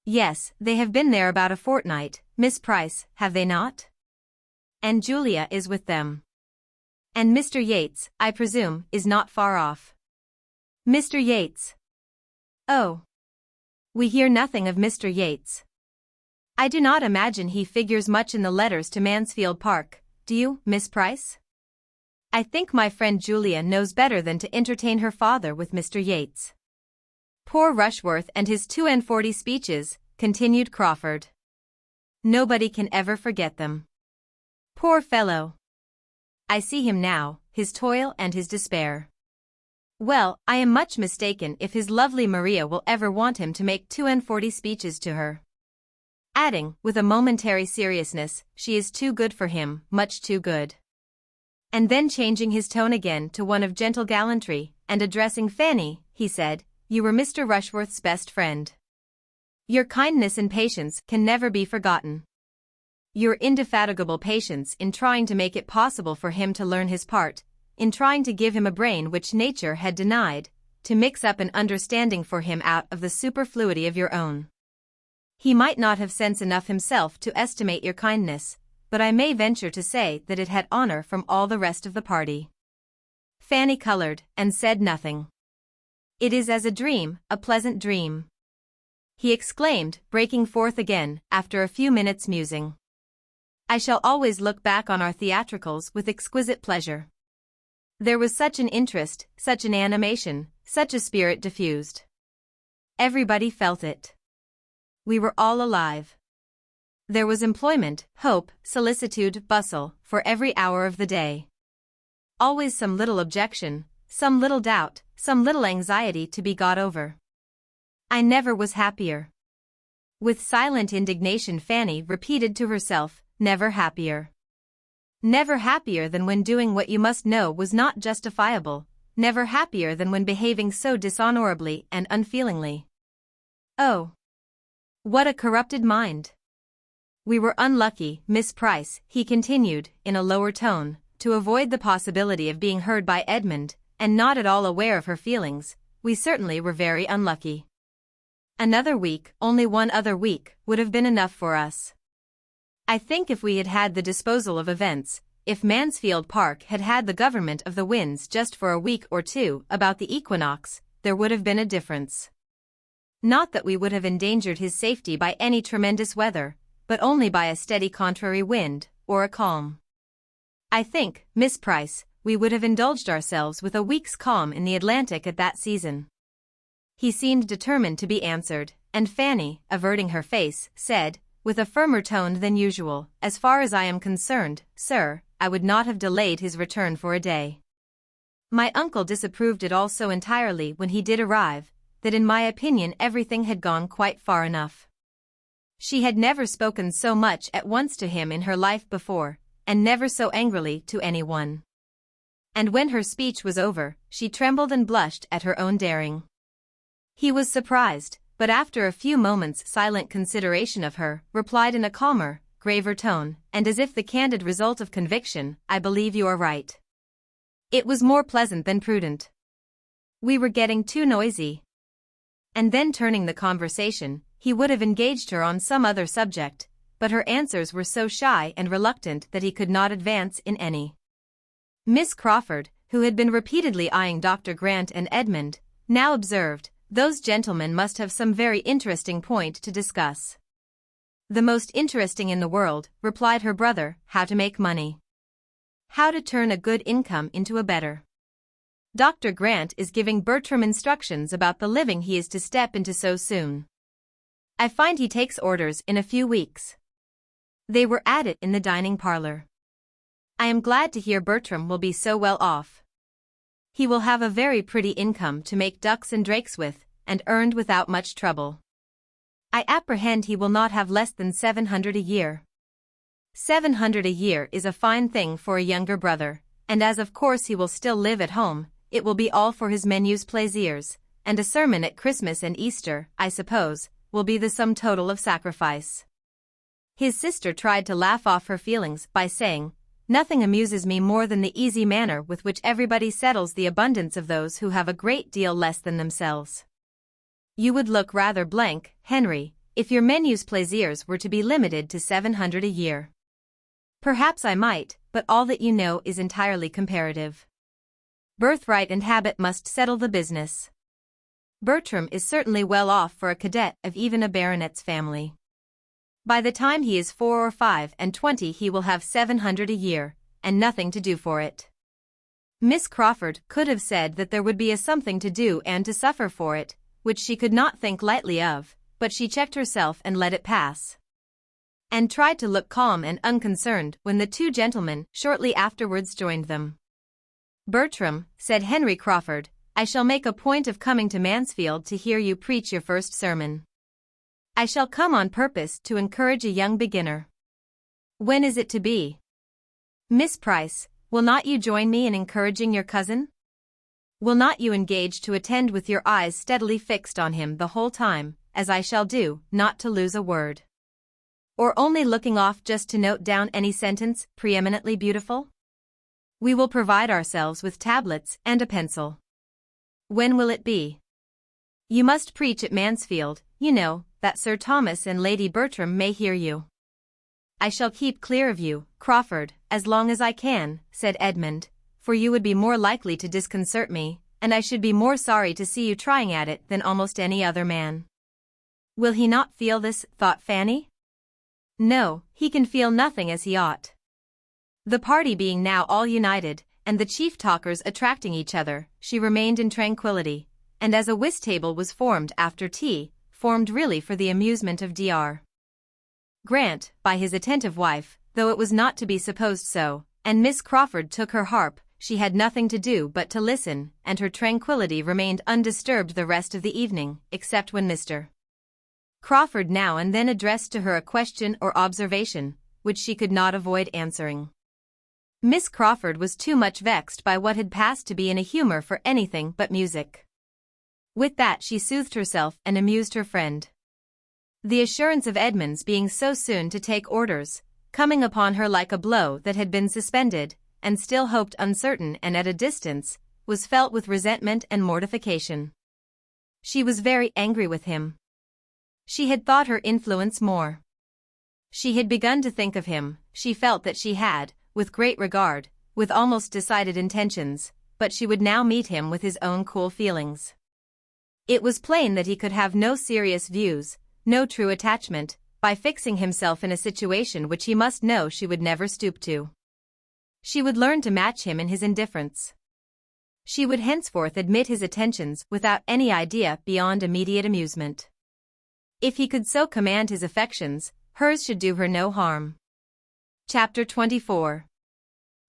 "Yes, they have been there about a fortnight, Miss Price, have they not? And Julia is with them." And Mr. Yates, I presume, is not far off. Mr. Yates. Oh. We hear nothing of Mr. Yates. I do not imagine he figures much in the letters to Mansfield Park, do you, Miss Price? I think my friend Julia knows better than to entertain her father with Mr. Yates. Poor Rushworth and his 42 speeches, continued Crawford. Nobody can ever forget them. Poor fellow. I see him now, his toil and his despair. Well, I am much mistaken if his lovely Maria will ever want him to make 42 speeches to her. Adding, with a momentary seriousness, she is too good for him, much too good. And then changing his tone again to one of gentle gallantry, and addressing Fanny, he said, "You were Mr. Rushworth's best friend. Your kindness and patience can never be forgotten. Your indefatigable patience in trying to make it possible for him to learn his part, in trying to give him a brain which nature had denied, to mix up an understanding for him out of the superfluity of your own. He might not have sense enough himself to estimate your kindness, but I may venture to say that it had honor from all the rest of the party." Fanny colored, and said nothing. "It is as a dream, a pleasant dream," he exclaimed, breaking forth again, after a few minutes' musing. "I shall always look back on our theatricals with exquisite pleasure. There was such an interest, such an animation, such a spirit diffused. Everybody felt it. We were all alive. There was employment, hope, solicitude, bustle, for every hour of the day. Always some little objection, some little doubt, some little anxiety to be got over. I never was happier." With silent indignation Fanny repeated to herself, "Never happier. Never happier than when doing what you must know was not justifiable, never happier than when behaving so dishonorably and unfeelingly. Oh! What a corrupted mind! We were unlucky, Miss Price," he continued, in a lower tone, to avoid the possibility of being heard by Edmund, and not at all aware of her feelings. "We certainly were very unlucky. Another week, only one other week, would have been enough for us. I think if we had had the disposal of events, if Mansfield Park had had the government of the winds just for a week or two about the equinox, there would have been a difference. Not that we would have endangered his safety by any tremendous weather, but only by a steady contrary wind, or a calm. I think, Miss Price, we would have indulged ourselves with a week's calm in the Atlantic at that season." He seemed determined to be answered, and Fanny, averting her face, said, with a firmer tone than usual, "As far as I am concerned, sir, I would not have delayed his return for a day. My uncle disapproved it all so entirely when he did arrive, that in my opinion everything had gone quite far enough." She had never spoken so much at once to him in her life before, and never so angrily to anyone. And when her speech was over, she trembled and blushed at her own daring. He was surprised, but after a few moments' silent consideration of her, replied in a calmer, graver tone, and as if the candid result of conviction, "I believe you are right. It was more pleasant than prudent. We were getting too noisy." And then turning the conversation, he would have engaged her on some other subject, but her answers were so shy and reluctant that he could not advance in any. Miss Crawford, who had been repeatedly eyeing Dr. Grant and Edmund, now observed, "Those gentlemen must have some very interesting point to discuss." "The most interesting in the world," replied her brother, "how to make money. How to turn a good income into a better. Dr. Grant is giving Bertram instructions about the living he is to step into so soon. I find he takes orders in a few weeks." They were at it in the dining parlor. "I am glad to hear Bertram will be so well off. He will have a very pretty income to make ducks and drakes with, and earned without much trouble. I apprehend he will not have less than 700 a year. 700 a year is a fine thing for a younger brother, and as of course he will still live at home, it will be all for his menus plaisirs, and a sermon at Christmas and Easter, I suppose, will be the sum total of sacrifice." His sister tried to laugh off her feelings by saying, "Nothing amuses me more than the easy manner with which everybody settles the abundance of those who have a great deal less than themselves. You would look rather blank, Henry, if your menus plaisirs were to be limited to 700 a year." "Perhaps I might, but all that you know is entirely comparative. Birthright and habit must settle the business. Bertram is certainly well off for a cadet of even a baronet's family. By the time he is 4 or 5 and 20 he will have 700 a year, and nothing to do for it. Miss Crawford could have said that there would be a something to do and to suffer for it, which she could not think lightly of, but she checked herself and let it pass, and tried to look calm and unconcerned when the two gentlemen shortly afterwards joined them. "Bertram," said Henry Crawford, "I shall make a point of coming to Mansfield to hear you preach your first sermon. I shall come on purpose to encourage a young beginner." "When is it to be?" "Miss Price, will not you join me in encouraging your cousin? Will not you engage to attend with your eyes steadily fixed on him the whole time, as I shall do, not to lose a word? Or only looking off just to note down any sentence preeminently beautiful? We will provide ourselves with tablets and a pencil." "When will it be?" "You must preach at Mansfield, you know, that Sir Thomas and Lady Bertram may hear you." "I shall keep clear of you, Crawford, as long as I can," said Edmund, "for you would be more likely to disconcert me, and I should be more sorry to see you trying at it than almost any other man." "Will he not feel this?" thought Fanny. "No, he can feel nothing as he ought." The party being now all united, and the chief talkers attracting each other, she remained in tranquillity, and as a whist table was formed after tea, formed really for the amusement of Dr. Grant, by his attentive wife, though it was not to be supposed so, and Miss Crawford took her harp, she had nothing to do but to listen, and her tranquillity remained undisturbed the rest of the evening, except when Mr. Crawford now and then addressed to her a question or observation, which she could not avoid answering. Miss Crawford was too much vexed by what had passed to be in a humor for anything but music. With that she soothed herself and amused her friend. The assurance of Edmund's being so soon to take orders, coming upon her like a blow that had been suspended, and still hoped uncertain and at a distance, was felt with resentment and mortification. She was very angry with him. She had thought her influence more. She had begun to think of him, she felt that she had, with great regard, with almost decided intentions, but she would now meet him with his own cool feelings. It was plain that he could have no serious views, no true attachment, by fixing himself in a situation which he must know she would never stoop to. She would learn to match him in his indifference. She would henceforth admit his attentions without any idea beyond immediate amusement. If he could so command his affections, hers should do her no harm. Chapter 24.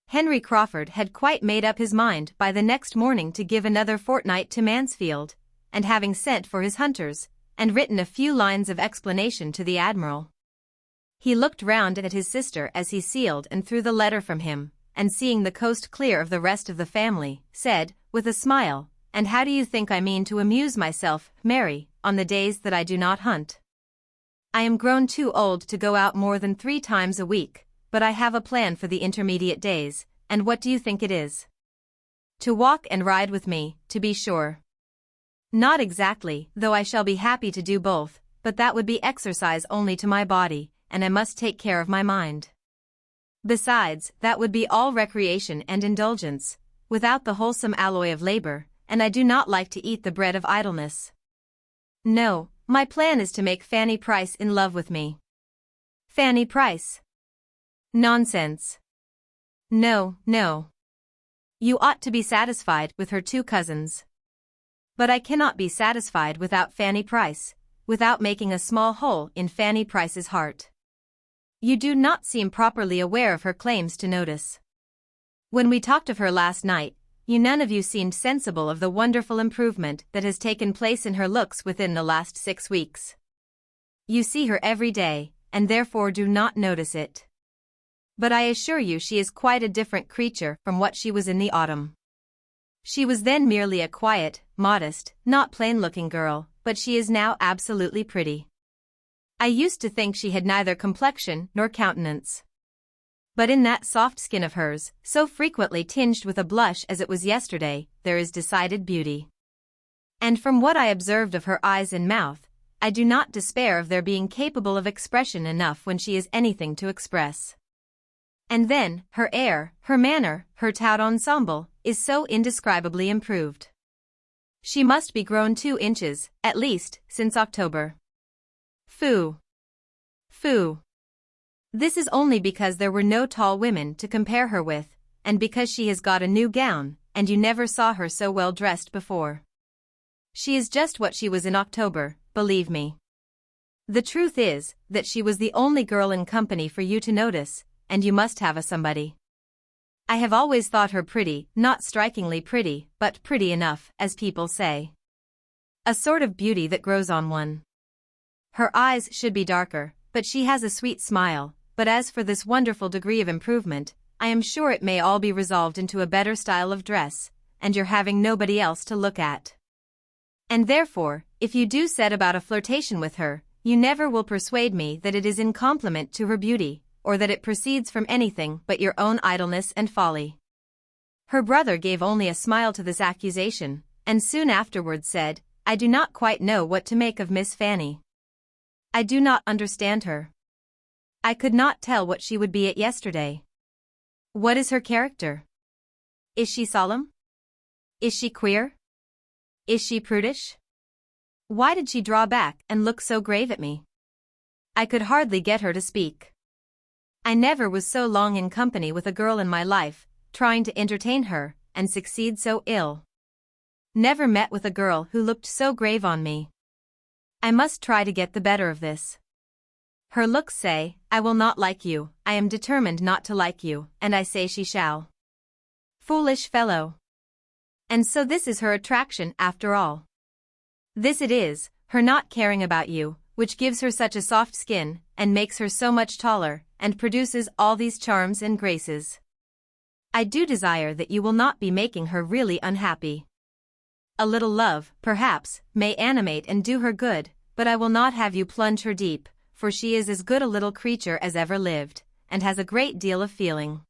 Henry Crawford had quite made up his mind by the next morning to give another fortnight to Mansfield, and having sent for his hunters, and written a few lines of explanation to the Admiral, he looked round at his sister as he sealed and threw the letter from him, and seeing the coast clear of the rest of the family, said, with a smile, "And how do you think I mean to amuse myself, Mary, on the days that I do not hunt? I am grown too old to go out more than 3 times a week, but I have a plan for the intermediate days, and what do you think it is? To walk and ride with me, to be sure. Not exactly, though I shall be happy to do both, but that would be exercise only to my body, and I must take care of my mind. Besides, that would be all recreation and indulgence, without the wholesome alloy of labor, and I do not like to eat the bread of idleness. No, my plan is to make Fanny Price in love with me." "Fanny Price? Nonsense. No, no. You ought to be satisfied with her 2 cousins. But I cannot be satisfied without Fanny Price, without making a small hole in Fanny Price's heart. You do not seem properly aware of her claims to notice. When we talked of her last night, you none of you seemed sensible of the wonderful improvement that has taken place in her looks within the last 6 weeks. You see her every day, and therefore do not notice it. But I assure you she is quite a different creature from what she was in the autumn. She was then merely a quiet, modest, not plain-looking girl, but she is now absolutely pretty. I used to think she had neither complexion nor countenance. But in that soft skin of hers, so frequently tinged with a blush as it was yesterday, there is decided beauty. And from what I observed of her eyes and mouth, I do not despair of their being capable of expression enough when she is anything to express. And then, her air, her manner, her tout ensemble, is so indescribably improved. She must be grown 2 inches, at least, since October. Phoo. Phoo. This is only because there were no tall women to compare her with, and because she has got a new gown, and you never saw her so well dressed before. She is just what she was in October, believe me. The truth is, that she was the only girl in company for you to notice, and you must have a somebody. I have always thought her pretty, not strikingly pretty, but pretty enough, as people say. A sort of beauty that grows on one. Her eyes should be darker, but she has a sweet smile, but as for this wonderful degree of improvement, I am sure it may all be resolved into a better style of dress, and your having nobody else to look at. And therefore, if you do set about a flirtation with her, you never will persuade me that it is in compliment to her beauty, or that it proceeds from anything but your own idleness and folly. Her brother gave only a smile to this accusation, and soon afterwards said, I do not quite know what to make of Miss Fanny. I do not understand her. I could not tell what she would be at yesterday. What is her character? Is she solemn? Is she queer? Is she prudish? Why did she draw back and look so grave at me? I could hardly get her to speak. I never was so long in company with a girl in my life, trying to entertain her, and succeed so ill. Never met with a girl who looked so grave on me. I must try to get the better of this. Her looks say, I will not like you, I am determined not to like you, and I say she shall. Foolish fellow. And so this is her attraction after all. This it is, her not caring about you, which gives her such a soft skin, and makes her so much taller, and produces all these charms and graces. I do desire that you will not be making her really unhappy. A little love, perhaps, may animate and do her good, but I will not have you plunge her deep, for she is as good a little creature as ever lived, and has a great deal of feeling.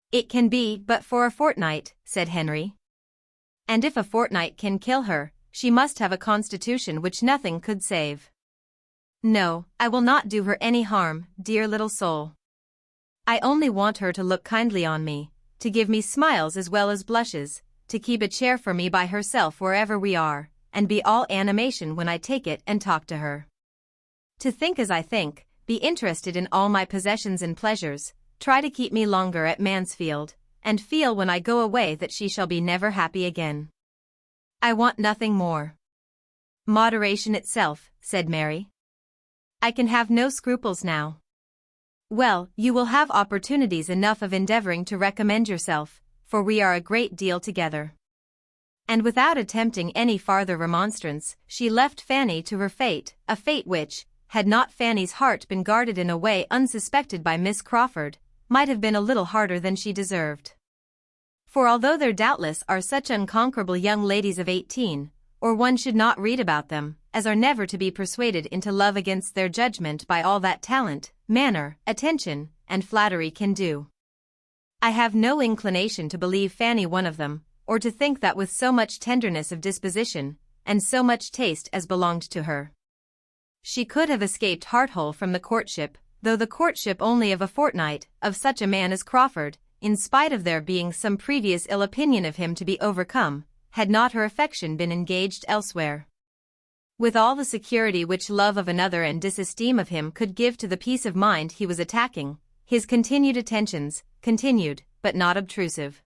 It can be but for a fortnight, said Henry. And if a fortnight can kill her, she must have a constitution which nothing could save. No, I will not do her any harm, dear little soul. I only want her to look kindly on me, to give me smiles as well as blushes, to keep a chair for me by herself wherever we are, and be all animation when I take it and talk to her. To think as I think, be interested in all my possessions and pleasures, try to keep me longer at Mansfield, and feel when I go away that she shall be never happy again. I want nothing more. Moderation itself, said Mary. I can have no scruples now. Well, you will have opportunities enough of endeavoring to recommend yourself, for we are a great deal together. And without attempting any farther remonstrance, she left Fanny to her fate, a fate which, had not Fanny's heart been guarded in a way unsuspected by Miss Crawford, might have been a little harder than she deserved. For although there doubtless are such unconquerable young ladies of 18, or one should not read about them, as are never to be persuaded into love against their judgment by all that talent, manner, attention, and flattery can do, I have no inclination to believe Fanny one of them, or to think that with so much tenderness of disposition, and so much taste as belonged to her, she could have escaped heart-whole from the courtship, though the courtship only of a fortnight, of such a man as Crawford, in spite of there being some previous ill opinion of him to be overcome, had not her affection been engaged elsewhere. With all the security which love of another and disesteem of him could give to the peace of mind he was attacking, his continued attentions, continued, but not obtrusive,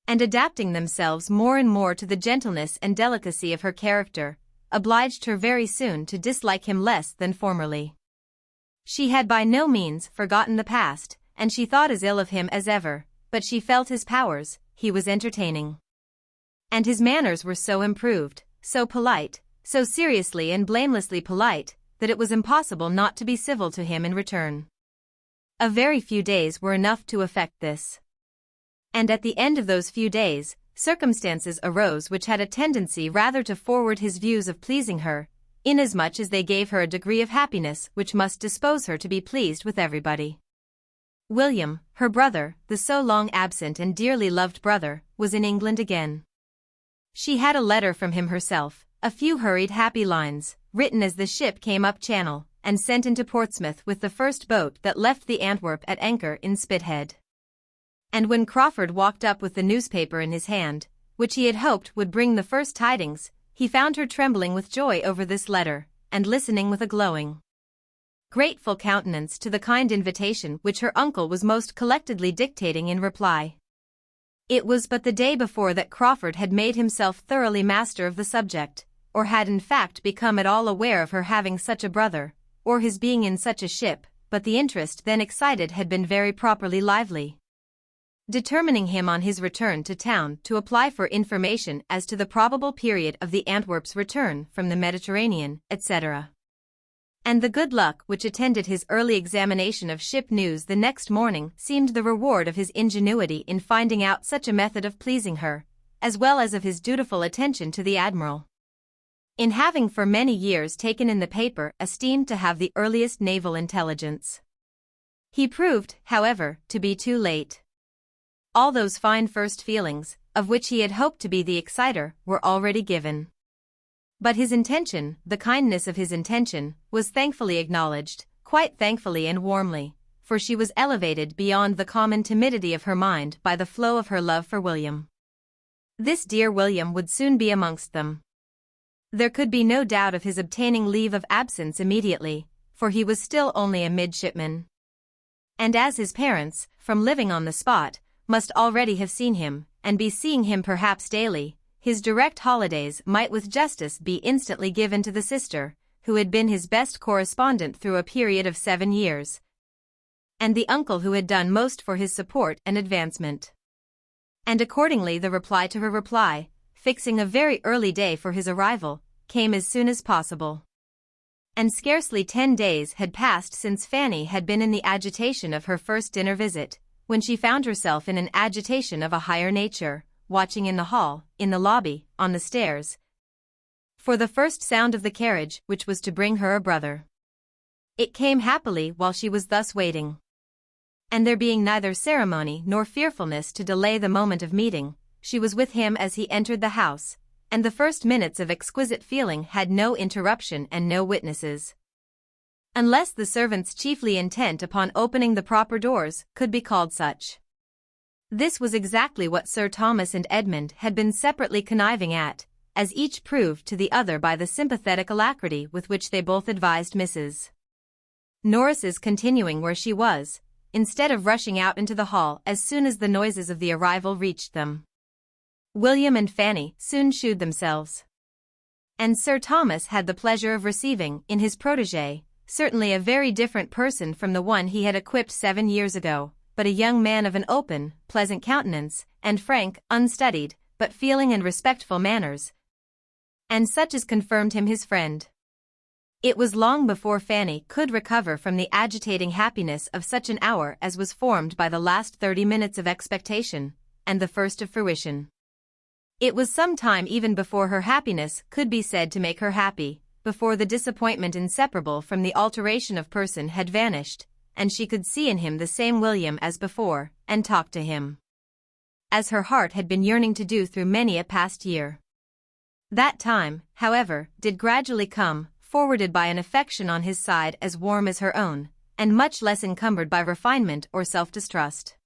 and adapting themselves more and more to the gentleness and delicacy of her character, obliged her very soon to dislike him less than formerly. She had by no means forgotten the past, and she thought as ill of him as ever, but she felt his powers, he was entertaining. And his manners were so improved, so polite, so seriously and blamelessly polite, that it was impossible not to be civil to him in return. A very few days were enough to effect this. And at the end of those few days, circumstances arose which had a tendency rather to forward his views of pleasing her, inasmuch as they gave her a degree of happiness which must dispose her to be pleased with everybody. William, her brother, the so long absent and dearly loved brother, was in England again. She had a letter from him herself, a few hurried happy lines, written as the ship came up channel, and sent into Portsmouth with the first boat that left the Antwerp at anchor in Spithead. And when Crawford walked up with the newspaper in his hand, which he had hoped would bring the first tidings, he found her trembling with joy over this letter, and listening with a glowing, grateful countenance to the kind invitation which her uncle was most collectedly dictating in reply. It was but the day before that Crawford had made himself thoroughly master of the subject, or had in fact become at all aware of her having such a brother, or his being in such a ship, but the interest then excited had been very properly lively, determining him on his return to town to apply for information as to the probable period of the Antwerp's return from the Mediterranean, etc. And the good luck which attended his early examination of ship news the next morning seemed the reward of his ingenuity in finding out such a method of pleasing her, as well as of his dutiful attention to the admiral, in having for many years taken in the paper esteemed to have the earliest naval intelligence. He proved, however, to be too late. All those fine first feelings, of which he had hoped to be the exciter, were already given. But his intention, the kindness of his intention, was thankfully acknowledged, quite thankfully and warmly, for she was elevated beyond the common timidity of her mind by the flow of her love for William. This dear William would soon be amongst them. There could be no doubt of his obtaining leave of absence immediately, for he was still only a midshipman. And as his parents, from living on the spot, must already have seen him, and be seeing him perhaps daily, his direct holidays might with justice be instantly given to the sister, who had been his best correspondent through a period of 7 years, and the uncle who had done most for his support and advancement. And accordingly the reply to her reply, fixing a very early day for his arrival, came as soon as possible. And scarcely 10 days had passed since Fanny had been in the agitation of her first dinner visit, when she found herself in an agitation of a higher nature, watching in the hall, in the lobby, on the stairs, for the first sound of the carriage which was to bring her a brother. It came happily while she was thus waiting. And there being neither ceremony nor fearfulness to delay the moment of meeting, she was with him as he entered the house, and the first minutes of exquisite feeling had no interruption and no witnesses, unless the servants chiefly intent upon opening the proper doors could be called such. This was exactly what Sir Thomas and Edmund had been separately conniving at, as each proved to the other by the sympathetic alacrity with which they both advised Mrs. Norris's continuing where she was, instead of rushing out into the hall as soon as the noises of the arrival reached them. William and Fanny soon shewed themselves, and Sir Thomas had the pleasure of receiving in his protégé, certainly a very different person from the one he had equipped 7 years ago, but a young man of an open, pleasant countenance, and frank, unstudied, but feeling and respectful manners, and such as confirmed him his friend. It was long before Fanny could recover from the agitating happiness of such an hour as was formed by the last 30 minutes of expectation, and the first of fruition. It was some time even before her happiness could be said to make her happy, before the disappointment inseparable from the alteration of person had vanished, and she could see in him the same William as before, and talk to him, as her heart had been yearning to do through many a past year. That time, however, did gradually come, forwarded by an affection on his side as warm as her own, and much less encumbered by refinement or self-distrust.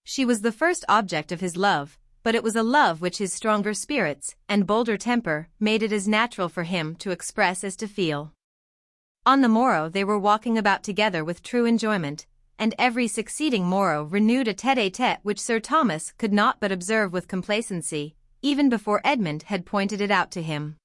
She was the first object of his love, but it was a love which his stronger spirits and bolder temper made it as natural for him to express as to feel. On the morrow they were walking about together with true enjoyment, and every succeeding morrow renewed a tête-à-tête which Sir Thomas could not but observe with complacency, even before Edmund had pointed it out to him.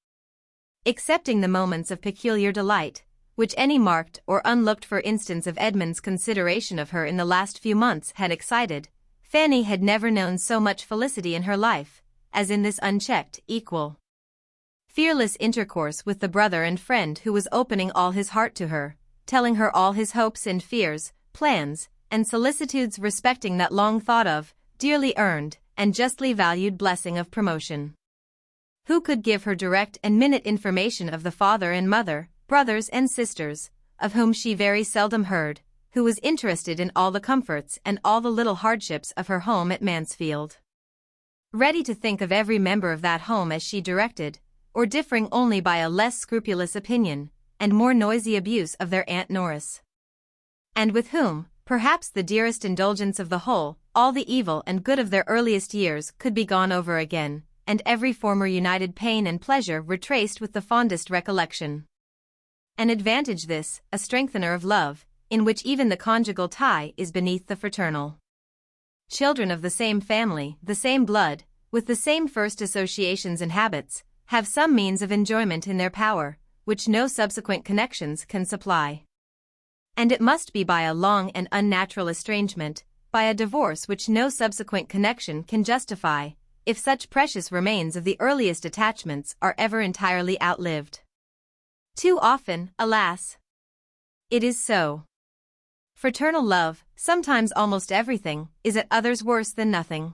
Excepting the moments of peculiar delight, which any marked or unlooked-for instance of Edmund's consideration of her in the last few months had excited, Fanny had never known so much felicity in her life, as in this unchecked, equal, fearless intercourse with the brother and friend who was opening all his heart to her, telling her all his hopes and fears, plans, and solicitudes respecting that long thought of, dearly earned, and justly valued blessing of promotion. Who could give her direct and minute information of the father and mother, brothers and sisters, of whom she very seldom heard, who was interested in all the comforts and all the little hardships of her home at Mansfield, ready to think of every member of that home as she directed, or differing only by a less scrupulous opinion, and more noisy abuse of their Aunt Norris. And with whom, perhaps the dearest indulgence of the whole, all the evil and good of their earliest years could be gone over again, and every former united pain and pleasure retraced with the fondest recollection. An advantage this, a strengthener of love, in which even the conjugal tie is beneath the fraternal. Children of the same family, the same blood, with the same first associations and habits, have some means of enjoyment in their power, which no subsequent connections can supply. And it must be by a long and unnatural estrangement, by a divorce which no subsequent connection can justify, if such precious remains of the earliest attachments are ever entirely outlived. Too often, alas, it is so. Fraternal love, sometimes almost everything, is at others worse than nothing.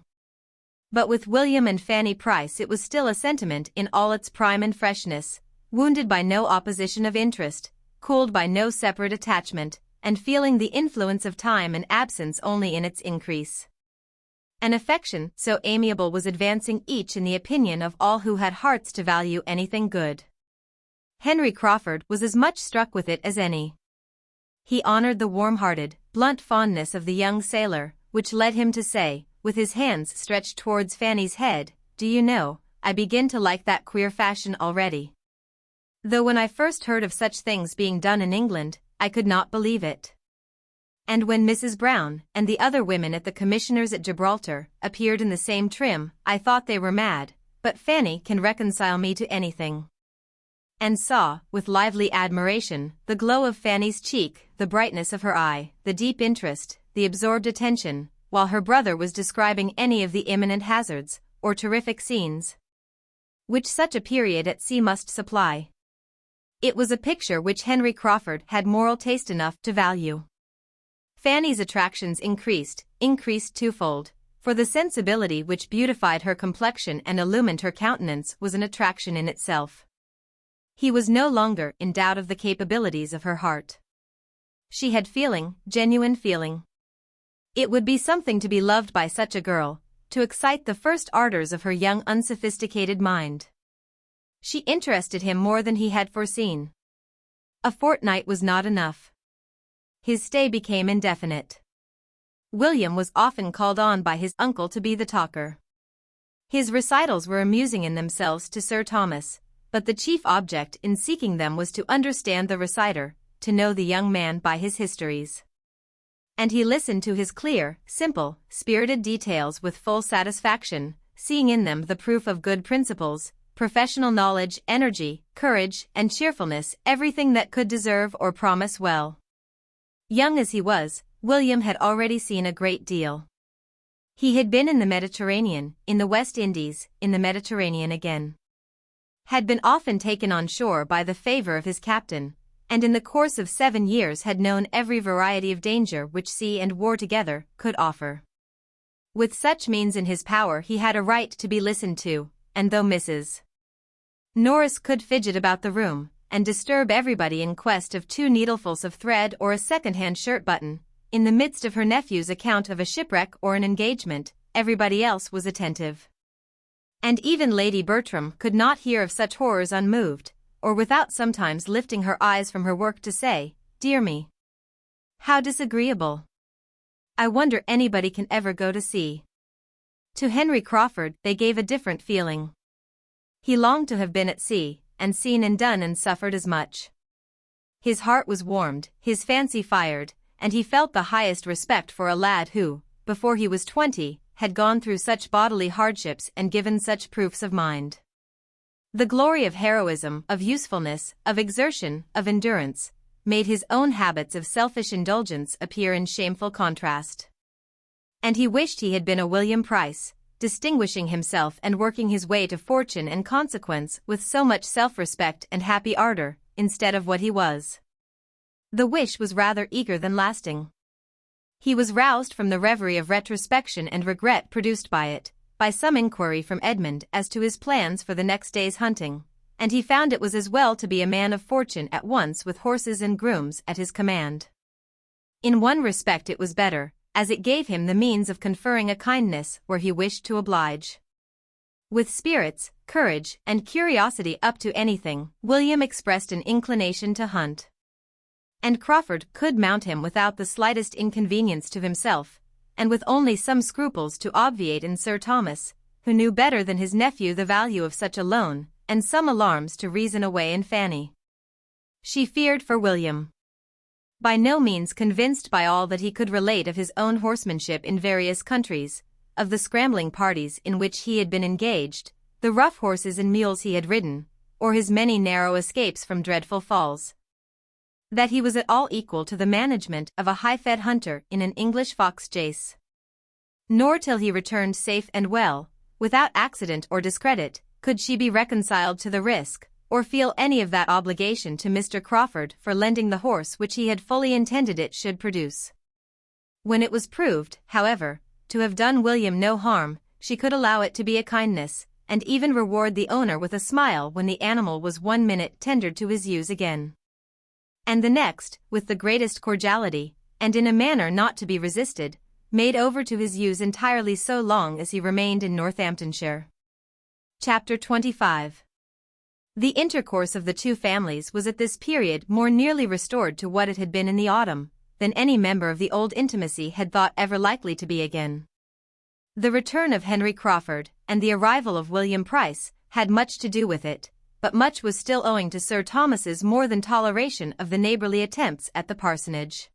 But with William and Fanny Price it was still a sentiment in all its prime and freshness, wounded by no opposition of interest, cooled by no separate attachment, and feeling the influence of time and absence only in its increase. An affection so amiable was advancing each in the opinion of all who had hearts to value anything good. Henry Crawford was as much struck with it as any. He honored the warm-hearted, blunt fondness of the young sailor, which led him to say, with his hands stretched towards Fanny's head, "Do you know, I begin to like that queer fashion already. Though when I first heard of such things being done in England, I could not believe it. And when Mrs. Brown, and the other women at the Commissioners at Gibraltar, appeared in the same trim, I thought they were mad, but Fanny can reconcile me to anything." And saw, with lively admiration, the glow of Fanny's cheek, the brightness of her eye, the deep interest, the absorbed attention, while her brother was describing any of the imminent hazards, or terrific scenes, which such a period at sea must supply. It was a picture which Henry Crawford had moral taste enough to value. Fanny's attractions increased twofold, for the sensibility which beautified her complexion and illumined her countenance was an attraction in itself. He was no longer in doubt of the capabilities of her heart. She had feeling, genuine feeling. It would be something to be loved by such a girl, to excite the first ardors of her young unsophisticated mind. She interested him more than he had foreseen. A fortnight was not enough. His stay became indefinite. William was often called on by his uncle to be the talker. His recitals were amusing in themselves to Sir Thomas, but the chief object in seeking them was to understand the reciter, to know the young man by his histories. And he listened to his clear, simple, spirited details with full satisfaction, seeing in them the proof of good principles, professional knowledge, energy, courage, and cheerfulness, everything that could deserve or promise well. Young as he was, William had already seen a great deal. He had been in the Mediterranean, in the West Indies, in the Mediterranean again. Had been often taken on shore by the favor of his captain, and in the course of 7 years had known every variety of danger which sea and war together could offer. With such means in his power he had a right to be listened to, and though Mrs. Norris could fidget about the room, and disturb everybody in quest of 2 needlefuls of thread or a second-hand shirt-button, in the midst of her nephew's account of a shipwreck or an engagement, everybody else was attentive. And even Lady Bertram could not hear of such horrors unmoved, or without sometimes lifting her eyes from her work to say, "Dear me, how disagreeable! I wonder anybody can ever go to sea." To Henry Crawford they gave a different feeling. He longed to have been at sea, and seen and done and suffered as much. His heart was warmed, his fancy fired, and he felt the highest respect for a lad who, before he was 20, had gone through such bodily hardships and given such proofs of mind. The glory of heroism, of usefulness, of exertion, of endurance, made his own habits of selfish indulgence appear in shameful contrast. And he wished he had been a William Price, distinguishing himself and working his way to fortune and consequence with so much self-respect and happy ardor, instead of what he was. The wish was rather eager than lasting. He was roused from the reverie of retrospection and regret produced by it, by some inquiry from Edmund as to his plans for the next day's hunting, and he found it was as well to be a man of fortune at once with horses and grooms at his command. In one respect it was better, as it gave him the means of conferring a kindness where he wished to oblige. With spirits, courage, and curiosity up to anything, William expressed an inclination to hunt. And Crawford could mount him without the slightest inconvenience to himself, and with only some scruples to obviate in Sir Thomas, who knew better than his nephew the value of such a loan, and some alarms to reason away in Fanny. She feared for William. By no means convinced by all that he could relate of his own horsemanship in various countries, of the scrambling parties in which he had been engaged, the rough horses and mules he had ridden, or his many narrow escapes from dreadful falls, that he was at all equal to the management of a high-fed hunter in an English fox chase. Nor till he returned safe and well, without accident or discredit, could she be reconciled to the risk, or feel any of that obligation to Mr. Crawford for lending the horse which he had fully intended it should produce. When it was proved, however, to have done William no harm, she could allow it to be a kindness, and even reward the owner with a smile when the animal was 1 minute tendered to his use again, and the next, with the greatest cordiality, and in a manner not to be resisted, made over to his use entirely so long as he remained in Northamptonshire. Chapter 25. The intercourse of the two families was at this period more nearly restored to what it had been in the autumn, than any member of the old intimacy had thought ever likely to be again. The return of Henry Crawford, and the arrival of William Price, had much to do with it, but much was still owing to Sir Thomas's more than toleration of the neighbourly attempts at the parsonage.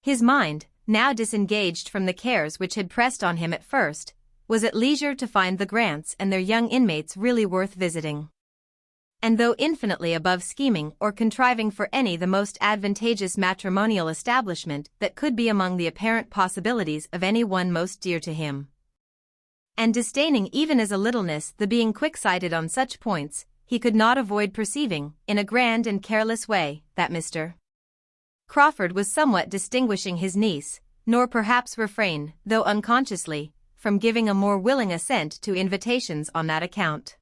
His mind, now disengaged from the cares which had pressed on him at first, was at leisure to find the Grants and their young inmates really worth visiting. And though infinitely above scheming or contriving for any the most advantageous matrimonial establishment that could be among the apparent possibilities of any one most dear to him, and disdaining even as a littleness the being quick-sighted on such points, he could not avoid perceiving, in a grand and careless way, that Mr. Crawford was somewhat distinguishing his niece, nor perhaps refrained, though unconsciously, from giving a more willing assent to invitations on that account.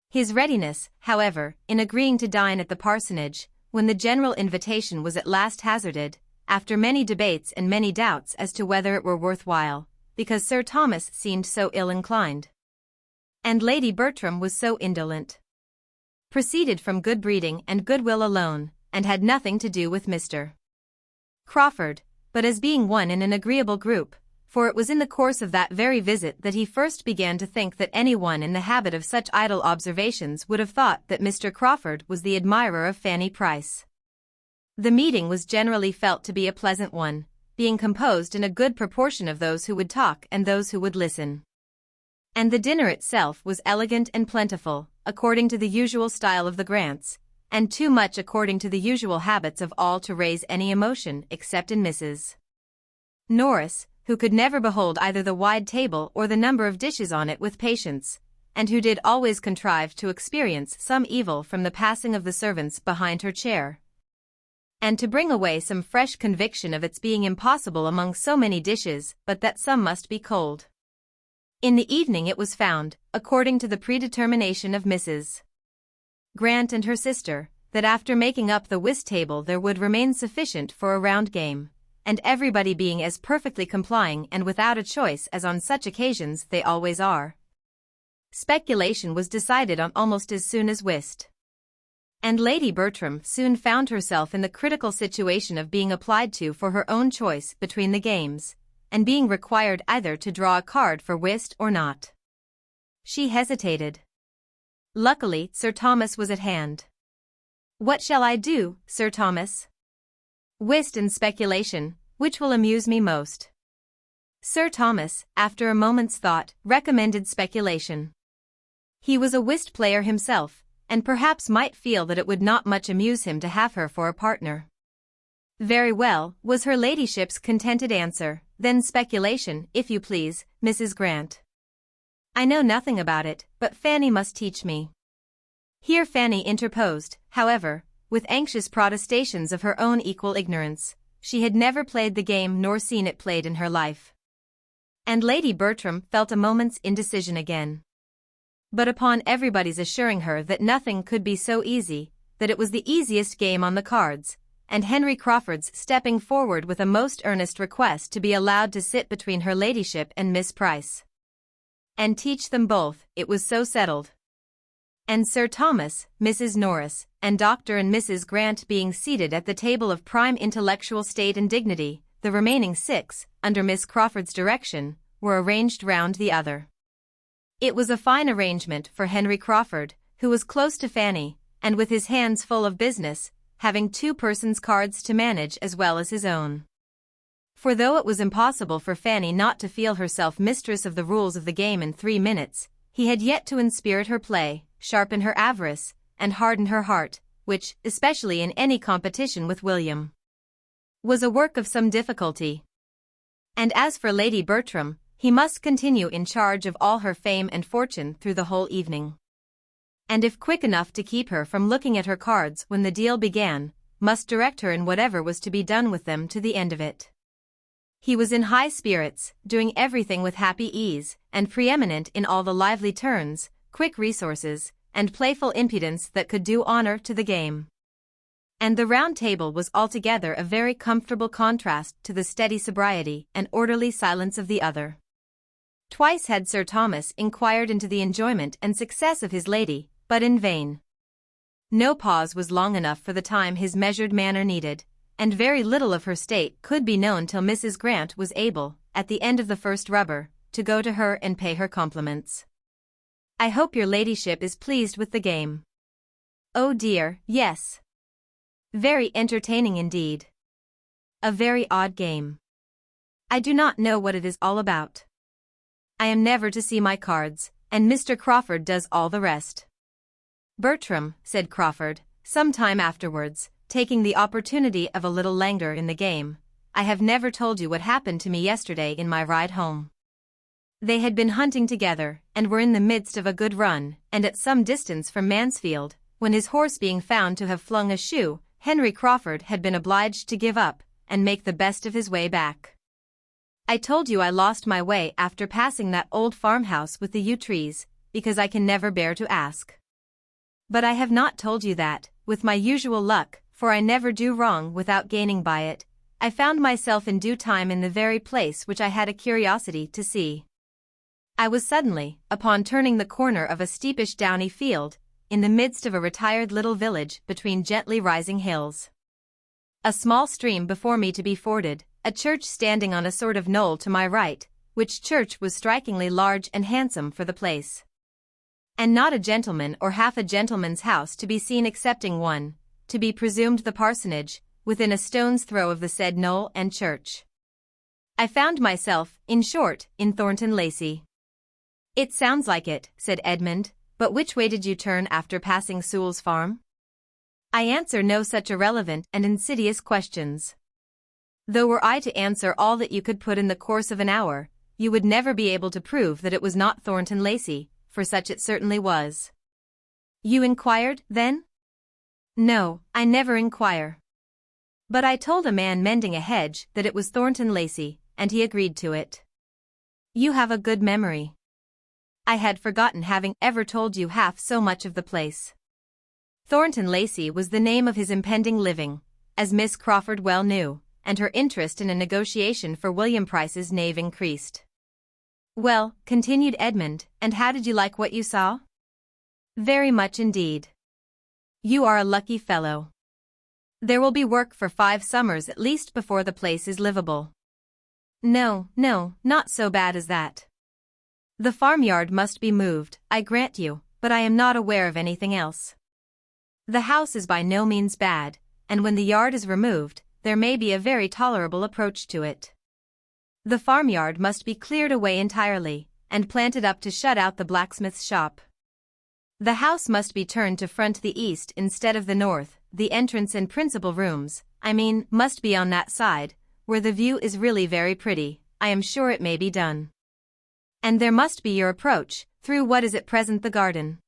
His readiness, however, in agreeing to dine at the parsonage, when the general invitation was at last hazarded, after many debates and many doubts as to whether it were worth while, because Sir Thomas seemed so ill-inclined, and Lady Bertram was so indolent, proceeded from good breeding and goodwill alone, and had nothing to do with Mr. Crawford, but as being one in an agreeable group, for it was in the course of that very visit that he first began to think that anyone in the habit of such idle observations would have thought that Mr. Crawford was the admirer of Fanny Price. The meeting was generally felt to be a pleasant one, being composed in a good proportion of those who would talk and those who would listen. And the dinner itself was elegant and plentiful, according to the usual style of the Grants, and too much according to the usual habits of all to raise any emotion except in Mrs. Norris, who could never behold either the wide table or the number of dishes on it with patience, and who did always contrive to experience some evil from the passing of the servants behind her chair, and to bring away some fresh conviction of its being impossible among so many dishes but that some must be cold. In the evening it was found, according to the predetermination of Mrs. Grant and her sister, that after making up the whist table there would remain sufficient for a round game, and everybody being as perfectly complying and without a choice as on such occasions they always are, speculation was decided on almost as soon as whist. And Lady Bertram soon found herself in the critical situation of being applied to for her own choice between the games, and being required either to draw a card for whist or not. She hesitated. Luckily, Sir Thomas was at hand. "What shall I do, Sir Thomas?" "Whist and speculation, which will amuse me most?" Sir Thomas, after a moment's thought, recommended speculation. He was a whist player himself, and perhaps might feel that it would not much amuse him to have her for a partner. "Very well," was her ladyship's contented answer, "then speculation, if you please, Mrs. Grant. I know nothing about it, but Fanny must teach me." Here Fanny interposed, however, with anxious protestations of her own equal ignorance. She had never played the game nor seen it played in her life. And Lady Bertram felt a moment's indecision again. But upon everybody's assuring her that nothing could be so easy, that it was the easiest game on the cards, and Henry Crawford's stepping forward with a most earnest request to be allowed to sit between her ladyship and Miss Price, and teach them both, it was so settled. And Sir Thomas, Mrs. Norris, and Dr. and Mrs. Grant being seated at the table of prime intellectual state and dignity, the remaining 6, under Miss Crawford's direction, were arranged round the other. It was a fine arrangement for Henry Crawford, who was close to Fanny, and with his hands full of business, having 2 persons' cards to manage as well as his own. For though it was impossible for Fanny not to feel herself mistress of the rules of the game in 3 minutes, he had yet to inspirit her play, sharpen her avarice, and harden her heart, which, especially in any competition with William, was a work of some difficulty. And as for Lady Bertram, he must continue in charge of all her fame and fortune through the whole evening. And if quick enough to keep her from looking at her cards when the deal began, must direct her in whatever was to be done with them to the end of it. He was in high spirits, doing everything with happy ease, and preeminent in all the lively turns, quick resources, and playful impudence that could do honor to the game. And the round table was altogether a very comfortable contrast to the steady sobriety and orderly silence of the other. Twice had Sir Thomas inquired into the enjoyment and success of his lady, but in vain. No pause was long enough for the time his measured manner needed, and very little of her state could be known till Mrs. Grant was able, at the end of the first rubber, to go to her and pay her compliments. "I hope your ladyship is pleased with the game." "Oh dear, yes. Very entertaining indeed. A very odd game. I do not know what it is all about. I am never to see my cards, and Mr. Crawford does all the rest." "Bertram," said Crawford, some time afterwards, taking the opportunity of a little languor in the game, "I have never told you what happened to me yesterday in my ride home." They had been hunting together, and were in the midst of a good run, and at some distance from Mansfield, when his horse being found to have flung a shoe, Henry Crawford had been obliged to give up, and make the best of his way back. "I told you I lost my way after passing that old farmhouse with the yew trees, because I can never bear to ask. But I have not told you that, with my usual luck, for I never do wrong without gaining by it, I found myself in due time in the very place which I had a curiosity to see. I was suddenly, upon turning the corner of a steepish downy field, in the midst of a retired little village between gently rising hills. A small stream before me to be forded, a church standing on a sort of knoll to my right, which church was strikingly large and handsome for the place. And not a gentleman or half a gentleman's house to be seen excepting one, to be presumed the parsonage, within a stone's throw of the said knoll and church. I found myself, in short, in Thornton Lacey." "It sounds like it," said Edmund, "but which way did you turn after passing Sewell's farm?" "I answer no such irrelevant and insidious questions. Though were I to answer all that you could put in the course of an hour, you would never be able to prove that it was not Thornton Lacey, for such it certainly was." "You inquired, then?" "No, I never inquire. But I told a man mending a hedge that it was Thornton Lacey, and he agreed to it." "You have a good memory. I had forgotten having ever told you half so much of the place." Thornton Lacey was the name of his impending living, as Miss Crawford well knew, and her interest in a negotiation for William Price's knave increased. "Well," continued Edmund, "and how did you like what you saw?" "Very much indeed. You are a lucky fellow. There will be work for 5 summers at least before the place is livable." "No, not so bad as that. The farmyard must be moved, I grant you, but I am not aware of anything else. The house is by no means bad, and when the yard is removed, there may be a very tolerable approach to it. The farmyard must be cleared away entirely, and planted up to shut out the blacksmith's shop. The house must be turned to front the east instead of the north, the entrance and principal rooms, I mean, must be on that side, where the view is really very pretty. I am sure it may be done. And there must be your approach, through what is at present the garden.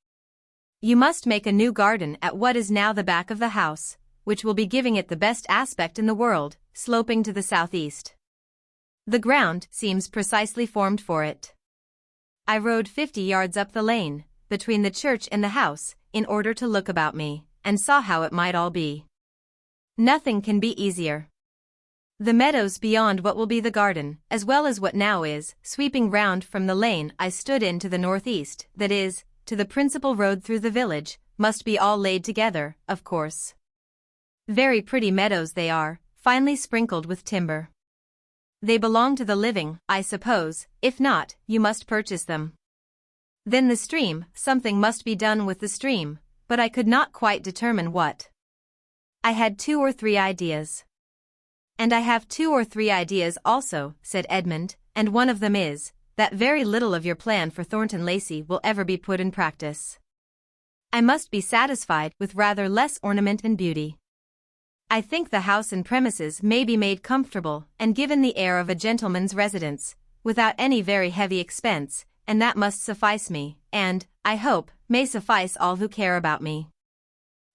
You must make a new garden at what is now the back of the house, which will be giving it the best aspect in the world, sloping to the southeast. The ground seems precisely formed for it. I rode 50 yards up the lane, between the church and the house, in order to look about me, and saw how it might all be. Nothing can be easier. The meadows beyond what will be the garden, as well as what now is, sweeping round from the lane I stood in to the northeast, that is, to the principal road through the village, must be all laid together, of course. Very pretty meadows they are, finely sprinkled with timber. They belong to the living, I suppose. If not, you must purchase them. Then the stream, something must be done with the stream, but I could not quite determine what. I had 2 or 3 ideas. And I have 2 or 3 ideas also, said Edmund, and one of them is, that very little of your plan for Thornton Lacey will ever be put in practice. I must be satisfied with rather less ornament and beauty. I think the house and premises may be made comfortable and given the air of a gentleman's residence, without any very heavy expense, and that must suffice me, and, I hope, may suffice all who care about me.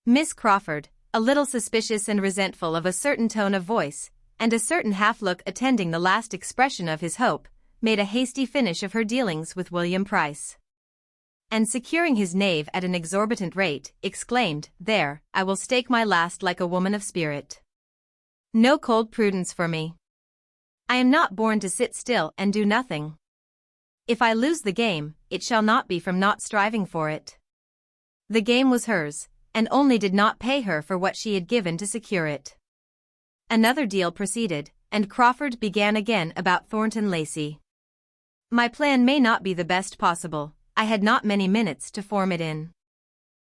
Miss Crawford, a little suspicious and resentful of a certain tone of voice, and a certain half-look attending the last expression of his hope, made a hasty finish of her dealings with William Price. And securing his knave at an exorbitant rate, exclaimed, "There, I will stake my last like a woman of spirit. No cold prudence for me. I am not born to sit still and do nothing. If I lose the game, it shall not be from not striving for it." The game was hers, and only did not pay her for what she had given to secure it. Another deal proceeded, and Crawford began again about Thornton Lacey. My plan may not be the best possible. I had not many minutes to form it in.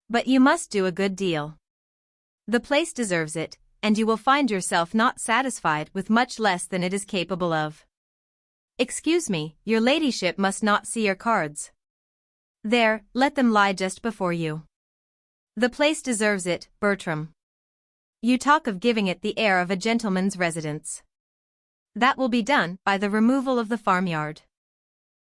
But you must do a good deal. The place deserves it, and you will find yourself not satisfied with much less than it is capable of. Excuse me, your ladyship must not see your cards. There, let them lie just before you. The place deserves it, Bertram. You talk of giving it the air of a gentleman's residence. That will be done by the removal of the farmyard.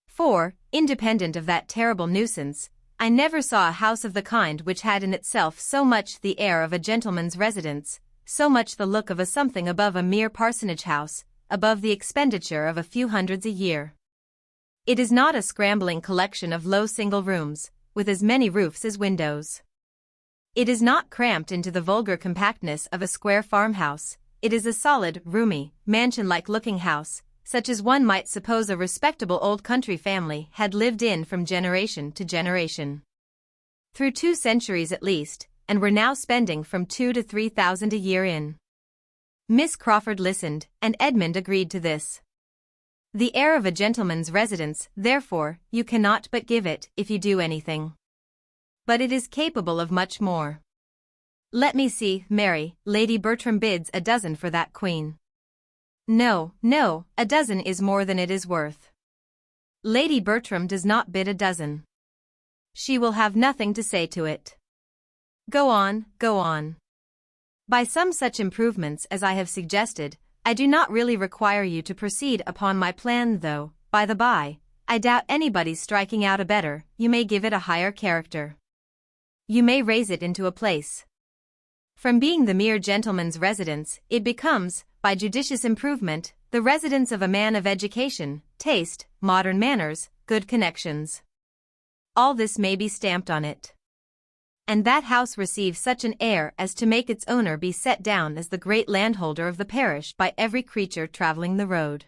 For, independent of that terrible nuisance, I never saw a house of the kind which had in itself so much the air of a gentleman's residence, so much the look of a something above a mere parsonage house, above the expenditure of a few hundreds a year. It is not a scrambling collection of low single rooms, with as many roofs as windows. It is not cramped into the vulgar compactness of a square farmhouse. It is a solid, roomy, mansion-like looking house, such as one might suppose a respectable old country family had lived in from generation to generation. Through 2 centuries at least, and were now spending from 2,000 to 3,000 a year in. Miss Crawford listened, and Edmund agreed to this. The air of a gentleman's residence, therefore, you cannot but give it, if you do anything. But it is capable of much more. Let me see, Mary, Lady Bertram bids a dozen for that queen. No, no, a dozen is more than it is worth. Lady Bertram does not bid a dozen. She will have nothing to say to it. Go on, go on. By some such improvements as I have suggested, I do not really require you to proceed upon my plan, though, by the by, I doubt anybody's striking out a better. You may give it a higher character. You may raise it into a place. From being the mere gentleman's residence, it becomes, by judicious improvement, the residence of a man of education, taste, modern manners, good connections. All this may be stamped on it. And that house receives such an air as to make its owner be set down as the great landholder of the parish by every creature travelling the road.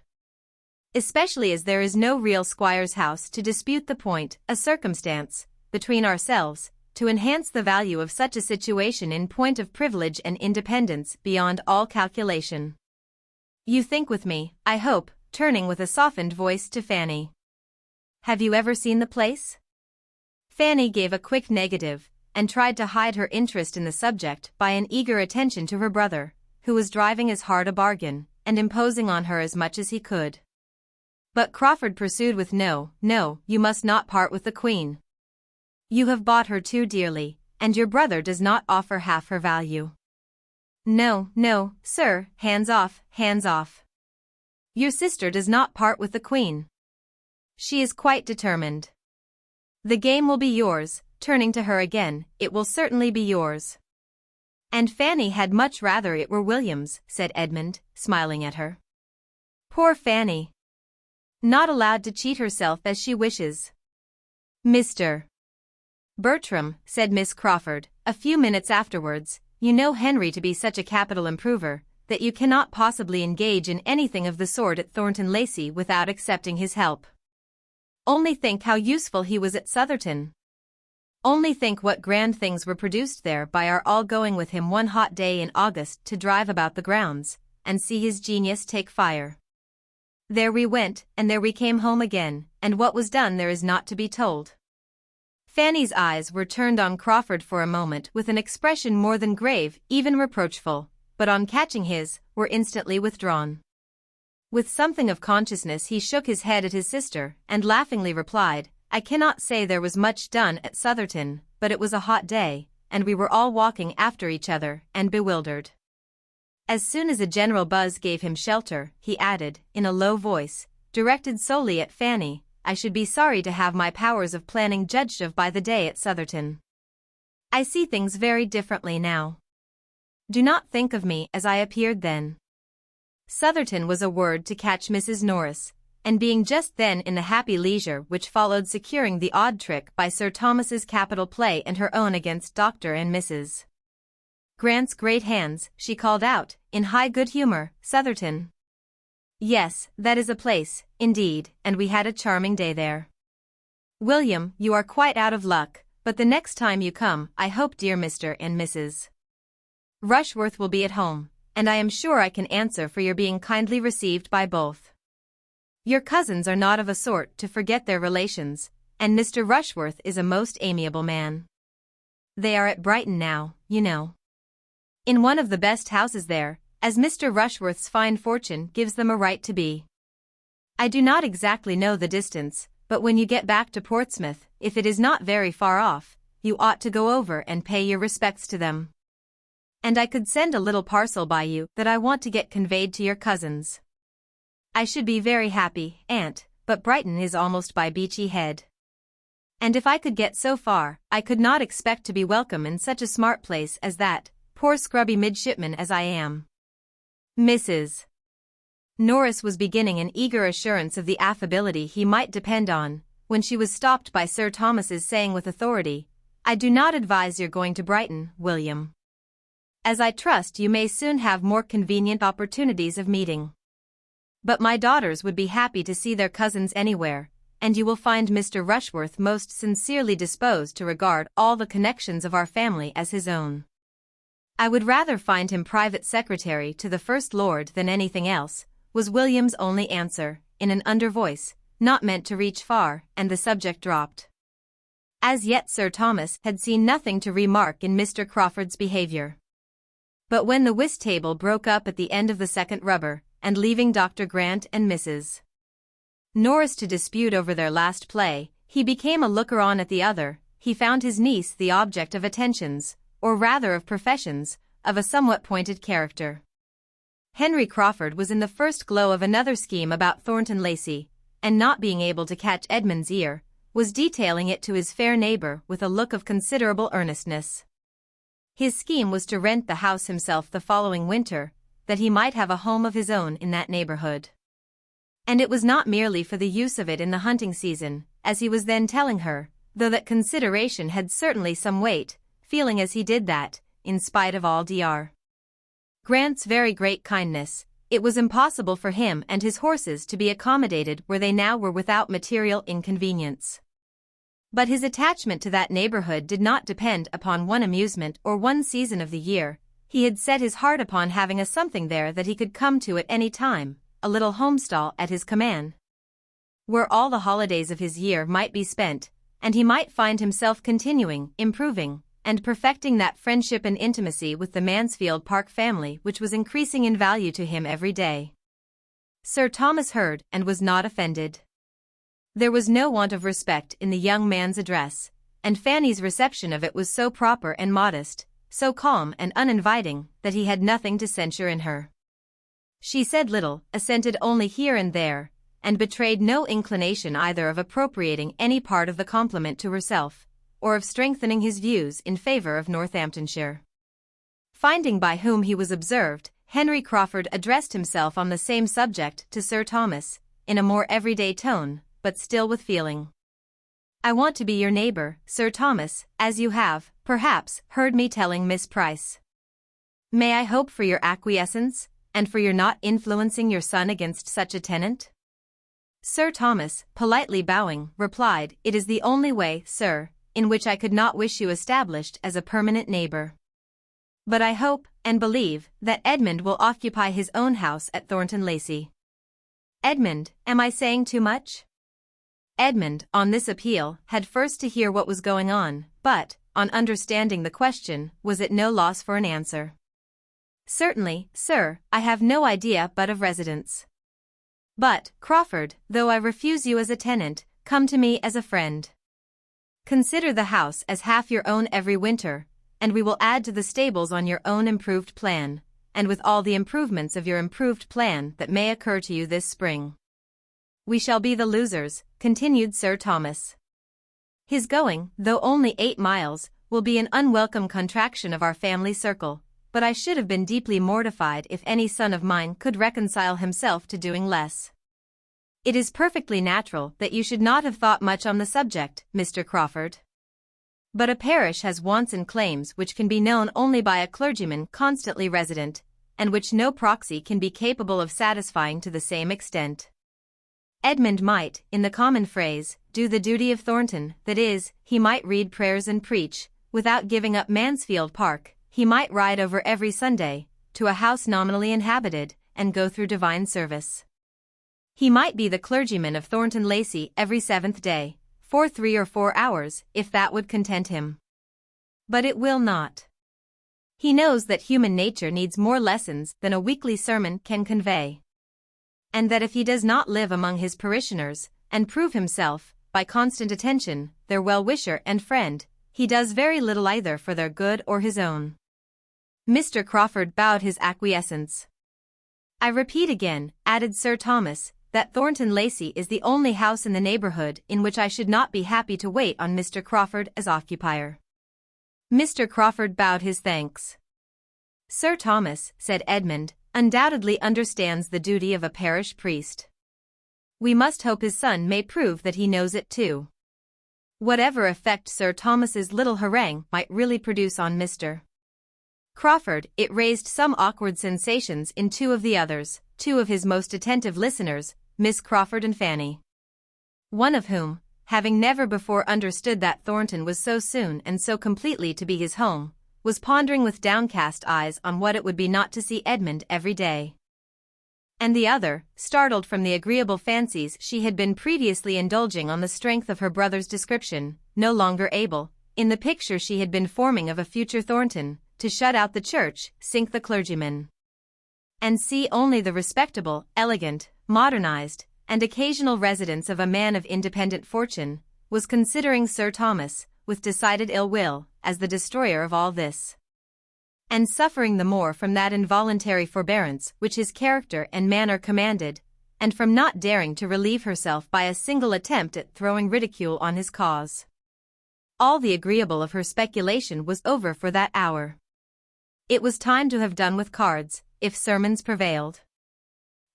Especially as there is no real squire's house to dispute the point, a circumstance, between ourselves, to enhance the value of such a situation in point of privilege and independence beyond all calculation. You think with me, I hope, turning with a softened voice to Fanny. Have you ever seen the place? Fanny gave a quick negative, and tried to hide her interest in the subject by an eager attention to her brother, who was driving as hard a bargain, and imposing on her as much as he could. But Crawford pursued with no, no, you must not part with the queen. You have bought her too dearly, and your brother does not offer half her value. No, no, sir, hands off, hands off. Your sister does not part with the queen. She is quite determined. The game will be yours, turning to her again, it will certainly be yours. And Fanny had much rather it were William's, said Edmund, smiling at her. Poor Fanny! Not allowed to cheat herself as she wishes. Mr. Bertram, said Miss Crawford, a few minutes afterwards, you know Henry to be such a capital improver, that you cannot possibly engage in anything of the sort at Thornton Lacey without accepting his help. Only think how useful he was at Southerton. Only think what grand things were produced there by our all going with him one hot day in August to drive about the grounds, and see his genius take fire. There we went, and there we came home again, and what was done there is not to be told. Fanny's eyes were turned on Crawford for a moment with an expression more than grave, even reproachful, but on catching his, were instantly withdrawn. With something of consciousness he shook his head at his sister, and laughingly replied, "I cannot say there was much done at Southerton, but it was a hot day, and we were all walking after each other, and bewildered." As soon as a general buzz gave him shelter, he added, in a low voice, directed solely at Fanny, "I should be sorry to have my powers of planning judged of by the day at Southerton. I see things very differently now. Do not think of me as I appeared then." Southerton was a word to catch Mrs. Norris, and being just then in the happy leisure which followed securing the odd trick by Sir Thomas's capital play and her own against Dr. and Mrs. Grant's great hands, she called out, in high good humor, "Southerton? Yes, that is a place, indeed, and we had a charming day there. William, you are quite out of luck, but the next time you come, I hope dear Mr. and Mrs. Rushworth will be at home, and I am sure I can answer for your being kindly received by both. Your cousins are not of a sort to forget their relations, and Mr. Rushworth is a most amiable man. They are at Brighton now, you know. In one of the best houses there, as Mr. Rushworth's fine fortune gives them a right to be. I do not exactly know the distance, but when you get back to Portsmouth, if it is not very far off, you ought to go over and pay your respects to them. And I could send a little parcel by you that I want to get conveyed to your cousins. I should be very happy, aunt, but Brighton is almost by Beachy Head. And if I could get so far, I could not expect to be welcome in such a smart place as that, poor scrubby midshipman as I am." Mrs. Norris was beginning an eager assurance of the affability he might depend on, when she was stopped by Sir Thomas's saying with authority, "I do not advise your going to Brighton, William, as I trust you may soon have more convenient opportunities of meeting. But my daughters would be happy to see their cousins anywhere, and you will find Mr. Rushworth most sincerely disposed to regard all the connections of our family as his own. I would rather find him private secretary to the First Lord than anything else," was William's only answer, in an under voice, not meant to reach far, and the subject dropped. As yet Sir Thomas had seen nothing to remark in Mr. Crawford's behavior. But when the whist table broke up at the end of the second rubber, and leaving Dr. Grant and Mrs. Norris to dispute over their last play, he became a looker-on at the other, he found his niece the object of attentions, or rather of professions, of a somewhat pointed character. Henry Crawford was in the first glow of another scheme about Thornton Lacey, and not being able to catch Edmund's ear, was detailing it to his fair neighbor with a look of considerable earnestness. His scheme was to rent the house himself the following winter, that he might have a home of his own in that neighborhood. And it was not merely for the use of it in the hunting season, as he was then telling her, though that consideration had certainly some weight, feeling as he did that, in spite of all Dr. Grant's very great kindness, it was impossible for him and his horses to be accommodated where they now were without material inconvenience. But his attachment to that neighborhood did not depend upon one amusement or one season of the year. He had set his heart upon having a something there that he could come to at any time, a little homestall at his command, where all the holidays of his year might be spent, and he might find himself continuing, improving, and perfecting that friendship and intimacy with the Mansfield Park family which was increasing in value to him every day. Sir Thomas heard and was not offended. There was no want of respect in the young man's address, and Fanny's reception of it was so proper and modest, so calm and uninviting, that he had nothing to censure in her. She said little, assented only here and there, and betrayed no inclination either of appropriating any part of the compliment to herself, or of strengthening his views in favor of Northamptonshire. Finding by whom he was observed, Henry Crawford addressed himself on the same subject to Sir Thomas, in a more everyday tone, but still with feeling. "I want to be your neighbor, Sir Thomas, as you have, perhaps, heard me telling Miss Price. May I hope for your acquiescence, and for your not influencing your son against such a tenant? Sir Thomas, politely bowing, replied, "It is the only way, sir, in which I could not wish you established as a permanent neighbor. But I hope, and believe, that Edmund will occupy his own house at Thornton Lacey." Edmund, am I saying too much? Edmund, on this appeal, had first to hear what was going on, but, on understanding the question, was at no loss for an answer. "Certainly, sir, I have no idea but of residence. But, Crawford, though I refuse you as a tenant, come to me as a friend. Consider the house as half your own every winter, and we will add to the stables on your own improved plan, and with all the improvements of your improved plan that may occur to you this spring. We shall be the losers," continued Sir Thomas. "His going, though only 8 miles, will be an unwelcome contraction of our family circle, but I should have been deeply mortified if any son of mine could reconcile himself to doing less. It is perfectly natural that you should not have thought much on the subject, Mr. Crawford. But a parish has wants and claims which can be known only by a clergyman constantly resident, and which no proxy can be capable of satisfying to the same extent. Edmund might, in the common phrase, do the duty of Thornton, that is, he might read prayers and preach, without giving up Mansfield Park. He might ride over every Sunday, to a house nominally inhabited, and go through divine service. He might be the clergyman of Thornton Lacey every 7th day, for 3 or 4 hours, if that would content him. But it will not. He knows that human nature needs more lessons than a weekly sermon can convey. And that if he does not live among his parishioners, and prove himself, by constant attention, their well-wisher and friend, he does very little either for their good or his own. Mr. Crawford bowed his acquiescence. "I repeat again," added Sir Thomas, "that Thornton Lacey is the only house in the neighborhood in which I should not be happy to wait on Mr. Crawford as occupier." Mr. Crawford bowed his thanks. "Sir Thomas," said Edmund, "undoubtedly understands the duty of a parish priest. We must hope his son may prove that he knows it too." Whatever effect Sir Thomas's little harangue might really produce on Mr. Crawford, it raised some awkward sensations in 2 of the others, 2 of his most attentive listeners, Miss Crawford and Fanny. One of whom, having never before understood that Thornton was so soon and so completely to be his home, was pondering with downcast eyes on what it would be not to see Edmund every day. And the other, startled from the agreeable fancies she had been previously indulging on the strength of her brother's description, no longer able, in the picture she had been forming of a future Thornton, to shut out the church, sink the clergyman, and see only the respectable, elegant, modernized, and occasional residence of a man of independent fortune, was considering Sir Thomas, with decided ill will, as the destroyer of all this. And suffering the more from that involuntary forbearance which his character and manner commanded, and from not daring to relieve herself by a single attempt at throwing ridicule on his cause. All the agreeable of her speculation was over for that hour. It was time to have done with cards, if sermons prevailed.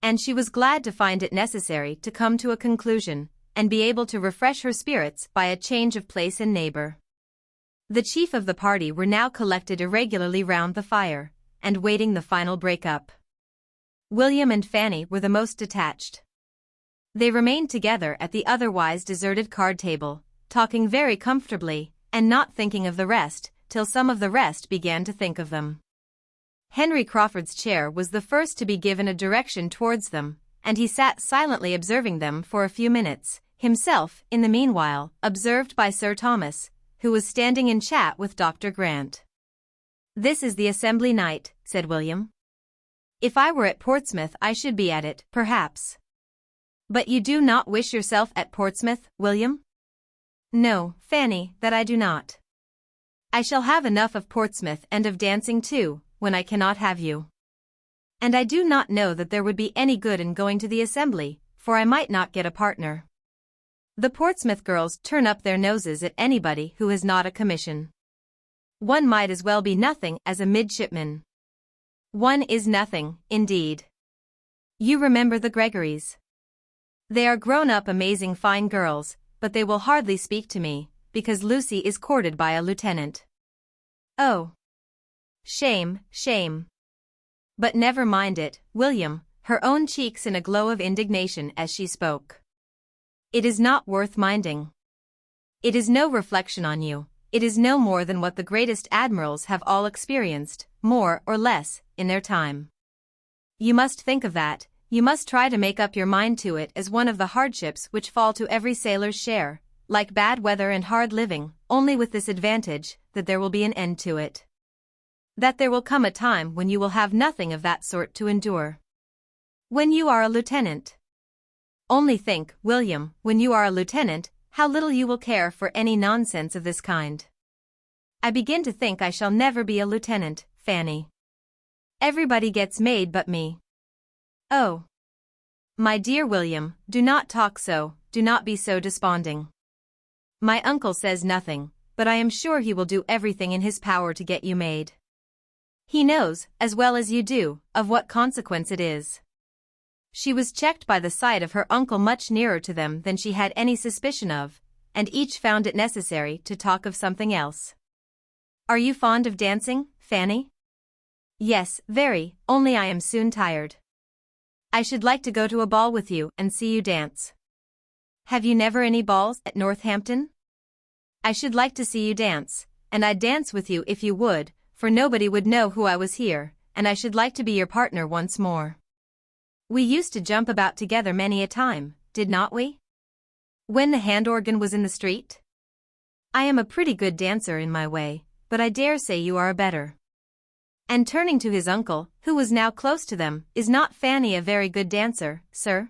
And she was glad to find it necessary to come to a conclusion, and be able to refresh her spirits by a change of place and neighbor. The chief of the party were now collected irregularly round the fire, and waiting the final break-up. William and Fanny were the most detached. They remained together at the otherwise deserted card table, talking very comfortably, and not thinking of the rest, till some of the rest began to think of them. Henry Crawford's chair was the first to be given a direction towards them, and he sat silently observing them for a few minutes, himself, in the meanwhile, observed by Sir Thomas, who was standing in chat with Dr. Grant. "This is the assembly night," said William. "If I were at Portsmouth I should be at it, perhaps." "But you do not wish yourself at Portsmouth, William?" "No, Fanny, that I do not. I shall have enough of Portsmouth and of dancing too, when I cannot have you. And I do not know that there would be any good in going to the assembly, for I might not get a partner. The Portsmouth girls turn up their noses at anybody who has not a commission. One might as well be nothing as a midshipman. One is nothing, indeed. You remember the Gregorys. They are grown-up amazing fine girls, but they will hardly speak to me, because Lucy is courted by a lieutenant. Oh! Shame, shame. But never mind it, William, her own cheeks in a glow of indignation as she spoke. It is not worth minding. It is no reflection on you, it is no more than what the greatest admirals have all experienced, more or less, in their time. You must think of that, you must try to make up your mind to it as one of the hardships which fall to every sailor's share, like bad weather and hard living, only with this advantage, that there will be an end to it. That there will come a time when you will have nothing of that sort to endure. When you are a lieutenant. Only think, William, when you are a lieutenant, how little you will care for any nonsense of this kind. I begin to think I shall never be a lieutenant, Fanny. Everybody gets made but me. Oh. My dear William, do not talk so, do not be so desponding. My uncle says nothing, but I am sure he will do everything in his power to get you made. He knows, as well as you do, of what consequence it is. She was checked by the sight of her uncle much nearer to them than she had any suspicion of, and each found it necessary to talk of something else. Are you fond of dancing, Fanny? Yes, very, only I am soon tired. I should like to go to a ball with you and see you dance. Have you never any balls at Northampton? I should like to see you dance, and I'd dance with you if you would, for nobody would know who I was here, and I should like to be your partner once more. We used to jump about together many a time, did not we? When the hand organ was in the street? I am a pretty good dancer in my way, but I dare say you are a better. And turning to his uncle, who was now close to them, is not Fanny a very good dancer, sir?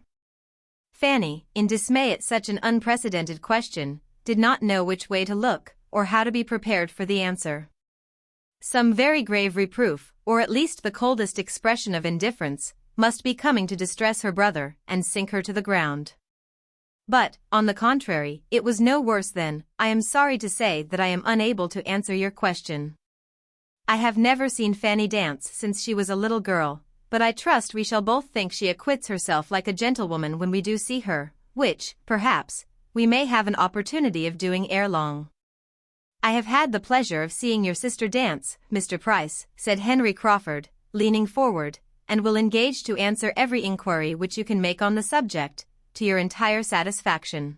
Fanny, in dismay at such an unprecedented question, did not know which way to look, or how to be prepared for the answer. Some very grave reproof, or at least the coldest expression of indifference, must be coming to distress her brother and sink her to the ground. But, on the contrary, it was no worse than, I am sorry to say that I am unable to answer your question. I have never seen Fanny dance since she was a little girl, but I trust we shall both think she acquits herself like a gentlewoman when we do see her, which, perhaps, we may have an opportunity of doing ere long. I have had the pleasure of seeing your sister dance, Mr. Price, said Henry Crawford, leaning forward, and will engage to answer every inquiry which you can make on the subject, to your entire satisfaction.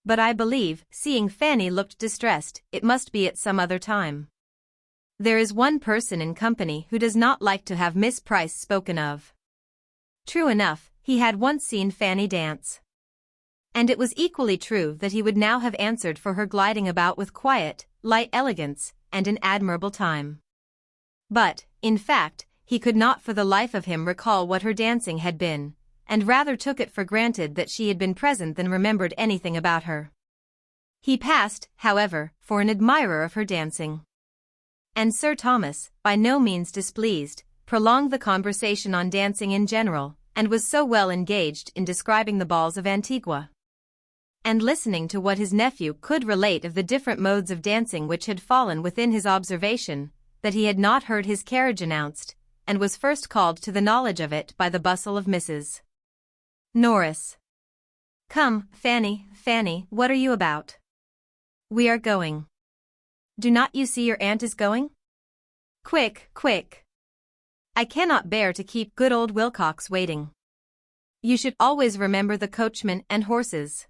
But I believe, seeing Fanny looked distressed, it must be at some other time. There is one person in company who does not like to have Miss Price spoken of. True enough, he had once seen Fanny dance. And it was equally true that he would now have answered for her gliding about with quiet, light elegance, and an admirable time. But, in fact, he could not for the life of him recall what her dancing had been, and rather took it for granted that she had been present than remembered anything about her. He passed, however, for an admirer of her dancing. And Sir Thomas, by no means displeased, prolonged the conversation on dancing in general, and was so well engaged in describing the balls of Antigua, and listening to what his nephew could relate of the different modes of dancing which had fallen within his observation, that he had not heard his carriage announced, and was first called to the knowledge of it by the bustle of Mrs. Norris. Come, Fanny, Fanny, what are you about? We are going. Do not you see your aunt is going? Quick, quick. I cannot bear to keep good old Wilcox waiting. You should always remember the coachman and horses.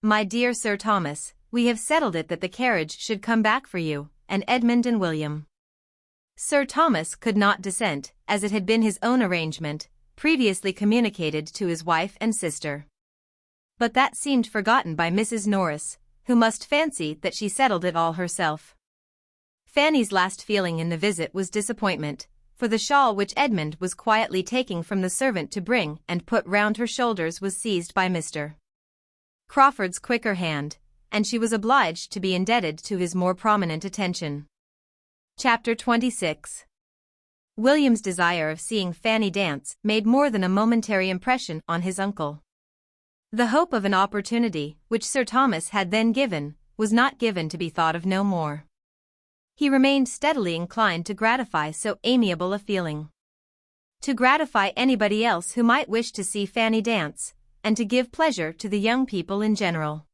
My dear Sir Thomas, we have settled it that the carriage should come back for you, and Edmund and William. Sir Thomas could not dissent, as it had been his own arrangement, previously communicated to his wife and sister. But that seemed forgotten by Mrs. Norris, who must fancy that she settled it all herself. Fanny's last feeling in the visit was disappointment, for the shawl which Edmund was quietly taking from the servant to bring and put round her shoulders was seized by Mr. Crawford's quicker hand, and she was obliged to be indebted to his more prominent attention. Chapter 26. William's desire of seeing Fanny dance made more than a momentary impression on his uncle. The hope of an opportunity, which Sir Thomas had then given, was not given to be thought of no more. He remained steadily inclined to gratify so amiable a feeling. To gratify anybody else who might wish to see Fanny dance, and to give pleasure to the young people in general.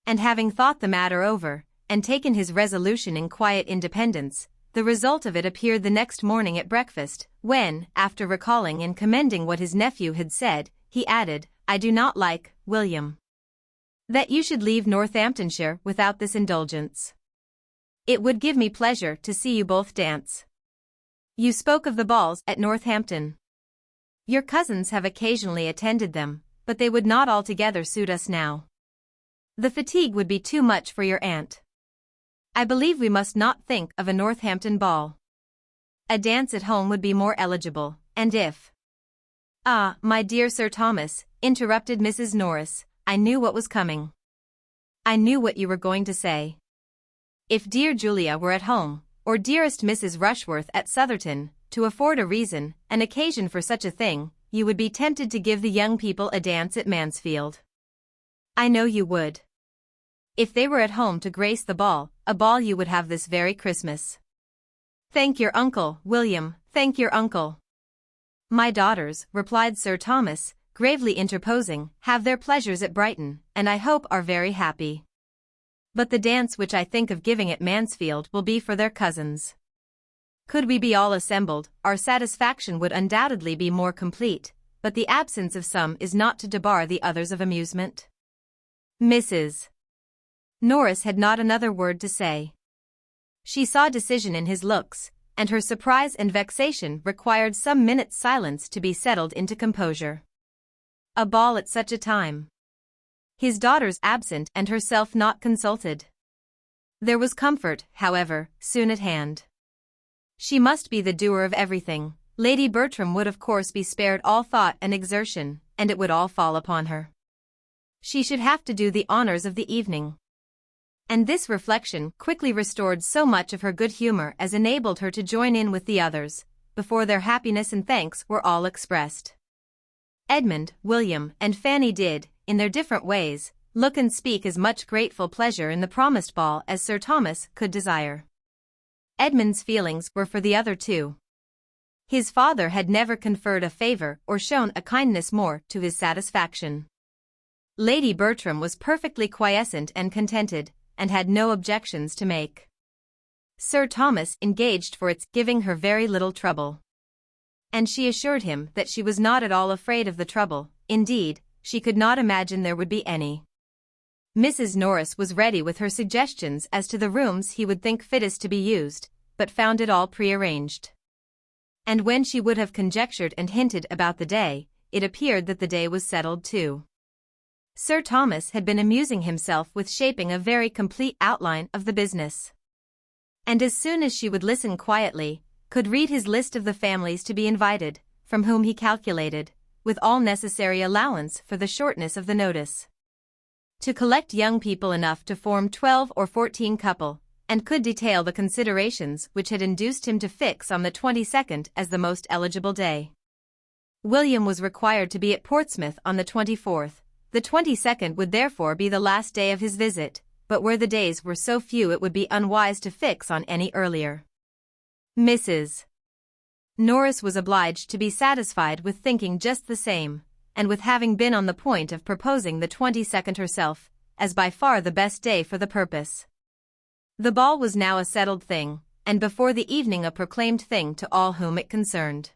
And having thought the matter over, and taken his resolution in quiet independence, the result of it appeared the next morning at breakfast, when, after recalling and commending what his nephew had said, he added, "I do not like, William, that you should leave Northamptonshire without this indulgence. It would give me pleasure to see you both dance. You spoke of the balls at Northampton. Your cousins have occasionally attended them, but they would not altogether suit us now. The fatigue would be too much for your aunt. I believe we must not think of a Northampton ball. A dance at home would be more eligible, and if—" "Ah, my dear Sir Thomas," interrupted Mrs. Norris, "I knew what was coming. I knew what you were going to say. If dear Julia were at home, or dearest Mrs. Rushworth at Southerton, to afford a reason, an occasion for such a thing, you would be tempted to give the young people a dance at Mansfield. I know you would. If they were at home to grace the ball, a ball you would have this very Christmas. Thank your uncle, William, thank your uncle." "My daughters," replied Sir Thomas, gravely interposing, "have their pleasures at Brighton, and I hope are very happy. But the dance which I think of giving at Mansfield will be for their cousins. Could we be all assembled, our satisfaction would undoubtedly be more complete, but the absence of some is not to debar the others of amusement." Mrs. Norris had not another word to say. She saw decision in his looks, and her surprise and vexation required some minutes' silence to be settled into composure. A ball at such a time. His daughters absent and herself not consulted. There was comfort, however, soon at hand. She must be the doer of everything. Lady Bertram would of course be spared all thought and exertion, and it would all fall upon her. She should have to do the honors of the evening. And this reflection quickly restored so much of her good humor as enabled her to join in with the others, before their happiness and thanks were all expressed. Edmund, William, and Fanny did, in their different ways, look and speak as much grateful pleasure in the promised ball as Sir Thomas could desire. Edmund's feelings were for the other two. His father had never conferred a favor or shown a kindness more to his satisfaction. Lady Bertram was perfectly quiescent and contented, and had no objections to make. Sir Thomas engaged for its giving her very little trouble. And she assured him that she was not at all afraid of the trouble, indeed, she could not imagine there would be any. Mrs. Norris was ready with her suggestions as to the rooms he would think fittest to be used, but found it all prearranged. And when she would have conjectured and hinted about the day, it appeared that the day was settled too. Sir Thomas had been amusing himself with shaping a very complete outline of the business. And as soon as she would listen quietly, could read his list of the families to be invited, from whom he calculated, with all necessary allowance for the shortness of the notice, to collect young people enough to form 12 or 14 couple, and could detail the considerations which had induced him to fix on the 22nd as the most eligible day. William was required to be at Portsmouth on the 24th. The 22nd would therefore be the last day of his visit, but where the days were so few it would be unwise to fix on any earlier. Mrs. Norris was obliged to be satisfied with thinking just the same, and with having been on the point of proposing the 22nd herself, as by far the best day for the purpose. The ball was now a settled thing, and before the evening a proclaimed thing to all whom it concerned.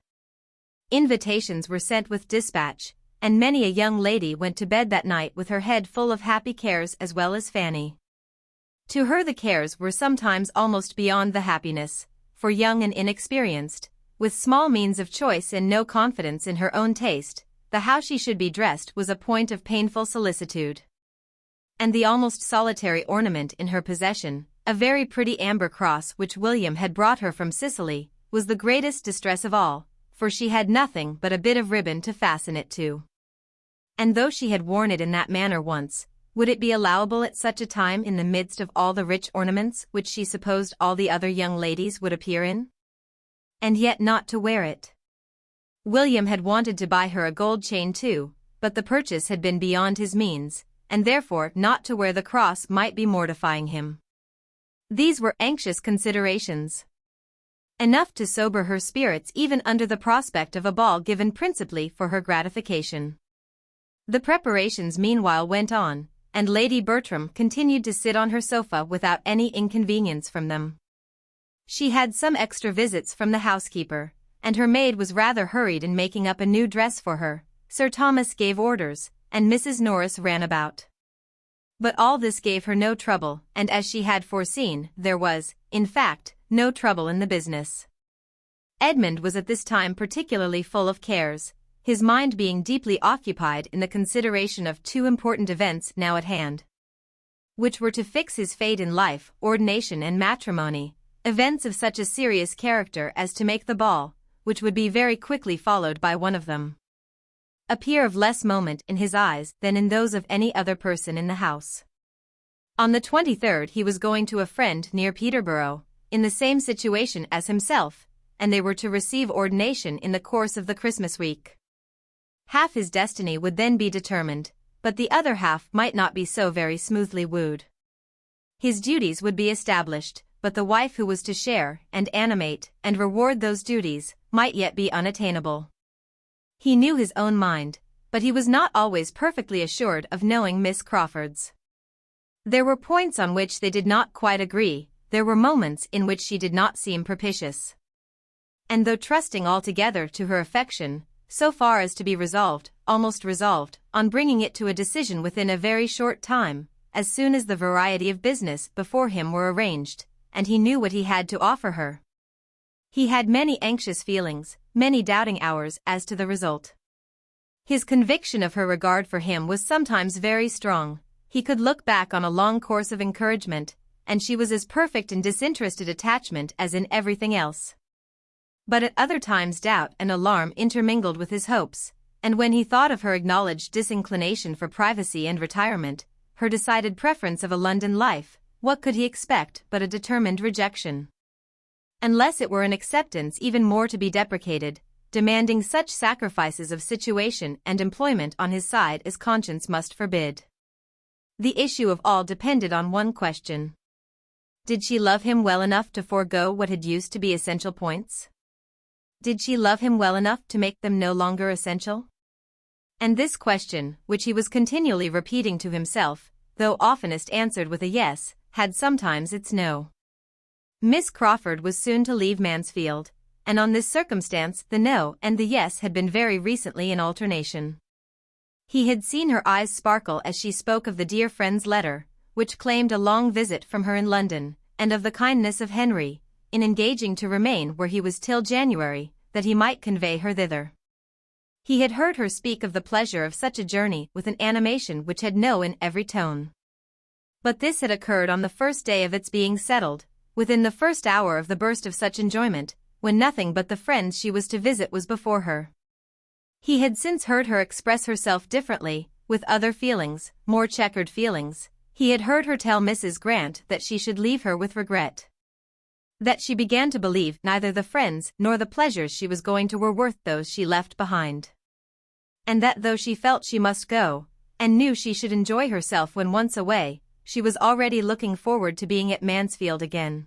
Invitations were sent with dispatch, and many a young lady went to bed that night with her head full of happy cares as well as Fanny. To her the cares were sometimes almost beyond the happiness, for young and inexperienced, with small means of choice and no confidence in her own taste, the how she should be dressed was a point of painful solicitude. And the almost solitary ornament in her possession, a very pretty amber cross which William had brought her from Sicily, was the greatest distress of all, for she had nothing but a bit of ribbon to fasten it to. And though she had worn it in that manner once, would it be allowable at such a time in the midst of all the rich ornaments which she supposed all the other young ladies would appear in? And yet not to wear it. William had wanted to buy her a gold chain too, but the purchase had been beyond his means, and therefore not to wear the cross might be mortifying him. These were anxious considerations, enough to sober her spirits even under the prospect of a ball given principally for her gratification. The preparations meanwhile went on, and Lady Bertram continued to sit on her sofa without any inconvenience from them. She had some extra visits from the housekeeper, and her maid was rather hurried in making up a new dress for her. Sir Thomas gave orders, and Mrs. Norris ran about. But all this gave her no trouble, and as she had foreseen, there was, in fact, no trouble in the business. Edmund was at this time particularly full of cares, his mind being deeply occupied in the consideration of two important events now at hand, which were to fix his fate in life, ordination and matrimony, events of such a serious character as to make the ball, which would be very quickly followed by one of them, appear of less moment in his eyes than in those of any other person in the house. On the 23rd he was going to a friend near Peterborough, in the same situation as himself, and they were to receive ordination in the course of the Christmas week. Half his destiny would then be determined, but the other half might not be so very smoothly wooed. His duties would be established, but the wife who was to share, and animate, and reward those duties, might yet be unattainable. He knew his own mind, but he was not always perfectly assured of knowing Miss Crawford's. There were points on which they did not quite agree, there were moments in which she did not seem propitious. And though trusting altogether to her affection, so far as to be resolved, almost resolved, on bringing it to a decision within a very short time, as soon as the variety of business before him were arranged, and he knew what he had to offer her, he had many anxious feelings, many doubting hours as to the result. His conviction of her regard for him was sometimes very strong. He could look back on a long course of encouragement, and she was as perfect in disinterested attachment as in everything else. But at other times doubt and alarm intermingled with his hopes, and when he thought of her acknowledged disinclination for privacy and retirement, her decided preference of a London life, what could he expect but a determined rejection? Unless it were an acceptance even more to be deprecated, demanding such sacrifices of situation and employment on his side as conscience must forbid. The issue of all depended on one question. Did she love him well enough to forego what had used to be essential points? Did she love him well enough to make them no longer essential? And this question, which he was continually repeating to himself, though oftenest answered with a yes, had sometimes its no. Miss Crawford was soon to leave Mansfield, and on this circumstance the no and the yes had been very recently in alternation. He had seen her eyes sparkle as she spoke of the dear friend's letter, which claimed a long visit from her in London, and of the kindness of Henry, in engaging to remain where he was till January, that he might convey her thither. He had heard her speak of the pleasure of such a journey with an animation which had no in every tone. But this had occurred on the first day of its being settled, within the first hour of the burst of such enjoyment, when nothing but the friends she was to visit was before her. He had since heard her express herself differently, with other feelings, more checkered feelings. He had heard her tell Mrs. Grant that she should leave her with regret, that she began to believe neither the friends nor the pleasures she was going to were worth those she left behind, and that though she felt she must go, and knew she should enjoy herself when once away, she was already looking forward to being at Mansfield again.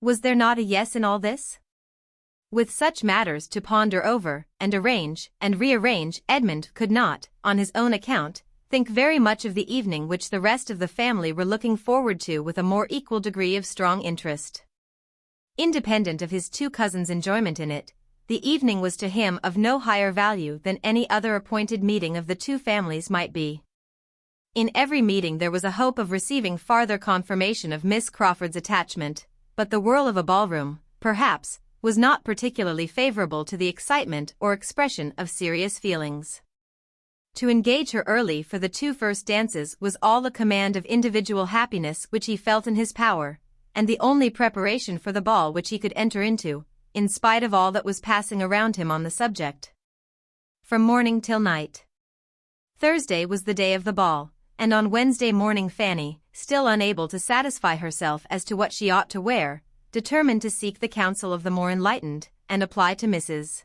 Was there not a yes in all this? With such matters to ponder over, and arrange, and rearrange, Edmund could not, on his own account, think very much of the evening which the rest of the family were looking forward to with a more equal degree of strong interest. Independent of his two cousins' enjoyment in it, the evening was to him of no higher value than any other appointed meeting of the two families might be. In every meeting there was a hope of receiving farther confirmation of Miss Crawford's attachment, but the whirl of a ballroom, perhaps, was not particularly favorable to the excitement or expression of serious feelings. To engage her early for the two first dances was all the command of individual happiness which he felt in his power, and the only preparation for the ball which he could enter into, in spite of all that was passing around him on the subject, from morning till night. Thursday was the day of the ball, and on Wednesday morning Fanny, still unable to satisfy herself as to what she ought to wear, determined to seek the counsel of the more enlightened, and apply to Mrs.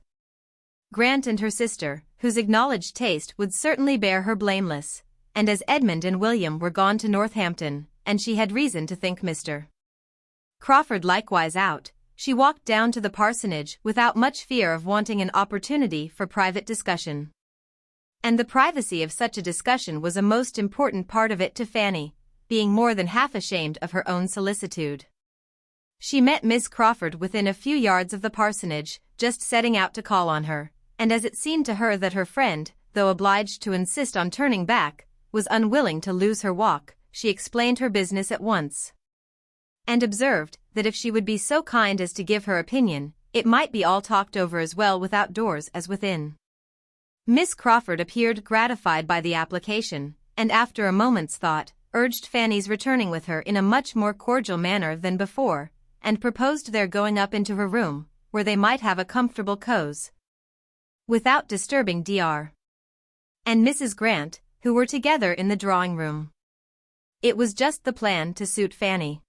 Grant and her sister, whose acknowledged taste would certainly bear her blameless, and as Edmund and William were gone to Northampton, and she had reason to think Mr. Crawford likewise out, she walked down to the parsonage without much fear of wanting an opportunity for private discussion. And the privacy of such a discussion was a most important part of it to Fanny, being more than half ashamed of her own solicitude. She met Miss Crawford within a few yards of the parsonage, just setting out to call on her, and as it seemed to her that her friend, though obliged to insist on turning back, was unwilling to lose her walk, she explained her business at once, and observed that if she would be so kind as to give her opinion, it might be all talked over as well without doors as within. Miss Crawford appeared gratified by the application, and after a moment's thought, urged Fanny's returning with her in a much more cordial manner than before, and proposed their going up into her room, where they might have a comfortable cause, without disturbing Dr. and Mrs. Grant, who were together in the drawing-room. It was just the plan to suit Fanny,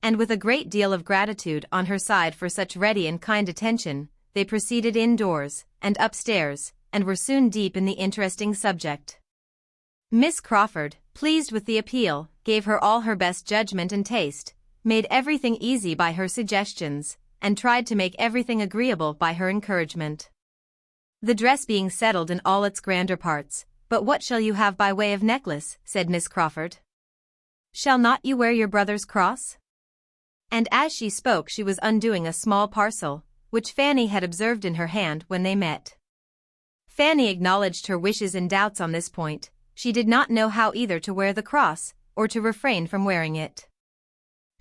and with a great deal of gratitude on her side for such ready and kind attention, they proceeded indoors and upstairs, and were soon deep in the interesting subject. Miss Crawford, pleased with the appeal, gave her all her best judgment and taste, made everything easy by her suggestions, and tried to make everything agreeable by her encouragement. The dress being settled in all its grander parts, "But what shall you have by way of necklace?" said Miss Crawford. "Shall not you wear your brother's cross?" And as she spoke she was undoing a small parcel, which Fanny had observed in her hand when they met. Fanny acknowledged her wishes and doubts on this point. She did not know how either to wear the cross, or to refrain from wearing it.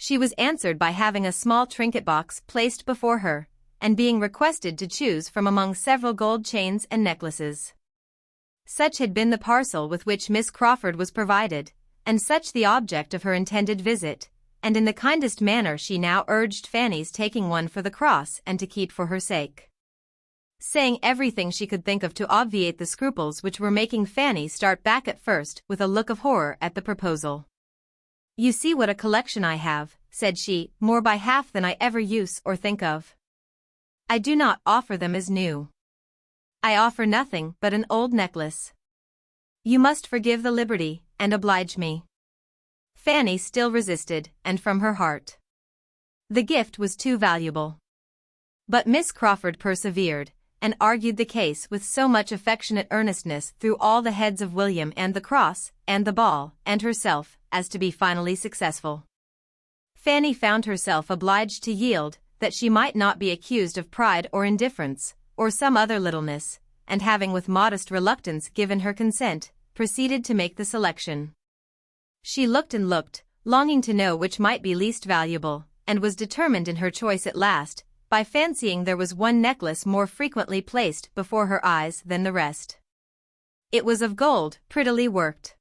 She was answered by having a small trinket box placed before her, and being requested to choose from among several gold chains and necklaces. Such had been the parcel with which Miss Crawford was provided, and such the object of her intended visit, and in the kindest manner she now urged Fanny's taking one for the cross and to keep for her sake, saying everything she could think of to obviate the scruples which were making Fanny start back at first with a look of horror at the proposal. "You see what a collection I have," said she, "more by half than I ever use or think of. I do not offer them as new. I offer nothing but an old necklace. You must forgive the liberty, and oblige me." Fanny still resisted, and from her heart. The gift was too valuable. But Miss Crawford persevered, and argued the case with so much affectionate earnestness through all the heads of William and the cross, and the ball, and herself, as to be finally successful. Fanny found herself obliged to yield, that she might not be accused of pride or indifference, or some other littleness, and having with modest reluctance given her consent, proceeded to make the selection. She looked and looked, longing to know which might be least valuable, and was determined in her choice at last, by fancying there was one necklace more frequently placed before her eyes than the rest. It was of gold, prettily worked.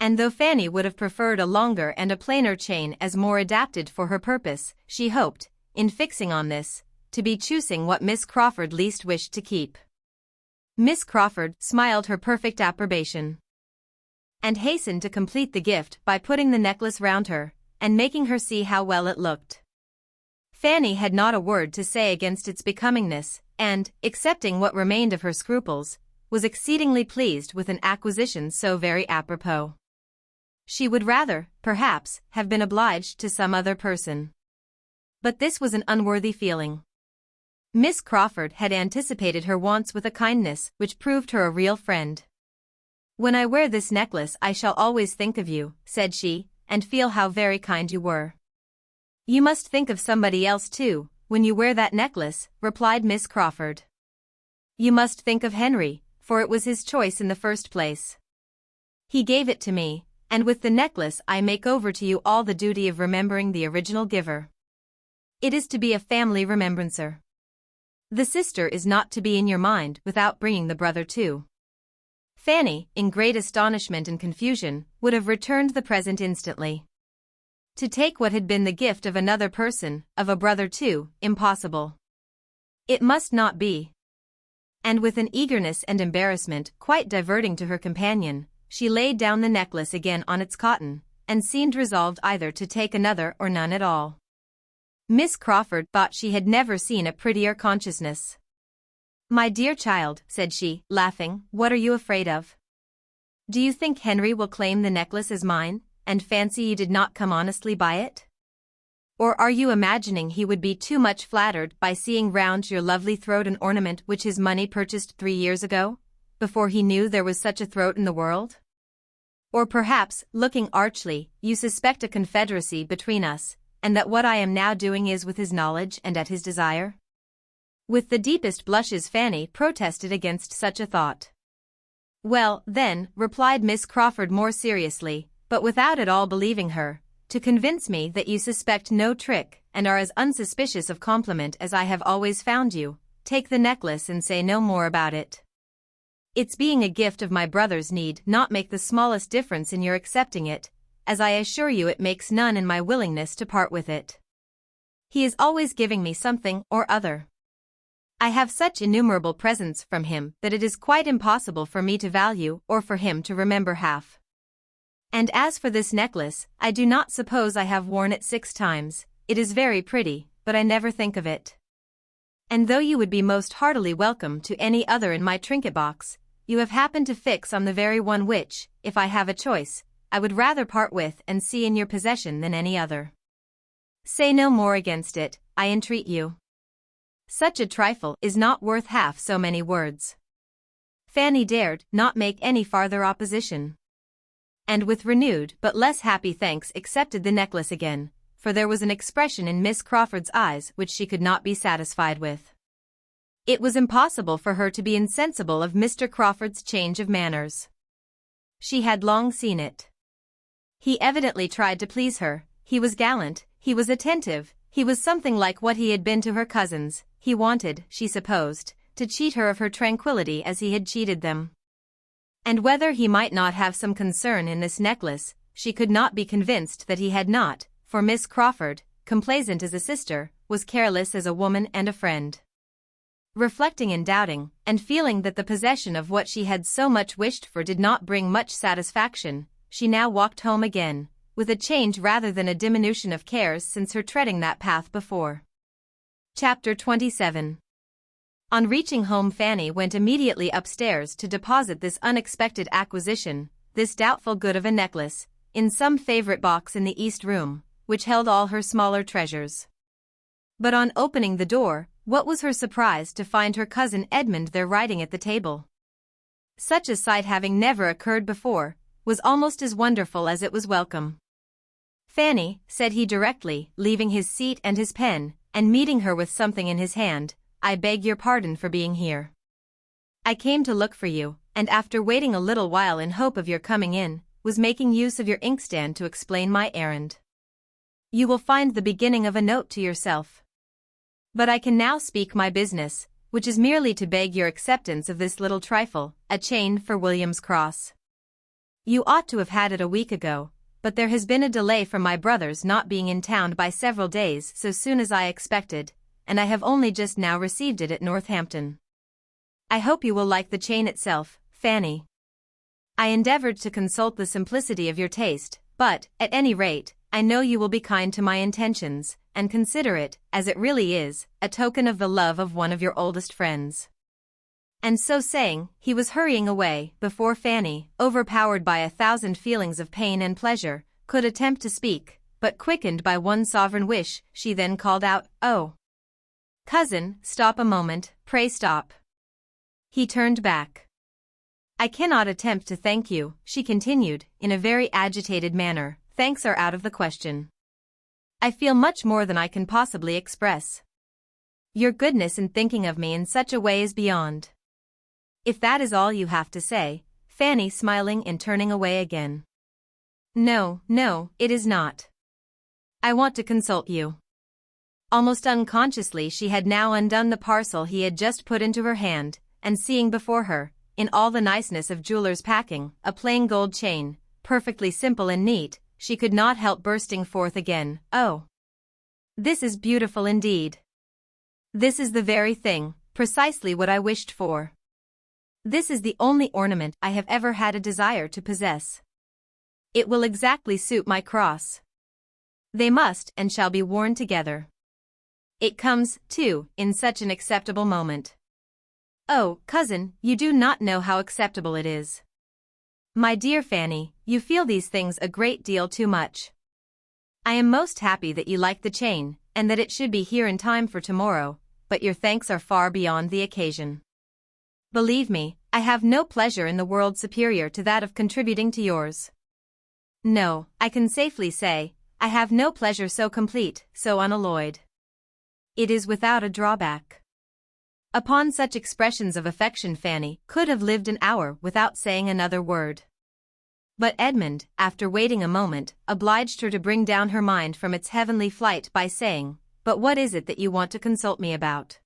And though Fanny would have preferred a longer and a plainer chain as more adapted for her purpose, she hoped, in fixing on this, to be choosing what Miss Crawford least wished to keep. Miss Crawford smiled her perfect approbation, and hastened to complete the gift by putting the necklace round her, and making her see how well it looked. Fanny had not a word to say against its becomingness, and, excepting what remained of her scruples, was exceedingly pleased with an acquisition so very apropos. She would rather, perhaps, have been obliged to some other person. But this was an unworthy feeling. Miss Crawford had anticipated her wants with a kindness which proved her a real friend. "When I wear this necklace I shall always think of you," said she, "and feel how very kind you were." "You must think of somebody else too, when you wear that necklace," replied Miss Crawford. "You must think of Henry, for it was his choice in the first place. He gave it to me, and with the necklace I make over to you all the duty of remembering the original giver. It is to be a family remembrancer. The sister is not to be in your mind without bringing the brother too." Fanny, in great astonishment and confusion, would have returned the present instantly. To take what had been the gift of another person, of a brother too, impossible. It must not be. And with an eagerness and embarrassment quite diverting to her companion, she laid down the necklace again on its cotton, and seemed resolved either to take another or none at all. Miss Crawford thought she had never seen a prettier consciousness. "My dear child," said she, laughing, "what are you afraid of? Do you think Henry will claim the necklace as mine, and fancy you did not come honestly by it? Or are you imagining he would be too much flattered by seeing round your lovely throat an ornament which his money purchased 3 years ago, before he knew there was such a throat in the world? Or perhaps, looking archly, you suspect a confederacy between us, and that what I am now doing is with his knowledge and at his desire? With the deepest blushes Fanny protested against such a thought. Well, then, replied Miss Crawford more seriously, but without at all believing her, to convince me that you suspect no trick and are as unsuspicious of compliment as I have always found you, take the necklace and say no more about it. Its being a gift of my brother's need not make the smallest difference in your accepting it, as I assure you it makes none in my willingness to part with it. He is always giving me something or other. I have such innumerable presents from him that it is quite impossible for me to value or for him to remember half. And as for this necklace, I do not suppose I have worn it 6 times, it is very pretty, but I never think of it. And though you would be most heartily welcome to any other in my trinket box, you have happened to fix on the very one which, if I have a choice, I would rather part with and see in your possession than any other. Say no more against it, I entreat you. Such a trifle is not worth half so many words. Fanny dared not make any farther opposition, and with renewed but less happy thanks accepted the necklace again, for there was an expression in Miss Crawford's eyes which she could not be satisfied with. It was impossible for her to be insensible of Mr. Crawford's change of manners. She had long seen it. He evidently tried to please her, he was gallant, he was attentive, he was something like what he had been to her cousins, he wanted, she supposed, to cheat her of her tranquillity as he had cheated them. And whether he might not have some concern in this necklace, she could not be convinced that he had not, for Miss Crawford, complaisant as a sister, was careless as a woman and a friend. Reflecting and doubting, and feeling that the possession of what she had so much wished for did not bring much satisfaction, she now walked home again, with a change rather than a diminution of cares since her treading that path before. Chapter 27. On reaching home Fanny went immediately upstairs to deposit this unexpected acquisition, this doubtful good of a necklace, in some favorite box in the east room, which held all her smaller treasures. But on opening the door, what was her surprise to find her cousin Edmund there writing at the table. Such a sight having never occurred before, was almost as wonderful as it was welcome. Fanny, said he directly, leaving his seat and his pen, and meeting her with something in his hand, I beg your pardon for being here. I came to look for you, and after waiting a little while in hope of your coming in, was making use of your inkstand to explain my errand. You will find the beginning of a note to yourself. But I can now speak my business, which is merely to beg your acceptance of this little trifle, a chain for William's cross. You ought to have had it a week ago, but there has been a delay from my brother's not being in town by several days so soon as I expected, and I have only just now received it at Northampton. I hope you will like the chain itself, Fanny. I endeavored to consult the simplicity of your taste, but, at any rate, I know you will be kind to my intentions, and consider it, as it really is, a token of the love of one of your oldest friends. And so saying, he was hurrying away, before Fanny, overpowered by 1,000 feelings of pain and pleasure, could attempt to speak, but quickened by one sovereign wish, she then called out, "Oh! Cousin, stop a moment, pray stop." He turned back. "I cannot attempt to thank you," she continued, in a very agitated manner, "thanks are out of the question. I feel much more than I can possibly express. Your goodness in thinking of me in such a way is beyond. If that is all you have to say," Fanny smiling and turning away again. "No, no, it is not. I want to consult you." Almost unconsciously she had now undone the parcel he had just put into her hand, and seeing before her, in all the niceness of jeweller's packing, a plain gold chain, perfectly simple and neat, she could not help bursting forth again, "Oh! This is beautiful indeed. This is the very thing, precisely what I wished for. This is the only ornament I have ever had a desire to possess. It will exactly suit my cross. They must and shall be worn together. It comes, too, in such an acceptable moment. Oh, cousin, you do not know how acceptable it is. My dear Fanny, you feel these things a great deal too much. I am most happy that you like the chain, and that it should be here in time for tomorrow, but your thanks are far beyond the occasion. Believe me, I have no pleasure in the world superior to that of contributing to yours. No, I can safely say, I have no pleasure so complete, so unalloyed. It is without a drawback. Upon such expressions of affection Fanny could have lived an hour without saying another word. But Edmund, after waiting a moment, obliged her to bring down her mind from its heavenly flight by saying, "But what is it that you want to consult me about?"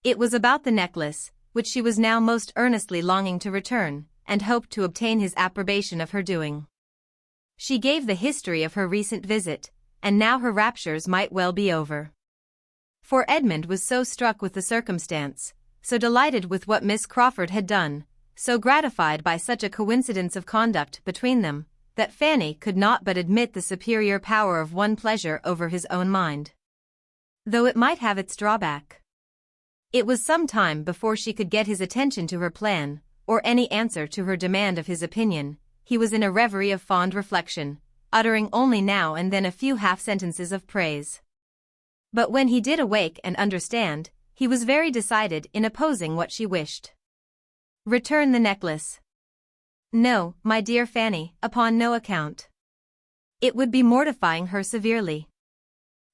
It was about the necklace, which she was now most earnestly longing to return, and hoped to obtain his approbation of her doing. She gave the history of her recent visit, and now her raptures might well be over. For Edmund was so struck with the circumstance, so delighted with what Miss Crawford had done, so gratified by such a coincidence of conduct between them, that Fanny could not but admit the superior power of one pleasure over his own mind, though it might have its drawback. It was some time before she could get his attention to her plan, or any answer to her demand of his opinion. He was in a reverie of fond reflection, uttering only now and then a few half-sentences of praise. But when he did awake and understand, he was very decided in opposing what she wished. "Return the necklace." "No, my dear Fanny, upon no account. It would be mortifying her severely.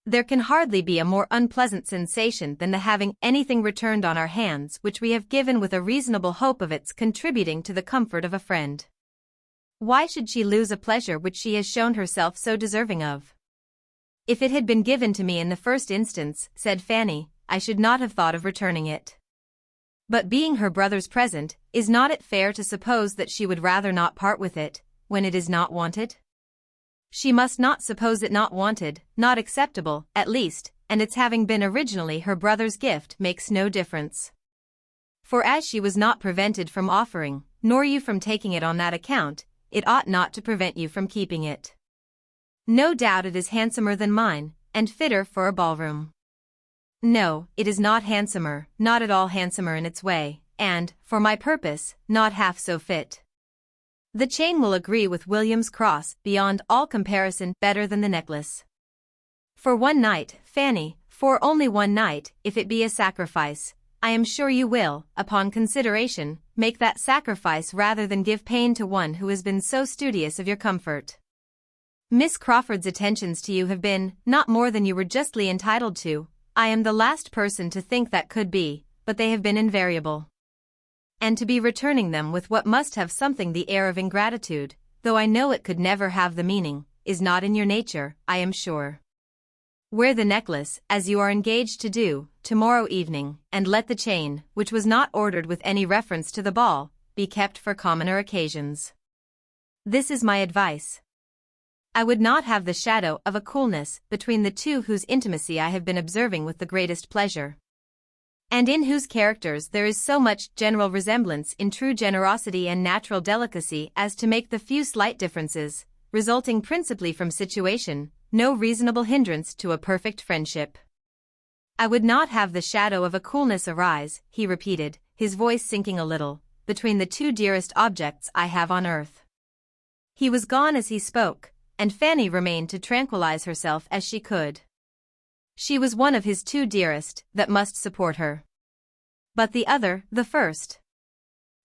There can hardly be a more unpleasant sensation than the having anything returned on our hands which we have given with a reasonable hope of its contributing to the comfort of a friend. Why should she lose a pleasure which she has shown herself so deserving of?" "If it had been given to me in the first instance," said Fanny, "I should not have thought of returning it. But being her brother's present, is not it fair to suppose that she would rather not part with it, when it is not wanted? She must not suppose it not wanted, not acceptable, at least, and its having been originally her brother's gift makes no difference. For as she was not prevented from offering, nor you from taking it on that account, it ought not to prevent you from keeping it. No doubt it is handsomer than mine, and fitter for a ballroom." "No, it is not handsomer, not at all handsomer in its way, and, for my purpose, not half so fit. The chain will agree with William's cross beyond all comparison better than the necklace. For one night, Fanny, for only one night, if it be a sacrifice, I am sure you will, upon consideration, make that sacrifice rather than give pain to one who has been so studious of your comfort. Miss Crawford's attentions to you have been, not more than you were justly entitled to. I am the last person to think that could be, but they have been invariable. And to be returning them with what must have something the air of ingratitude, though I know it could never have the meaning, is not in your nature, I am sure. Wear the necklace, as you are engaged to do, tomorrow evening, and let the chain, which was not ordered with any reference to the ball, be kept for commoner occasions. This is my advice. I would not have the shadow of a coolness between the two whose intimacy I have been observing with the greatest pleasure, and in whose characters there is so much general resemblance in true generosity and natural delicacy as to make the few slight differences, resulting principally from situation, no reasonable hindrance to a perfect friendship. I would not have the shadow of a coolness arise," he repeated, his voice sinking a little, "between the two dearest objects I have on earth." He was gone as he spoke, and Fanny remained to tranquilize herself as she could. She was one of his two dearest that must support her. But the other, the first.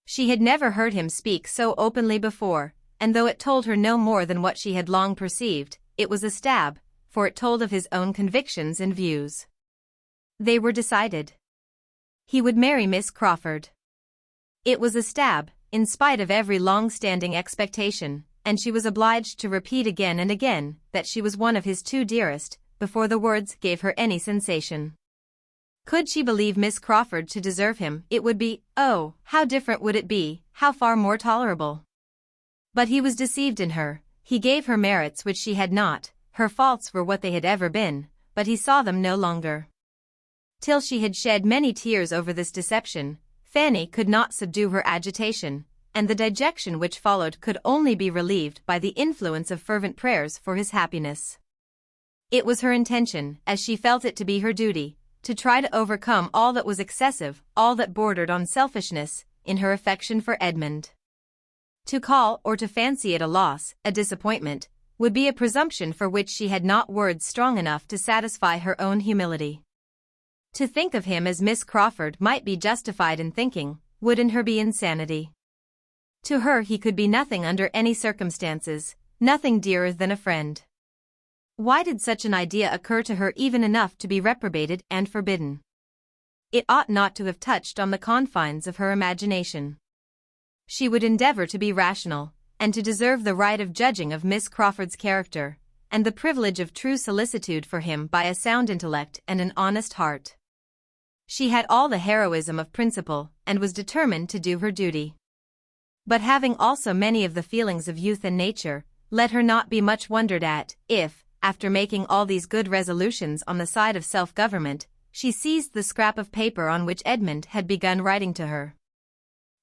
She had never heard him speak so openly before, and though it told her no more than what she had long perceived, it was a stab, for it told of his own convictions and views. They were decided. He would marry Miss Crawford. It was a stab, in spite of every long-standing expectation, and she was obliged to repeat again and again that she was one of his two dearest, before the words gave her any sensation. Could she believe Miss Crawford to deserve him, it would be, oh, how different would it be, how far more tolerable. But he was deceived in her, he gave her merits which she had not, her faults were what they had ever been, but he saw them no longer. Till she had shed many tears over this deception, Fanny could not subdue her agitation, and the dejection which followed could only be relieved by the influence of fervent prayers for his happiness. It was her intention, as she felt it to be her duty, to try to overcome all that was excessive, all that bordered on selfishness, in her affection for Edmund. To call or to fancy it a loss, a disappointment, would be a presumption for which she had not words strong enough to satisfy her own humility. To think of him as Miss Crawford might be justified in thinking, would in her be insanity. To her he could be nothing under any circumstances, nothing dearer than a friend. Why did such an idea occur to her even enough to be reprobated and forbidden? It ought not to have touched on the confines of her imagination. She would endeavor to be rational, and to deserve the right of judging of Miss Crawford's character, and the privilege of true solicitude for him by a sound intellect and an honest heart. She had all the heroism of principle, and was determined to do her duty. But having also many of the feelings of youth and nature, let her not be much wondered at, if, after making all these good resolutions on the side of self-government, she seized the scrap of paper on which Edmund had begun writing to her.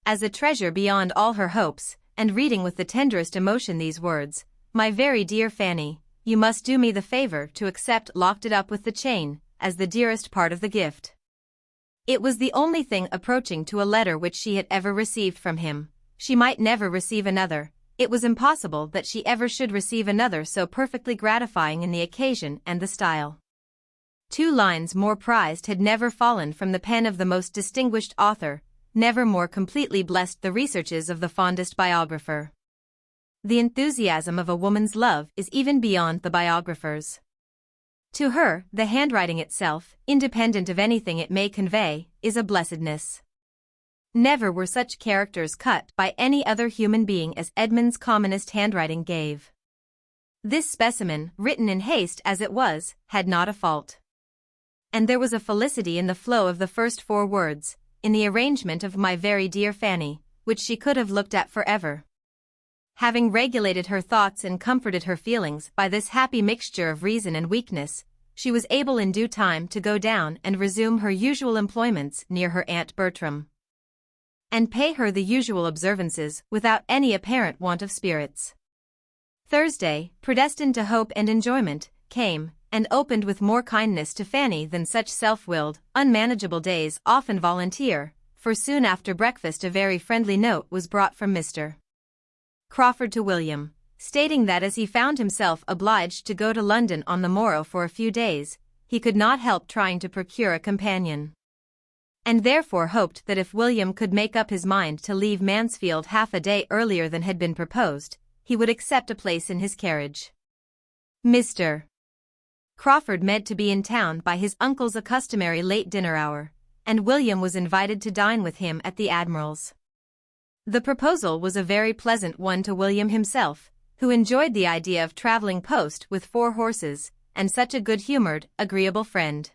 As a treasure beyond all her hopes, and reading with the tenderest emotion these words, "My very dear Fanny, you must do me the favor to accept," locked it up with the chain, as the dearest part of the gift. It was the only thing approaching to a letter which she had ever received from him. She might never receive another. It was impossible that she ever should receive another so perfectly gratifying in the occasion and the style. 2 lines more prized had never fallen from the pen of the most distinguished author, never more completely blessed the researches of the fondest biographer. The enthusiasm of a woman's love is even beyond the biographer's. To her, the handwriting itself, independent of anything it may convey, is a blessedness. Never were such characters cut by any other human being as Edmund's commonest handwriting gave. This specimen, written in haste as it was, had not a fault. And there was a felicity in the flow of the first 4 words, in the arrangement of "my very dear Fanny," which she could have looked at forever. Having regulated her thoughts and comforted her feelings by this happy mixture of reason and weakness, she was able in due time to go down and resume her usual employments near her Aunt Bertram, and pay her the usual observances without any apparent want of spirits. Thursday, predestined to hope and enjoyment, came, and opened with more kindness to Fanny than such self-willed, unmanageable days often volunteer, for soon after breakfast a very friendly note was brought from Mr. Crawford to William, stating that as he found himself obliged to go to London on the morrow for a few days, he could not help trying to procure a companion, and therefore hoped that if William could make up his mind to leave Mansfield half a day earlier than had been proposed, he would accept a place in his carriage. Mr. Crawford meant to be in town by his uncle's customary late dinner hour, and William was invited to dine with him at the Admiral's. The proposal was a very pleasant one to William himself, who enjoyed the idea of traveling post with 4 horses, and such a good-humored, agreeable friend.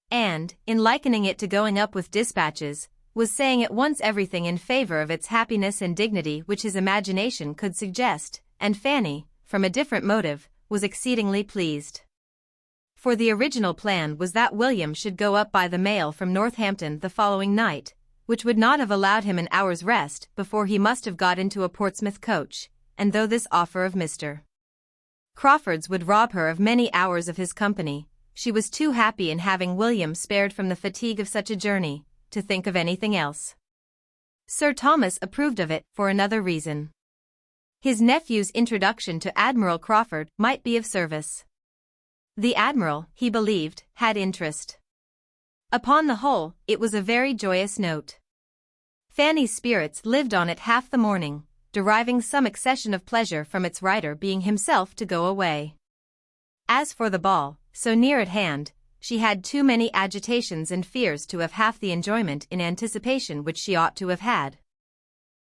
And, in likening it to going up with dispatches, was saying at once everything in favor of its happiness and dignity which his imagination could suggest, and Fanny, from a different motive, was exceedingly pleased. For the original plan was that William should go up by the mail from Northampton the following night, which would not have allowed him an hour's rest before he must have got into a Portsmouth coach, and though this offer of Mr. Crawford's would rob her of many hours of his company, she was too happy in having William spared from the fatigue of such a journey, to think of anything else. Sir Thomas approved of it for another reason. His nephew's introduction to Admiral Crawford might be of service. The Admiral, he believed, had interest. Upon the whole, it was a very joyous note. Fanny's spirits lived on it half the morning, deriving some accession of pleasure from its writer being himself to go away. As for the ball, so near at hand, she had too many agitations and fears to have half the enjoyment in anticipation which she ought to have had,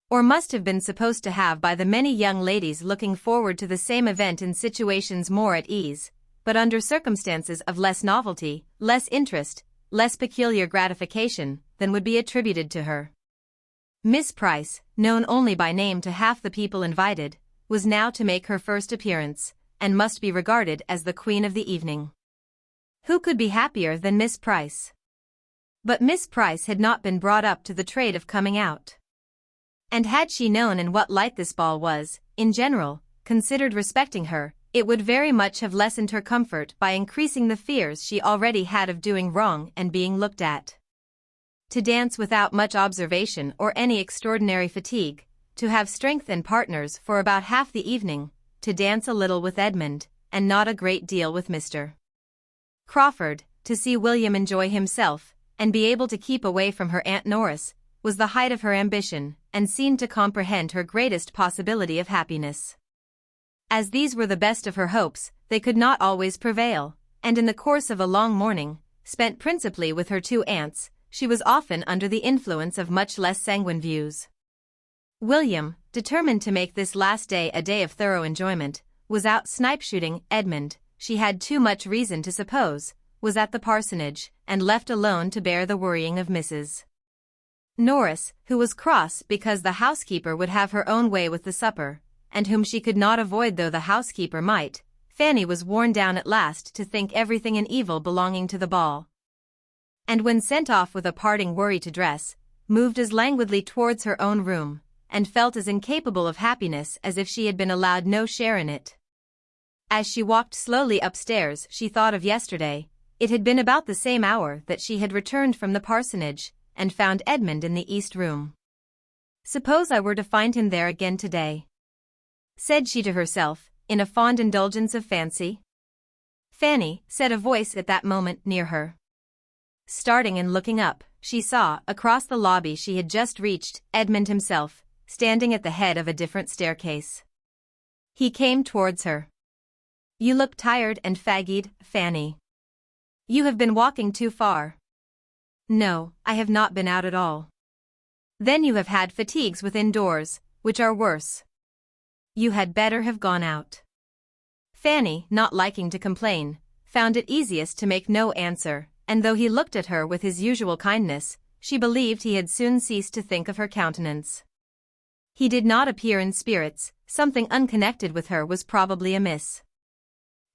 or must have been supposed to have by the many young ladies looking forward to the same event in situations more at ease, but under circumstances of less novelty, less interest, less peculiar gratification, than would be attributed to her. Miss Price, known only by name to half the people invited, was now to make her first appearance, and must be regarded as the queen of the evening. Who could be happier than Miss Price? But Miss Price had not been brought up to the trade of coming out. And had she known in what light this ball was, in general, considered respecting her, it would very much have lessened her comfort by increasing the fears she already had of doing wrong and being looked at. To dance without much observation or any extraordinary fatigue, to have strength and partners for about half the evening, to dance a little with Edmund, and not a great deal with Mr. Crawford, to see William enjoy himself, and be able to keep away from her Aunt Norris, was the height of her ambition, and seemed to comprehend her greatest possibility of happiness. As these were the best of her hopes, they could not always prevail, and in the course of a long morning, spent principally with her two aunts, she was often under the influence of much less sanguine views. William, determined to make this last day a day of thorough enjoyment, was out snipe shooting. Edmund, she had too much reason to suppose, was at the parsonage, and left alone to bear the worrying of Mrs. Norris, who was cross because the housekeeper would have her own way with the supper, and whom she could not avoid though the housekeeper might. Fanny was worn down at last to think everything an evil belonging to the ball, and when sent off with a parting worry to dress, moved as languidly towards her own room, and felt as incapable of happiness as if she had been allowed no share in it. As she walked slowly upstairs, she thought of yesterday. It had been about the same hour that she had returned from the parsonage, and found Edmund in the east room. Suppose I were to find him there again today, said she to herself, in a fond indulgence of fancy. Fanny, said a voice at that moment near her. Starting and looking up, she saw, across the lobby she had just reached, Edmund himself, standing at the head of a different staircase. He came towards her. "You look tired and fagged, Fanny. You have been walking too far." "No, I have not been out at all." "Then you have had fatigues within doors, which are worse. You had better have gone out." Fanny, not liking to complain, found it easiest to make no answer, and though he looked at her with his usual kindness, she believed he had soon ceased to think of her countenance. He did not appear in spirits, something unconnected with her was probably amiss.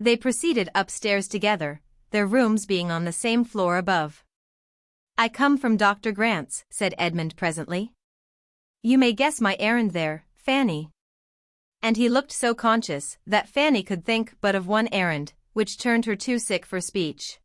They proceeded upstairs together, their rooms being on the same floor above. "I come from Dr. Grant's," said Edmund presently. "You may guess my errand there, Fanny." And he looked so conscious that Fanny could think but of one errand, which turned her too sick for speech.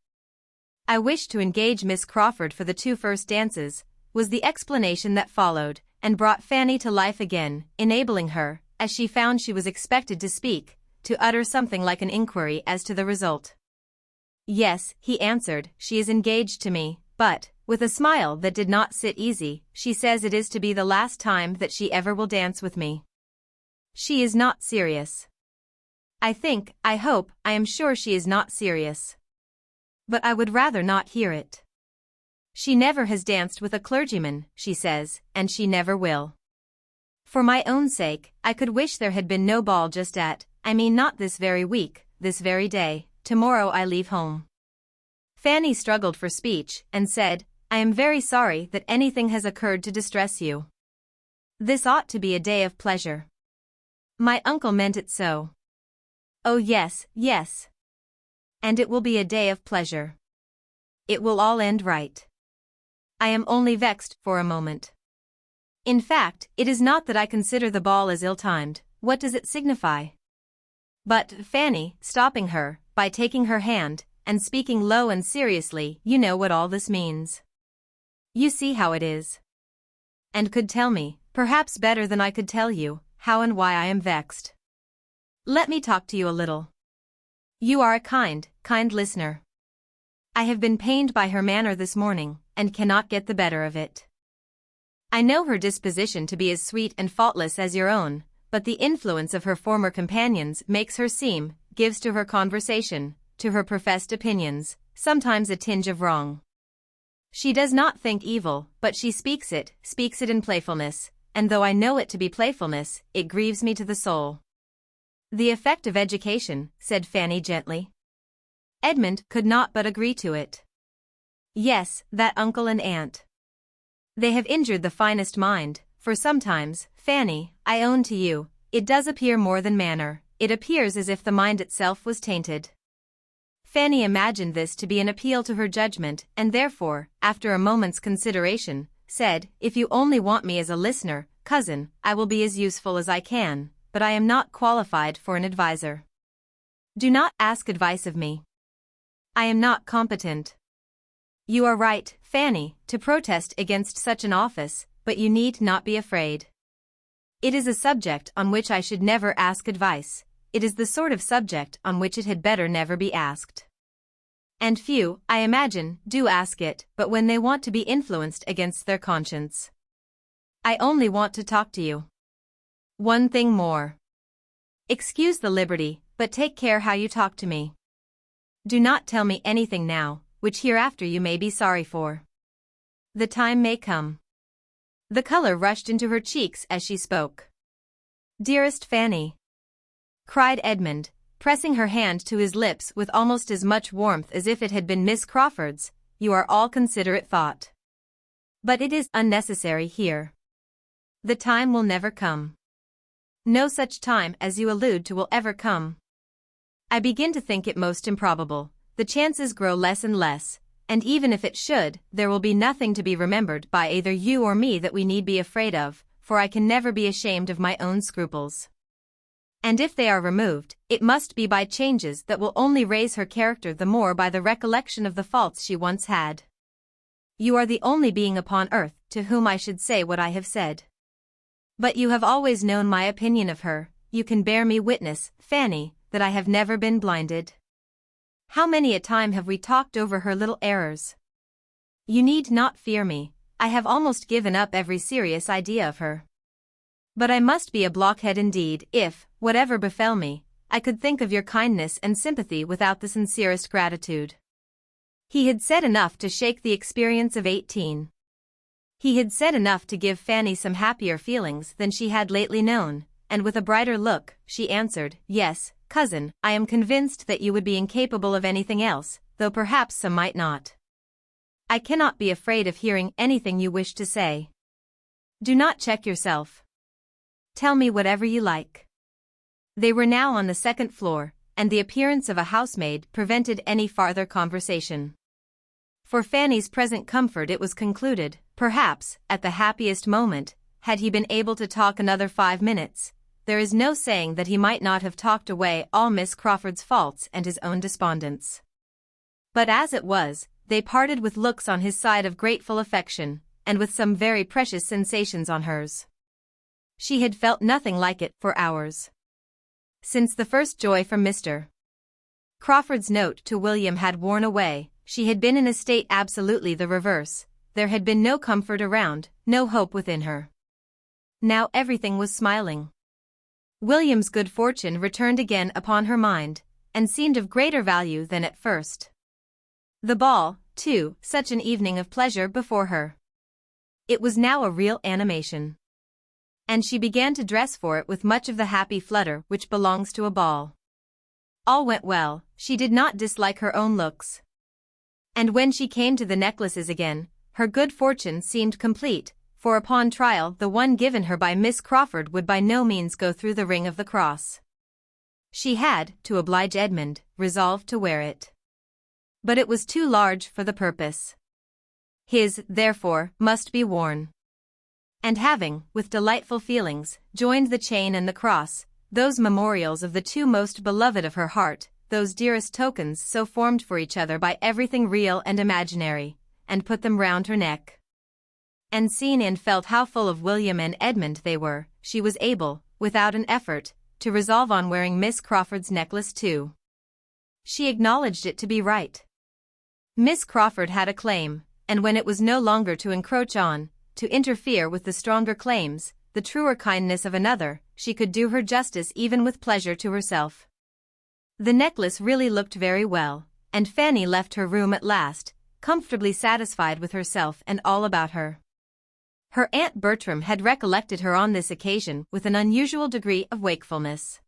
"I wish to engage Miss Crawford for the 2 first dances," was the explanation that followed, and brought Fanny to life again, enabling her, as she found she was expected to speak, to utter something like an inquiry as to the result. "Yes," he answered, "she is engaged to me, but," with a smile that did not sit easy, "she says it is to be the last time that she ever will dance with me. She is not serious." "I think, I hope, I am sure she is not serious. But I would rather not hear it. She never has danced with a clergyman, she says, and she never will. For my own sake, I could wish there had been no ball just I mean not this very week, this very day. Tomorrow I leave home." Fanny struggled for speech, and said, "I am very sorry that anything has occurred to distress you. This ought to be a day of pleasure. My uncle meant it so." "Oh yes, yes. And it will be a day of pleasure. It will all end right. I am only vexed for a moment. In fact, it is not that I consider the ball as ill-timed. What does it signify?" "But," Fanny, stopping her, by taking her hand, and speaking low and seriously, "you know what all this means. You see how it is. And could tell me, perhaps better than I could tell you, how and why I am vexed. Let me talk to you a little. You are a kind listener. I have been pained by her manner this morning, and cannot get the better of it. I know her disposition to be as sweet and faultless as your own, but the influence of her former companions makes her seem, gives to her conversation, to her professed opinions, sometimes a tinge of wrong. She does not think evil, but she speaks it in playfulness, and though I know it to be playfulness, it grieves me to the soul." "The effect of education," said Fanny gently. Edmund could not but agree to it. "Yes, that uncle and aunt. They have injured the finest mind, for sometimes, Fanny, I own to you, it does appear more than manner, it appears as if the mind itself was tainted." Fanny imagined this to be an appeal to her judgment, and therefore, after a moment's consideration, said, "If you only want me as a listener, cousin, I will be as useful as I can, but I am not qualified for an adviser. Do not ask advice of me. I am not competent. You are right, Fanny, to protest against such an office, but you need not be afraid. It is a subject on which I should never ask advice. It is the sort of subject on which it had better never be asked. And few, I imagine, do ask it, but when they want to be influenced against their conscience. I only want to talk to you. One thing more. Excuse the liberty, but take care how you talk to me. Do not tell me anything now, which hereafter you may be sorry for. The time may come." The color rushed into her cheeks as she spoke. "Dearest Fanny," cried Edmund, pressing her hand to his lips with almost as much warmth as if it had been Miss Crawford's, "you are all considerate thought. But it is unnecessary here. The time will never come. No such time as you allude to will ever come. I begin to think it most improbable. The chances grow less and less, and even if it should, there will be nothing to be remembered by either you or me that we need be afraid of, for I can never be ashamed of my own scruples. And if they are removed, it must be by changes that will only raise her character the more by the recollection of the faults she once had. You are the only being upon earth to whom I should say what I have said. But you have always known my opinion of her, you can bear me witness, Fanny, that I have never been blinded. How many a time have we talked over her little errors? You need not fear me, I have almost given up every serious idea of her. But I must be a blockhead indeed if, whatever befell me, I could think of your kindness and sympathy without the sincerest gratitude." He had said enough to shake the experience of 18. He had said enough to give Fanny some happier feelings than she had lately known, and with a brighter look, she answered, "Yes, cousin, I am convinced that you would be incapable of anything else, though perhaps some might not. I cannot be afraid of hearing anything you wish to say. Do not check yourself. Tell me whatever you like." They were now on the second floor, and the appearance of a housemaid prevented any farther conversation. For Fanny's present comfort it was concluded, perhaps, at the happiest moment, had he been able to talk another 5 minutes, there is no saying that he might not have talked away all Miss Crawford's faults and his own despondence. But as it was, they parted with looks on his side of grateful affection, and with some very precious sensations on hers. She had felt nothing like it for hours. Since the first joy from Mr. Crawford's note to William had worn away, she had been in a state absolutely the reverse. There had been no comfort around, no hope within her. Now everything was smiling. William's good fortune returned again upon her mind, and seemed of greater value than at first. The ball, too, such an evening of pleasure before her. It was now a real animation. And she began to dress for it with much of the happy flutter which belongs to a ball. All went well, she did not dislike her own looks. And when she came to the necklaces again, her good fortune seemed complete, for upon trial the one given her by Miss Crawford would by no means go through the ring of the cross. She had, to oblige Edmund, resolved to wear it. But it was too large for the purpose. His, therefore, must be worn. And having, with delightful feelings, joined the chain and the cross, those memorials of the two most beloved of her heart, those dearest tokens so formed for each other by everything real and imaginary, and put them round her neck, and seen and felt how full of William and Edmund they were, she was able, without an effort, to resolve on wearing Miss Crawford's necklace too. She acknowledged it to be right. Miss Crawford had a claim, and when it was no longer to encroach on, to interfere with the stronger claims, the truer kindness of another, she could do her justice even with pleasure to herself. The necklace really looked very well, and Fanny left her room at last, comfortably satisfied with herself and all about her. Her Aunt Bertram had recollected her on this occasion with an unusual degree of wakefulness.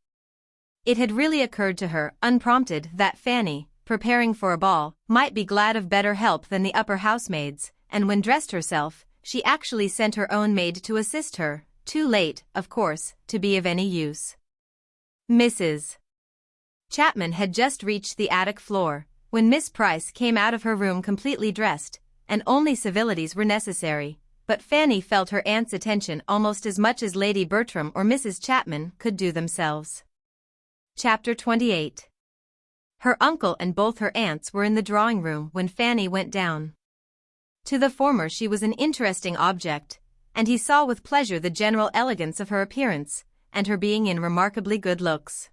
It had really occurred to her, unprompted, that Fanny, preparing for a ball, might be glad of better help than the upper housemaids, and when dressed herself, she actually sent her own maid to assist her, too late, of course, to be of any use. Mrs. Chapman had just reached the attic floor, when Miss Price came out of her room completely dressed, and only civilities were necessary, but Fanny felt her aunt's attention almost as much as Lady Bertram or Mrs. Chapman could do themselves. Chapter 28. Her uncle and both her aunts were in the drawing-room when Fanny went down. To the former she was an interesting object, and he saw with pleasure the general elegance of her appearance, and her being in remarkably good looks.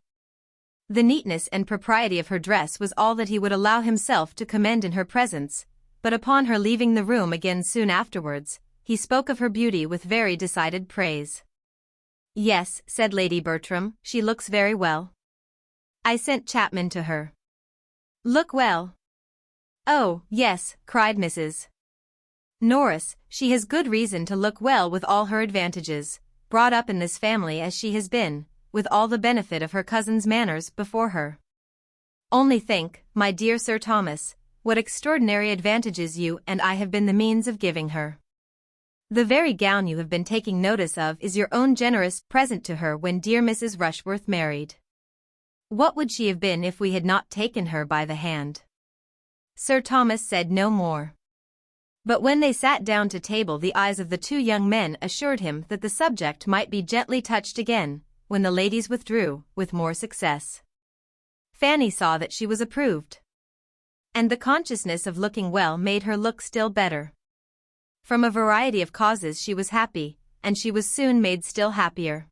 The neatness and propriety of her dress was all that he would allow himself to commend in her presence, but upon her leaving the room again soon afterwards, he spoke of her beauty with very decided praise. "Yes," said Lady Bertram, "she looks very well. I sent Chapman to her. Look well. Oh, yes, cried Mrs. Norris, she has good reason to look well with all her advantages, brought up in this family as she has been, with all the benefit of her cousin's manners before her. Only think, my dear Sir Thomas, what extraordinary advantages you and I have been the means of giving her. The very gown you have been taking notice of is your own generous present to her when dear Mrs. Rushworth married. What would she have been if we had not taken her by the hand? Sir Thomas said no more. But when they sat down to table, the eyes of the two young men assured him that the subject might be gently touched again, when the ladies withdrew, with more success. Fanny saw that she was approved. And the consciousness of looking well made her look still better. From a variety of causes she was happy, and she was soon made still happier.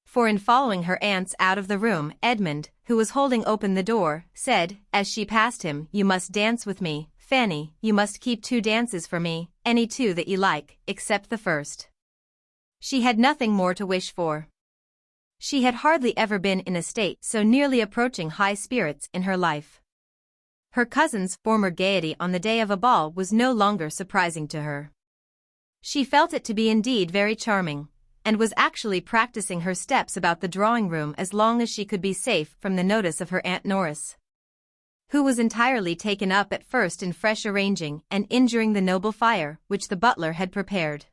For in following her aunts out of the room, Edmund, who was holding open the door, said, as she passed him, "You must dance with me, Fanny, you must keep 2 dances for me, any 2 that you like, except the first." She had nothing more to wish for. She had hardly ever been in a state so nearly approaching high spirits in her life. Her cousin's former gaiety on the day of a ball was no longer surprising to her. She felt it to be indeed very charming, and was actually practicing her steps about the drawing-room as long as she could be safe from the notice of her Aunt Norris, who was entirely taken up at first in fresh arranging and injuring the noble fire which the butler had prepared.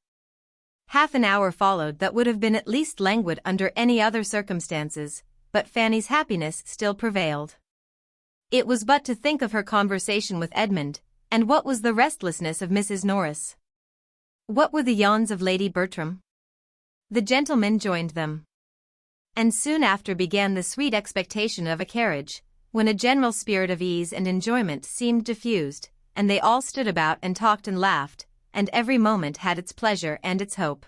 Half an hour followed that would have been at least languid under any other circumstances, but Fanny's happiness still prevailed. It was but to think of her conversation with Edmund, and what was the restlessness of Mrs. Norris? What were the yawns of Lady Bertram? The gentlemen joined them. And soon after began the sweet expectation of a carriage, when a general spirit of ease and enjoyment seemed diffused, and they all stood about and talked and laughed, and every moment had its pleasure and its hope.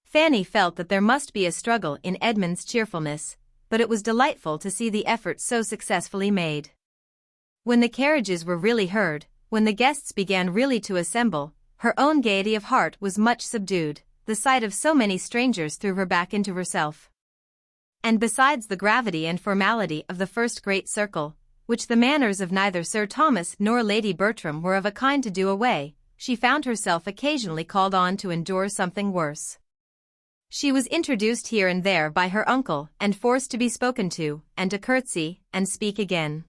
Fanny felt that there must be a struggle in Edmund's cheerfulness, but it was delightful to see the effort so successfully made. When the carriages were really heard, when the guests began really to assemble, her own gaiety of heart was much subdued. The sight of so many strangers threw her back into herself. And besides the gravity and formality of the first great circle, which the manners of neither Sir Thomas nor Lady Bertram were of a kind to do away, she found herself occasionally called on to endure something worse. She was introduced here and there by her uncle and forced to be spoken to, and to curtsy, and speak again.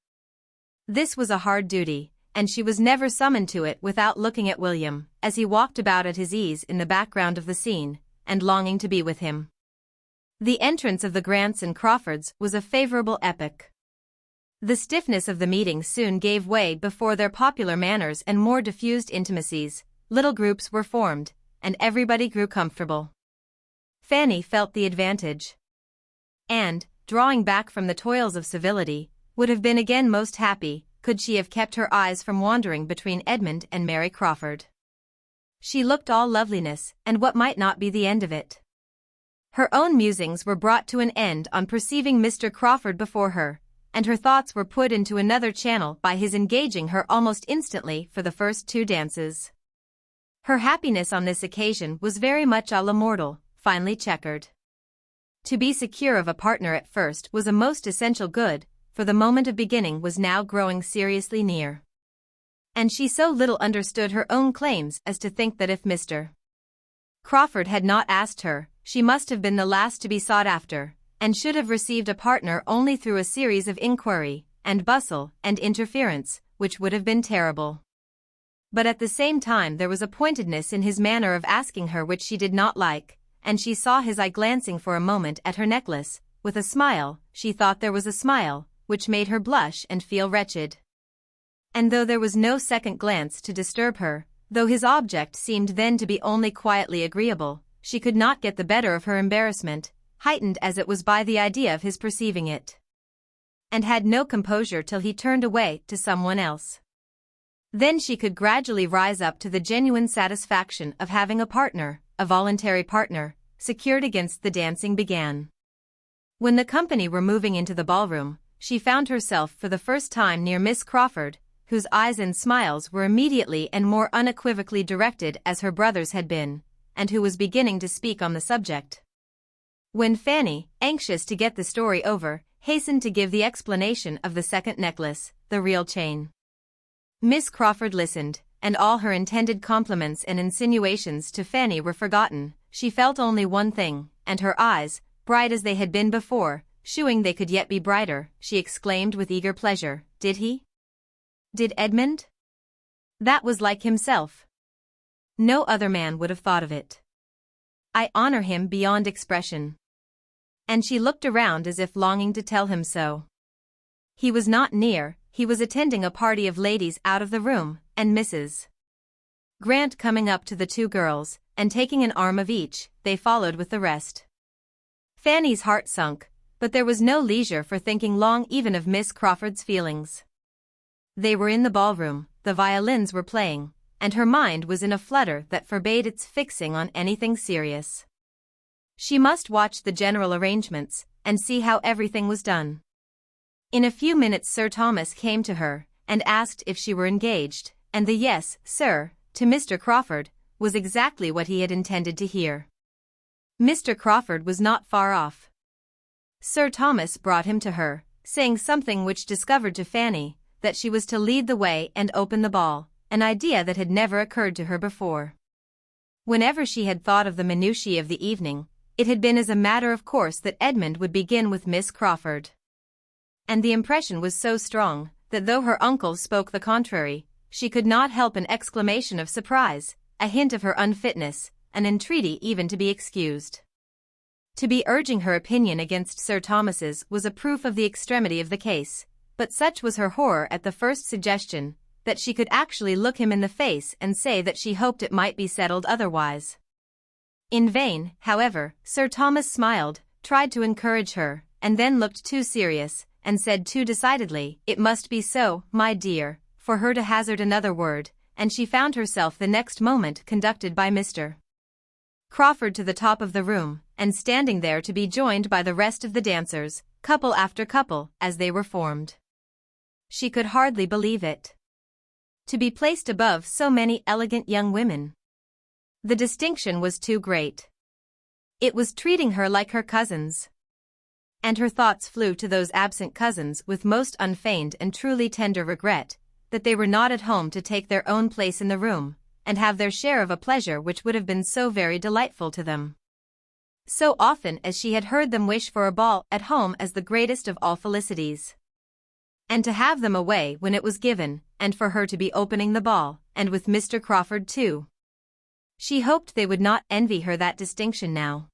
This was a hard duty, and she was never summoned to it without looking at William, as he walked about at his ease in the background of the scene, and longing to be with him. The entrance of the Grants and Crawfords was a favorable epoch. The stiffness of the meeting soon gave way before their popular manners and more diffused intimacies. Little groups were formed, and everybody grew comfortable. Fanny felt the advantage, and, drawing back from the toils of civility, would have been again most happy, could she have kept her eyes from wandering between Edmund and Mary Crawford. She looked all loveliness, and what might not be the end of it? Her own musings were brought to an end on perceiving Mr. Crawford before her, and her thoughts were put into another channel by his engaging her almost instantly for the first 2 dances. Her happiness on this occasion was very much a la mortal, finely checkered. To be secure of a partner at first was a most essential good, for the moment of beginning was now growing seriously near. And she so little understood her own claims as to think that if Mr. Crawford had not asked her, she must have been the last to be sought after, and should have received a partner only through a series of inquiry, and bustle, and interference, which would have been terrible. But at the same time there was a pointedness in his manner of asking her which she did not like, and she saw his eye glancing for a moment at her necklace, with a smile, she thought there was a smile, which made her blush and feel wretched. And though there was no second glance to disturb her, though his object seemed then to be only quietly agreeable, she could not get the better of her embarrassment, heightened as it was by the idea of his perceiving it, and had no composure till he turned away to someone else. Then she could gradually rise up to the genuine satisfaction of having a partner, a voluntary partner, secured against the dancing began. When the company were moving into the ballroom, she found herself for the first time near Miss Crawford, whose eyes and smiles were immediately and more unequivocally directed as her brother's had been, and who was beginning to speak on the subject. When Fanny, anxious to get the story over, hastened to give the explanation of the second necklace, the real chain. Miss Crawford listened, and all her intended compliments and insinuations to Fanny were forgotten. She felt only one thing, and her eyes, bright as they had been before, shewing they could yet be brighter, she exclaimed with eager pleasure, "Did he? Did Edmund? That was like himself. No other man would have thought of it. I honor him beyond expression." And she looked around as if longing to tell him so. He was not near, he was attending a party of ladies out of the room, and Mrs. Grant coming up to the two girls, and taking an arm of each, they followed with the rest. Fanny's heart sunk, but there was no leisure for thinking long even of Miss Crawford's feelings. They were in the ballroom, the violins were playing, and her mind was in a flutter that forbade its fixing on anything serious. She must watch the general arrangements, and see how everything was done. In a few minutes Sir Thomas came to her, and asked if she were engaged, and the "Yes, sir," to Mr. Crawford, was exactly what he had intended to hear. Mr. Crawford was not far off. Sir Thomas brought him to her, saying something which discovered to Fanny that she was to lead the way and open the ball, an idea that had never occurred to her before. Whenever she had thought of the minutiae of the evening, it had been as a matter of course that Edmund would begin with Miss Crawford. And the impression was so strong, that though her uncle spoke the contrary, she could not help an exclamation of surprise, a hint of her unfitness, an entreaty even to be excused. To be urging her opinion against Sir Thomas's was a proof of the extremity of the case, but such was her horror at the first suggestion, that she could actually look him in the face and say that she hoped it might be settled otherwise. In vain, however, Sir Thomas smiled, tried to encourage her, and then looked too serious, and said too decidedly, "It must be so, my dear," for her to hazard another word, and she found herself the next moment conducted by Mr. Crawford to the top of the room, and standing there to be joined by the rest of the dancers, couple after couple, as they were formed. She could hardly believe it. To be placed above so many elegant young women. The distinction was too great. It was treating her like her cousins. And her thoughts flew to those absent cousins with most unfeigned and truly tender regret, that they were not at home to take their own place in the room, and have their share of a pleasure which would have been so very delightful to them. So often as she had heard them wish for a ball at home as the greatest of all felicities. And to have them away when it was given, and for her to be opening the ball, and with Mr. Crawford too. She hoped they would not envy her that distinction now.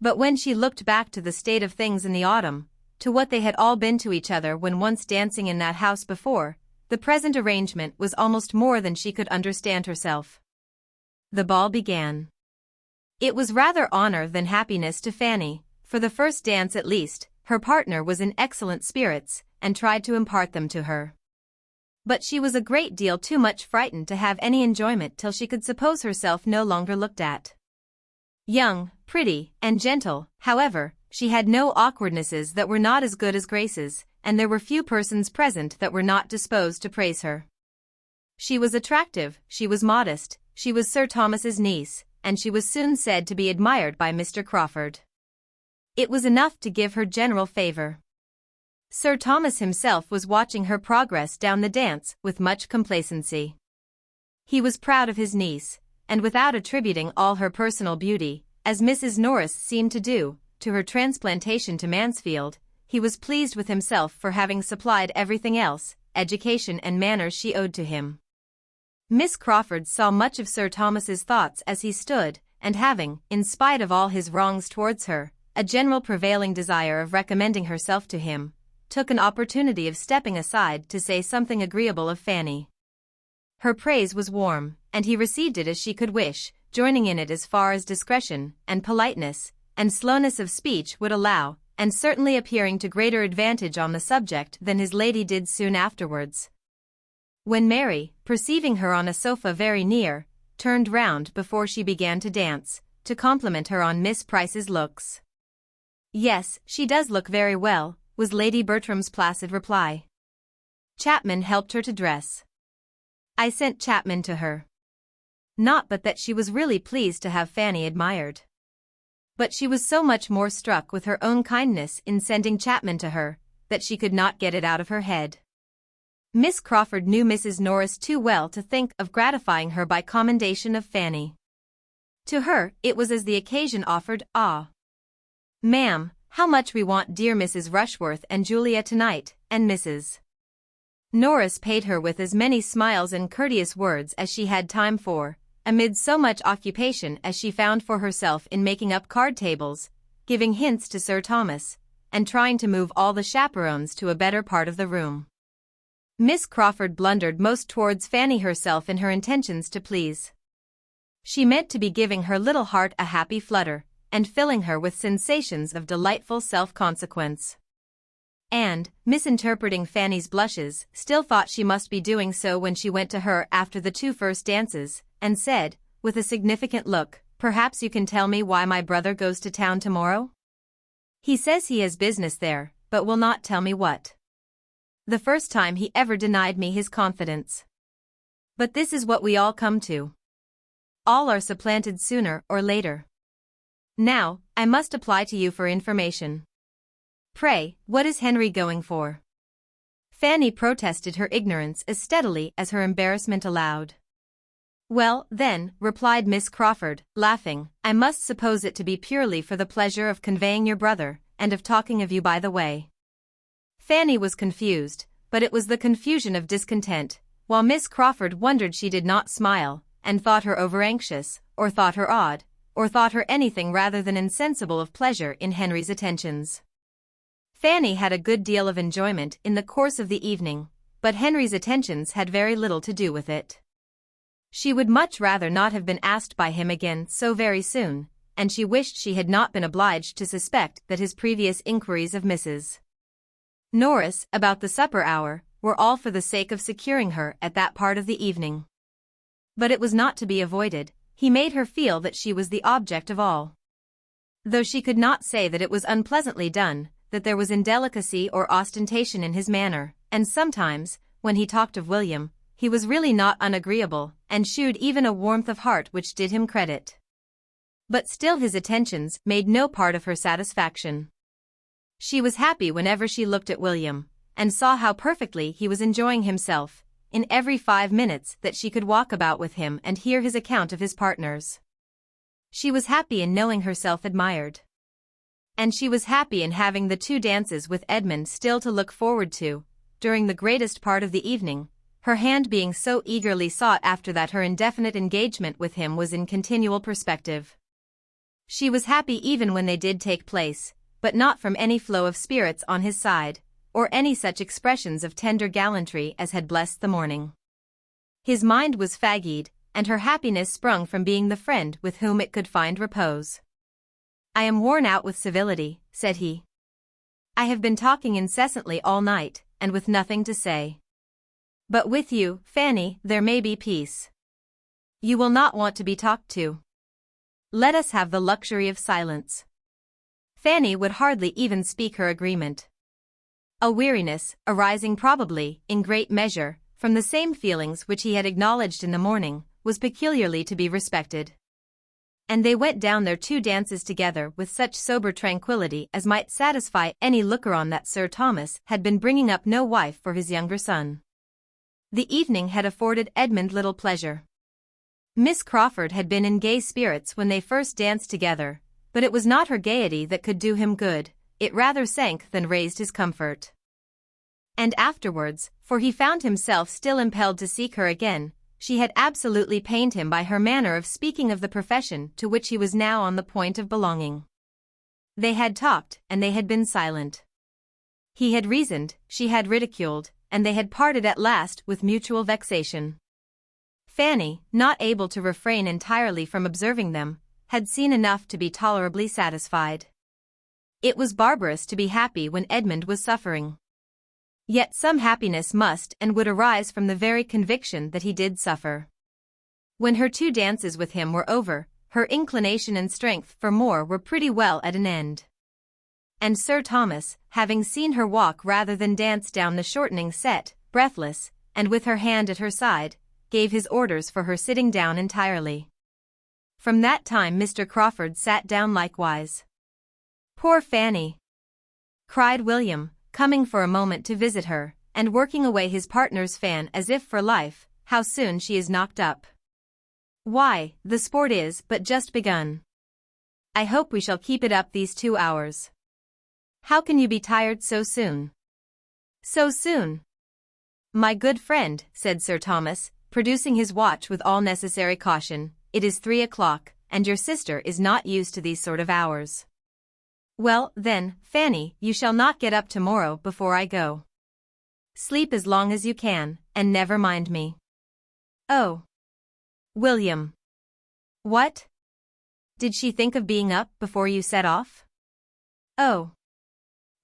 But when she looked back to the state of things in the autumn, to what they had all been to each other when once dancing in that house before, the present arrangement was almost more than she could understand herself. The ball began. It was rather honor than happiness to Fanny. For the first dance at least, her partner was in excellent spirits, and tried to impart them to her. But she was a great deal too much frightened to have any enjoyment till she could suppose herself no longer looked at. Young, pretty, and gentle, however, she had no awkwardnesses that were not as good as graces, and there were few persons present that were not disposed to praise her. She was attractive, she was modest, she was Sir Thomas's niece, and she was soon said to be admired by Mr. Crawford. It was enough to give her general favor. Sir Thomas himself was watching her progress down the dance with much complacency. He was proud of his niece, and without attributing all her personal beauty, as Mrs. Norris seemed to do, to her transplantation to Mansfield, he was pleased with himself for having supplied everything else, education and manners she owed to him. Miss Crawford saw much of Sir Thomas's thoughts as he stood, and having, in spite of all his wrongs towards her, a general prevailing desire of recommending herself to him, took an opportunity of stepping aside to say something agreeable of Fanny. Her praise was warm, and he received it as she could wish, joining in it as far as discretion, and politeness, and slowness of speech would allow, and certainly appearing to greater advantage on the subject than his lady did soon afterwards. When Mary, perceiving her on a sofa very near, turned round before she began to dance, to compliment her on Miss Price's looks. "Yes, she does look very well," was Lady Bertram's placid reply. "Chapman helped her to dress. I sent Chapman to her." Not but that she was really pleased to have Fanny admired. But she was so much more struck with her own kindness in sending Chapman to her, that she could not get it out of her head. Miss Crawford knew Mrs. Norris too well to think of gratifying her by commendation of Fanny. To her, it was as the occasion offered. "Ah, ma'am, how much we want dear Mrs. Rushworth and Julia tonight," and Mrs. Norris paid her with as many smiles and courteous words as she had time for, amid so much occupation as she found for herself in making up card tables, giving hints to Sir Thomas, and trying to move all the chaperones to a better part of the room. Miss Crawford blundered most towards Fanny herself in her intentions to please. She meant to be giving her little heart a happy flutter, and filling her with sensations of delightful self-consequence. And, misinterpreting Fanny's blushes, still thought she must be doing so when she went to her after the 2 first dances, and said, with a significant look, "Perhaps you can tell me why my brother goes to town tomorrow? He says he has business there, but will not tell me what. The first time he ever denied me his confidence. But this is what we all come to. All are supplanted sooner or later. Now, I must apply to you for information. Pray, what is Henry going for?" Fanny protested her ignorance as steadily as her embarrassment allowed. "Well, then," replied Miss Crawford, laughing, "I must suppose it to be purely for the pleasure of conveying your brother, and of talking of you by the way." Fanny was confused, but it was the confusion of discontent, while Miss Crawford wondered she did not smile, and thought her over-anxious, or thought her odd, or thought her anything rather than insensible of pleasure in Henry's attentions. Fanny had a good deal of enjoyment in the course of the evening, but Henry's attentions had very little to do with it. She would much rather not have been asked by him again so very soon, and she wished she had not been obliged to suspect that his previous inquiries of Mrs. Norris, about the supper hour, were all for the sake of securing her at that part of the evening. But it was not to be avoided. He made her feel that she was the object of all. Though she could not say that it was unpleasantly done, that there was indelicacy or ostentation in his manner, and sometimes, when he talked of William, he was really not unagreeable, and shewed even a warmth of heart which did him credit. But still his attentions made no part of her satisfaction. She was happy whenever she looked at William, and saw how perfectly he was enjoying himself, in every 5 minutes that she could walk about with him and hear his account of his partners. She was happy in knowing herself admired. And she was happy in having the 2 dances with Edmund still to look forward to, during the greatest part of the evening, her hand being so eagerly sought after that her indefinite engagement with him was in continual perspective. She was happy even when they did take place, but not from any flow of spirits on his side, or any such expressions of tender gallantry as had blessed the morning. His mind was fagged, and her happiness sprung from being the friend with whom it could find repose. "I am worn out with civility," said he. "I have been talking incessantly all night, and with nothing to say. But with you, Fanny, there may be peace. You will not want to be talked to. Let us have the luxury of silence." Fanny would hardly even speak her agreement. A weariness, arising probably, in great measure, from the same feelings which he had acknowledged in the morning, was peculiarly to be respected. And they went down their 2 dances together with such sober tranquillity as might satisfy any looker-on that Sir Thomas had been bringing up no wife for his younger son. The evening had afforded Edmund little pleasure. Miss Crawford had been in gay spirits when they first danced together, but it was not her gaiety that could do him good, it rather sank than raised his comfort. And afterwards, for he found himself still impelled to seek her again, she had absolutely pained him by her manner of speaking of the profession to which he was now on the point of belonging. They had talked, and they had been silent. He had reasoned, she had ridiculed, and they had parted at last with mutual vexation. Fanny, not able to refrain entirely from observing them, had seen enough to be tolerably satisfied. It was barbarous to be happy when Edmund was suffering. Yet some happiness must and would arise from the very conviction that he did suffer. When her 2 dances with him were over, her inclination and strength for more were pretty well at an end. And Sir Thomas, having seen her walk rather than dance down the shortening set, breathless, and with her hand at her side, gave his orders for her sitting down entirely. From that time Mr. Crawford sat down likewise. "Poor Fanny!" cried William, coming for a moment to visit her, and working away his partner's fan as if for life. "How soon she is knocked up! Why, the sport is but just begun. I hope we shall keep it up these 2 hours. How can you be tired so soon?" "So soon? My good friend," said Sir Thomas, producing his watch with all necessary caution, "it is 3 o'clock, and your sister is not used to these sort of hours." "Well, then, Fanny, you shall not get up tomorrow before I go. Sleep as long as you can, and never mind me." "Oh, William. What? Did she think of being up before you set off?" "Oh,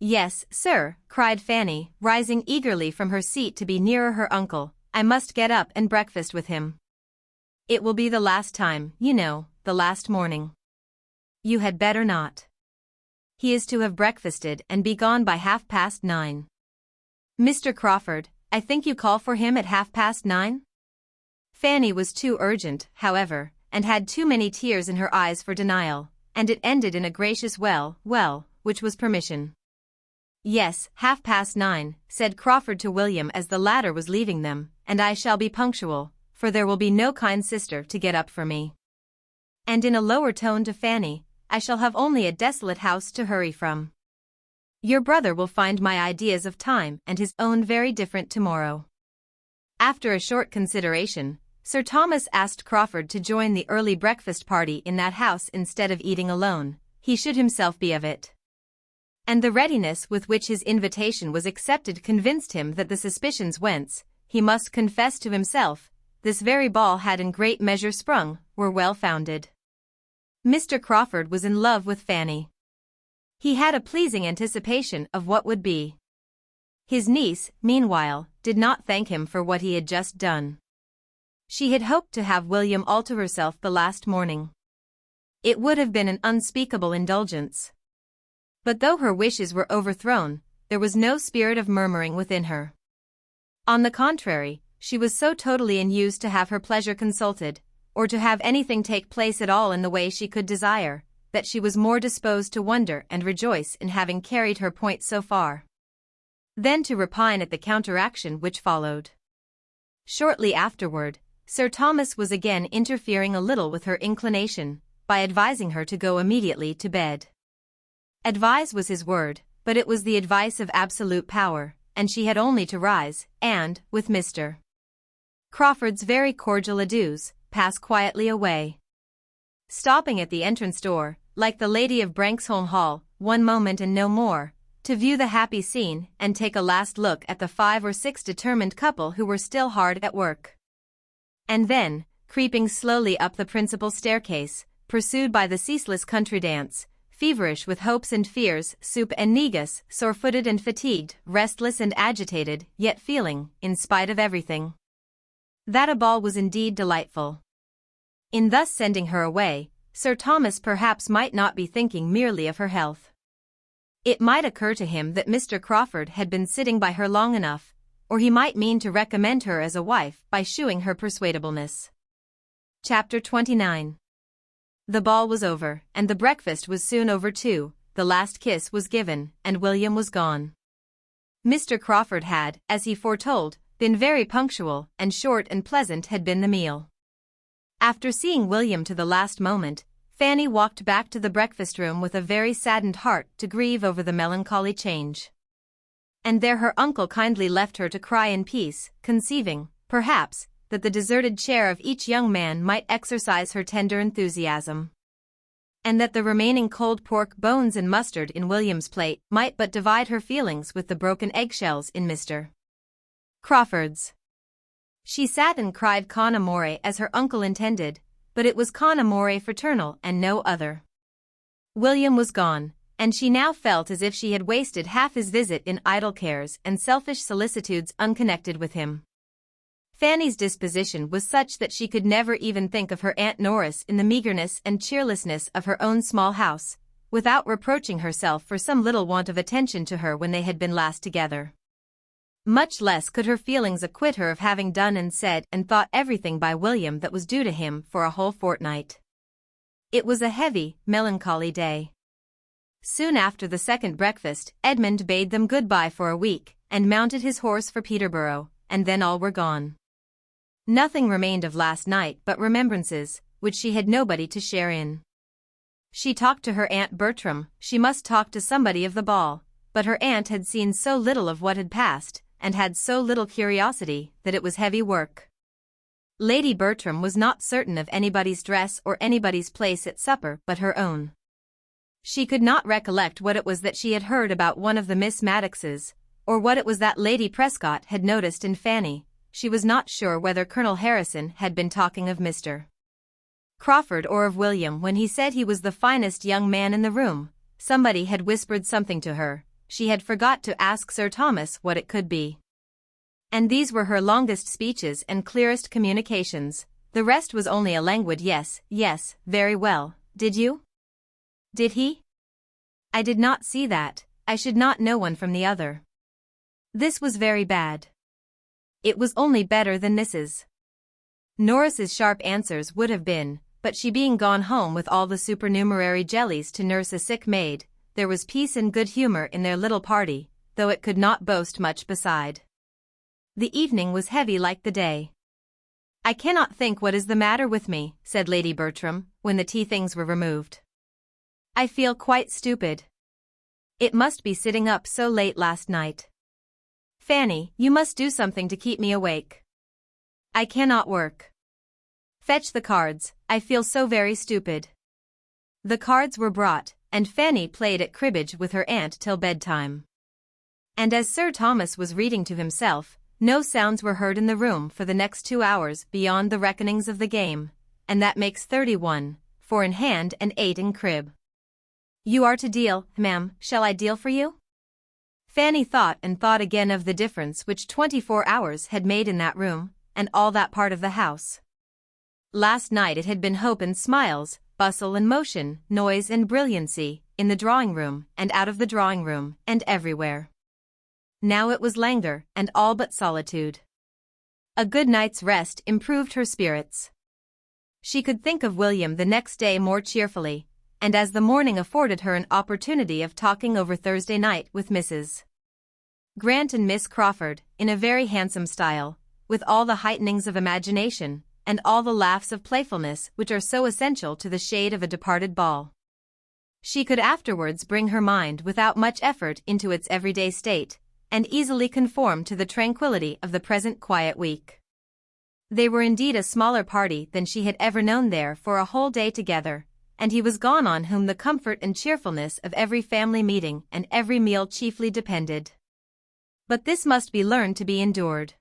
yes, sir," cried Fanny, rising eagerly from her seat to be nearer her uncle. "I must get up and breakfast with him. It will be the last time, you know, the last morning." "You had better not. He is to have breakfasted and be gone by 9:30. "Mr. Crawford, I think you call for him at 9:30? Fanny was too urgent, however, and had too many tears in her eyes for denial, and it ended in a gracious well, which was permission. "Yes, 9:30, said Crawford to William as the latter was leaving them, "and I shall be punctual, for there will be no kind sister to get up for me." And in a lower tone to Fanny, "I shall have only a desolate house to hurry from. Your brother will find my ideas of time and his own very different tomorrow." After a short consideration, Sir Thomas asked Crawford to join the early breakfast party in that house instead of eating alone. He should himself be of it. And the readiness with which his invitation was accepted convinced him that the suspicions whence, he must confess to himself, this very ball had in great measure sprung, were well founded. Mr. Crawford was in love with Fanny. He had a pleasing anticipation of what would be. His niece, meanwhile, did not thank him for what he had just done. She had hoped to have William all to herself the last morning. It would have been an unspeakable indulgence. But though her wishes were overthrown, there was no spirit of murmuring within her. On the contrary, she was so totally unused to have her pleasure consulted, or to have anything take place at all in the way she could desire, that she was more disposed to wonder and rejoice in having carried her point so far, than to repine at the counteraction which followed. Shortly afterward, Sir Thomas was again interfering a little with her inclination, by advising her to go immediately to bed. Advise was his word, but it was the advice of absolute power, and she had only to rise, and, with Mr. Crawford's very cordial adieus, pass quietly away. Stopping at the entrance door, like the lady of Branxholme Hall, one moment and no more, to view the happy scene and take a last look at the 5 or 6 determined couple who were still hard at work. And then, creeping slowly up the principal staircase, pursued by the ceaseless country dance, feverish with hopes and fears, soup and negus, sore-footed and fatigued, restless and agitated, yet feeling, in spite of everything, that a ball was indeed delightful. In thus sending her away, Sir Thomas perhaps might not be thinking merely of her health. It might occur to him that Mr. Crawford had been sitting by her long enough, or he might mean to recommend her as a wife by shewing her persuadableness. Chapter 29. The ball was over, and the breakfast was soon over too. The last kiss was given, and William was gone. Mr. Crawford had, as he foretold, been very punctual, and short and pleasant had been the meal. After seeing William to the last moment, Fanny walked back to the breakfast-room with a very saddened heart to grieve over the melancholy change. And there her uncle kindly left her to cry in peace, conceiving, perhaps, that the deserted chair of each young man might exercise her tender enthusiasm, and that the remaining cold pork bones and mustard in William's plate might but divide her feelings with the broken eggshells in Mr. Crawford's. She sat and cried con amore as her uncle intended, but it was con amore fraternal and no other. William was gone, and she now felt as if she had wasted half his visit in idle cares and selfish solicitudes unconnected with him. Fanny's disposition was such that she could never even think of her Aunt Norris in the meagreness and cheerlessness of her own small house, without reproaching herself for some little want of attention to her when they had been last together. Much less could her feelings acquit her of having done and said and thought everything by William that was due to him for a whole fortnight. It was a heavy, melancholy day. Soon after the second breakfast, Edmund bade them goodbye for a week, and mounted his horse for Peterborough, and then all were gone. Nothing remained of last night but remembrances, which she had nobody to share in. She talked to her Aunt Bertram, she must talk to somebody of the ball, but her aunt had seen so little of what had passed, and had so little curiosity, that it was heavy work. Lady Bertram was not certain of anybody's dress or anybody's place at supper but her own. She could not recollect what it was that she had heard about one of the Miss Maddoxes, or what it was that Lady Prescott had noticed in Fanny. She was not sure whether Colonel Harrison had been talking of Mr. Crawford or of William when he said he was the finest young man in the room. Somebody had whispered something to her. She had forgot to ask Sir Thomas what it could be. And these were her longest speeches and clearest communications. The rest was only a languid yes, yes, very well, did you? Did he? I did not see that, I should not know one from the other. This was very bad. It was only better than Mrs. Norris's sharp answers would have been, but she being gone home with all the supernumerary jellies to nurse a sick maid, there was peace and good humor in their little party, though it could not boast much beside. The evening was heavy like the day. I cannot think what is the matter with me, said Lady Bertram, when the tea things were removed. I feel quite stupid. It must be sitting up so late last night. Fanny, you must do something to keep me awake. I cannot work. Fetch the cards, I feel so very stupid. The cards were brought, and Fanny played at cribbage with her aunt till bedtime. And as Sir Thomas was reading to himself, no sounds were heard in the room for the next 2 hours beyond the reckonings of the game, and that makes 31, 4 in hand and 8 in crib. You are to deal, ma'am, shall I deal for you? Fanny thought and thought again of the difference which 24 hours had made in that room, and all that part of the house. Last night it had been hope and smiles, bustle and motion, noise and brilliancy, in the drawing-room, and out of the drawing-room, and everywhere. Now it was languor, and all but solitude. A good night's rest improved her spirits. She could think of William the next day more cheerfully, and as the morning afforded her an opportunity of talking over Thursday night with Mrs. Grant and Miss Crawford, in a very handsome style, with all the heightenings of imagination, and all the laughs of playfulness which are so essential to the shade of a departed ball. She could afterwards bring her mind without much effort into its everyday state, and easily conform to the tranquillity of the present quiet week. They were indeed a smaller party than she had ever known there for a whole day together, and he was gone on whom the comfort and cheerfulness of every family meeting and every meal chiefly depended. But this must be learned to be endured.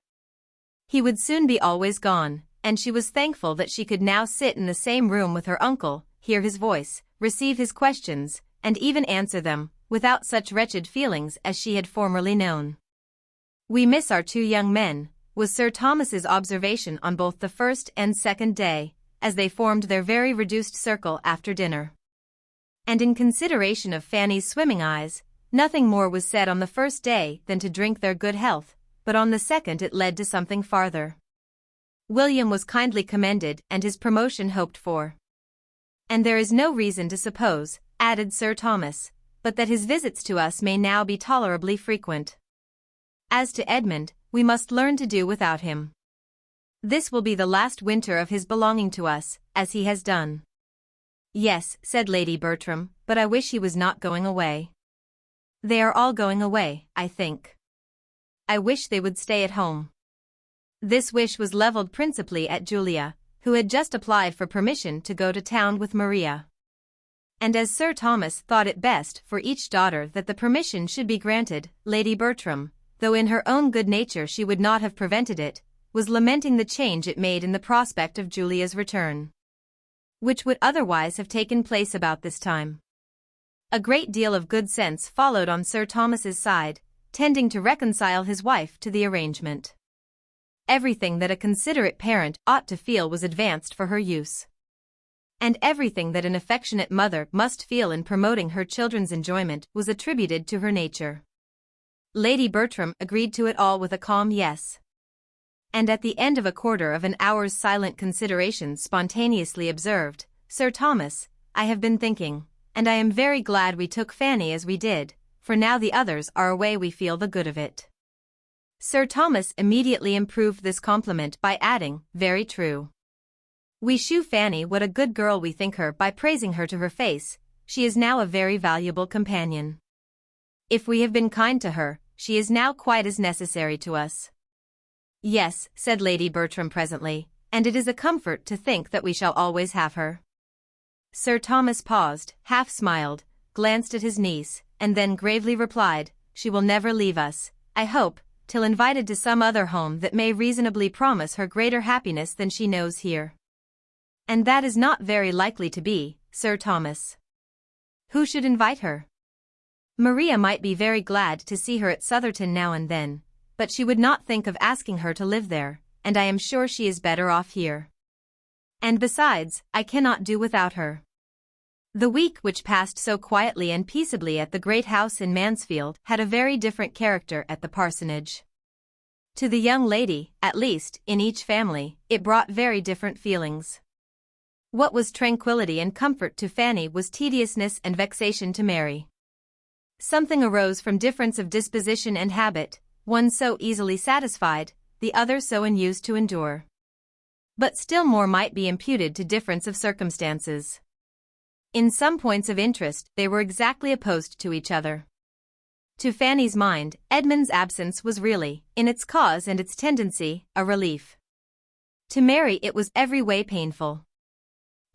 He would soon be always gone, and she was thankful that she could now sit in the same room with her uncle, hear his voice, receive his questions, and even answer them, without such wretched feelings as she had formerly known. We miss our 2 young men, was Sir Thomas's observation on both the first and second day, as they formed their very reduced circle after dinner. And in consideration of Fanny's swimming eyes, nothing more was said on the first day than to drink their good health, but on the second it led to something farther. William was kindly commended and his promotion hoped for. And there is no reason to suppose, added Sir Thomas, but that his visits to us may now be tolerably frequent. As to Edmund, we must learn to do without him. This will be the last winter of his belonging to us, as he has done. Yes, said Lady Bertram, but I wish he was not going away. They are all going away, I think. I wish they would stay at home. This wish was levelled principally at Julia, who had just applied for permission to go to town with Maria. And as Sir Thomas thought it best for each daughter that the permission should be granted, Lady Bertram, though in her own good nature she would not have prevented it, was lamenting the change it made in the prospect of Julia's return, which would otherwise have taken place about this time. A great deal of good sense followed on Sir Thomas's side, tending to reconcile his wife to the arrangement. Everything that a considerate parent ought to feel was advanced for her use. And everything that an affectionate mother must feel in promoting her children's enjoyment was attributed to her nature. Lady Bertram agreed to it all with a calm yes. And at the end of a quarter of an hour's silent consideration spontaneously observed, Sir Thomas, I have been thinking, and I am very glad we took Fanny as we did, for now the others are away we feel the good of it." Sir Thomas immediately improved this compliment by adding, "Very true. We shew Fanny what a good girl we think her by praising her to her face. She is now a very valuable companion. If we have been kind to her, she is now quite as necessary to us." "Yes," said Lady Bertram presently, "and it is a comfort to think that we shall always have her." Sir Thomas paused, half smiled, glanced at his niece, and then gravely replied, "She will never leave us, I hope, till invited to some other home that may reasonably promise her greater happiness than she knows here." "And that is not very likely to be, Sir Thomas." "Who should invite her?" "Maria might be very glad to see her at Sotherton now and then, but she would not think of asking her to live there, and I am sure she is better off here. And besides, I cannot do without her." The week which passed so quietly and peaceably at the great house in Mansfield had a very different character at the parsonage. To the young lady, at least, in each family, it brought very different feelings. What was tranquility and comfort to Fanny was tediousness and vexation to Mary. Something arose from difference of disposition and habit, one so easily satisfied, the other so unused to endure. But still more might be imputed to difference of circumstances. In some points of interest they were exactly opposed to each other. To Fanny's mind, Edmund's absence was really, in its cause and its tendency, a relief. To Mary it was every way painful.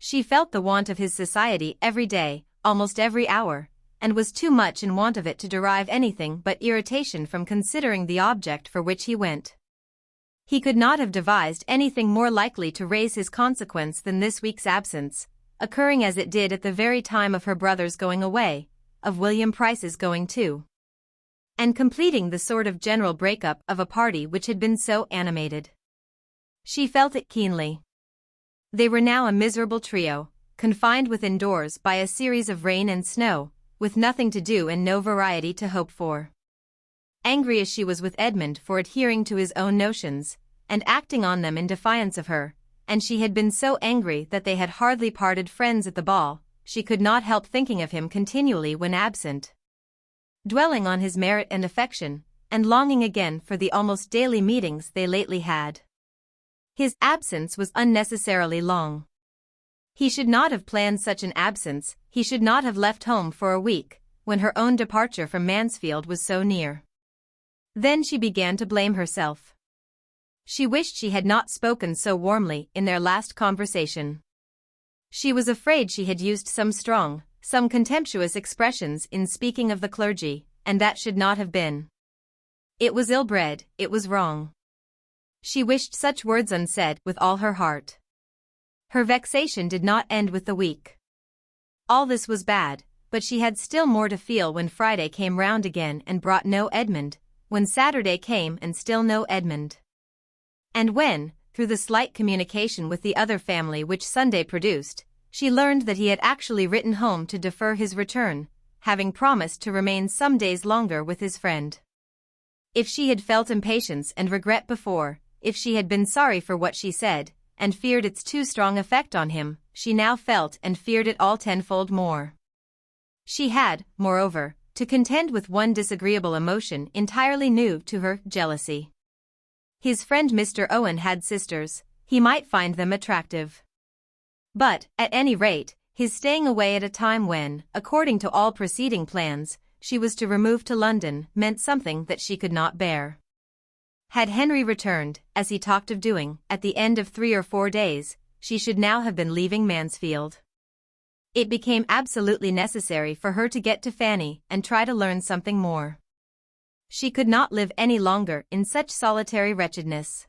She felt the want of his society every day, almost every hour, and was too much in want of it to derive anything but irritation from considering the object for which he went. He could not have devised anything more likely to raise his consequence than this week's absence, occurring as it did at the very time of her brother's going away, of William Price's going too, and completing the sort of general break-up of a party which had been so animated. She felt it keenly. They were now a miserable trio, confined within doors by a series of rain and snow, with nothing to do and no variety to hope for. Angry as she was with Edmund for adhering to his own notions, and acting on them in defiance of her, and she had been so angry that they had hardly parted friends at the ball, she could not help thinking of him continually when absent, dwelling on his merit and affection, and longing again for the almost daily meetings they lately had. His absence was unnecessarily long. He should not have planned such an absence, he should not have left home for a week, when her own departure from Mansfield was so near. Then she began to blame herself. She wished she had not spoken so warmly in their last conversation. She was afraid she had used some strong, some contemptuous expressions in speaking of the clergy, and that should not have been. It was ill-bred, it was wrong. She wished such words unsaid with all her heart. Her vexation did not end with the week. All this was bad, but she had still more to feel when Friday came round again and brought no Edmund, when Saturday came and still no Edmund. And when, through the slight communication with the other family which Sunday produced, she learned that he had actually written home to defer his return, having promised to remain some days longer with his friend. If she had felt impatience and regret before, if she had been sorry for what she said, and feared its too strong effect on him, she now felt and feared it all tenfold more. She had, moreover, to contend with one disagreeable emotion entirely new to her, jealousy. His friend Mr. Owen had sisters, he might find them attractive. But, at any rate, his staying away at a time when, according to all preceding plans, she was to remove to London meant something that she could not bear. Had Henry returned, as he talked of doing, at the end of 3 or 4 days, she should now have been leaving Mansfield. It became absolutely necessary for her to get to Fanny and try to learn something more. She could not live any longer in such solitary wretchedness.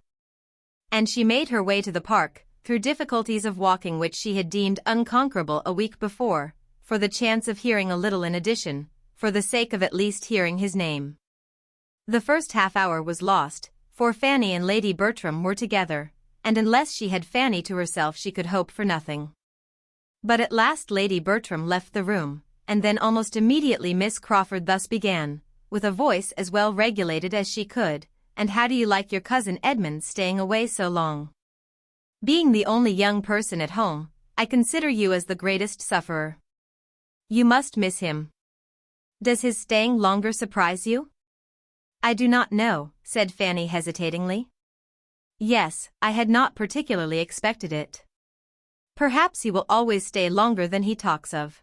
And she made her way to the park, through difficulties of walking which she had deemed unconquerable a week before, for the chance of hearing a little in addition, for the sake of at least hearing his name. The first half-hour was lost, for Fanny and Lady Bertram were together, and unless she had Fanny to herself she could hope for nothing. But at last Lady Bertram left the room, and then almost immediately Miss Crawford thus began, with a voice as well regulated as she could, "And how do you like your cousin Edmund staying away so long? Being the only young person at home, I consider you as the greatest sufferer. You must miss him. Does his staying longer surprise you? I do not know, said Fanny hesitatingly. Yes, I had not particularly expected it. Perhaps he will always stay longer than he talks of.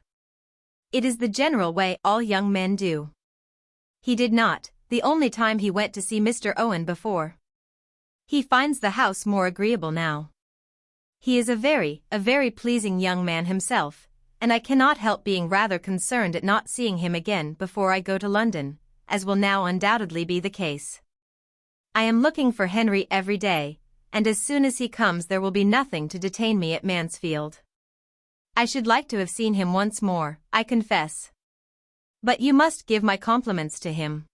It is the general way all young men do. He did not, the only time he went to see Mr. Owen before. He finds the house more agreeable now. He is a very pleasing young man himself, and I cannot help being rather concerned at not seeing him again before I go to London, as will now undoubtedly be the case. I am looking for Henry every day, and as soon as he comes there will be nothing to detain me at Mansfield. I should like to have seen him once more, I confess. But you must give my compliments to him.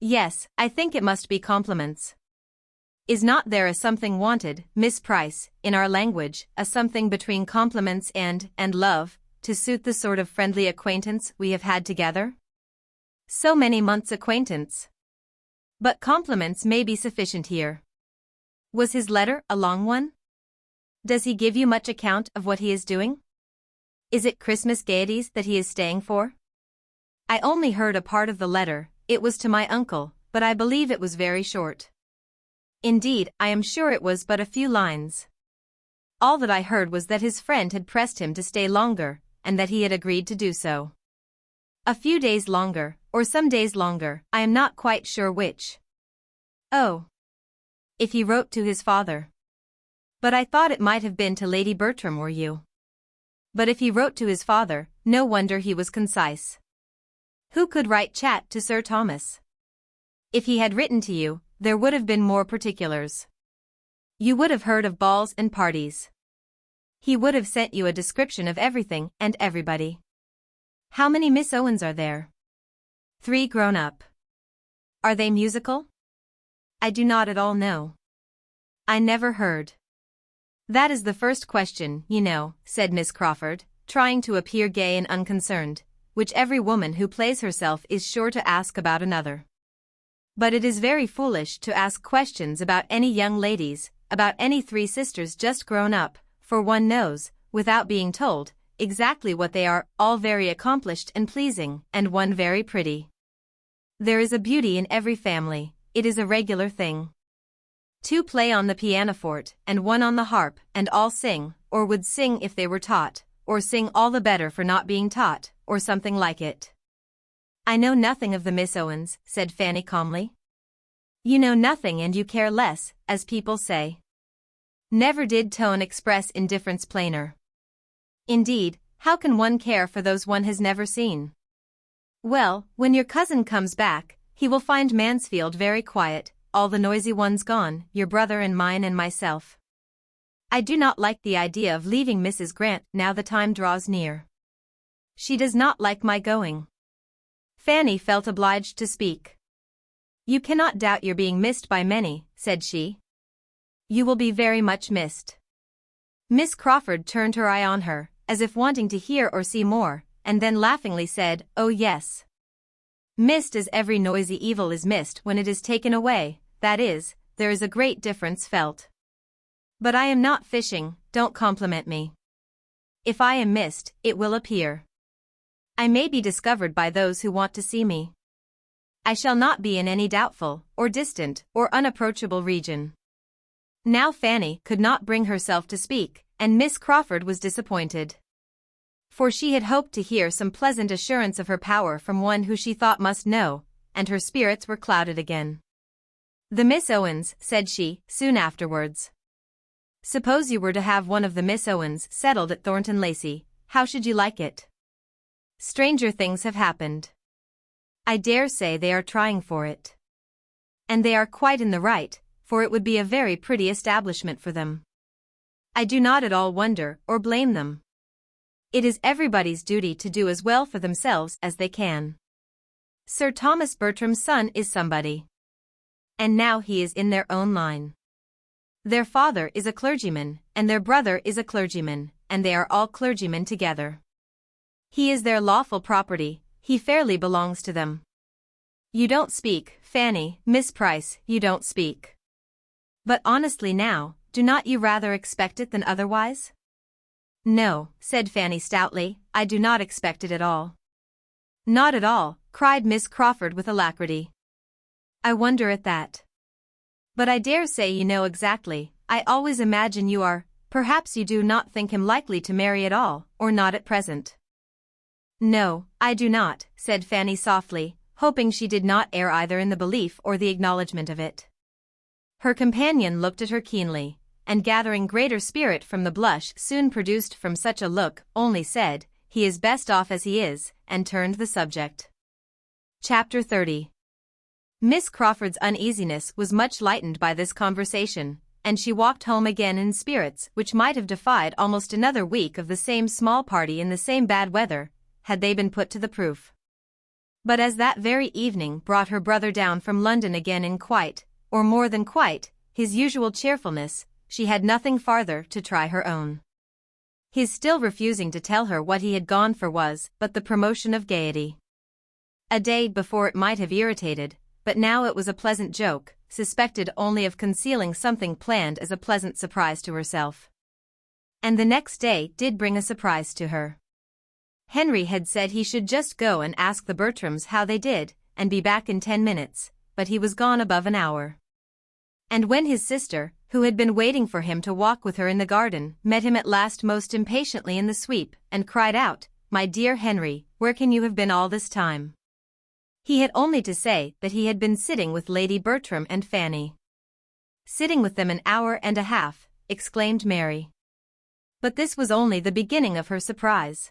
Yes, I think it must be compliments. Is not there a something wanted, Miss Price, in our language, a something between compliments and love, to suit the sort of friendly acquaintance we have had together? So many months' acquaintance. But compliments may be sufficient here. Was his letter a long one? Does he give you much account of what he is doing? Is it Christmas gaieties that he is staying for? I only heard a part of the letter, it was to my uncle, but I believe it was very short. Indeed, I am sure it was but a few lines. All that I heard was that his friend had pressed him to stay longer, and that he had agreed to do so. A few days longer, or some days longer, I am not quite sure which. Oh. If he wrote to his father. But I thought it might have been to Lady Bertram or you. But if he wrote to his father, no wonder he was concise. Who could write chat to Sir Thomas? If he had written to you, there would have been more particulars. You would have heard of balls and parties. He would have sent you a description of everything and everybody. How many Miss Owens are there? 3 grown up. Are they musical? I do not at all know. I never heard. That is the first question, you know, said Miss Crawford, trying to appear gay and unconcerned, which every woman who plays herself is sure to ask about another. But it is very foolish to ask questions about any young ladies, about any 3 sisters just grown up, for one knows, without being told, exactly what they are, all very accomplished and pleasing, and one very pretty. There is a beauty in every family, it is a regular thing. 2 play on the pianoforte, and 1 on the harp, and all sing, or would sing if they were taught, or sing all the better for not being taught, or something like it. I know nothing of the Miss Owens, said Fanny calmly. You know nothing and you care less, as people say. Never did tone express indifference plainer. Indeed, how can one care for those one has never seen? Well, when your cousin comes back, he will find Mansfield very quiet, all the noisy ones gone, your brother and mine and myself. I do not like the idea of leaving Mrs. Grant now the time draws near. She does not like my going. Fanny felt obliged to speak. You cannot doubt your being missed by many, said she. You will be very much missed. Miss Crawford turned her eye on her, as if wanting to hear or see more, and then laughingly said, oh yes. Missed as every noisy evil is missed when it is taken away, that is, there is a great difference felt. But I am not fishing, don't compliment me. If I am missed, it will appear. I may be discovered by those who want to see me. I shall not be in any doubtful, or distant, or unapproachable region. Now Fanny could not bring herself to speak, and Miss Crawford was disappointed. For she had hoped to hear some pleasant assurance of her power from one who she thought must know, and her spirits were clouded again. The Miss Owens, said she, soon afterwards. Suppose you were to have one of the Miss Owens settled at Thornton Lacey, how should you like it? Stranger things have happened. I dare say they are trying for it. And they are quite in the right, for it would be a very pretty establishment for them. I do not at all wonder or blame them. It is everybody's duty to do as well for themselves as they can. Sir Thomas Bertram's son is somebody. And now he is in their own line. Their father is a clergyman, and their brother is a clergyman, and they are all clergymen together. He is their lawful property, he fairly belongs to them. You don't speak, Fanny, Miss Price, you don't speak. But honestly now, do not you rather expect it than otherwise? No, said Fanny stoutly, I do not expect it at all. Not at all, cried Miss Crawford with alacrity. I wonder at that. But I dare say you know exactly, I always imagine you are, perhaps you do not think him likely to marry at all, or not at present. No, I do not, said Fanny softly, hoping she did not err either in the belief or the acknowledgement of it. Her companion looked at her keenly, and gathering greater spirit from the blush soon produced from such a look, only said, he is best off as he is, and turned the subject. Chapter 30. Miss Crawford's uneasiness was much lightened by this conversation, and she walked home again in spirits which might have defied almost another week of the same small party in the same bad weather, had they been put to the proof. But as that very evening brought her brother down from London again in quite, or more than quite, his usual cheerfulness, she had nothing farther to try her own. His still refusing to tell her what he had gone for was but the promotion of gaiety. A day before it might have irritated, but now it was a pleasant joke, suspected only of concealing something planned as a pleasant surprise to herself. And the next day did bring a surprise to her. Henry had said he should just go and ask the Bertrams how they did, and be back in 10 minutes, but he was gone above an hour. And when his sister, who had been waiting for him to walk with her in the garden, met him at last most impatiently in the sweep, and cried out, My dear Henry, where can you have been all this time? He had only to say that he had been sitting with Lady Bertram and Fanny. Sitting with them an hour and a half, exclaimed Mary. But this was only the beginning of her surprise.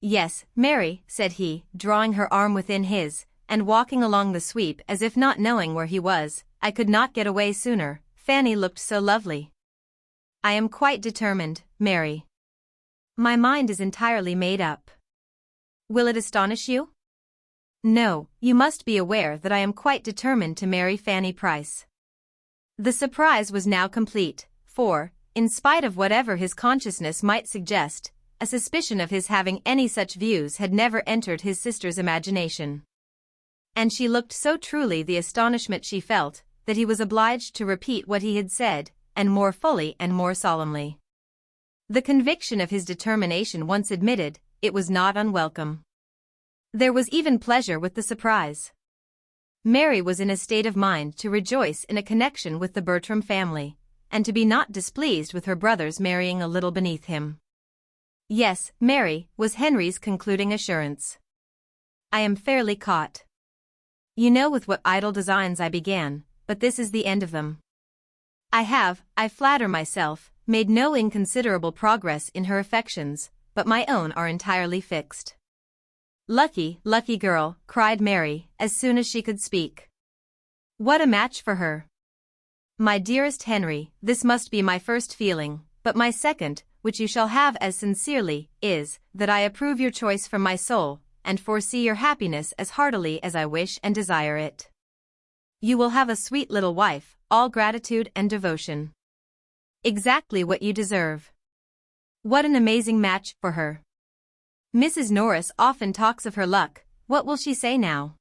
Yes, Mary, said he, drawing her arm within his, and walking along the sweep as if not knowing where he was, I could not get away sooner, Fanny looked so lovely. I am quite determined, Mary. My mind is entirely made up. Will it astonish you? No, you must be aware that I am quite determined to marry Fanny Price. The surprise was now complete, for, in spite of whatever his consciousness might suggest, a suspicion of his having any such views had never entered his sister's imagination. And she looked so truly the astonishment she felt, that he was obliged to repeat what he had said, and more fully and more solemnly. The conviction of his determination once admitted, it was not unwelcome. There was even pleasure with the surprise. Mary was in a state of mind to rejoice in a connection with the Bertram family, and to be not displeased with her brother's marrying a little beneath him. Yes, Mary, was Henry's concluding assurance. I am fairly caught. You know with what idle designs I began, but this is the end of them. I have, I flatter myself, made no inconsiderable progress in her affections, but my own are entirely fixed. Lucky, lucky girl, cried Mary, as soon as she could speak. What a match for her! My dearest Henry, this must be my first feeling, but my second, which you shall have as sincerely, is, that I approve your choice from my soul, and foresee your happiness as heartily as I wish and desire it. You will have a sweet little wife, all gratitude and devotion. Exactly what you deserve. What an amazing match for her. Mrs. Norris often talks of her luck, what will she say now?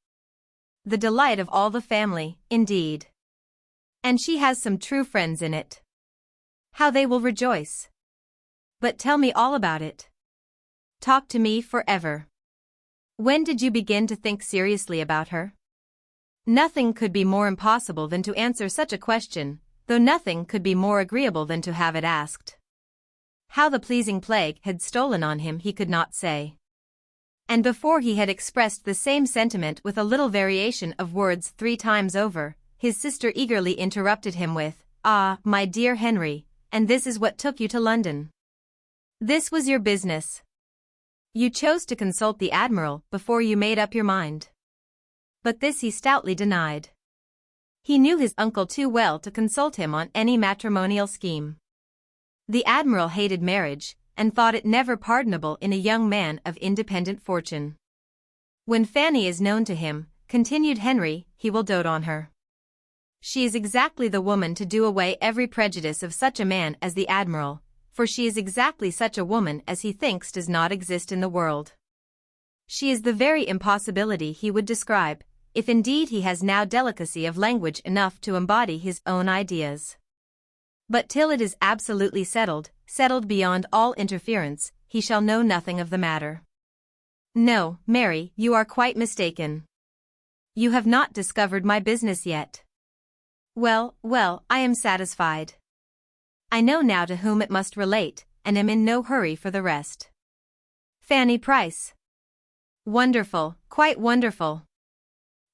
The delight of all the family, indeed. And she has some true friends in it. How they will rejoice. But tell me all about it. Talk to me forever. When did you begin to think seriously about her? Nothing could be more impossible than to answer such a question, though nothing could be more agreeable than to have it asked. How the pleasing plague had stolen on him he could not say. And before he had expressed the same sentiment with a little variation of words 3 times over, his sister eagerly interrupted him with, Ah, my dear Henry, and this is what took you to London. This was your business. You chose to consult the Admiral before you made up your mind. But this he stoutly denied. He knew his uncle too well to consult him on any matrimonial scheme. The Admiral hated marriage, and thought it never pardonable in a young man of independent fortune. When Fanny is known to him, continued Henry, he will dote on her. She is exactly the woman to do away every prejudice of such a man as the Admiral, for she is exactly such a woman as he thinks does not exist in the world. She is the very impossibility he would describe, if indeed he has now delicacy of language enough to embody his own ideas. But till it is absolutely settled, settled beyond all interference, he shall know nothing of the matter. No, Mary, you are quite mistaken. You have not discovered my business yet. Well, well, I am satisfied. I know now to whom it must relate, and am in no hurry for the rest. Fanny Price. Wonderful, quite wonderful.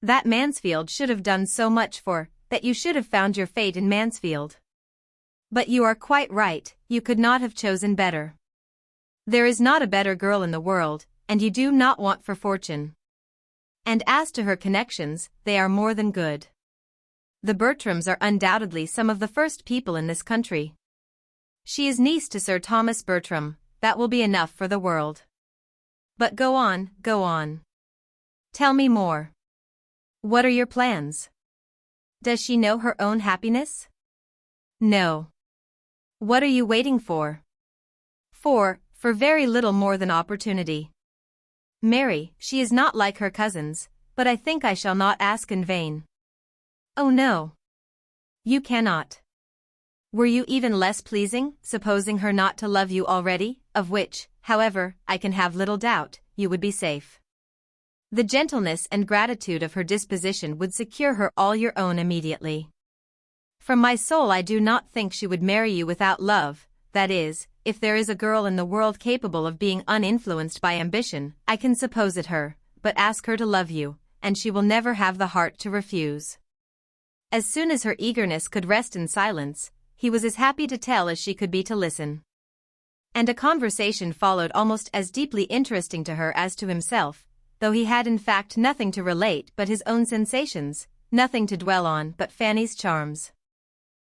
That Mansfield should have done so much for, that you should have found your fate in Mansfield. But you are quite right, you could not have chosen better. There is not a better girl in the world, and you do not want for fortune. And as to her connections, they are more than good. The Bertrams are undoubtedly some of the first people in this country. She is niece to Sir Thomas Bertram, that will be enough for the world. But go on, go on. Tell me more. What are your plans? Does she know her own happiness? No. What are you waiting for? For very little more than opportunity. Mary, she is not like her cousins, but I think I shall not ask in vain. Oh no. You cannot. Were you even less pleasing, supposing her not to love you already, of which, however, I can have little doubt, you would be safe. The gentleness and gratitude of her disposition would secure her all your own immediately. From my soul I do not think she would marry you without love, that is, if there is a girl in the world capable of being uninfluenced by ambition, I can suppose it her, but ask her to love you, and she will never have the heart to refuse. As soon as her eagerness could rest in silence, he was as happy to tell as she could be to listen. And a conversation followed almost as deeply interesting to her as to himself, though he had in fact nothing to relate but his own sensations, nothing to dwell on but Fanny's charms.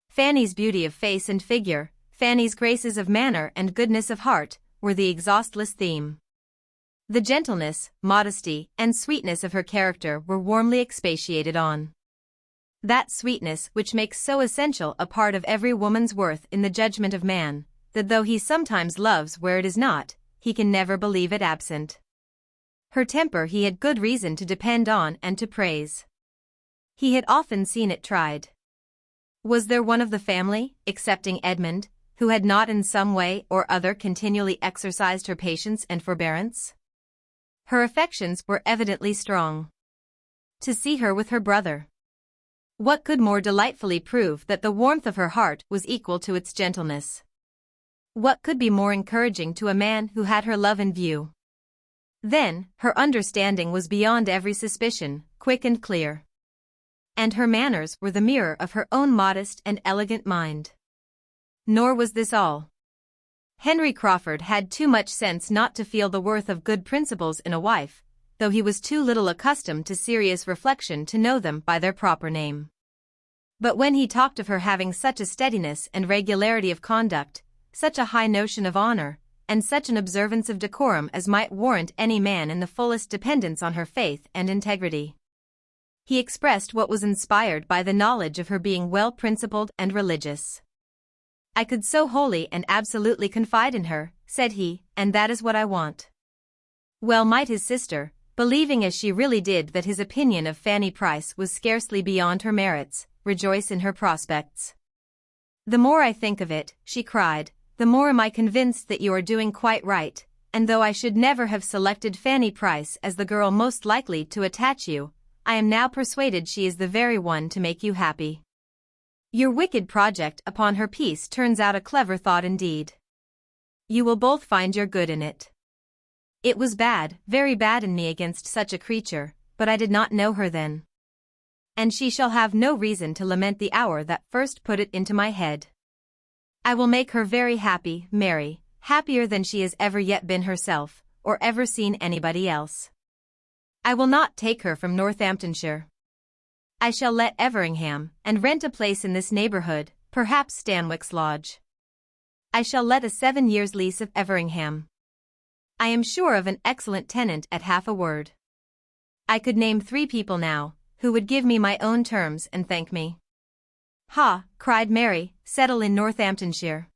Fanny's beauty of face and figure, Fanny's graces of manner and goodness of heart, were the exhaustless theme. The gentleness, modesty, and sweetness of her character were warmly expatiated on. That sweetness which makes so essential a part of every woman's worth in the judgment of man, that though he sometimes loves where it is not, he can never believe it absent. Her temper he had good reason to depend on and to praise. He had often seen it tried. Was there one of the family, excepting Edmund, who had not in some way or other continually exercised her patience and forbearance? Her affections were evidently strong. To see her with her brother. What could more delightfully prove that the warmth of her heart was equal to its gentleness? What could be more encouraging to a man who had her love in view? Then, her understanding was beyond every suspicion, quick and clear. And her manners were the mirror of her own modest and elegant mind. Nor was this all. Henry Crawford had too much sense not to feel the worth of good principles in a wife, though he was too little accustomed to serious reflection to know them by their proper name. But when he talked of her having such a steadiness and regularity of conduct, such a high notion of honor, and such an observance of decorum as might warrant any man in the fullest dependence on her faith and integrity, he expressed what was inspired by the knowledge of her being well-principled and religious. I could so wholly and absolutely confide in her, said he, and that is what I want. Well might his sister, believing as she really did that his opinion of Fanny Price was scarcely beyond her merits, rejoice in her prospects. The more I think of it, she cried, the more am I convinced that you are doing quite right, and though I should never have selected Fanny Price as the girl most likely to attach you, I am now persuaded she is the very one to make you happy. Your wicked project upon her peace turns out a clever thought indeed. You will both find your good in it. It was bad, very bad in me against such a creature, but I did not know her then. And she shall have no reason to lament the hour that first put it into my head. I will make her very happy, Mary, happier than she has ever yet been herself, or ever seen anybody else. I will not take her from Northamptonshire. I shall let Everingham, and rent a place in this neighborhood, perhaps Stanwix Lodge. I shall let a 7 years' lease of Everingham. I am sure of an excellent tenant at half a word. I could name 3 people now, who would give me my own terms and thank me. Ha, cried Mary, settle in Northamptonshire.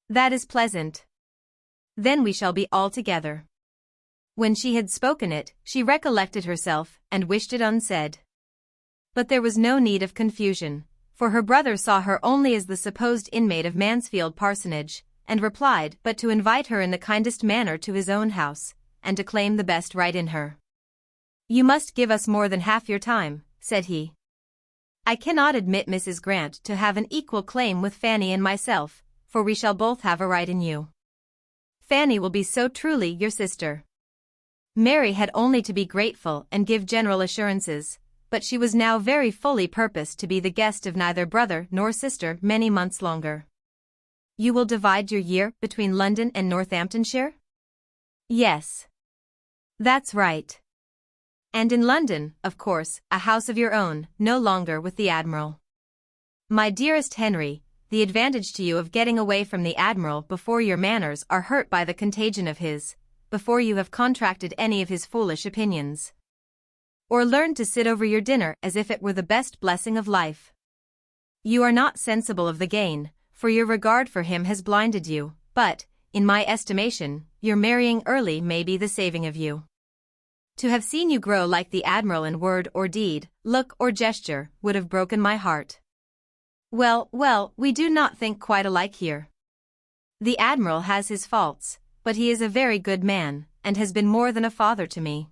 That is pleasant. Then we shall be all together. When she had spoken it, she recollected herself, and wished it unsaid. But there was no need of confusion, for her brother saw her only as the supposed inmate of Mansfield Parsonage, and replied but to invite her in the kindest manner to his own house, and to claim the best right in her. "You must give us more than half your time," said he. "I cannot admit Mrs. Grant to have an equal claim with Fanny and myself, for we shall both have a right in you. Fanny will be so truly your sister." Mary had only to be grateful and give general assurances, but she was now very fully purposed to be the guest of neither brother nor sister many months longer. "You will divide your year between London and Northamptonshire?" "Yes. That's right. And in London, of course, a house of your own, no longer with the Admiral." "My dearest Henry, the advantage to you of getting away from the Admiral before your manners are hurt by the contagion of his, before you have contracted any of his foolish opinions, or learned to sit over your dinner as if it were the best blessing of life. You are not sensible of the gain, for your regard for him has blinded you, but, in my estimation, your marrying early may be the saving of you. To have seen you grow like the Admiral in word or deed, look or gesture, would have broken my heart." Well, we do not think quite alike here. The Admiral has his faults, but he is a very good man, and has been more than a father to me.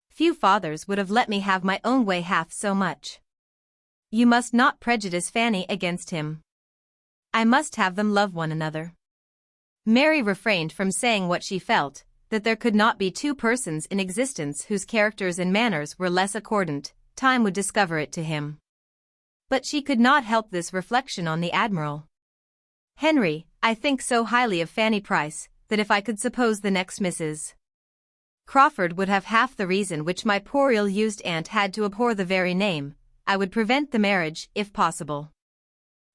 Few fathers would have let me have my own way half so much. You must not prejudice Fanny against him. I must have them love one another." Mary refrained from saying what she felt, that there could not be two persons in existence whose characters and manners were less accordant. Time would discover it to him. But she could not help this reflection on the Admiral. "Henry, I think so highly of Fanny Price, that if I could suppose the next Mrs. Crawford would have half the reason which my poor ill-used aunt had to abhor the very name, I would prevent the marriage, if possible.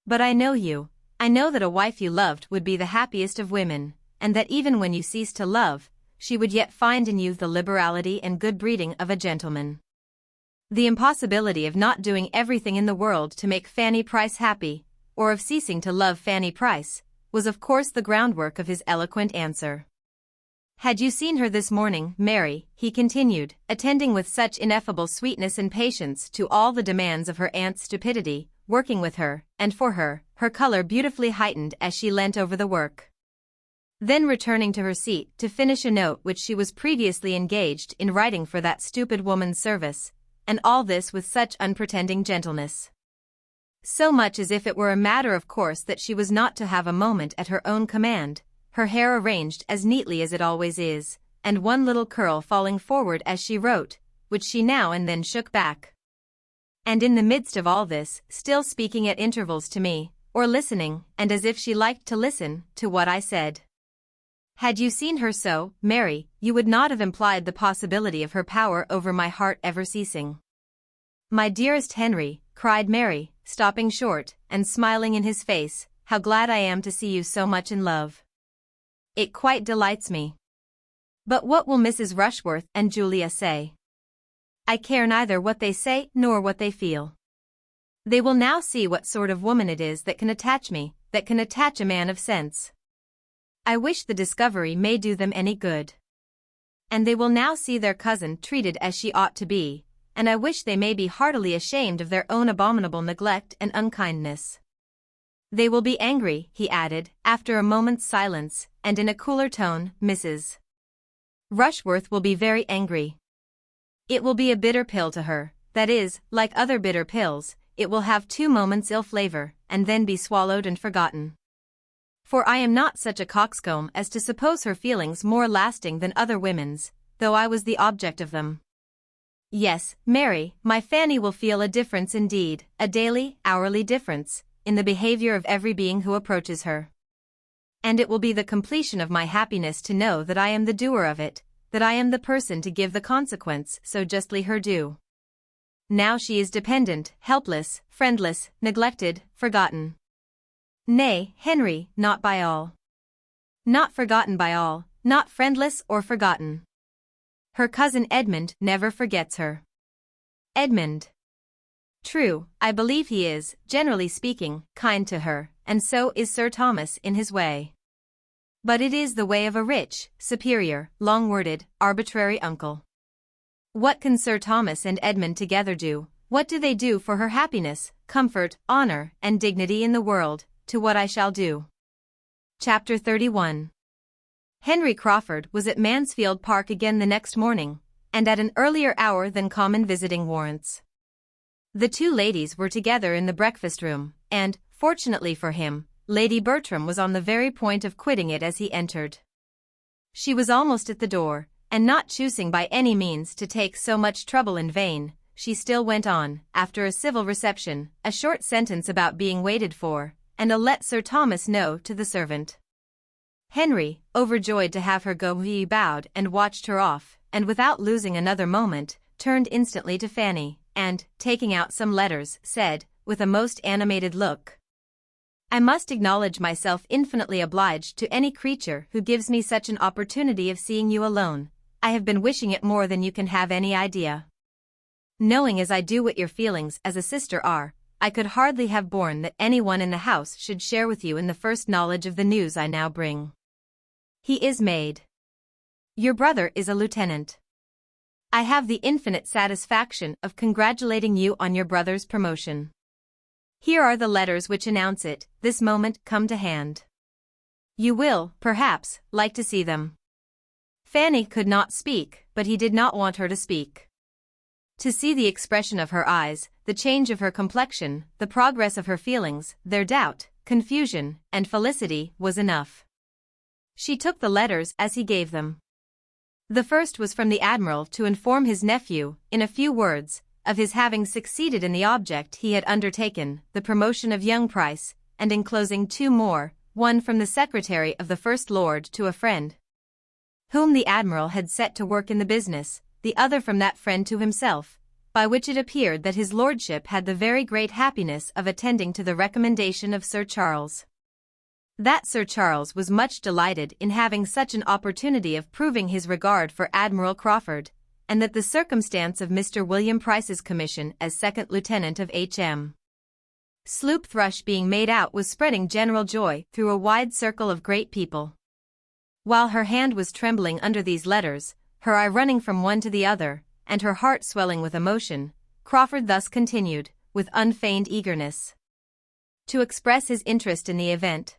But I know you. I know that a wife you loved would be the happiest of women, and that even when you ceased to love, she would yet find in you the liberality and good breeding of a gentleman. The impossibility of not doing everything in the world to make Fanny Price happy, or of ceasing to love Fanny Price, was of course the groundwork of his eloquent answer. Had you seen her this morning, Mary," he continued, attending with such ineffable sweetness and patience to all the demands of her aunt's stupidity, working with her, and for her, her color beautifully heightened as she leant over the work. Then returning to her seat to finish a note which she was previously engaged in writing for that stupid woman's service, and all this with such unpretending gentleness. So much as if it were a matter of course that she was not to have a moment at her own command, her hair arranged as neatly as it always is, and one little curl falling forward as she wrote, which she now and then shook back. And in the midst of all this, still speaking at intervals to me, or listening, and as if she liked to listen, to what I said. Had you seen her so, Mary, you would not have implied the possibility of her power over my heart ever ceasing. My dearest Henry, cried Mary, stopping short, and smiling in his face, how glad I am to see you so much in love. It quite delights me. But what will Mrs. Rushworth and Julia say? I care neither what they say nor what they feel. They will now see what sort of woman it is that can attach me, that can attach a man of sense. I wish the discovery may do them any good. And they will now see their cousin treated as she ought to be, and I wish they may be heartily ashamed of their own abominable neglect and unkindness. They will be angry, he added, after a moment's silence, and in a cooler tone, Mrs. Rushworth will be very angry. It will be a bitter pill to her, that is, like other bitter pills, it will have 2 moments ill flavor, and then be swallowed and forgotten. For I am not such a coxcomb as to suppose her feelings more lasting than other women's, though I was the object of them. Yes, Mary, my Fanny will feel a difference indeed, a daily, hourly difference, in the behavior of every being who approaches her. And it will be the completion of my happiness to know that I am the doer of it, that I am the person to give the consequence so justly her due. Now she is dependent, helpless, friendless, neglected, forgotten. Nay, Henry, not by all. Not forgotten by all, not friendless or forgotten. Her cousin Edmund never forgets her. Edmund. True, I believe he is, generally speaking, kind to her, and so is Sir Thomas in his way. But it is the way of a rich, superior, long-worded, arbitrary uncle. What can Sir Thomas and Edmund together do? What do they do for her happiness, comfort, honor, and dignity in the world, to what I shall do? Chapter 31. Henry Crawford was at Mansfield Park again the next morning, and at an earlier hour than common visiting warrants. The two ladies were together in the breakfast room, and, fortunately for him, Lady Bertram was on the very point of quitting it as he entered. She was almost at the door, and not choosing by any means to take so much trouble in vain, she still went on, after a civil reception, a short sentence about being waited for, and a "let Sir Thomas know" to the servant. Henry, overjoyed to have her go, he bowed and watched her off, and without losing another moment, turned instantly to Fanny, and, taking out some letters, said, with a most animated look, "I must acknowledge myself infinitely obliged to any creature who gives me such an opportunity of seeing you alone. I have been wishing it more than you can have any idea. Knowing as I do what your feelings as a sister are, I could hardly have borne that anyone in the house should share with you in the first knowledge of the news I now bring. He is made. Your brother is a lieutenant. I have the infinite satisfaction of congratulating you on your brother's promotion. Here are the letters which announce it, this moment come to hand. You will, perhaps, like to see them." Fanny could not speak, but he did not want her to speak. To see the expression of her eyes, the change of her complexion, the progress of her feelings, their doubt, confusion, and felicity, was enough. She took the letters as he gave them. The first was from the Admiral to inform his nephew, in a few words, of his having succeeded in the object he had undertaken, the promotion of young Price, and enclosing two more, one from the secretary of the First Lord to a friend whom the Admiral had set to work in the business, the other from that friend to himself, by which it appeared that his lordship had the very great happiness of attending to the recommendation of Sir Charles. That Sir Charles was much delighted in having such an opportunity of proving his regard for Admiral Crawford, and that the circumstance of Mr. William Price's commission as second lieutenant of H.M. sloop Thrush being made out was spreading general joy through a wide circle of great people. While her hand was trembling under these letters, her eye running from one to the other, and her heart swelling with emotion, Crawford thus continued, with unfeigned eagerness, to express his interest in the event.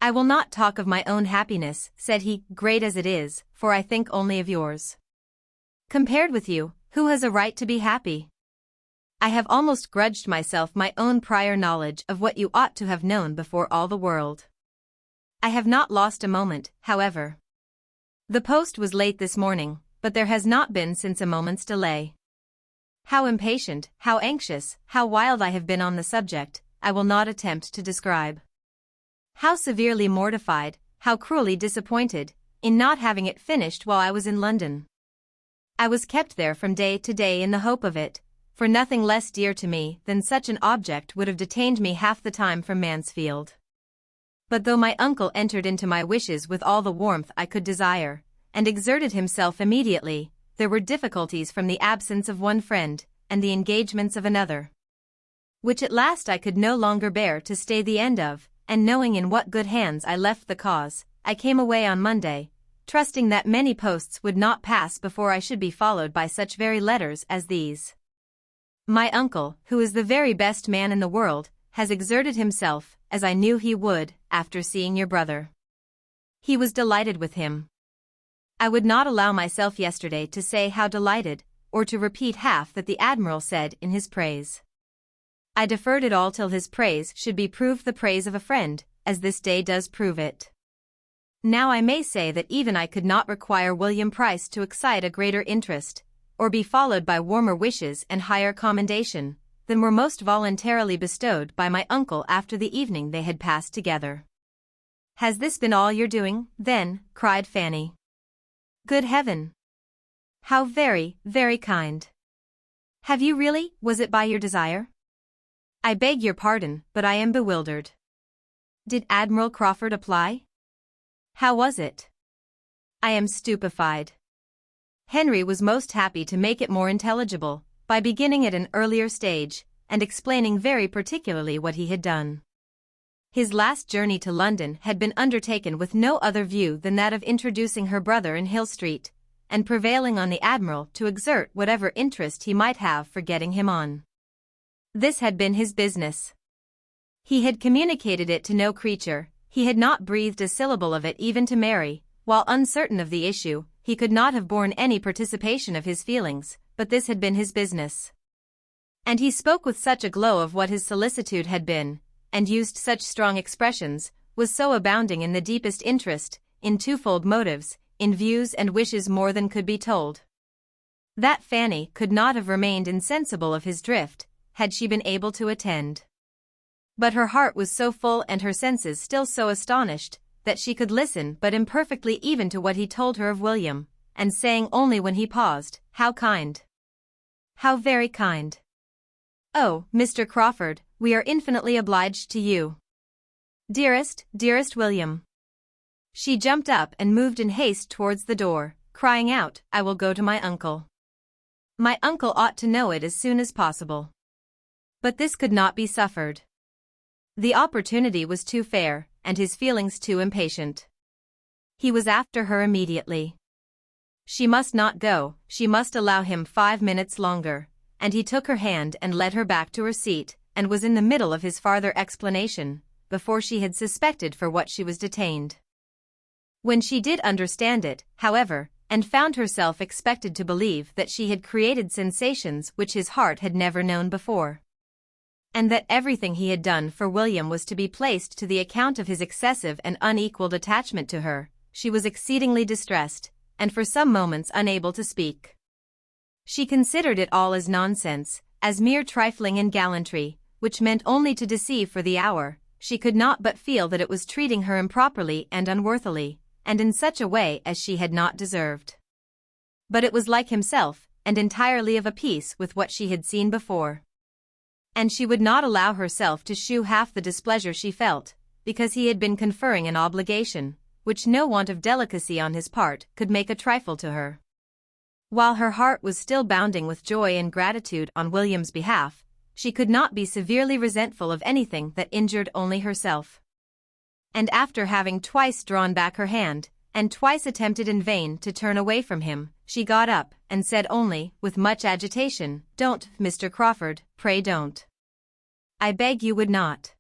"I will not talk of my own happiness," said he, "great as it is, for I think only of yours. Compared with you, who has a right to be happy? I have almost grudged myself my own prior knowledge of what you ought to have known before all the world. I have not lost a moment, however. The post was late this morning, but there has not been since a moment's delay. How impatient, how anxious, how wild I have been on the subject, I will not attempt to describe. How severely mortified, how cruelly disappointed, in not having it finished while I was in London. I was kept there from day to day in the hope of it, for nothing less dear to me than such an object would have detained me half the time from Mansfield. But though my uncle entered into my wishes with all the warmth I could desire, and exerted himself immediately, there were difficulties from the absence of one friend, and the engagements of another, which at last I could no longer bear to stay the end of, and knowing in what good hands I left the cause, I came away on Monday, trusting that many posts would not pass before I should be followed by such very letters as these. My uncle, who is the very best man in the world, has exerted himself, as I knew he would, after seeing your brother. He was delighted with him. I would not allow myself yesterday to say how delighted, or to repeat half that the Admiral said in his praise. I deferred it all till his praise should be proved the praise of a friend, as this day does prove it. Now I may say that even I could not require William Price to excite a greater interest, or be followed by warmer wishes and higher commendation, than were most voluntarily bestowed by my uncle after the evening they had passed together. "Has this been all your doing, then?" cried Fanny. "Good heaven! How very, very kind! Have you really? Was it by your desire? I beg your pardon, but I am bewildered. Did Admiral Crawford apply? How was it? I am stupefied." Henry was most happy to make it more intelligible, by beginning at an earlier stage, and explaining very particularly what he had done. His last journey to London had been undertaken with no other view than that of introducing her brother in Hill Street, and prevailing on the Admiral to exert whatever interest he might have for getting him on. This had been his business. He had communicated it to no creature, He had not breathed a syllable of it even to Mary. While uncertain of the issue, he could not have borne any participation of his feelings, but this had been his business. And he spoke with such a glow of what his solicitude had been, and used such strong expressions, was so abounding in the deepest interest, in twofold motives, in views and wishes more than could be told, that Fanny could not have remained insensible of his drift, had she been able to attend. But her heart was so full and her senses still so astonished, that she could listen but imperfectly even to what he told her of William, and saying only when he paused, "How kind! How very kind! Oh, Mr. Crawford, we are infinitely obliged to you. Dearest, dearest William." She jumped up and moved in haste towards the door, crying out, "I will go to my uncle. My uncle ought to know it as soon as possible." But this could not be suffered. The opportunity was too fair, and his feelings too impatient. He was after her immediately. She must not go, she must allow him 5 minutes longer, and he took her hand and led her back to her seat, and was in the middle of his farther explanation, before she had suspected for what she was detained. When she did understand it, however, and found herself expected to believe that she had created sensations which his heart had never known before, and that everything he had done for William was to be placed to the account of his excessive and unequalled attachment to her, she was exceedingly distressed, and for some moments unable to speak. She considered it all as nonsense, as mere trifling and gallantry, which meant only to deceive for the hour. She could not but feel that it was treating her improperly and unworthily, and in such a way as she had not deserved. But it was like himself, and entirely of a piece with what she had seen before. And she would not allow herself to shew half the displeasure she felt, because he had been conferring an obligation, which no want of delicacy on his part could make a trifle to her. While her heart was still bounding with joy and gratitude on William's behalf, she could not be severely resentful of anything that injured only herself. And after having twice drawn back her hand, and twice attempted in vain to turn away from him, she got up, and said only, with much agitation, "Don't, Mr. Crawford, pray don't. I beg you would not.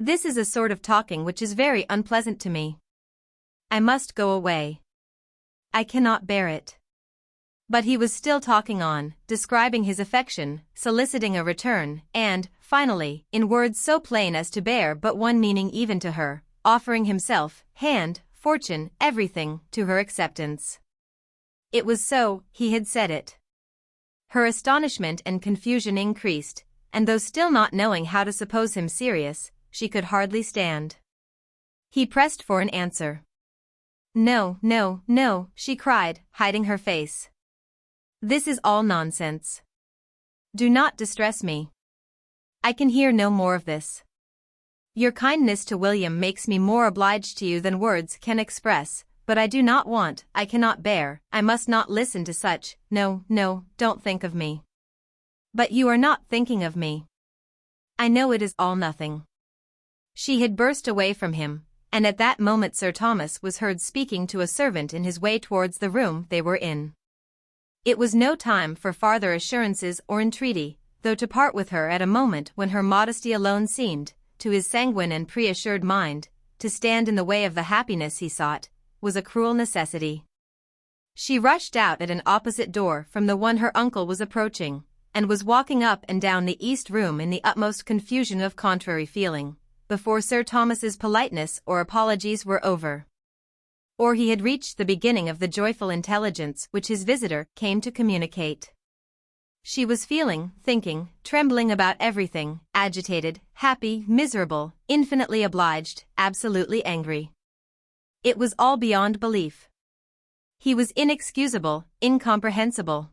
This is a sort of talking which is very unpleasant to me. I must go away. I cannot bear it." But he was still talking on, describing his affection, soliciting a return, and, finally, in words so plain as to bear but one meaning even to her, offering himself, hand, fortune, everything, to her acceptance. It was so, he had said it. Her astonishment and confusion increased, and though still not knowing how to suppose him serious, she could hardly stand. He pressed for an answer. "No, no, no," she cried, hiding her face. "This is all nonsense. Do not distress me. I can hear no more of this. Your kindness to William makes me more obliged to you than words can express, but I do not want, I cannot bear, I must not listen to such. No, no, don't think of me." "But you are not thinking of me. I know it is all nothing." She had burst away from him, and at that moment Sir Thomas was heard speaking to a servant in his way towards the room they were in. It was no time for farther assurances or entreaty, though to part with her at a moment when her modesty alone seemed, to his sanguine and preassured mind, to stand in the way of the happiness he sought, was a cruel necessity. She rushed out at an opposite door from the one her uncle was approaching, and was walking up and down the east room in the utmost confusion of contrary feeling, before Sir Thomas's politeness or apologies were over, or he had reached the beginning of the joyful intelligence which his visitor came to communicate. She was feeling, thinking, trembling about everything, agitated, happy, miserable, infinitely obliged, absolutely angry. It was all beyond belief. He was inexcusable, incomprehensible.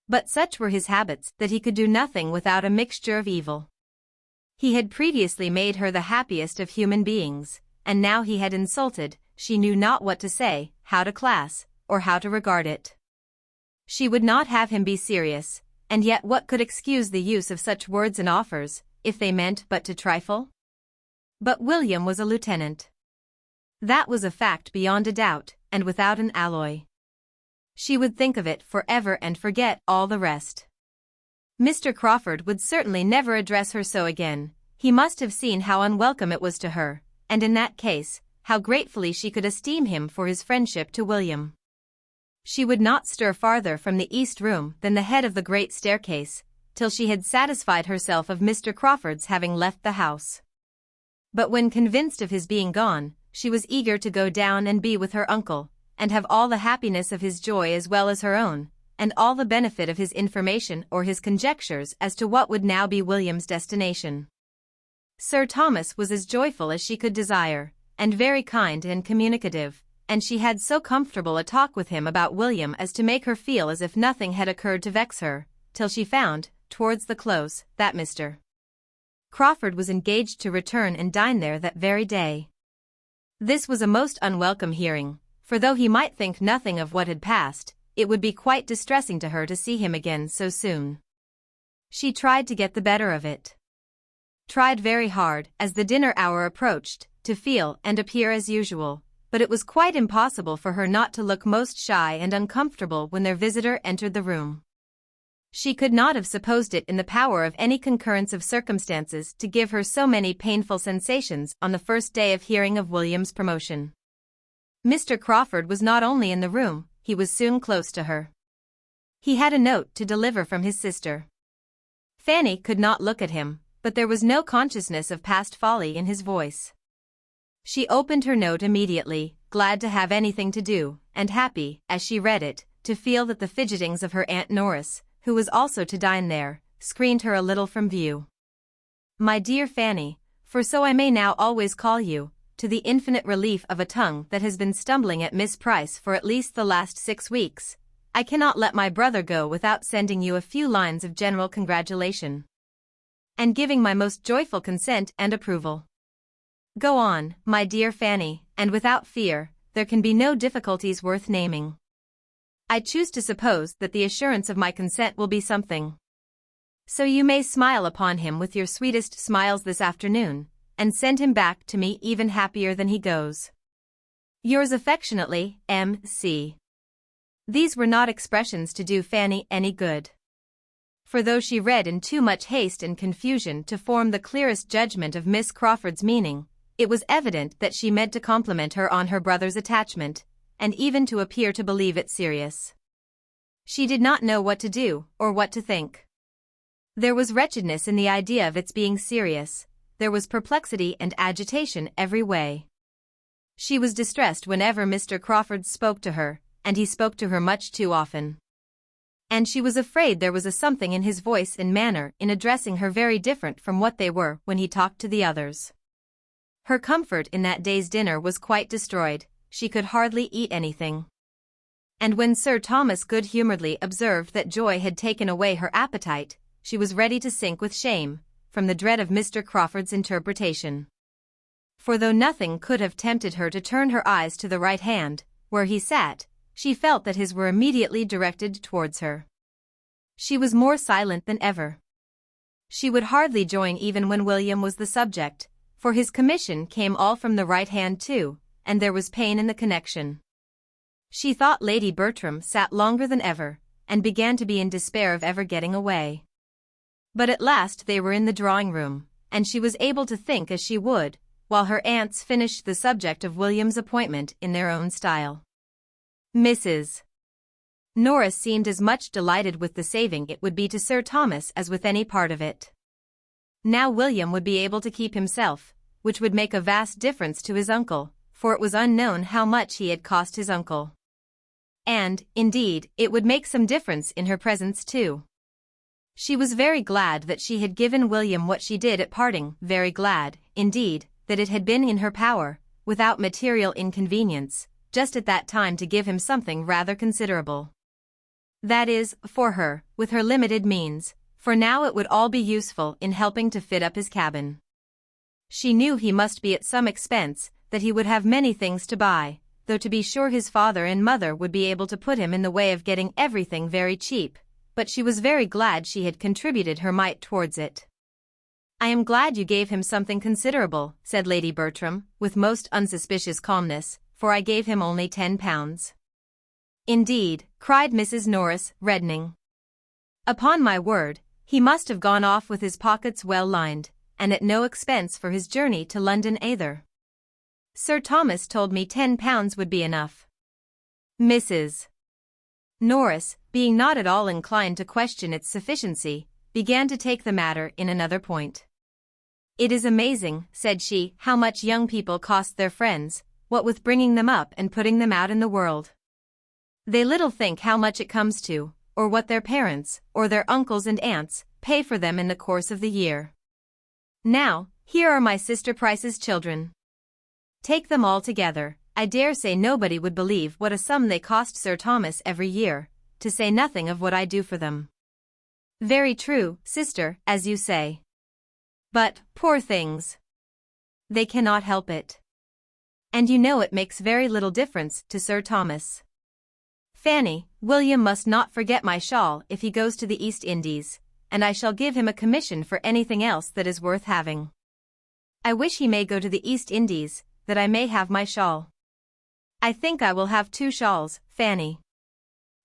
But such were his habits that he could do nothing without a mixture of evil. He had previously made her the happiest of human beings, and now he had insulted. She knew not what to say, how to class, or how to regard it. She would not have him be serious, and yet what could excuse the use of such words and offers, if they meant but to trifle? But William was a lieutenant. That was a fact beyond a doubt, and without an alloy. She would think of it forever and forget all the rest. Mr. Crawford would certainly never address her so again. He must have seen how unwelcome it was to her, and in that case, how gratefully she could esteem him for his friendship to William. She would not stir farther from the east room than the head of the great staircase, till she had satisfied herself of Mr. Crawford's having left the house. But when convinced of his being gone, she was eager to go down and be with her uncle, and have all the happiness of his joy as well as her own, and all the benefit of his information or his conjectures as to what would now be William's destination. Sir Thomas was as joyful as she could desire, and very kind and communicative, and she had so comfortable a talk with him about William as to make her feel as if nothing had occurred to vex her, till she found, towards the close, that Mr. Crawford was engaged to return and dine there that very day. This was a most unwelcome hearing, for though he might think nothing of what had passed, it would be quite distressing to her to see him again so soon. She tried to get the better of it. Tried very hard, as the dinner hour approached, to feel and appear as usual, but it was quite impossible for her not to look most shy and uncomfortable when their visitor entered the room. She could not have supposed it in the power of any concurrence of circumstances to give her so many painful sensations on the first day of hearing of William's promotion. Mr. Crawford was not only in the room, he was soon close to her. He had a note to deliver from his sister. Fanny could not look at him, but there was no consciousness of past folly in his voice. She opened her note immediately, glad to have anything to do, and happy, as she read it, to feel that the fidgetings of her Aunt Norris, who was also to dine there, screened her a little from view. My dear Fanny, for so I may now always call you, to the infinite relief of a tongue that has been stumbling at Miss Price for at least the last 6 weeks, I cannot let my brother go without sending you a few lines of general congratulation, and giving my most joyful consent and approval. Go on, my dear Fanny, and without fear, there can be no difficulties worth naming. I choose to suppose that the assurance of my consent will be something. So you may smile upon him with your sweetest smiles this afternoon, and send him back to me even happier than he goes. Yours affectionately, M.C. These were not expressions to do Fanny any good. For though she read in too much haste and confusion to form the clearest judgment of Miss Crawford's meaning, it was evident that she meant to compliment her on her brother's attachment, and even to appear to believe it serious. She did not know what to do, or what to think. There was wretchedness in the idea of its being serious, there was perplexity and agitation every way. She was distressed whenever Mr. Crawford spoke to her, and he spoke to her much too often. And she was afraid there was a something in his voice and manner in addressing her very different from what they were when he talked to the others. Her comfort in that day's dinner was quite destroyed, she could hardly eat anything. And when Sir Thomas good-humouredly observed that joy had taken away her appetite, she was ready to sink with shame, from the dread of Mr. Crawford's interpretation. For though nothing could have tempted her to turn her eyes to the right hand, where he sat, she felt that his were immediately directed towards her. She was more silent than ever. She would hardly join even when William was the subject, for his commission came all from the right hand too, and there was pain in the connection. She thought Lady Bertram sat longer than ever, and began to be in despair of ever getting away. But at last they were in the drawing-room, and she was able to think as she would, while her aunts finished the subject of William's appointment in their own style. Mrs. Norris seemed as much delighted with the saving it would be to Sir Thomas as with any part of it. Now William would be able to keep himself, which would make a vast difference to his uncle, for it was unknown how much he had cost his uncle. And, indeed, it would make some difference in her presence too. She was very glad that she had given William what she did at parting, very glad, indeed, that it had been in her power, without material inconvenience, just at that time to give him something rather considerable. That is, for her, with her limited means, for now it would all be useful in helping to fit up his cabin. She knew he must be at some expense, that he would have many things to buy, though to be sure his father and mother would be able to put him in the way of getting everything very cheap, but she was very glad she had contributed her mite towards it. I am glad you gave him something considerable, said Lady Bertram, with most unsuspicious calmness, for I gave him only £10. Indeed, cried Mrs. Norris, reddening. Upon my word, he must have gone off with his pockets well lined, and at no expense for his journey to London either. Sir Thomas told me £10 would be enough. Mrs. Norris, being not at all inclined to question its sufficiency, began to take the matter in another point. It is amazing, said she, how much young people cost their friends, what with bringing them up and putting them out in the world. They little think how much it comes to, or what their parents, or their uncles and aunts, pay for them in the course of the year. Now, here are my sister Price's children. Take them all together, I dare say nobody would believe what a sum they cost Sir Thomas every year, to say nothing of what I do for them. Very true, sister, as you say. But, poor things, they cannot help it. And you know it makes very little difference to Sir Thomas. Fanny, William must not forget my shawl if he goes to the East Indies, and I shall give him a commission for anything else that is worth having. I wish he may go to the East Indies, that I may have my shawl. I think I will have 2 shawls, Fanny.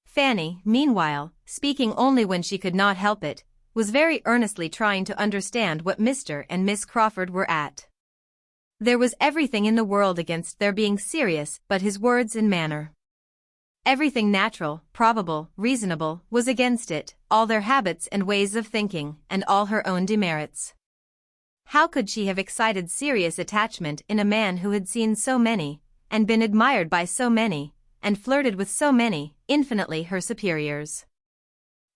Fanny, meanwhile, speaking only when she could not help it, was very earnestly trying to understand what Mr. and Miss Crawford were at. There was everything in the world against their being serious but his words and manner. Everything natural, probable, reasonable, was against it, all their habits and ways of thinking, and all her own demerits. How could she have excited serious attachment in a man who had seen so many, and been admired by so many, and flirted with so many, infinitely her superiors?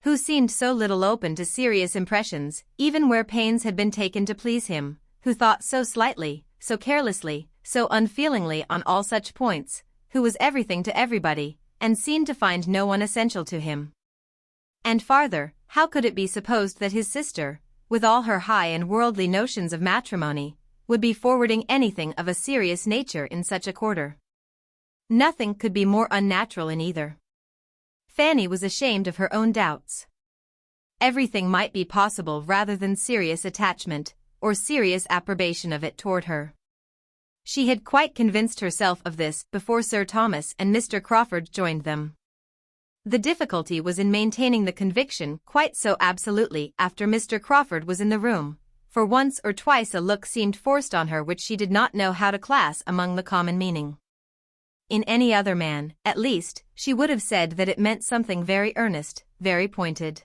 Who seemed so little open to serious impressions, even where pains had been taken to please him, who thought so slightly, so carelessly, so unfeelingly on all such points, who was everything to everybody, and seemed to find no one essential to him. And farther, how could it be supposed that his sister, with all her high and worldly notions of matrimony, would be forwarding anything of a serious nature in such a quarter? Nothing could be more unnatural in either. Fanny was ashamed of her own doubts. Everything might be possible rather than serious attachment, or serious approbation of it toward her. She had quite convinced herself of this before Sir Thomas and Mr. Crawford joined them. The difficulty was in maintaining the conviction quite so absolutely after Mr. Crawford was in the room, for once or twice a look seemed forced on her which she did not know how to class among the common meaning. In any other man, at least, she would have said that it meant something very earnest, very pointed.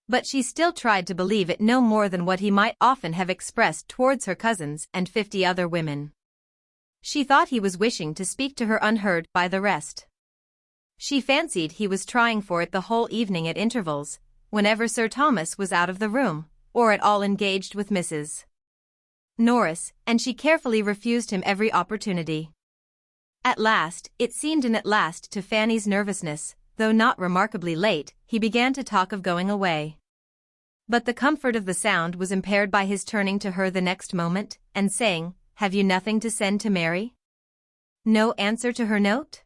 But she still tried to believe it no more than what he might often have expressed towards her cousins and 50 other women. She thought he was wishing to speak to her unheard by the rest. She fancied he was trying for it the whole evening at intervals, whenever Sir Thomas was out of the room, or at all engaged with Mrs. Norris, and she carefully refused him every opportunity. At last to Fanny's nervousness, though not remarkably late, he began to talk of going away. But the comfort of the sound was impaired by his turning to her the next moment, and saying, "Have you nothing to send to Mary? No answer to her note?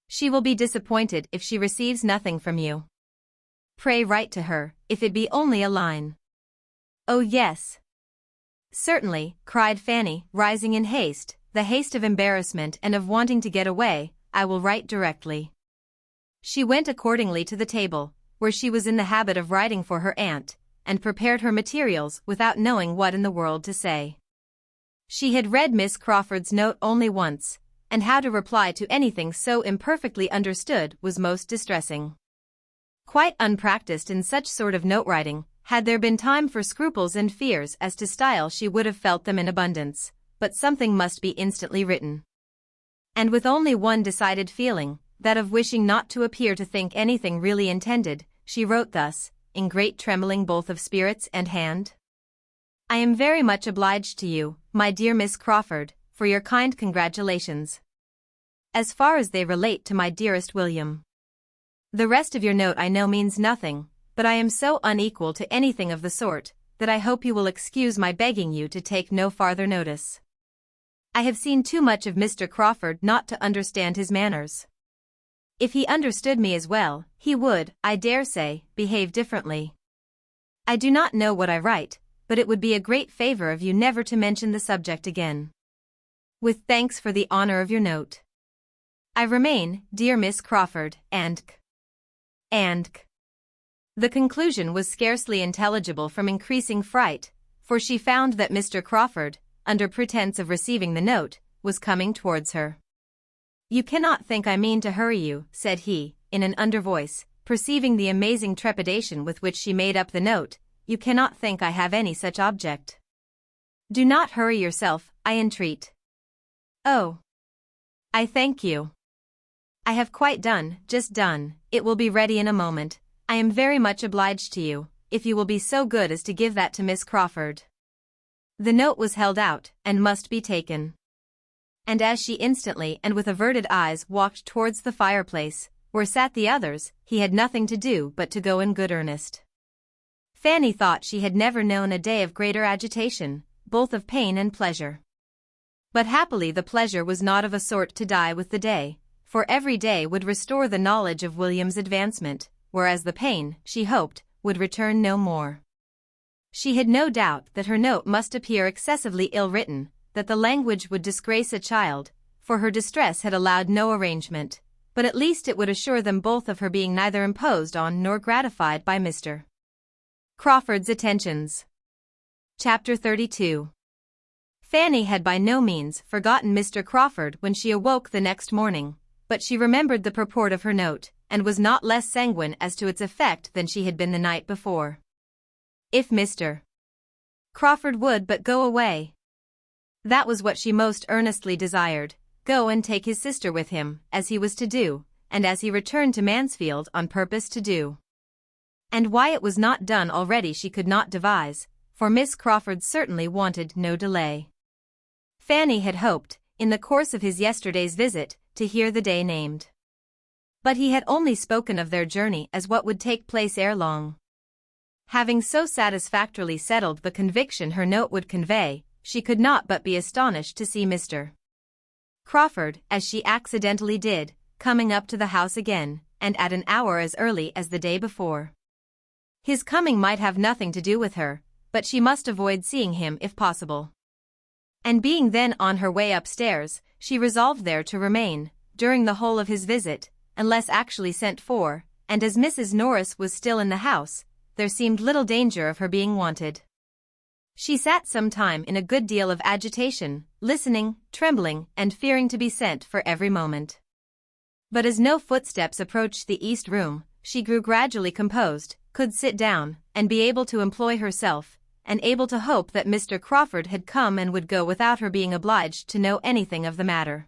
She will be disappointed if she receives nothing from you. Pray write to her, if it be only a line." "Oh yes. Certainly," cried Fanny, rising in haste, the haste of embarrassment and of wanting to get away, "I will write directly." She went accordingly to the table, where she was in the habit of writing for her aunt, and prepared her materials without knowing what in the world to say. She had read Miss Crawford's note only once, and how to reply to anything so imperfectly understood was most distressing. Quite unpracticed in such sort of note-writing, had there been time for scruples and fears as to style she would have felt them in abundance, but something must be instantly written. And with only one decided feeling, that of wishing not to appear to think anything really intended, she wrote thus, in great trembling both of spirits and hand. "I am very much obliged to you, my dear Miss Crawford, for your kind congratulations, as far as they relate to my dearest William. The rest of your note I know means nothing, but I am so unequal to anything of the sort, that I hope you will excuse my begging you to take no farther notice. I have seen too much of Mr. Crawford not to understand his manners. If he understood me as well, he would, I dare say, behave differently. I do not know what I write, but it would be a great favor of you never to mention the subject again. With thanks for the honor of your note. I remain, dear Miss Crawford, and The conclusion was scarcely intelligible from increasing fright, for she found that Mr. Crawford, under pretence of receiving the note, was coming towards her. "You cannot think I mean to hurry you," said he, in an under voice, perceiving the amazing trepidation with which she made up the note. "You cannot think I have any such object. Do not hurry yourself, I entreat." "Oh, I thank you. I have quite done, just done, it will be ready in a moment. I am very much obliged to you, if you will be so good as to give that to Miss Crawford." The note was held out, and must be taken. And as she instantly and with averted eyes walked towards the fireplace, where sat the others, he had nothing to do but to go in good earnest. Fanny thought she had never known a day of greater agitation, both of pain and pleasure. But happily the pleasure was not of a sort to die with the day, for every day would restore the knowledge of William's advancement, whereas the pain, she hoped, would return no more. She had no doubt that her note must appear excessively ill-written, that the language would disgrace a child, for her distress had allowed no arrangement, but at least it would assure them both of her being neither imposed on nor gratified by Mr. Crawford's attentions. Chapter 32. Fanny had by no means forgotten Mr. Crawford when she awoke the next morning, but she remembered the purport of her note, and was not less sanguine as to its effect than she had been the night before. If Mr. Crawford would but go away! That was what she most earnestly desired, go and take his sister with him, as he was to do, and as he returned to Mansfield on purpose to do. And why it was not done already she could not devise, for Miss Crawford certainly wanted no delay. Fanny had hoped, in the course of his yesterday's visit, to hear the day named. But he had only spoken of their journey as what would take place ere long. Having so satisfactorily settled the conviction her note would convey, she could not but be astonished to see Mr. Crawford, as she accidentally did, coming up to the house again, and at an hour as early as the day before. His coming might have nothing to do with her, but she must avoid seeing him if possible. And being then on her way upstairs, she resolved there to remain, during the whole of his visit, unless actually sent for, and as Mrs. Norris was still in the house, there seemed little danger of her being wanted. She sat some time in a good deal of agitation, listening, trembling, and fearing to be sent for every moment. But as no footsteps approached the east room, she grew gradually composed, could sit down, and be able to employ herself, and able to hope that Mr. Crawford had come and would go without her being obliged to know anything of the matter.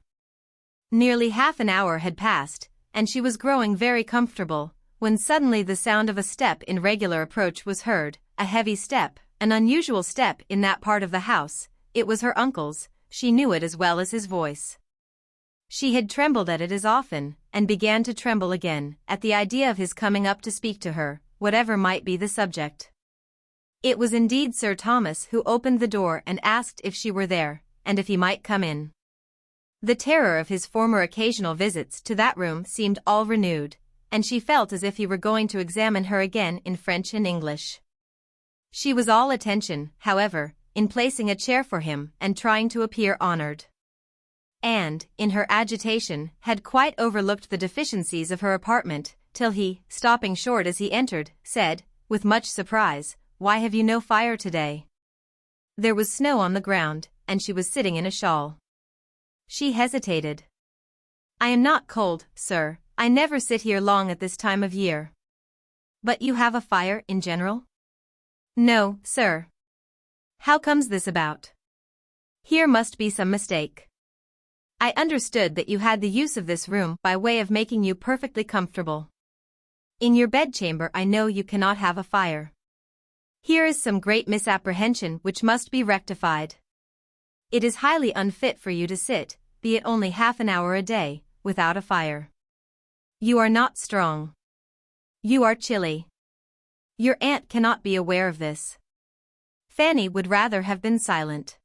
Nearly half an hour had passed, and she was growing very comfortable, when suddenly the sound of a step in regular approach was heard, a heavy step, an unusual step in that part of the house. It was her uncle's, she knew it as well as his voice. She had trembled at it as often, and began to tremble again, at the idea of his coming up to speak to her, whatever might be the subject. It was indeed Sir Thomas who opened the door and asked if she were there, and if he might come in. The terror of his former occasional visits to that room seemed all renewed, and she felt as if he were going to examine her again in French and English. She was all attention, however, in placing a chair for him and trying to appear honored. And, in her agitation, had quite overlooked the deficiencies of her apartment, till he, stopping short as he entered, said, with much surprise, "Why have you no fire today?" There was snow on the ground, and she was sitting in a shawl. She hesitated. "I am not cold, sir, I never sit here long at this time of year." "But you have a fire in general?" "No, sir." "How comes this about? Here must be some mistake. I understood that you had the use of this room by way of making you perfectly comfortable. In your bedchamber I know you cannot have a fire. Here is some great misapprehension which must be rectified. It is highly unfit for you to sit, be it only half an hour a day, without a fire. You are not strong. You are chilly. Your aunt cannot be aware of this." Fanny would rather have been silent.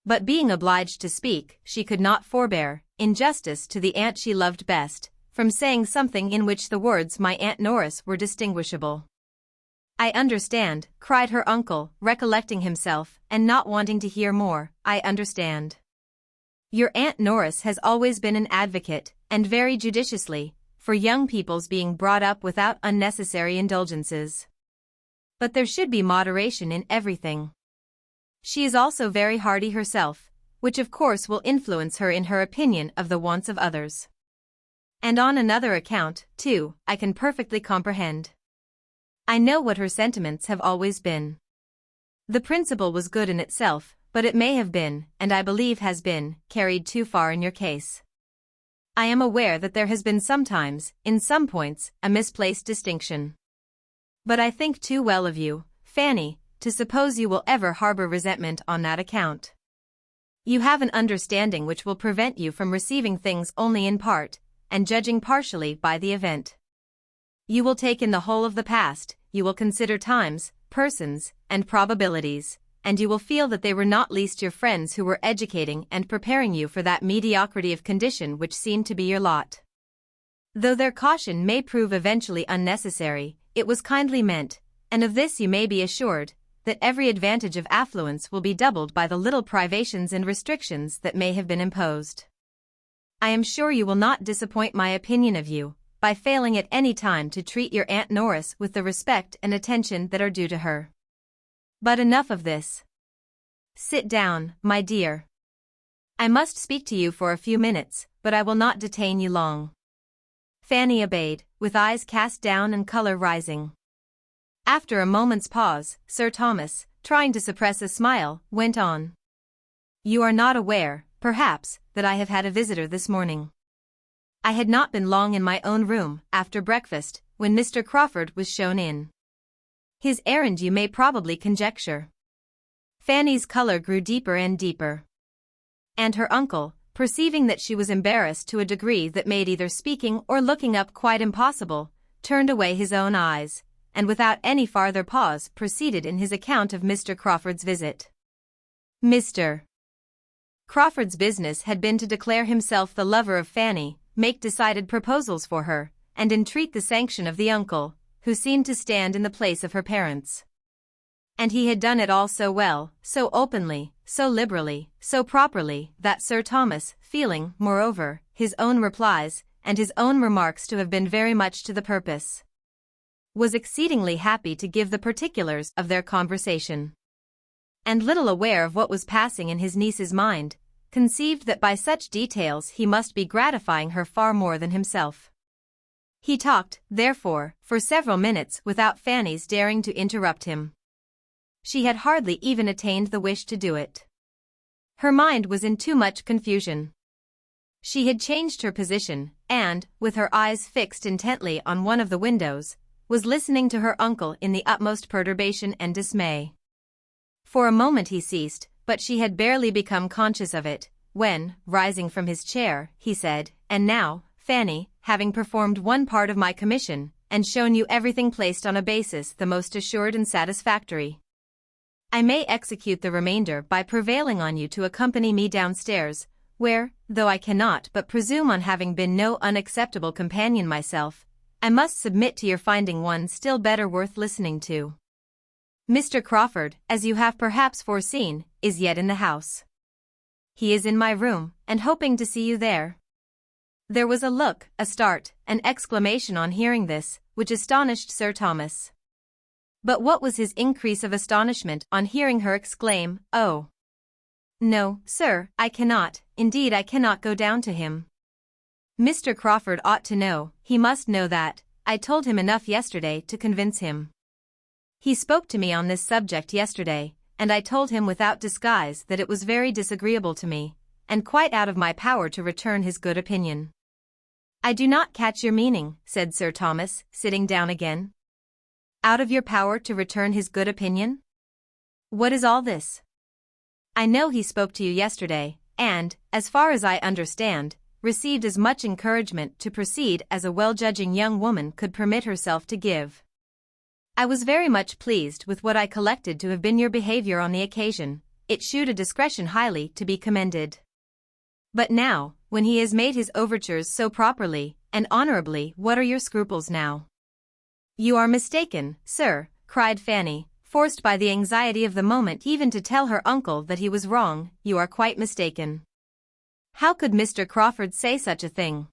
But being obliged to speak, she could not forbear, in justice to the aunt she loved best, from saying something in which the words "my Aunt Norris" were distinguishable. "I understand," cried her uncle, recollecting himself, and not wanting to hear more, "I understand. Your Aunt Norris has always been an advocate, and very judiciously, for young people's being brought up without unnecessary indulgences. But there should be moderation in everything. She is also very hardy herself, which of course will influence her in her opinion of the wants of others. And on another account, too, I can perfectly comprehend. I know what her sentiments have always been. The principle was good in itself, but it may have been, and I believe has been, carried too far in your case. I am aware that there has been sometimes, in some points, a misplaced distinction. But I think too well of you, Fanny, to suppose you will ever harbor resentment on that account. You have an understanding which will prevent you from receiving things only in part, and judging partially by the event. You will take in the whole of the past, you will consider times, persons, and probabilities, and you will feel that they were not least your friends who were educating and preparing you for that mediocrity of condition which seemed to be your lot. Though their caution may prove eventually unnecessary, it was kindly meant, and of this you may be assured, that every advantage of affluence will be doubled by the little privations and restrictions that may have been imposed. I am sure you will not disappoint my opinion of you, by failing at any time to treat your Aunt Norris with the respect and attention that are due to her. But enough of this. Sit down, my dear. I must speak to you for a few minutes, but I will not detain you long. Fanny obeyed, with eyes cast down and color rising. After a moment's pause, Sir Thomas, trying to suppress a smile, went on. You are not aware, perhaps, that I have had a visitor this morning. I had not been long in my own room, after breakfast, when Mr. Crawford was shown in. His errand you may probably conjecture. Fanny's color grew deeper and deeper. And her uncle, perceiving that she was embarrassed to a degree that made either speaking or looking up quite impossible, turned away his own eyes, and without any farther pause proceeded in his account of Mr. Crawford's visit. Mr. Crawford's business had been to declare himself the lover of Fanny, make decided proposals for her, and entreat the sanction of the uncle, who seemed to stand in the place of her parents. And he had done it all so well, so openly, so liberally, so properly, that Sir Thomas, feeling, moreover, his own replies, and his own remarks to have been very much to the purpose, was exceedingly happy to give the particulars of their conversation. And little aware of what was passing in his niece's mind, conceived that by such details he must be gratifying her far more than himself. He talked, therefore, for several minutes without Fanny's daring to interrupt him. She had hardly even attained the wish to do it. Her mind was in too much confusion. She had changed her position, and, with her eyes fixed intently on one of the windows, was listening to her uncle in the utmost perturbation and dismay. For a moment he ceased, but she had barely become conscious of it, when, rising from his chair, he said, "And now, Fanny, having performed one part of my commission, and shown you everything placed on a basis the most assured and satisfactory, I may execute the remainder by prevailing on you to accompany me downstairs, where, though I cannot but presume on having been no unacceptable companion myself, I must submit to your finding one still better worth listening to. Mr. Crawford, as you have perhaps foreseen, is yet in the house. He is in my room, and hoping to see you there." There was a look, a start, an exclamation on hearing this, which astonished Sir Thomas. But what was his increase of astonishment on hearing her exclaim, "Oh! No, sir, I cannot, indeed I cannot go down to him. Mr. Crawford ought to know, he must know that, I told him enough yesterday to convince him. He spoke to me on this subject yesterday, and I told him without disguise that it was very disagreeable to me, and quite out of my power to return his good opinion." "I do not catch your meaning," said Sir Thomas, sitting down again. "Out of your power to return his good opinion? What is all this?" "I know he spoke to you yesterday, and, as far as I understand, received as much encouragement to proceed as a well-judging young woman could permit herself to give. I was very much pleased with what I collected to have been your behavior on the occasion. It shewed a discretion highly to be commended. But now, when he has made his overtures so properly and honorably, what are your scruples now?" "You are mistaken, sir," cried Fanny, forced by the anxiety of the moment even to tell her uncle that he was wrong. "You are quite mistaken. How could Mr. Crawford say such a thing?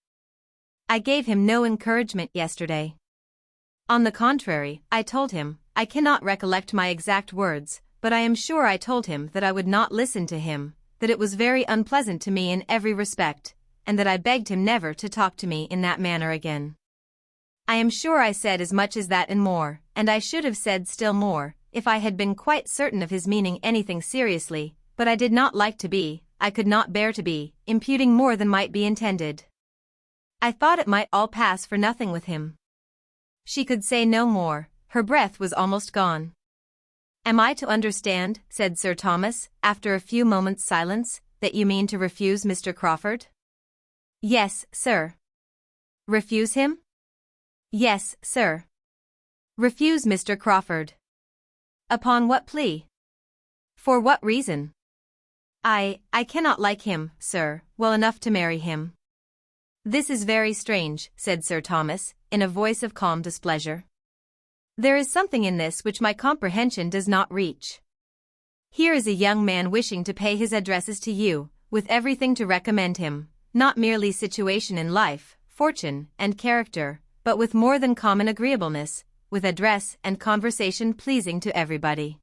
I gave him no encouragement yesterday. On the contrary, I told him, I cannot recollect my exact words, but I am sure I told him that I would not listen to him, that it was very unpleasant to me in every respect, and that I begged him never to talk to me in that manner again. I am sure I said as much as that and more, and I should have said still more, if I had been quite certain of his meaning anything seriously, but I did not like to be, I could not bear to be, imputing more than might be intended. I thought it might all pass for nothing with him. She could say no more, her breath was almost gone. Am I to understand, said Sir Thomas, after a few moments' silence, that you mean to refuse Mr. Crawford? Yes, sir. Refuse him? Yes, sir. Refuse Mr. Crawford. Upon what plea? For what reason? I cannot like him, sir, well enough to marry him. This is very strange, said Sir Thomas, in a voice of calm displeasure. There is something in this which my comprehension does not reach. Here is a young man wishing to pay his addresses to you, with everything to recommend him, not merely situation in life, fortune, and character, but with more than common agreeableness, with address and conversation pleasing to everybody.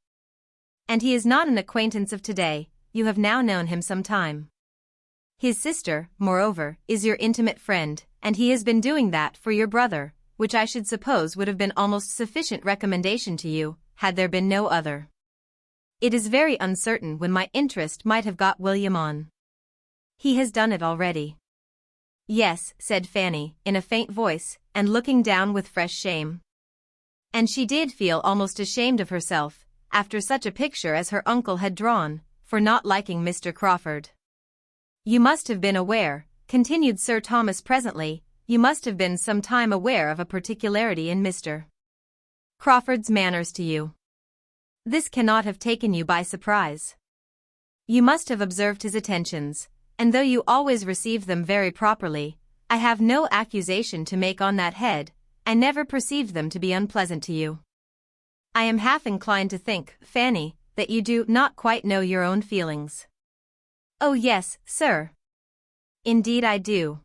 And he is not an acquaintance of today, you have now known him some time. His sister, moreover, is your intimate friend, and he has been doing that for your brother, which I should suppose would have been almost sufficient recommendation to you, had there been no other. It is very uncertain when my interest might have got William on. He has done it already. Yes, said Fanny, in a faint voice, and looking down with fresh shame. And she did feel almost ashamed of herself, after such a picture as her uncle had drawn, for not liking Mr. Crawford. You must have been aware, continued Sir Thomas presently, you must have been some time aware of a particularity in Mr. Crawford's manners to you. This cannot have taken you by surprise. You must have observed his attentions, and though you always received them very properly, I have no accusation to make on that head, I never perceived them to be unpleasant to you. I am half inclined to think, Fanny, that you do not quite know your own feelings. Oh yes, sir. Indeed I do.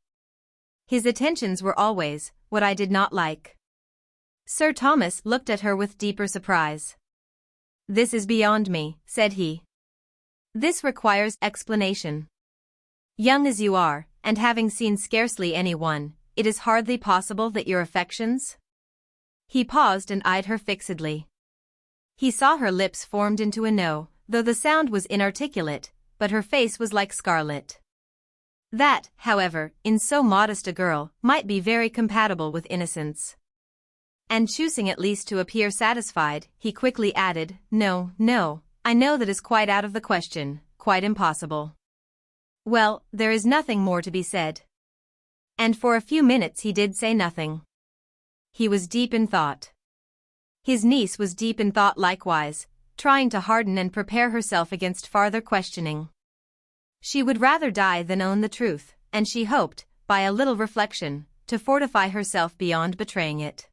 His attentions were always what I did not like. Sir Thomas looked at her with deeper surprise. This is beyond me, said he. This requires explanation. Young as you are, and having seen scarcely any one, it is hardly possible that your affections? He paused and eyed her fixedly. He saw her lips formed into a no, though the sound was inarticulate, but her face was like scarlet. That, however, in so modest a girl, might be very compatible with innocence. And choosing at least to appear satisfied, he quickly added, No, I know that is quite out of the question, quite impossible. Well, there is nothing more to be said. And for a few minutes he did say nothing. He was deep in thought. His niece was deep in thought likewise, trying to harden and prepare herself against farther questioning. She would rather die than own the truth, and she hoped, by a little reflection, to fortify herself beyond betraying it.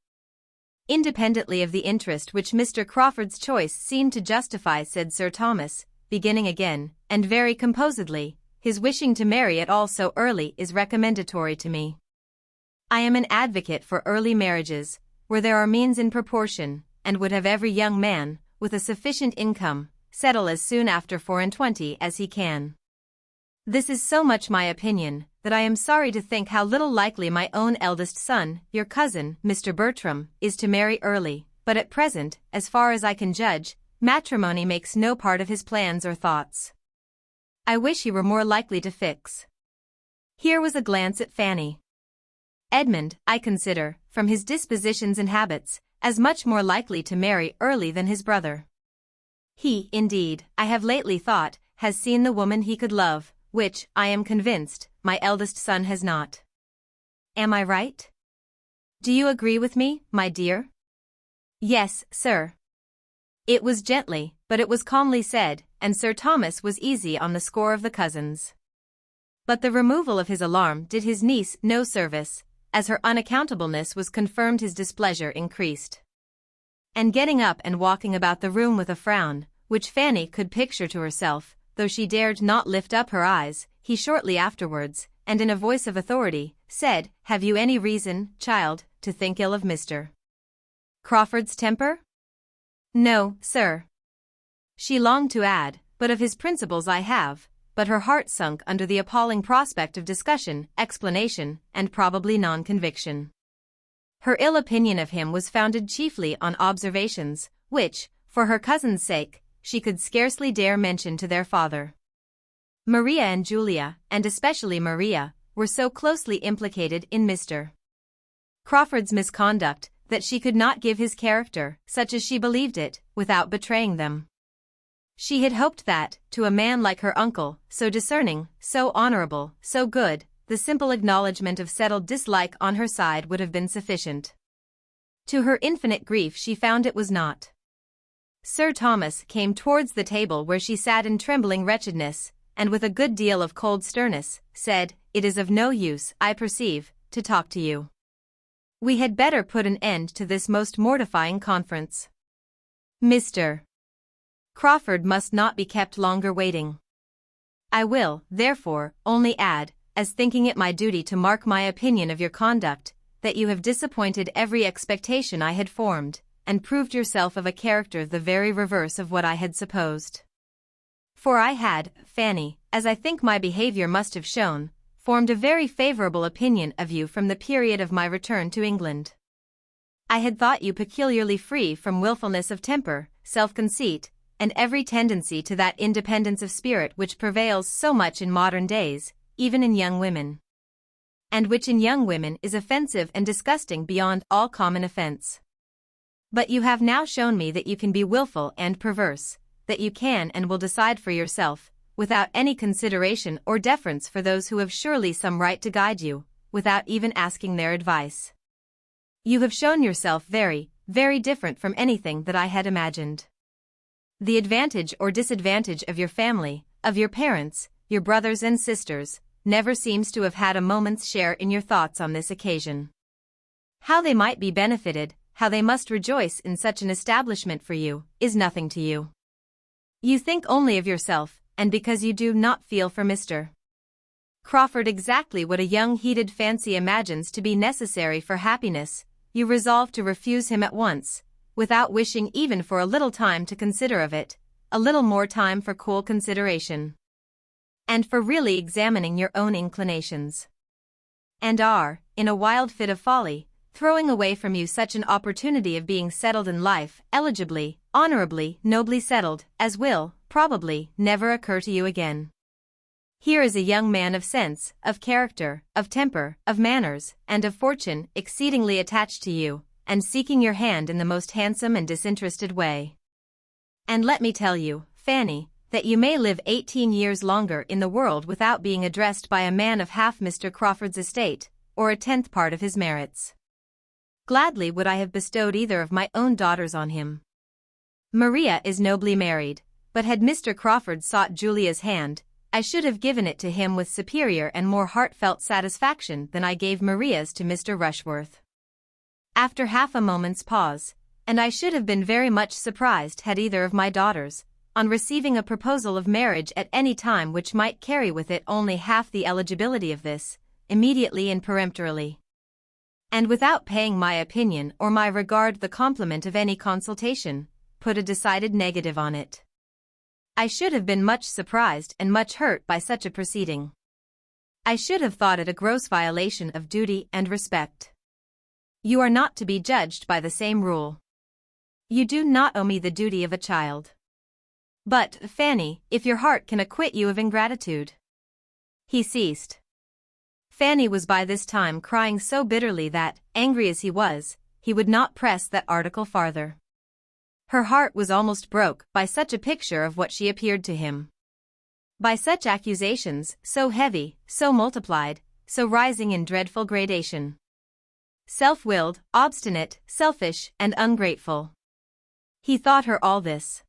Independently of the interest which Mr. Crawford's choice seemed to justify, said Sir Thomas, beginning again, and very composedly, his wishing to marry at all so early is recommendatory to me. I am an advocate for early marriages, where there are means in proportion, and would have every young man, with a sufficient income, settle as soon after 24 as he can. This is so much my opinion, that I am sorry to think how little likely my own eldest son, your cousin, Mr. Bertram, is to marry early, but at present, as far as I can judge, matrimony makes no part of his plans or thoughts. I wish he were more likely to fix. Here was a glance at Fanny. Edmund, I consider, from his dispositions and habits, as much more likely to marry early than his brother. He, indeed, I have lately thought, has seen the woman he could love, which, I am convinced, my eldest son has not. Am I right? Do you agree with me, my dear? Yes, sir. It was gently, but it was calmly said, and Sir Thomas was easy on the score of the cousins. But the removal of his alarm did his niece no service, as her unaccountableness was confirmed his displeasure increased. And getting up and walking about the room with a frown, which Fanny could picture to herself, though she dared not lift up her eyes, he shortly afterwards, and in a voice of authority, said, Have you any reason, child, to think ill of Mr. Crawford's temper? No, sir. She longed to add, but of his principles I have, but her heart sunk under the appalling prospect of discussion, explanation, and probably non-conviction. Her ill opinion of him was founded chiefly on observations, which, for her cousin's sake, she could scarcely dare mention to their father. Maria and Julia, and especially Maria, were so closely implicated in Mr. Crawford's misconduct that she could not give his character, such as she believed it, without betraying them. She had hoped that, to a man like her uncle, so discerning, so honorable, so good, the simple acknowledgement of settled dislike on her side would have been sufficient. To her infinite grief she found it was not. Sir Thomas came towards the table where she sat in trembling wretchedness, and with a good deal of cold sternness, said, "It is of no use, I perceive, to talk to you. We had better put an end to this most mortifying conference. Mr. Crawford must not be kept longer waiting. I will, therefore, only add, as thinking it my duty to mark my opinion of your conduct, that you have disappointed every expectation I had formed, and proved yourself of a character the very reverse of what I had supposed. For I had, Fanny, as I think my behavior must have shown, formed a very favorable opinion of you from the period of my return to England. I had thought you peculiarly free from wilfulness of temper, self-conceit, and every tendency to that independence of spirit which prevails so much in modern days, even in young women, and which in young women is offensive and disgusting beyond all common offense. But you have now shown me that you can be wilful and perverse, that you can and will decide for yourself, without any consideration or deference for those who have surely some right to guide you, without even asking their advice. You have shown yourself very, very different from anything that I had imagined. The advantage or disadvantage of your family, of your parents, your brothers and sisters, never seems to have had a moment's share in your thoughts on this occasion. How they might be benefited, how they must rejoice in such an establishment for you, is nothing to you. You think only of yourself, and because you do not feel for Mr. Crawford exactly what a young heated fancy imagines to be necessary for happiness, you resolve to refuse him at once, without wishing even for a little time to consider of it, a little more time for cool consideration, and for really examining your own inclinations. And are, in a wild fit of folly, throwing away from you such an opportunity of being settled in life, eligibly, honorably, nobly settled, as will, probably, never occur to you again. Here is a young man of sense, of character, of temper, of manners, and of fortune, exceedingly attached to you, and seeking your hand in the most handsome and disinterested way. And let me tell you, Fanny, that you may live 18 years longer in the world without being addressed by a man of half Mr. Crawford's estate, or a 10th part of his merits. Gladly would I have bestowed either of my own daughters on him. Maria is nobly married, but had Mr. Crawford sought Julia's hand, I should have given it to him with superior and more heartfelt satisfaction than I gave Maria's to Mr. Rushworth. After half a moment's pause, and I should have been very much surprised had either of my daughters, on receiving a proposal of marriage at any time which might carry with it only half the eligibility of this, immediately and peremptorily, and without paying my opinion or my regard the compliment of any consultation, put a decided negative on it. I should have been much surprised and much hurt by such a proceeding. I should have thought it a gross violation of duty and respect. You are not to be judged by the same rule. You do not owe me the duty of a child. But, Fanny, if your heart can acquit you of ingratitude. He ceased. Fanny was by this time crying so bitterly that, angry as he was, he would not press that article farther. Her heart was almost broke by such a picture of what she appeared to him. By such accusations, so heavy, so multiplied, so rising in dreadful gradation. Self-willed, obstinate, selfish, and ungrateful. He thought her all this.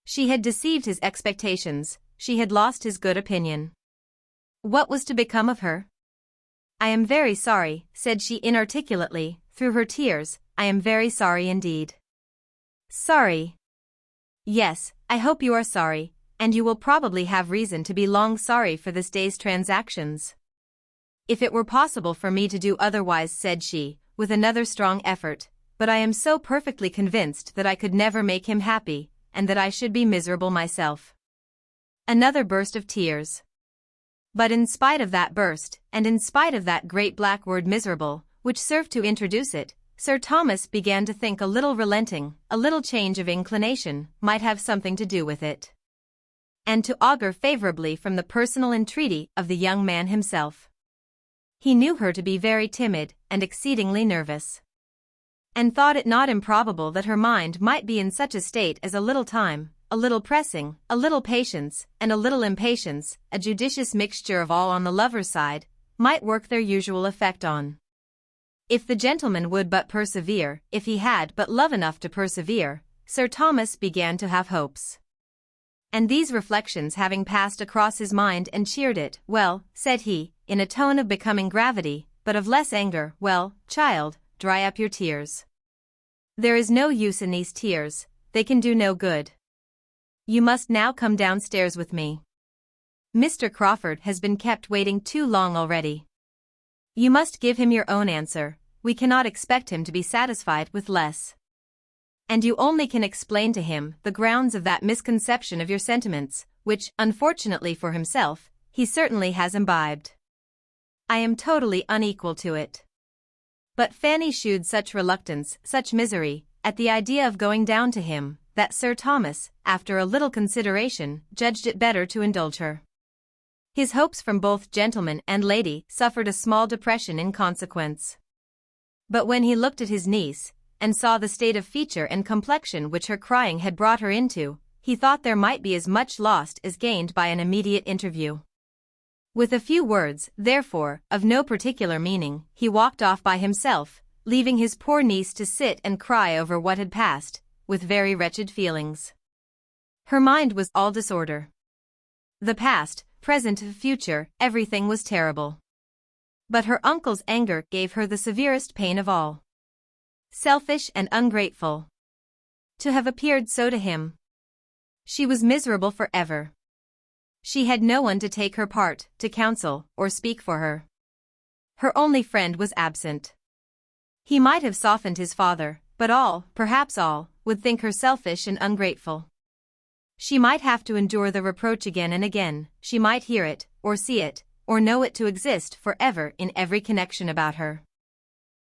She had deceived his expectations, she had lost his good opinion. What was to become of her? I am very sorry, said she inarticulately, through her tears, I am very sorry indeed. Sorry? Yes, I hope you are sorry, and you will probably have reason to be long sorry for this day's transactions. If it were possible for me to do otherwise, said she, with another strong effort, but I am so perfectly convinced that I could never make him happy, and that I should be miserable myself. Another burst of tears. But in spite of that burst, and in spite of that great black word miserable, which served to introduce it, Sir Thomas began to think a little relenting, a little change of inclination, might have something to do with it. And to augur favorably from the personal entreaty of the young man himself. He knew her to be very timid, and exceedingly nervous. And thought it not improbable that her mind might be in such a state as a little time, a little pressing, a little patience, and a little impatience, a judicious mixture of all on the lover's side, might work their usual effect on. If the gentleman would but persevere, if he had but love enough to persevere, Sir Thomas began to have hopes. And these reflections having passed across his mind and cheered it, "Well," said he, in a tone of becoming gravity, but of less anger, "well, child, dry up your tears. There is no use in these tears, they can do no good. You must now come downstairs with me. Mr. Crawford has been kept waiting too long already. You must give him your own answer, we cannot expect him to be satisfied with less. And you only can explain to him the grounds of that misconception of your sentiments, which, unfortunately for himself, he certainly has imbibed. I am totally unequal to it." But Fanny shewed such reluctance, such misery, at the idea of going down to him, that Sir Thomas, after a little consideration, judged it better to indulge her. His hopes from both gentleman and lady suffered a small depression in consequence. But when he looked at his niece, and saw the state of feature and complexion which her crying had brought her into, he thought there might be as much lost as gained by an immediate interview. With a few words, therefore, of no particular meaning, he walked off by himself, leaving his poor niece to sit and cry over what had passed, with very wretched feelings. Her mind was all disorder. The past, present, future, everything was terrible. But her uncle's anger gave her the severest pain of all. Selfish and ungrateful. To have appeared so to him. She was miserable forever. She had no one to take her part, to counsel, or speak for her. Her only friend was absent. He might have softened his father, but all, perhaps all, would think her selfish and ungrateful. She might have to endure the reproach again and again, she might hear it, or see it, or know it to exist forever in every connection about her.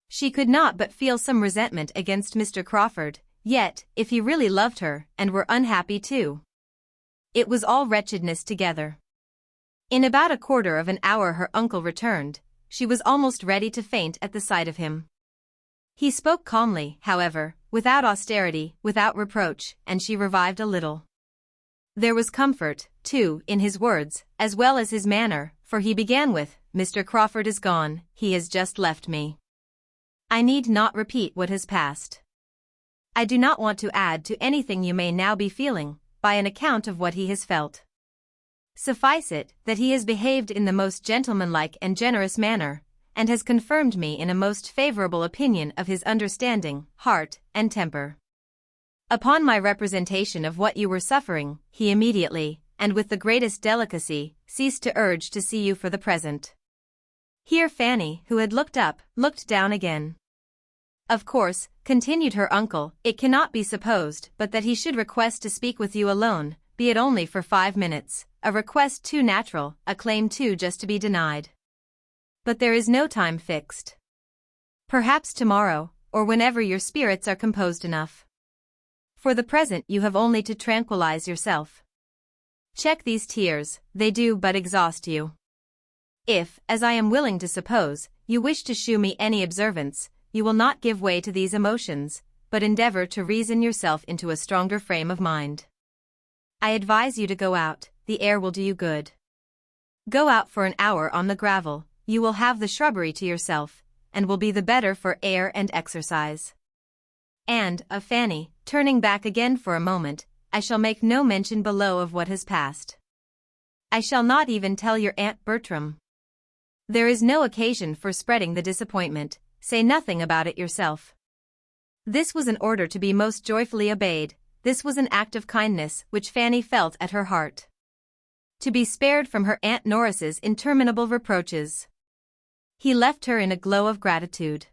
She could not but feel some resentment against Mr. Crawford, yet, if he really loved her, and were unhappy too, it was all wretchedness together. In about a quarter of an hour her uncle returned. She was almost ready to faint at the sight of him. He spoke calmly, however, without austerity, without reproach, and she revived a little. There was comfort, too, in his words, as well as his manner, for he began with, "Mr. Crawford is gone, he has just left me. I need not repeat what has passed. I do not want to add to anything you may now be feeling, by an account of what he has felt. Suffice it, that he has behaved in the most gentlemanlike and generous manner, and has confirmed me in a most favorable opinion of his understanding, heart, and temper. Upon my representation of what you were suffering, he immediately, and with the greatest delicacy, ceased to urge to see you for the present." Here Fanny, who had looked up, looked down again. "Of course," continued her uncle, "it cannot be supposed but that he should request to speak with you alone, be it only for 5 minutes, a request too natural, a claim too just to be denied. But there is no time fixed. Perhaps tomorrow, or whenever your spirits are composed enough. For the present you have only to tranquilize yourself. Check these tears, they do but exhaust you. If, as I am willing to suppose, you wish to shew me any observance, you will not give way to these emotions, but endeavor to reason yourself into a stronger frame of mind. I advise you to go out, the air will do you good. Go out for an hour on the gravel, you will have the shrubbery to yourself, and will be the better for air and exercise. And, of Fanny, turning back again for a moment, I shall make no mention below of what has passed. I shall not even tell your Aunt Bertram. There is no occasion for spreading the disappointment, say nothing about it yourself." This was an order to be most joyfully obeyed, this was an act of kindness which Fanny felt at her heart. To be spared from her Aunt Norris's interminable reproaches. He left her in a glow of gratitude.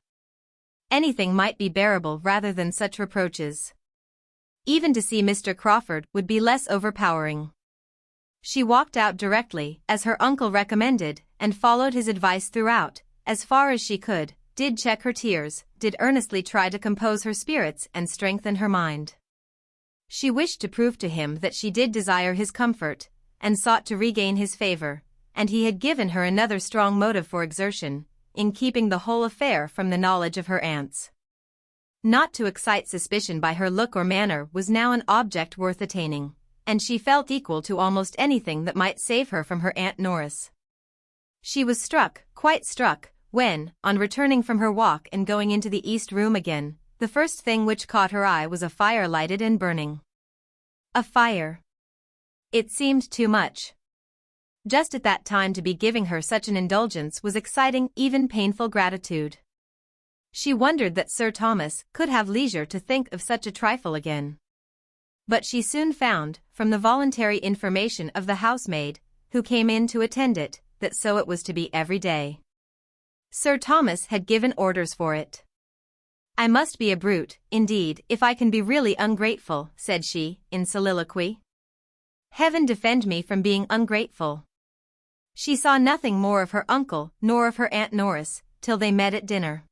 Anything might be bearable rather than such reproaches. Even to see Mr. Crawford would be less overpowering. She walked out directly, as her uncle recommended, and followed his advice throughout, as far as she could, did check her tears, did earnestly try to compose her spirits and strengthen her mind. She wished to prove to him that she did desire his comfort, and sought to regain his favor, and he had given her another strong motive for exertion, in keeping the whole affair from the knowledge of her aunts. Not to excite suspicion by her look or manner was now an object worth attaining, and she felt equal to almost anything that might save her from her Aunt Norris. She was struck, quite struck, when, on returning from her walk and going into the east room again, the first thing which caught her eye was a fire lighted and burning. A fire. It seemed too much. Just at that time to be giving her such an indulgence was exciting even painful gratitude. She wondered that Sir Thomas could have leisure to think of such a trifle again. But she soon found, from the voluntary information of the housemaid, who came in to attend it, that so it was to be every day. Sir Thomas had given orders for it. "I must be a brute, indeed, if I can be really ungrateful," said she, in soliloquy. "Heaven defend me from being ungrateful." She saw nothing more of her uncle nor of her Aunt Norris, till they met at dinner.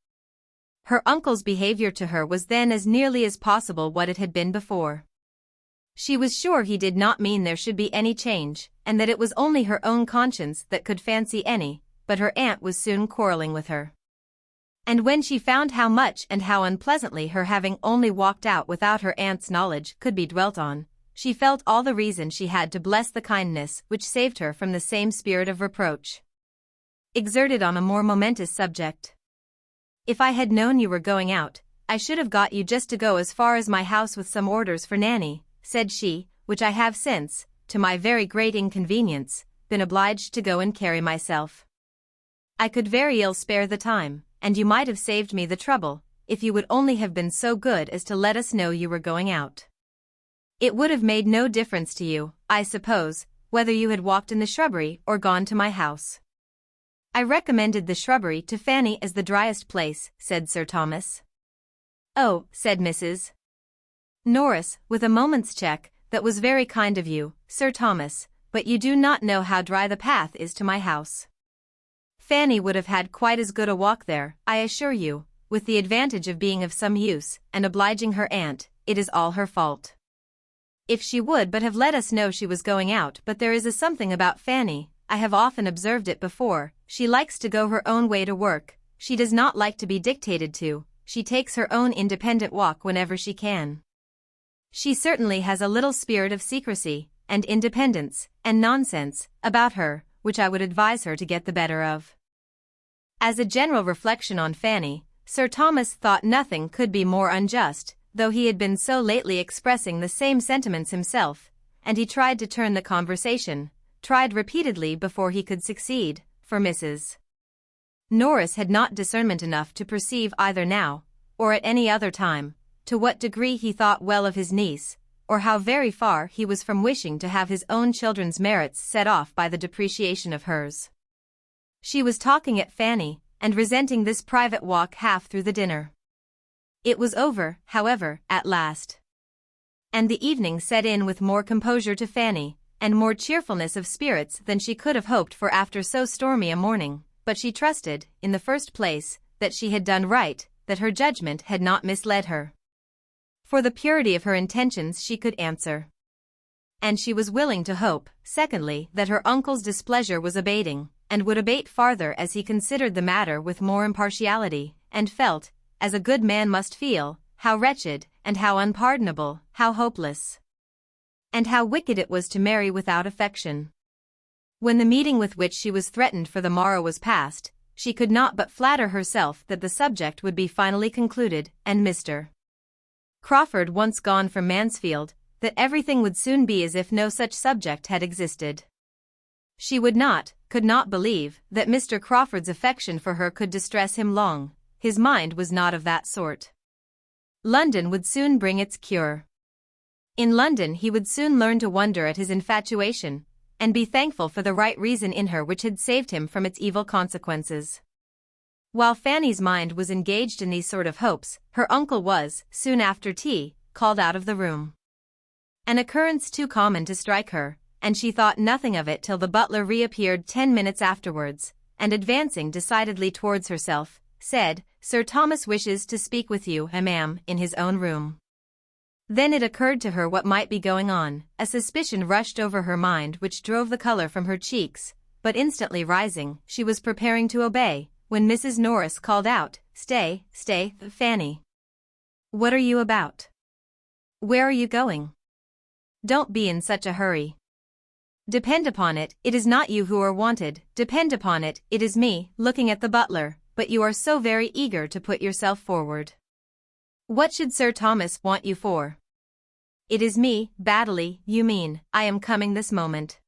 Her uncle's behavior to her was then as nearly as possible what it had been before. She was sure he did not mean there should be any change, and that it was only her own conscience that could fancy any, but her aunt was soon quarreling with her. And when she found how much and how unpleasantly her having only walked out without her aunt's knowledge could be dwelt on, she felt all the reason she had to bless the kindness which saved her from the same spirit of reproach exerted on a more momentous subject. "If I had known you were going out, I should have got you just to go as far as my house with some orders for Nanny," said she, "which I have since, to my very great inconvenience, been obliged to go and carry myself. I could very ill spare the time, and you might have saved me the trouble, if you would only have been so good as to let us know you were going out. It would have made no difference to you, I suppose, whether you had walked in the shrubbery or gone to my house." "I recommended the shrubbery to Fanny as the driest place," said Sir Thomas. "Oh," said Mrs. Norris, with a moment's check, "that was very kind of you, Sir Thomas, but you do not know how dry the path is to my house. Fanny would have had quite as good a walk there, I assure you, with the advantage of being of some use, and obliging her aunt. It is all her fault. If she would but have let us know she was going out. But there is a something about Fanny, I have often observed it before, she likes to go her own way to work, she does not like to be dictated to, she takes her own independent walk whenever she can. She certainly has a little spirit of secrecy, and independence, and nonsense, about her, which I would advise her to get the better of." As a general reflection on Fanny, Sir Thomas thought nothing could be more unjust, though he had been so lately expressing the same sentiments himself, and he tried to turn the conversation, tried repeatedly before he could succeed, for Mrs. Norris had not discernment enough to perceive either now, or at any other time, to what degree he thought well of his niece, or how very far he was from wishing to have his own children's merits set off by the depreciation of hers. She was talking at Fanny, and resenting this private walk half through the dinner. It was over, however, at last. And the evening set in with more composure to Fanny, and more cheerfulness of spirits than she could have hoped for after so stormy a morning, but she trusted, in the first place, that she had done right, that her judgment had not misled her. For the purity of her intentions she could answer. And she was willing to hope, secondly, that her uncle's displeasure was abating, and would abate farther as he considered the matter with more impartiality, and felt, as a good man must feel, how wretched, and how unpardonable, how hopeless, and how wicked it was to marry without affection. When the meeting with which she was threatened for the morrow was past, she could not but flatter herself that the subject would be finally concluded, and Mr. Crawford once gone from Mansfield, that everything would soon be as if no such subject had existed. She could not believe, that Mr. Crawford's affection for her could distress him long. His mind was not of that sort. London would soon bring its cure. In London he would soon learn to wonder at his infatuation, and be thankful for the right reason in her which had saved him from its evil consequences. While Fanny's mind was engaged in these sort of hopes, her uncle was, soon after tea, called out of the room. An occurrence too common to strike her, and she thought nothing of it till the butler reappeared 10 minutes afterwards, and advancing decidedly towards herself, said, "Sir Thomas wishes to speak with you, ma'am, in his own room." Then it occurred to her what might be going on. A suspicion rushed over her mind which drove the color from her cheeks, but instantly rising, she was preparing to obey, when Mrs. Norris called out, "Stay, stay, Fanny. What are you about? Where are you going? Don't be in such a hurry. Depend upon it, it is not you who are wanted, depend upon it, it is me," looking at the butler, "but you are so very eager to put yourself forward. What should Sir Thomas want you for?" "It is me, Baddeley, you mean. I am coming this moment."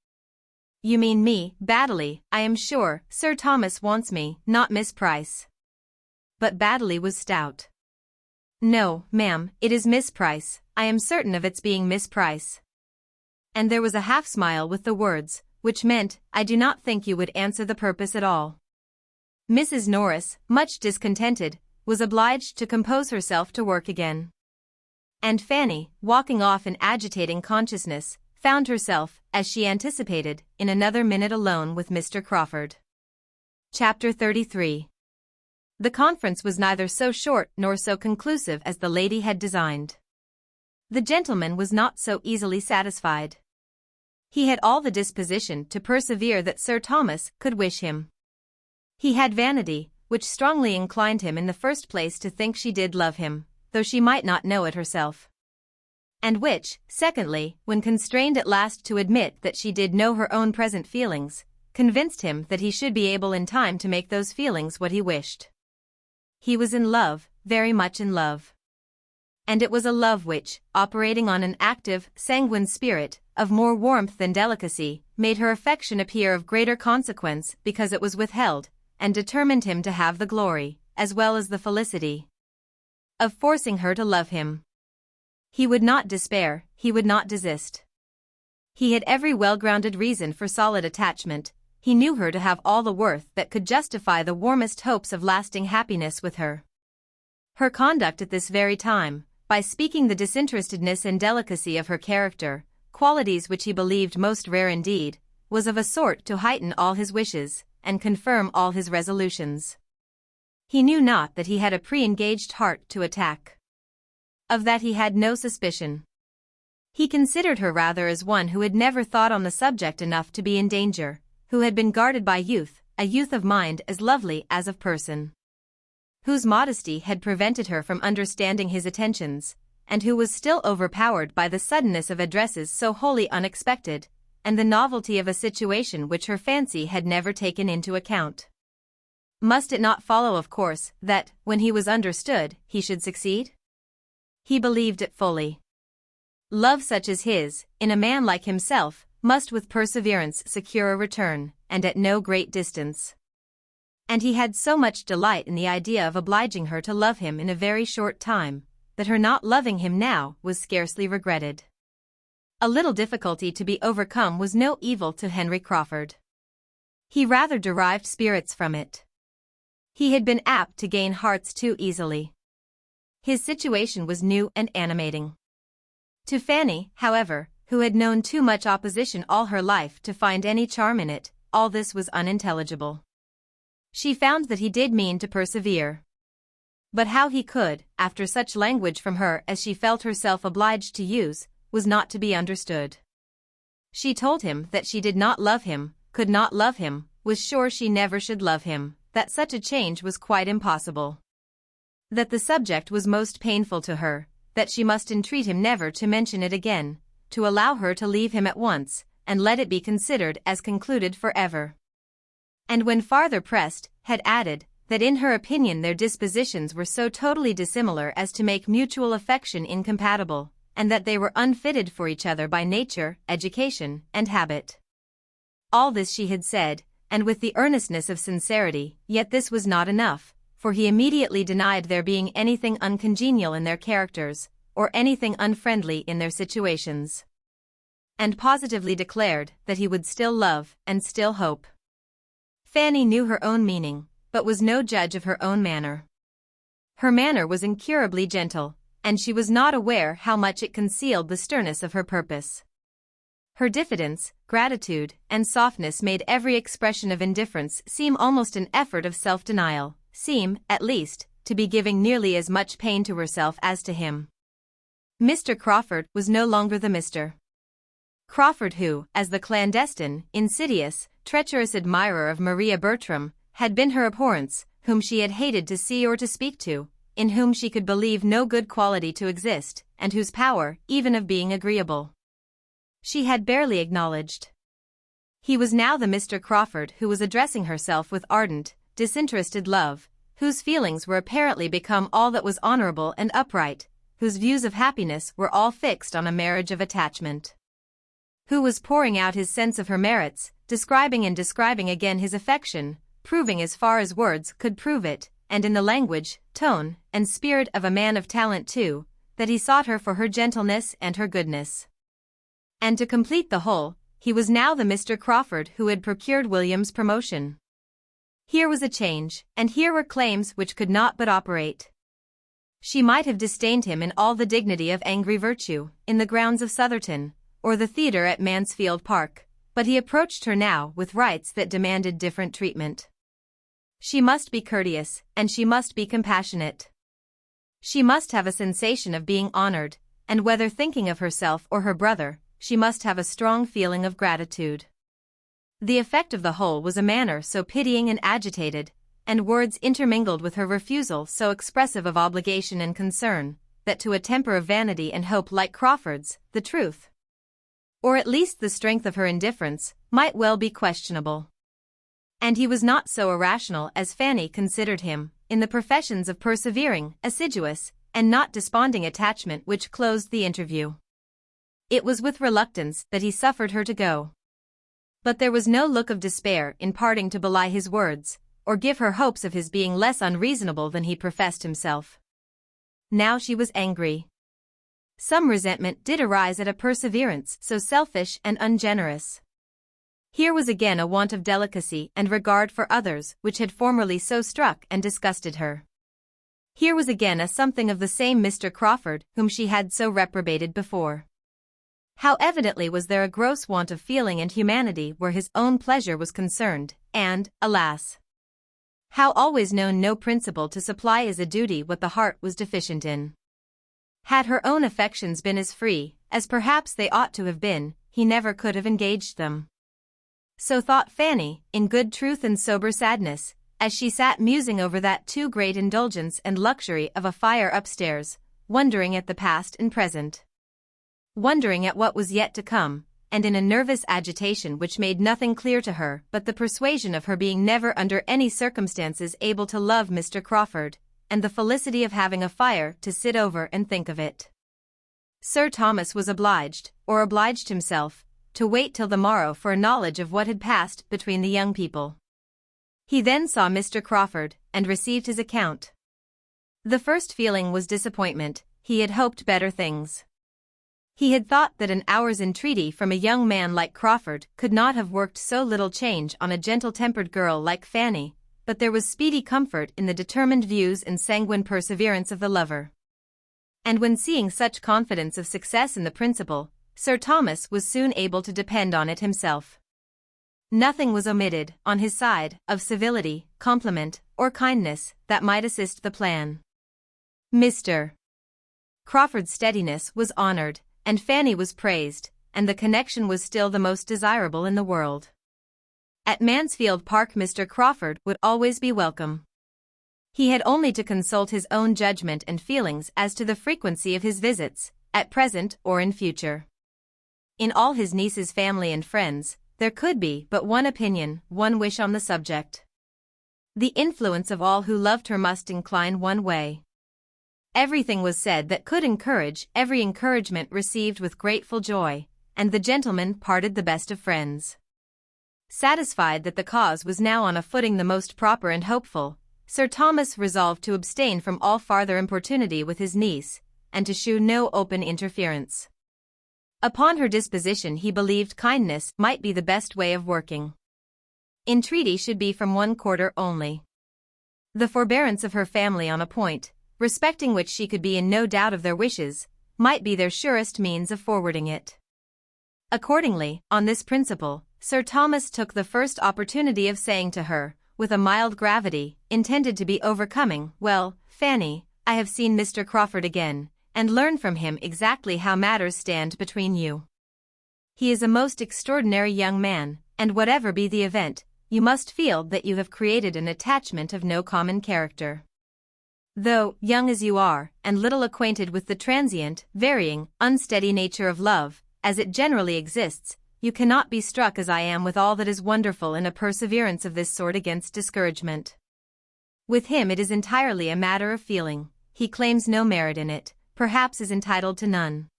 "You mean me, Baddeley, I am sure. Sir Thomas wants me, not Miss Price." But Baddeley was stout. "No, ma'am, it is Miss Price, I am certain of its being Miss Price." And there was a half-smile with the words, which meant, "I do not think you would answer the purpose at all." Mrs. Norris, much discontented, was obliged to compose herself to work again. And Fanny, walking off in agitating consciousness, found herself, as she anticipated, in another minute alone with Mr. Crawford. Chapter 33. The conference was neither so short nor so conclusive as the lady had designed. The gentleman was not so easily satisfied. He had all the disposition to persevere that Sir Thomas could wish him. He had vanity, which strongly inclined him in the first place to think she did love him, though she might not know it herself. And which, secondly, when constrained at last to admit that she did know her own present feelings, convinced him that he should be able in time to make those feelings what he wished. He was in love, very much in love. And it was a love which, operating on an active, sanguine spirit, of more warmth than delicacy, made her affection appear of greater consequence because it was withheld, and determined him to have the glory, as well as the felicity, of forcing her to love him. He would not despair, he would not desist. He had every well-grounded reason for solid attachment. He knew her to have all the worth that could justify the warmest hopes of lasting happiness with her. Her conduct at this very time, by speaking the disinterestedness and delicacy of her character, qualities which he believed most rare indeed, was of a sort to heighten all his wishes, and confirm all his resolutions. He knew not that he had a pre-engaged heart to attack. Of that he had no suspicion. He considered her rather as one who had never thought on the subject enough to be in danger, who had been guarded by youth, a youth of mind as lovely as of person, whose modesty had prevented her from understanding his attentions, and who was still overpowered by the suddenness of addresses so wholly unexpected, and the novelty of a situation which her fancy had never taken into account. Must it not follow, of course, that, when he was understood, he should succeed? He believed it fully. Love such as his, in a man like himself, must with perseverance secure a return, and at no great distance. And he had so much delight in the idea of obliging her to love him in a very short time, that her not loving him now was scarcely regretted. A little difficulty to be overcome was no evil to Henry Crawford. He rather derived spirits from it. He had been apt to gain hearts too easily. His situation was new and animating. To Fanny, however, who had known too much opposition all her life to find any charm in it, all this was unintelligible. She found that he did mean to persevere. But how he could, after such language from her as she felt herself obliged to use, was not to be understood. She told him that she did not love him, could not love him, was sure she never should love him, that such a change was quite impossible, that the subject was most painful to her, that she must entreat him never to mention it again, to allow her to leave him at once, and let it be considered as concluded forever. And when farther pressed, had added, that in her opinion their dispositions were so totally dissimilar as to make mutual affection incompatible, and that they were unfitted for each other by nature, education, and habit. All this she had said, and with the earnestness of sincerity, yet this was not enough, for he immediately denied there being anything uncongenial in their characters, or anything unfriendly in their situations, and positively declared that he would still love, and still hope. Fanny knew her own meaning, but was no judge of her own manner. Her manner was incurably gentle, and she was not aware how much it concealed the sternness of her purpose. Her diffidence, gratitude, and softness made every expression of indifference seem almost an effort of self-denial, seem, at least, to be giving nearly as much pain to herself as to him. Mr. Crawford was no longer the Mr. Crawford who, as the clandestine, insidious, treacherous admirer of Maria Bertram, had been her abhorrence, whom she had hated to see or to speak to, in whom she could believe no good quality to exist, and whose power, even of being agreeable, she had barely acknowledged. He was now the Mr. Crawford who was addressing herself with ardent, disinterested love, whose feelings were apparently become all that was honorable and upright, whose views of happiness were all fixed on a marriage of attachment, who was pouring out his sense of her merits, describing and describing again his affection, proving as far as words could prove it, and in the language, tone, and spirit of a man of talent too, that he sought her for her gentleness and her goodness. And to complete the whole, he was now the Mr. Crawford who had procured William's promotion. Here was a change, and here were claims which could not but operate. She might have disdained him in all the dignity of angry virtue, in the grounds of Southerton, or the theatre at Mansfield Park, but he approached her now with rights that demanded different treatment. She must be courteous, and she must be compassionate. She must have a sensation of being honored, and whether thinking of herself or her brother, she must have a strong feeling of gratitude. The effect of the whole was a manner so pitying and agitated, and words intermingled with her refusal so expressive of obligation and concern, that to a temper of vanity and hope like Crawford's, the truth, or at least the strength of her indifference, might well be questionable. And he was not so irrational as Fanny considered him, in the professions of persevering, assiduous, and not desponding attachment which closed the interview. It was with reluctance that he suffered her to go. But there was no look of despair in parting to belie his words, or give her hopes of his being less unreasonable than he professed himself. Now she was angry. Some resentment did arise at a perseverance so selfish and ungenerous. Here was again a want of delicacy and regard for others which had formerly so struck and disgusted her. Here was again a something of the same Mr. Crawford whom she had so reprobated before. How evidently was there a gross want of feeling and humanity where his own pleasure was concerned, and, alas, how always known no principle to supply as a duty what the heart was deficient in. Had her own affections been as free, as perhaps they ought to have been, he never could have engaged them. So thought Fanny, in good truth and sober sadness, as she sat musing over that too great indulgence and luxury of a fire upstairs, wondering at the past and present, wondering at what was yet to come, and in a nervous agitation which made nothing clear to her but the persuasion of her being never under any circumstances able to love Mr. Crawford, and the felicity of having a fire to sit over and think of it. Sir Thomas was obliged, or obliged himself, to wait till the morrow for a knowledge of what had passed between the young people. He then saw Mr. Crawford, and received his account. The first feeling was disappointment. He had hoped better things. He had thought that an hour's entreaty from a young man like Crawford could not have worked so little change on a gentle-tempered girl like Fanny, but there was speedy comfort in the determined views and sanguine perseverance of the lover. And when seeing such confidence of success in the principal, Sir Thomas was soon able to depend on it himself. Nothing was omitted, on his side, of civility, compliment, or kindness, that might assist the plan. Mr. Crawford's steadiness was honored, and Fanny was praised, and the connection was still the most desirable in the world. At Mansfield Park Mr. Crawford would always be welcome. He had only to consult his own judgment and feelings as to the frequency of his visits, at present or in future. In all his niece's family and friends, there could be but one opinion, one wish on the subject. The influence of all who loved her must incline one way. Everything was said that could encourage, every encouragement received with grateful joy, and the gentlemen parted the best of friends. Satisfied that the cause was now on a footing the most proper and hopeful, Sir Thomas resolved to abstain from all farther importunity with his niece, and to shew no open interference. Upon her disposition he believed kindness might be the best way of working. Entreaty should be from one quarter only. The forbearance of her family on a point, respecting which she could be in no doubt of their wishes, might be their surest means of forwarding it. Accordingly, on this principle, Sir Thomas took the first opportunity of saying to her, with a mild gravity, intended to be overcoming, "Well, Fanny, I have seen Mr. Crawford again, and learned from him exactly how matters stand between you. He is a most extraordinary young man, and whatever be the event, you must feel that you have created an attachment of no common character. Though, young as you are, and little acquainted with the transient, varying, unsteady nature of love, as it generally exists, you cannot be struck as I am with all that is wonderful in a perseverance of this sort against discouragement. With him it is entirely a matter of feeling, he claims no merit in it, perhaps is entitled to none.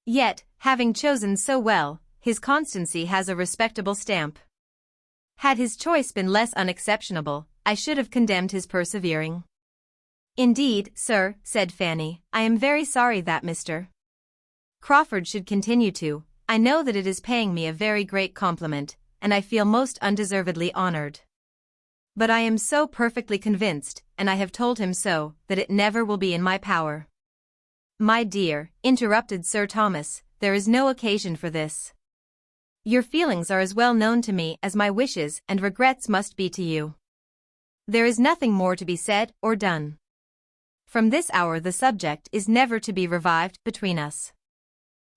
Yet, having chosen so well, his constancy has a respectable stamp. Had his choice been less unexceptionable, I should have condemned his persevering." "Indeed, sir," said Fanny, "I am very sorry that Mr. Crawford should continue to. I know that it is paying me a very great compliment, and I feel most undeservedly honored. But I am so perfectly convinced, and I have told him so, that it never will be in my power." "My dear," interrupted Sir Thomas, "there is no occasion for this. Your feelings are as well known to me as my wishes and regrets must be to you. There is nothing more to be said or done. From this hour the subject is never to be revived between us.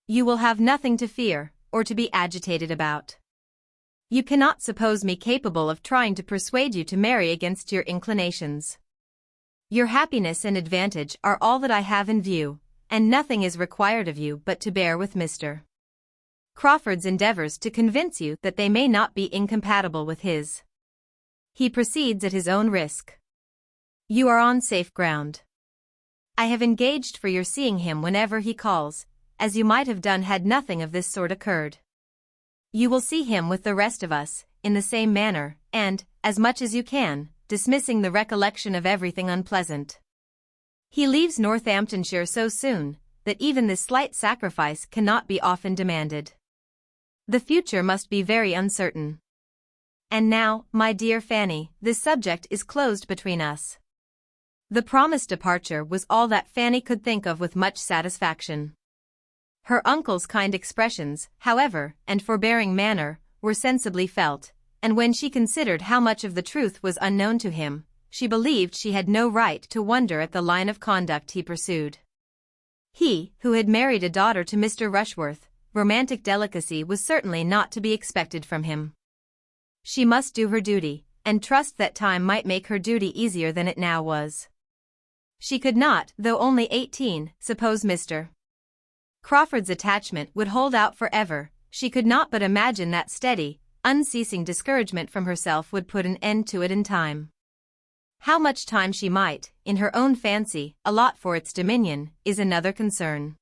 You will have nothing to fear, or to be agitated about. You cannot suppose me capable of trying to persuade you to marry against your inclinations. Your happiness and advantage are all that I have in view, and nothing is required of you but to bear with Mr. Crawford's endeavors to convince you that they may not be incompatible with his. He proceeds at his own risk. You are on safe ground. I have engaged for your seeing him whenever he calls, as you might have done had nothing of this sort occurred. You will see him with the rest of us, in the same manner, and, as much as you can, dismissing the recollection of everything unpleasant. He leaves Northamptonshire so soon, that even this slight sacrifice cannot be often demanded. The future must be very uncertain. And now, my dear Fanny, this subject is closed between us." The promised departure was all that Fanny could think of with much satisfaction. Her uncle's kind expressions, however, and forbearing manner, were sensibly felt, and when she considered how much of the truth was unknown to him, she believed she had no right to wonder at the line of conduct he pursued. He, who had married a daughter to Mr. Rushworth, romantic delicacy was certainly not to be expected from him. She must do her duty, and trust that time might make her duty easier than it now was. She could not, though only 18, suppose Mr. Crawford's attachment would hold out forever. She could not but imagine that steady, unceasing discouragement from herself would put an end to it in time. How much time she might, in her own fancy, allot for its dominion, is another concern.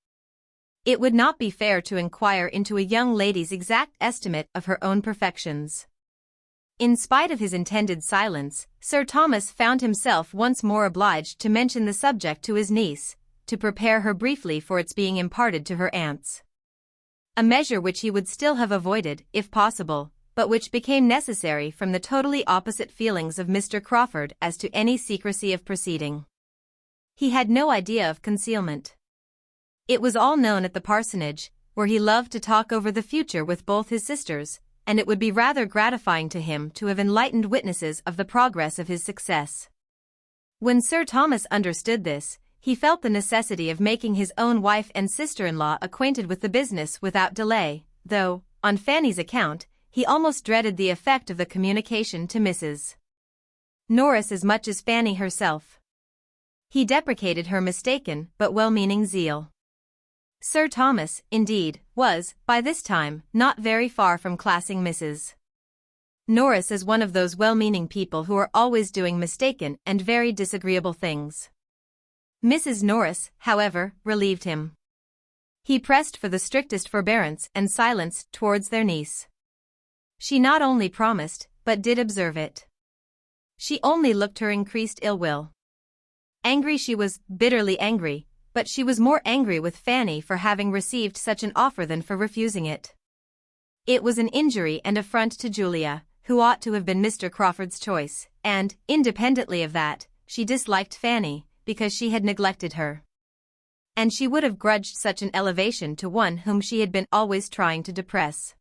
It would not be fair to inquire into a young lady's exact estimate of her own perfections. In spite of his intended silence, Sir Thomas found himself once more obliged to mention the subject to his niece, to prepare her briefly for its being imparted to her aunts. A measure which he would still have avoided, if possible, but which became necessary from the totally opposite feelings of Mr. Crawford as to any secrecy of proceeding. He had no idea of concealment. It was all known at the parsonage, where he loved to talk over the future with both his sisters, and it would be rather gratifying to him to have enlightened witnesses of the progress of his success. When Sir Thomas understood this, he felt the necessity of making his own wife and sister-in-law acquainted with the business without delay, though, on Fanny's account, he almost dreaded the effect of the communication to Mrs. Norris as much as Fanny herself. He deprecated her mistaken but well-meaning zeal. Sir Thomas, indeed, was, by this time, not very far from classing Mrs. Norris as one of those well-meaning people who are always doing mistaken and very disagreeable things. Mrs. Norris, however, relieved him. He pressed for the strictest forbearance and silence towards their niece. She not only promised, but did observe it. She only looked her increased ill will. Angry she was, bitterly angry, but she was more angry with Fanny for having received such an offer than for refusing it. It was an injury and affront to Julia, who ought to have been Mr. Crawford's choice, and, independently of that, she disliked Fanny, because she had neglected her. And she would have grudged such an elevation to one whom she had been always trying to depress.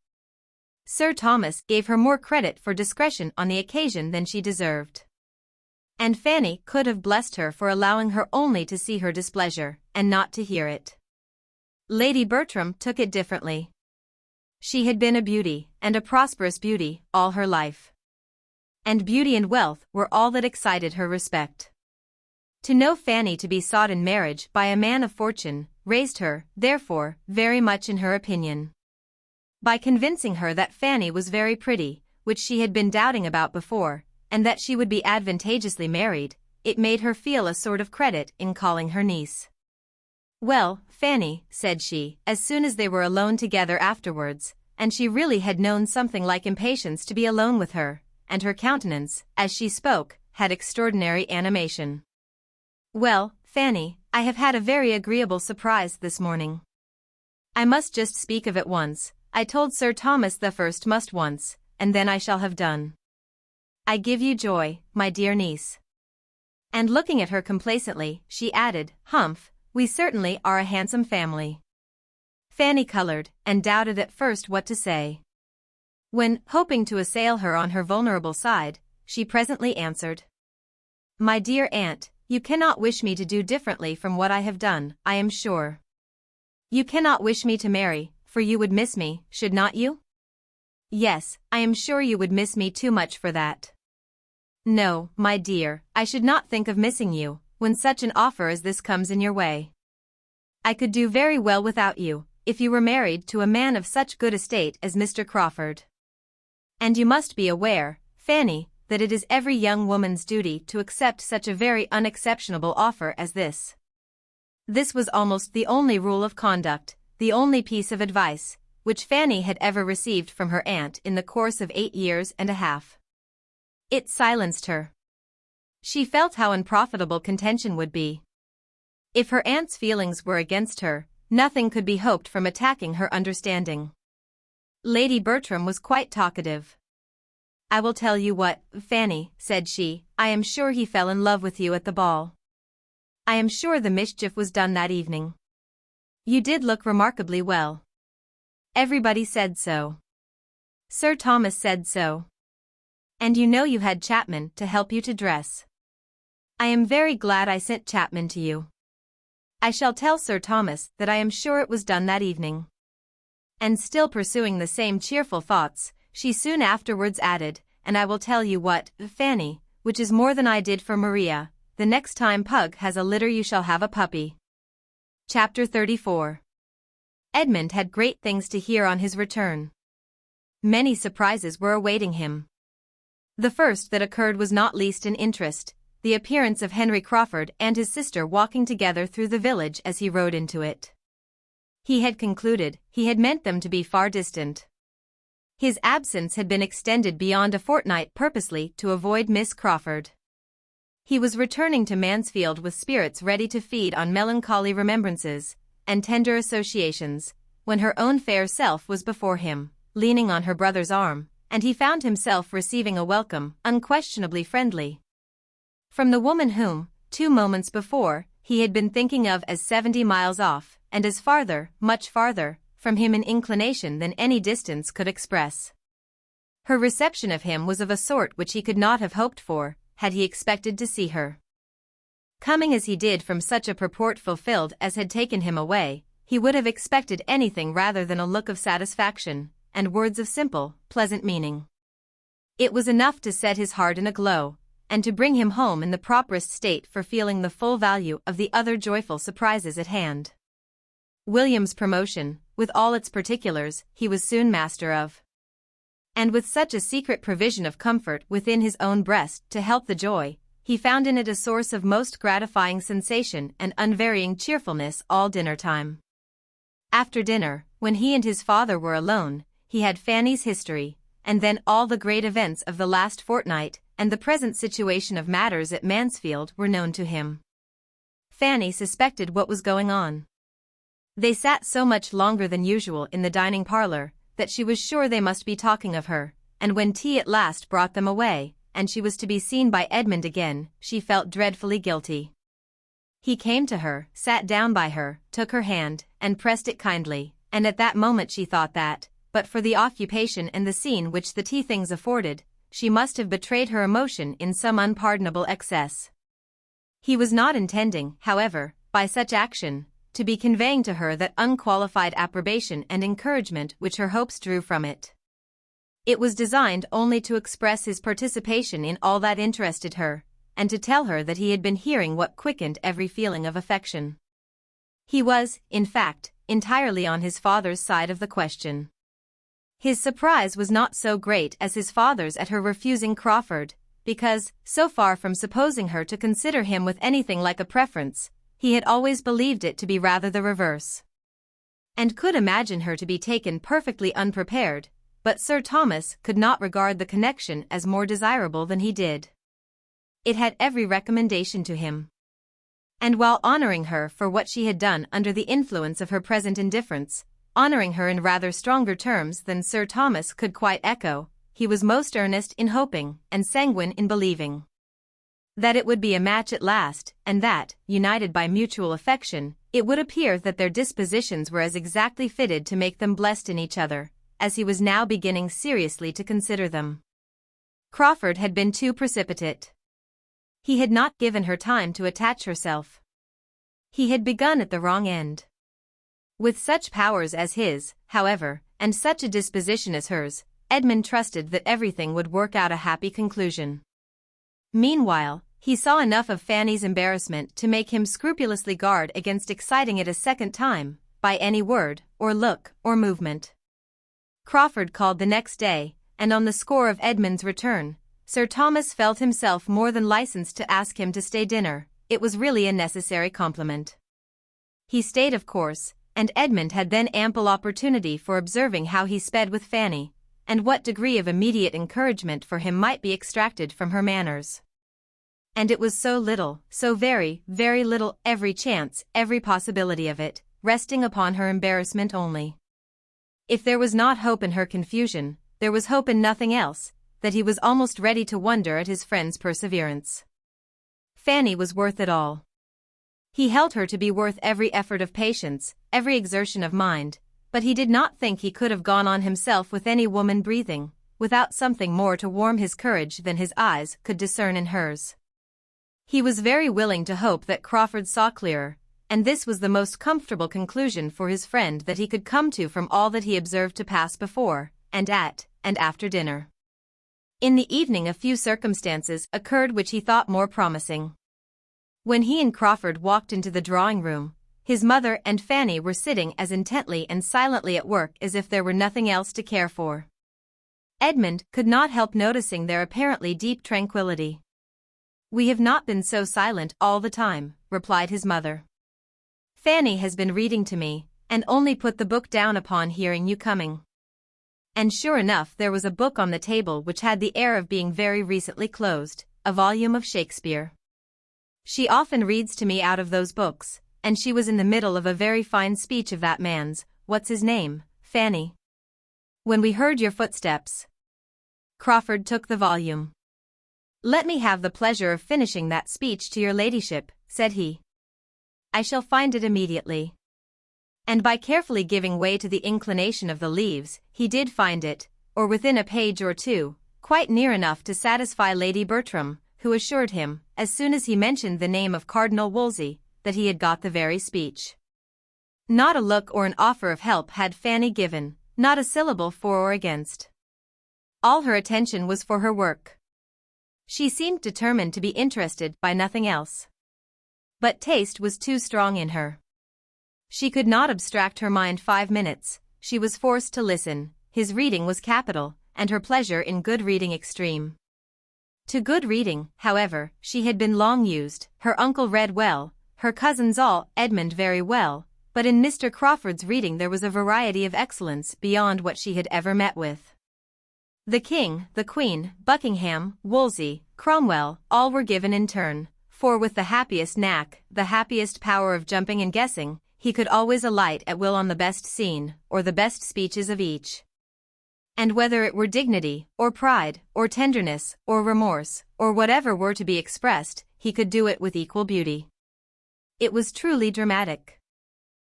Sir Thomas gave her more credit for discretion on the occasion than she deserved. And Fanny could have blessed her for allowing her only to see her displeasure, and not to hear it. Lady Bertram took it differently. She had been a beauty, and a prosperous beauty, all her life. And beauty and wealth were all that excited her respect. To know Fanny to be sought in marriage by a man of fortune, raised her, therefore, very much in her opinion. By convincing her that Fanny was very pretty, which she had been doubting about before, and that she would be advantageously married, it made her feel a sort of credit in calling her niece. "Well, Fanny," said she, as soon as they were alone together afterwards, and she really had known something like impatience to be alone with her, and her countenance, as she spoke, had extraordinary animation. "Well, Fanny, I have had a very agreeable surprise this morning. I must just speak of it once. I told Sir Thomas the first must once, and then I shall have done. I give you joy, my dear niece." And looking at her complacently, she added, "Humph, we certainly are a handsome family." Fanny colored, and doubted at first what to say. When, hoping to assail her on her vulnerable side, she presently answered, "My dear aunt, you cannot wish me to do differently from what I have done, I am sure. You cannot wish me to marry, for you would miss me, should not you?" "Yes, I am sure you would miss me too much for that." "No, my dear, I should not think of missing you, when such an offer as this comes in your way. I could do very well without you, if you were married to a man of such good estate as Mr. Crawford. And you must be aware, Fanny, that it is every young woman's duty to accept such a very unexceptionable offer as this." This was almost the only rule of conduct, the only piece of advice, which Fanny had ever received from her aunt in the course of 8 years and a half. It silenced her. She felt how unprofitable contention would be. If her aunt's feelings were against her, nothing could be hoped from attacking her understanding. Lady Bertram was quite talkative. "I will tell you what, Fanny," said she, "I am sure he fell in love with you at the ball. I am sure the mischief was done that evening. You did look remarkably well. Everybody said so. Sir Thomas said so. And you know you had Chapman to help you to dress. I am very glad I sent Chapman to you. I shall tell Sir Thomas that I am sure it was done that evening." And still pursuing the same cheerful thoughts, she soon afterwards added, "And I will tell you what, Fanny, which is more than I did for Maria, the next time Pug has a litter you shall have a puppy." Chapter 34. Edmund had great things to hear on his return. Many surprises were awaiting him. The first that occurred was not least in interest, the appearance of Henry Crawford and his sister walking together through the village as he rode into it. He had concluded he had meant them to be far distant. His absence had been extended beyond a fortnight purposely to avoid Miss Crawford. He was returning to Mansfield with spirits ready to feed on melancholy remembrances and tender associations, when her own fair self was before him, leaning on her brother's arm, and he found himself receiving a welcome unquestionably friendly from the woman whom, 2 moments before, he had been thinking of as 70 miles off, and as farther, much farther, from him in inclination than any distance could express. Her reception of him was of a sort which he could not have hoped for, had he expected to see her. Coming as he did from such a purport fulfilled as had taken him away, he would have expected anything rather than a look of satisfaction, and words of simple, pleasant meaning. It was enough to set his heart in a glow, and to bring him home in the properest state for feeling the full value of the other joyful surprises at hand. William's promotion, with all its particulars, he was soon master of. And with such a secret provision of comfort within his own breast to help the joy, he found in it a source of most gratifying sensation and unvarying cheerfulness all dinner time. After dinner, when he and his father were alone, he had Fanny's history, and then all the great events of the last fortnight, and the present situation of matters at Mansfield were known to him. Fanny suspected what was going on. They sat so much longer than usual in the dining parlor, that she was sure they must be talking of her, and when tea at last brought them away, and she was to be seen by Edmund again, she felt dreadfully guilty. He came to her, sat down by her, took her hand, and pressed it kindly, and at that moment she thought that, but for the occupation and the scene which the tea things afforded, she must have betrayed her emotion in some unpardonable excess. He was not intending, however, by such action, to be conveying to her that unqualified approbation and encouragement which her hopes drew from it. It was designed only to express his participation in all that interested her, and to tell her that he had been hearing what quickened every feeling of affection. He was, in fact, entirely on his father's side of the question. His surprise was not so great as his father's at her refusing Crawford, because, so far from supposing her to consider him with anything like a preference, he had always believed it to be rather the reverse, and could imagine her to be taken perfectly unprepared, but Sir Thomas could not regard the connection as more desirable than he did. It had every recommendation to him. And while honoring her for what she had done under the influence of her present indifference, honoring her in rather stronger terms than Sir Thomas could quite echo, he was most earnest in hoping, and sanguine in believing, that it would be a match at last, and that, united by mutual affection, it would appear that their dispositions were as exactly fitted to make them blessed in each other, as he was now beginning seriously to consider them. Crawford had been too precipitate. He had not given her time to attach herself. He had begun at the wrong end. With such powers as his, however, and such a disposition as hers, Edmund trusted that everything would work out a happy conclusion. Meanwhile, he saw enough of Fanny's embarrassment to make him scrupulously guard against exciting it a second time, by any word, or look, or movement. Crawford called the next day, and on the score of Edmund's return, Sir Thomas felt himself more than licensed to ask him to stay dinner. It was really a necessary compliment. He stayed, of course, and Edmund had then ample opportunity for observing how he sped with Fanny, and what degree of immediate encouragement for him might be extracted from her manners. And it was so little, so very, very little, every chance, every possibility of it, resting upon her embarrassment only. If there was not hope in her confusion, there was hope in nothing else, that he was almost ready to wonder at his friend's perseverance. Fanny was worth it all. He held her to be worth every effort of patience, every exertion of mind, but he did not think he could have gone on himself with any woman breathing, without something more to warm his courage than his eyes could discern in hers. He was very willing to hope that Crawford saw clearer, and this was the most comfortable conclusion for his friend that he could come to from all that he observed to pass before, and at, and after dinner. In the evening a few circumstances occurred which he thought more promising. When he and Crawford walked into the drawing-room, his mother and Fanny were sitting as intently and silently at work as if there were nothing else to care for. Edmund could not help noticing their apparently deep tranquility. "We have not been so silent all the time," replied his mother. "Fanny has been reading to me, and only put the book down upon hearing you coming." And sure enough there was a book on the table which had the air of being very recently closed, a volume of Shakespeare. "She often reads to me out of those books, and she was in the middle of a very fine speech of that man's, what's his name, Fanny, when we heard your footsteps." Crawford took the volume. "Let me have the pleasure of finishing that speech to your ladyship," said he. "I shall find it immediately." And by carefully giving way to the inclination of the leaves, he did find it, or within a page or two, quite near enough to satisfy Lady Bertram, who assured him, as soon as he mentioned the name of Cardinal Wolsey, that he had got the very speech. Not a look or an offer of help had Fanny given, not a syllable for or against. All her attention was for her work. She seemed determined to be interested by nothing else. But taste was too strong in her. She could not abstract her mind 5 minutes, she was forced to listen. His reading was capital, and her pleasure in good reading extreme. To good reading, however, she had been long used. Her uncle read well, her cousins all, Edmund very well, but in Mr. Crawford's reading there was a variety of excellence beyond what she had ever met with. The King, the Queen, Buckingham, Wolsey, Cromwell, all were given in turn, for with the happiest knack, the happiest power of jumping and guessing, he could always alight at will on the best scene, or the best speeches of each. And whether it were dignity, or pride, or tenderness, or remorse, or whatever were to be expressed, he could do it with equal beauty. it was truly dramatic.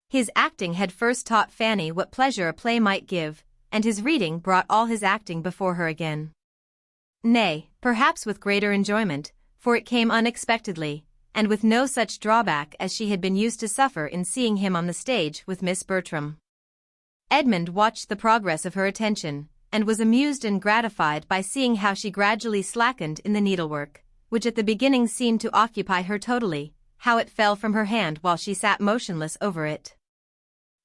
His acting had first taught Fanny what pleasure a play might give, and his reading brought all his acting before her again. Nay, perhaps with greater enjoyment, for it came unexpectedly, and with no such drawback as she had been used to suffer in seeing him on the stage with Miss Bertram. Edmund watched the progress of her attention, and was amused and gratified by seeing how she gradually slackened in the needlework, which at the beginning seemed to occupy her totally, how it fell from her hand while she sat motionless over it.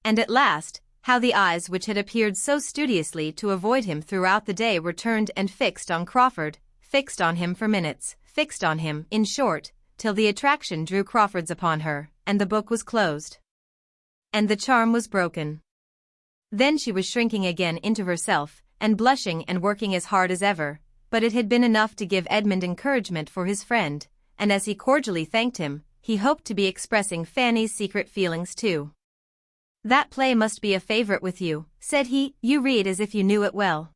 And at last, how the eyes which had appeared so studiously to avoid him throughout the day were turned and fixed on Crawford, fixed on him for minutes, fixed on him, in short, till the attraction drew Crawford's upon her, and the book was closed. And the charm was broken. Then she was shrinking again into herself, and blushing and working as hard as ever, but it had been enough to give Edmund encouragement for his friend, and as he cordially thanked him, he hoped to be expressing Fanny's secret feelings too. "That play must be a favorite with you," said he. "You read as if you knew it well."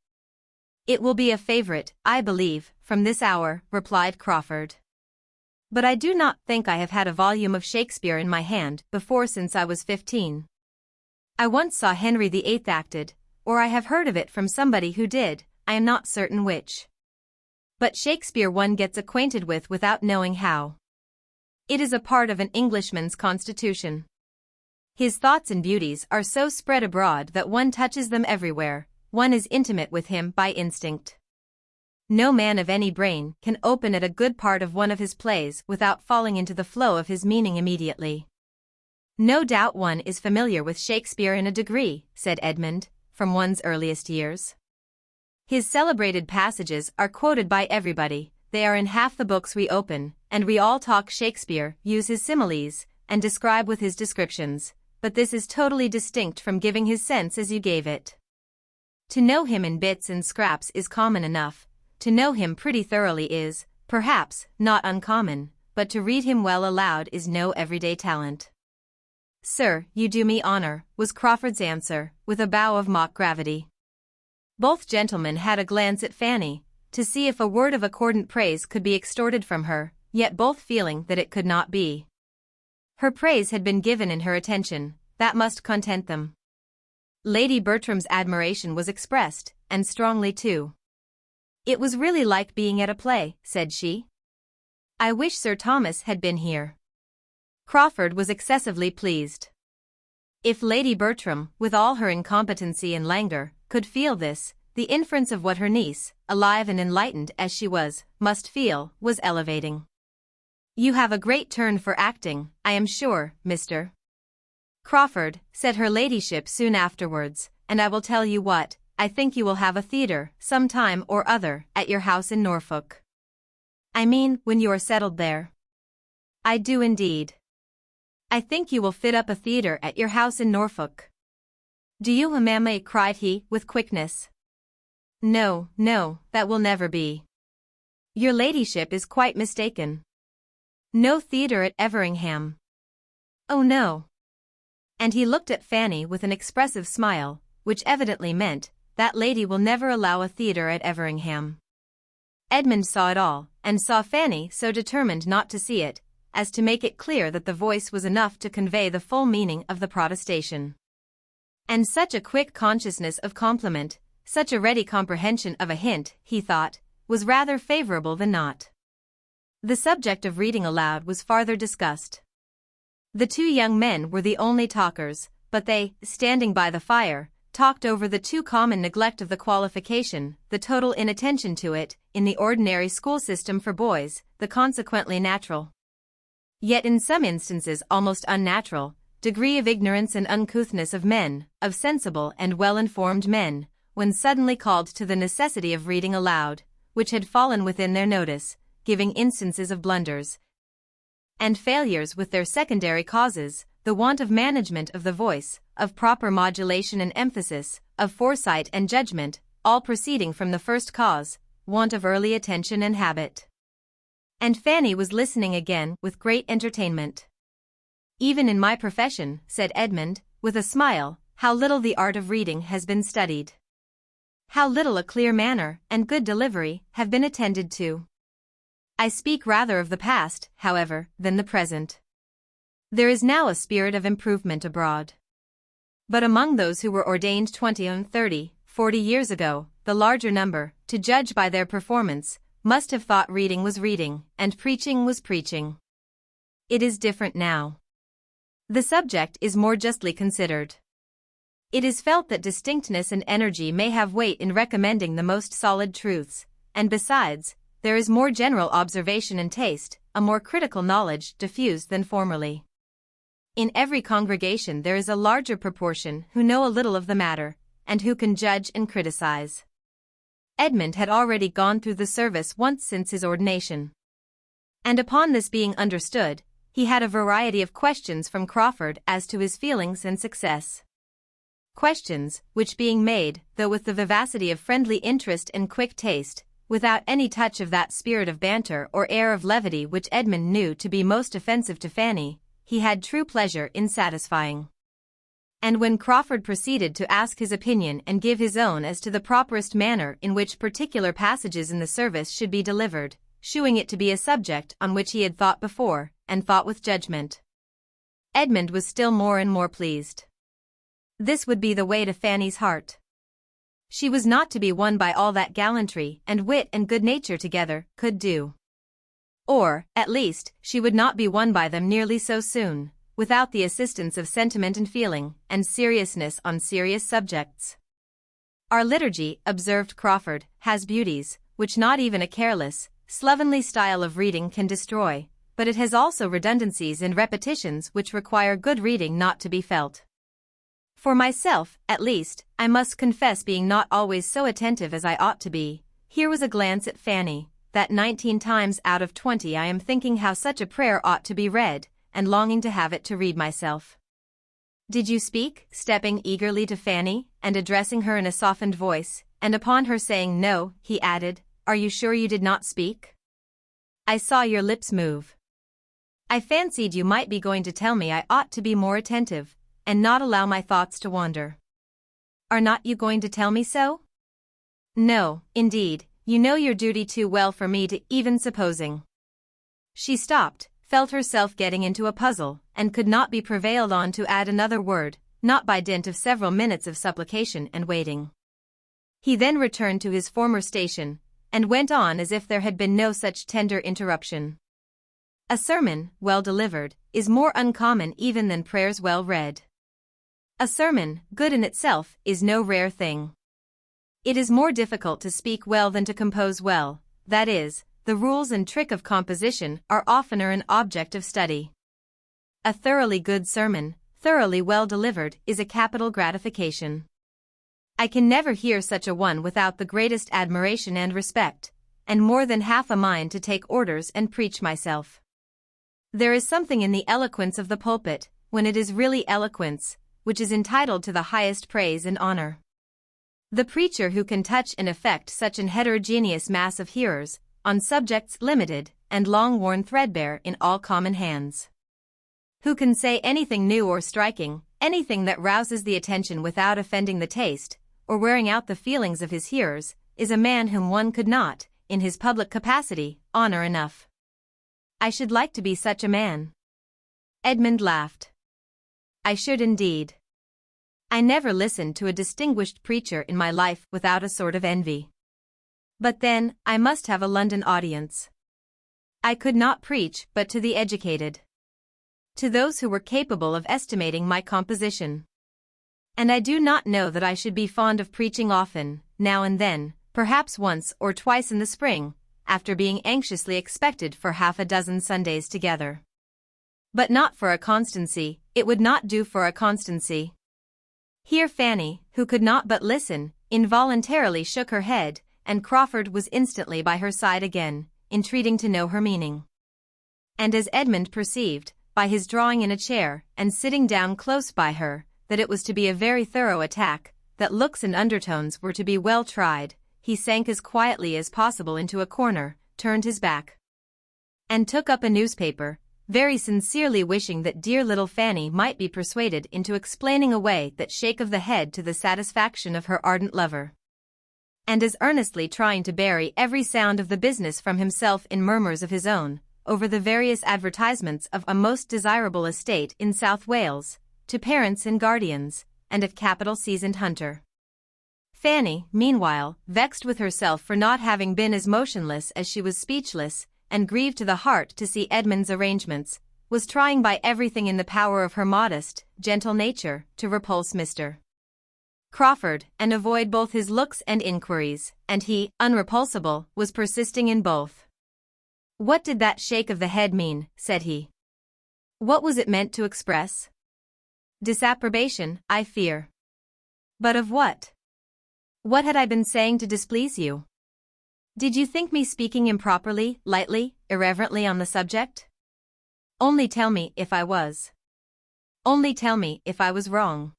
"It will be a favorite, I believe, from this hour," replied Crawford. "But I do not think I have had a volume of Shakespeare in my hand before since I was 15. I once saw Henry VIII acted, or I have heard of it from somebody who did, I am not certain which. But Shakespeare one gets acquainted with without knowing how. It is a part of an Englishman's constitution. His thoughts and beauties are so spread abroad that one touches them everywhere, one is intimate with him by instinct. No man of any brain can open at a good part of one of his plays without falling into the flow of his meaning immediately." "No doubt one is familiar with Shakespeare in a degree," said Edmund, "from one's earliest years. His celebrated passages are quoted by everybody, they are in half the books we open, and we all talk Shakespeare, use his similes, and describe with his descriptions, but this is totally distinct from giving his sense as you gave it. To know him in bits and scraps is common enough, to know him pretty thoroughly is, perhaps, not uncommon, but to read him well aloud is no everyday talent." "Sir, you do me honor," was Crawford's answer, with a bow of mock gravity. Both gentlemen had a glance at Fanny, to see if a word of accordant praise could be extorted from her, yet both feeling that it could not be. Her praise had been given in her attention, that must content them. Lady Bertram's admiration was expressed, and strongly too. "It was really like being at a play," said she. "I wish Sir Thomas had been here." Crawford was excessively pleased. If Lady Bertram, with all her incompetency and languor, could feel this, the inference of what her niece, alive and enlightened as she was, must feel, was elevating. "You have a great turn for acting, I am sure, Mr. Crawford," said her ladyship soon afterwards, "and I will tell you what, I think you will have a theatre, some time or other, at your house in Norfolk." "I mean, when you are settled there." "I do indeed. I think you will fit up a theatre at your house in Norfolk." "Do you, mamma?" cried he, with quickness. "No, no, that will never be. Your ladyship is quite mistaken. No theatre at Everingham." "Oh no." And he looked at Fanny with an expressive smile, which evidently meant, "That lady will never allow a theatre at Everingham." Edmund saw it all, and saw Fanny so determined not to see it, as to make it clear that the voice was enough to convey the full meaning of the protestation. And such a quick consciousness of compliment, such a ready comprehension of a hint, he thought, was rather favorable than not. The subject of reading aloud was farther discussed. The two young men were the only talkers, but they, standing by the fire, talked over the too common neglect of the qualification, the total inattention to it, in the ordinary school system for boys, the consequently natural, yet in some instances almost unnatural, degree of ignorance and uncouthness of men, of sensible and well-informed men, when suddenly called to the necessity of reading aloud, which had fallen within their notice, giving instances of blunders and failures with their secondary causes, the want of management of the voice, of proper modulation and emphasis, of foresight and judgment, all proceeding from the first cause, want of early attention and habit. And Fanny was listening again with great entertainment. "Even in my profession," said Edmund, with a smile, "how little the art of reading has been studied. How little a clear manner and good delivery have been attended to. I speak rather of the past, however, than the present. There is now a spirit of improvement abroad. But among those who were ordained 20 and 30, 40 years ago, the larger number, to judge by their performance, must have thought reading was reading, and preaching was preaching. It is different now. The subject is more justly considered. It is felt that distinctness and energy may have weight in recommending the most solid truths, and besides, there is more general observation and taste, a more critical knowledge diffused than formerly. In every congregation there is a larger proportion who know a little of the matter, and who can judge and criticize. Edmund had already gone through the service once since his ordination. And upon this being understood, he had a variety of questions from Crawford as to his feelings and success. Questions, which being made, though with the vivacity of friendly interest and quick taste, without any touch of that spirit of banter or air of levity which Edmund knew to be most offensive to Fanny, he had true pleasure in satisfying. And when Crawford proceeded to ask his opinion and give his own as to the properest manner in which particular passages in the service should be delivered, shewing it to be a subject on which he had thought before, and thought with judgment, Edmund was still more and more pleased. This would be the way to Fanny's heart. She was not to be won by all that gallantry and wit and good nature together could do. Or, at least, she would not be won by them nearly so soon, without the assistance of sentiment and feeling, and seriousness on serious subjects. Our liturgy, observed Crawford, has beauties, which not even a careless, slovenly style of reading can destroy, but it has also redundancies and repetitions which require good reading not to be felt. For myself, at least, I must confess being not always so attentive as I ought to be. Here was a glance at Fanny, that 19 times out of 20 I am thinking how such a prayer ought to be read, and longing to have it to read myself. Did you speak? Stepping eagerly to Fanny, and addressing her in a softened voice, and upon her saying no, he added, are you sure you did not speak? I saw your lips move. I fancied you might be going to tell me I ought to be more attentive, and not allow my thoughts to wander. Are not you going to tell me so? No, indeed, you know your duty too well for me to even supposing. She stopped, felt herself getting into a puzzle, and could not be prevailed on to add another word, not by dint of several minutes of supplication and waiting. He then returned to his former station, and went on as if there had been no such tender interruption. A sermon, well delivered, is more uncommon even than prayers well read. A sermon, good in itself, is no rare thing. It is more difficult to speak well than to compose well, that is, the rules and trick of composition are oftener an object of study. A thoroughly good sermon, thoroughly well delivered, is a capital gratification. I can never hear such a one without the greatest admiration and respect, and more than half a mind to take orders and preach myself. There is something in the eloquence of the pulpit, when it is really eloquence, which is entitled to the highest praise and honor. The preacher who can touch and affect such an heterogeneous mass of hearers, on subjects limited and long worn threadbare in all common hands. Who can say anything new or striking, anything that rouses the attention without offending the taste, or wearing out the feelings of his hearers, is a man whom one could not, in his public capacity, honor enough. I should like to be such a man. Edmund laughed. I should indeed. I never listened to a distinguished preacher in my life without a sort of envy. But then, I must have a London audience. I could not preach but to the educated. To those who were capable of estimating my composition. And I do not know that I should be fond of preaching often, now and then, perhaps once or twice in the spring, after being anxiously expected for half a dozen Sundays together. But not for a constancy, it would not do for a constancy. Here Fanny, who could not but listen, involuntarily shook her head, and Crawford was instantly by her side again, entreating to know her meaning. And as Edmund perceived, by his drawing in a chair, and sitting down close by her, that it was to be a very thorough attack, that looks and undertones were to be well tried, he sank as quietly as possible into a corner, turned his back, and took up a newspaper, very sincerely wishing that dear little Fanny might be persuaded into explaining away that shake of the head to the satisfaction of her ardent lover. And as earnestly trying to bury every sound of the business from himself in murmurs of his own, over the various advertisements of a most desirable estate in South Wales, to parents and guardians, and of capital seasoned hunter. Fanny, meanwhile, vexed with herself for not having been as motionless as she was speechless, and grieved to the heart to see Edmund's arrangements, was trying by everything in the power of her modest, gentle nature, to repulse Mr. Crawford, and avoid both his looks and inquiries, and he, unrepulsable, was persisting in both. "What did that shake of the head mean?" said he. "What was it meant to express?" "Disapprobation, I fear." "But of what? What had I been saying to displease you? Did you think me speaking improperly, lightly, irreverently on the subject? Only tell me if I was. Only tell me if I was wrong.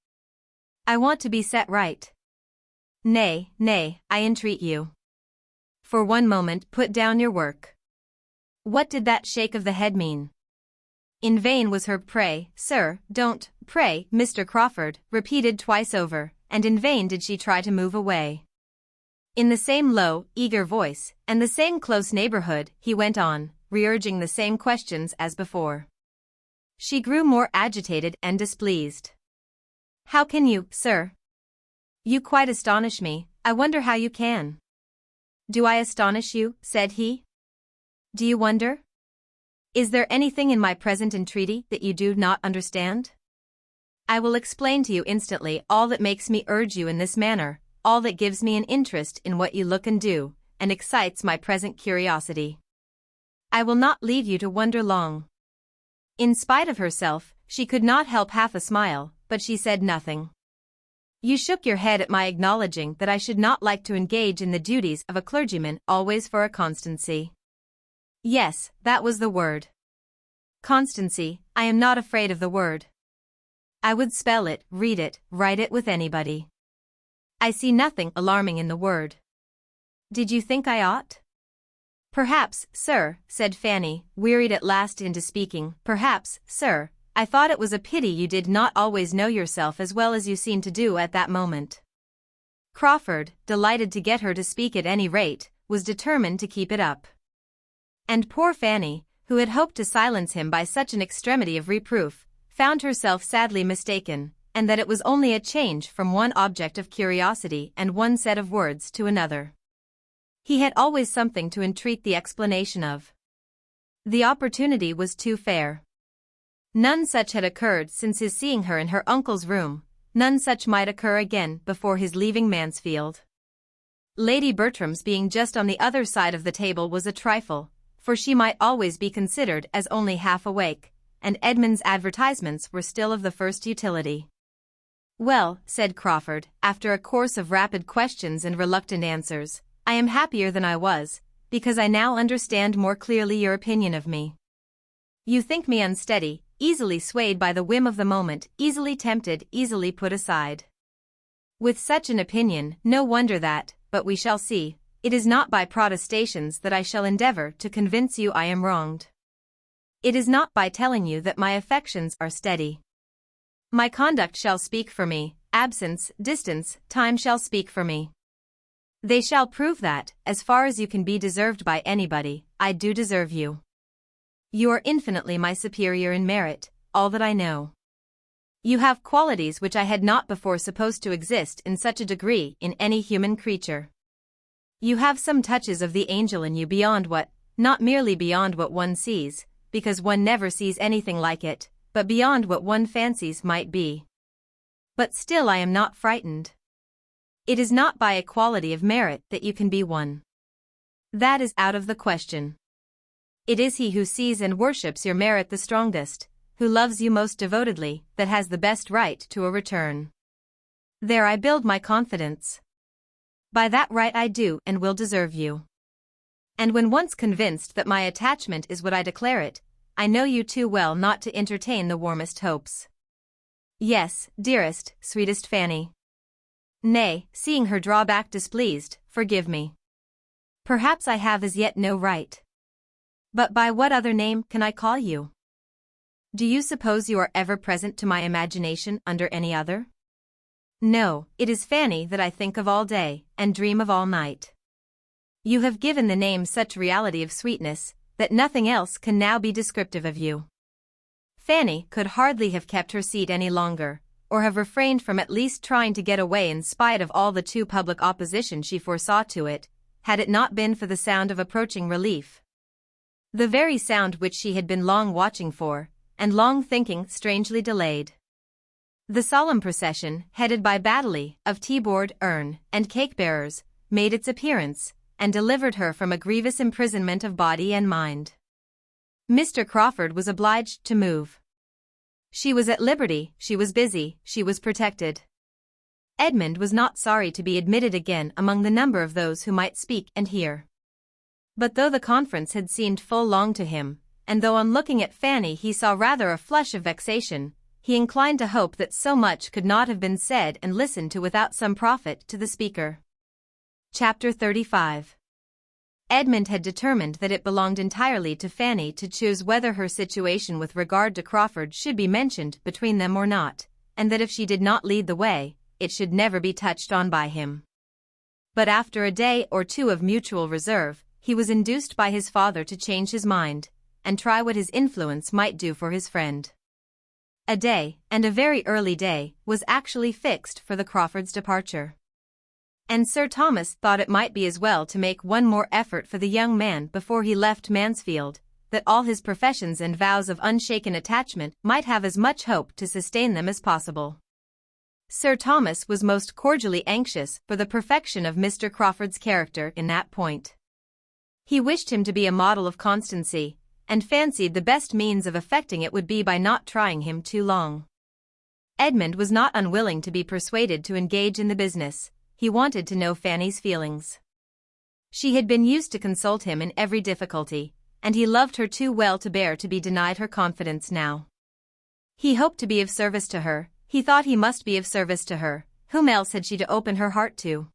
I want to be set right. Nay, nay, I entreat you. For one moment put down your work. What did that shake of the head mean?" In vain was her "Pray, sir, don't, pray, Mr. Crawford," repeated twice over, and in vain did she try to move away. In the same low, eager voice, and the same close neighborhood, he went on, re-urging the same questions as before. She grew more agitated and displeased. "How can you, sir? You quite astonish me. I wonder how you can." "Do I astonish you?" said he. "Do you wonder? Is there anything in my present entreaty that you do not understand? I will explain to you instantly all that makes me urge you in this manner, all that gives me an interest in what you look and do, and excites my present curiosity. I will not leave you to wonder long." In spite of herself, she could not help half a smile, but she said nothing. "You shook your head at my acknowledging that I should not like to engage in the duties of a clergyman always for a constancy." "Yes, that was the word. Constancy. I am not afraid of the word. I would spell it, read it, write it with anybody. I see nothing alarming in the word. Did you think I ought?" "Perhaps, sir," said Fanny, wearied at last into speaking, "perhaps, sir, I thought it was a pity you did not always know yourself as well as you seemed to do at that moment." Crawford, delighted to get her to speak at any rate, was determined to keep it up. And poor Fanny, who had hoped to silence him by such an extremity of reproof, found herself sadly mistaken, and that it was only a change from one object of curiosity and one set of words to another. He had always something to entreat the explanation of. The opportunity was too fair. None such had occurred since his seeing her in her uncle's room, none such might occur again before his leaving Mansfield. Lady Bertram's being just on the other side of the table was a trifle, for she might always be considered as only half awake, and Edmund's advertisements were still of the first utility. "Well," said Crawford, after a course of rapid questions and reluctant answers, "I am happier than I was, because I now understand more clearly your opinion of me. You think me unsteady, easily swayed by the whim of the moment, easily tempted, easily put aside. With such an opinion, no wonder that, but we shall see, it is not by protestations that I shall endeavor to convince you I am wronged. It is not by telling you that my affections are steady. My conduct shall speak for me, absence, distance, time shall speak for me. They shall prove that, as far as you can be deserved by anybody, I do deserve you. You are infinitely my superior in merit, all that I know. You have qualities which I had not before supposed to exist in such a degree in any human creature. You have some touches of the angel in you beyond what, not merely beyond what one sees, because one never sees anything like it, but beyond what one fancies might be. But still I am not frightened. It is not by equality of merit that you can be one. That is out of the question. It is he who sees and worships your merit the strongest, who loves you most devotedly, that has the best right to a return. There I build my confidence. By that right I do and will deserve you. And when once convinced that my attachment is what I declare it, I know you too well not to entertain the warmest hopes. Yes, dearest, sweetest Fanny. Nay, seeing her draw back displeased, forgive me. Perhaps I have as yet no right. But by what other name can I call you? Do you suppose you are ever present to my imagination under any other? No, it is Fanny that I think of all day, and dream of all night. You have given the name such reality of sweetness, that nothing else can now be descriptive of you. Fanny could hardly have kept her seat any longer, or have refrained from at least trying to get away in spite of all the too public opposition she foresaw to it, had it not been for the sound of approaching relief. The very sound which she had been long watching for, and long thinking strangely delayed. The solemn procession, headed by Baddeley, of tea-board, urn, and cake-bearers, made its appearance, and delivered her from a grievous imprisonment of body and mind. Mr. Crawford was obliged to move. She was at liberty, she was busy, she was protected. Edmund was not sorry to be admitted again among the number of those who might speak and hear. But though the conference had seemed full long to him, and though on looking at Fanny he saw rather a flush of vexation, he inclined to hope that so much could not have been said and listened to without some profit to the speaker. Chapter 35. Edmund had determined that it belonged entirely to Fanny to choose whether her situation with regard to Crawford should be mentioned between them or not, and that if she did not lead the way, it should never be touched on by him. But after a day or two of mutual reserve, he was induced by his father to change his mind, and try what his influence might do for his friend. A day, and a very early day, was actually fixed for the Crawfords' departure. And Sir Thomas thought it might be as well to make one more effort for the young man before he left Mansfield, that all his professions and vows of unshaken attachment might have as much hope to sustain them as possible. Sir Thomas was most cordially anxious for the perfection of Mr. Crawford's character in that point. He wished him to be a model of constancy, and fancied the best means of effecting it would be by not trying him too long. Edmund was not unwilling to be persuaded to engage in the business. He wanted to know Fanny's feelings. She had been used to consult him in every difficulty, and he loved her too well to bear to be denied her confidence now. He hoped to be of service to her. He thought he must be of service to her. Whom else had she to open her heart to?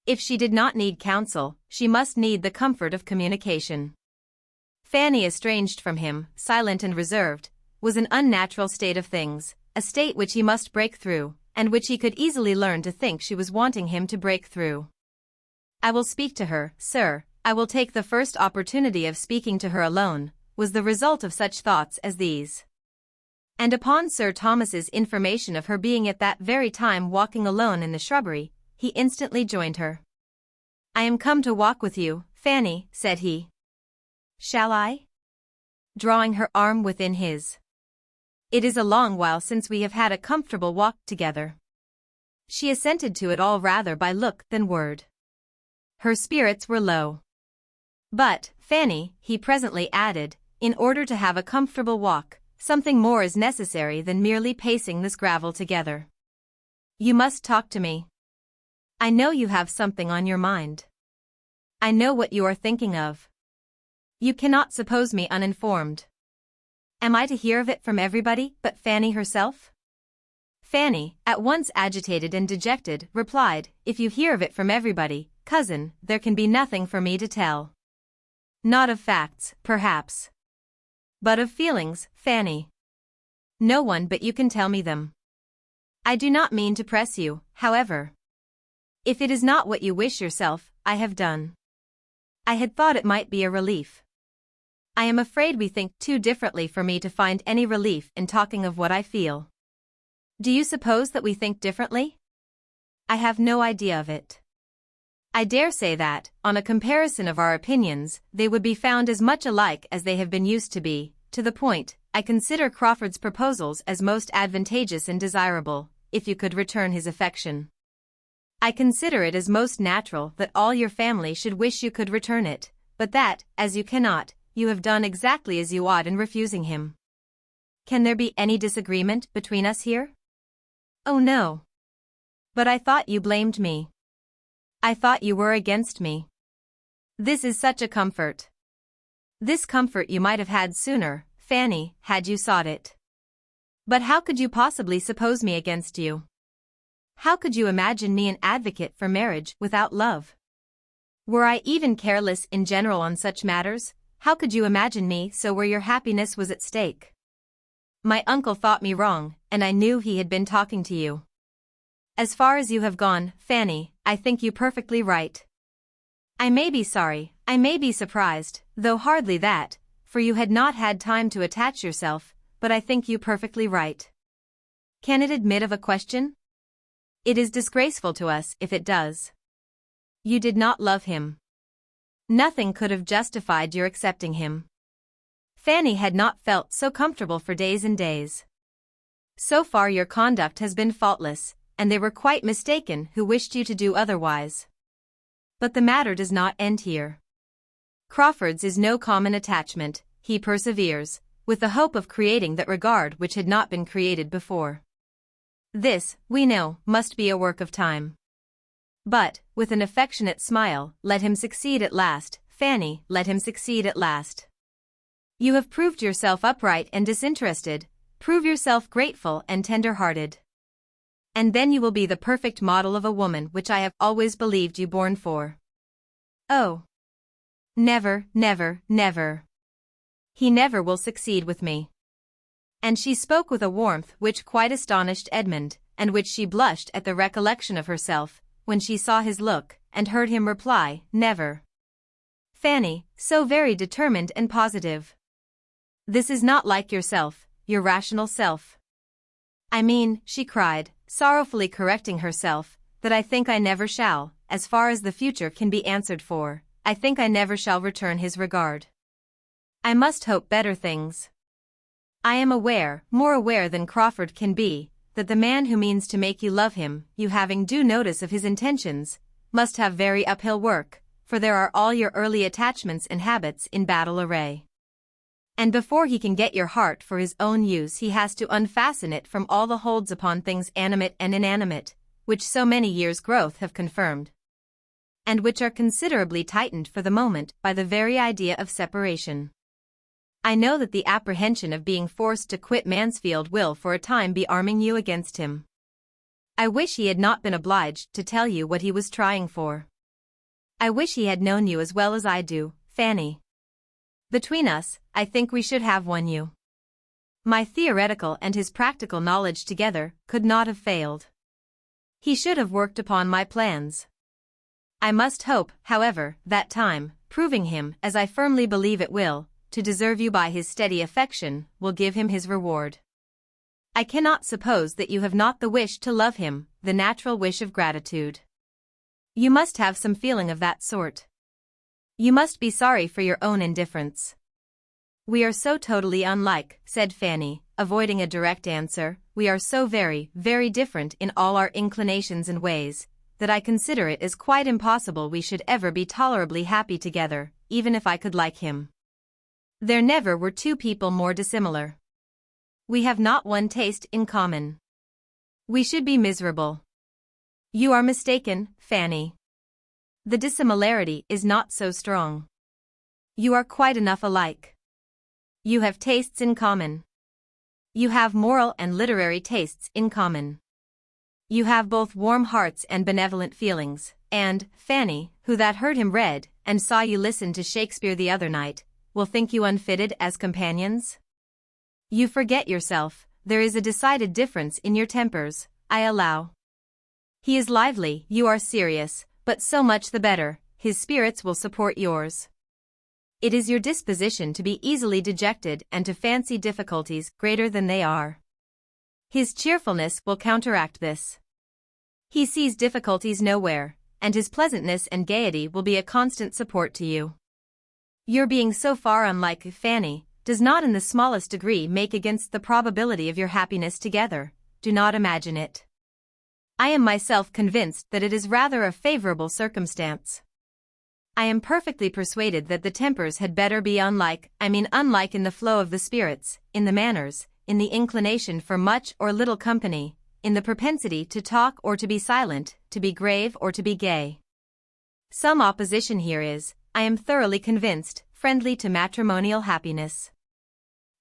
If she did not need counsel, she must need the comfort of communication. Fanny, estranged from him, silent and reserved, was an unnatural state of things, a state which he must break through, and which he could easily learn to think she was wanting him to break through. "I will speak to her, sir, I will take the first opportunity of speaking to her alone," was the result of such thoughts as these. And upon Sir Thomas's information of her being at that very time walking alone in the shrubbery, he instantly joined her. "I am come to walk with you, Fanny," said he. "Shall I?" drawing her arm within his. "It is a long while since we have had a comfortable walk together." She assented to it all rather by look than word. Her spirits were low. "But, Fanny," he presently added, "in order to have a comfortable walk, something more is necessary than merely pacing this gravel together. You must talk to me. I know you have something on your mind. I know what you are thinking of. You cannot suppose me uninformed. Am I to hear of it from everybody but Fanny herself?" Fanny, at once agitated and dejected, replied, "If you hear of it from everybody, cousin, there can be nothing for me to tell. Not of facts, perhaps. But of feelings, Fanny. No one but you can tell me them. I do not mean to press you, however. If it is not what you wish yourself, I have done. I had thought it might be a relief. I am afraid we think too differently for me to find any relief in talking of what I feel. Do you suppose that we think differently? I have no idea of it. I dare say that, on a comparison of our opinions, they would be found as much alike as they have been used to be. To the point, I consider Crawford's proposals as most advantageous and desirable, if you could return his affection. I consider it as most natural that all your family should wish you could return it, but that, as you cannot, you have done exactly as you ought in refusing him. Can there be any disagreement between us here? Oh no. But I thought you blamed me. I thought you were against me. This is such a comfort. This comfort you might have had sooner, Fanny, had you sought it. But how could you possibly suppose me against you? How could you imagine me an advocate for marriage without love? Were I even careless in general on such matters, how could you imagine me so where your happiness was at stake? My uncle thought me wrong, and I knew he had been talking to you. As far as you have gone, Fanny, I think you perfectly right. I may be sorry, I may be surprised, Though hardly that, for you had not had time to attach yourself, but I think you perfectly right. Can it admit of a question? It is disgraceful to us if it does. You did not love him. Nothing could have justified your accepting him. Fanny had not felt so comfortable for days and days. So far your conduct has been faultless, and they were quite mistaken who wished you to do otherwise. But the matter does not end here. Crawford's is no common attachment, he perseveres, with the hope of creating that regard which had not been created before. This, we know, must be a work of time. But, with an affectionate smile, let him succeed at last, Fanny, let him succeed at last. You have proved yourself upright and disinterested, prove yourself grateful and tender-hearted. And then you will be the perfect model of a woman which I have always believed you born for. Oh! Never, never, never. He never will succeed with me. And she spoke with a warmth which quite astonished Edmund, and which she blushed at the recollection of herself, when she saw his look, and heard him reply, never. Fanny, so very determined and positive. This is not like yourself, your rational self. I mean, she cried, sorrowfully correcting herself, that I think I never shall, as far as the future can be answered for, I think I never shall return his regard. I must hope better things. I am aware, more aware than Crawford can be, that the man who means to make you love him, you having due notice of his intentions, must have very uphill work, for there are all your early attachments and habits in battle array. And before he can get your heart for his own use he has to unfasten it from all the holds upon things animate and inanimate, which so many years' growth have confirmed, and which are considerably tightened for the moment by the very idea of separation. I know that the apprehension of being forced to quit Mansfield will for a time be arming you against him. I wish he had not been obliged to tell you what he was trying for. I wish he had known you as well as I do, Fanny. Between us, I think we should have won you. My theoretical and his practical knowledge together could not have failed. He should have worked upon my plans. I must hope, however, that time, proving him, as I firmly believe it will, to deserve you by his steady affection, will give him his reward. I cannot suppose that you have not the wish to love him, the natural wish of gratitude. You must have some feeling of that sort. You must be sorry for your own indifference. We are so totally unlike, said Fanny, avoiding a direct answer, we are so very, very different in all our inclinations and ways, that I consider it as quite impossible we should ever be tolerably happy together, even if I could like him. There never were two people more dissimilar. We have not one taste in common. We should be miserable. You are mistaken, Fanny. The dissimilarity is not so strong. You are quite enough alike. You have tastes in common. You have moral and literary tastes in common. You have both warm hearts and benevolent feelings, and, Fanny, who that heard him read, and saw you listen to Shakespeare the other night, will think you unfitted as companions? You forget yourself, there is a decided difference in your tempers, I allow. He is lively, you are serious, but so much the better, his spirits will support yours. It is your disposition to be easily dejected and to fancy difficulties greater than they are. His cheerfulness will counteract this. He sees difficulties nowhere, and his pleasantness and gaiety will be a constant support to you. Your being so far unlike Fanny does not in the smallest degree make against the probability of your happiness together, do not imagine it. I am myself convinced that it is rather a favorable circumstance. I am perfectly persuaded that the tempers had better be unlike in the flow of the spirits, in the manners, in the inclination for much or little company, in the propensity to talk or to be silent, to be grave or to be gay. Some opposition here is, I am thoroughly convinced, friendly to matrimonial happiness.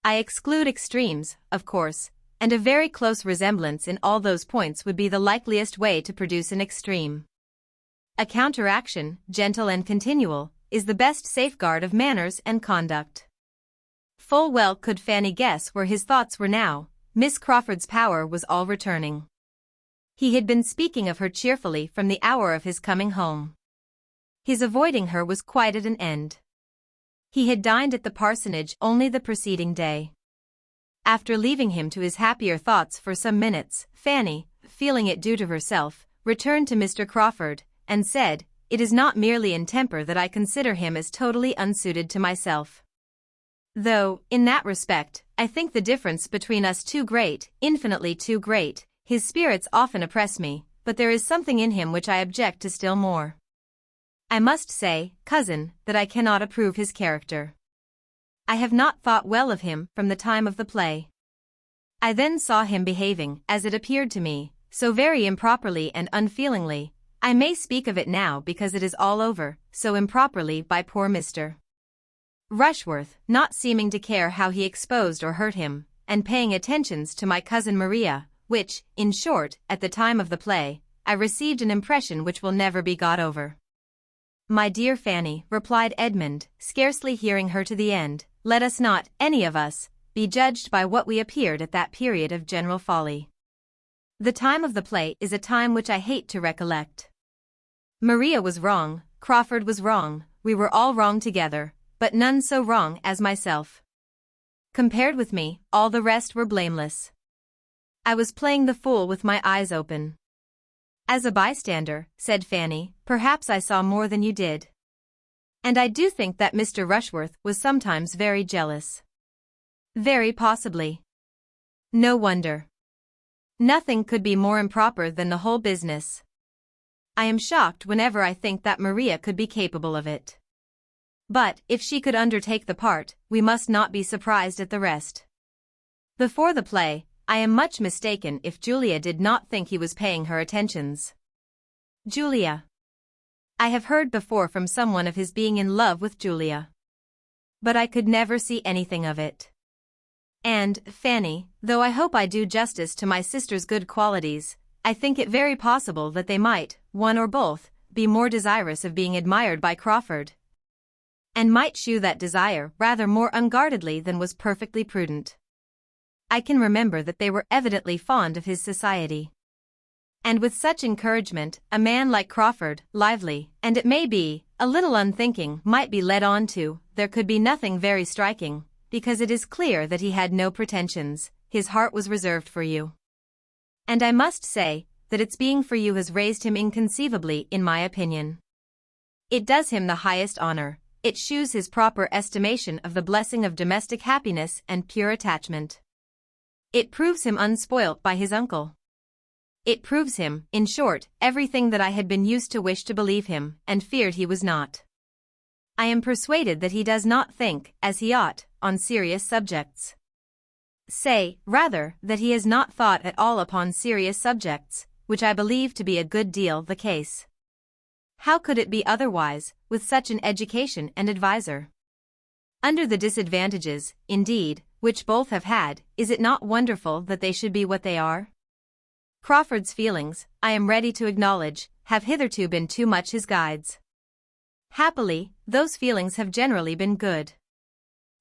I exclude extremes, of course, and a very close resemblance in all those points would be the likeliest way to produce an extreme. A counteraction, gentle and continual, is the best safeguard of manners and conduct. Full well could Fanny guess where his thoughts were now. Miss Crawford's power was all returning. He had been speaking of her cheerfully from the hour of his coming home. His avoiding her was quite at an end. He had dined at the parsonage only the preceding day. After leaving him to his happier thoughts for some minutes, Fanny, feeling it due to herself, returned to Mr. Crawford, and said, "It is not merely in temper that I consider him as totally unsuited to myself. Though, in that respect, I think the difference between us too great, infinitely too great. His spirits often oppress me, but there is something in him which I object to still more. I must say, cousin, that I cannot approve his character. I have not thought well of him from the time of the play. I then saw him behaving, as it appeared to me, so very improperly and unfeelingly. I may speak of it now because it is all over, so improperly by poor Mr. Rushworth, not seeming to care how he exposed or hurt him, and paying attentions to my cousin Maria, which, in short, at the time of the play, I received an impression which will never be got over." "My dear Fanny," replied Edmund, scarcely hearing her to the end, "let us not, any of us, be judged by what we appeared at that period of general folly. The time of the play is a time which I hate to recollect. Maria was wrong, Crawford was wrong, we were all wrong together, but none so wrong as myself. Compared with me, all the rest were blameless. I was playing the fool with my eyes open." "As a bystander," said Fanny, "perhaps I saw more than you did. And I do think that Mr. Rushworth was sometimes very jealous." "Very possibly. No wonder. Nothing could be more improper than the whole business. I am shocked whenever I think that Maria could be capable of it. But, if she could undertake the part, we must not be surprised at the rest. Before the play, I am much mistaken if Julia did not think he was paying her attentions." "Julia? I have heard before from someone of his being in love with Julia. But I could never see anything of it. And, Fanny, though I hope I do justice to my sister's good qualities, I think it very possible that they might, one or both, be more desirous of being admired by Crawford, and might shew that desire rather more unguardedly than was perfectly prudent. I can remember that they were evidently fond of his society. And with such encouragement, a man like Crawford, lively, and it may be, a little unthinking, might be led on to, there could be nothing very striking, because it is clear that he had no pretensions, his heart was reserved for you. And I must say, that its being for you has raised him inconceivably in my opinion. It does him the highest honor, it shews his proper estimation of the blessing of domestic happiness and pure attachment. It proves him unspoilt by his uncle. It proves him, in short, everything that I had been used to wish to believe him, and feared he was not. I am persuaded that he does not think, as he ought, on serious subjects. Say, rather, that he has not thought at all upon serious subjects, which I believe to be a good deal the case. How could it be otherwise, with such an education and adviser? Under the disadvantages, indeed, which both have had, is it not wonderful that they should be what they are? Crawford's feelings, I am ready to acknowledge, have hitherto been too much his guides. Happily, those feelings have generally been good.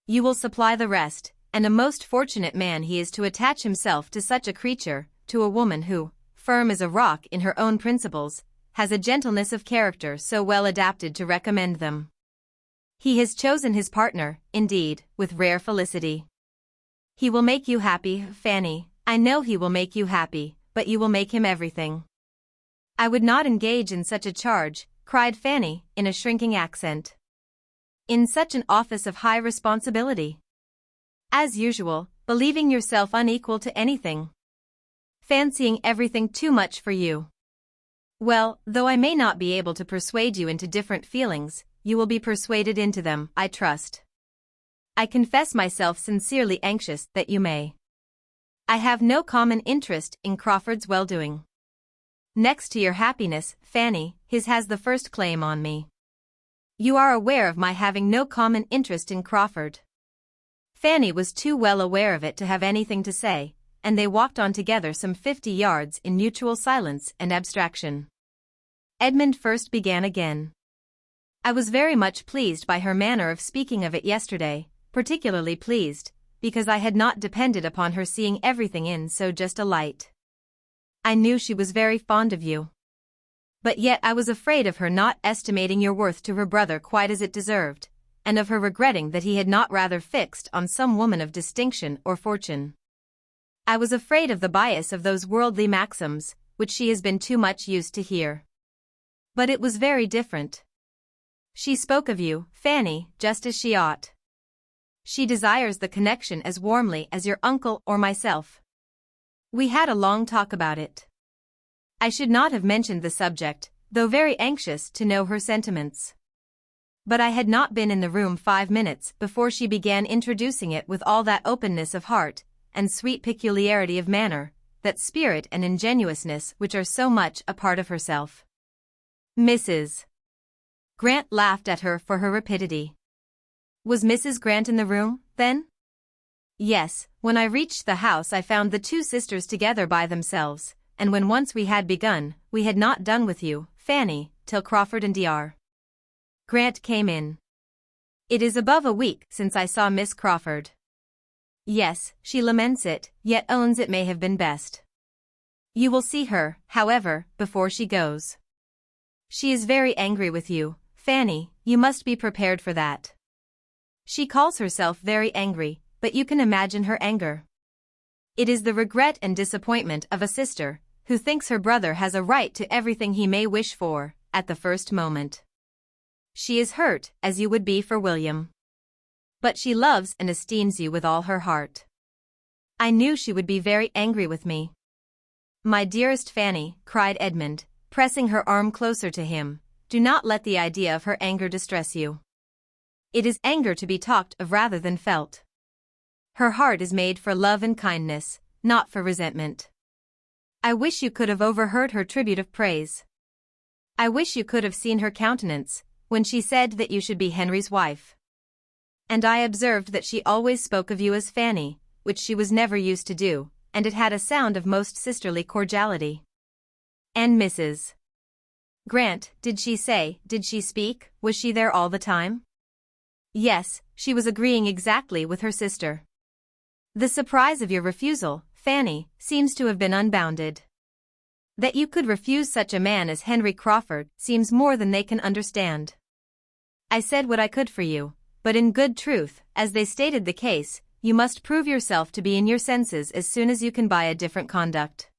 You will supply the rest, and a most fortunate man he is to attach himself to such a creature, to a woman who, firm as a rock in her own principles, has a gentleness of character so well adapted to recommend them. He has chosen his partner, indeed, with rare felicity. He will make you happy, Fanny, I know he will make you happy, but you will make him everything." "I would not engage in such a charge," cried Fanny, in a shrinking accent. "In such an office of high responsibility. As usual, believing yourself unequal to anything. Fancying everything too much for you. Well, though I may not be able to persuade you into different feelings, you will be persuaded into them, I trust. I confess myself sincerely anxious that you may. I have no common interest in Crawford's well-doing. Next to your happiness, Fanny, his has the first claim on me. You are aware of my having no common interest in Crawford." Fanny was too well aware of it to have anything to say, and they walked on together some 50 yards in mutual silence and abstraction. Edmund first began again. "I was very much pleased by her manner of speaking of it yesterday, particularly pleased, because I had not depended upon her seeing everything in so just a light. I knew she was very fond of you. But yet I was afraid of her not estimating your worth to her brother quite as it deserved, and of her regretting that he had not rather fixed on some woman of distinction or fortune. I was afraid of the bias of those worldly maxims, which she has been too much used to hear. But it was very different. She spoke of you, Fanny, just as she ought. She desires the connection as warmly as your uncle or myself. We had a long talk about it. I should not have mentioned the subject, though very anxious to know her sentiments. But I had not been in the room 5 minutes before she began introducing it with all that openness of heart, and sweet peculiarity of manner, that spirit and ingenuousness which are so much a part of herself. Mrs. Grant laughed at her for her rapidity. Was Mrs. Grant in the room, then? Yes, when I reached the house I found the two sisters together by themselves, and when once we had begun, we had not done with you, Fanny, till Crawford and Dr. Grant came in. It is above a week since I saw Miss Crawford. Yes, she laments it, yet owns it may have been best. You will see her, however, before she goes. She is very angry with you, Fanny, you must be prepared for that. She calls herself very angry, but you can imagine her anger. It is the regret and disappointment of a sister, who thinks her brother has a right to everything he may wish for, at the first moment. She is hurt, as you would be for William. But she loves and esteems you with all her heart. I knew she would be very angry with me. My dearest Fanny, cried Edmund, pressing her arm closer to him, do not let the idea of her anger distress you. It is anger to be talked of rather than felt. Her heart is made for love and kindness, not for resentment. I wish you could have overheard her tribute of praise. I wish you could have seen her countenance, when she said that you should be Henry's wife. And I observed that she always spoke of you as Fanny, which she was never used to do, and it had a sound of most sisterly cordiality. And Mrs. Grant, did she speak, was she there all the time? Yes, she was agreeing exactly with her sister. The surprise of your refusal, Fanny, seems to have been unbounded. That you could refuse such a man as Henry Crawford seems more than they can understand. I said what I could for you, but in good truth, as they stated the case, you must prove yourself to be in your senses as soon as you can buy a different conduct.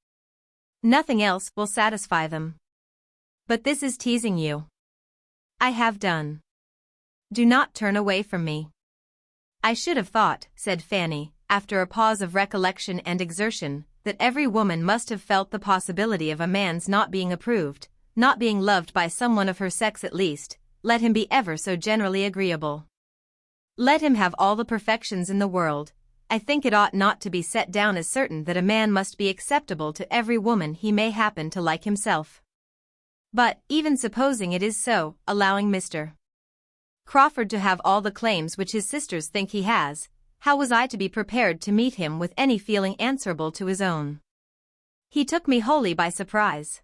Nothing else will satisfy them. But this is teasing you. I have done. Do not turn away from me. I should have thought, said Fanny, after a pause of recollection and exertion, that every woman must have felt the possibility of a man's not being approved, not being loved by someone of her sex at least, let him be ever so generally agreeable. Let him have all the perfections in the world, I think it ought not to be set down as certain that a man must be acceptable to every woman he may happen to like himself. But, even supposing it is so, allowing Mr. Crawford to have all the claims which his sisters think he has, how was I to be prepared to meet him with any feeling answerable to his own? He took me wholly by surprise.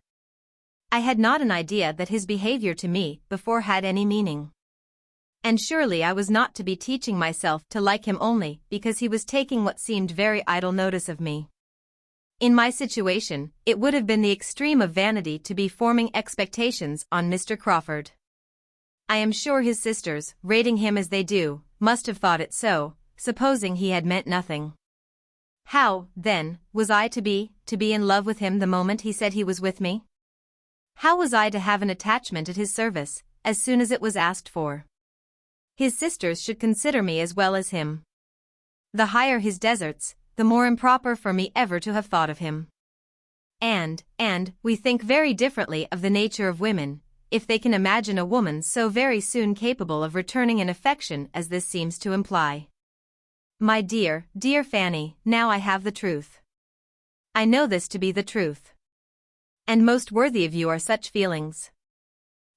I had not an idea that his behavior to me before had any meaning. And surely I was not to be teaching myself to like him only because he was taking what seemed very idle notice of me. In my situation, it would have been the extreme of vanity to be forming expectations on Mr. Crawford. I am sure his sisters, rating him as they do, must have thought it so, supposing he had meant nothing. How, then, was I to be in love with him the moment he said he was with me? How was I to have an attachment at his service, as soon as it was asked for? His sisters should consider me as well as him. The higher his deserts, the more improper for me ever to have thought of him. And, we think very differently of the nature of women, if they can imagine a woman so very soon capable of returning an affection as this seems to imply. My dear, dear Fanny, now I have the truth. I know this to be the truth. And most worthy of you are such feelings.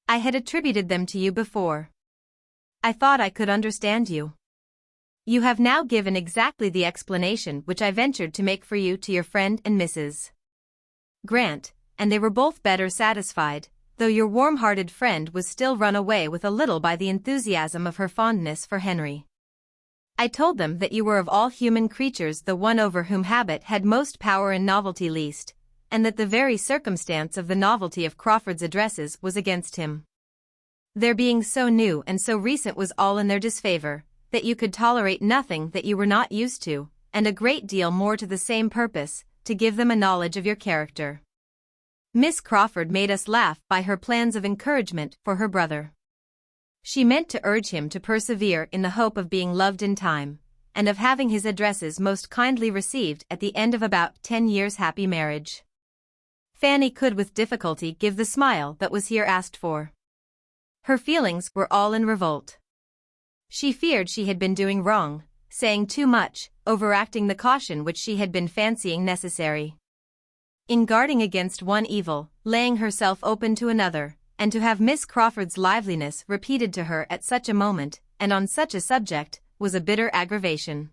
I had attributed them to you before. I thought I could understand you. You have now given exactly the explanation which I ventured to make for you to your friend and Mrs. Grant, and they were both better satisfied, though your warm-hearted friend was still run away with a little by the enthusiasm of her fondness for Henry. I told them that you were of all human creatures the one over whom habit had most power and novelty least, and that the very circumstance of the novelty of Crawford's addresses was against him. Their being so new and so recent was all in their disfavor, that you could tolerate nothing that you were not used to, and a great deal more to the same purpose, to give them a knowledge of your character. Miss Crawford made us laugh by her plans of encouragement for her brother. She meant to urge him to persevere in the hope of being loved in time, and of having his addresses most kindly received at the end of about 10 years' happy marriage. Fanny could with difficulty give the smile that was here asked for. Her feelings were all in revolt. She feared she had been doing wrong, saying too much, overacting the caution which she had been fancying necessary. In guarding against one evil, laying herself open to another, and to have Miss Crawford's liveliness repeated to her at such a moment, and on such a subject, was a bitter aggravation.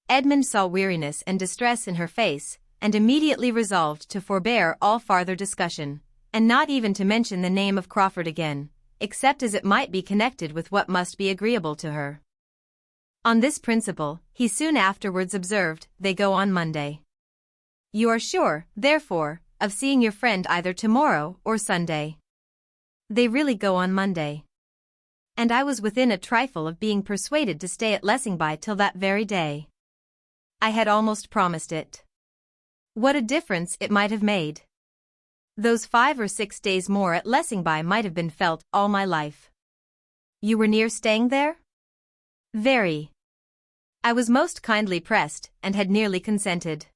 Edmund saw weariness and distress in her face, and immediately resolved to forbear all farther discussion, and not even to mention the name of Crawford again, except as it might be connected with what must be agreeable to her. On this principle, he soon afterwards observed, "They go on Monday. You are sure, therefore, of seeing your friend either tomorrow or Sunday." They really go on Monday. And I was within a trifle of being persuaded to stay at Lessingby till that very day. I had almost promised it. What a difference it might have made! Those 5 or 6 days more at Lessingby might have been felt all my life. You were near staying there? Very. I was most kindly pressed, and had nearly consented.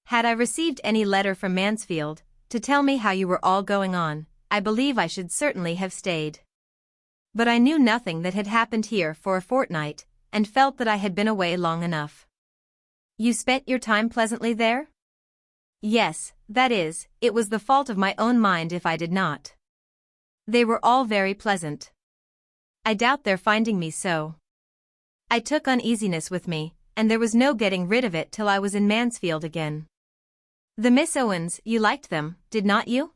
Had I received any letter from Mansfield, to tell me how you were all going on, I believe I should certainly have stayed. But I knew nothing that had happened here for a fortnight, and felt that I had been away long enough. You spent your time pleasantly there? Yes, that is, it was the fault of my own mind if I did not. They were all very pleasant. I doubt their finding me so. I took uneasiness with me, and there was no getting rid of it till I was in Mansfield again. The Miss Owens, you liked them, did not you?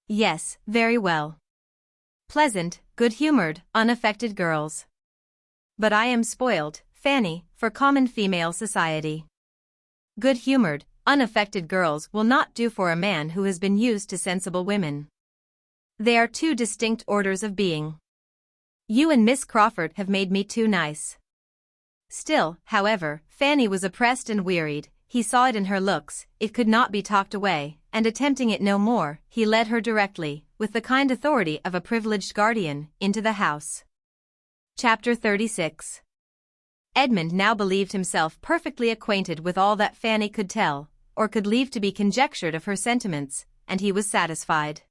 Yes, very well. Pleasant, good-humored, unaffected girls. But I am spoiled, Fanny, for common female society. Good-humored, unaffected girls will not do for a man who has been used to sensible women. They are 2 distinct orders of being. You and Miss Crawford have made me too nice. Still, however, Fanny was oppressed and wearied, he saw it in her looks, it could not be talked away, and attempting it no more, he led her directly, with the kind authority of a privileged guardian, into the house. Chapter 36. Edmund now believed himself perfectly acquainted with all that Fanny could tell, or could leave to be conjectured of her sentiments, and he was satisfied.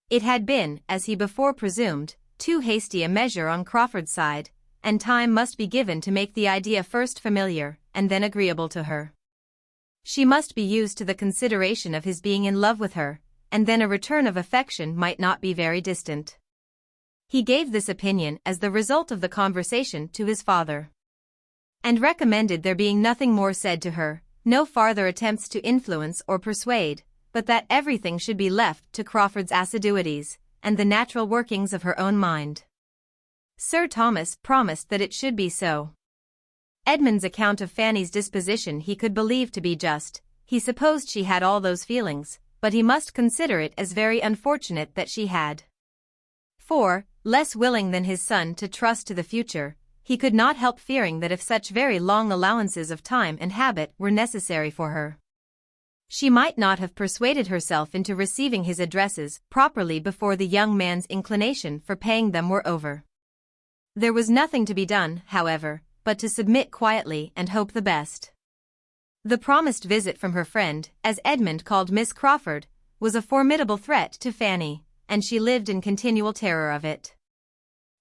It had been, as he before presumed, too hasty a measure on Crawford's side, and time must be given to make the idea first familiar, and then agreeable to her. She must be used to the consideration of his being in love with her, and then a return of affection might not be very distant. He gave this opinion as the result of the conversation to his father, and recommended there being nothing more said to her, no farther attempts to influence or persuade, but that everything should be left to Crawford's assiduities, and the natural workings of her own mind. Sir Thomas promised that it should be so. Edmund's account of Fanny's disposition he could believe to be just, he supposed she had all those feelings, but he must consider it as very unfortunate that she had. For, less willing than his son to trust to the future, he could not help fearing that if such very long allowances of time and habit were necessary for her, she might not have persuaded herself into receiving his addresses properly before the young man's inclination for paying them were over. There was nothing to be done, however, but to submit quietly and hope the best. The promised visit from her friend, as Edmund called Miss Crawford, was a formidable threat to Fanny, and she lived in continual terror of it.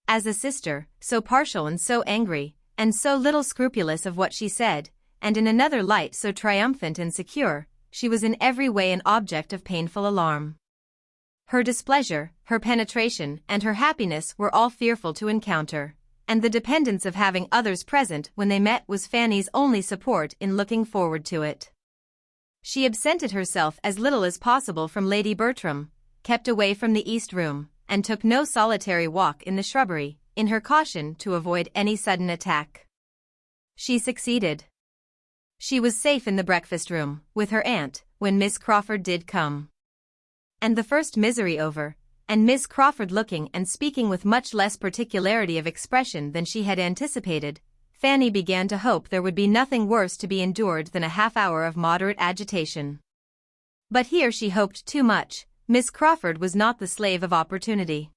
As a sister, so partial and so angry, and so little scrupulous of what she said, and in another light so triumphant and secure, she was in every way an object of painful alarm. Her displeasure, her penetration, and her happiness were all fearful to encounter, and the dependence of having others present when they met was Fanny's only support in looking forward to it. She absented herself as little as possible from Lady Bertram, kept away from the East Room, and took no solitary walk in the shrubbery, in her caution to avoid any sudden attack. She succeeded. She was safe in the breakfast-room, with her aunt, when Miss Crawford did come. And the first misery over, and Miss Crawford looking and speaking with much less particularity of expression than she had anticipated, Fanny began to hope there would be nothing worse to be endured than a half-hour of moderate agitation. But here she hoped too much. Miss Crawford was not the slave of opportunity.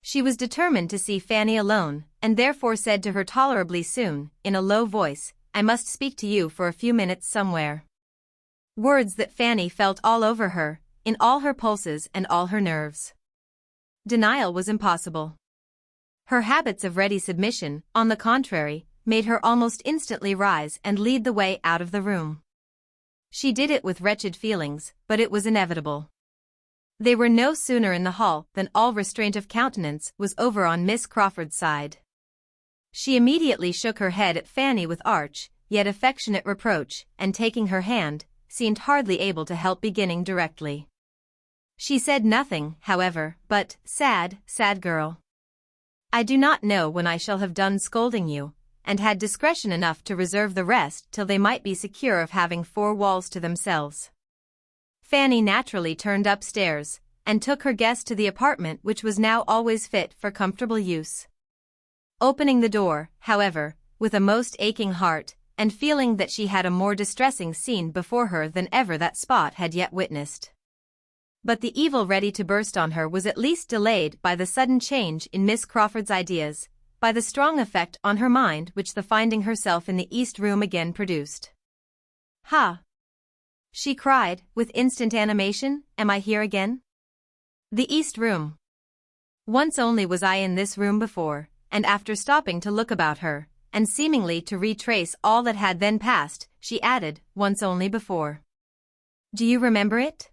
She was determined to see Fanny alone, and therefore said to her tolerably soon, in a low voice, "I must speak to you for a few minutes somewhere." Words that Fanny felt all over her, in all her pulses and all her nerves. Denial was impossible. Her habits of ready submission, on the contrary, made her almost instantly rise and lead the way out of the room. She did it with wretched feelings, but it was inevitable. They were no sooner in the hall than all restraint of countenance was over on Miss Crawford's side. She immediately shook her head at Fanny with arch, yet affectionate reproach, and taking her hand, seemed hardly able to help beginning directly. She said nothing, however, but, sad girl. I do not know when I shall have done scolding you, and had discretion enough to reserve the rest till they might be secure of having four walls to themselves. Fanny naturally turned upstairs, and took her guest to the apartment which was now always fit for comfortable use. Opening the door, however, with a most aching heart, and feeling that she had a more distressing scene before her than ever that spot had yet witnessed. But the evil ready to burst on her was at least delayed by the sudden change in Miss Crawford's ideas, by the strong effect on her mind which the finding herself in the East Room again produced. "Ha!" she cried, with instant animation, "am I here again? The East Room. Once only was I in this room before," and after stopping to look about her, and seemingly to retrace all that had then passed, she added, "once only before. Do you remember it?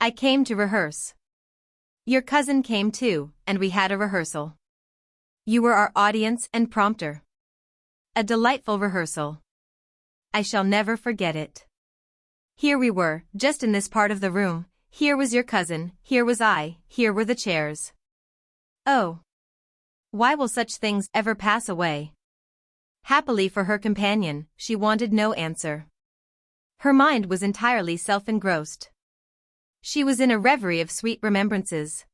I came to rehearse. Your cousin came too, and we had a rehearsal. You were our audience and prompter. A delightful rehearsal. I shall never forget it. Here we were, just in this part of the room, here was your cousin, here was I, here were the chairs. Oh! Why will such things ever pass away?" Happily for her companion, she wanted no answer. Her mind was entirely self-engrossed. She was in a reverie of sweet remembrances.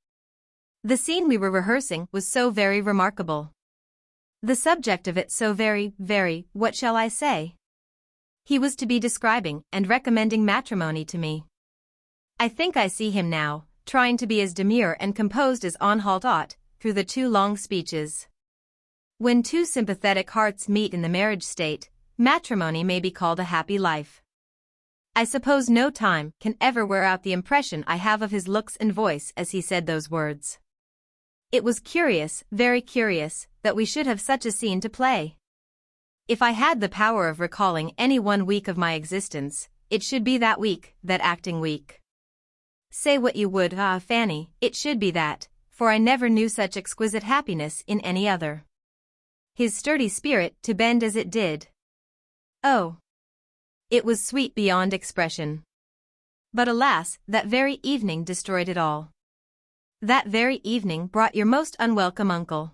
The scene we were rehearsing was so very remarkable. The subject of it so very, what shall I say? He was to be describing and recommending matrimony to me. I think I see him now, trying to be as demure and composed as Anhalt ought, through the two long speeches. When two sympathetic hearts meet in the marriage state, matrimony may be called a happy life. I suppose no time can ever wear out the impression I have of his looks and voice as he said those words. It was curious, very curious, that we should have such a scene to play. If I had the power of recalling any 1 week of my existence, it should be that week, that acting week. Say what you would, Fanny, it should be that, for I never knew such exquisite happiness in any other. His sturdy spirit to bend as it did. Oh! It was sweet beyond expression. But alas, that very evening destroyed it all. That very evening brought your most unwelcome uncle.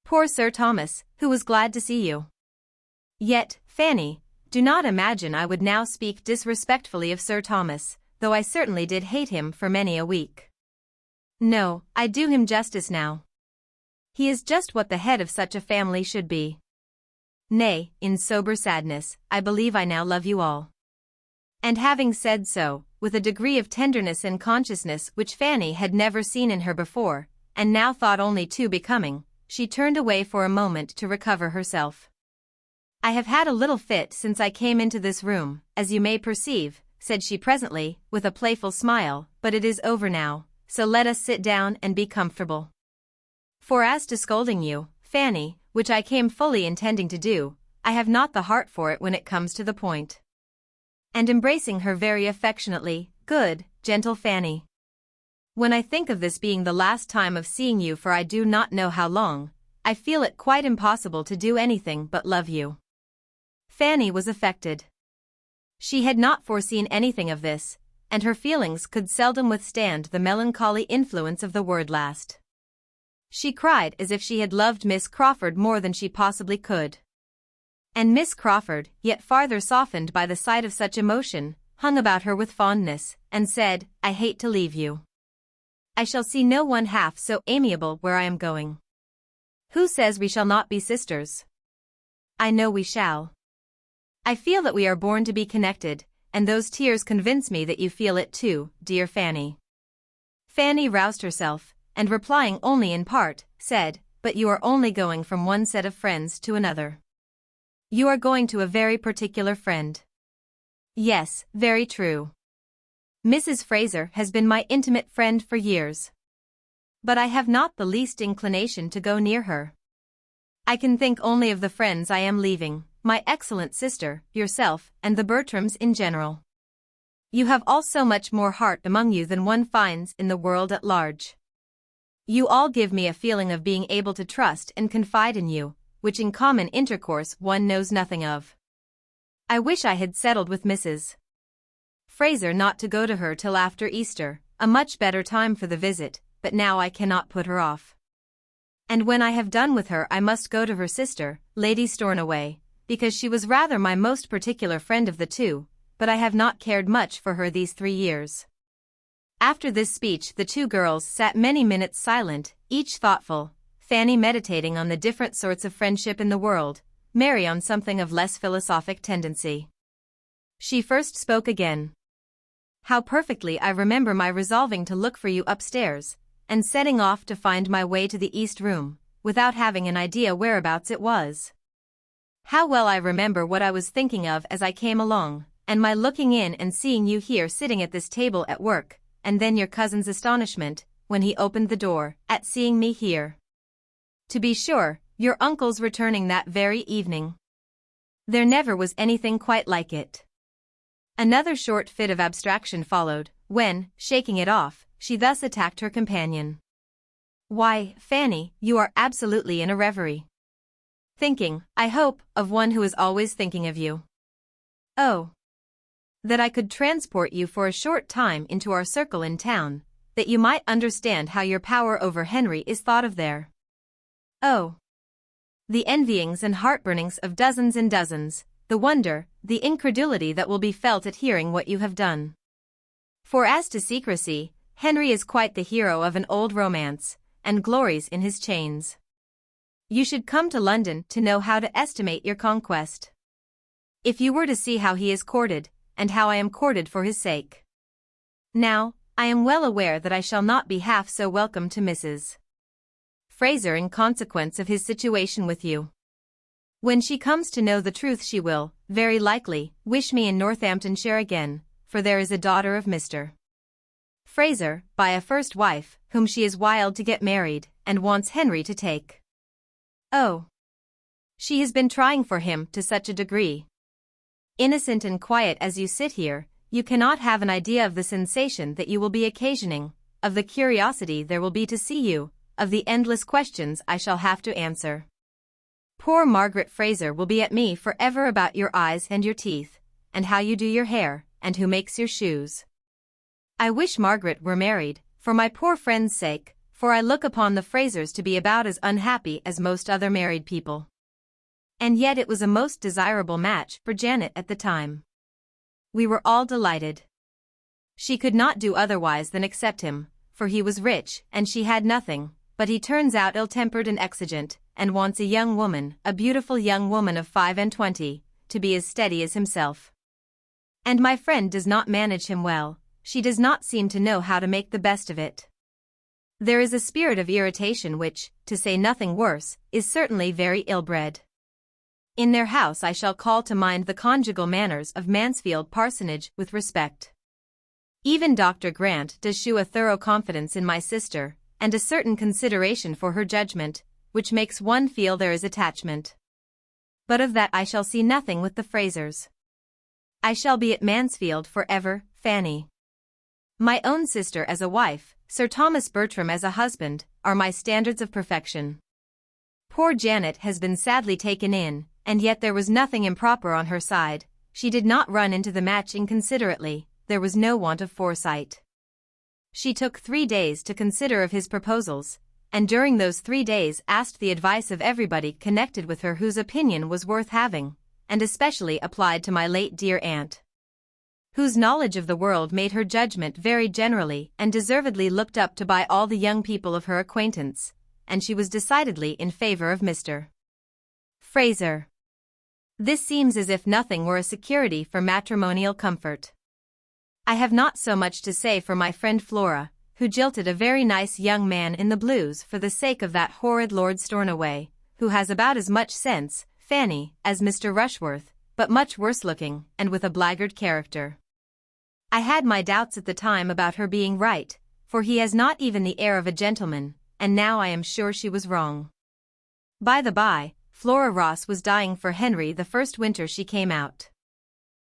Poor Sir Thomas, who was glad to see you. Yet, Fanny, do not imagine I would now speak disrespectfully of Sir Thomas, though I certainly did hate him for many a week. No, I do him justice now. He is just what the head of such a family should be. Nay, in sober sadness, I believe I now love you all. And having said so, with a degree of tenderness and consciousness which Fanny had never seen in her before, and now thought only too becoming, she turned away for a moment to recover herself. "I have had a little fit since I came into this room, as you may perceive," said she presently, with a playful smile, "but it is over now, so let us sit down and be comfortable. For as to scolding you, Fanny, which I came fully intending to do, I have not the heart for it when it comes to the point." And embracing her very affectionately, "Good, gentle Fanny. When I think of this being the last time of seeing you for I do not know how long, I feel it quite impossible to do anything but love you." Fanny was affected. She had not foreseen anything of this, and her feelings could seldom withstand the melancholy influence of the word last. She cried as if she had loved Miss Crawford more than she possibly could. And Miss Crawford, yet farther softened by the sight of such emotion, hung about her with fondness, and said, "I hate to leave you. I shall see no one half so amiable where I am going. Who says we shall not be sisters? I know we shall. I feel that we are born to be connected, and those tears convince me that you feel it too, dear Fanny. Fanny roused herself, and replying only in part, said, but you are only going from one set of friends to another. You are going to a very particular friend. Yes, very true. Mrs. Fraser has been my intimate friend for years. But I have not the least inclination to go near her. I can think only of the friends I am leaving, my excellent sister, yourself, and the Bertrams in general. You have all so much more heart among you than one finds in the world at large. You all give me a feeling of being able to trust and confide in you, which in common intercourse one knows nothing of. I wish I had settled with Mrs. Fraser not to go to her till after Easter, a much better time for the visit, but now I cannot put her off. And when I have done with her I must go to her sister, Lady Stornoway, because she was rather my most particular friend of the two, but I have not cared much for her these 3 years. After this speech the two girls sat many minutes silent, each thoughtful, Fanny meditating on the different sorts of friendship in the world, Mary on something of less philosophic tendency. She first spoke again. How perfectly I remember my resolving to look for you upstairs, and setting off to find my way to the east room, without having an idea whereabouts it was. How well I remember what I was thinking of as I came along, and my looking in and seeing you here sitting at this table at work, and then your cousin's astonishment, when he opened the door, at seeing me here. To be sure, your uncle's returning that very evening. There never was anything quite like it. Another short fit of abstraction followed, when, shaking it off, she thus attacked her companion. Why, Fanny, you are absolutely in a reverie. Thinking, I hope, of one who is always thinking of you. Oh! That I could transport you for a short time into our circle in town, that you might understand how your power over Henry is thought of there. Oh! The envyings and heartburnings of dozens and dozens, the wonder, the incredulity that will be felt at hearing what you have done. For as to secrecy, Henry is quite the hero of an old romance, and glories in his chains. You should come to London to know how to estimate your conquest. If you were to see how he is courted, and how I am courted for his sake. Now, I am well aware that I shall not be half so welcome to Mrs. Fraser in consequence of his situation with you. When she comes to know the truth she will, very likely, wish me in Northamptonshire again, for there is a daughter of Mr. Fraser, by a first wife, whom she is wild to get married, and wants Henry to take. Oh! She has been trying for him to such a degree. Innocent and quiet as you sit here, you cannot have an idea of the sensation that you will be occasioning, of the curiosity there will be to see you, of the endless questions I shall have to answer. Poor Margaret Fraser will be at me forever about your eyes and your teeth, and how you do your hair, and who makes your shoes. I wish Margaret were married, for my poor friend's sake, for I look upon the Frasers to be about as unhappy as most other married people. And yet it was a most desirable match for Janet at the time. We were all delighted. She could not do otherwise than accept him, for he was rich and she had nothing, but he turns out ill-tempered and exigent, and wants a young woman, a beautiful young woman of 25, to be as steady as himself. And my friend does not manage him well, she does not seem to know how to make the best of it. There is a spirit of irritation which, to say nothing worse, is certainly very ill-bred. In their house I shall call to mind the conjugal manners of Mansfield Parsonage with respect. Even Dr. Grant does shew a thorough confidence in my sister, and a certain consideration for her judgment, which makes one feel there is attachment. But of that I shall see nothing with the Frasers. I shall be at Mansfield for ever, Fanny. My own sister as a wife, Sir Thomas Bertram as a husband, are my standards of perfection. Poor Janet has been sadly taken in, and yet there was nothing improper on her side, she did not run into the match inconsiderately, there was no want of foresight. She took 3 days to consider of his proposals, and during those 3 days asked the advice of everybody connected with her whose opinion was worth having, and especially applied to my late dear aunt. whose knowledge of the world made her judgment very generally and deservedly looked up to by all the young people of her acquaintance, and she was decidedly in favor of Mr. Fraser. This seems as if nothing were a security for matrimonial comfort. I have not so much to say for my friend Flora, who jilted a very nice young man in the blues for the sake of that horrid Lord Stornoway, who has about as much sense, Fanny, as Mr. Rushworth, but much worse looking, and with a blackguard character. I had my doubts at the time about her being right, for he has not even the air of a gentleman, and now I am sure she was wrong. By the by, Flora Ross was dying for Henry the first winter she came out.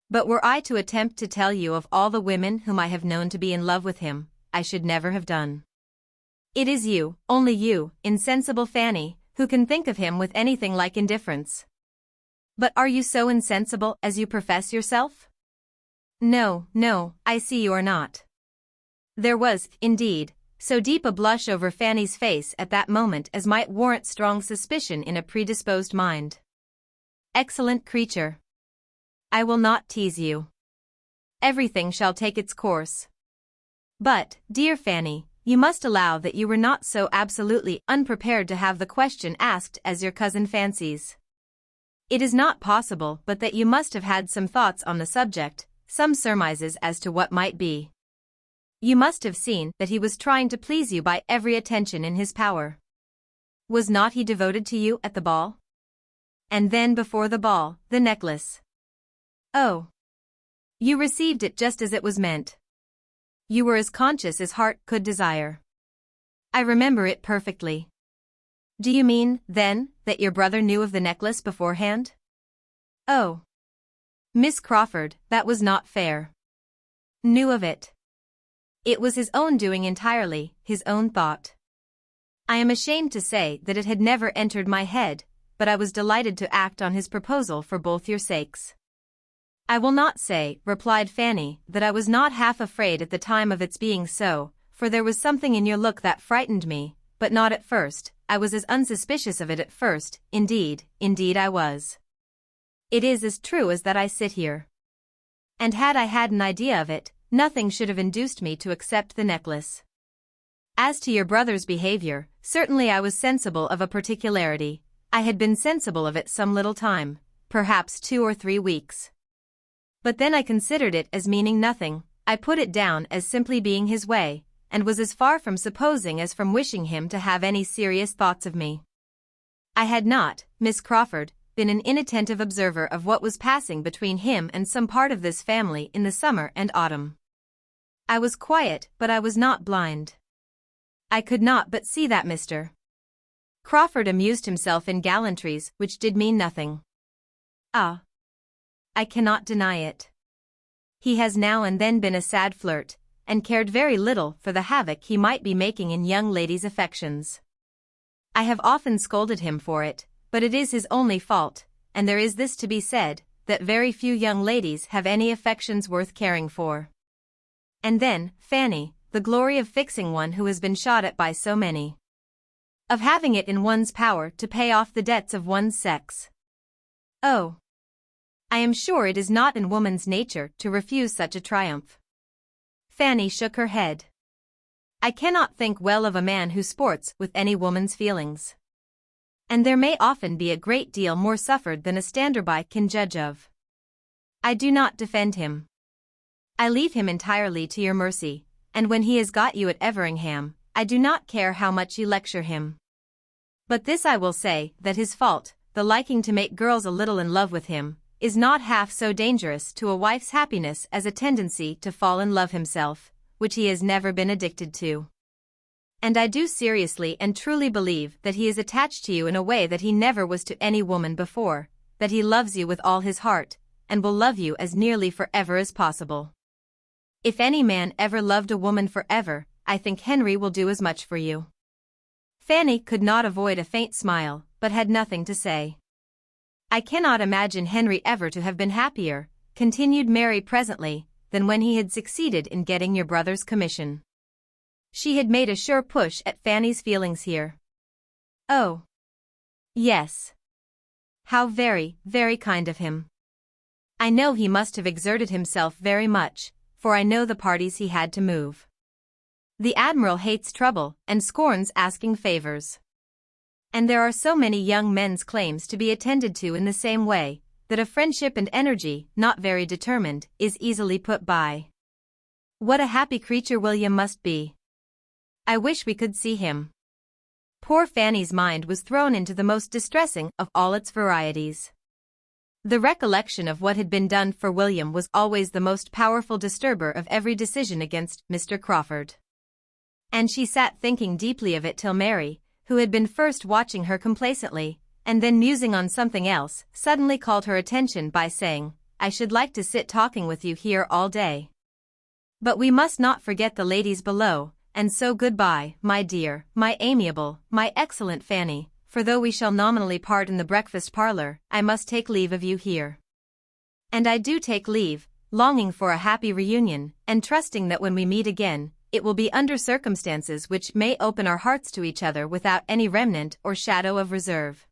But were I to attempt to tell you of all the women whom I have known to be in love with him, I should never have done. It is you, only you, insensible Fanny, who can think of him with anything like indifference. But are you so insensible as you profess yourself? No, no, I see you are not. There was, indeed, so deep a blush over Fanny's face at that moment as might warrant strong suspicion in a predisposed mind. Excellent creature. I will not tease you. Everything shall take its course. But, dear Fanny, you must allow that you were not so absolutely unprepared to have the question asked as your cousin fancies. It is not possible but that you must have had some thoughts on the subject, some surmises as to what might be. You must have seen that he was trying to please you by every attention in his power. Was not he devoted to you at the ball? And then before the ball, the necklace. Oh! You received it just as it was meant. You were as conscious as heart could desire. I remember it perfectly. Do you mean, then, that your brother knew of the necklace beforehand? Oh! Miss Crawford, that was not fair. Knew of it. It was his own doing entirely, his own thought. I am ashamed to say that it had never entered my head, but I was delighted to act on his proposal for both your sakes. I will not say, replied Fanny, that I was not half afraid at the time of its being so, for there was something in your look that frightened me, but not at first. I was as unsuspicious of it at first, indeed I was. It is as true as that I sit here. And had I had an idea of it, nothing should have induced me to accept the necklace. As to your brother's behavior, certainly I was sensible of a particularity. I had been sensible of it some little time, perhaps 2 or 3 weeks. But then I considered it as meaning nothing. I put it down as simply being his way, and was as far from supposing as from wishing him to have any serious thoughts of me. I had not, Miss Crawford, been an inattentive observer of what was passing between him and some part of this family in the summer and autumn. I was quiet, but I was not blind. I could not but see that Mr. Crawford amused himself in gallantries which did mean nothing. Ah! I cannot deny it. He has now and then been a sad flirt, and cared very little for the havoc he might be making in young ladies' affections. I have often scolded him for it, but it is his only fault, and there is this to be said, that very few young ladies have any affections worth caring for. And then, Fanny, the glory of fixing one who has been shot at by so many. Of having it in one's power to pay off the debts of one's sex. Oh! I am sure it is not in woman's nature to refuse such a triumph. Fanny shook her head. I cannot think well of a man who sports with any woman's feelings. And there may often be a great deal more suffered than a stander-by can judge of. I do not defend him. I leave him entirely to your mercy, and when he has got you at Everingham, I do not care how much you lecture him. But this I will say, that his fault, the liking to make girls a little in love with him, is not half so dangerous to a wife's happiness as a tendency to fall in love himself, which he has never been addicted to. And I do seriously and truly believe that he is attached to you in a way that he never was to any woman before, that he loves you with all his heart, and will love you as nearly forever as possible. If any man ever loved a woman forever, I think Henry will do as much for you. Fanny could not avoid a faint smile, but had nothing to say. I cannot imagine Henry ever to have been happier, continued Mary presently, than when he had succeeded in getting your brother's commission. She had made a sure push at Fanny's feelings here. Oh! Yes. How very, very kind of him. I know he must have exerted himself very much, for I know the parties he had to move. The Admiral hates trouble and scorns asking favors. And there are so many young men's claims to be attended to in the same way, that a friendship and energy, not very determined, is easily put by. What a happy creature William must be. I wish we could see him. Poor Fanny's mind was thrown into the most distressing of all its varieties. The recollection of what had been done for William was always the most powerful disturber of every decision against Mr. Crawford. And she sat thinking deeply of it till Mary, who had been first watching her complacently, and then musing on something else, suddenly called her attention by saying, "I should like to sit talking with you here all day. But we must not forget the ladies below, and so goodbye, my dear, my amiable, my excellent Fanny, for though we shall nominally part in the breakfast parlor, I must take leave of you here. And I do take leave, longing for a happy reunion, and trusting that when we meet again, it will be under circumstances which may open our hearts to each other without any remnant or shadow of reserve."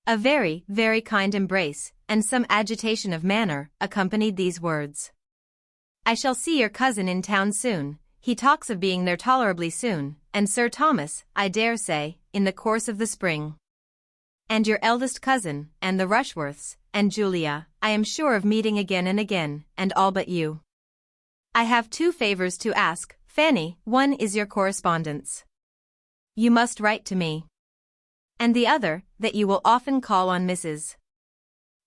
A very, very kind embrace, and some agitation of manner, accompanied these words. "I shall see your cousin in town soon. He talks of being there tolerably soon, and Sir Thomas, I dare say, in the course of the spring. And your eldest cousin, and the Rushworths, and Julia, I am sure of meeting again and again, and all but you. I have 2 favors to ask, Fanny. One is your correspondence. You must write to me. And the other, that you will often call on Mrs.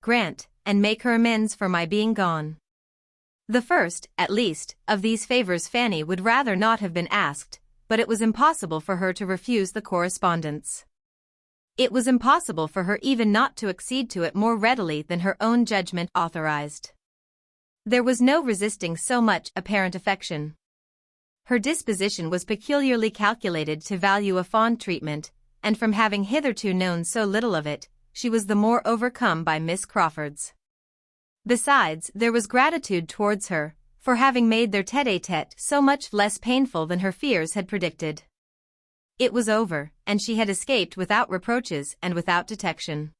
Grant, and make her amends for my being gone." The first, at least, of these favors Fanny would rather not have been asked, but it was impossible for her to refuse the correspondence. It was impossible for her even not to accede to it more readily than her own judgment authorized. There was no resisting so much apparent affection. Her disposition was peculiarly calculated to value a fond treatment, and from having hitherto known so little of it, she was the more overcome by Miss Crawford's. Besides, there was gratitude towards her, for having made their tête-à-tête so much less painful than her fears had predicted. It was over, and she had escaped without reproaches and without detection.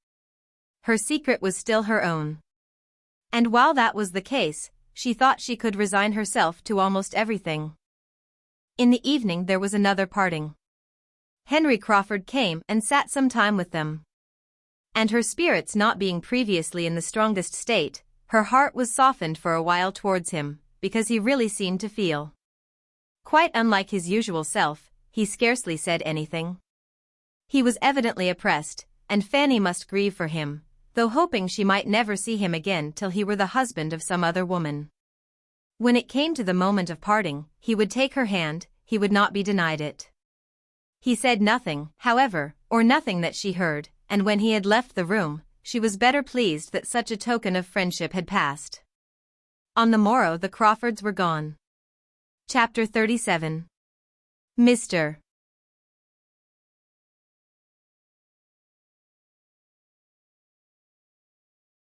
Her secret was still her own. And while that was the case, she thought she could resign herself to almost everything. In the evening there was another parting. Henry Crawford came and sat some time with them. And her spirits not being previously in the strongest state, her heart was softened for a while towards him, because he really seemed to feel. Quite unlike his usual self, he scarcely said anything. He was evidently oppressed, and Fanny must grieve for him, though hoping she might never see him again till he were the husband of some other woman. When it came to the moment of parting, he would take her hand, he would not be denied it. He said nothing, however, or nothing that she heard, and when he had left the room, she was better pleased that such a token of friendship had passed. On the morrow the Crawfords were gone. Chapter 37. Mr.